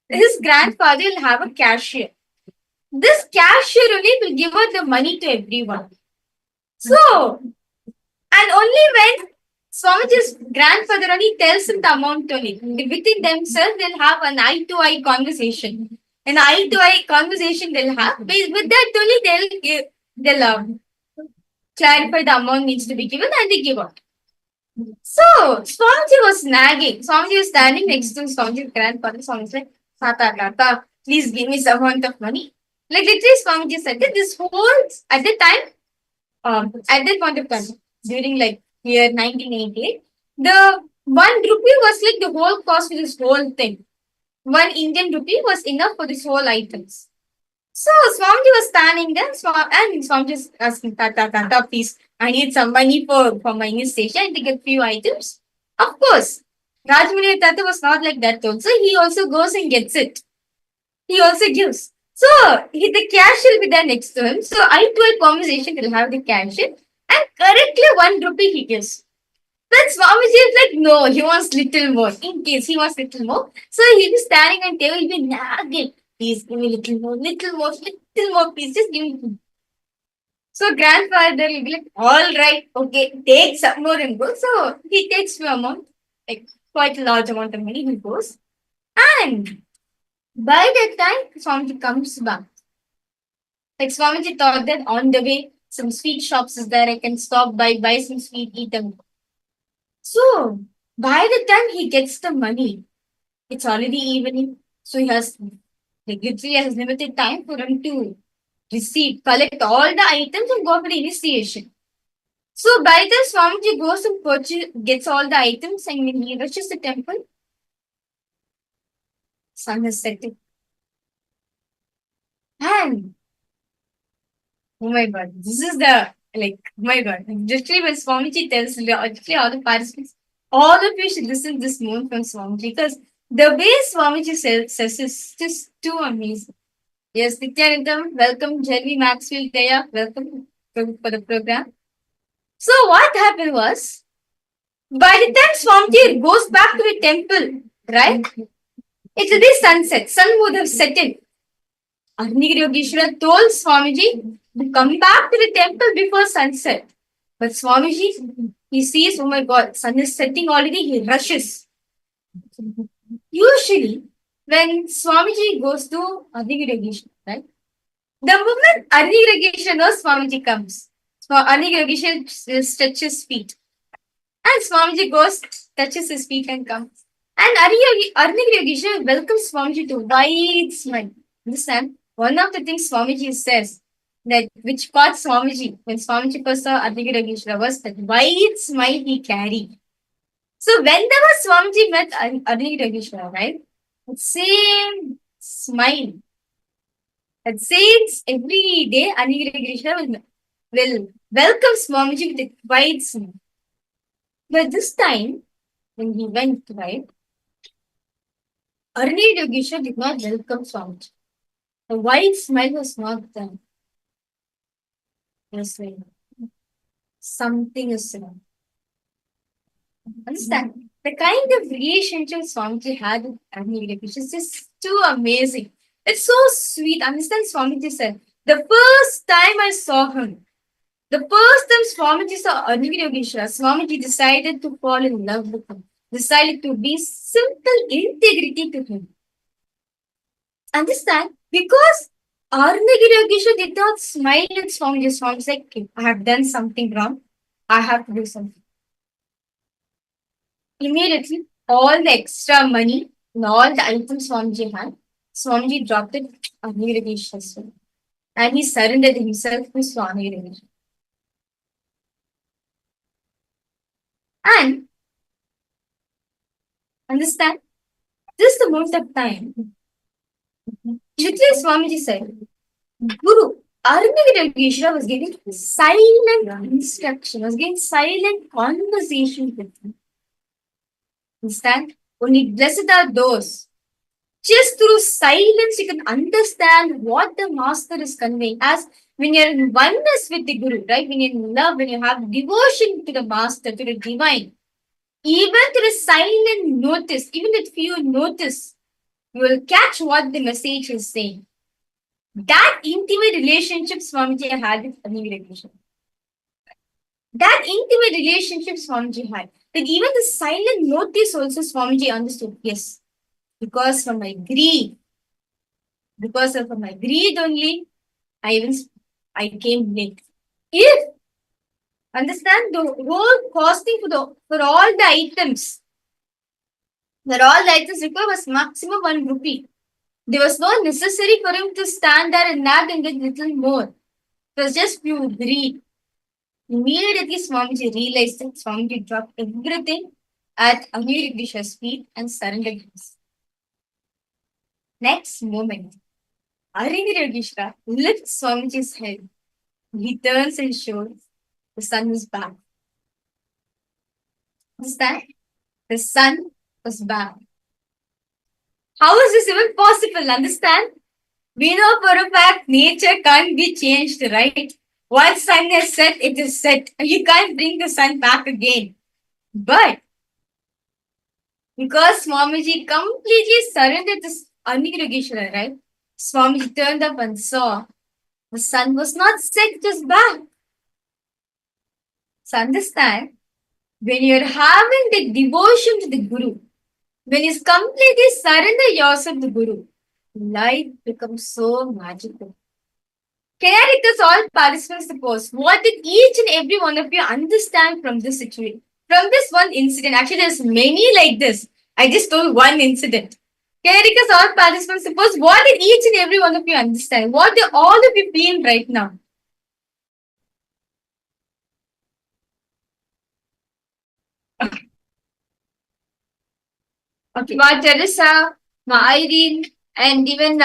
his grandfather will have a cashier. This cashier only will give out the money to everyone. So, and only when Swamiji's grandfather only tells him the amount only, within themselves they'll have an eye-to-eye conversation. An eye-to-eye conversation they'll have. With that only they'll clarify the amount needs to be given, and they give out. So, Swamiji was nagging. Swamiji was standing next to Swamiji's grandfather. Swamiji said, Tata, please give me some amount of money. Like literally, Swamiji said that this whole, at the time, at that point of time, during like year 1988, the 1 rupee was like the whole cost for this whole thing. 1 Indian rupee was enough for this whole items. So Swamiji was standing there, and Swamiji was asking, Tata, please, I need some money for my initiation to get few items. Of course, Rajmani Tata was not like that also. He also goes and gets it. He also gives. So the cashier will be there next to him. So eye-to-eye conversation will have the cashier, and correctly 1 rupee he gives. Then Swamiji is like, no, he wants little more. In case he wants little more. So he'll be standing on table, he'll be nagging. Please give me little more, please, just give me. So grandfather will be like, all right, okay, take some more and go. So he takes few amount, like quite a large amount of money, he goes. And by that time, Swamiji comes back. Like Swamiji thought that on the way, some sweet shops is there, I can stop by, buy some sweet, eat them. So by the time he gets the money, it's already evening. So he has literally has limited time for him to collect all the items and go for the initiation. So by this, Swamiji goes and gets all the items, and when he reaches the temple, sun is setting. And oh my god, this is oh my god, literally when Swamiji tells literally all the participants, all of you should listen to this moment from Swamiji, because the way Swamiji says is just too amazing. Yes, Nithyananda, welcome. Jeremy Maxfield Daya, welcome for the program. So what happened was, by the time Swamiji goes back to the temple, right? It's the sunset. Sun would have set in. Arnigiri Yogeshwara told Swamiji to come back to the temple before sunset. But Swamiji, he sees, oh my God, sun is setting already, he rushes. Usually, when Swamiji goes to Arnigiri Yogeshwara, right? The moment Arnigiri Yogeshwara knows Swamiji comes. So Arnigiri Yogeshwara stretches feet. And Swamiji goes, touches his feet and comes. And Arnigiri Yogeshwara welcomes Swamiji to wide smile. Understand? One of the things Swamiji says, that which caught Swamiji when Swamiji first saw Arnigiri Yogeshwara was that wide smile he carried. So whenever Swamiji met Arnigiri Yogeshwara, right? The same smile. That says every day Arnigiri Yogeshwara will welcome Swamiji with a wide smile. But this time, when he went, right, Arnigiri Yogeshwara did not welcome Swamiji. The wide smile was not there. Yes, like something is wrong. Understand? The kind of relationship Swamiji had with Arnigiri Yogeshwara is just too amazing. It's so sweet. Understand? Swamiji said, the first time I saw him, the first time Swamiji saw Arnigiri Yogeshwara, Swamiji decided to fall in love with him, decided to be simple integrity to him. Understand? Because Arnigiri Yogeshwara did not smile at Swamiji. Swamiji said, okay, I have done something wrong. I have to do something. Immediately, all the extra money and all the items Swamiji had, Swamiji dropped it on Arnigiri Yogeshwara. And he surrendered himself to Swami Yogeshwara. And understand, this is the most of time. Literally, Swamiji said, Guru, Arnigiri Yogeshwara was getting silent instruction, was getting silent conversation with him. Understand? Only blessed are those. Just through silence, you can understand what the master is conveying. As when you're in oneness with the Guru, right? When you're in love, when you have devotion to the master, to the divine, even to the silent notice, even if you notice, you will catch what the message is saying. That intimate relationship Swamiji had with Arnigiri Yogeshwara. That intimate relationship Swamiji had. That even the silent notice also Swamiji understood. Yes, because of my greed only, I came late. If understand the whole costing for all the items, required was maximum 1 rupee. There was no necessary for him to stand there and nag and get little more. It was just pure greed. Immediately Swamiji realized that Swamiji dropped everything at Arnigiri Yogeshwara's feet and surrendered himself. Next moment, Arnigiri Yogeshwara lifts Swamiji's head. He turns and shows the sun is back. Understand? The sun was back. How is this even possible? Understand? We know for a fact nature can't be changed, right? Once sun is set, it is set. You can't bring the sun back again. But because Swamiji completely surrendered to Arnigiri Yogeshwara, right? Swamiji turned up and saw the sun was not set, it was back. So understand, when you're having the devotion to the Guru, when you completely surrender yourself to the Guru, life becomes so magical. Can I request all participants to post what did each and every one of you understand from this situation? From this one incident, actually there's many like this. I just told one incident. Can I request all participants to post what did each and every one of you understand? What do all of you feel right now? Okay, Ma Teresa, Ma Irene, and even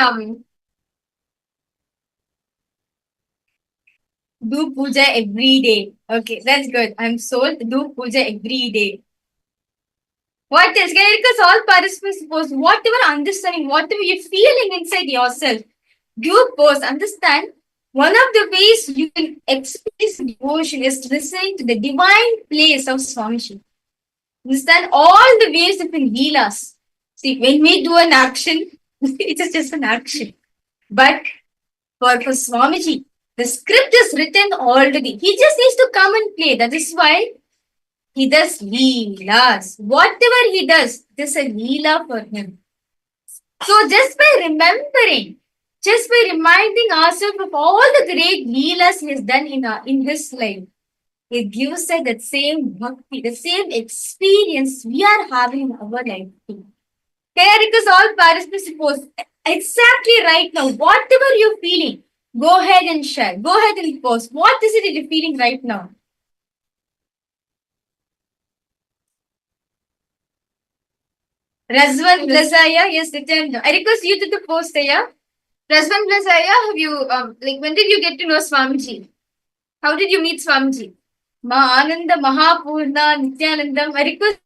do puja every day. Okay, that's good. I'm sold. Do puja every day. What else? Can I request all participants to post whatever understanding, whatever you're feeling inside yourself? give a pause, understand. One of the ways you can express devotion is listening to the divine place of Swamiji. Understand all the ways it can heal us. See, when we do an action, it is just an action. But for Swamiji, the script is written already. He just needs to come and play. That is why he does leelas. Whatever he does, it is a leela for him. So just by remembering, just by reminding ourselves of all the great leelas he has done in his life, it gives us that same bhakti, the same experience we are having in our life too. Can I request all participants to post exactly right now, whatever you're feeling, go ahead and share. Go ahead and post. What is it that you're feeling right now? Razvan Blazaya, yes, Nithyananda. I request you to post there. Razvan Blazaya, have you when did you get to know Swamiji? How did you meet Swamiji? Ma Ananda Mahapurna Nithyanandam. I request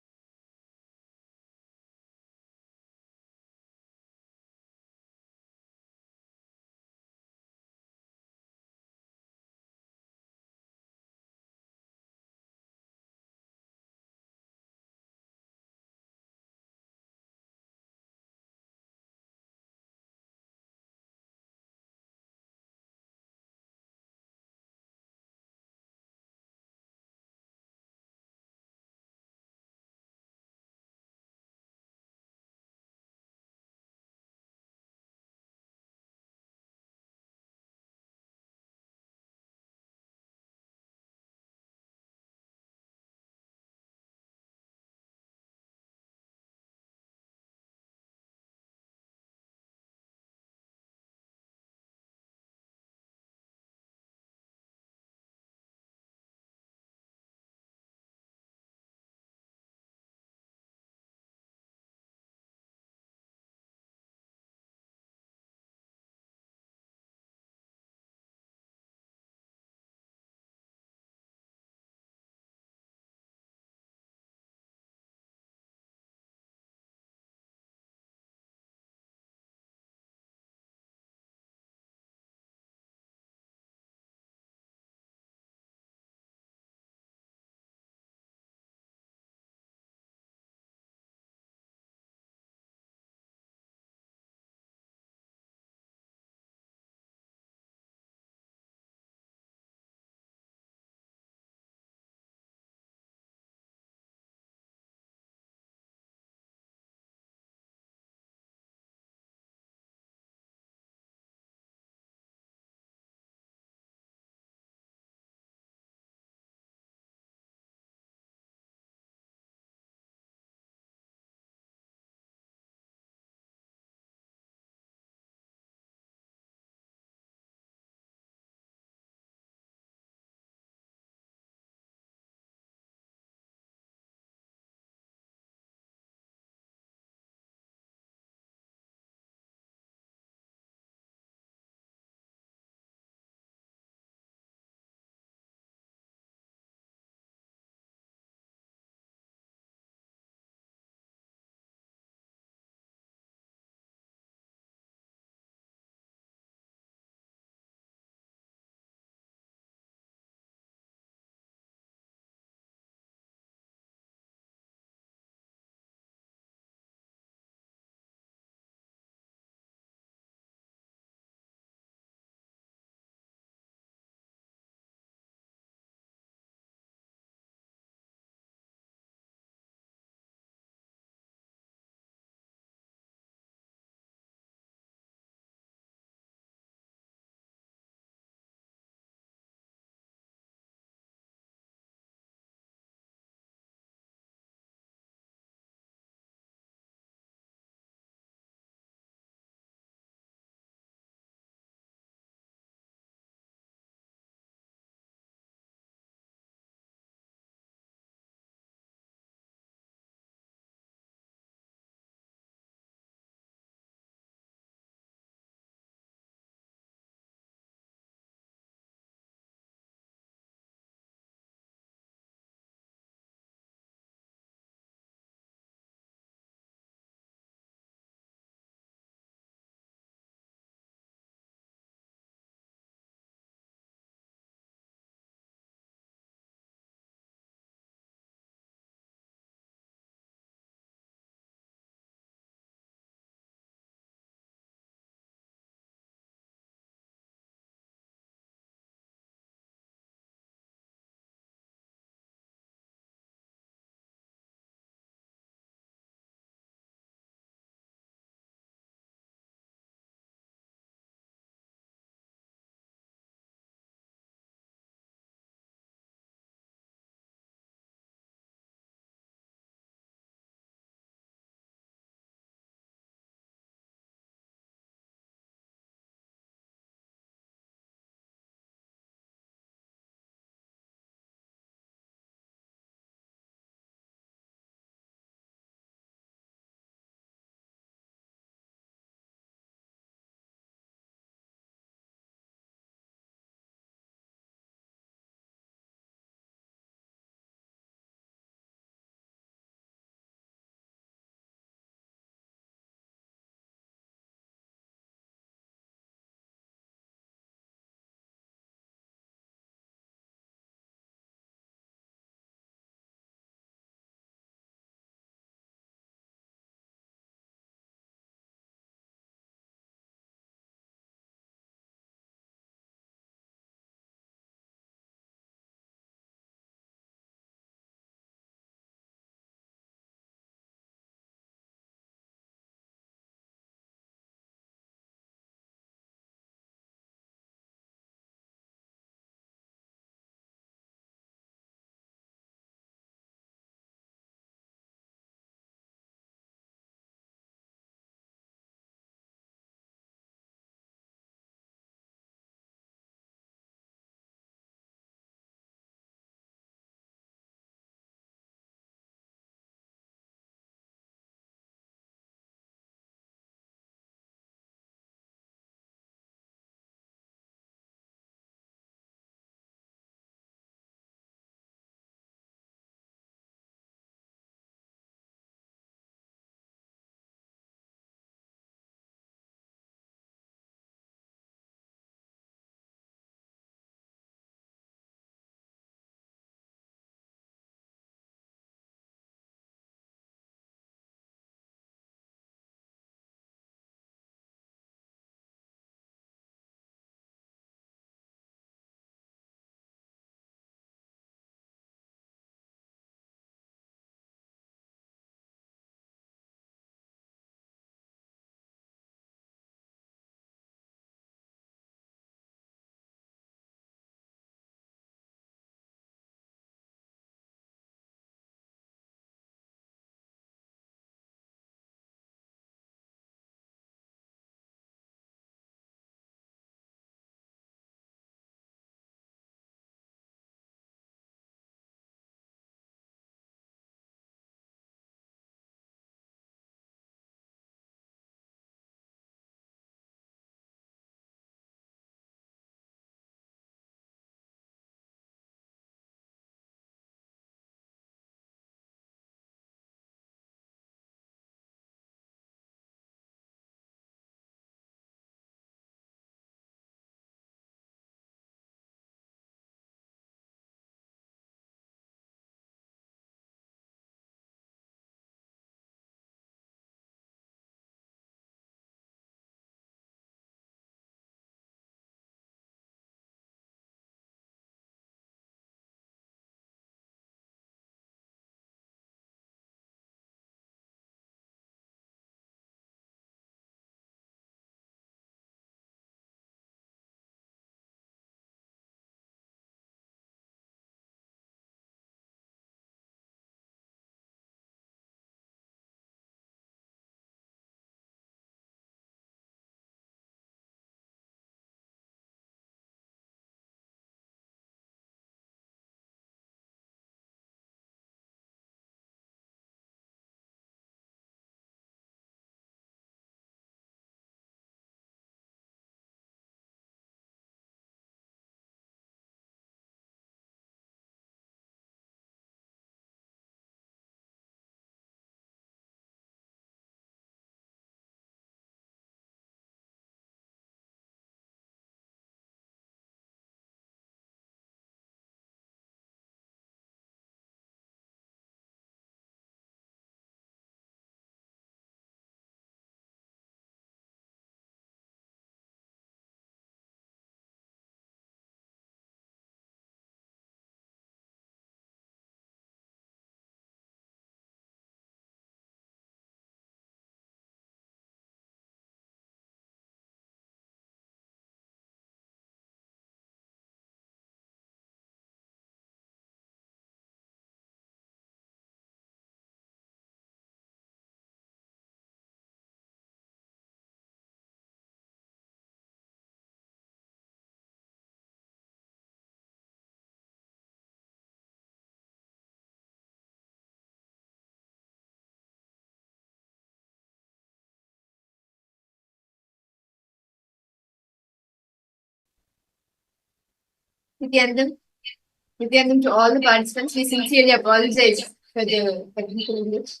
Nithyananda, to all the participants, we sincerely apologize for the technical glitch.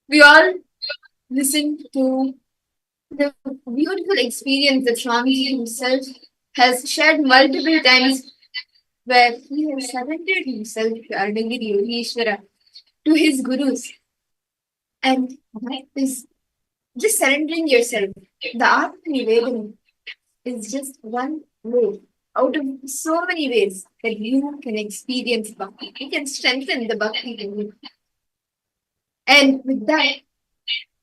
We all listened to the beautiful experience that Swamiji himself has shared multiple times, where he has surrendered himself to Ardangiri Yogeshwara, to his gurus. And that is just surrendering yourself. The art of Nivedana is just one way out of so many ways that you can experience Bhakti. You can strengthen the Bhakti in you. And with that,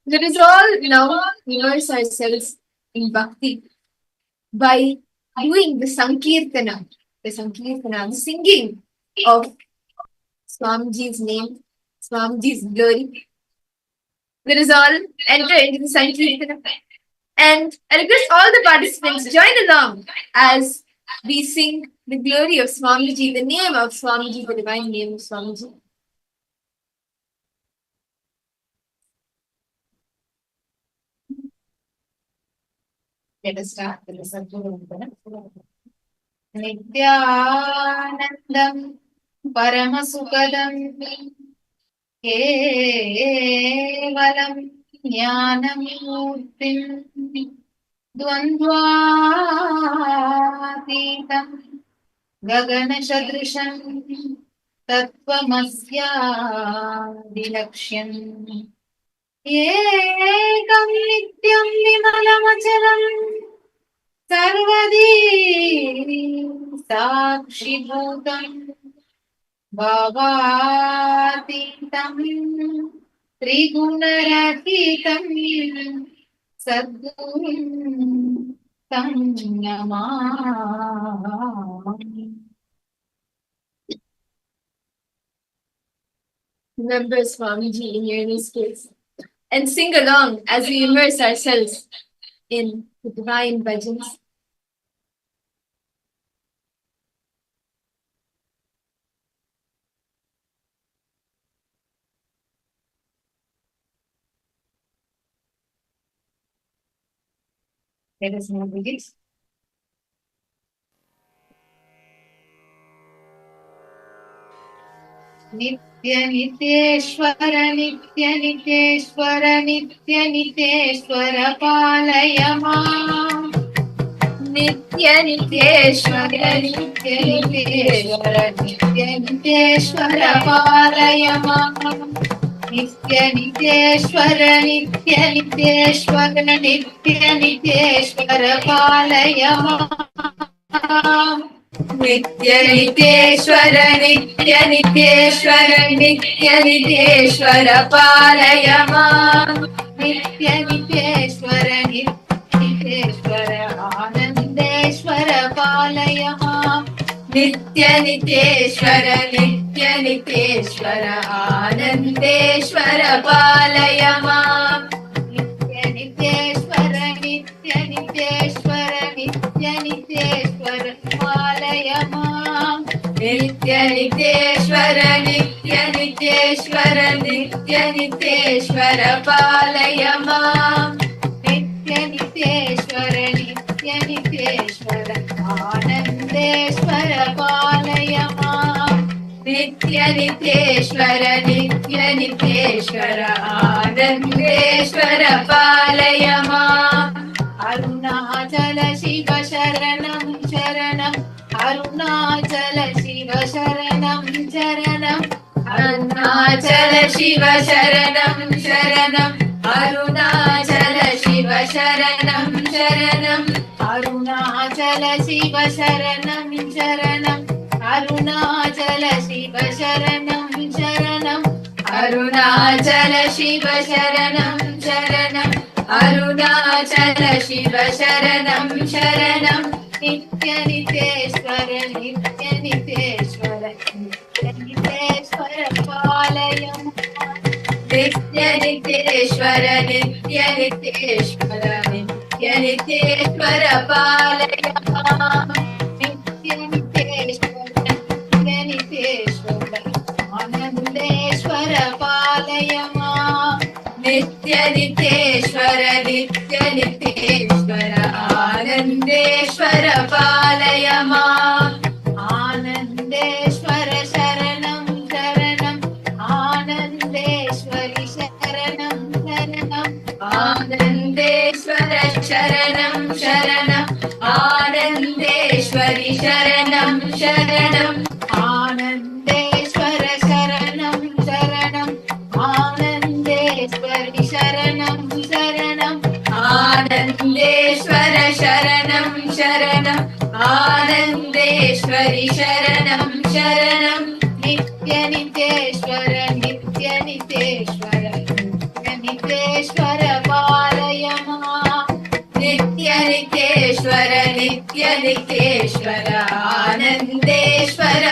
let us all now immerse ourselves in Bhakti by doing the Sankirtana, the singing of Swamiji's name, Swamiji's glory. Let us all enter into the Sankirtana. And I request all the participants join along as we sing the glory of Swamiji, the name of Swamiji, the divine name of Swamiji. Let us start with the Sankirtana. Nithyanandam Paramasukadam Kevalam Jnanam Murtim Dvandvatitam Gagana Shadrisham Tattvamasya Dilakshyan Ekam Nityam Vimalamachalam Sarvadi Sakshibhutam Bhavatitam Trigunarahitam Sadgurum Tam Namami. Remember Swamiji in your inner space and sing along as we immerse ourselves in the divine bhajans. Let us now begin. Nitya Niteshwara Nitya Niteshwara Nitya Niteshwara Palayama Nitya Niteshwara Nitya Niteshwara Nitya Niteshwara Palayama Nitya Niteshwara Nitya Niteshwara Nitya Niteshwara Palayama Nitya Niteshwara Nitya Niteshwara Nitya Niteshwara Palayama Nitya Niteshwara Niteshwara Anandeshwara Palayama Nitya Niteshwara Nitya Niteshwara Anandeshwara Palayama Nitya Niteshwara Nitya Niteshwara Nitya Niteshwara Palayama Nitya Niteshwara Nitya Niteshwara Nitya Niteshwara Palayama Nitya Niteshwara Nitya Niteshwara Anandeshwara Palayama Nitya Niteshwara Nitya Niteshwara Anandeshwara Palayama Arunachala Shiva Sharanam Sharanam Arunachala Shiva Sharanam Sharanam Arunachala Shiva Sharanam Sharanam Arunachala Shiva Sharanam Sharanam Arunachala Shiva Sharanam Sharanam Arunachala Shiva Sharanam Sharanam Arunachala Shiva Sharanam Sharanam Arunachala Shiva Sharanam Sharanam Nitya Niteshwara Nitya Niteshwara Nitya Niteshwara Palayama Nitya Niteshwara Nitya Niteshwara Nitya Niteshwara Palayama Nitya Niteshwara Nitya Niteshwara Anandeshwara Palayama Nitya Niteshwara Nitya Niteshwara Anandeshwara Palayama आनन्देश्वरि शरणं शरणम् आनन्देश्वर शरणं शरणम् आनन्देश्वरि शरणं शरणम् आनन्देश्वर शरणं शरणम् आनन्देश्वरि शरणं शरणम् नित्यनितेश्वर नित्यनितेश्वर नित्यनितेश्वर पालय माम् नित्यनितेश्वर नित्यनितेश्वर आनन्देश्वर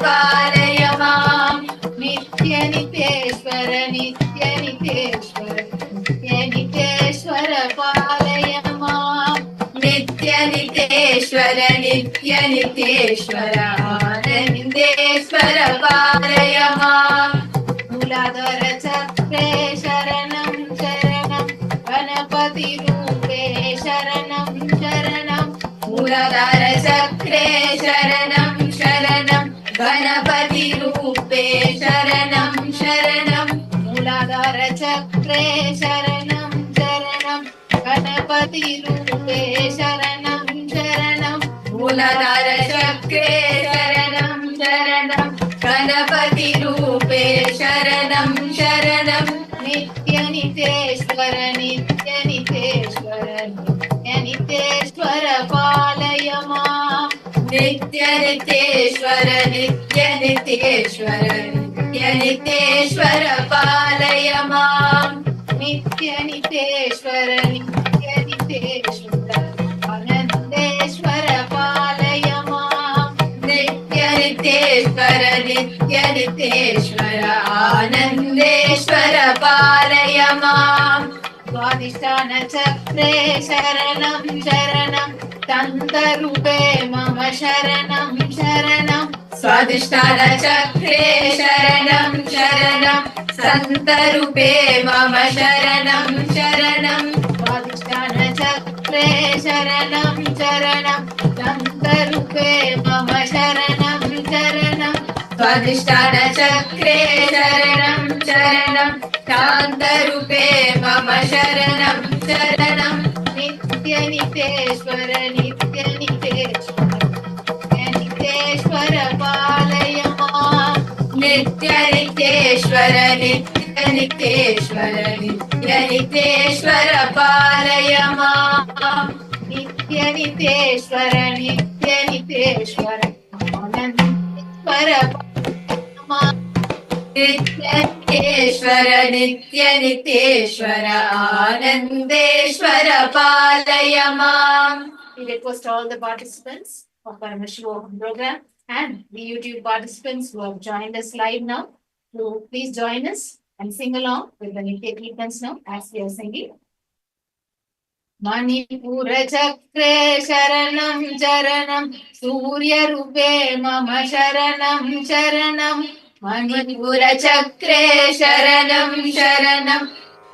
पालय माम् नित्यनितेश्वर नित्यनितेश्वर नित्यनितेश्वर पालय माम् नित्यनितेश्वर नित्यनितेश्वर आनन्देश्वर पालय माम् मूलाधार चक्रे शरणं शरणं गणपति रूपे शरणं शरणं मूलाधार चक्रे शरणं शरणं गणपति रूपे शरणं शरणं मूलाधार चक्रे शरणं शरणं गणपति रूपे शरणं शरणं मूलाधार चक्रे शरणं शरणं गणपति रूपे शरणं शरणं नित्यनितेश्वर नित्यनितेश्वर नित्यनितेश्वर पालय माम् नित्यनितेश्वर नित्यनितेश्वर नित्यनितेश्वर पालय माम् नित्यनितेश्वर नित्यनितेश्वर आनन्देश्वर पालय माम् नित्यनितेश्वर नित्यनितेश्वर आनन्देश्वर पालय माम् स्वाधिष्ठान चक्रे शरणं शरणं तन्तरूपे मम शरणं शरणं स्वाधिष्ठान चक्रे शरणं शरणं सन्तरूपे मम शरणं शरणं स्वाधिष्ठान चक्रे शरणं शरणं तन्तरूपे मम शरणं शरणं स्वाधिष्ठान चक्रे शरणं शरणं शान्तरूपे मम शरणं शरणं नित्यनितेश्वर नित्यनितेश्वर नित्यनितेश्वर पालय माम् नित्यनितेश्वर नित्यनितेश्वर नित्यनितेश्वर पालय माम् नित्यनितेश्वर नित्यनितेश्वर आनन्देश्वर नित्यनितेश्वर नित्यनितेश्वर आनन्देश्वर पालय माम्. We request all the participants of Paramashivoham program and the YouTube participants who have joined us live now to please join us and sing along with the Nitya Kirtans now as we are singing. Manipura chakre sharanam charanam surya rupe mama sharanam sharanam Manipura chakre sharanam sharanam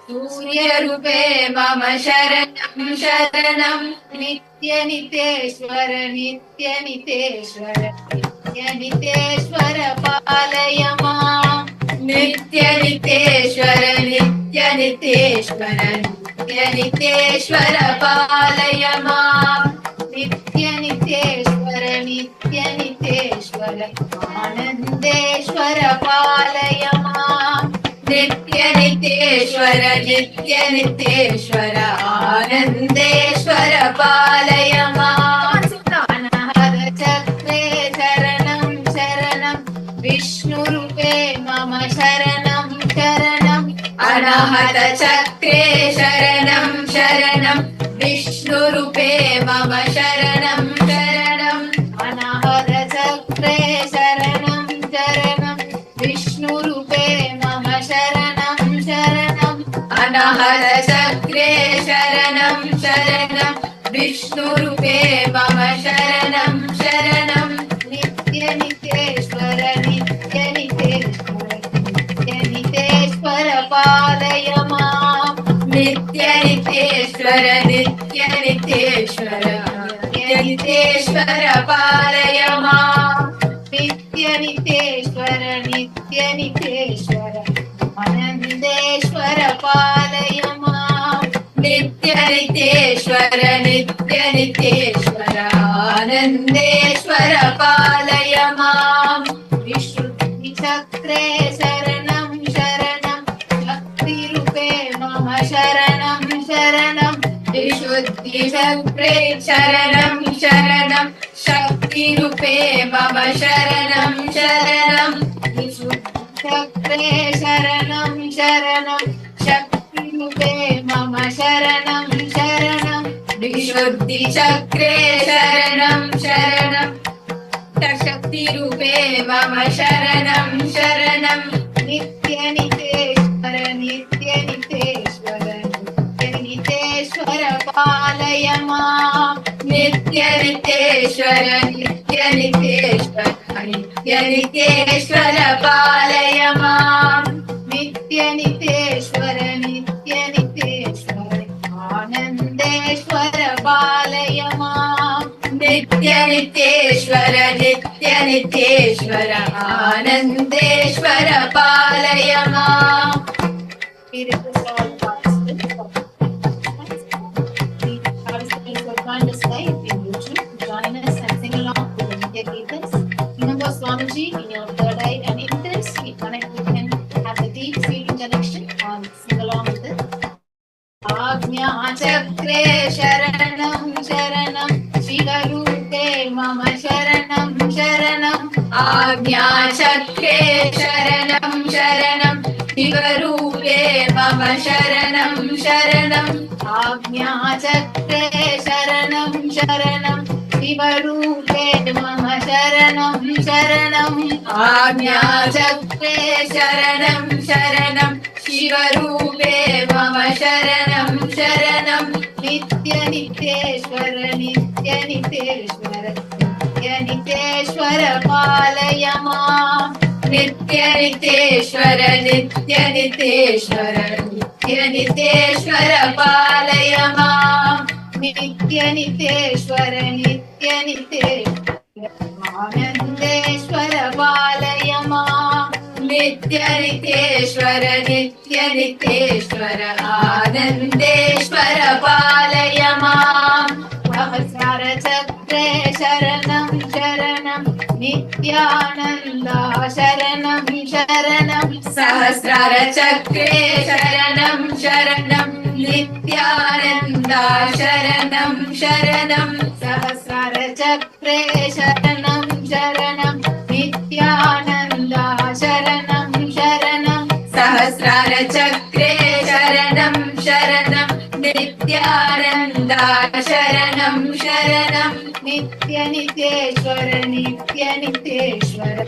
surya rupe mama sharanam sharanam Nityaniteshwara Nityaniteshwara Nityaniteshwara palaya maam Nityaniteshwar Nityaniteshwar Nityaniteshwar palaya maam Nityaniteshwara Nityaniteshwara Anandeshwara palaya maam Nityaniteshwar Nityaniteshwar Anandeshwar palaya maam Anahara chakre sharanam sharanam Vishnu rupe mama sharanam sharanam Anahata chakre sharanam sharanam Vishnu rupe mama sharanam sharanam Anahara chakre sharanam sharanam Vishnu rupe mama sharanam sharanam Anahata chakre sharanam sharanam Vishnu rupe mama sharanam sharanam Nityaniteshwara Nityaniteshwara Nityaniteshwara palaya maam Nityaniteshwar Nityaniteshwar Nityaniteshwar palaya maam Nityaniteshwara Nityaniteshwara Anandeshwara palaya maam Nitya नित्यनित्येश्वर नित्यनित्येश्वर Anandeshwar पालय माम् विशुद्धिचक्रे शरणं शरणं शक्तिरूपे मम शरणं शरणं विशुद्धिचक्रे शरणं शरणं शक्तिरूपे मम शरणं शरणं विशुद्धिचक्रे शरणं शरणं शक्तिरूपे मम शरणं शरणं विशुद्धिचक्रे शरणं शरणं शक्तिरूपे मम शरणं शरणं नित्यनित्येश्वर नित्यनित्येश्वर नित्यनित्येश्वर पालय माम् नित्यनित्येश्वर नित्यनित्येश्वर नित्यनित्येश्वर पालय माम् नित्यनित्येश्वर नित्यनित्येश्वर आनन्देश्वर पालय माम् नित्यनित्येश्वर नित्यनित्येश्वर आनन्देश्वर पालय माम् Join us and sing along with the Nitya Kirtans. Remember Swamiji in your third eye and interest. We connect with him, have a deep feeling connection, and sing along with it. Agnya Chakre Sharanam Sharanam Shivarupe Mama Sharanam Sharanam Agnya Chakre Sharanam Sharanam Shivarupe Mama Sharanam Sharanam Agnya Chakre Sharanam Sharanam Shivarupe Mama Sharanam Sharanam Agnya Chakre Sharanam Sharanam Shivarupe Mama Sharanam Sharanam Nityaniteshwara Nityaniteshwara Nityaniteshwara Palaya Maam Nityaniteshwara Nityaniteshwara Nityaniteshwara Palaya Maam Nityaniteshwara Nityaniteshwara Anandeshwara Palaya Maam Nityaniteshwara Nityaniteshwara Anandeshwara Palaya Maam Sahasrara Chakre Sharanam Sharanam Nityananda Sharanam Sharanam Sahasrara Chakre Sharanam Sharanam Nityananda Sharanam Sharanam Sahasrara Chakre Sharanam Sharanam Nityananda Sharanam Sharanam Sahasrara Chakre Sharanam Sharanam Nityananda Sharanam Sharanam Nityaniteshwara Nityaniteshwara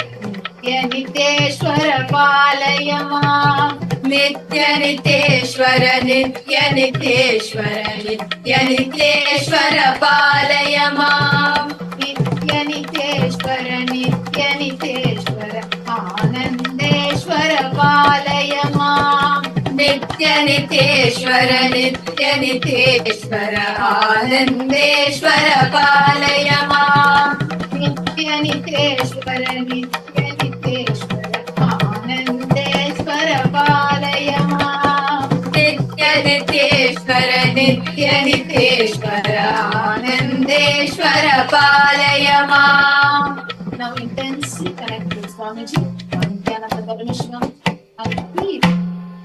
Nityaniteshwara Palaya Maam Nityaniteshwara Nityaniteshwara Nityaniteshwara Palaya Maam Nityaniteshwara Nityaniteshwara Anandeshwara Palaya Maam Nityaniteshwara Nityaniteshwara Anandeshwara Palaya Maam Nityaniteshwara Nityaniteshwara Anandeshwara Palaya Maam Nityaniteshwara Nityaniteshwara Anandeshwara Palaya Maam. Now intensely connect with Swamiji, Nithyananda Paramashivaham, and feel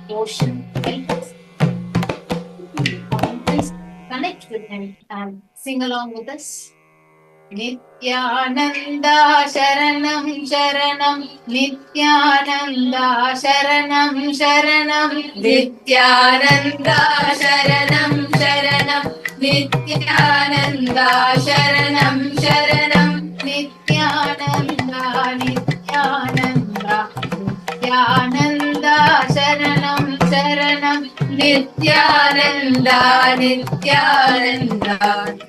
devotion, help us. Please connect with him and sing along with us. Nithyananda Sharanam Sharanam Nithyananda Sharanam Sharanam Nithyananda Sharanam Sharanam Nithyananda Sharanam Sharanam Nithyananda Nithyananda Nithyananda Sharanam Sharanam Nithyananda Nithyananda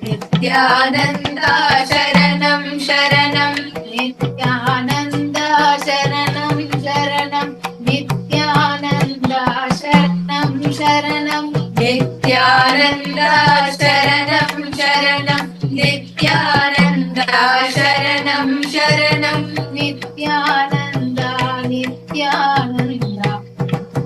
Nithyananda Sharanam Sharanam Nithyananda Sharanam Sharanam Nithyananda Sharanam Sharanam Nithyananda Sharanam Sharanam Nithyananda Sharanam Sharanam Nithyananda Nithyananda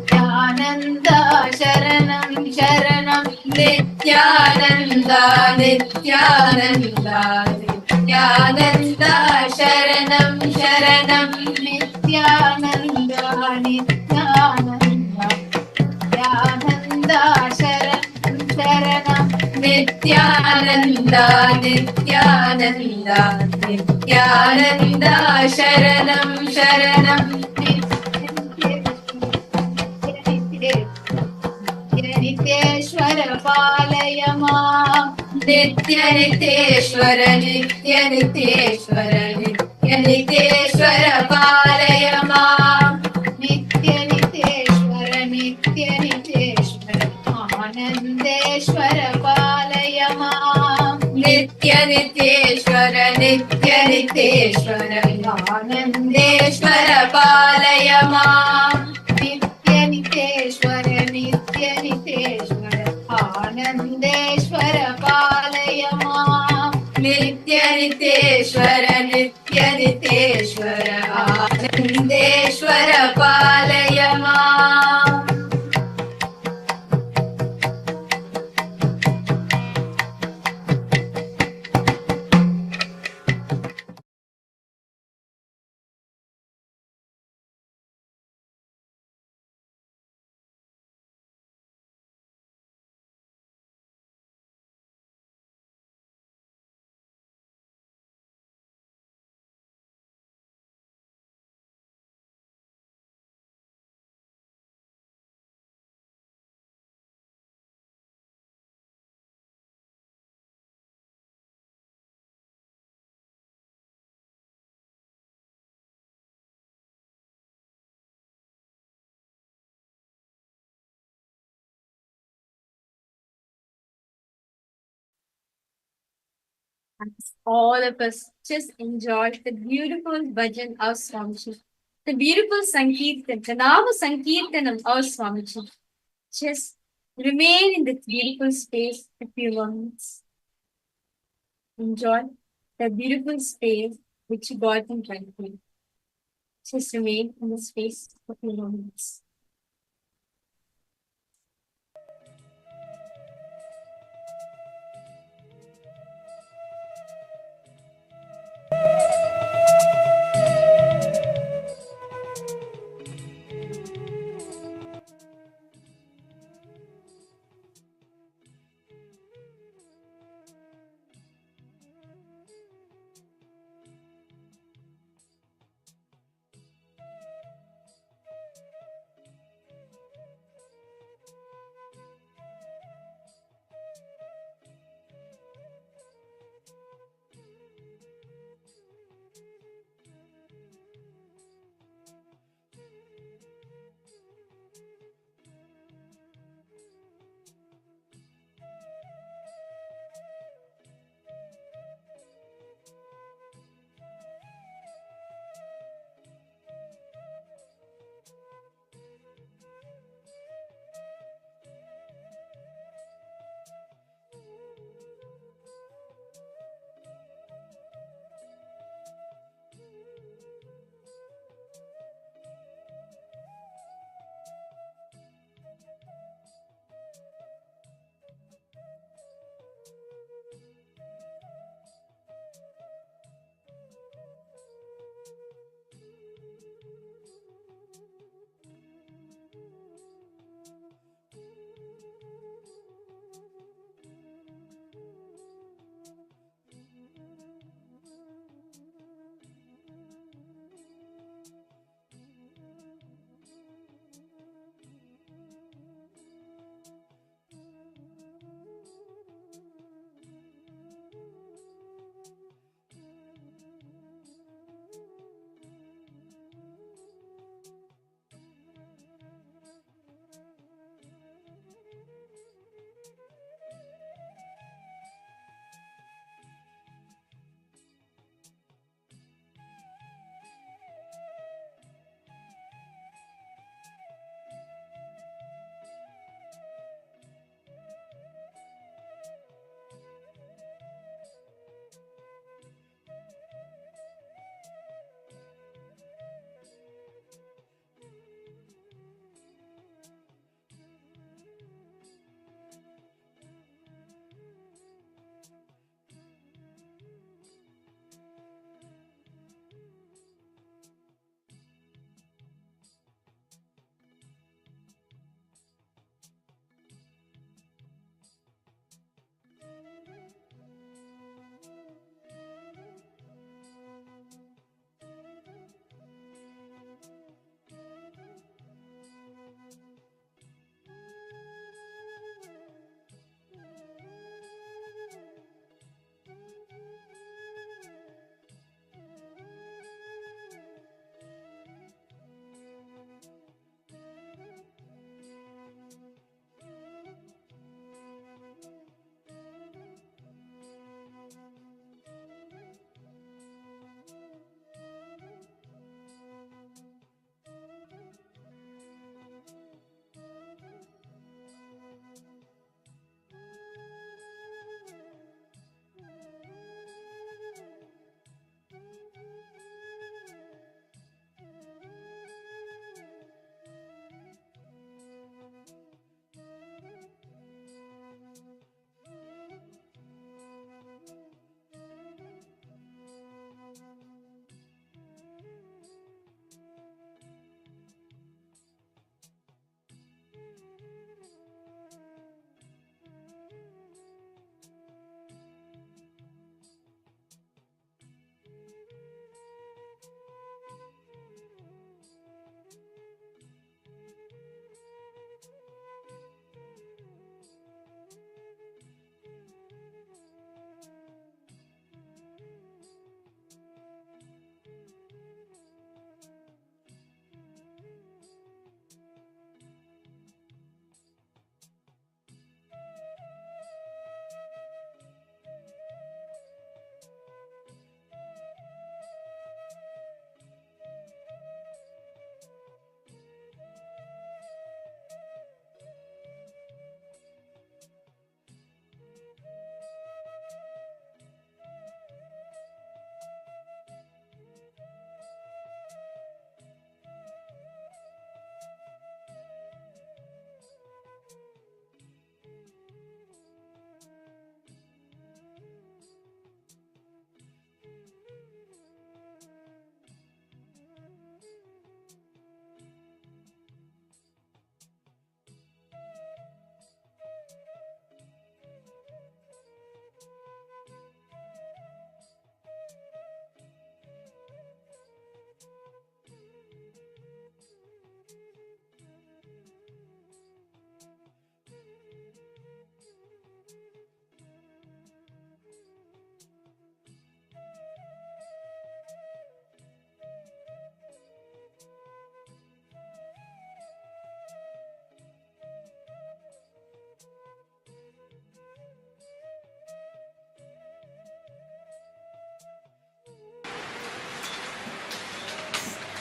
Nithyananda Sharanam Sharanam Nithyananda Nithyananda, Nithyananda, Nithyananda, Sharanam, Sharanam, Nithyananda, Nithyananda, Nithyananda, Sharanam, Sharanam, Nithyananda, Nithyananda, Nithyananda, Sharanam, Sharanam, Nityaniteshwara Palaya Mam, Nityaniteshwara, Nityaniteshwara, Nityaniteshwara Palaya Mam, Nityaniteshwara, Nityaniteshwara, Anandeshwara Palaya Mam, Nityaniteshwara, Nityaniteshwara, Anandeshwara Palaya Mam, Nityaniteshwara, Nityaniteshwara, Anandeshwara Palaya Mam, Nityaniteshwara, Nityaniteshwara, Anandeshwara Palaya Mam. All of us just enjoyed the beautiful bhajan of Swamiji, the beautiful Sankirtan, the Nama Sankirtanam of Swamiji. Just remain in this beautiful space for a few moments. Enjoy the beautiful space which you got in front of you. Just remain in the space for a few moments.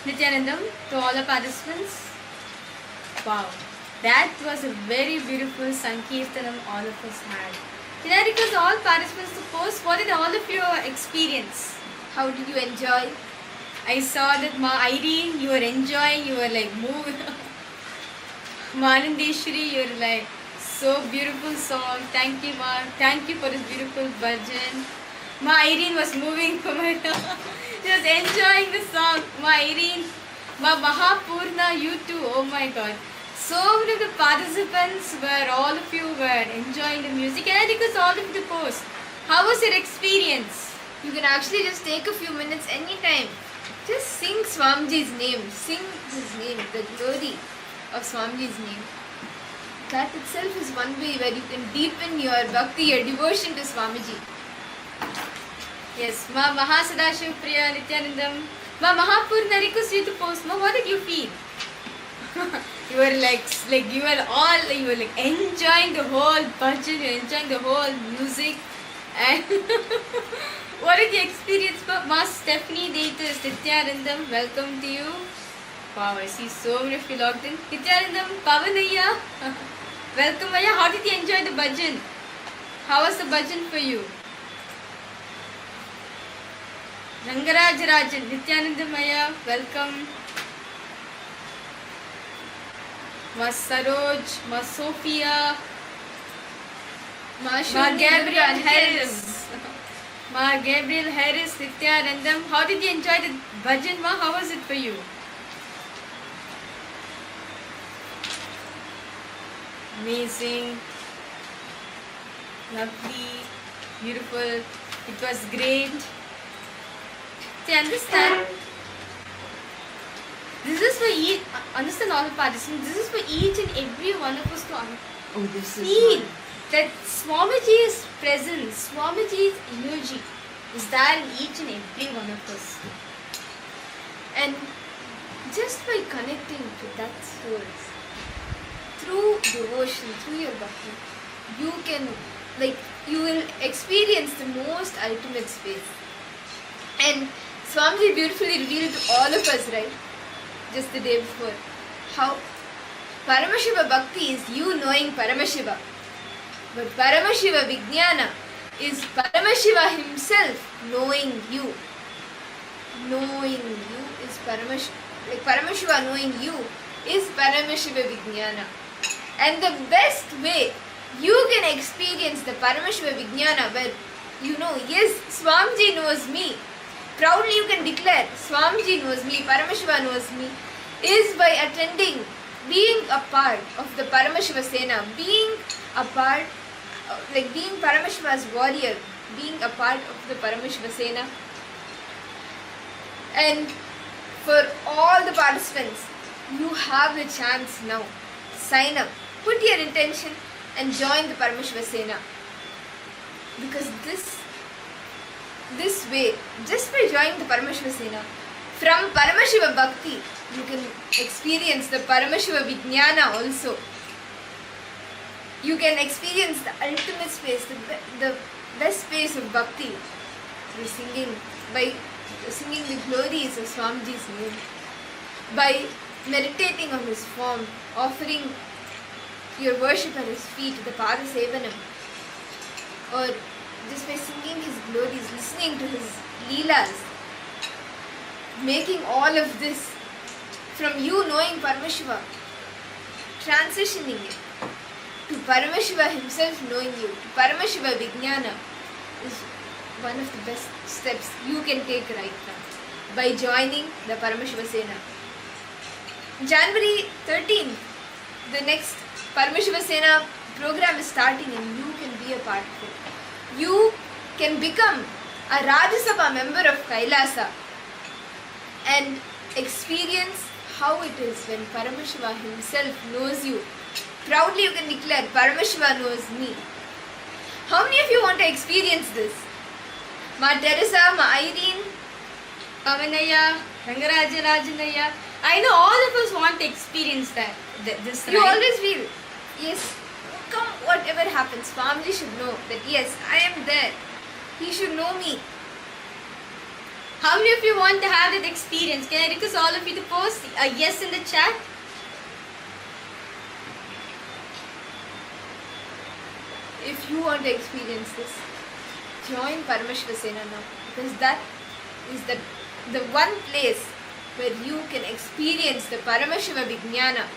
Nithyanandam, to all the participants. Wow, that was a very beautiful Sankirtanam all of us had. Can I request all participants to post what did all of you experience? How did you enjoy? I saw that Ma Irene, you were enjoying, you were like moving. Manandeshwari, you were like, so beautiful song. Thank you, Ma. Thank you for this beautiful bhajan. Ma Irene was moving for my she was enjoying the song. Ma Irene, Ma Mahapurna, you too. Oh my God. So many of the participants were, all of you were enjoying the music. And I request all of you to post. How was your experience? You can actually just take a few minutes anytime. Just sing Swamiji's name. Sing his name, the glory of Swamiji's name. That itself is one way where you can deepen your bhakti, your devotion to Swamiji. Yes, Ma Mahasadashiv Priya Nithyanandam. Ma Mahapurna, request you to post. Ma, what did you feel? You were like you were like enjoying the whole bhajan, you were enjoying the whole music. And what did you experience? Ma Stephanie Deitas, Nithyanandam, welcome to you. Wow, I see so many of you logged in. Nithyanandam, Pavanaya, welcome Aya. How did you enjoy the bhajan? How was the bhajan for you? Rangaraj Rajan, Nithyanandam Aya, welcome. Ma Saroj, Ma Sophia, Ma Gabriel Harris, Ma Gabriel Harris, Nithyanandam. How did you enjoy the bhajan, Ma? How was it for you? Amazing, lovely, beautiful. It was great. Do you understand? This is for each, understand all the participants, this is for each and every one of us to feel that Swamiji's presence, Swamiji's energy is there in each and every one of us. And just by connecting to that source, through devotion, through your bhakti, you can, you will experience the most ultimate space. And Swamiji beautifully revealed to all of us, right? Just the day before, how Paramashiva Bhakti is you knowing Paramashiva. But Paramashiva Vijnana is Paramashiva himself knowing you. Knowing you is Paramashiva. Like Paramashiva knowing you is Paramashiva Vijnana. And the best way you can experience the Paramashiva Vijnana, where you know, yes, Swamiji knows me. Proudly you can declare, Swamiji knows me, Paramashiva knows me, is by attending, being a part of the Paramashiva Sena, being a part, being Paramashiva's warrior, being a part of the Paramashiva Sena. And for all the participants, you have the chance now. Sign up, put your intention and join the Paramashiva Sena. Because this way, just by joining the Paramashiva Sena, from Paramashiva Bhakti, you can experience the Paramashiva Vijnana also. You can experience the ultimate space, the best space of Bhakti by singing the glories of Swamiji's name, by meditating on his form, offering your worship at his feet, the Pada Sevanam, or just by singing his glories, listening to his leelas, making all of this from you knowing Paramashiva, transitioning it to Paramashiva himself knowing you, to Paramashiva Vijnana, is one of the best steps you can take right now by joining the Paramashiva Sena. January 13th, the next Paramashiva Sena program is starting and you can be a part of it. You can become a Rajya Sabha member of KAILASA and experience how it is when Paramashiva himself knows you. Proudly you can declare, Paramashiva knows me. How many of you want to experience this? Ma Teresa, Ma Irene, Pavanaya, Rangaraja Rajanaya. I know all of us want to experience this. You always feel, yes, come whatever happens, Swamiji should know that yes, I am there. He should know me. How many of you want to have that experience? Can I request all of you to post a yes in the chat? If you want to experience this, join Paramashivoham now, because that is the one place where you can experience the Paramashiva Vijnana.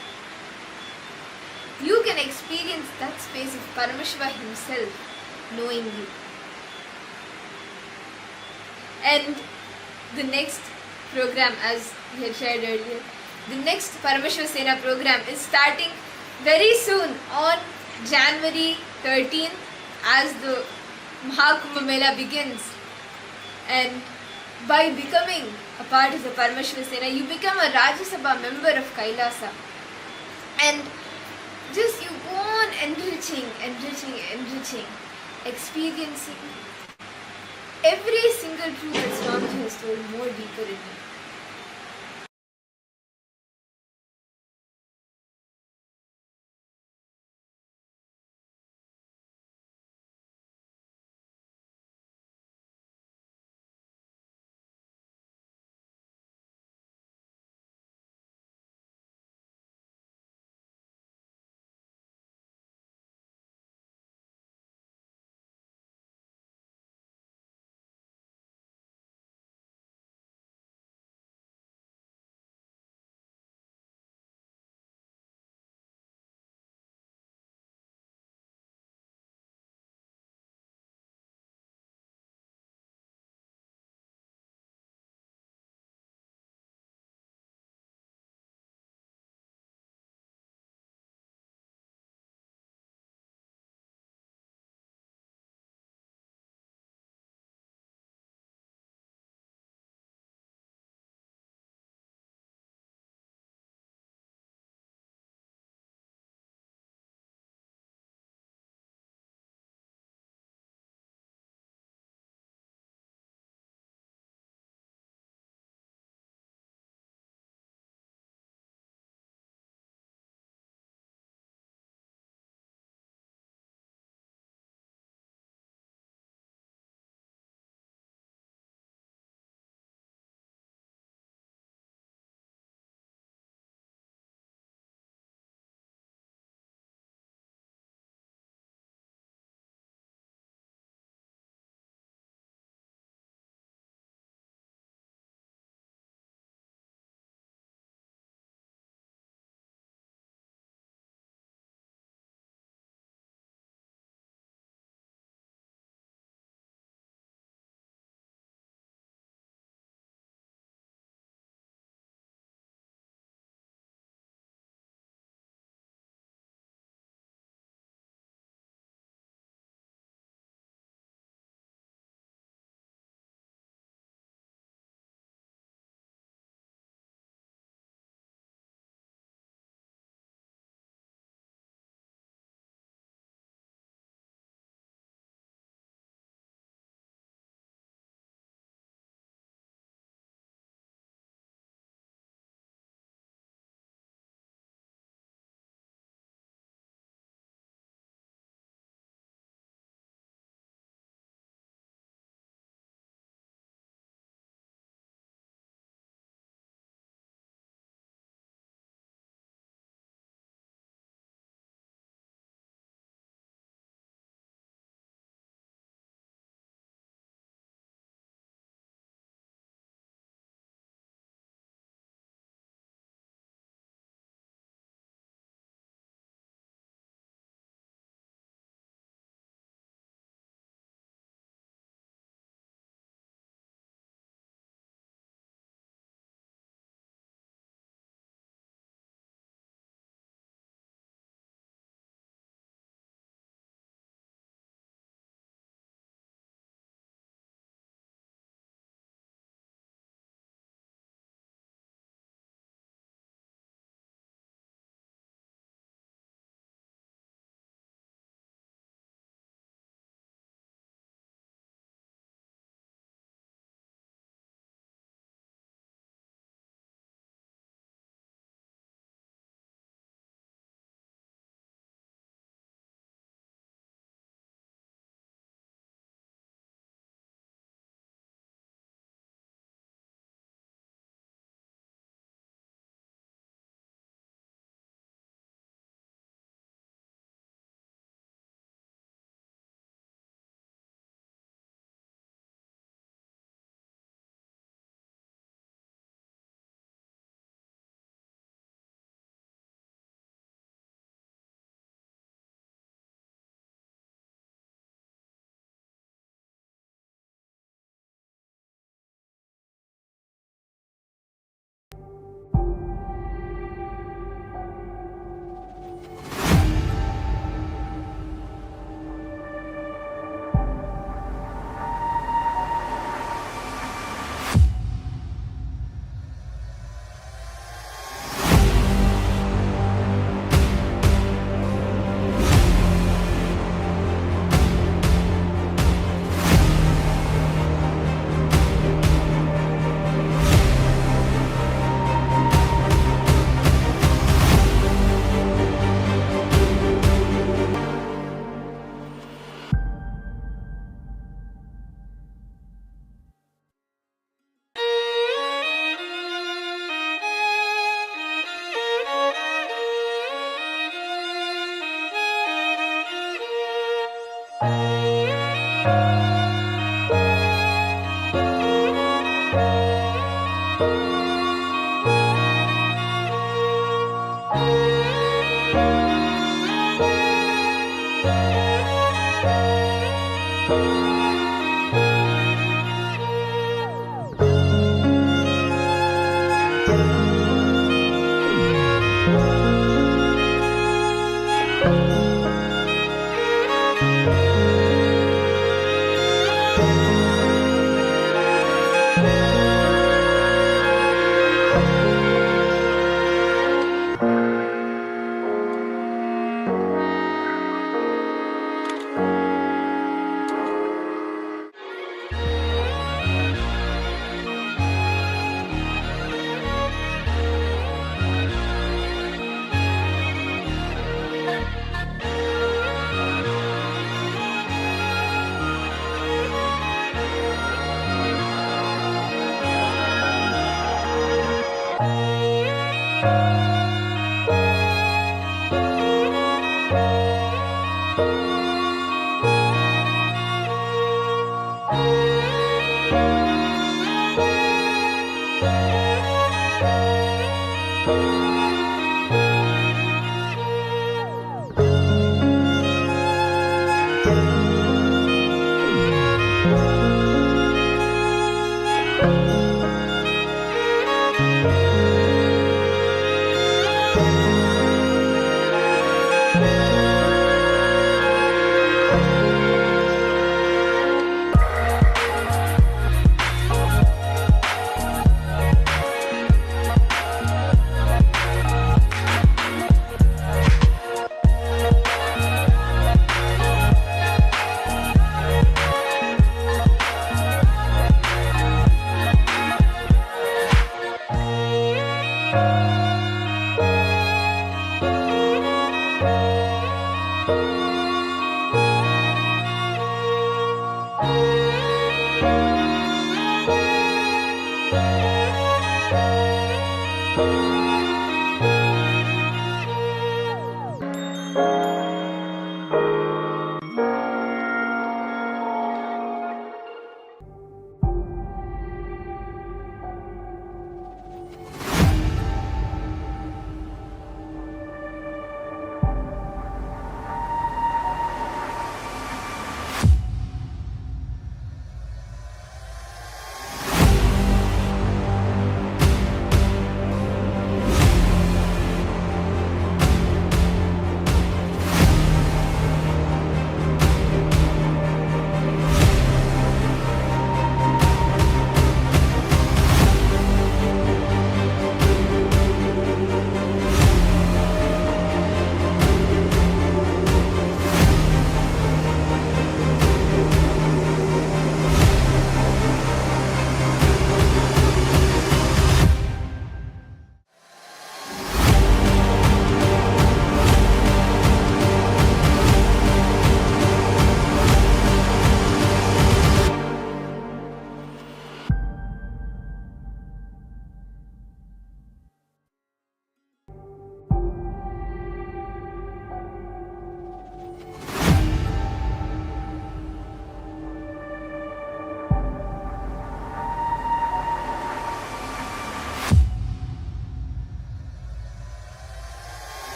You can experience that space of Paramashiva himself knowing you. And the next program, as we had shared earlier, the next Paramashivoham program is starting very soon on January 13th as the Mahakumbha Mela begins. And by becoming a part of the Paramashivoham, you become a Rajya Sabha member of KAILASA. And just you go on enriching, experiencing every single truth that Swamiji has told more deeper in you.